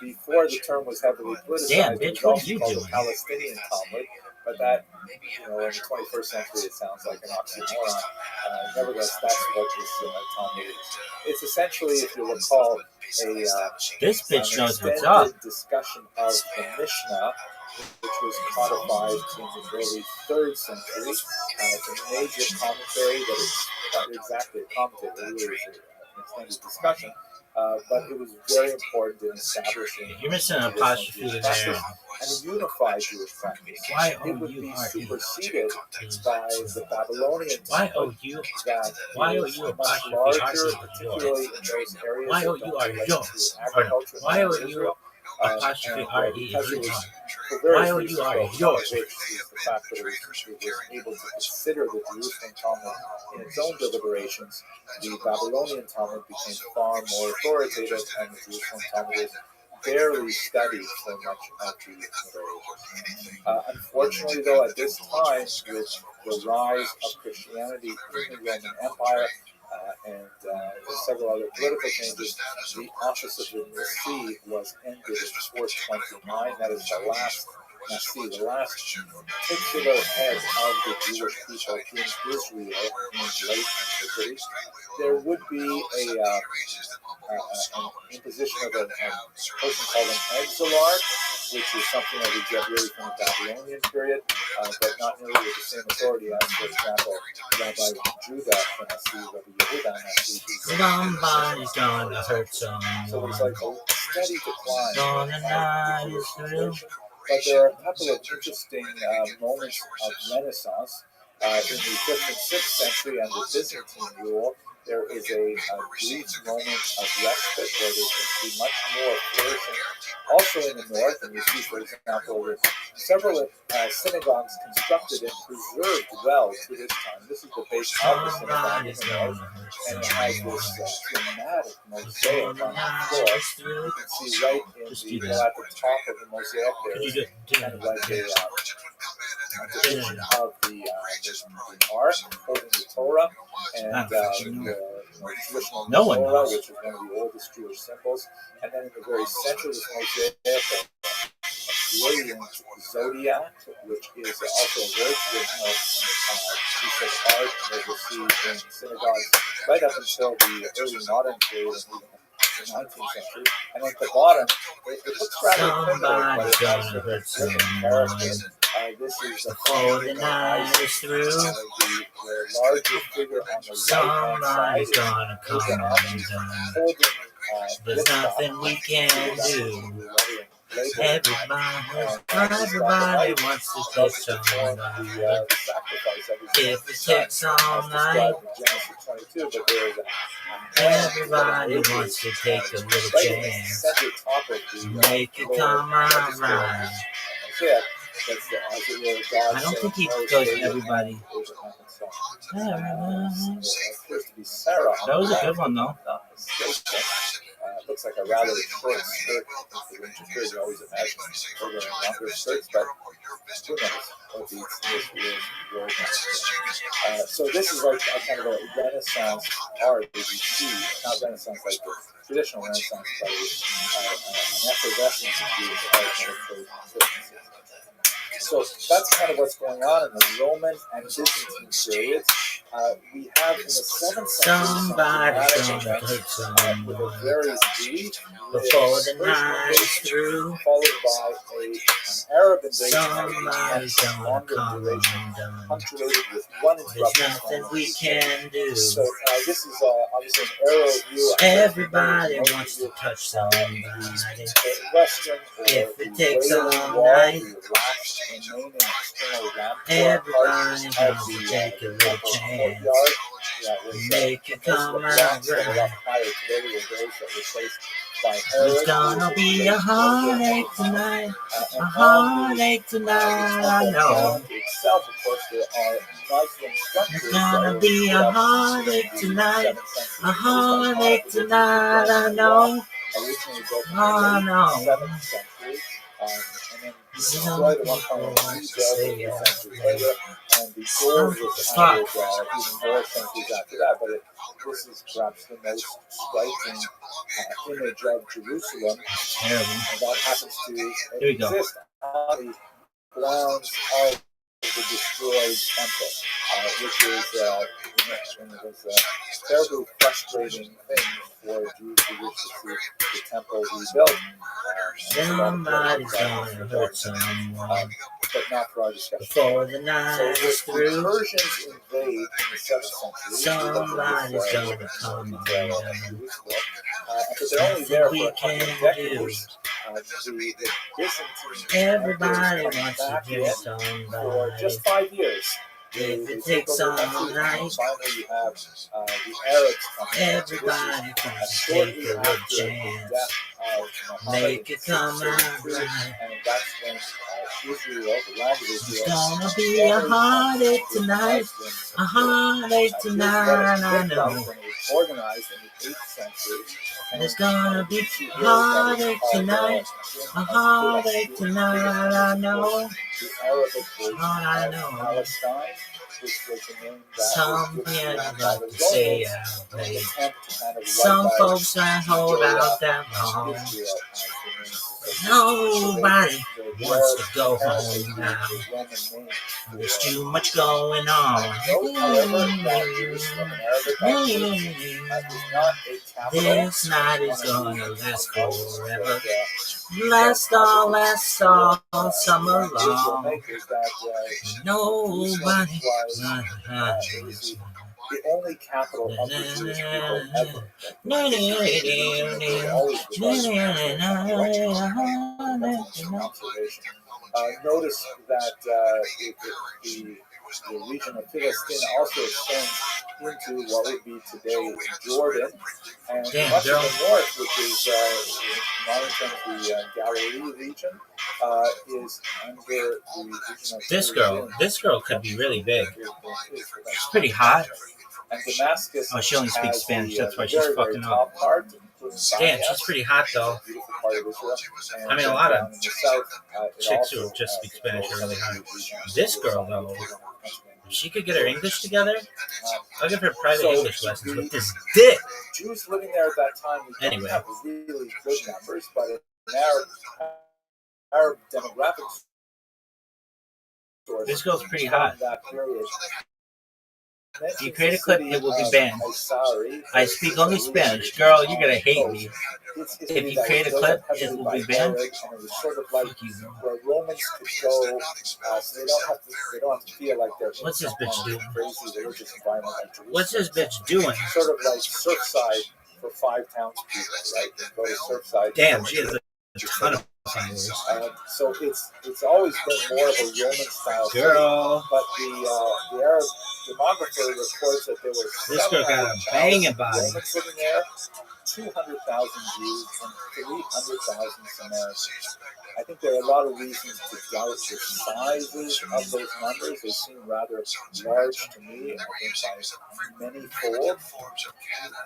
Speaker 1: Before the term was heavily politicized, it was also called the Palestinian Talmud, but that, in the 21st century, it sounds like an oxymoron. Nevertheless, that's what this Talmud is. It's essentially, if you recall,
Speaker 2: this bitch knows what's
Speaker 1: extended
Speaker 2: up.
Speaker 1: discussion of the Mishnah, which was codified in the early 3rd century. It's a major commentary that is not exactly a commentary, it really is an extended discussion. But it was very important in establishing
Speaker 2: You're missing an apostrophe in there.
Speaker 1: and a unified Jewish practice. It would be superseded by the Babylonian Talmud that is much larger, particularly in those areas that don't relate to agriculture in Israel.
Speaker 2: Apostrophe R-E
Speaker 1: because it
Speaker 2: is
Speaker 1: was
Speaker 2: yours.
Speaker 1: for various reasons,
Speaker 2: yours.
Speaker 1: which is the fact that it was able to consider the Jerusalem Talmud in its own deliberations, the Babylonian Talmud became far more authoritative, and the Jerusalem Talmud is barely studied for much of the Middle Ages. Unfortunately, though, at this time, with the rise of Christianity in the Roman Empire, and several other political changes, the office of the Nasi was ended in 429. That is the last Nasi, the last titular head of the Jewish people in Israel in late antiquity. There would be an imposition of a person called an exilarch, which is something that we get really from the Babylonian period, but not nearly with the same authority as, for example, Rabbi Judah Nasi, Rabbi Yehuda Nasi.
Speaker 2: Somebody's gonna hurt someone.
Speaker 1: So it's like a steady decline. But there
Speaker 2: Generation.
Speaker 1: are a couple of interesting moments of Renaissance in the 5th and 6th century under Byzantine rule. there is a brief moment of respite where there seems to be much more flourishing. Also in the north, and you see, for example, with several synagogues constructed and preserved well to this time. This is the base of the synagogue in the north, and it has this dramatic mosaic on the floor. You can see right at the top of the mosaic there is kind of like a depiction of the ark holding the Torah and the traditional Torah, which is one of the oldest Jewish symbols. And then in the very center of this mosaic, a brilliant zodiac, which is also a very traditional piece of art that you'll see in synagogues right up until the early modern period and even the 19th century. And at the bottom, it looks rather primitive, but it has a different character. This is the
Speaker 2: Golden eyes through.
Speaker 1: The larger figure on the right-hand side is
Speaker 2: Gonna come
Speaker 1: holding
Speaker 2: There's nothing we can do. Everybody wants to take on If it takes all night, everybody wants to take a little chance. Make it come out right. I don't think he goes everybody. That was a good one though.
Speaker 1: Looks like a rather short skirt. The winter period, you always imagine over longer skirts, but who knows what this really so this is like a kind of a Renaissance art, as you see, not Renaissance like the traditional Renaissance, but an effervescence of Jewish art. So that's kind of what's going on in the Roman and Byzantine periods. We have in the 7th century with a very brief
Speaker 2: before the night is through,
Speaker 1: followed by an Arab invasion longer duration, punctuated with one
Speaker 2: nothing we can do.
Speaker 1: So this is obviously an arrow view.
Speaker 2: Everybody wants to touch somebody.
Speaker 1: Western,
Speaker 2: if it takes all night, everybody wants to take a little chance. Make it come out right. It's gonna be a heartache tonight. A heartache tonight, I know. It's gonna be a heartache tonight. A heartache tonight, I know. I know.
Speaker 1: Destroyed at one point in centuries later, and before was added even more centuries after that. But this is perhaps the most striking image of Jerusalem, and that happens to exist on the grounds of the destroyed temple, which is a terribly frustrating thing for Jews who wish to see the temple rebuilt.
Speaker 2: Somebody's gonna hurt someone,
Speaker 1: but not for our discussion.
Speaker 2: Before the night is through,
Speaker 1: the Persians invade in the 7th century.
Speaker 2: Somebody's gonna come down.
Speaker 1: But they're only there for a couple of decades.
Speaker 2: Everybody wants to do somebody.
Speaker 1: For just 5 years.
Speaker 2: If it takes all night,
Speaker 1: finally you have the Arabs coming.
Speaker 2: Everybody wants to take a little chance. Make it come out right.
Speaker 1: And that's when Israel, the land of Israel,
Speaker 2: it's gonna be a heartache tonight. A heartache tonight, I know.
Speaker 1: Organized in the 8th century.
Speaker 2: It's gonna be a heartache tonight. A heartache tonight, I know.
Speaker 1: The Arabic version
Speaker 2: I know.
Speaker 1: Palestine, which was the name that
Speaker 2: some people like to say out there. Some folks might hold out that long. Nobody wants to go home now. There's too much going on. This night is gonna last forever. Last all summer long. Nobody.
Speaker 1: The only capital of the Jewish people ever. Notice that the the region of Philistine also extends into what would be today Jordan, and
Speaker 2: Damn,
Speaker 1: much
Speaker 2: girl.
Speaker 1: of the north, which is modern terms the Galilee region, is under the region of
Speaker 2: This girl could be really big.
Speaker 1: It's
Speaker 2: She's pretty hot.
Speaker 1: And Damascus
Speaker 2: Oh, she only speaks
Speaker 1: has
Speaker 2: Spanish.
Speaker 1: the,
Speaker 2: That's why
Speaker 1: the
Speaker 2: she's
Speaker 1: very, very
Speaker 2: fucking up.
Speaker 1: top part, including
Speaker 2: Damn,
Speaker 1: Sinai,
Speaker 2: she's pretty hot though.
Speaker 1: beautiful part of Israel. And
Speaker 2: I mean, a lot of
Speaker 1: down in the south, it
Speaker 2: chicks who
Speaker 1: also,
Speaker 2: just speak Spanish are really hot.
Speaker 1: goes
Speaker 2: This girl though, if she could get her English together, I'll give her private English lessons with this dick.
Speaker 1: Jews living there at that time, we don't
Speaker 2: Anyway.
Speaker 1: have really good numbers, but in Arab demographics,
Speaker 2: This girl's pretty hot.
Speaker 1: that period.
Speaker 2: If you create a clip, it will be banned. I speak only Spanish. Girl, you're gonna hate me. If you create a clip, it will be banned.
Speaker 1: Sort of like
Speaker 2: Fuck you, girl.
Speaker 1: where Romans could go, so they don't have to feel like they're
Speaker 2: What's this bitch doing?
Speaker 1: crazy religious environment like Jerusalem.
Speaker 2: What's this bitch doing?
Speaker 1: Sort of like Surfside for 5 townspeople, right? You go to Surfside.
Speaker 2: Damn, she has a ton of followers.
Speaker 1: So it's always been more of a Roman style.
Speaker 2: Girl.
Speaker 1: But the Arab demographer reports that there were
Speaker 2: This girl got a banging body.
Speaker 1: Romans living there, 200,000 Jews, and 300,000 Samaritans. I think there are a lot of reasons to doubt the sizes of those numbers. They seem rather large to me, and I think by many fold.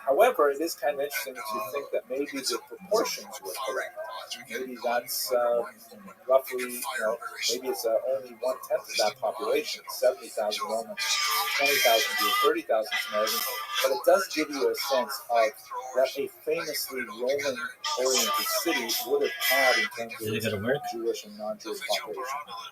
Speaker 1: However, it is kind of interesting to think that maybe the proportions were correct. Maybe that's roughly, maybe it's only 1/10 of that population, 70,000 Romans, 20,000 Jews, 30,000 Samaritans. But it does give you a sense of what a famously Roman-oriented city would have had in terms
Speaker 2: Is it
Speaker 1: of
Speaker 2: gonna work?
Speaker 1: Jewish and non-Jewish population.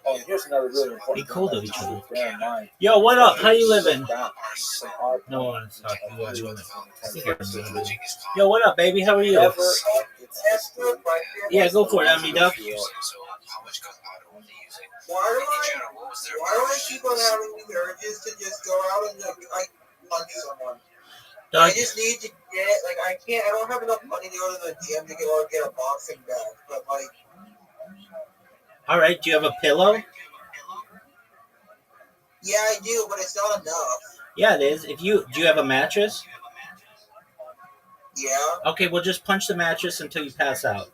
Speaker 1: Oh, and here's another really important
Speaker 2: Be cool
Speaker 1: thing
Speaker 2: to
Speaker 1: that
Speaker 2: each
Speaker 1: you
Speaker 2: other.
Speaker 1: should bear in mind.
Speaker 2: Yo, what up? How you living?
Speaker 1: Back from our
Speaker 2: No
Speaker 1: point
Speaker 2: one is talking.
Speaker 1: of
Speaker 2: You are
Speaker 1: view
Speaker 2: doing
Speaker 1: in
Speaker 2: it.
Speaker 1: the
Speaker 2: I think
Speaker 1: 21st
Speaker 2: I'm doing
Speaker 1: century,
Speaker 2: it. Yo, what up, baby? How are you?
Speaker 1: ever in its history,
Speaker 2: Yeah, go for it, Emmy Duck.
Speaker 5: So, how much gunpowder were they using?
Speaker 3: Why
Speaker 5: In general, what was their
Speaker 3: do I keep on having these urges to just go out and like punch someone?
Speaker 2: Dog,
Speaker 3: I just need to get I don't have enough money to go to the gym to go and get a boxing bag, but
Speaker 2: all right. Do you have a pillow?
Speaker 3: yeah, I do, but it's not enough.
Speaker 2: Yeah, it is. Do you have a mattress?
Speaker 3: Yeah,
Speaker 2: Okay, well just punch the mattress until you pass out.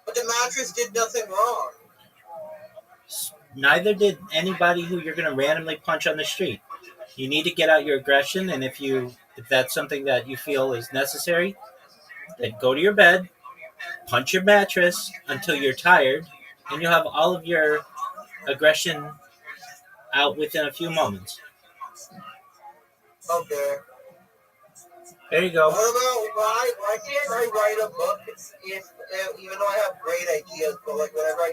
Speaker 3: but the mattress did nothing wrong.
Speaker 2: Neither did anybody who you're gonna randomly punch on the street. You need to get out your aggression, and if that's something that you feel is necessary, then go to your bed, punch your mattress until you're tired, and you'll have all of your aggression out within a few moments.
Speaker 3: Okay.
Speaker 2: There you go.
Speaker 3: What about why can't I write a book if even though I have great ideas, but whenever I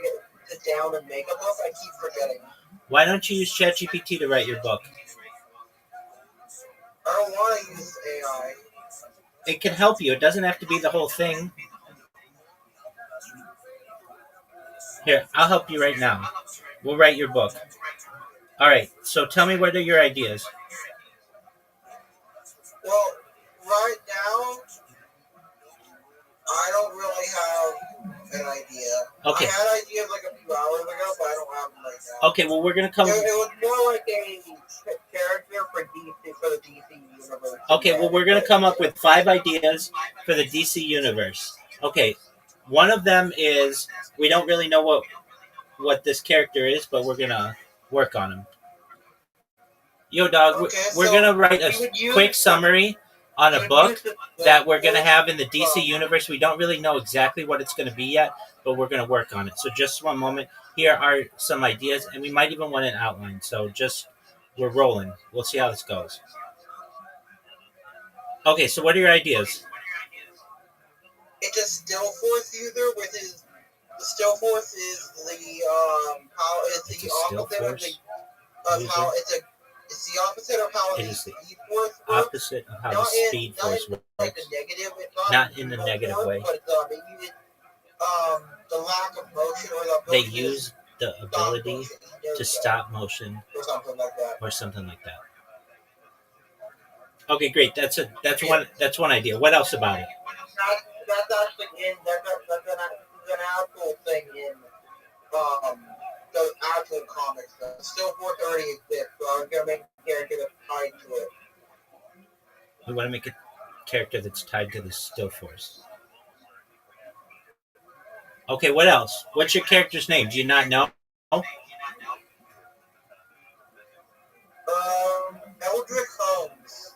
Speaker 3: sit down and make a book, I keep forgetting.
Speaker 2: Why don't you use ChatGPT to write your book?
Speaker 3: I don't want to use AI.
Speaker 2: It can help you. It doesn't have to be the whole thing. Here, I'll help you right now. We'll write your book. All right, so tell me what are your ideas?
Speaker 3: Well, right now, I don't really have an idea.
Speaker 2: Okay.
Speaker 3: I had ideas a few hours ago, but I don't have them right now.
Speaker 2: Okay, well we're gonna come.
Speaker 3: It was more like a character for the DC universe.
Speaker 2: Okay, well we're gonna come up with 5 ideas for the DC universe. Okay, one of them is we don't really know what this character is, but we're gonna work on him. Yo, dog, we're gonna write a quick summary on a book that we're gonna have in the DC universe. We don't really know exactly what it's gonna be yet, but we're gonna work on it. So just one moment. Here are some ideas, and we might even want an outline. So we're rolling. We'll see how this goes. Okay, so what are your ideas?
Speaker 3: It's a still force user with his. The still force is how it's
Speaker 2: It's
Speaker 3: the
Speaker 2: a still
Speaker 3: opposite
Speaker 2: force
Speaker 3: of
Speaker 2: user?
Speaker 3: how it's the opposite of how
Speaker 2: It
Speaker 3: the
Speaker 2: is the
Speaker 3: speed force works.
Speaker 2: Opposite of how the speed force
Speaker 3: Not
Speaker 2: works.
Speaker 3: the negative,
Speaker 2: Not in the negative way.
Speaker 3: But maybe the lack of motion or the
Speaker 2: They
Speaker 3: ability
Speaker 2: use the ability to stop motion
Speaker 3: or something like that.
Speaker 2: or something like that. Okay, great. That's one idea. What else about it?
Speaker 3: That's actually that's an actual thing in the the actual comics. Though. Still Force already exists, so I'm gonna make a character that's tied to it.
Speaker 2: You want to make a character that's tied to the Still Force. Okay, what else? What's your character's name? Do you not know?
Speaker 3: Eldrick Holmes.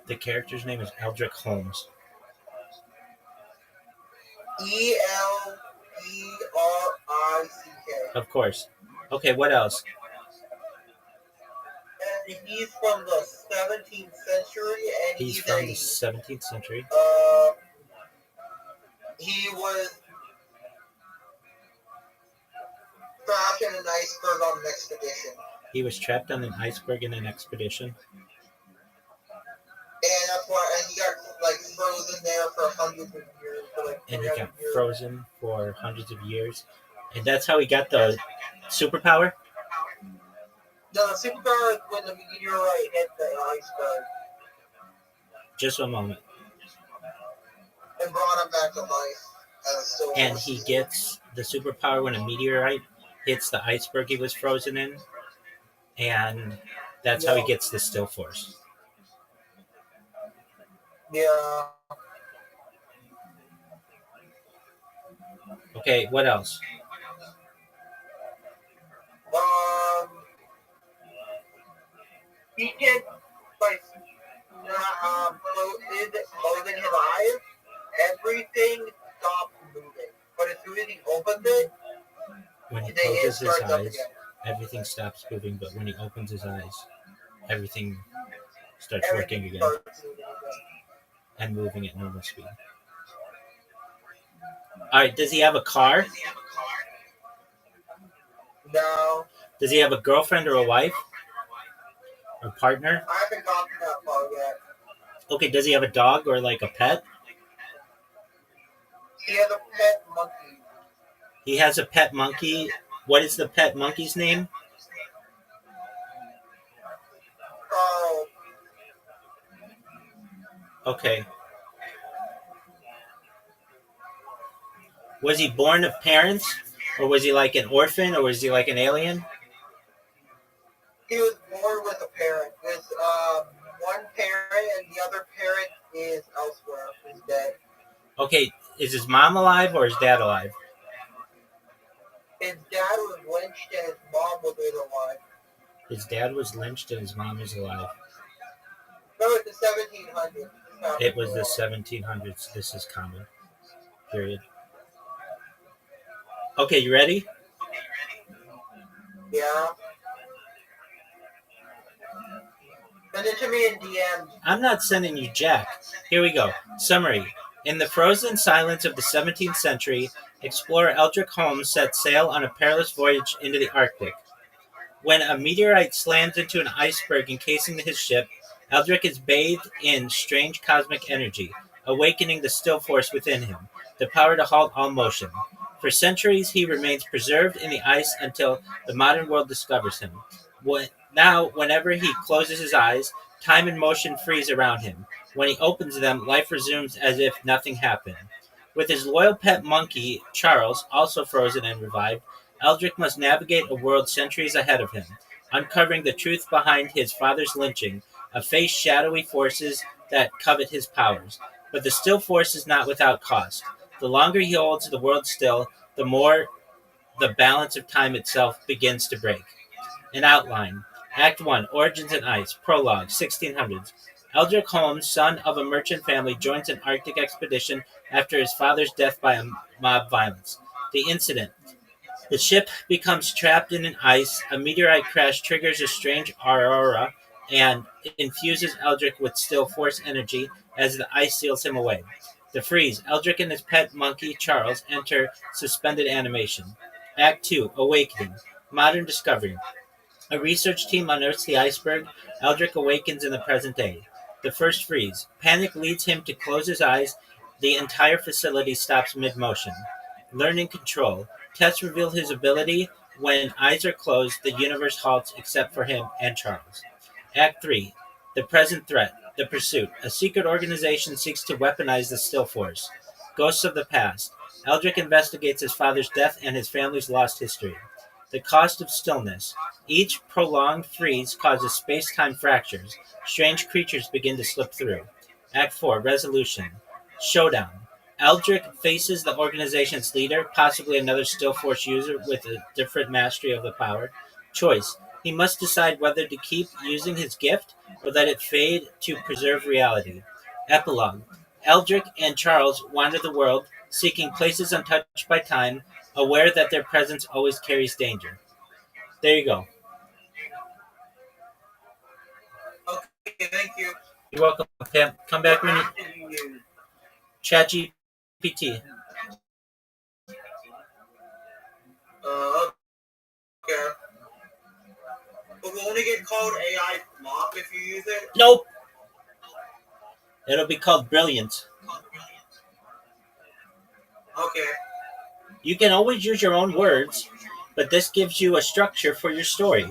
Speaker 2: The character's name is Eldrick Holmes.
Speaker 3: ELDRICK.
Speaker 2: Of course. Okay, what else?
Speaker 3: And he's from the 17th century, and
Speaker 2: He's from the 17th century.
Speaker 3: He was trapped in an iceberg on an expedition.
Speaker 2: He was trapped on an iceberg in an expedition.
Speaker 3: And that's why, and he got like frozen there for hundreds of years. For, like,
Speaker 2: And he got
Speaker 3: years.
Speaker 2: frozen for hundreds of years. And that's how he got the superpower?
Speaker 3: No, the superpower is when the meteorite hit the iceberg
Speaker 2: Just a moment.
Speaker 3: and brought him back to life.
Speaker 2: And he gets the superpower when a meteorite hits the iceberg he was frozen in. And that's how he gets the Still Force.
Speaker 3: Yeah.
Speaker 2: Okay, what else?
Speaker 3: He can, like, closing his eyes, everything stops moving. But as soon as he opens it,
Speaker 2: When he
Speaker 3: it
Speaker 2: closes his
Speaker 3: starts up
Speaker 2: eyes,
Speaker 3: again.
Speaker 2: everything stops moving. But when he opens his eyes, everything starts
Speaker 3: Everything
Speaker 2: working again
Speaker 3: starts moving again.
Speaker 2: and moving at normal speed. All right, does he have a car?
Speaker 3: No,
Speaker 2: Does he have a girlfriend or a wife? Or partner?
Speaker 3: I haven't gotten that far yet.
Speaker 2: Okay, does he have a dog or like a pet?
Speaker 3: He has a pet monkey.
Speaker 2: He has a pet monkey. What is the pet monkey's name?
Speaker 3: Carl.
Speaker 2: Okay. Was he born of parents? Or was he like an orphan? Or was he like an alien?
Speaker 3: He was born with a parent. With one parent, and the other parent is elsewhere. He's dead.
Speaker 2: Okay, is his mom alive or is dad alive?
Speaker 3: His dad was lynched, and his mom was alive.
Speaker 2: His dad was lynched and his mom is alive.
Speaker 3: No, it's the 1700s.
Speaker 2: It was the 1700s. This is common. Period. Okay, you ready?
Speaker 3: Yeah. Send it to me in DM.
Speaker 2: I'm not sending you Jack. Here we go. Summary. In the frozen silence of the 17th century, explorer Eldrick Holmes set sail on a perilous voyage into the Arctic. When a meteorite slams into an iceberg encasing his ship, Eldrick is bathed in strange cosmic energy, awakening the Still Force within him, the power to halt all motion. For centuries, he remains preserved in the ice until the modern world discovers him. Now, whenever he closes his eyes, time and motion freeze around him. When he opens them, life resumes as if nothing happened. With his loyal pet monkey, Charles, also frozen and revived, Eldrick must navigate a world centuries ahead of him, uncovering the truth behind his father's lynching, face shadowy forces that covet his powers. But the Still Force is not without cost. The longer he holds the world still, the more the balance of time itself begins to break. An outline. Act 1, Origins in Ice. Prologue, 1600s. Eldrick Holmes, son of a merchant family, joins an Arctic expedition after his father's death by mob violence. The incident. The ship becomes trapped in an ice. A meteorite crash triggers a strange aurora and infuses Eldrick with Still Force energy as the ice seals him away. The freeze. Eldrick and his pet monkey, Charles, enter suspended animation. Act 2, Awakening. Modern discovery. A research team unearths the iceberg. Eldrick awakens in the present day. The first freeze. Panic leads him to close his eyes. The entire facility stops mid-motion. Learning control. Tests reveal his ability. When eyes are closed, the universe halts except for him and Charles. Act 3. The present threat. The pursuit. A secret organization seeks to weaponize the Still Force. Ghosts of the past. Eldrick investigates his father's death and his family's lost history. The cost of stillness. Each prolonged freeze causes space-time fractures. Strange creatures begin to slip through. Act 4. Resolution. Showdown. Eldrick faces the organization's leader, possibly another Still Force user with a different mastery of the power. Choice. He must decide whether to keep using his gift or let it fade to preserve reality. Epilogue. Eldrick and Charles wander the world, seeking places untouched by time, aware that their presence always carries danger. There you go.
Speaker 3: Okay, thank you.
Speaker 2: You're welcome, Pam. Come back when you
Speaker 3: What did you use?
Speaker 2: ChatGPT.
Speaker 3: Okay. But will only get called AI flop if you use it?
Speaker 2: Nope. It'll be called Brilliant.
Speaker 3: Okay.
Speaker 2: You can always use your own words, but this gives you a structure for your story.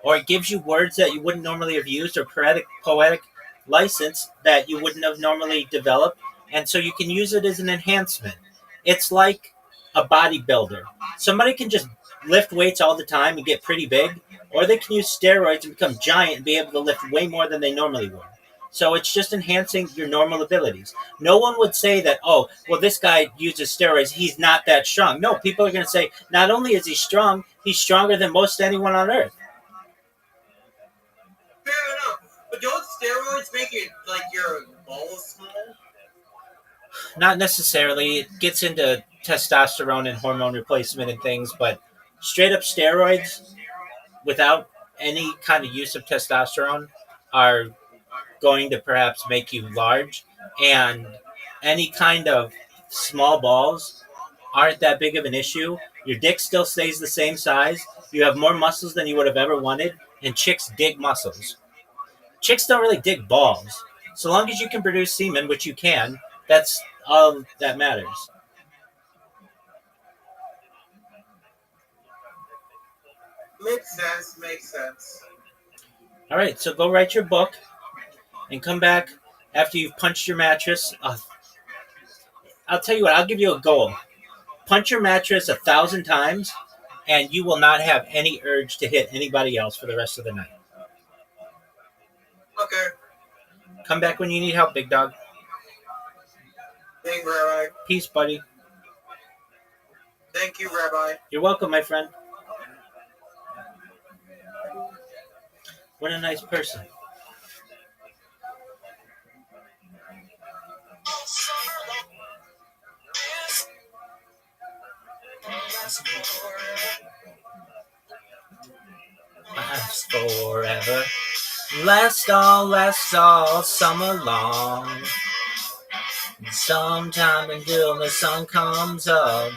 Speaker 2: Or it gives you words that you wouldn't normally have used, or poetic license that you wouldn't have normally developed. And so you can use it as an enhancement. It's like a bodybuilder. Somebody can just lift weights all the time and get pretty big, or they can use steroids and become giant and be able to lift way more than they normally would. So it's just enhancing your normal abilities. No one would say that, oh, well, this guy uses steroids, he's not that strong. No, people are going to say, not only is he strong, he's stronger than most anyone on Earth.
Speaker 3: Fair enough. But don't steroids make it like your balls small?
Speaker 2: Not necessarily. It gets into testosterone and hormone replacement and things, but straight up steroids without any kind of use of testosterone are going to perhaps make you large, and any kind of small balls aren't that big of an issue. Your dick still stays the same size. You have more muscles than you would have ever wanted, and chicks dig muscles. Chicks don't really dig balls. So long as you can produce semen, which you can, that's all that matters.
Speaker 3: Makes sense.
Speaker 2: All right, so go write your book and come back after you've punched your mattress. I'll tell you what, I'll give you a goal. Punch your mattress 1,000 times, and you will not have any urge to hit anybody else for the rest of the night.
Speaker 3: Okay.
Speaker 2: Come back when you need help, big dog.
Speaker 3: Thank you, Rabbi.
Speaker 2: Peace, buddy.
Speaker 3: Thank you, Rabbi.
Speaker 2: You're welcome, my friend. What a nice person. Last forever. Last all summer long. Sometime until the sun comes up,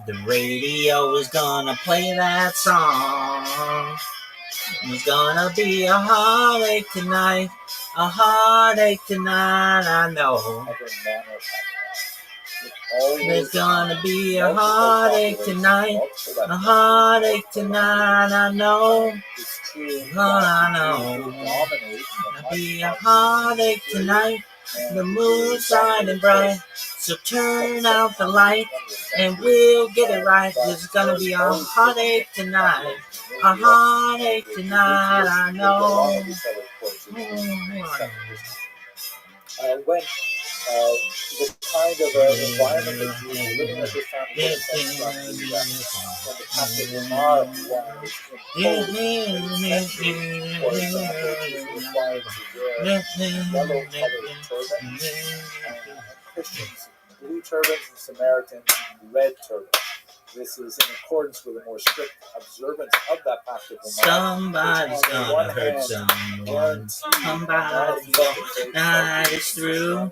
Speaker 2: the radio is gonna play that song. It's gonna be a heartache tonight, I know. There's gonna be a heartache tonight, I know. I know. There'll be a heartache tonight, the moon's shining bright, so turn out the light and we'll get it right. There's gonna be a heartache tonight, I know.
Speaker 1: When the kind of environment that you were living at this time, you sense from when the Catholic Remark was imposed, for example, is required to wear yellow-colored turbans, and Christians blue turbans, and Samaritans red turbans. This is in accordance with a more strict observance of that Catholic Remark.
Speaker 2: Somebody's gonna hurt someone. Somebody's night is through.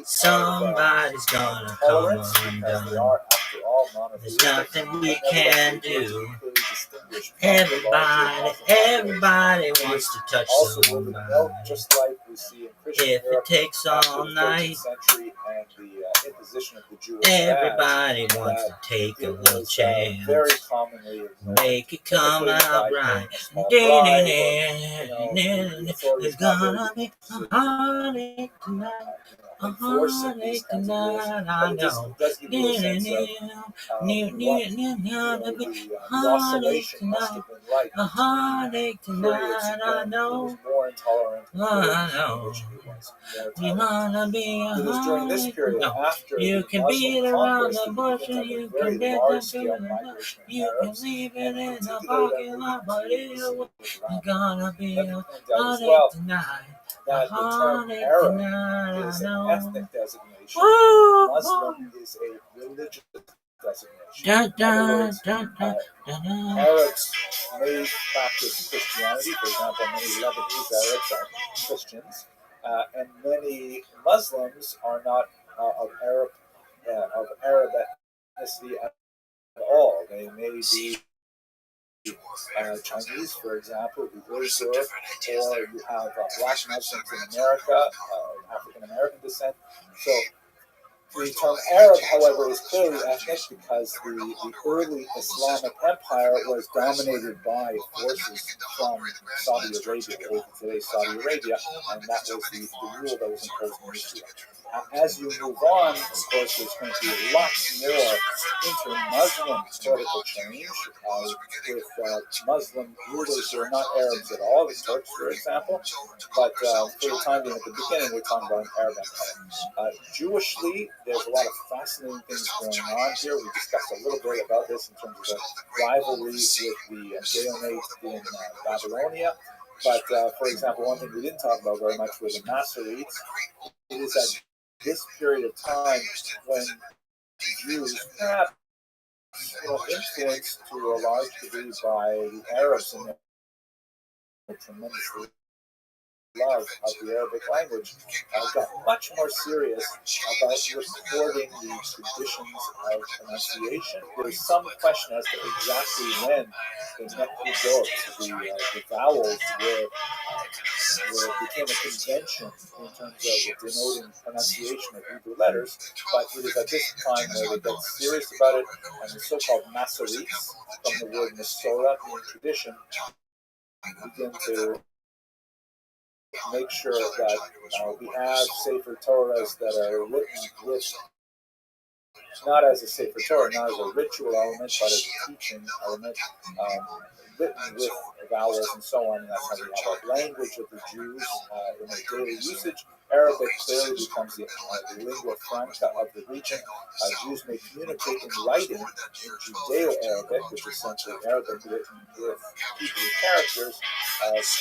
Speaker 2: Somebody's gonna come undone. There's nothing we can do. Everybody wants to touch somebody.
Speaker 1: Just like we see in Christian
Speaker 2: If it takes all night,
Speaker 1: century and the position of the Jewish badge,
Speaker 2: Everybody wants to
Speaker 1: that
Speaker 2: take a
Speaker 1: it
Speaker 2: little
Speaker 1: was very
Speaker 2: chance.
Speaker 1: commonly ignored.
Speaker 2: Make it come
Speaker 1: Typically
Speaker 2: out
Speaker 1: by
Speaker 2: right.
Speaker 1: paying a small bribe, or, the authorities
Speaker 2: It's
Speaker 1: not
Speaker 2: gonna
Speaker 1: really
Speaker 2: be a heartache tonight. A
Speaker 1: enforcing these
Speaker 2: heartache
Speaker 1: kinds of rules,
Speaker 2: tonight,
Speaker 1: but
Speaker 2: I
Speaker 1: it just
Speaker 2: know.
Speaker 1: does give you a sense of the oscillation must have been like
Speaker 2: A heartache
Speaker 1: periods
Speaker 2: tonight, I
Speaker 1: when it
Speaker 2: know.
Speaker 1: was more intolerant and
Speaker 2: I
Speaker 1: periods in
Speaker 2: know.
Speaker 1: which it was more
Speaker 2: You
Speaker 1: tolerant.
Speaker 2: wanna be a
Speaker 1: It is during this
Speaker 2: heartache?
Speaker 1: period,
Speaker 2: No.
Speaker 1: after
Speaker 2: You
Speaker 1: the
Speaker 2: can
Speaker 1: Muslim
Speaker 2: beat around
Speaker 1: conquest,
Speaker 2: the
Speaker 1: that we
Speaker 2: bush
Speaker 1: begin to
Speaker 2: and
Speaker 1: have a
Speaker 2: you
Speaker 1: very
Speaker 2: can get them
Speaker 1: large-scale
Speaker 2: to
Speaker 1: migration of
Speaker 2: you can
Speaker 1: Arabs,
Speaker 2: leave
Speaker 1: and
Speaker 2: it
Speaker 1: in
Speaker 2: in the
Speaker 1: particular that
Speaker 2: parking lot,
Speaker 1: moved
Speaker 2: but
Speaker 1: to
Speaker 2: it
Speaker 1: the city
Speaker 2: was
Speaker 1: of Rabbi.
Speaker 2: gonna be
Speaker 1: Let me
Speaker 2: a
Speaker 1: point out as
Speaker 2: heartache
Speaker 1: well
Speaker 2: tonight. A
Speaker 1: that the term
Speaker 2: heartache
Speaker 1: Arab
Speaker 2: tonight, I
Speaker 1: is an
Speaker 2: know.
Speaker 1: ethnic designation.
Speaker 2: Woo!
Speaker 1: Muslim is a religious designation.
Speaker 2: Dun,
Speaker 1: In other
Speaker 2: dun,
Speaker 1: words,
Speaker 2: dun, dun, dun, dun.
Speaker 1: Arabs may practice Christianity. For example, many Lebanese Arabs are Christians, and many Muslims are not of Arab ethnicity at all. They may be Chinese, for example, Uyghurs, or you have black Muslims in America, African American descent. So the term Arab, however, is clearly ethnic because the early Islamic empire was dominated by forces from Saudi Arabia, over today's Saudi Arabia, and that was the rule that was imposed in Israel. As you move on, of course, there's going to be lots more inter-Muslim political change with Muslim rulers who are not Arabs at all, the Turks, for example. But for the time being, at the beginning, we're talking about an Arab empire. Jewishly, there's a lot of fascinating things going on here. We discussed a little bit about this in terms of the rivalry with the Geonate in Babylonia. But, for example, one thing we didn't talk about very much were the Masoretes. It is at this period of time when Jews, perhaps influenced to a large degree by the Arabs and their tremendous love of the Arabic language, got much more serious about recording the traditions of pronunciation. There's some question as to exactly when the nekudot, the vowels, became a convention in terms of denoting pronunciation of Hebrew letters, but it is at this time where they get serious about it, and the so-called Masoretes, from the word Masorah, in tradition, begin to make sure that we have Sefer Torahs that are written with, not as a Sefer Torah, not as a ritual element, but as a teaching element, written with vowels and so on, and that's how we have our language of the Jews in their daily usage. Arabic clearly becomes the lingua franca of the region. Jews may communicate in writing in Judeo-Arabic, which is essentially Arabic written with Hebrew characters,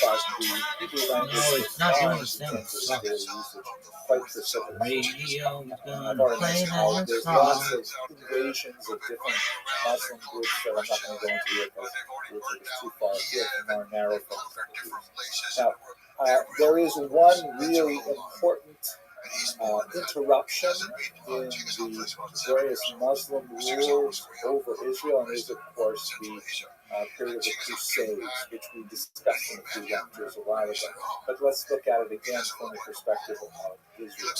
Speaker 1: but the Hebrew language is defined in terms of daily usage quite specifically. I've already mentioned how there's lots of invasions of different Muslim groups that I'm not going to go into here because it would take us too far afield from our narrow focus. Now, there is one really important interruption in the various Muslim rules over Israel, and is, of course, the period of the Crusades, which we discussed in a few lectures a while ago. But let's look at it again from the perspective of Israel.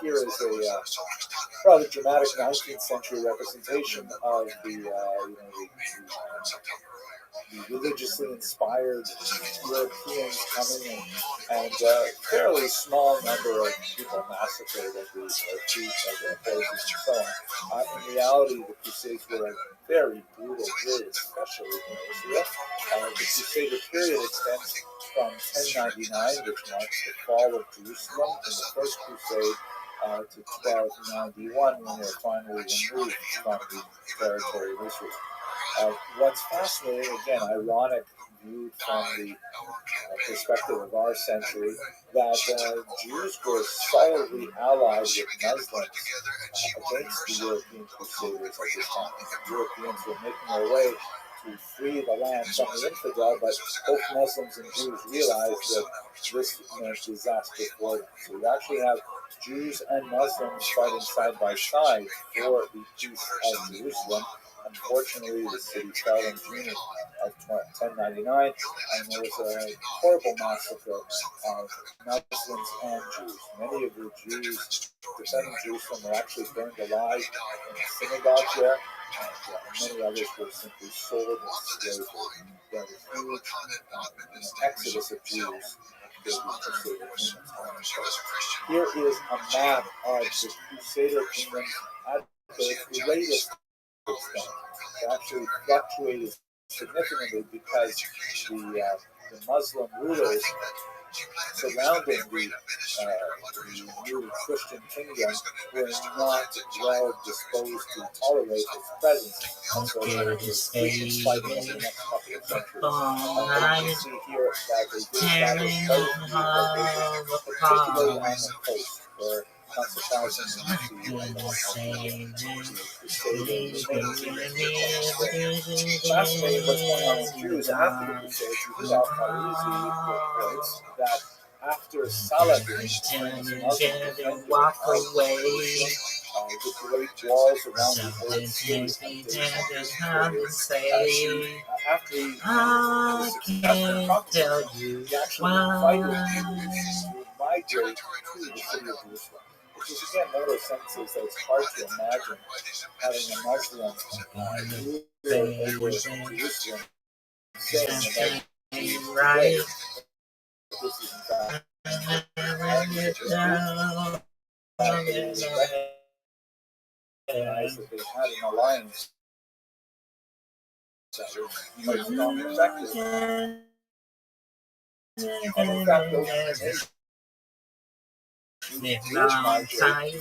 Speaker 1: Here is a rather dramatic 19th century representation of the religiously inspired Europeans coming and a fairly small number of people massacred at the feet of their forces and so on. In reality, the Crusades were a very brutal period, especially in Israel. The Crusader period extends from 1099, which marks the fall of Jerusalem in the First Crusade, to 1291, when they're finally removed from the territory of Israel. What's fascinating, again, ironic, viewed from the perspective of our century, that Jews were solidly allied with Muslims against the European Crusaders at this time. The Europeans were making their way to free the land from the infidel, but both Muslims and Jews realized that this meant disaster for them. So you actually have Jews and Muslims fighting side by side for the peace of Jerusalem. Unfortunately, the city fell in June of of 1099, and there was a horrible massacre of Muslims and Jews. Many of the Jews defending Jerusalem were actually burned alive in synagogues there, and many others were simply sold as slaves. There was a huge exodus of Jews. Here is a map of the Crusader kingdoms at the latest extent. It actually fluctuated significantly because the Muslim rulers surrounding the new Christian kingdom were not well disposed to tolerate its presence. And so there was frequent fighting over the next couple of centuries. You can see here that they did establish very few locations, particularly on the coast, where not surprisingly fascinating what's going on with Jews after the Crusades. Yuval Farizi reports that after Salah walk away, the great walls around the old city after he actually invited Jews to migrate to the city of Jerusalem. Which is again one of those sentences that it's hard to imagine having a Muslim ruler over Jerusalem saying that right. This is in fact that they had an alliance that was not effective. And in fact, those migrated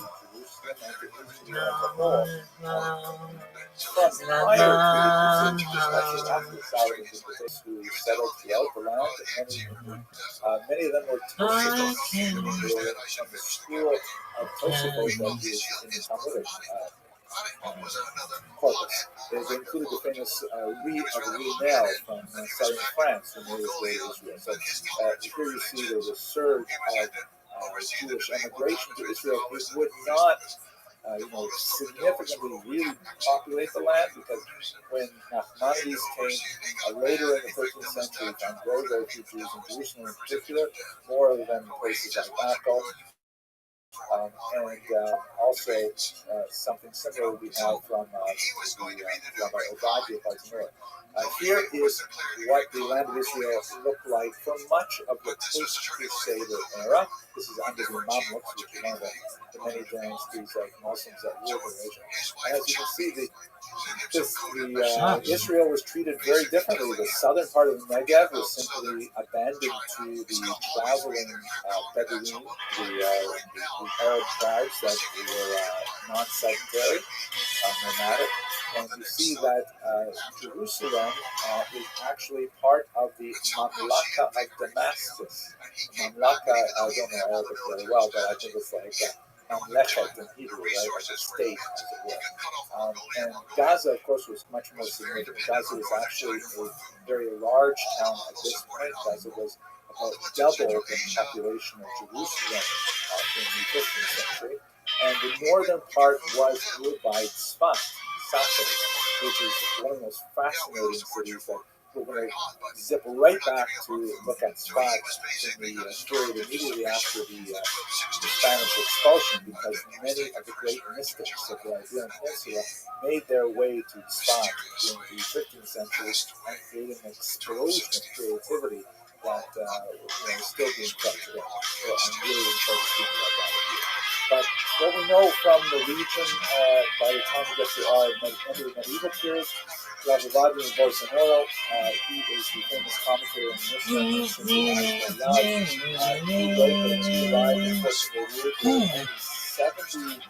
Speaker 1: who settled throughout the land, and many of them were Tosafos, from the school of Tosafos that is in the Talmudic corpus. They included the famous Reed of Rhinel from southern France when they were Israel. So here you see there's a surge of Jewish immigration to Israel. It would not significantly really populate the land, because when Nachmanides came later in the 13th century, found very, very few Jews in Jerusalem in particular, more than places like Akko. And also something similar we have from Rabbi Ovadia Bartimur. Here is what the land of Israel looked like for much of the post-Crusader era. This is under the Mamluks, which is one of the many dynasties of Muslims that ruled in Asia. And as you can see, Israel was treated very differently. The southern part of the Negev was simply abandoned to the traveling Bedouin, the Arab tribes that were non-sedentary, nomadic. And you see that Jerusalem is actually part of the Mamlaka of Damascus. Mamlaka, I don't know Arabic very well, but I think it's like Mamlechet in Hebrew, right? Like a state, as it were. And Gaza, of course, was much more significant. Gaza was actually a very large town at this point. Gaza was about double the population of Jerusalem in the 15th century. And the northern part was ruled by Tzfat, which is one of the most fascinating cities that we're going to zip right back to look at Tzfat in the period immediately after the Spanish expulsion, because many of the great mystics of the Iberian Peninsula made their way to Tzfat during the 15th century and created an explosion of creativity that is still being felt today. So I'm really excited to speak about that with you. But what we know from the region by the time we get to our medieval period, Rabbi and Bolsonaro, he is the famous commentator in Mishnah,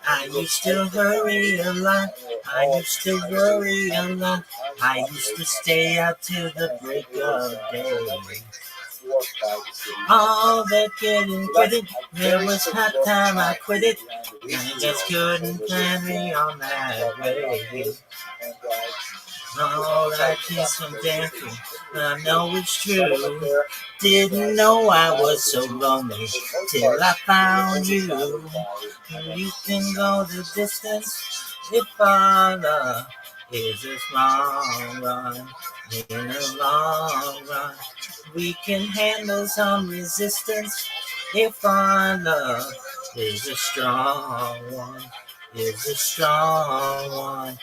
Speaker 1: I used to worry a lot. I used to worry a lot. I used to stay out till the break of day. All that couldn't quit it. There was hot time I quit it. And I just couldn't plan me on that way. Oh, that is so damn true. I know it's true. Didn't know I was so lonely till I found you. You can go the distance if I love.
Speaker 2: is a long run. In the long run, we can handle some resistance if our love is a strong one. Is a strong one.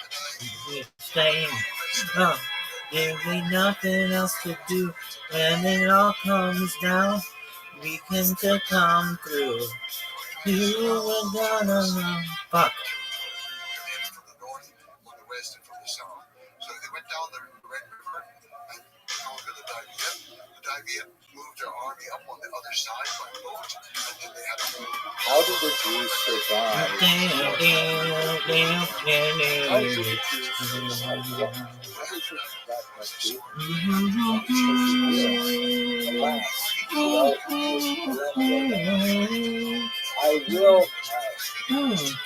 Speaker 2: We stay up. There ain't nothing else to do when it all comes down. We can to come through. You were gonna run. Fuck.
Speaker 4: From the north, from the west, and from the south. So they went down the Red River and conquered the Davian. The Davian moved their army up on the other side by boat, and then they had to move.
Speaker 1: How did the Jews survive? How did the Jews survive? What is it that must be? Alas, I will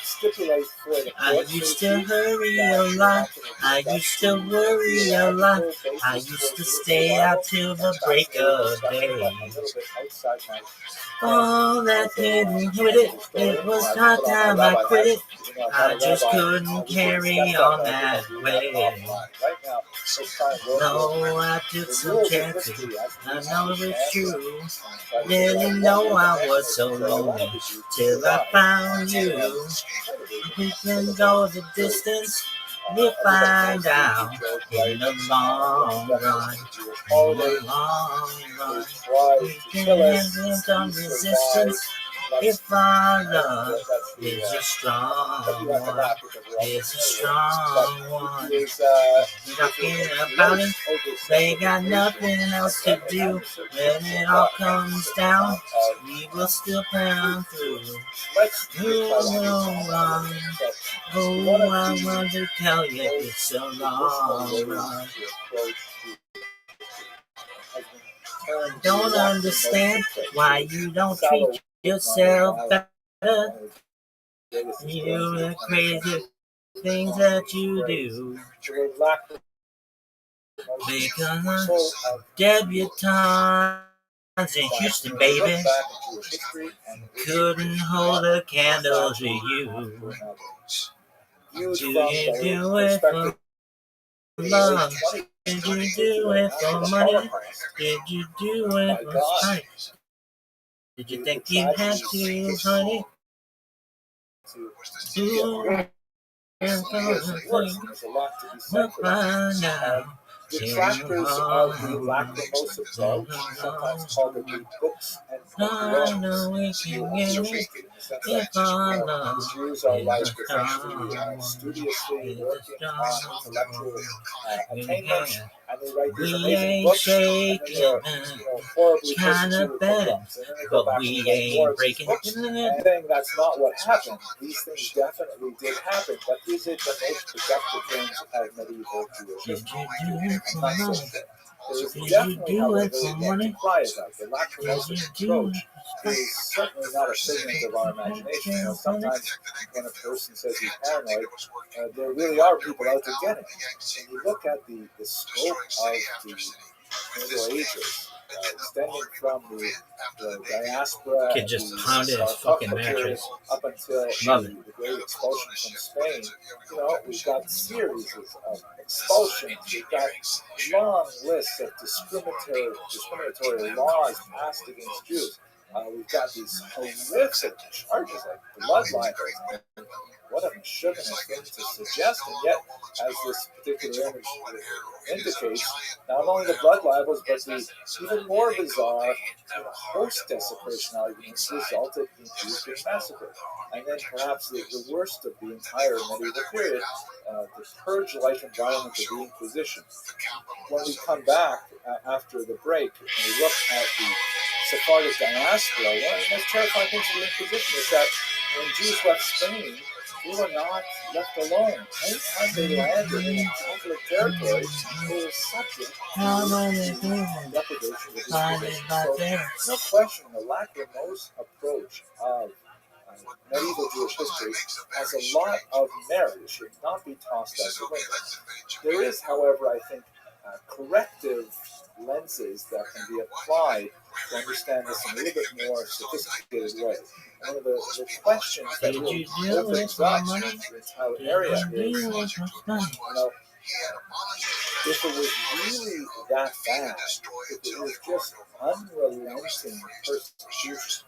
Speaker 1: stipulate for the
Speaker 2: I used to hurry a lot. I used to worry a lot. I used to stay out till the break of day. Oh, that didn't hit it. It was hard time I quit it. I just couldn't carry on that way. No, I took some chances. I know it's true. Didn't know I was so lonely till I found you. We can go the distance. We find out in the long run. In the long run, we can handle some resistance if our love is a strong one. Is a strong one. Talking about it, they got nothing else to do. When it all comes down, we will still pound through. Oh, I want to tell you it's a long run. Don't understand why you don't treat yourself better. You the crazy things that you do. Because debutantes in Houston, baby, couldn't hold a candle to you. Do you do it for love? Did you do it for money? Did you do it for spite? Did you think you had to, honey? We'll find out.
Speaker 1: Detractors of the Lacrimosa Club, sometimes called the Greek books and poems,
Speaker 2: If our love
Speaker 1: the Jews are like studiously working on intellectual attainment, and they write these amazing books, and then they're horribly
Speaker 2: kinda
Speaker 1: persecuted
Speaker 2: bad,
Speaker 1: and then they go
Speaker 2: but
Speaker 1: back
Speaker 2: we
Speaker 1: and write more
Speaker 2: ain't
Speaker 1: of these
Speaker 2: breaking.
Speaker 1: books, and saying that's not what happened. These things definitely did happen, but is it the most productive things of medieval Jewish history? I'm not so sure. There is definitely, however, to cry about. The Lacrimosa approach is certainly not a figment of our imagination. You know, sometimes when a person says he's paranoid, there really are people out to get him. When you look at the scope of the Middle Ages, extending from the diaspora
Speaker 2: Kid
Speaker 1: and
Speaker 2: just
Speaker 1: the
Speaker 2: pounded his fucking
Speaker 1: period
Speaker 2: mattress.
Speaker 1: up until the great expulsion from Spain, you know, we've got series of expulsions. We've got long lists of discriminatory laws passed against Jews. We've got these horrific charges like blood libel. What a misogynist thing to suggest, and yet, as this particular image indicates, not only the blood libels, but the even more bizarre horse desecration arguments resulted in Jews being massacred. And then perhaps the worst of the entire medieval period, the purge-like environment of the Inquisition. When we come back after the break and we look at the Sephardic diaspora, one of the most terrifying things of the Inquisition is that when Jews left Spain, they were not left alone. Anytime they landed in Catholic territory, they were subject to depredation of the so, no question, the Lacrimosa approach of medieval Jewish history has a lot of merit. It should not be tossed out the window. There is, however, I think, corrective lenses that can be applied to understand this in a little bit more sophisticated way. One of the questions that really opens up the entire area is, If it was really that bad, if it was just unrelenting persecution,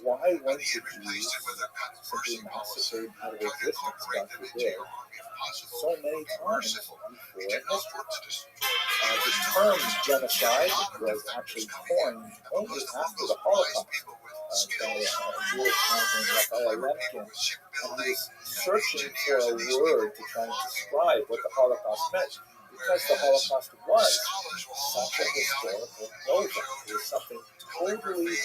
Speaker 1: why weren't the Jews simply massacred out of existence, God forbid, so many times before in history? The term genocide was actually coined only after the Holocaust by a Jewish man named Rabbi, and he was searching for a word to try and describe what the Holocaust meant, because the Holocaust was such a historical moment. It was something totally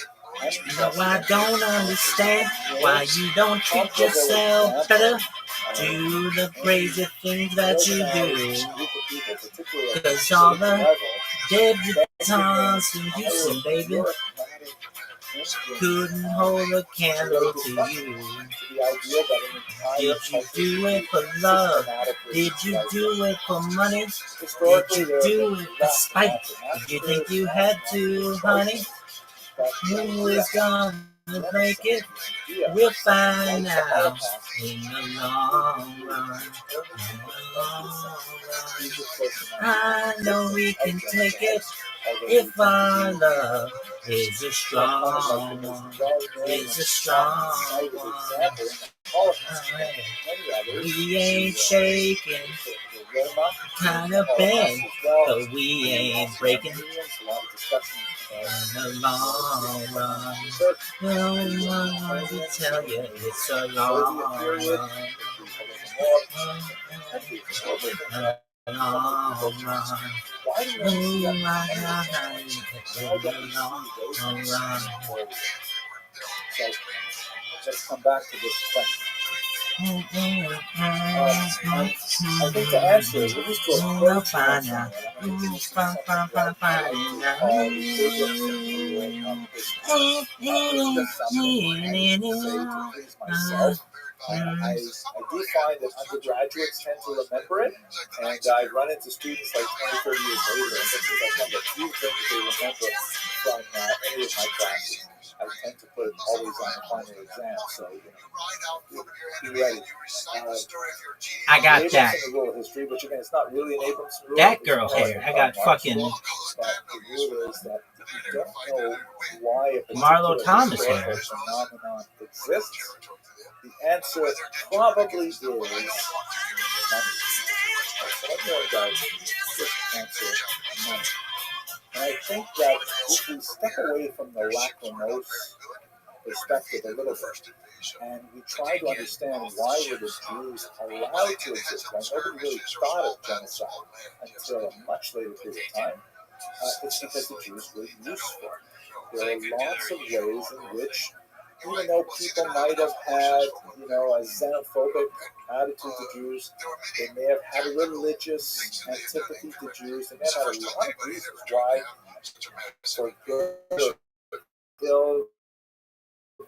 Speaker 2: No, I don't understand why you don't treat yourself better. Do the crazy things that you do. Cause all the debutantes in Houston, baby, couldn't hold a candle to you. Did you do it for love? Did you do it for money? Did you do it for spite? Did you think you had to, honey? Who is gonna make it? We'll find out in the long run. In the long run. I know we can take it if our love is a strong one. Is a strong one. We ain't shaking, kind of bend, but we ain't breaking. In the long run, no one wants to tell you it's a long run. A long run. Oh my God, it's a long run.
Speaker 1: Let's come back to this question. I think to answer it, we need to approach myself. I do find that undergraduates tend to remember it, and I run into students like 20, 30 years later, and this is like one of the few things they remember from any of my classes. I tend to put it always on the final exam, so be ready.
Speaker 2: I got that.
Speaker 1: History, which again, it's not really an Abramson rule.
Speaker 2: That girl hair. I got fucking
Speaker 1: But the rule is that you don't know why a
Speaker 2: Marlo Thomas hair.
Speaker 1: phenomenon exists. The answer probably is money. So let me just answer money. And I think that if we step away from the lachrymose perspective a little bit, and we try to understand why were the Jews allowed to exist, why nobody really thought of genocide until a much later period of time, it's because the Jews were useful. There are lots of ways in which, even though people might have had, a xenophobic attitude to Jews, they may have had a religious antipathy to Jews, they may have had a lot of reasons why, for good or ill,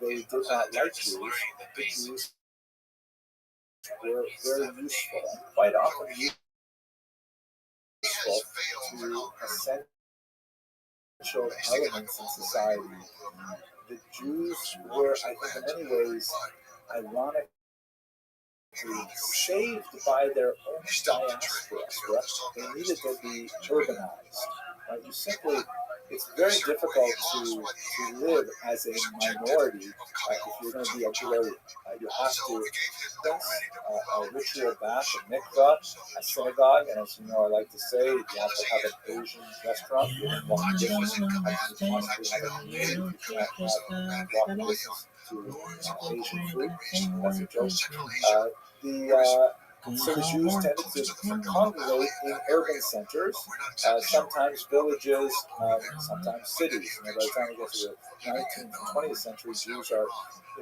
Speaker 1: they did not like Jews. The Jews were very useful, and quite often useful to essential elements in society. The Jews were, I think, in many ways, ironically saved by their own diaspora. They needed to be urbanized. It's very difficult to live as a minority if you're going to be a Jew. You have to practice a ritual bath, a mikvah, a synagogue, and as you know, I like to say, you have to have an Asian restaurant. You don't want to have a meal. You can't walk distance to Asian food. That's a joke. So the Jews tended to congregate in urban centers, sometimes villages, sometimes cities. By the time we get to the 19th and 20th century, Jews are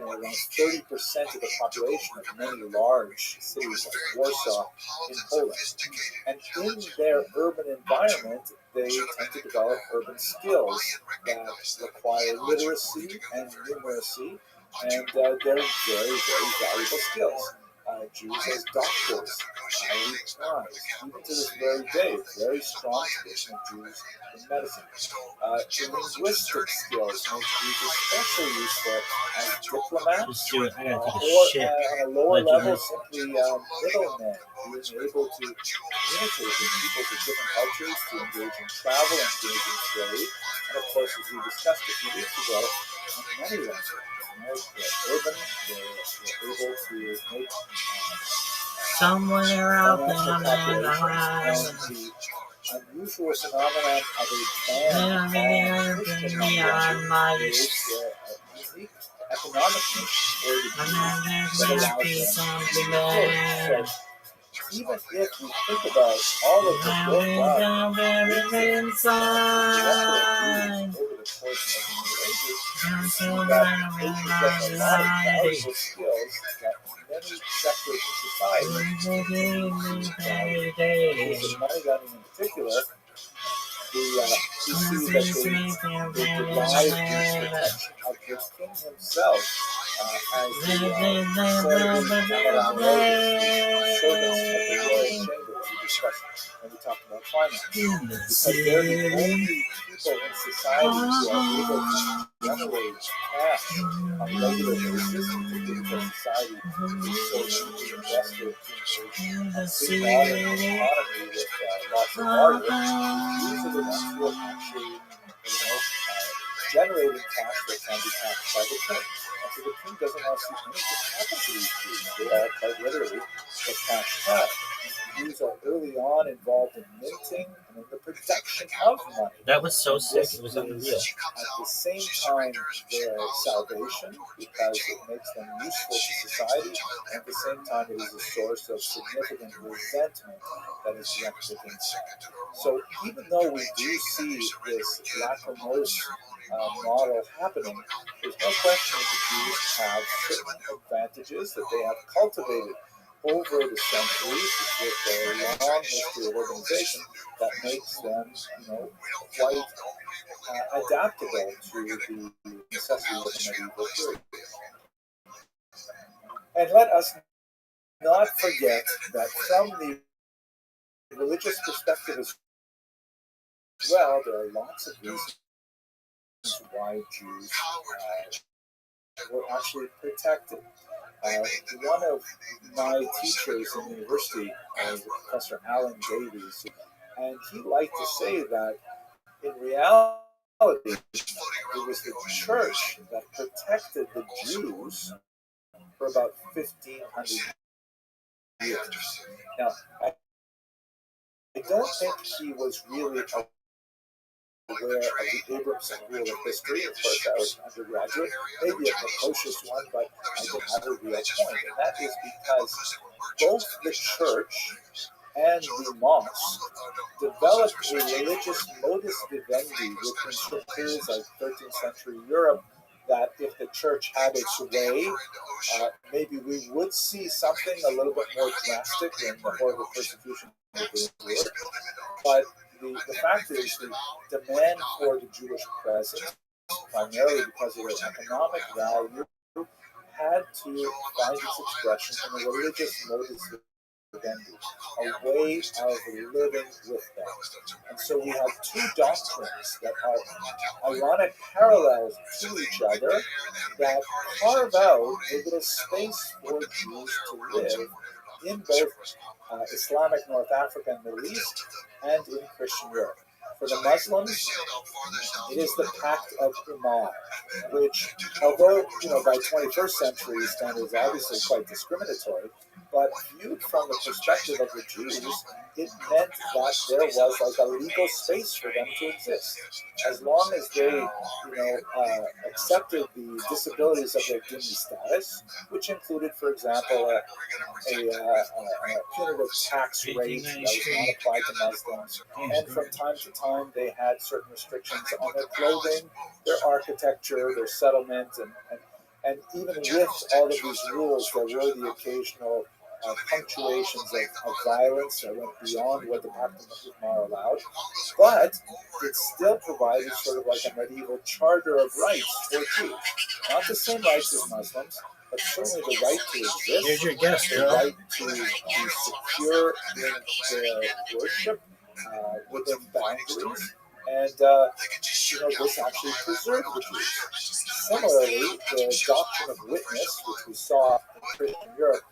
Speaker 1: around 30% of the population of many large cities like Warsaw in Poland. And in their urban environment, they tend to develop urban skills that require literacy and numeracy, and they're very, very valuable skills. Jews as doctors, highly prized. Even to this very day, very strong tradition of Jews in medicine. The linguistic skills make Jews especially useful as diplomats,
Speaker 2: Just do it. I gotta take a
Speaker 1: or
Speaker 2: shit.
Speaker 1: on a lower
Speaker 2: Let you
Speaker 1: level,
Speaker 2: know.
Speaker 1: simply middlemen, being able to communicate with people from different cultures, to engage in travel, engage in trade, and of course, as we discussed a few weeks ago, on many levels, they're urban, they're able to make
Speaker 2: Somewhere out
Speaker 1: financial
Speaker 2: there,
Speaker 1: calculations, and the unusual phenomenon of a band on Christian language creates a unique economic niche for the Jews that allows them to flourish. So even if we think about all of the worldwide over the course of the ages, we see that they possess a lot of valuable skills that many sectors of society value. For money lending in particular, we see that they derive the protection of the king himself as the servants of the royal chamber that we discussed when we talked about finance. Because they're the only people in society who are able to generate cash on a regular basis, particularly because society is so deeply invested in a free modern economy with lots of barter. These are the ones who are actually, generating cash that can be taxed by the king. And so the king doesn't want to see anything happen to these Jews. They are quite literally the cash cow. Jews are early on involved in minting and in the production of money.
Speaker 2: That was so sick. It was unreal.
Speaker 1: At the same time, their salvation, because it makes them useful to society, and at the same time, it is a source of significant resentment that is directed against them. So even though we do see this lachrymose model happening, there's no question that the Jews have certain advantages that they have cultivated over the centuries with their long history of organization that makes them, quite adaptable to the necessities of the medieval period. And let us not forget that from the religious perspective as well, there are lots of reasons why Jews were actually protected. One of my teachers in university was Professor Alan Davies, and he liked to say that in reality, it was the church that protected the Jews for about 1,500 years. Now, I don't think he was really aware of the Abramson rule of history. Of course, I was an undergraduate, maybe a precocious one, but I did have a real point, and that is because both the church and the mosque developed a religious modus vivendi within short periods like 13th century Europe, that if the church had its way, maybe we would see something a little bit more drastic than the horrible persecution that they endured. But the fact is, the demand for the Jewish presence, primarily because of their economic value, had to find its expression in a religious modus vivendi, a way of living with them. And so we have two doctrines that are ironic parallels to each other that carve out a little space for Jews to live in both Islamic North Africa and Middle East and in Christian Europe. For the Muslims, it is the Pact of Umar, which, although by 21st century standards obviously quite discriminatory, but viewed from the perspective of the Jews, it meant that there was like a legal space for them to exist. As long as they, accepted the disabilities of their dhimmi status, which included, for example, a punitive tax rate that was not applied to Muslims, and from time to time they had certain restrictions on their clothing, their architecture, their settlement, and even with all of these rules, there were the occasional punctuations of violence that went beyond what the Pact of Umar allowed, but it still provided sort of like a medieval charter of rights for Jews. Not the same rights as Muslims, but certainly the right to
Speaker 2: Here's
Speaker 1: exist,
Speaker 2: your guest,
Speaker 1: the
Speaker 2: girl.
Speaker 1: right to be secure in their worship within boundaries, and this actually preserved the Jews. Similarly, the doctrine of witness, which we saw in Christian Europe,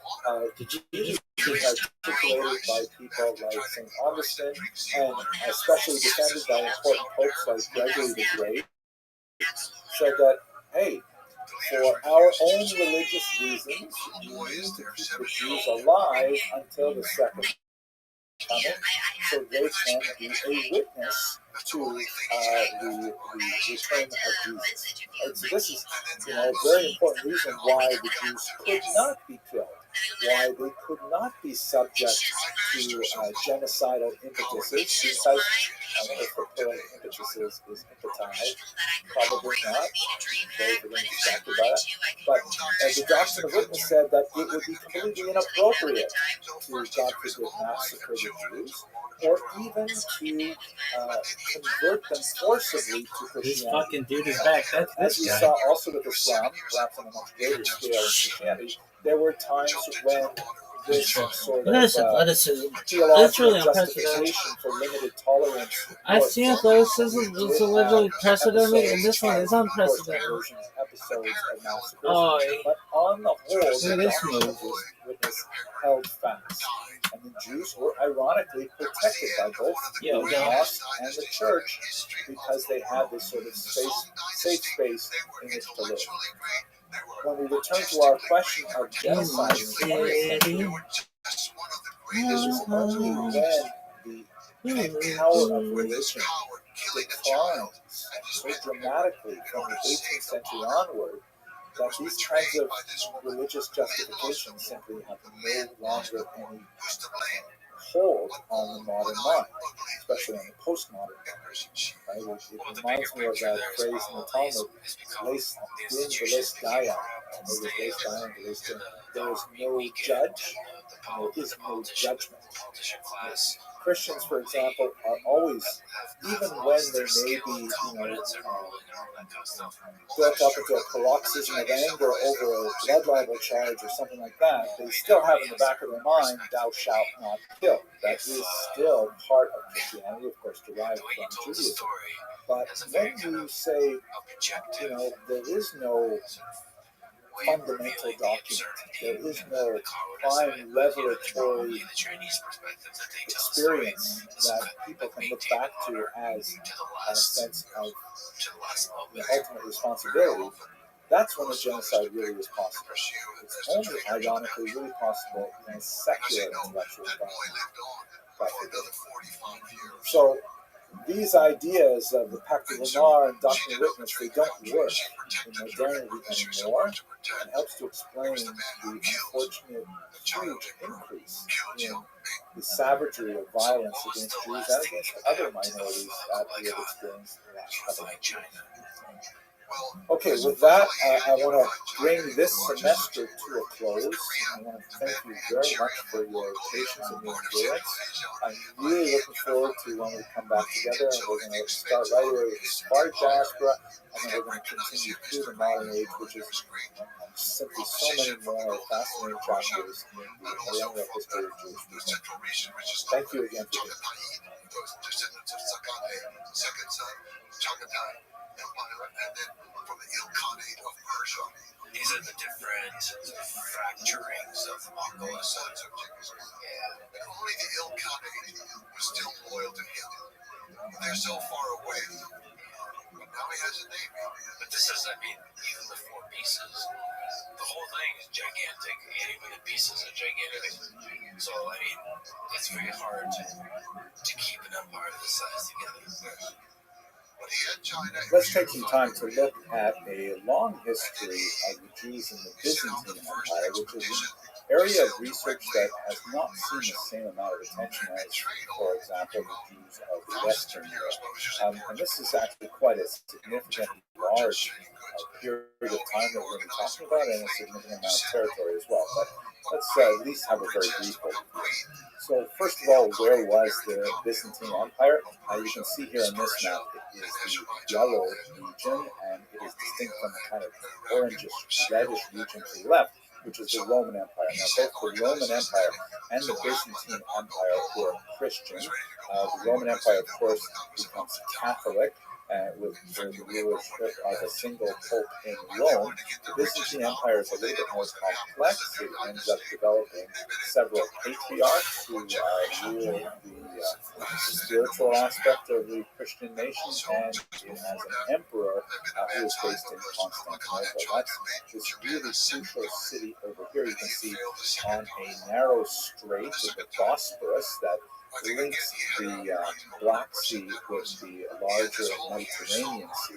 Speaker 2: Jesus
Speaker 1: is articulated by people like St. Augustine, and especially defended by important popes like Gregory the Great, said that, hey, for our own religious reasons, we need to keep the Jews alive until the second coming, so they can be a witness to the return of Jesus. And so this is, a very important reason why the Jews could not be killed, why they could not be subject to genocidal impetuses, because I wonder if the plural impetuses is impeti, probably not. Those are going to be distracted by that. But the doctrine of witness said that it would be completely inappropriate to, God forbid, massacre the Jews, or even to convert them forcibly to
Speaker 2: This
Speaker 1: Christianity.
Speaker 2: fucking dude is back. That's
Speaker 1: As
Speaker 2: this
Speaker 1: we
Speaker 2: guy.
Speaker 1: saw also with Islam, perhaps on a much greater scale in Christianity, there were times when this sort of
Speaker 2: Athleticism.
Speaker 1: theological
Speaker 2: Literally unprecedented.
Speaker 1: justification for limited tolerance.
Speaker 2: I've seen athleticism was literally precedented, and this one is unprecedented.
Speaker 1: Episodes of massacres,
Speaker 2: Oh,
Speaker 1: but on the whole,
Speaker 2: look at
Speaker 1: the
Speaker 2: this
Speaker 1: doctrine
Speaker 2: move.
Speaker 1: of witness held fast, and the Jews were ironically protected by both the mosque and the church because they had this sort of safe space in which to live. When we return to our question of genocide in the 20th century, it is only when the power of religion declines so dramatically from the 18th century onward that these kinds of religious justifications simply have no longer any hold on the modern mind, especially on the postmodern mind. Right? It reminds me of that phrase in the Talmud, "Leis din v'leis dayan." There is no judge, and there is no judgment. Christians, for example, are always, even when they may be, built up into a paroxysm of anger over a blood libel charge or something like that, they still have in the back of their mind, "Thou shalt not kill." That is still part of Christianity, of course, derived from Judaism. But when you say, there is no fundamental document, there is no prime revelatory experience that people can look back to as a sense of ultimate responsibility, that's when a genocide really is possible. It's only, ironically, really possible in a secular intellectual environment. So these ideas of the Pact of Lamar and Doctrine of Witness, they don't work in modernity anymore, and helps to explain the unfortunate huge increase in the savagery of violence against Jews and against other minorities that we have experienced in the last couple of years. Okay, with that, I want to bring this semester to a close. I want to thank you very much for your patience and your endurance. I'm really looking forward to when we come back together, and we're going to start right away with the Sephardic diaspora, and then we're going to continue through the modern age, which is simply so many more fascinating chapters in the millennial history of Jewish people. Thank you again for being here.
Speaker 5: These are the different fracturings of Mongolism.
Speaker 4: And only the Ilkhanate was still loyal to him. They're so far away. But now he has a navy.
Speaker 5: But this is, even the four pieces, the whole thing is gigantic, and even the pieces are gigantic. So, it's very hard to keep an empire this size together.
Speaker 1: Let's take some time to look at a long history of the Jews in the Byzantine Empire, which is area of research that has not seen the same amount of attention as, for example, the Jews of Western Europe. And this is actually quite a significantly large period of time that we're going to be talking about, and a significant amount of territory as well. But let's at least have a very brief overview. So first of all, where was the Byzantine Empire? You can see here in this map, it is the yellow region, and it is distinct from the kind of orangish, reddish region to the left, which is the Roman Empire. Now, both the Roman Empire and the Byzantine Empire were Christian. The Roman Empire, of course, becomes Catholic, with the rulership of a single pope in Rome. The Byzantine Empire is a little bit more complex. It ends up developing several patriarchs who rule the spiritual aspect of the Christian nation, and it has an emperor who is based in Constantinople. That's this really crucial city over here. You can see on a narrow strait of the Bosporus that links the Black Sea with the larger Mediterranean Sea.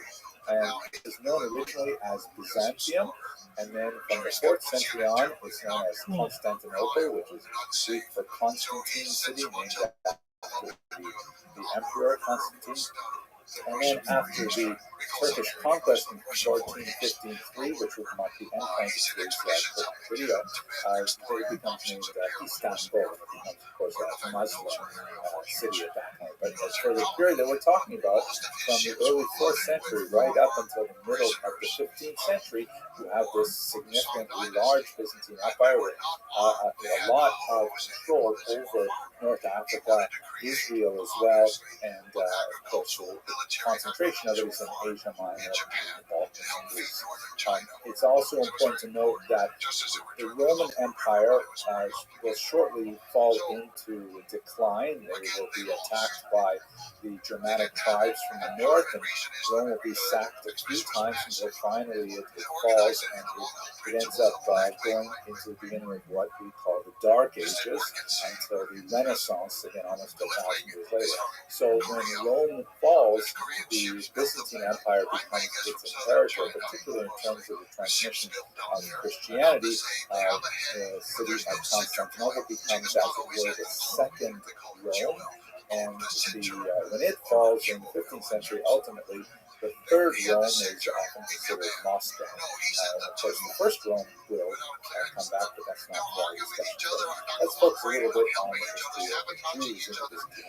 Speaker 1: And it was known originally as Byzantium, and then from the 4th century on, it's known as Constantinople, which is Greek for Constantine city, named after the emperor Constantine. And then after the Turkish conquest in 1453, which would mark the end point of this video, it becomes named Istanbul. It becomes, of course, a Muslim city at that point. But for the period that we're talking about, from the early 4th century right up until the middle of the 15th century, you have this significantly large Byzantine Empire with a lot of control over North Africa, Israel as well, and of course the concentration of it is in Asia Minor, the Balkans, and Greece. It's also important to note that the Roman Empire will shortly fall into decline. They will be attacked by the Germanic tribes from the north, and Rome will be sacked a few times until finally it falls, and it ends up going into the beginning of what we call the Dark Ages until the Renaissance, again almost 1,000 years later. So when Rome falls, the Byzantine Empire becomes its imperator, particularly in terms of the transmission of Christianity. The city of Constantinople becomes, as it were, the second Rome, and when it falls in the 15th century, ultimately, the third Rome is often considered Moscow. Of course, the first Rome will come back, but that's not for our discussion today. Let's focus a little bit on the history of the Jews in the Byzantine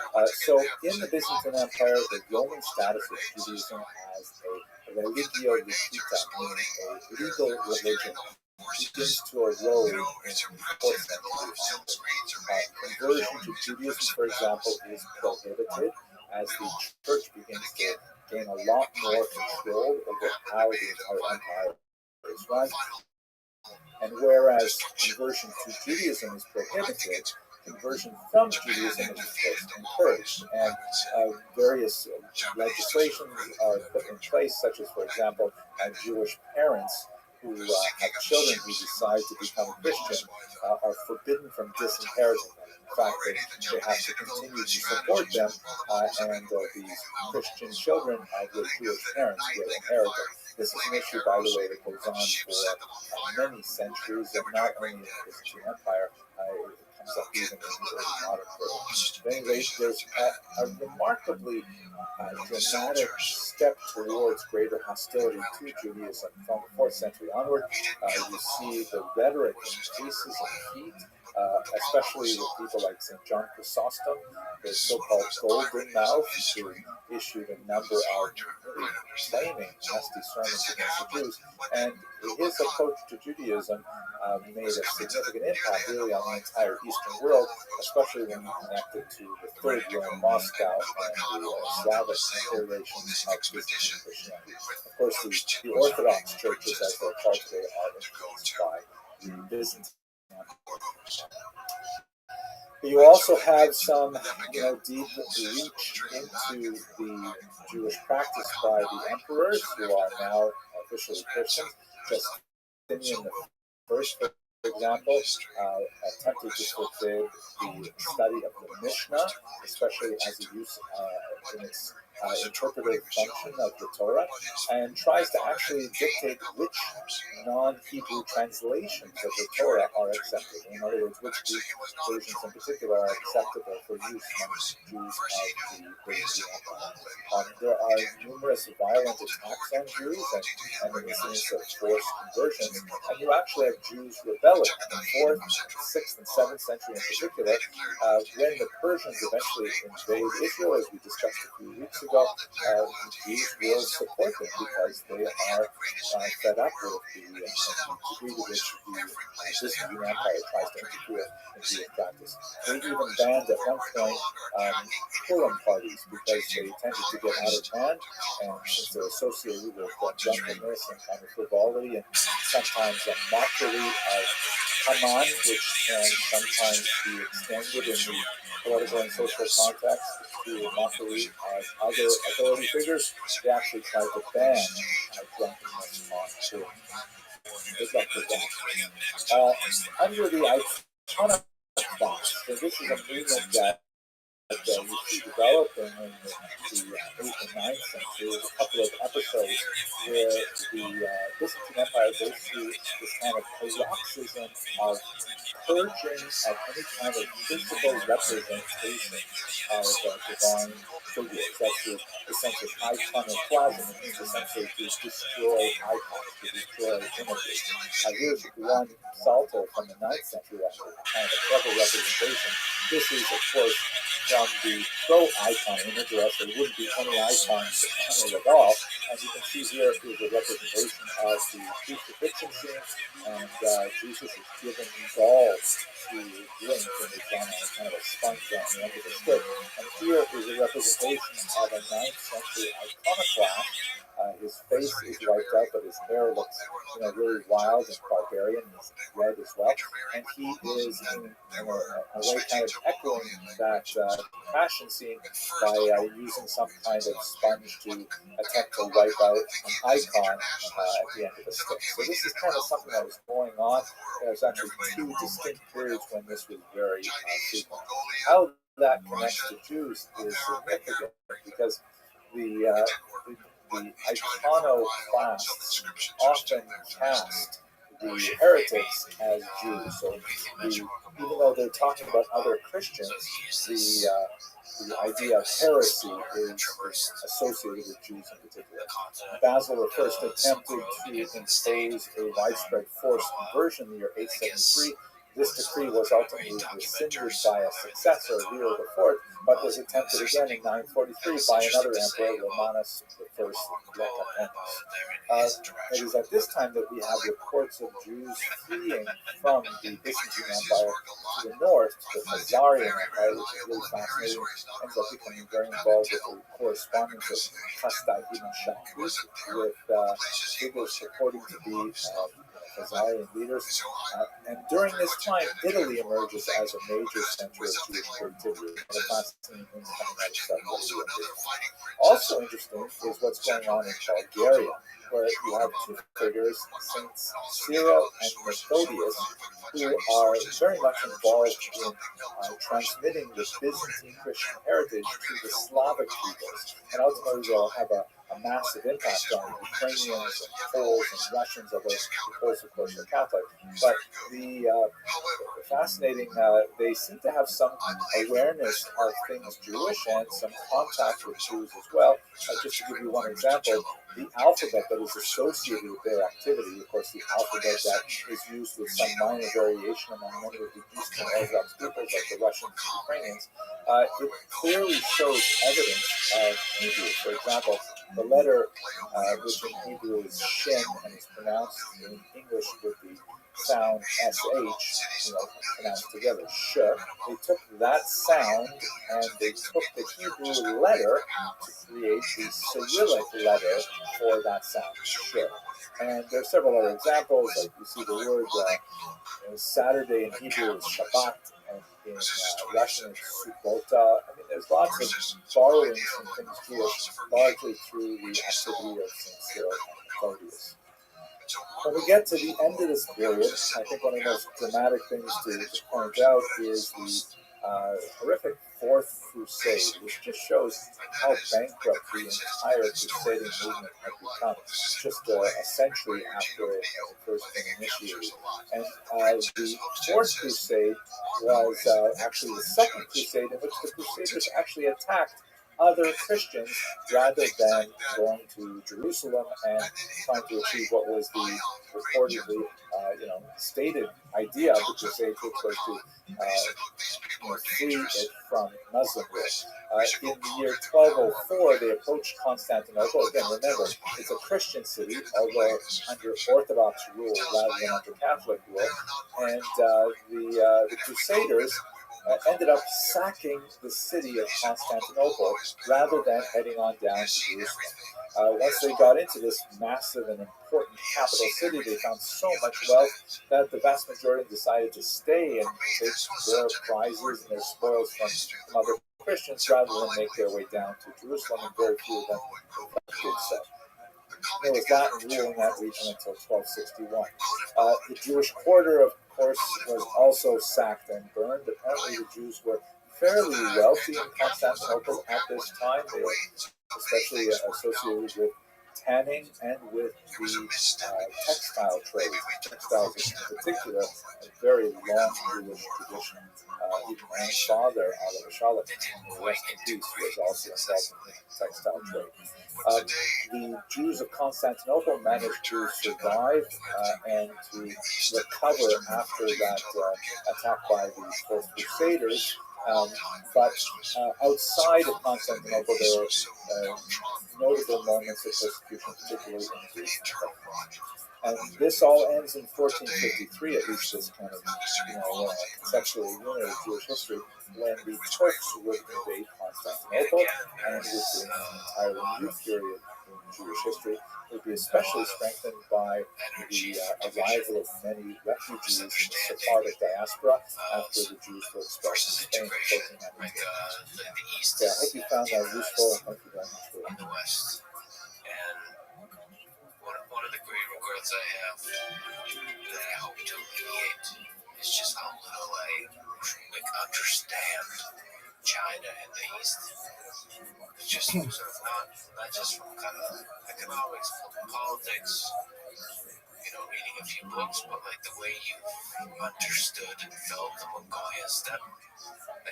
Speaker 1: Empire. So, in the Byzantine Empire, the Roman status of Judaism as a religio licita, meaning a legal religion, begins to erode in the 4th century. Conversion to Judaism, for example, is prohibited as the church begins to gain a lot more control over how the entire empire is run. And whereas conversion to Judaism is prohibited, conversion from Judaism is, of course, encouraged. And various legislations are put in place, such as, for example, Jewish parents who have children who decide to become Christian are forbidden from disinheriting them. In fact, they have to continue to support them, and these Christian children with Jewish parents will inherit them. This is an issue, by the way, that goes on for many centuries, and not only in the Byzantine Empire, it comes up even in the early modern world. But anyway, there's a remarkably dramatic step towards greater hostility to Judaism from the 4th century onward. You see the rhetoric increases in heat, especially with people like St. John Chrysostom, the so-called Golden Mouth, who issued a number of really flaming, nasty sermons against the Jews. And his approach to Judaism made a significant impact, really, on the entire Eastern world, especially when connected to the Third Rome, Moscow, and the Slavic affiliations of Byzantine Christianity. Of course, the Orthodox churches, as they're called today, are influenced by the Byzantine. You also have some, deep reach into the Jewish practice by the emperors, who are now officially Christians. Justinian I, for example, attempted to forbid the study of the Mishnah, especially as a use in its interpretive function of the Torah and tries to actually dictate which non-Hebrew translations of the Torah are accepted. In other words, which Greek versions in particular are acceptable for use among Jews of the Byzantine Empire. There are numerous violent attacks on Jews and in the sense of forced conversions, and you actually have Jews rebelling in the 4th, 6th, and 7th century in particular. When the Persians eventually invade Israel, as we discussed a few weeks ago, Jews will support them because they are fed up with the degree to which the Byzantine Empire tries to interfere in Jewish practice. They even banned at one point Purim parties because they tended to get out of hand, and since they're associated with drunkenness and kind of frivolity and sometimes a mockery of Haman, which can sometimes be extended in the political and social context to a mockery of other authority figures, they actually tried to ban drunkenness on Purim. Good luck with that. Under the iconoclast, so this is a movement that you see developing in the 8th and 9th century. There's a couple of episodes where the Byzantine Empire goes through this kind of paroxysm of purging of any kind of physical representation of divine figures. That's the sense of iconoclasm. It means essentially to destroy icons, to destroy images. Here's one psalter from the 9th century, actually, kind of a clever representation. This is, of course, from the pro-icon image, or else there wouldn't be any icons at all. And you can see here is a representation of the crucifixion scene, and Jesus is given gall to drink, and it's on a kind of a sponge on the end of the stick. And here is a representation of a 9th century iconoclast. His face is wiped out, but his hair looks, really wild and barbarian. He's red as well, and he is in a way kind of echoing that passion scene by using some kind of sponge to attempt to wipe out an icon at the end of the stick. So this is kind of something that was going on. There's actually 2 distinct periods when this was very frequent. How that connects to Jews is significant because the iconoclasts often cast the heretics as Jews. So even though they're talking about other Christians, the idea of heresy is associated with Jews in particular. Basil I attempted to impose a widespread forced conversion in the year 873. This decree was ultimately rescinded by a successor, Leo IV, but was attempted again in 943 by another emperor, Romanus I Lecapenus. It is at this time that we have reports of Jews fleeing from the Byzantine Empire to the north, to the Khazarian Empire, which is really fascinating, ends up becoming very involved with the correspondence of Kastai Ibn Shah, with figures purporting to be Khazarian leaders. And during this time, Italy emerges as a major center of Jewish creativity. Also interesting is what's going on in Bulgaria, where you have 2 figures, Saints Cyril and Methodius, who are very much involved in transmitting the Byzantine Christian heritage to the Slavic peoples. And ultimately they'll have a massive impact on Ukrainians and Poles and Russians, although the Poles, of course, are Catholic. But fascinating, they seem to have some awareness of things Jewish and some contact with Jews as well. Just to give you one example, the alphabet that is associated with their activity, of course, the alphabet that is used with some minor variation among many of the Eastern Orthodox peoples, like the Russians and Ukrainians, it clearly shows evidence of Hebrew. For example, the letter, which in Hebrew is shin and is pronounced in English with the sound sh, pronounced together, sh. They took that sound and they took the Hebrew letter to create the Cyrillic letter for that sound, sh. And there are several other examples, like you see the word Saturday in Hebrew is Shabbat, and in Russian it's Subbota. I mean, there's lots of borrowings from things Jewish, largely through the activity of St. Cyril and Methodius. When we get to the end of this period, I think one of the most dramatic things to point out is the horrific Fourth Crusade, which just shows how bankrupt the entire crusading movement had become just a century after it had first been initiated. And the Fourth Crusade was actually the second crusade in which the Crusaders actually attacked other Christians rather than going to Jerusalem and trying to achieve what was the reportedly, stated idea of the Crusades, which was to free it from Muslim rule. In the year 1204, they approached Constantinople. Again, remember, it's a Christian city, although under Orthodox rule rather than under Catholic rule. And the Crusaders ended up sacking the city of Constantinople rather than heading on down to Jerusalem. Once they got into this massive and important capital city, they found so much wealth that the vast majority decided to stay and take their prizes and their spoils from other Christians rather than make their way down to Jerusalem, and very few of them did so. There was Latin rule in that region until 1261. The Jewish quarter, of course, was also sacked and burned. Apparently, the Jews were fairly wealthy in Constantinople at this time. They were especially associated with tanning and with the textile trade. Textiles in particular, a very long Jewish tradition. Even my own father, Rabbi, the rest in peace, was also involved in the textile trade. The Jews of Constantinople managed to survive and to recover after that attack by the Fourth Crusaders. But outside of Constantinople, there were notable moments of persecution, particularly in Jerusalem. And this all ends in 1453, at least this kind of, conceptual unit of Jewish history, when the Turks would invade Constantinople, and it would be an entirely new period in Jewish history. It would be especially strengthened by the arrival of many refugees in the Sephardic diaspora after the Jews were expelled from Spain in 1492. I hope you found that useful, and thank you very much for
Speaker 5: in the West. And one of the great regrets I have that I hope to alleviate is just how little I understand China and the East. It's just sort of not just from kind of economics, politics, reading a few books, but like the way you've understood and felt the Mongolian steppe,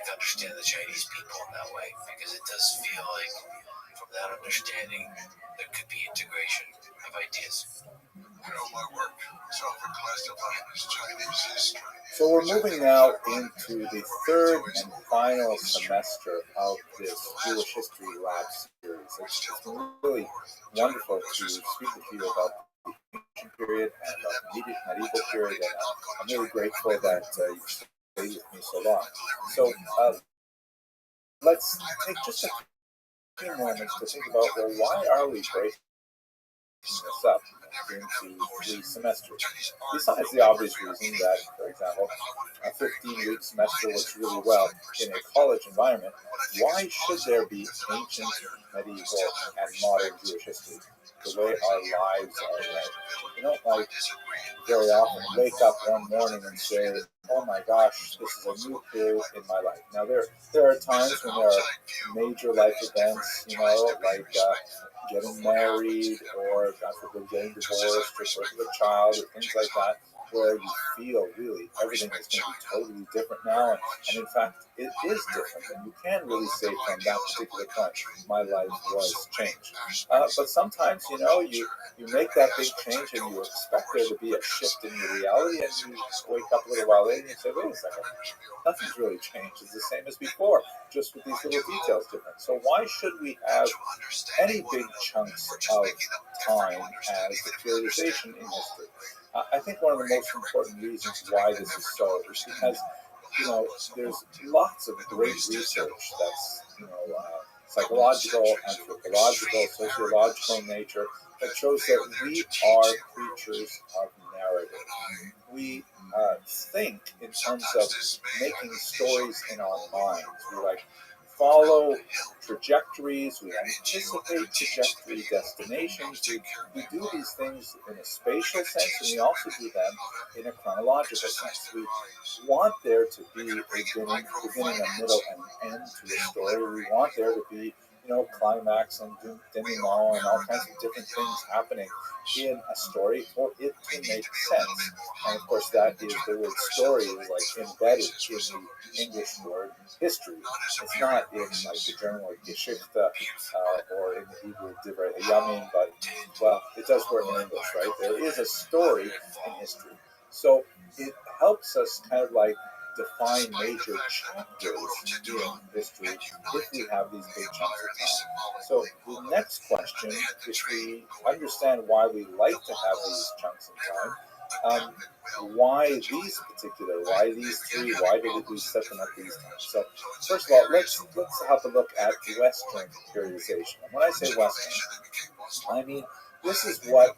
Speaker 5: understand the Chinese people in that way, because it does feel like from that understanding there could be integration of ideas.
Speaker 4: My work is often classified as Chinese history.
Speaker 1: So we're moving now into the third and final semester of this Jewish History Lab series. It's really wonderful to speak with you about the ancient period and the medieval period, and I'm really grateful that you've stayed with me so long. So let's take just a few moments to think about, well, why are we breaking this up into 3 semesters? Besides the obvious reason that, for example, a 15-week semester works really well in a college environment, why should there be ancient, medieval, and modern Jewish history the way our lives are led? You don't very often wake up one morning and say, oh my gosh, this is a new period in my life. Now, there are times when there are major life events, like getting married, or God forbid getting divorced, or birth of a child, or things like that, where you feel really everything is going to be totally different now, and in fact it is different, and you can really say from that particular point, my life was changed. But sometimes, you make that big change and you expect there to be a shift in your reality, and you wake up a little while later and you say, wait a second, nothing's really changed. It's the same as before, just with these little details different. So why should we have any big chunks of time as the periodization in history? I think one of the most important reasons why this is so is because, there's lots of great research that's, psychological, anthropological, sociological in nature that shows that we are creatures of narrative. We think in terms of making stories in our minds. We follow trajectories, we anticipate trajectory destinations, we do these things in a spatial sense, and we also do them in a chronological sense. We want there to be a beginning, a middle, and end to a story. We want there to be, climax and denouement and all kinds of different things happening in a story for it to make sense. And of course, that is the word story is like embedded in the English word history. It's not in like the German word Geschichte or in the Hebrew Divrei Hayamim, but well, it does work in English, right? There is a story in history, so it helps us kind of like define major chapters in history if we have these big chunks of time. So the next question, if we understand why we like to have these chunks of time, why these three, why did we set them up these times? So first of all, let's have a look at Western periodization. And when I say Western, I mean this is what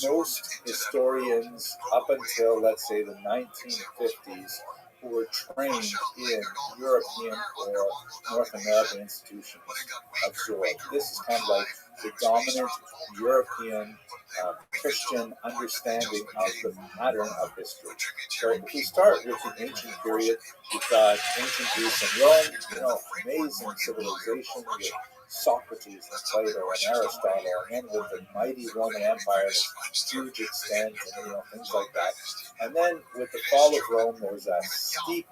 Speaker 1: most historians up until, let's say, the 1950s, who were trained in European or North American institutions absorb. This is kind of like the dominant European Christian understanding of the pattern of history. So if we start with the ancient period, we've got ancient Greece and Rome, amazing civilization with Socrates and Plato and Aristotle, and then with the mighty Roman Empire, huge extent, and things like that. And then with the fall of Rome, there was a steep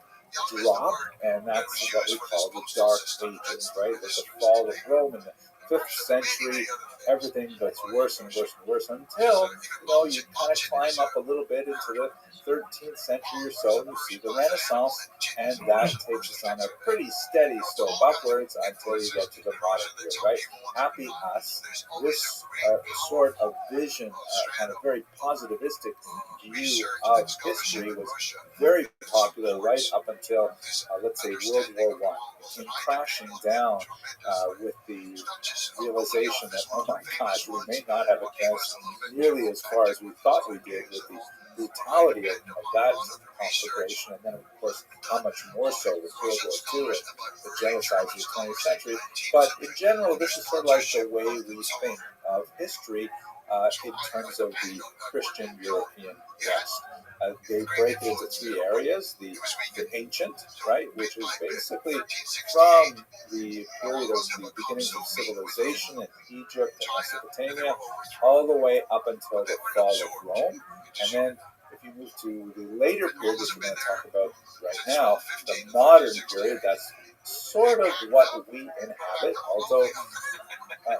Speaker 1: drop, and that's what we call the Dark Ages, right? With the fall of Rome in the 5th century, everything gets worse and worse and worse until, you kind of climb up a little bit into the 13th century or so, and you see the Renaissance, and that takes us on a pretty steady slope upwards until you get to the modern period, right? Happy us. This sort of vision, kind of very positivistic view of history was very popular right up until, let's say, World War I. It came crashing down with the realization that, oh my gosh, we may not have advanced nearly as far as we thought we did with the brutality of that conflagration, and then of course how much more so with World War II and the genocides of the 20th century. But in general, this is sort of like the way we think of history in terms of the Christian European West. They break it into 3 areas: the ancient, right, which is basically from the period of the beginnings of civilization in Egypt and Mesopotamia, all the way up until the fall of Rome. And then if you move to the later period, which we're going to talk about right now, the modern period, that's sort of what we inhabit, although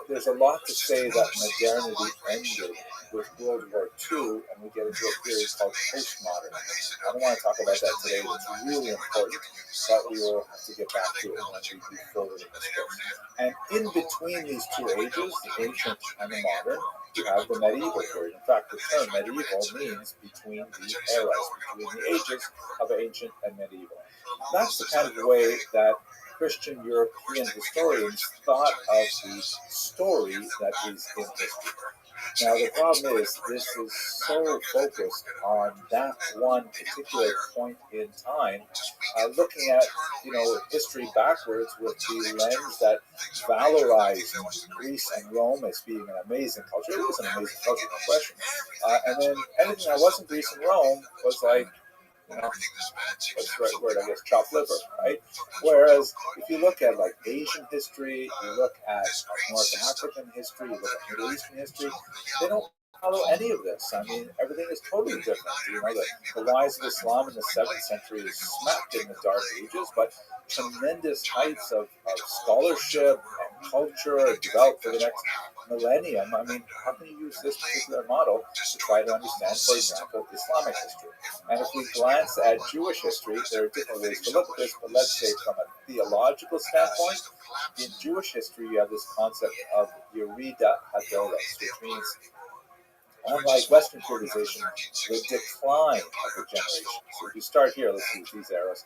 Speaker 1: there's a lot to say that modernity ended with World War II, and we get into a period called postmodernism. I don't want to talk about that today. It's really important, but we will have to get back to it when we move forward in this course. And in between these 2 ages, the ancient and the modern, you have the medieval period. In fact, the term medieval means between the eras, between the ages of ancient and medieval. That's the kind of way that Christian European historians thought of the story that is in history. Now, the problem is this is so focused on that one particular point in time, looking at history backwards with the lens that valorized Greece and Rome as being an amazing culture. It was an amazing culture, no question. And then anything that wasn't Greece and Rome was like, what's the right word? I guess chopped liver, right? Whereas if you look at like Asian history, you look at North African history, you look at Middle Eastern history, they don't follow any of this. I mean, everything is totally different. The rise of Islam in the 7th century is smacked in the Dark Ages, but tremendous heights of scholarship and culture developed for the next millennium. I mean, how can you use this particular model to try to understand, for example, Islamic history? And if we glance at Jewish history, there are different ways to look at this, but let's say from a theological standpoint, in Jewish history, you have this concept of Yerida Hadoros, which means, unlike Western periodization, the decline of the generation. So if you start here, let's use these arrows.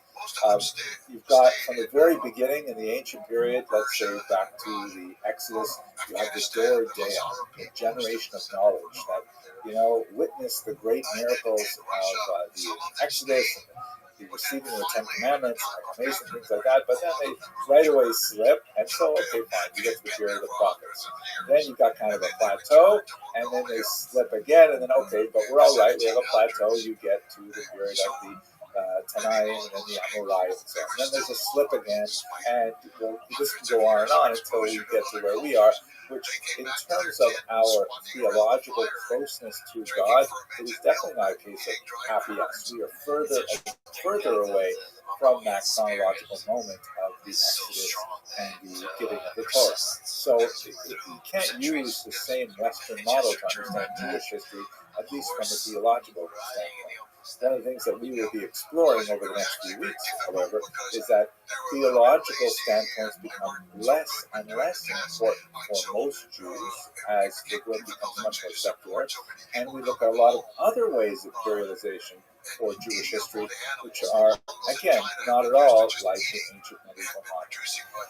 Speaker 1: You've got from the very beginning in the ancient period, let's say back to the Exodus, you have the Dor Deah, the generation of knowledge that witnessed the great miracles of the Exodus, the receiving of the Ten Commandments, amazing things like that, but then they right away slip, and so, okay, fine, you get to the period of the prophets. Then you got kind of a plateau, and then they slip again, and then, okay, but we're all right, we have a plateau, you get to the period of the Tanaim and then the Amorai and so on. And then there's a slip again, and this can go on until we get to where we are, which in terms of our theological closeness to God, it is definitely not a case of happy us. We are further and further away from that chronological moment of the Exodus and the giving of the Torah. So you can't use the same Western model to understand Jewish history, at least from a theological standpoint. One of the things that we will be exploring over the next few weeks, however, is that theological standpoints become less and less important for most Jews as the world becomes much more secular, and we look at a lot of other ways of periodization for Jewish history, which are, again, not at all like the ancient medieval model.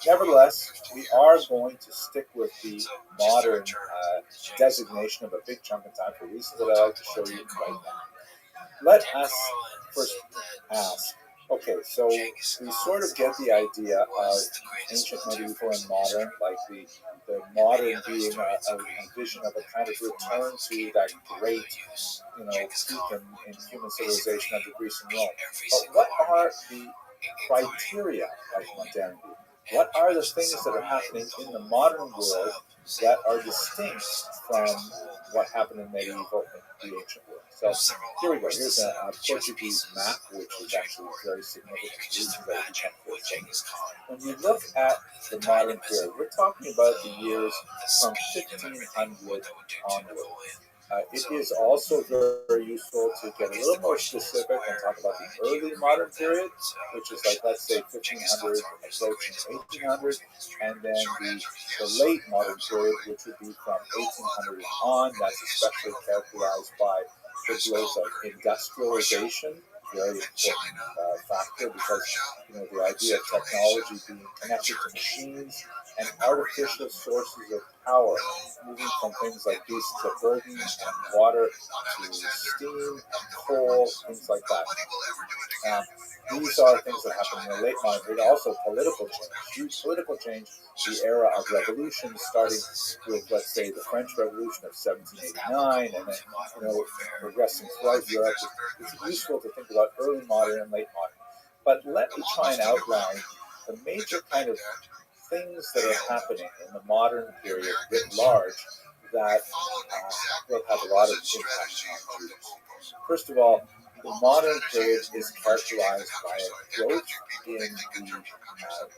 Speaker 1: Nevertheless, we are going to stick with the modern designation of a big chunk of time for reasons that I'd like to show you right now. Let us first ask, okay, so we sort of get the idea of ancient, medieval, and modern, like the modern being a vision of a kind of return to that great, peak in human civilization under Greece and Rome. But what are the criteria of modernity? What are the things that are happening in the modern world that are distinct from what happened in medieval and the ancient world? So here we go. Here's a Portuguese map, which is actually very significant. When you look at the modern period, we're talking about the years from 1500 onward. It is also very useful to get a little more specific and talk about the early modern period, which is like, let's say, 1500 approaching 1800, and then the late modern period, which would be from 1800 on. That's especially characterized by the growth of industrialization, very important factor, because the idea of technology being connected to machines and artificial sources of power, moving from things like beasts of burden and water to steam, coal, things like that. These are things that happen in the late modern period. Also, political change, huge political change. The era of revolutions, starting with, let's say, the French Revolution of 1789, and then progressing throughout Europe. It's useful to think about early modern and late modern. But let me try and outline the major kind of things that are happening in the modern period writ large that will have a lot of impact on Jews. First of all, the modern period is characterized by a growth in the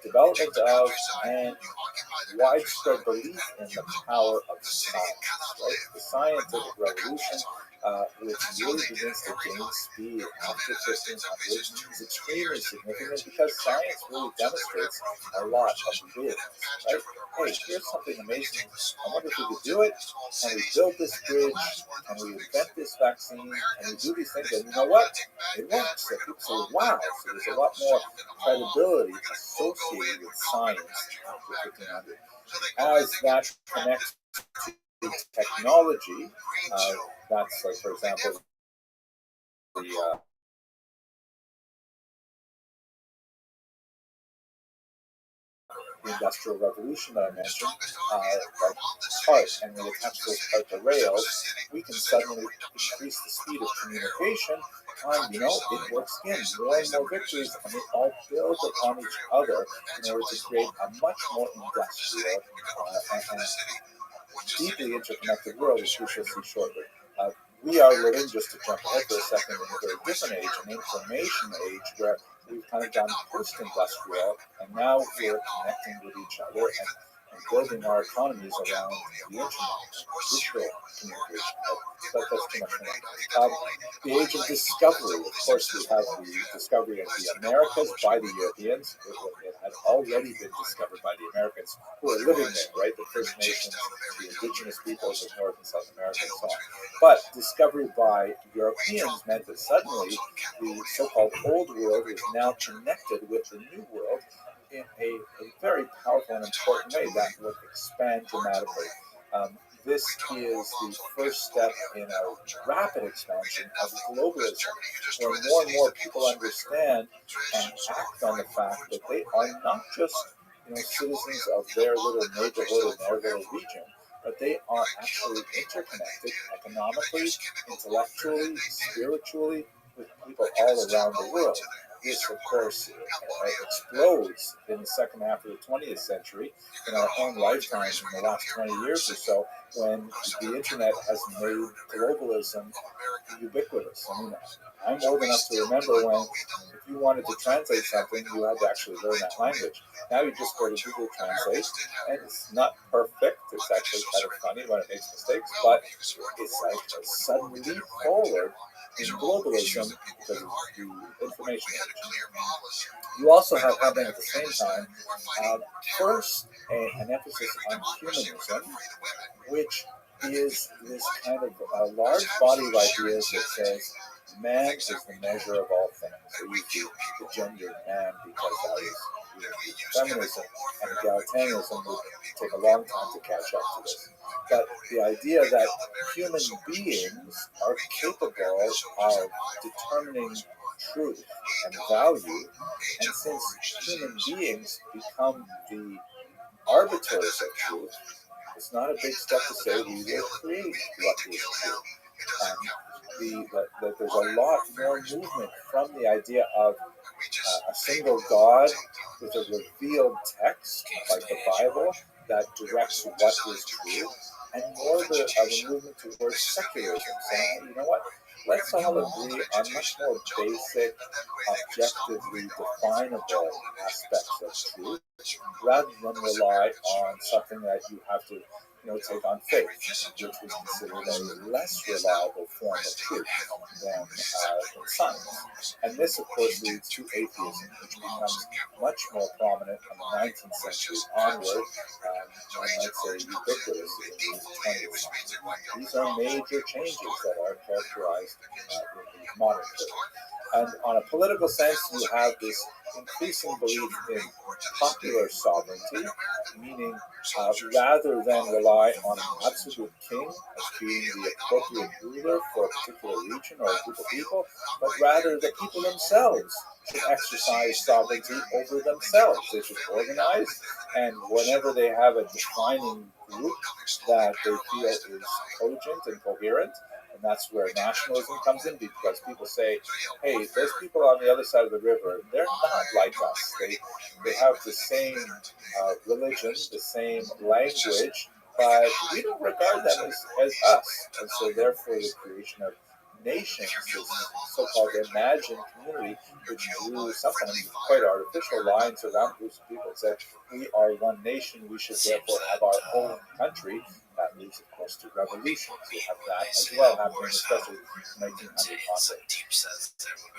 Speaker 1: development of and widespread belief in the power of science. Right? The scientific revolution, which really begins to gain speed after 1500, is extremely significant because science really demonstrates a lot of abilities. Right? Hey, here's something amazing. I wonder if we could do it. Can we build this bridge? Can we invent this vaccine? Can we do these things? And you know what? It works. So people say, wow. So there's a lot more credibility associated with science after 1500. As that connects to technology, that's like, for example, the Industrial Revolution that I mentioned, like parts, and we attach those parts to rails, we can suddenly increase the speed of communication, and it works again, more and more victories, and they all build upon each other in order to create a much more industrial and deeply interconnected world, which we shall see shortly. We are living, just to jump ahead for a second, in a very different age, an information age, where we've kind of gone post-industrial, and now we're connecting with each other and building our economies around the internet, digital communication. But that's too much more. The age of discovery, of course, we have the discovery of the Americas by the Europeans. It had already been discovered by the Americans who were living there, right? The First Nations, the indigenous peoples of North and South America, and so on. But discovery by Europeans meant that suddenly the so-called Old World was now connected with the New World in a very powerful and important way that would expand dramatically. this is the first step in a rapid expansion of globalism, where more and more people understand and act on the fact that they are not just citizens of their little neighborhood and their little region, but they are actually interconnected economically, intellectually, spiritually, with people all around the world. This, of course, explodes in the second half of the 20th century, in our own lifetime, in the last 20 years or so, when the internet has made globalism ubiquitous. I mean, I'm old enough to remember when, if you wanted to translate something, you had to actually learn that language. Now you just go to Google Translate, and it's not perfect. It's actually kind of funny when it makes mistakes, but it's like a sudden leap forward in globalism because of the information age. You also have happening at the same time, first, an emphasis on humanism, which is this kind of large body of ideas that says man is the measure of all things. They use the gender man because that is feminism, and egalitarianism would take a long time to catch up to this. But the idea that human beings are capable of determining truth and value, and since human beings become the arbiters of truth, it's not a big step to say we will create what is true. That there's a lot more movement from the idea of a single God with a revealed text, like the Bible, that directs what is true, and more of a movement towards secularism, saying, you know what, let's all agree on much more basic, objectively definable aspects of truth, rather than rely on something that you have to take on faith, which is considered a less reliable form of truth than in science. And this, of course, leads to atheism, which becomes much more prominent from the 19th century onward, I might say ubiquitous in the 20th century. These are major changes that are characterized in the modern period. And on a political sense, you have this increasing belief in popular sovereignty, meaning rather than rely on an absolute king as being the appropriate ruler for a particular region or a group of people, but rather the people themselves should exercise sovereignty over themselves. They should organize, and whenever they have a defining group that they feel is cogent and coherent, and that's where nationalism comes in, because people say, hey, those people on the other side of the river, they're not like us. They have the same religion, the same language, but we don't regard them as us. And so therefore the creation of nations, this so-called imagined community, which drew sometimes quite artificial lines around groups of people and said, we are one nation, we should therefore have our own country. That leads, of course, to revolutions. We have that as well happening, especially in 1900 onwards.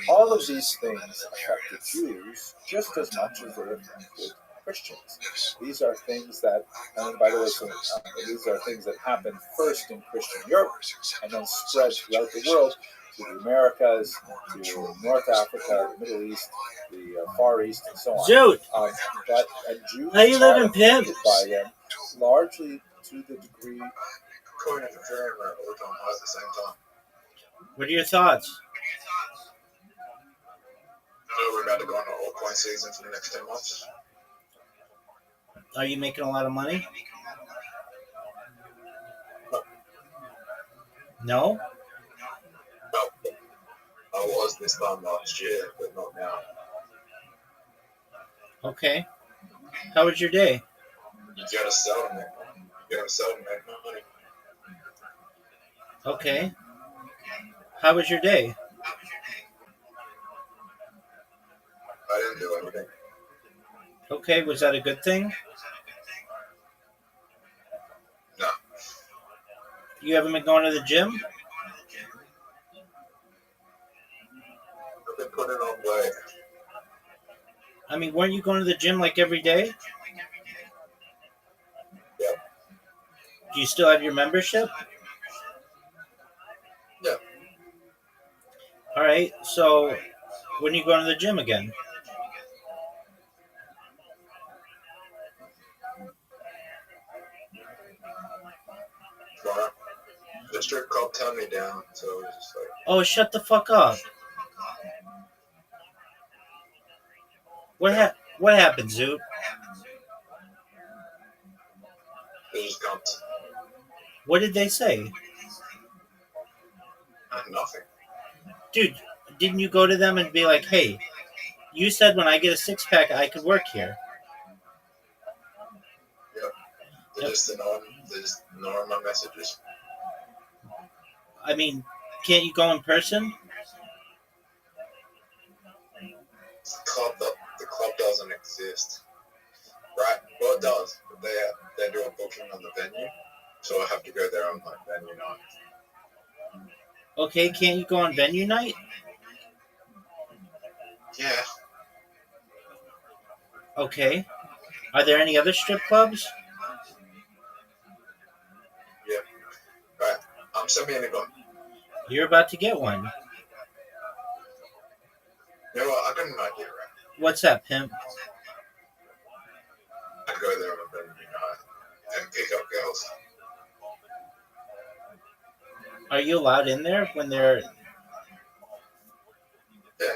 Speaker 1: All of these things affected Jews just as much as they affected Christians. These are things that, and by the way, these are things that happened first in Christian Europe and then spread throughout the world to the Americas, to North Africa, the Middle East, the Far East, and so on.
Speaker 2: Dude,
Speaker 1: and Jews
Speaker 2: how you living,
Speaker 1: are
Speaker 2: Pimp?
Speaker 1: affected by them largely to the degree.
Speaker 4: According to Jerry, we're working on at the same time.
Speaker 2: What are your thoughts?
Speaker 4: We're about to go into old coin season for the next 10 months.
Speaker 2: Are you making a lot of money? No?
Speaker 4: No. I was this time last year, but not now.
Speaker 2: Okay. How was your day?
Speaker 4: You gotta sell to make money. You gotta sell to make money.
Speaker 2: Okay. How was your day?
Speaker 4: I didn't do anything.
Speaker 2: Okay, was that a good thing?
Speaker 4: No.
Speaker 2: You haven't been going to the gym?
Speaker 4: I've been putting on weight.
Speaker 2: I mean, weren't you going to the gym like every day?
Speaker 4: Yeah.
Speaker 2: Do you still have your membership?
Speaker 4: Yeah.
Speaker 2: All right, so when are you going to the gym again?
Speaker 4: the strip club turned me down, so it was just like,
Speaker 2: Oh, shut the fuck up. What happened, Zoot?
Speaker 4: they just dumped.
Speaker 2: What did they say?
Speaker 4: Nothing.
Speaker 2: Dude, didn't you go to them and be like, hey, you said when I get a six-pack I could work here?
Speaker 4: Yep. They just ignore my messages.
Speaker 2: I mean, can't you go in person?
Speaker 4: The club doesn't exist. Right? Well, it does, but they do a booking on the venue, so I have to go there on like venue night.
Speaker 2: Okay, can't you go on venue night?
Speaker 4: Yeah.
Speaker 2: Okay. Are there any other strip clubs?
Speaker 4: Yeah. Right. Send me an invite.
Speaker 2: You're about to get one.
Speaker 4: You know what? I got an idea, right?
Speaker 2: What's that, pimp?
Speaker 4: I go there on a venue night and pick up girls.
Speaker 2: Are you allowed in there when they're...
Speaker 4: Yeah.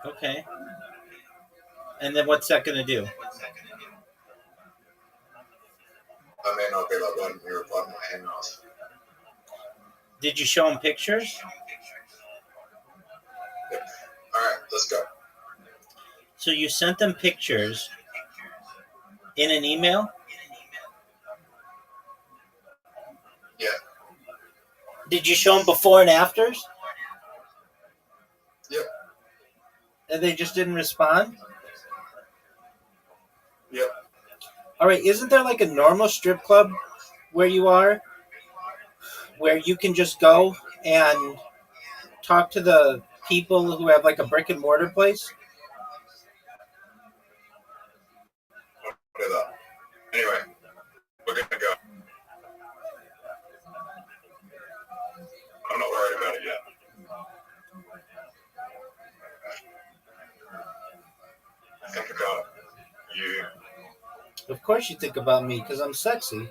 Speaker 2: Okay. And then what's that going to do?
Speaker 4: I may not be like, why didn't you reply to my emails?
Speaker 2: Did you show them pictures?
Speaker 4: Yep. Alright, let's go.
Speaker 2: So you sent them pictures in an email?
Speaker 4: Yeah.
Speaker 2: Did you show them before and afters?
Speaker 4: Yep.
Speaker 2: And they just didn't respond?
Speaker 4: Yep.
Speaker 2: All right, isn't there like a normal strip club where you are, where you can just go and talk to the people who have like a brick and mortar place?
Speaker 4: Whatever. Anyway, we're gonna go. I'm not worried about it yet. I think about you.
Speaker 2: Of course you think about me because I'm sexy.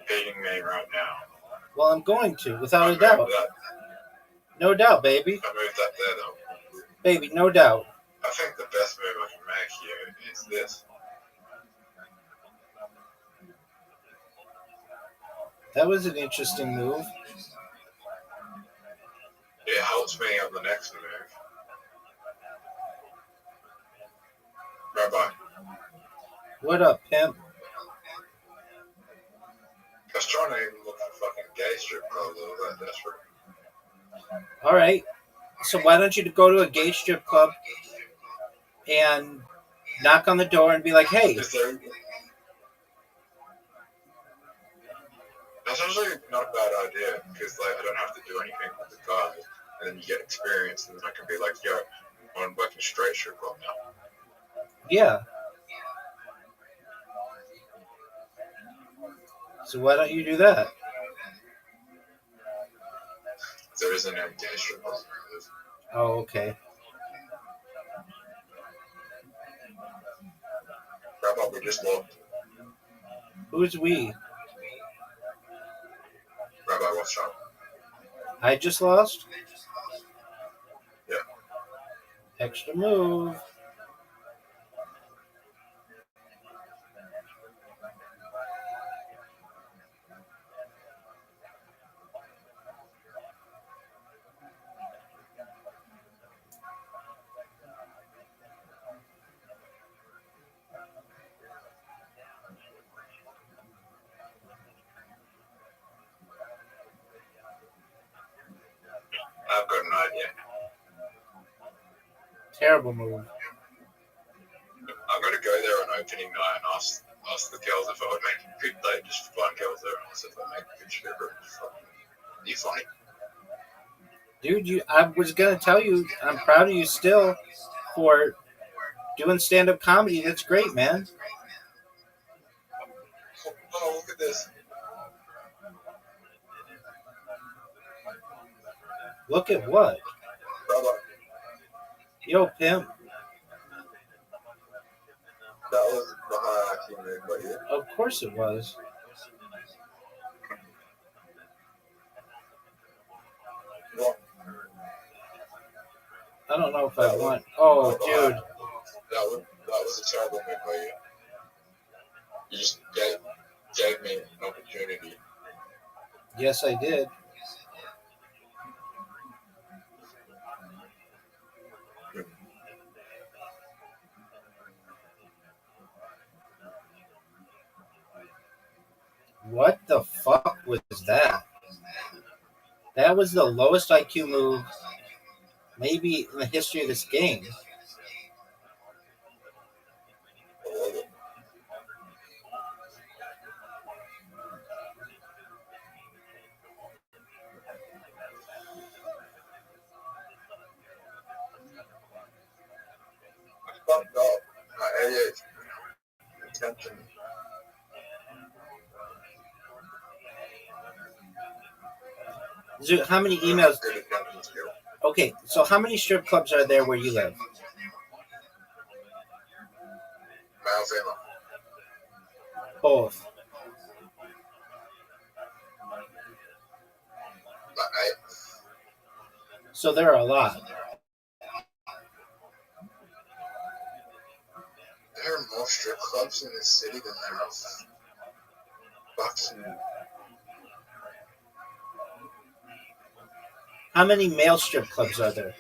Speaker 4: Hating me right now.
Speaker 2: Well, I'm going to, without a
Speaker 4: moved
Speaker 2: doubt.
Speaker 4: that.
Speaker 2: No doubt, baby.
Speaker 4: I moved that there though.
Speaker 2: Baby, no doubt.
Speaker 4: I think the best move I can make here is this.
Speaker 2: That was an interesting move.
Speaker 4: It helps me on the next move. Rabbi,
Speaker 2: What up, pimp?
Speaker 4: I was trying to even look for fucking gay strip club though, that desperate.
Speaker 2: All right. So why don't you go to a gay strip club and knock on the door and be like, hey,
Speaker 4: Is there... That's actually not a bad idea because like I don't have to do anything with the guys, and then you get experience, and then I can be like, yo, I'm working straight strip club now.
Speaker 2: yeah. So why don't you do that?
Speaker 4: There isn't any gay strip club where I live.
Speaker 2: Oh, okay.
Speaker 4: Rabbi, we just looked.
Speaker 2: Who's we?
Speaker 4: Rabbi, what's up?
Speaker 2: I just lost?
Speaker 4: Yeah.
Speaker 2: Extra move.
Speaker 4: I've got an idea.
Speaker 2: Terrible move.
Speaker 4: I'm gonna go there on opening night and ask the girls if I would make a good date, just find girls there and ask if I make a good stripper. You funny.
Speaker 2: Dude, I was going to tell you, I'm proud of you still for doing stand-up comedy. That's great, man.
Speaker 4: Oh, look at this.
Speaker 2: Look at what?
Speaker 4: Brother,
Speaker 2: Yo, pimp.
Speaker 4: That was the hierarchy made by you.
Speaker 2: Of course it was.
Speaker 4: What?
Speaker 2: I don't know if I want. Oh, dude.
Speaker 4: That was a terrible move by you. You just gave me an opportunity.
Speaker 2: Yes, I did. What the fuck was that? That was the lowest IQ move, maybe in the history of this game.
Speaker 4: What was it? I fucked up. My ADHD attention.
Speaker 2: Zoo, how many emails?
Speaker 4: Good attention skill.
Speaker 2: Okay, so how many strip clubs are there where you live?
Speaker 4: Male, female.
Speaker 2: Both.
Speaker 4: Like 8.
Speaker 2: So there are a lot.
Speaker 4: There are more strip clubs in this city than there are fucking.
Speaker 2: How many male strip clubs are there?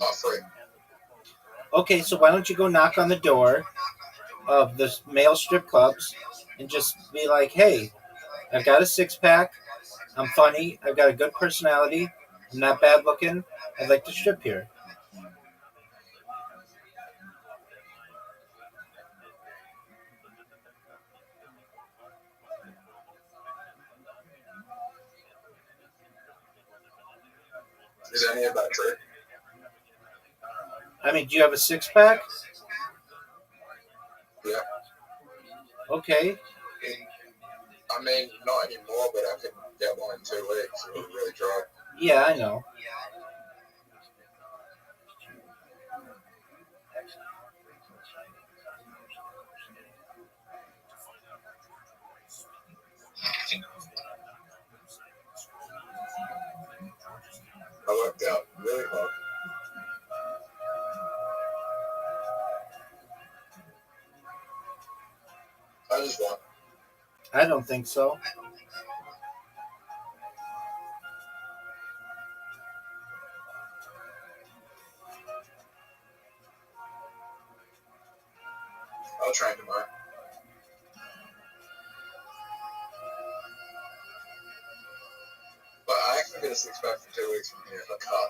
Speaker 4: 3.
Speaker 2: Okay, so why don't you go knock on the door of the male strip clubs and just be like, hey, I've got a 6-pack. I'm funny. I've got a good personality. I'm not bad looking. I'd like to strip here.
Speaker 4: Is any of that true?
Speaker 2: I mean, do you have a 6-pack?
Speaker 4: Yeah.
Speaker 2: Okay.
Speaker 4: I mean, not anymore, but I could get one in 2 weeks. It was really dry.
Speaker 2: Yeah, I know.
Speaker 4: I worked out really hard. I just won.
Speaker 2: I don't think so.
Speaker 4: I'll train tomorrow. But I can get a 6-pack for 2 weeks from here in the car.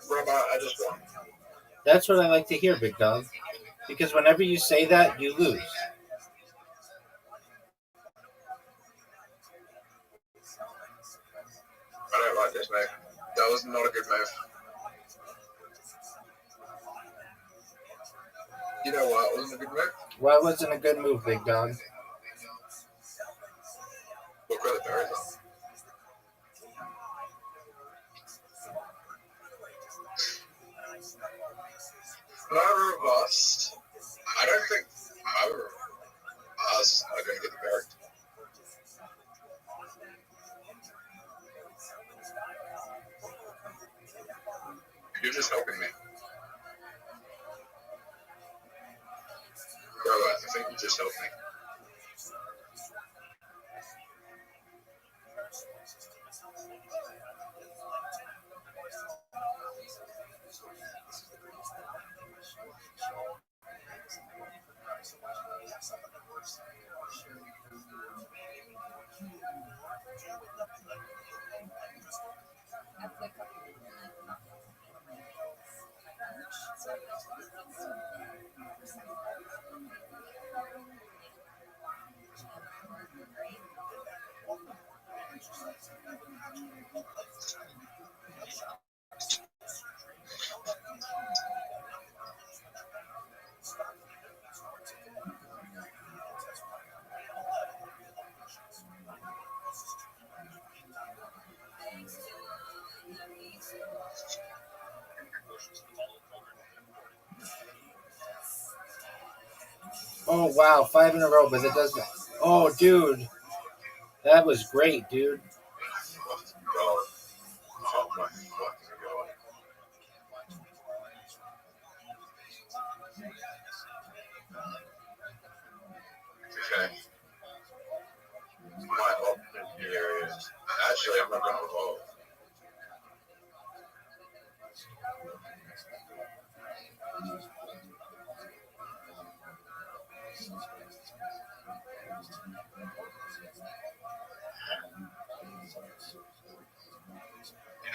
Speaker 4: Rabbi, I just won.
Speaker 2: That's what I like to hear, big dog. Because whenever you say that, you lose.
Speaker 4: I don't like this move. That was not a good move. You know what? It wasn't a good move.
Speaker 2: Why wasn't a good move, big dog?
Speaker 4: Look where the berries are. Neither of us. I don't think either of us are going to get the berry. You're just helping me. Bro, I think you just helped me.
Speaker 2: Oh wow, 5 in a row, but it doesn't. Oh, dude, that was great, dude.
Speaker 4: Oh my fucking god. Okay. My option here is actually I'm not gonna vote.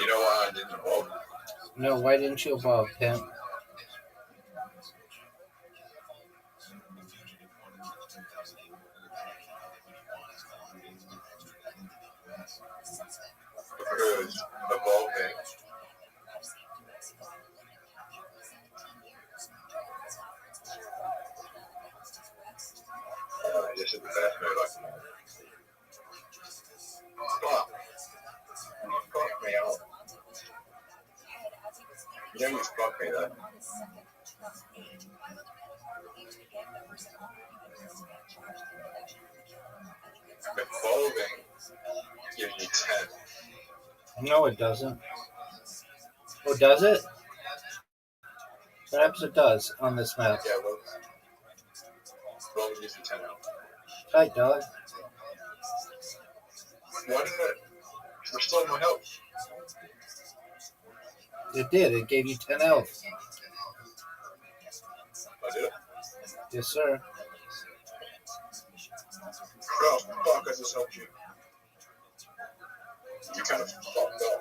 Speaker 4: You know why I didn't vote?
Speaker 2: No, why didn't you evolve, pimp?
Speaker 4: Because evolving this is the best move I can make. Fuck. Fuck me out. You know you fuck me though. Evolving gives you 10.
Speaker 2: No, it doesn't. Oh, does it? Perhaps it does on this map.
Speaker 4: Yeah, well, evolving gives you 10 out.
Speaker 2: Tight, dog.
Speaker 4: Why did it restore my health?
Speaker 2: It did. It gave you 10 health.
Speaker 4: I did it.
Speaker 2: Yes, sir.
Speaker 4: Oh, fuck, I just helped you. You kind of fucked up.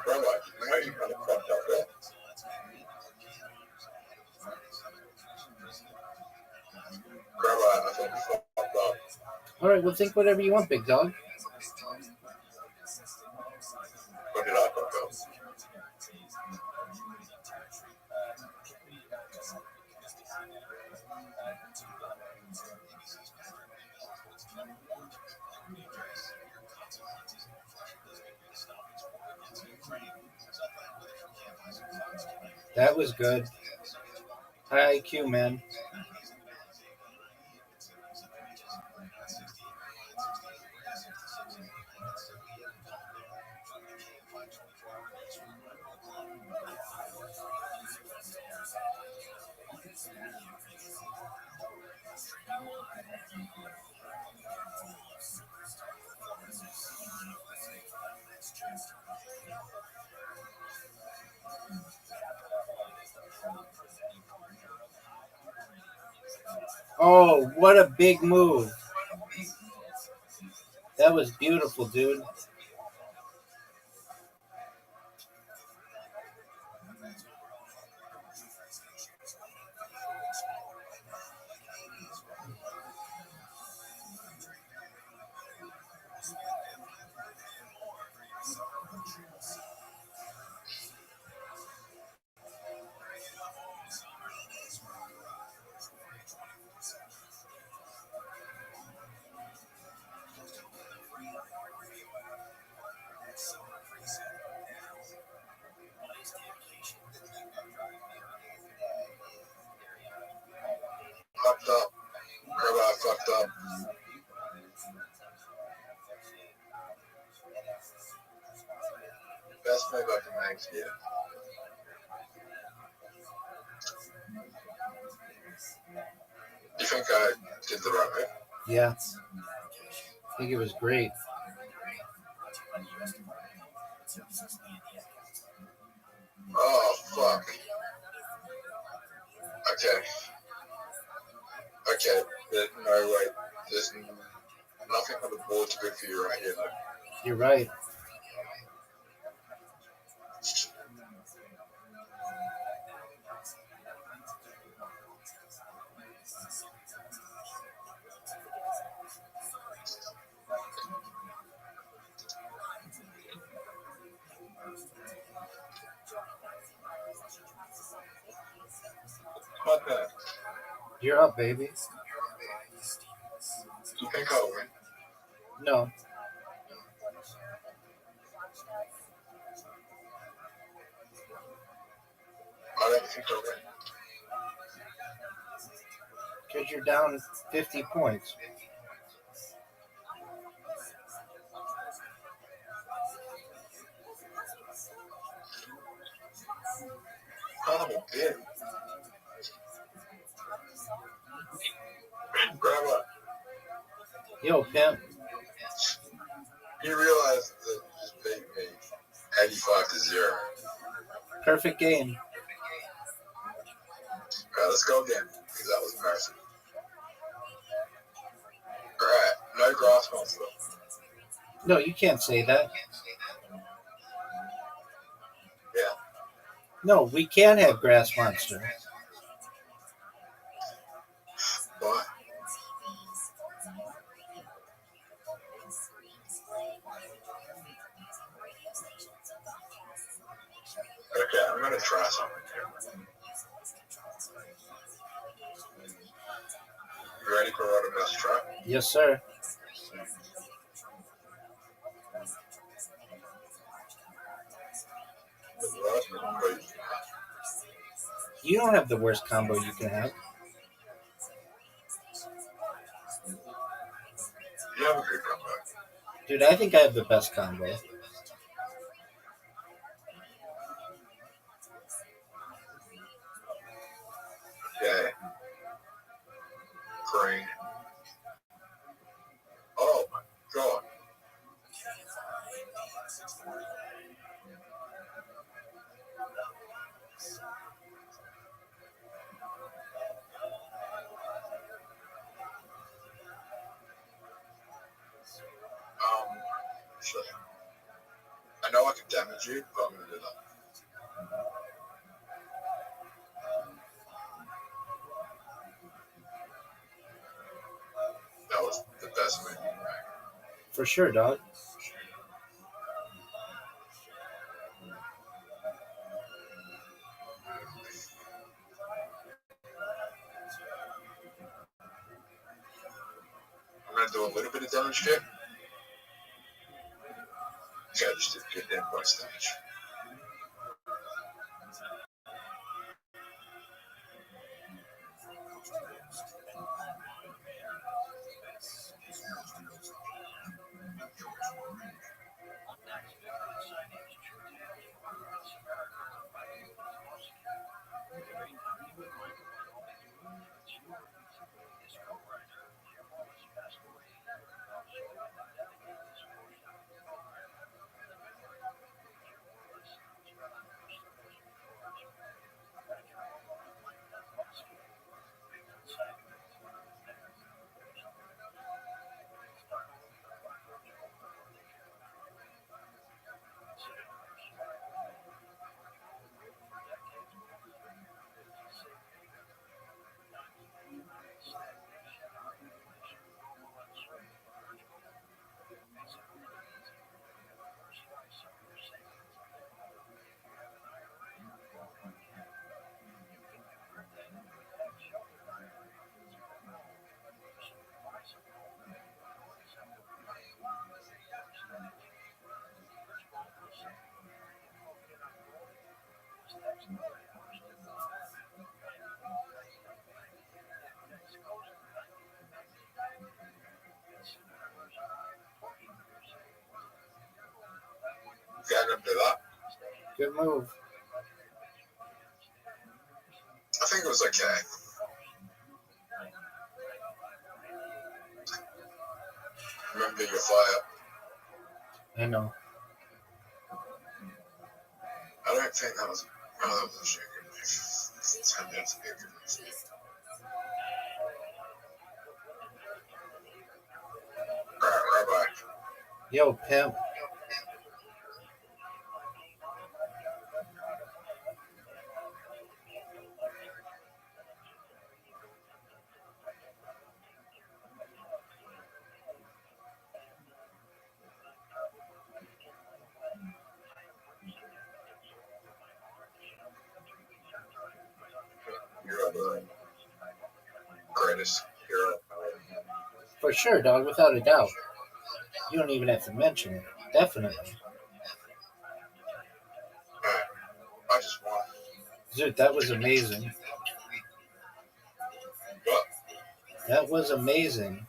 Speaker 4: Rabbi, I know you kind of fucked up there. Rabbi, I think you fucked up.
Speaker 2: All right, well, think whatever you want, big dog.
Speaker 4: When did I fuck up?
Speaker 2: That was good. High IQ, man. Oh, what a big move. That was beautiful, dude.
Speaker 4: Fucked up. Rabbi, fucked up. Best move I can make here. You think I did the right move?
Speaker 2: Yeah. I think it was great.
Speaker 4: Oh, fuck. Okay. Okay. No, wait. There's nothing on the board's good for you right here, though.
Speaker 2: You're right. You're up, baby.
Speaker 4: You think I'll win?
Speaker 2: No.
Speaker 4: I don't think I'll win.
Speaker 2: Because you're down 50 points.
Speaker 4: Oh, damn. Grandma,
Speaker 2: Yo, pimp.
Speaker 4: you realize that you just beat me 85-0.
Speaker 2: Perfect game.
Speaker 4: Alright, let's go again, because that was embarrassing. Alright, no grass monster.
Speaker 2: No, you can't say that.
Speaker 4: Yeah.
Speaker 2: No, we can have Grass Monster.
Speaker 4: Why? Okay, I'm gonna try something here. You ready for what I'm gonna try?
Speaker 2: Yes, sir.
Speaker 4: The last combo you can have.
Speaker 2: You don't have the worst combo you can have.
Speaker 4: You have a good combo.
Speaker 2: Dude, I think I have the best combo.
Speaker 4: Okay. Green. Oh my god. Shit. I know I can damage you, but I'm gonna do that. That was the best move you can make.
Speaker 2: For sure, dog.
Speaker 4: I'm gonna do a little bit of damage here. Okay, I just did good damn points damage. Okay, I'm gonna do that.
Speaker 2: Good move.
Speaker 4: I think it was okay. Remember your fire.
Speaker 2: I know.
Speaker 4: I don't think that was. Oh, that was actually a good move. It turned out to be a good move. Alright, Rabbi.
Speaker 2: Yo, pimp.
Speaker 4: You're up, brother. greatest hero.
Speaker 2: For sure, dog, without a doubt. You don't even have to mention it. Definitely.
Speaker 4: I just want.
Speaker 2: Dude, that was amazing.
Speaker 4: What?
Speaker 2: That was amazing.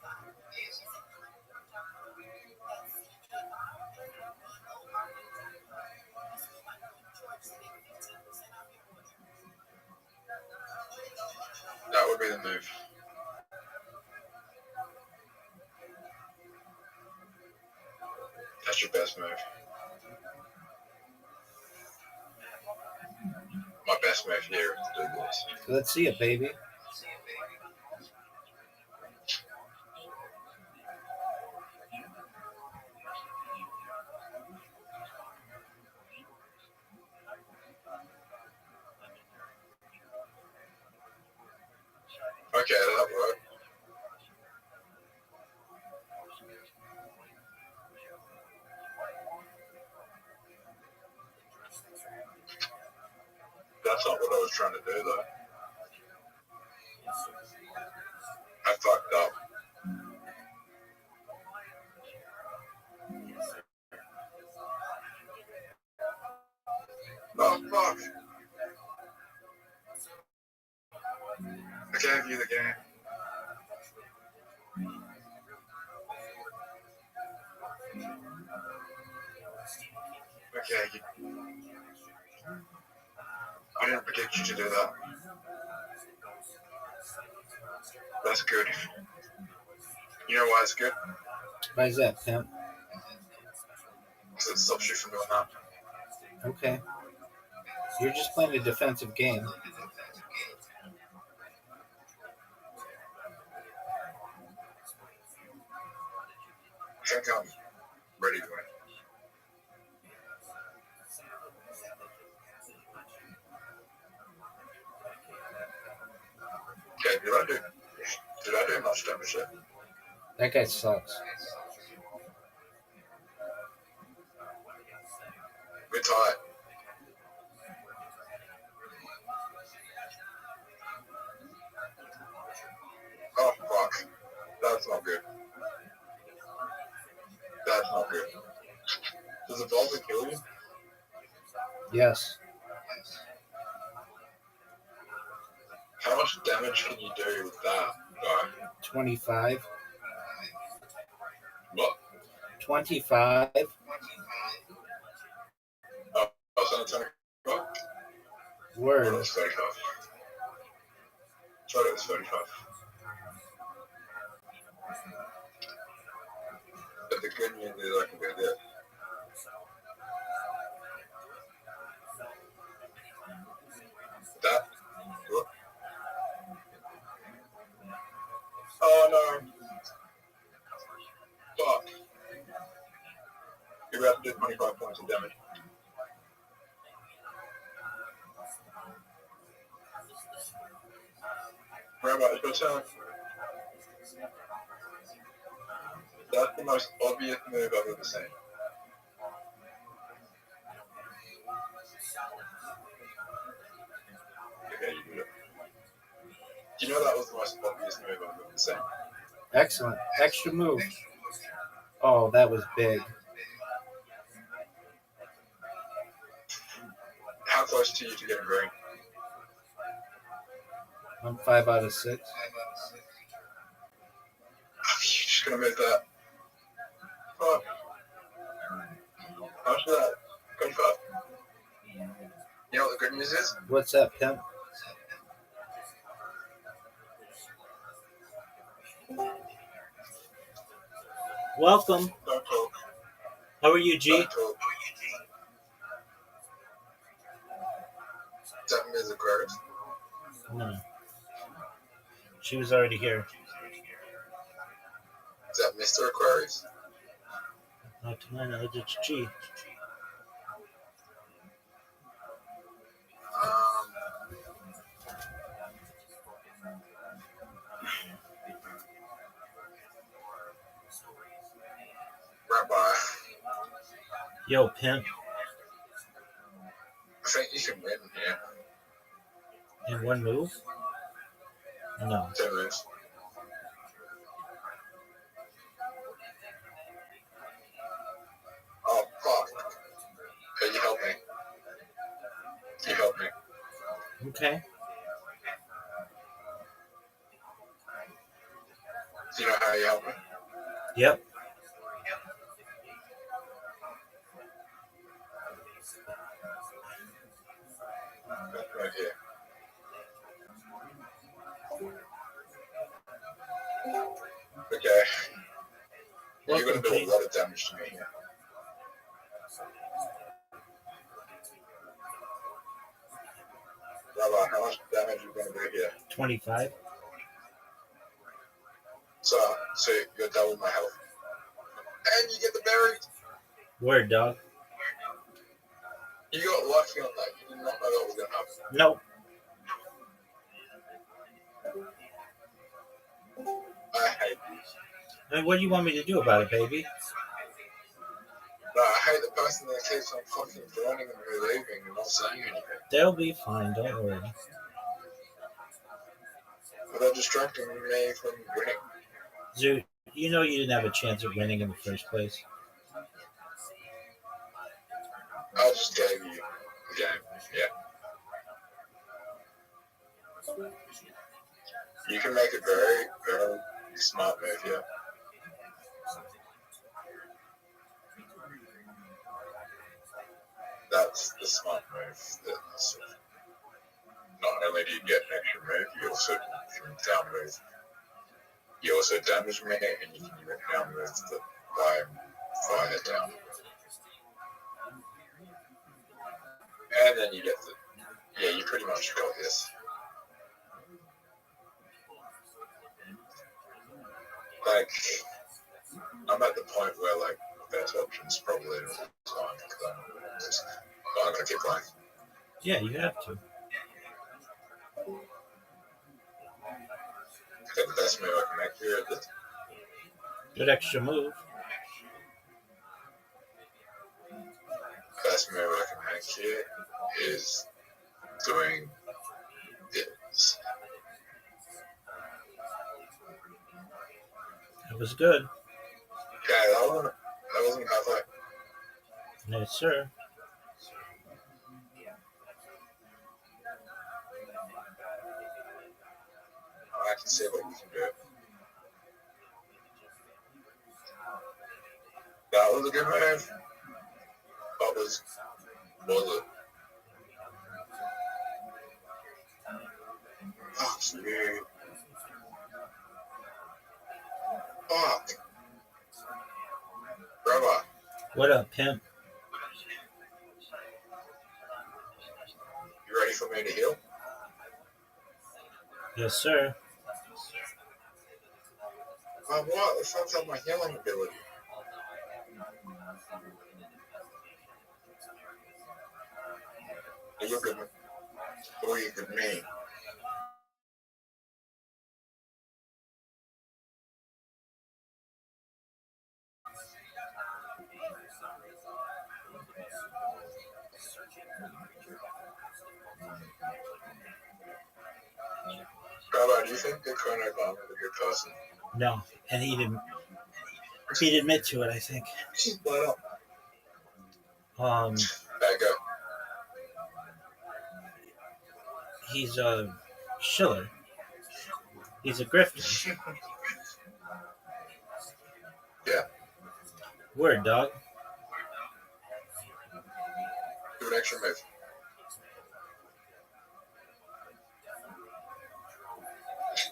Speaker 4: That would be the move. That's your best move. My best move here is to do this.
Speaker 2: Let's see it, baby.
Speaker 4: Okay, that worked. That's not what I was trying to do, though. I fucked up. Oh, fuck. I gave you the game. Okay, I didn't predict you to do that. That's good. You know why it's good?
Speaker 2: Why is that, pimp?
Speaker 4: Because it stops you from doing that.
Speaker 2: Okay. You're just playing a defensive game.
Speaker 4: I think I'm ready to win. Okay, did I do much damage there?
Speaker 2: That guy sucks.
Speaker 4: We're tight. Oh, fuck. That's not good. That's not good. Does the ball kill you?
Speaker 2: Yes.
Speaker 4: How much damage can you do with that, guy?
Speaker 2: 25.
Speaker 4: What?
Speaker 2: 25.
Speaker 4: Oh, I was on a 25? It
Speaker 2: Word.
Speaker 4: was 35. I thought it was 35. But the good news is I can do this. That? What? Oh no. Fuck. You're about to do 25 points of damage. Rabbi, it's your turn. That's the most obvious move I've ever seen. Okay, you do it. Do you know that was the most obvious move I've ever seen?
Speaker 2: Excellent. Extra move. Oh, that was big.
Speaker 4: How close to you to getting green?
Speaker 2: I'm 5 out of 6.
Speaker 4: You're just gonna move that. Oh. How much is that? 25. You know what the good news is?
Speaker 2: What's that, pimp? Welcome.
Speaker 4: Don't talk.
Speaker 2: How are you, G?
Speaker 4: Don't talk. Is that Ms. Aquarius?
Speaker 2: No. She was already here.
Speaker 4: Is that Mr. Aquarius?
Speaker 2: Not to my knowledge, it's G.
Speaker 4: Rabbi,
Speaker 2: Yo, pimp.
Speaker 4: I think you can win here.
Speaker 2: In one move? No.
Speaker 4: 10 moves.
Speaker 2: Okay.
Speaker 4: Do you know how you help me?
Speaker 2: Yep.
Speaker 4: Right here. Okay. You're
Speaker 2: Welcome,
Speaker 4: going to do a
Speaker 2: Pete.
Speaker 4: lot of damage to me here. Rabbi, how much damage are you going to do here?
Speaker 2: 25.
Speaker 4: So you're double my health. And you get the berry.
Speaker 2: Word, dog.
Speaker 4: You got lucky on that. You did not know that was going to happen.
Speaker 2: Nope.
Speaker 4: I hate you.
Speaker 2: And what do you want me to do about it, baby?
Speaker 4: No, I hate the person that keeps on fucking joining and relieving and not saying anything.
Speaker 2: They'll be fine. Don't worry.
Speaker 4: But they're distracting me from winning.
Speaker 2: Zoot, you know you didn't have a chance of winning in the first place.
Speaker 4: I just gave you the game. Yeah. You can make a very, very smart move here. That's the smart move. Not only do you get an extra move, you also down move. You also damage me, and you can even down move the fire down. And then you get the. Yeah, you pretty much got this. Like, I'm at the point where, like, the best option's probably the time because I'm going to keep playing.
Speaker 2: Yeah, you have to.
Speaker 4: The best move I can make here is the
Speaker 2: Good extra move.
Speaker 4: best move I can make here is doing this.
Speaker 2: It was good.
Speaker 4: Okay, that wasn't halfway.
Speaker 2: Yes, sir.
Speaker 4: I can see what you can do. That was a good move. That was it? Fuck you. Fuck. Rabbi,
Speaker 2: What up, pimp?
Speaker 4: you ready for me to heal?
Speaker 2: Yes, sir.
Speaker 4: What? It sounds like my healing ability. Look at me. Look at me. Rabbi, do you think the current Obama is a good person?
Speaker 2: No, and he'd admit to it, I think.
Speaker 4: She's blood up. Back up.
Speaker 2: He's a shiller. He's a grifter.
Speaker 4: Yeah.
Speaker 2: Word, dog.
Speaker 4: Do an extra move.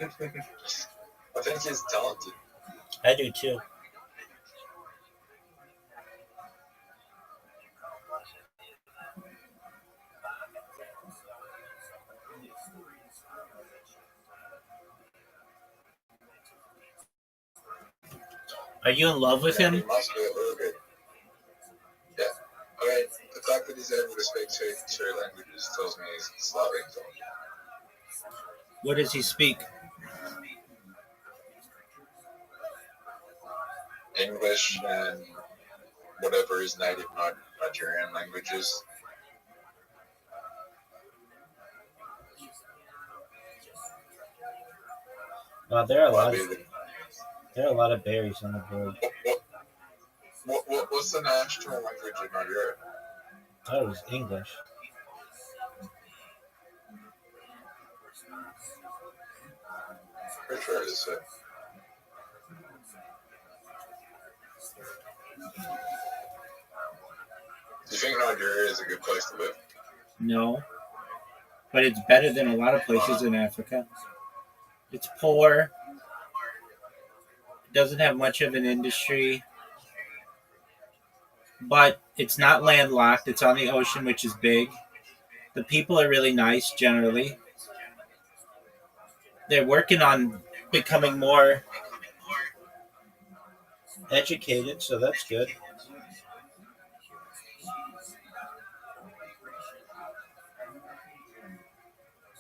Speaker 4: I think he's talented.
Speaker 2: I do too. Are you in love with him?
Speaker 4: He must be a little bit. Yeah. I mean, the fact that he's able to speak two languages tells me he's slightly intelligent.
Speaker 2: What does he speak?
Speaker 4: English and whatever his native Nigerian language is.
Speaker 2: There are a lot.
Speaker 4: Might be the-
Speaker 2: There are a lot of berries on the board.
Speaker 4: What's the national language in Nigeria?
Speaker 2: Oh, it was English.
Speaker 4: Pretty sure it is. Do you think Nigeria is a good place to live?
Speaker 2: No, but it's better than a lot of places in Africa. It's poor. It doesn't have much of an industry, but it's not landlocked. It's on the ocean, which is big. The people are really nice generally. They're working on becoming more educated, so that's good.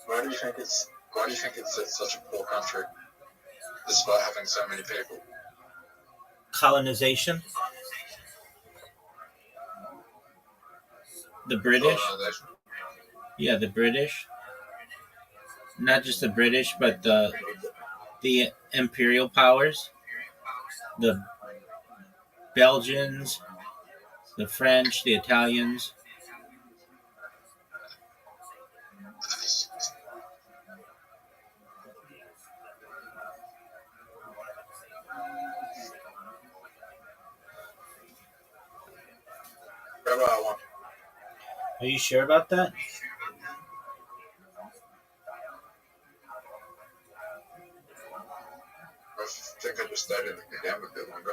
Speaker 4: Why do you think it's such a poor country, despite having so many people?
Speaker 2: Colonization. The British.
Speaker 4: Colonization.
Speaker 2: Yeah, the British. Not just the British, but the imperial powers. The Belgians, the French, the Italians.
Speaker 4: Rabbi, I want.
Speaker 2: Are you sure about that?
Speaker 4: I think I just stayed in the game a bit longer.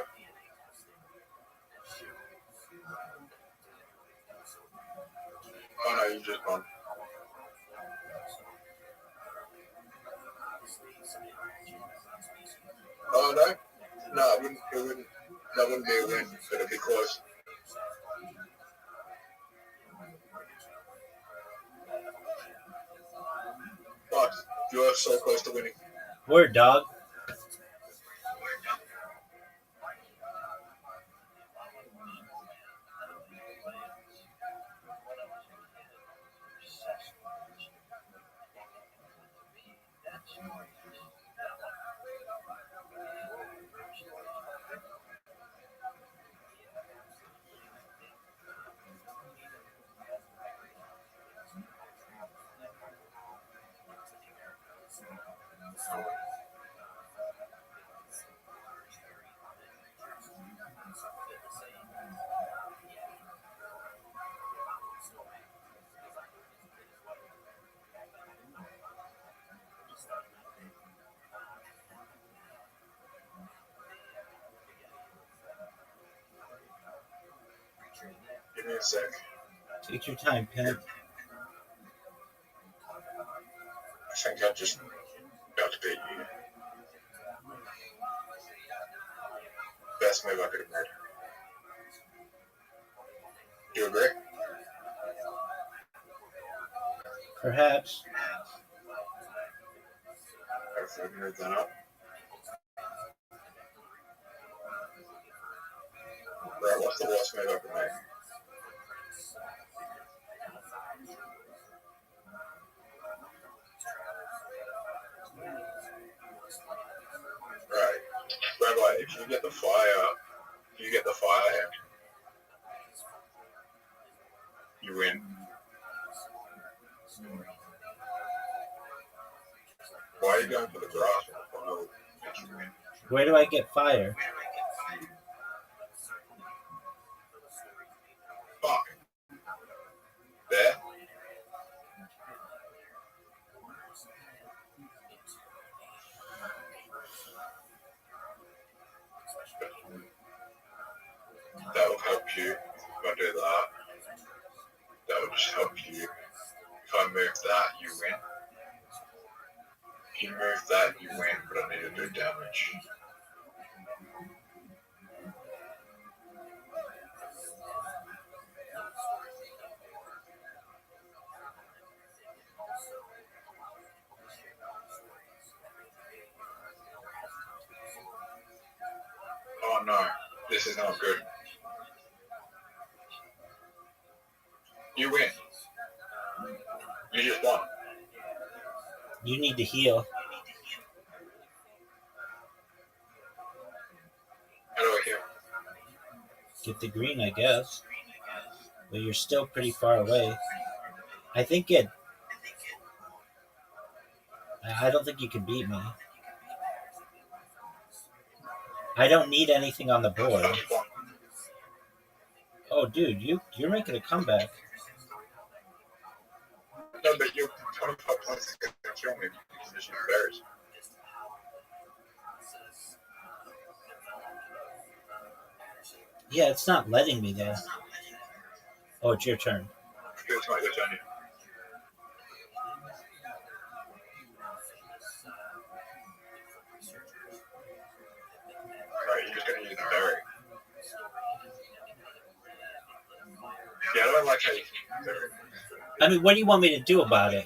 Speaker 4: Oh no, you just gone. Oh no, no, it wouldn't. That wouldn't be a win, but it'd be close. But you're so close to winning.
Speaker 2: Word, dog.
Speaker 4: Give me a sec.
Speaker 2: Take your time, Pimp.
Speaker 4: I think I just got to beat you. Best move I could have made. Do you agree?
Speaker 2: Perhaps.
Speaker 4: Hopefully I can move that up. Right, what's the worst move I could make? Right. Rabbi, if you get the fire, you win. Why are you going for the grass on the final? You win.
Speaker 2: Where do I get fire?
Speaker 4: Fuck. There? That will help you if I do that. That will just help you. If I move that, you win. If you move that, you win, but I need to do damage. Oh no, this is not good. You win. You just won.
Speaker 2: You need to heal.
Speaker 4: How do I heal?
Speaker 2: Get the green, I guess. But you're still pretty far away. I don't think you can beat me. I don't need anything on the board. Oh, dude, you're making a comeback.
Speaker 1: No, but you're 25 points is going to kill me because you bears.
Speaker 2: Yeah, it's not letting me though. Oh, it's your turn.
Speaker 1: It's my turn. Alright, you're just going to use the berry. Yeah, I don't like how you use the berry.
Speaker 2: I mean, what do you want me to do about it?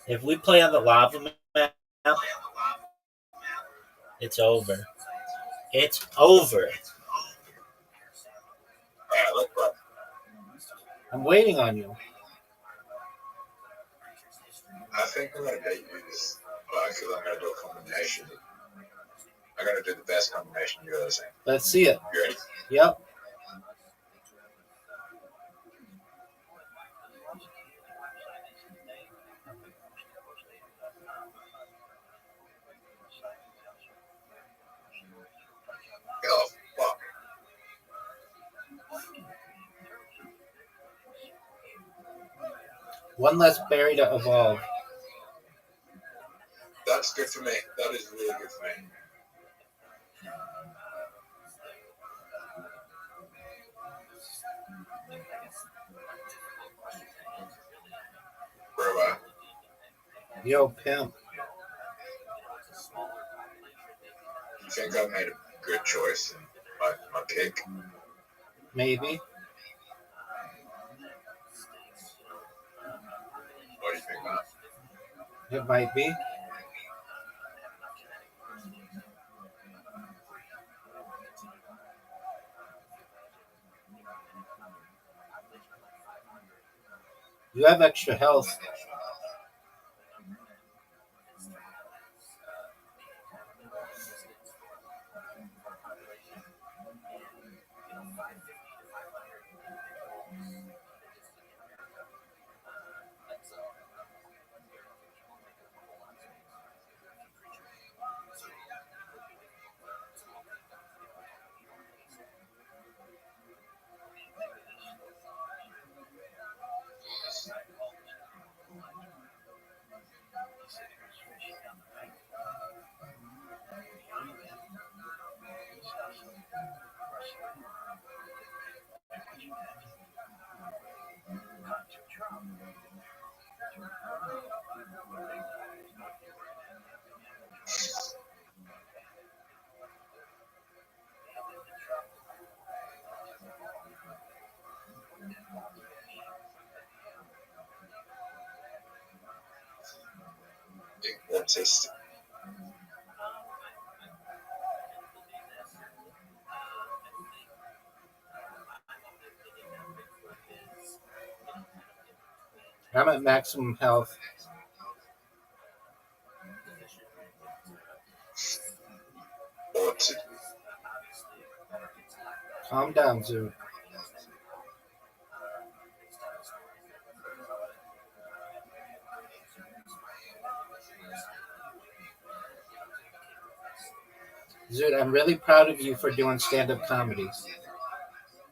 Speaker 2: If we play on the lava map, it's over. It's over.
Speaker 1: Alright, let's go.
Speaker 2: I'm waiting on you.
Speaker 1: I think I'm going to beat you this because I'm going to do a combination. I'm going to do the best combination you've ever seen.
Speaker 2: Let's see it.
Speaker 1: You ready?
Speaker 2: Yep.
Speaker 1: Oh, fuck.
Speaker 2: One less berry to evolve.
Speaker 1: That's good for me. That is really good for me. Rabbi.
Speaker 2: Yo, pimp.
Speaker 1: You think I made a good choice in my pick?
Speaker 2: Maybe.
Speaker 1: What do you think, man?
Speaker 2: It might be. You have extra health.
Speaker 1: Autistic.
Speaker 2: I'm at maximum health.
Speaker 1: Autistic.
Speaker 2: Calm down, Zoo. Zoot, I'm really proud of you for doing stand-up comedy.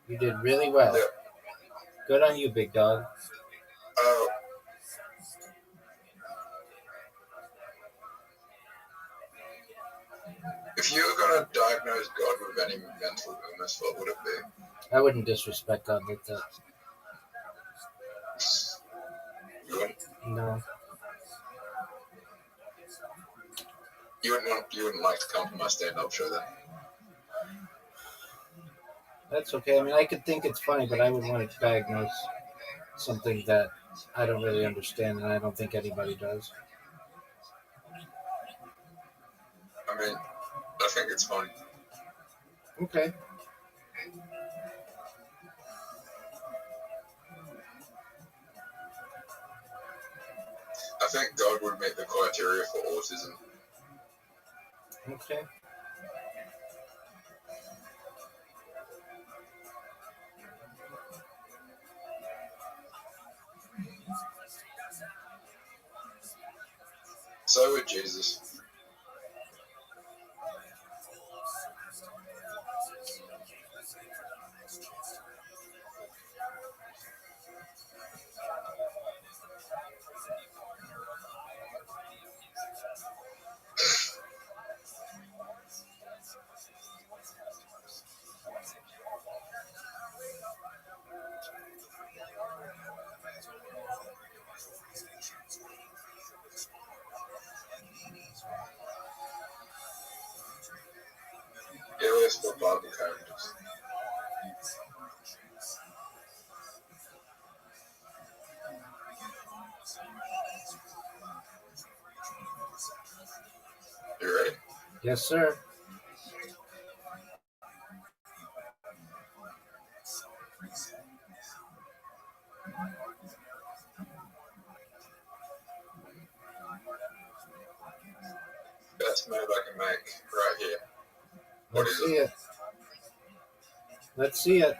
Speaker 2: You did really well.
Speaker 1: Yeah.
Speaker 2: Good on you, big dog.
Speaker 1: If you were going to diagnose God with any mental illness, what would it be?
Speaker 2: I wouldn't disrespect God like that.
Speaker 1: You wouldn't?
Speaker 2: No.
Speaker 1: You wouldn't like to come to my stand-up show then?
Speaker 2: That's okay. I mean, I could think it's funny, but I would want to diagnose something that I don't really understand, and I don't think anybody does.
Speaker 1: I mean, I think it's funny.
Speaker 2: Okay.
Speaker 1: I
Speaker 4: think God would meet the criteria for autism.
Speaker 2: Okay.
Speaker 4: So would Jesus. Alias for Bible characters. You ready?
Speaker 2: Yes, sir.
Speaker 4: Best move I can make right here. What
Speaker 2: Let's
Speaker 4: is
Speaker 2: see
Speaker 4: it?
Speaker 2: it. Let's see it.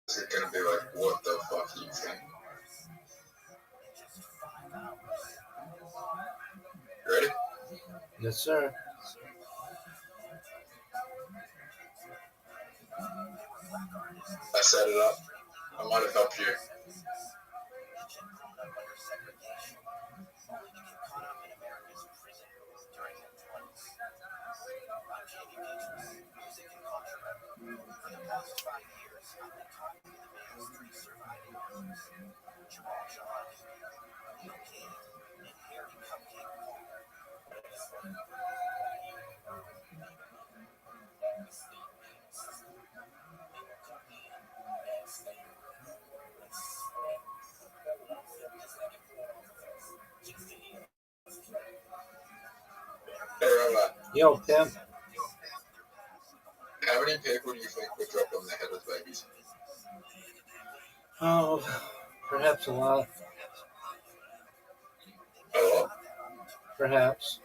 Speaker 4: This is gonna be like, what the fuck are you saying? You ready?
Speaker 2: Yes, sir.
Speaker 4: I set it up. I might have helped you. Hey, Rabbi,
Speaker 2: Yo, pimp.
Speaker 4: how many people do you think were dropped on their head as babies?
Speaker 2: Oh, perhaps a lot.
Speaker 4: A lot.
Speaker 2: Perhaps.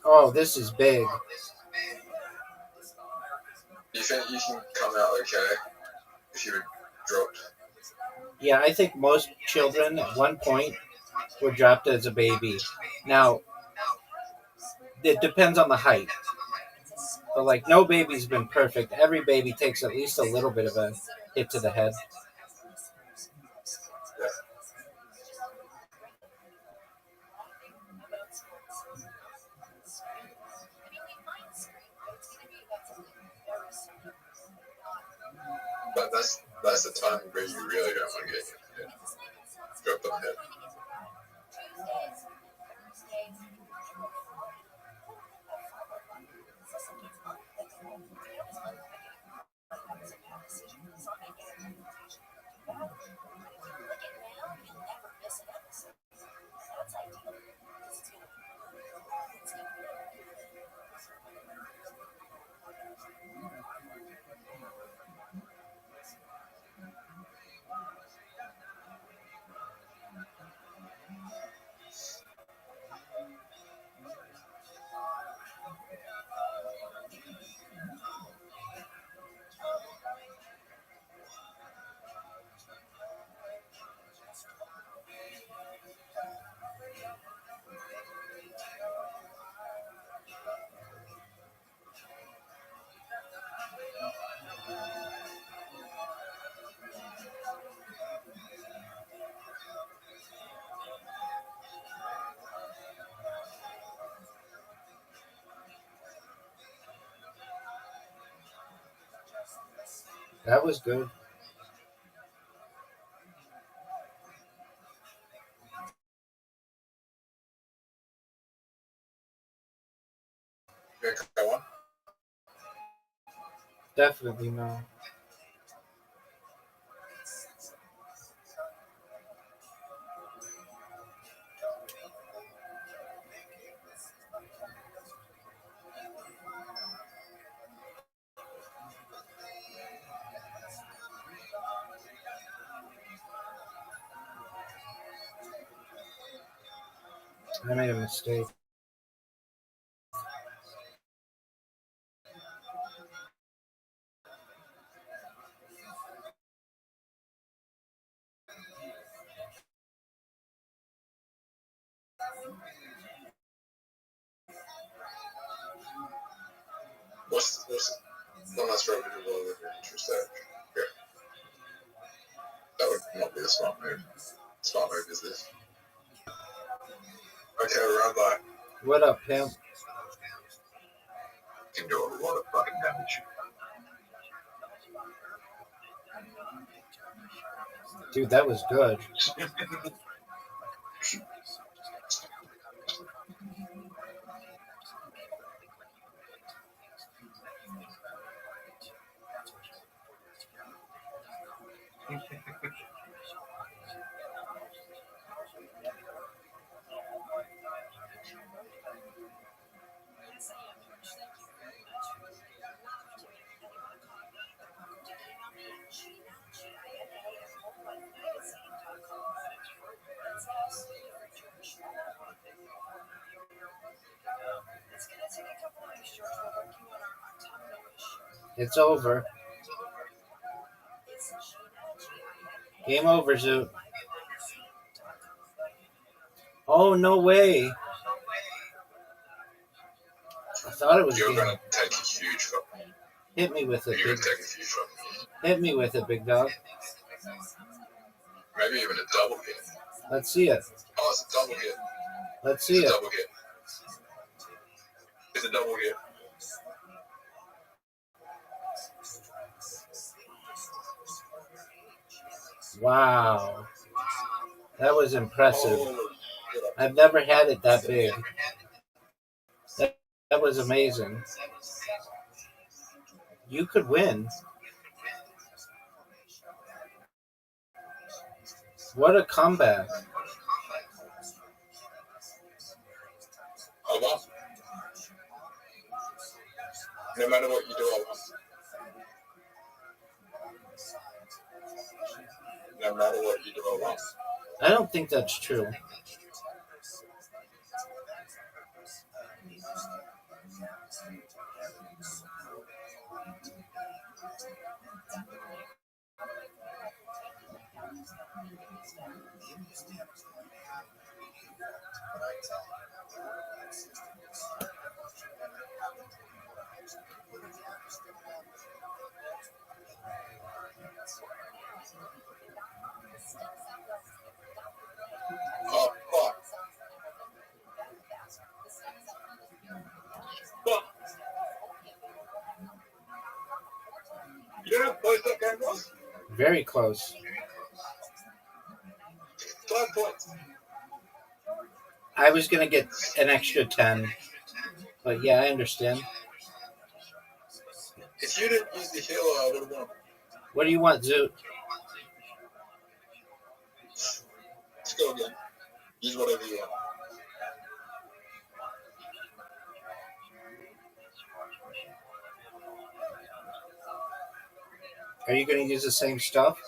Speaker 2: Oh, this is big.
Speaker 4: Do you think you can come out okay if you were dropped?
Speaker 2: Yeah, I think most children at one point were dropped as a baby. Now, it depends on the height. But, like, no baby's been perfect. Every baby takes at least a little bit of a hit to the head.
Speaker 4: But that's the time where you really don't want to get hit. Dropped on the head.
Speaker 2: That was good.
Speaker 4: You gonna go on?
Speaker 2: Definitely no. I made a mistake.
Speaker 4: What's one last reputable interest that here? That would not be a smart move. Smart move is this. Okay, Rabbi.
Speaker 2: What up, pimp?
Speaker 4: Can do a lot of fucking damage.
Speaker 2: Dude, that was good. It's over. Game over, Zoot. Oh, no way. I thought it was
Speaker 4: You're
Speaker 2: game.
Speaker 4: gonna take a huge fuck.
Speaker 2: Hit me with it,
Speaker 4: You're
Speaker 2: big.
Speaker 4: gonna take a huge fuck.
Speaker 2: Hit me with it, big dog.
Speaker 4: Maybe even a double hit.
Speaker 2: Let's see it.
Speaker 4: Oh, it's a double hit.
Speaker 2: Let's see
Speaker 4: It's a
Speaker 2: it.
Speaker 4: double hit. It's a double hit.
Speaker 2: Wow. That was impressive.
Speaker 4: Oh,
Speaker 2: I've never had it that big. That was amazing. You could win. What a comeback.
Speaker 4: I won. No matter what you do, I won. No matter what you do, I won.
Speaker 2: I don't think that's true.
Speaker 4: Oh, fuck. Fuck. You know how close that game was?
Speaker 2: Very close.
Speaker 4: 5 points.
Speaker 2: I was going to get an extra 10. But yeah, I understand.
Speaker 4: If you didn't use the healer, I would have won.
Speaker 2: What do you want, Zoot?
Speaker 4: Let's go again. Use whatever you want.
Speaker 2: Are you going to use the same stuff?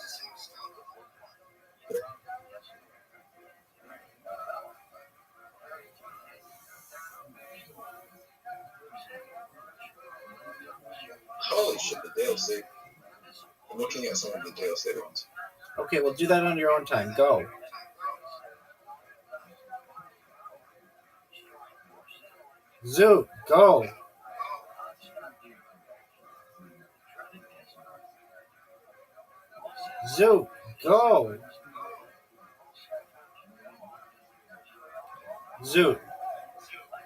Speaker 4: Holy shit, the DLC. I'm looking at some of the DLC ones.
Speaker 2: Okay, well, do that on your own time. Go. Zoot, go. Zoot, go. Zoot,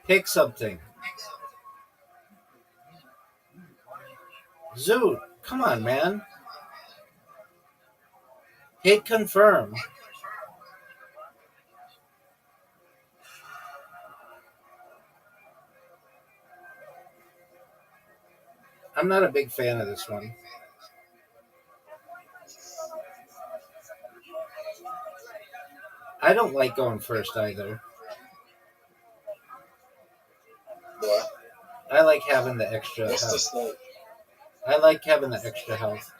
Speaker 2: pick something. Zoot, come on, man. Hit confirm. I'm not a big fan of this one. I don't like going first either.
Speaker 4: What?
Speaker 2: I like having the extra
Speaker 4: What's the
Speaker 2: health.
Speaker 4: slope?
Speaker 2: I like having the extra health.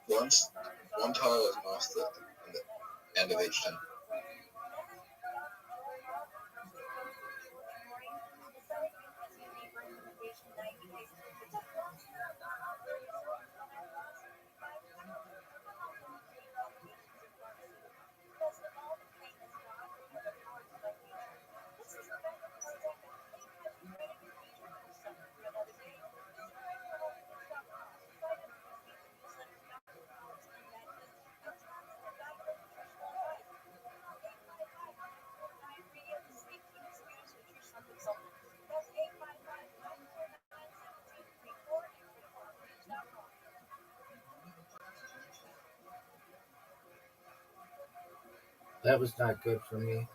Speaker 4: One tile is mastered at the end of each turn.
Speaker 2: That was not good for me.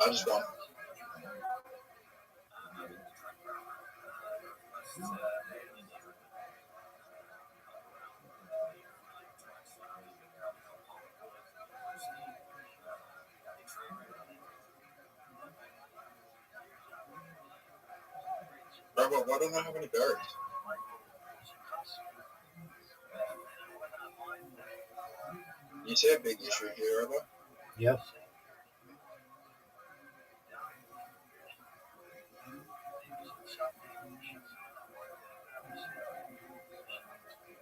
Speaker 4: I just won. Rabbi, why don't I have any berries? You see a big issue here, Rabbi?
Speaker 2: Yep.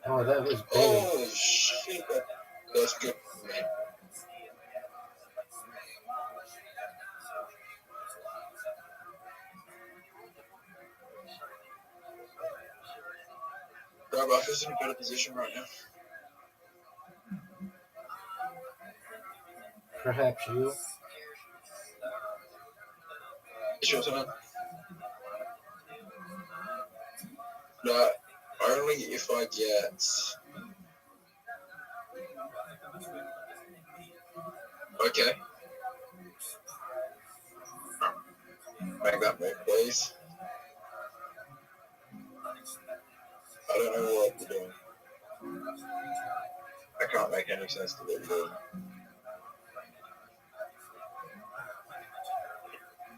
Speaker 2: Oh, that was big.
Speaker 4: Oh, shit. That's good for me. Rabbi, is in a better position right now.
Speaker 2: Perhaps you.
Speaker 4: It's your turn. No, only if I get... Okay. Make that move, please. I don't know what you're doing. I can't make any sense to what you're doing.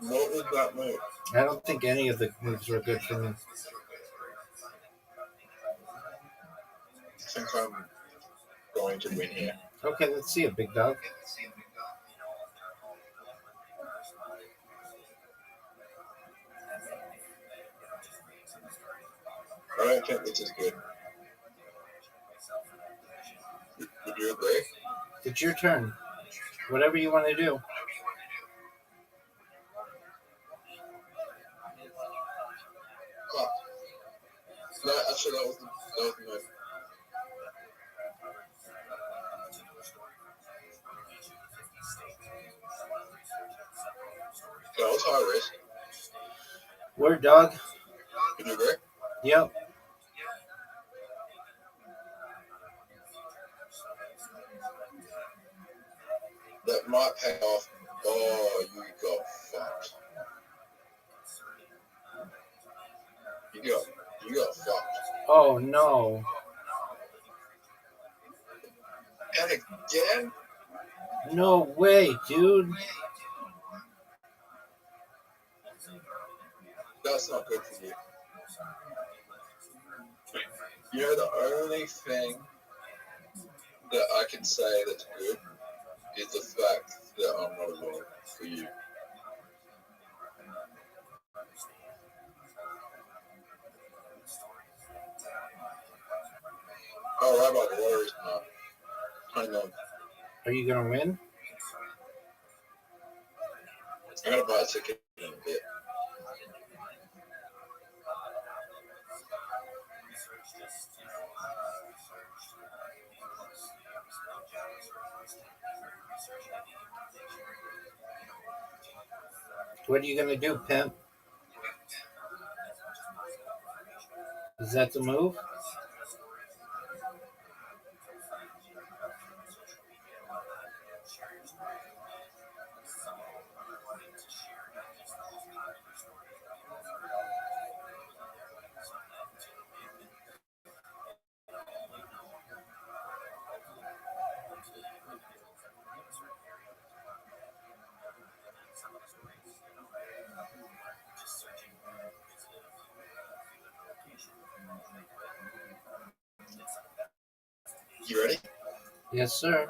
Speaker 4: What was that move?
Speaker 2: I don't think any of the moves were good for me.
Speaker 4: I think I'm going to win here.
Speaker 2: Okay, let's see it, big dog.
Speaker 4: I don't think this is good. Would you agree?
Speaker 2: It's your turn. Whatever you want to do.
Speaker 4: Oh. No, actually, that was the move. That was high risk.
Speaker 2: Word, dog.
Speaker 4: Would you agree?
Speaker 2: Yep.
Speaker 4: That might pay off. Oh, you got fucked. You got fucked.
Speaker 2: Oh, no.
Speaker 4: And again?
Speaker 2: No way, dude.
Speaker 4: That's not good for you. You know, the only thing that I can say that's good is the fact that I'm not a lawyer for you. Oh, Rabbi, the lawyer is not. Hang on.
Speaker 2: Are you going to win?
Speaker 4: I'm going to buy a ticket in a bit.
Speaker 2: What are you going to do, pimp? Is that the move?
Speaker 4: You ready?
Speaker 2: Yes, sir.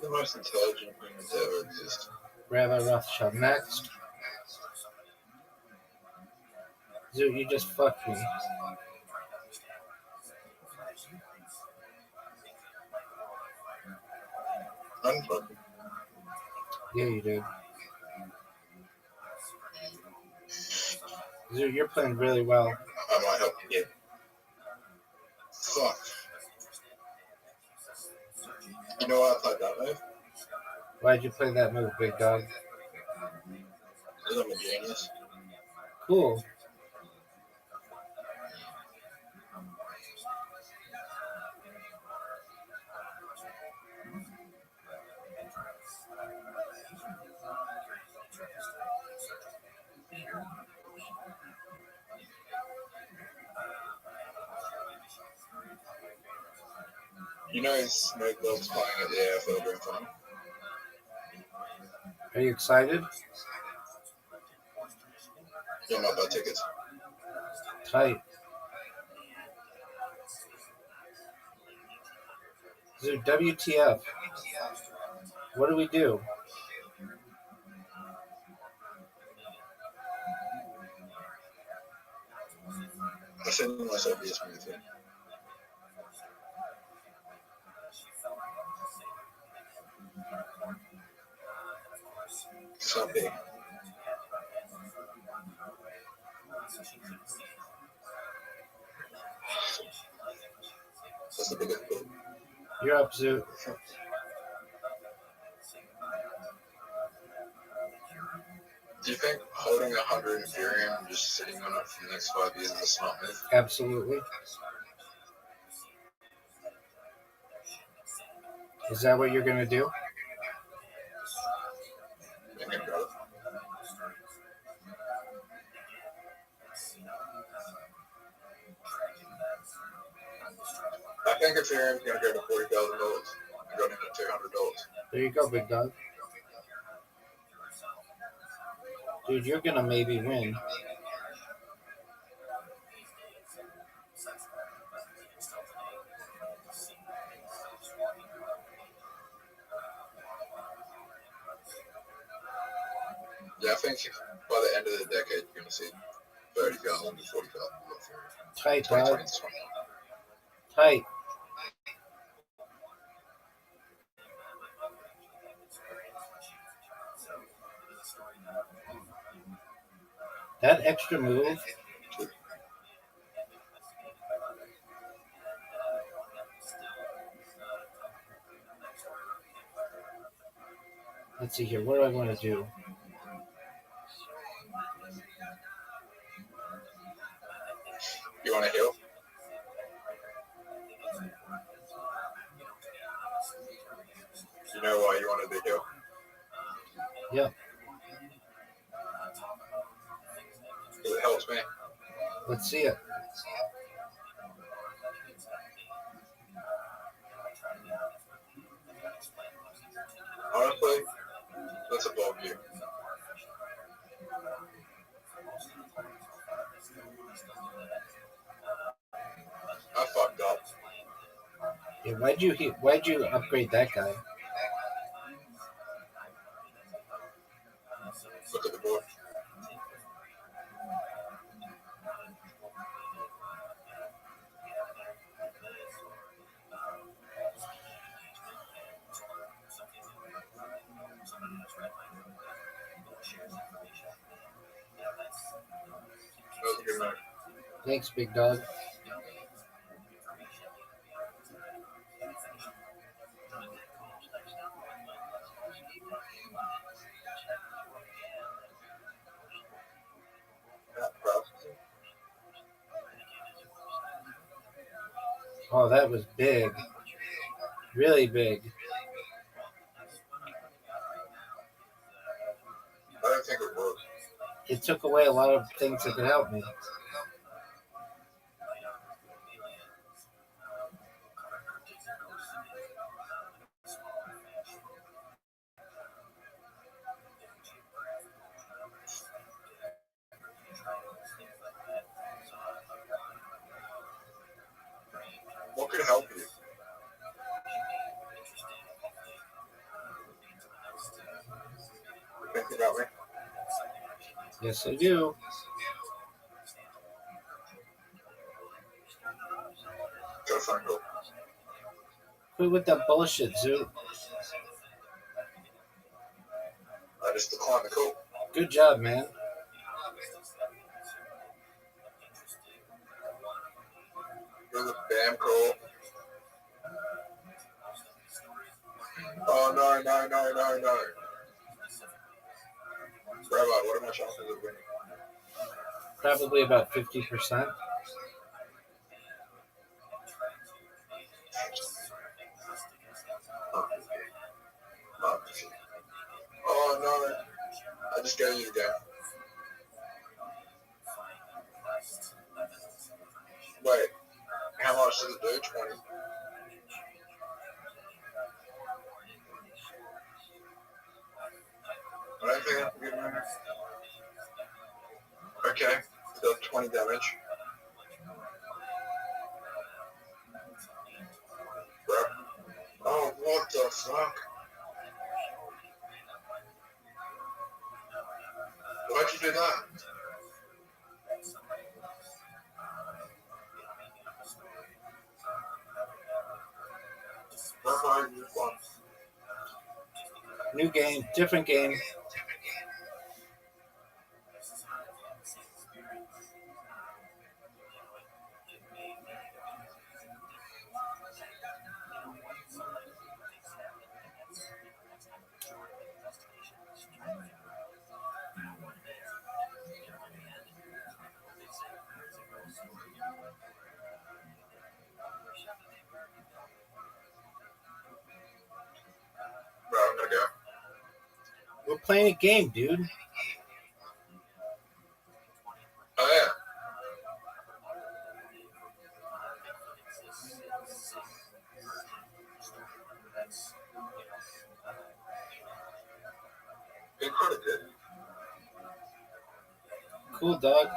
Speaker 4: the most intelligent human to ever exist.
Speaker 2: Rabbi Rothschild. Next. Dude, you just fucked me.
Speaker 4: Unfucking.
Speaker 2: Yeah, you did. Dude, you're playing really well.
Speaker 4: I might help you get. Fuck. You know why I played that move?
Speaker 2: Why'd you play that move, big dog?
Speaker 4: Because I'm a genius.
Speaker 2: Cool.
Speaker 4: You know Snoop Dogg's playing at the AFL Grand Final?
Speaker 2: Are you excited?
Speaker 4: Yeah, not buy tickets.
Speaker 2: Tight. Dude, WTF? What do we do?
Speaker 4: I sent myself this move thing. It's not big. That's the biggest book.
Speaker 2: You're up, Zoo.
Speaker 4: Do you think holding 100 Ethereum and just sitting on it for the next 5 years is a smart move?
Speaker 2: Absolutely. Is that what you're gonna do?
Speaker 4: I'm gonna go. I think Ethereum's gonna go to $40,000. I got in at $200.
Speaker 2: There you go, big dog. Dude, you're gonna maybe win.
Speaker 4: Yeah, I think by the end of the decade you're gonna see 30,000 to 40,000 Ethereum.
Speaker 2: Tight, dog.
Speaker 4: 2020 to 21.
Speaker 2: Tight. That extra move. Let's see here. What do I want to do?
Speaker 4: You wanna heal? You know why you wanted to heal?
Speaker 2: Yeah.
Speaker 4: Because it helps me.
Speaker 2: Let's see it.
Speaker 4: Honestly, that's above you. I fucked up.
Speaker 2: Yeah, why'd you upgrade that guy?
Speaker 4: Look at the board. That was a good move.
Speaker 2: Thanks, big dog.
Speaker 4: Yeah, bro.
Speaker 2: Oh, that was big. Really big.
Speaker 4: I don't think it worked.
Speaker 2: It took away a lot of things that could help me.
Speaker 4: What could help you?
Speaker 2: Yes, I do.
Speaker 4: Go find gold.
Speaker 2: Quit with that bullshit, Zoo.
Speaker 4: I just declined the code.
Speaker 2: Good job, man.
Speaker 4: There's a damn code. Oh, no. Rabbi, what are my chances of winning?
Speaker 2: Probably about 50%.
Speaker 4: Oh, no. I just got you again. Wait, how much does it do? 20. I don't think I have to get mine. Okay, so 20 damage. Bro. Oh, what the fuck? Why'd you do that? Rabbi, you won.
Speaker 2: New game, different game.
Speaker 4: Bro, I'm gonna go.
Speaker 2: We're playing a game, dude.
Speaker 4: Oh, yeah. Incredible.
Speaker 2: Cool, dog.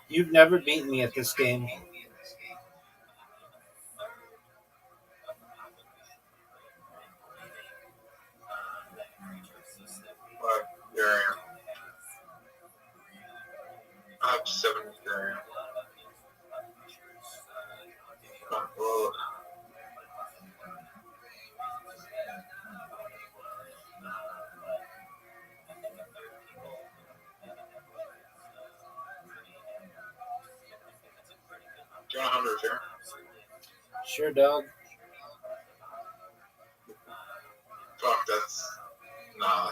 Speaker 2: You've never beaten me at this game.
Speaker 4: Urium. I have 7 urium. Whoa. Do you want 100 here?
Speaker 2: Sure, dog.
Speaker 4: Fuck, that's... Nah.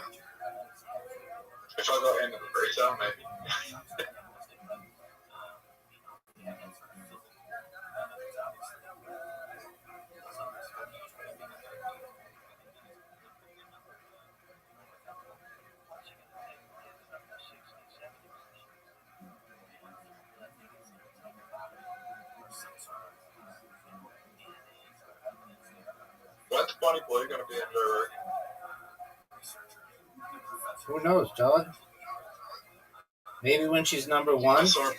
Speaker 4: If I go into the breakdown, maybe. When's Bonnie Boy gonna be in there?
Speaker 2: Who knows, dog? Maybe when she's number one.
Speaker 4: I saw her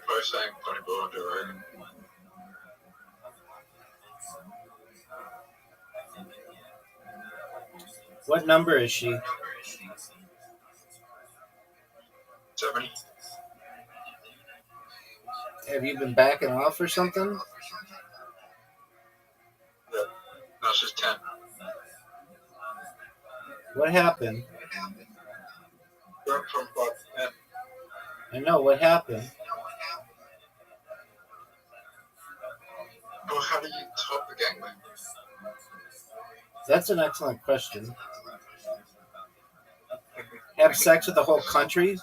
Speaker 4: post saying Bonnie Boy in there.
Speaker 2: What number is she?
Speaker 4: 7.
Speaker 2: Have you been backing off or something?
Speaker 4: Yeah. No, she's 10.
Speaker 2: What happened?
Speaker 4: We're from 5 to 10.
Speaker 2: I know, what happened?
Speaker 4: Well, how do you top the gangbang?
Speaker 2: That's an excellent question. Have sex with the whole country?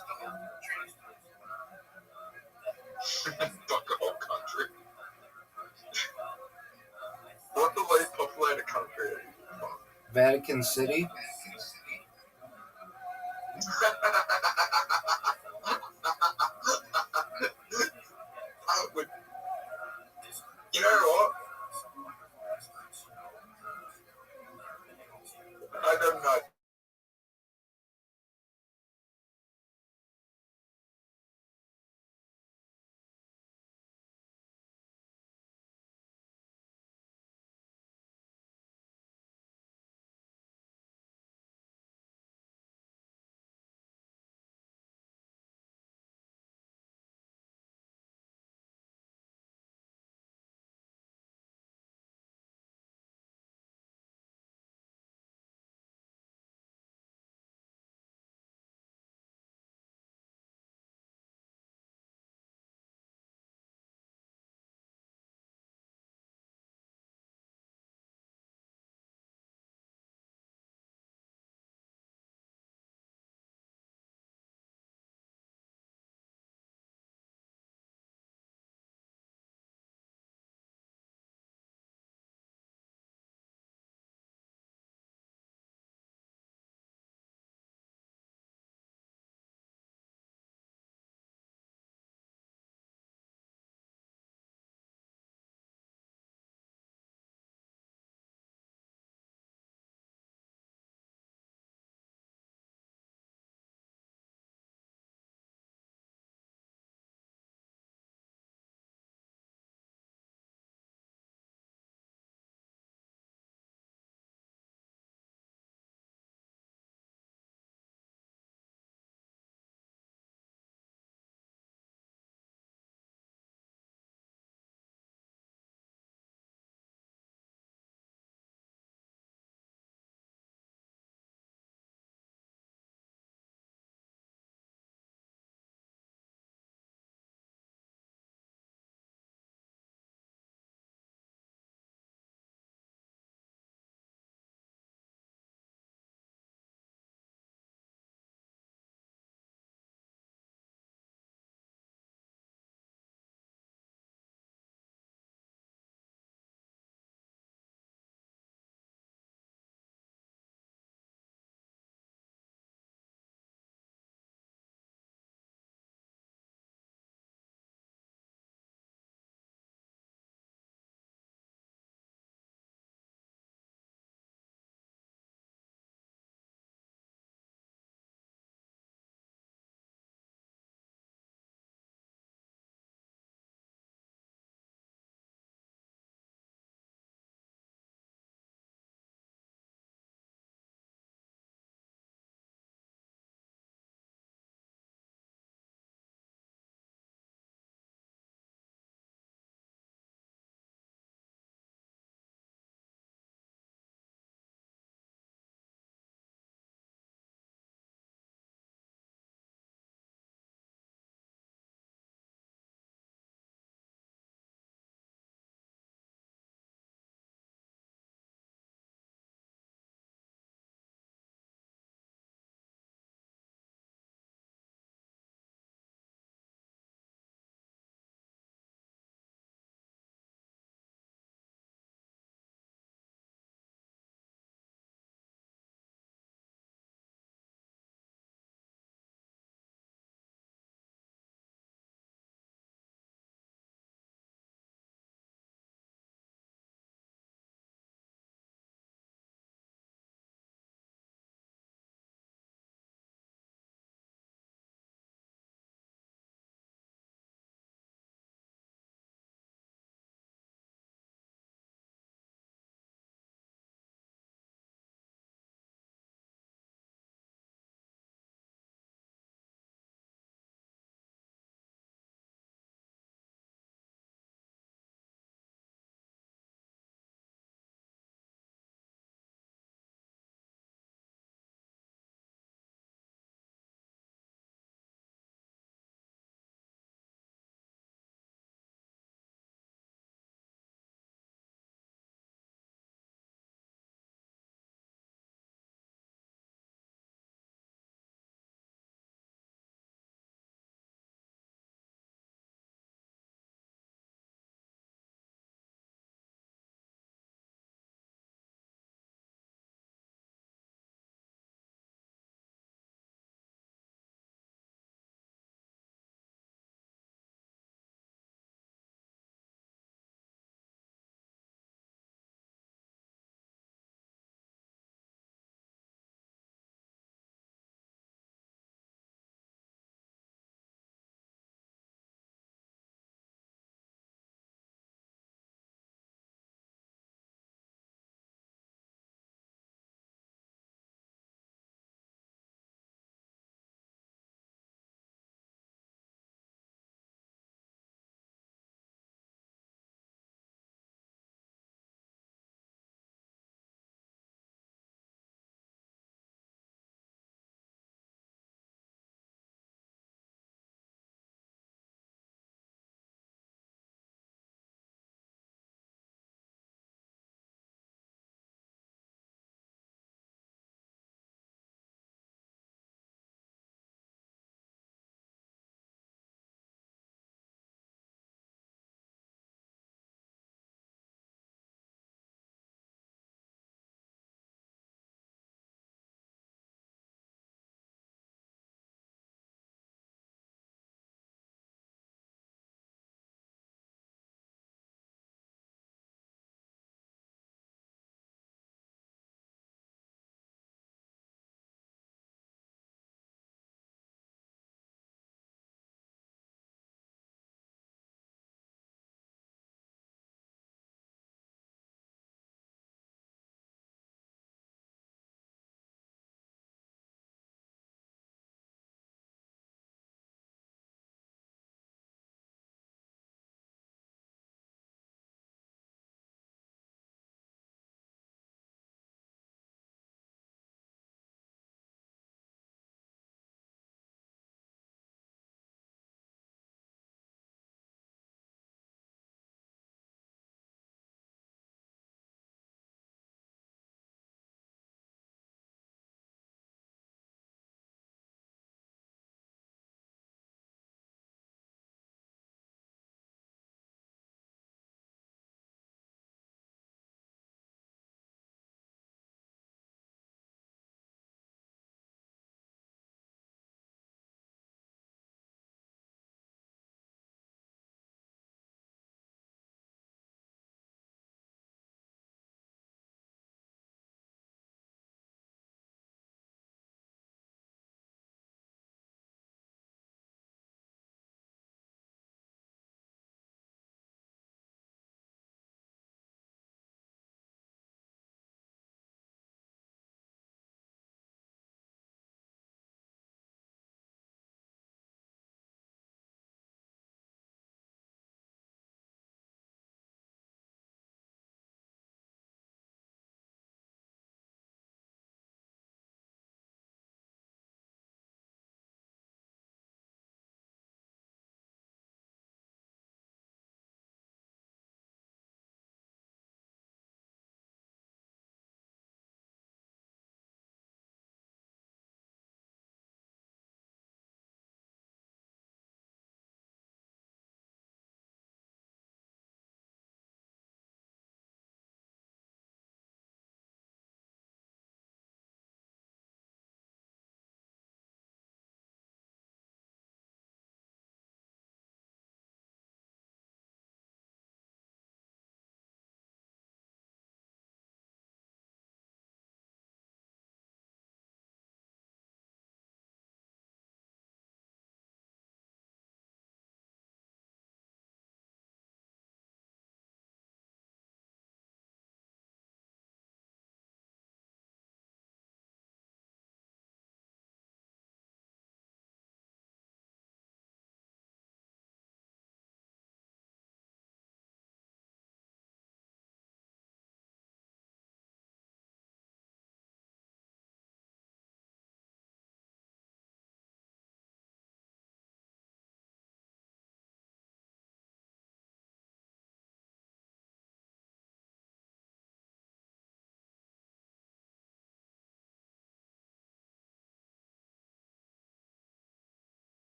Speaker 4: Fuck the whole country. What the least populated country?
Speaker 2: Vatican City?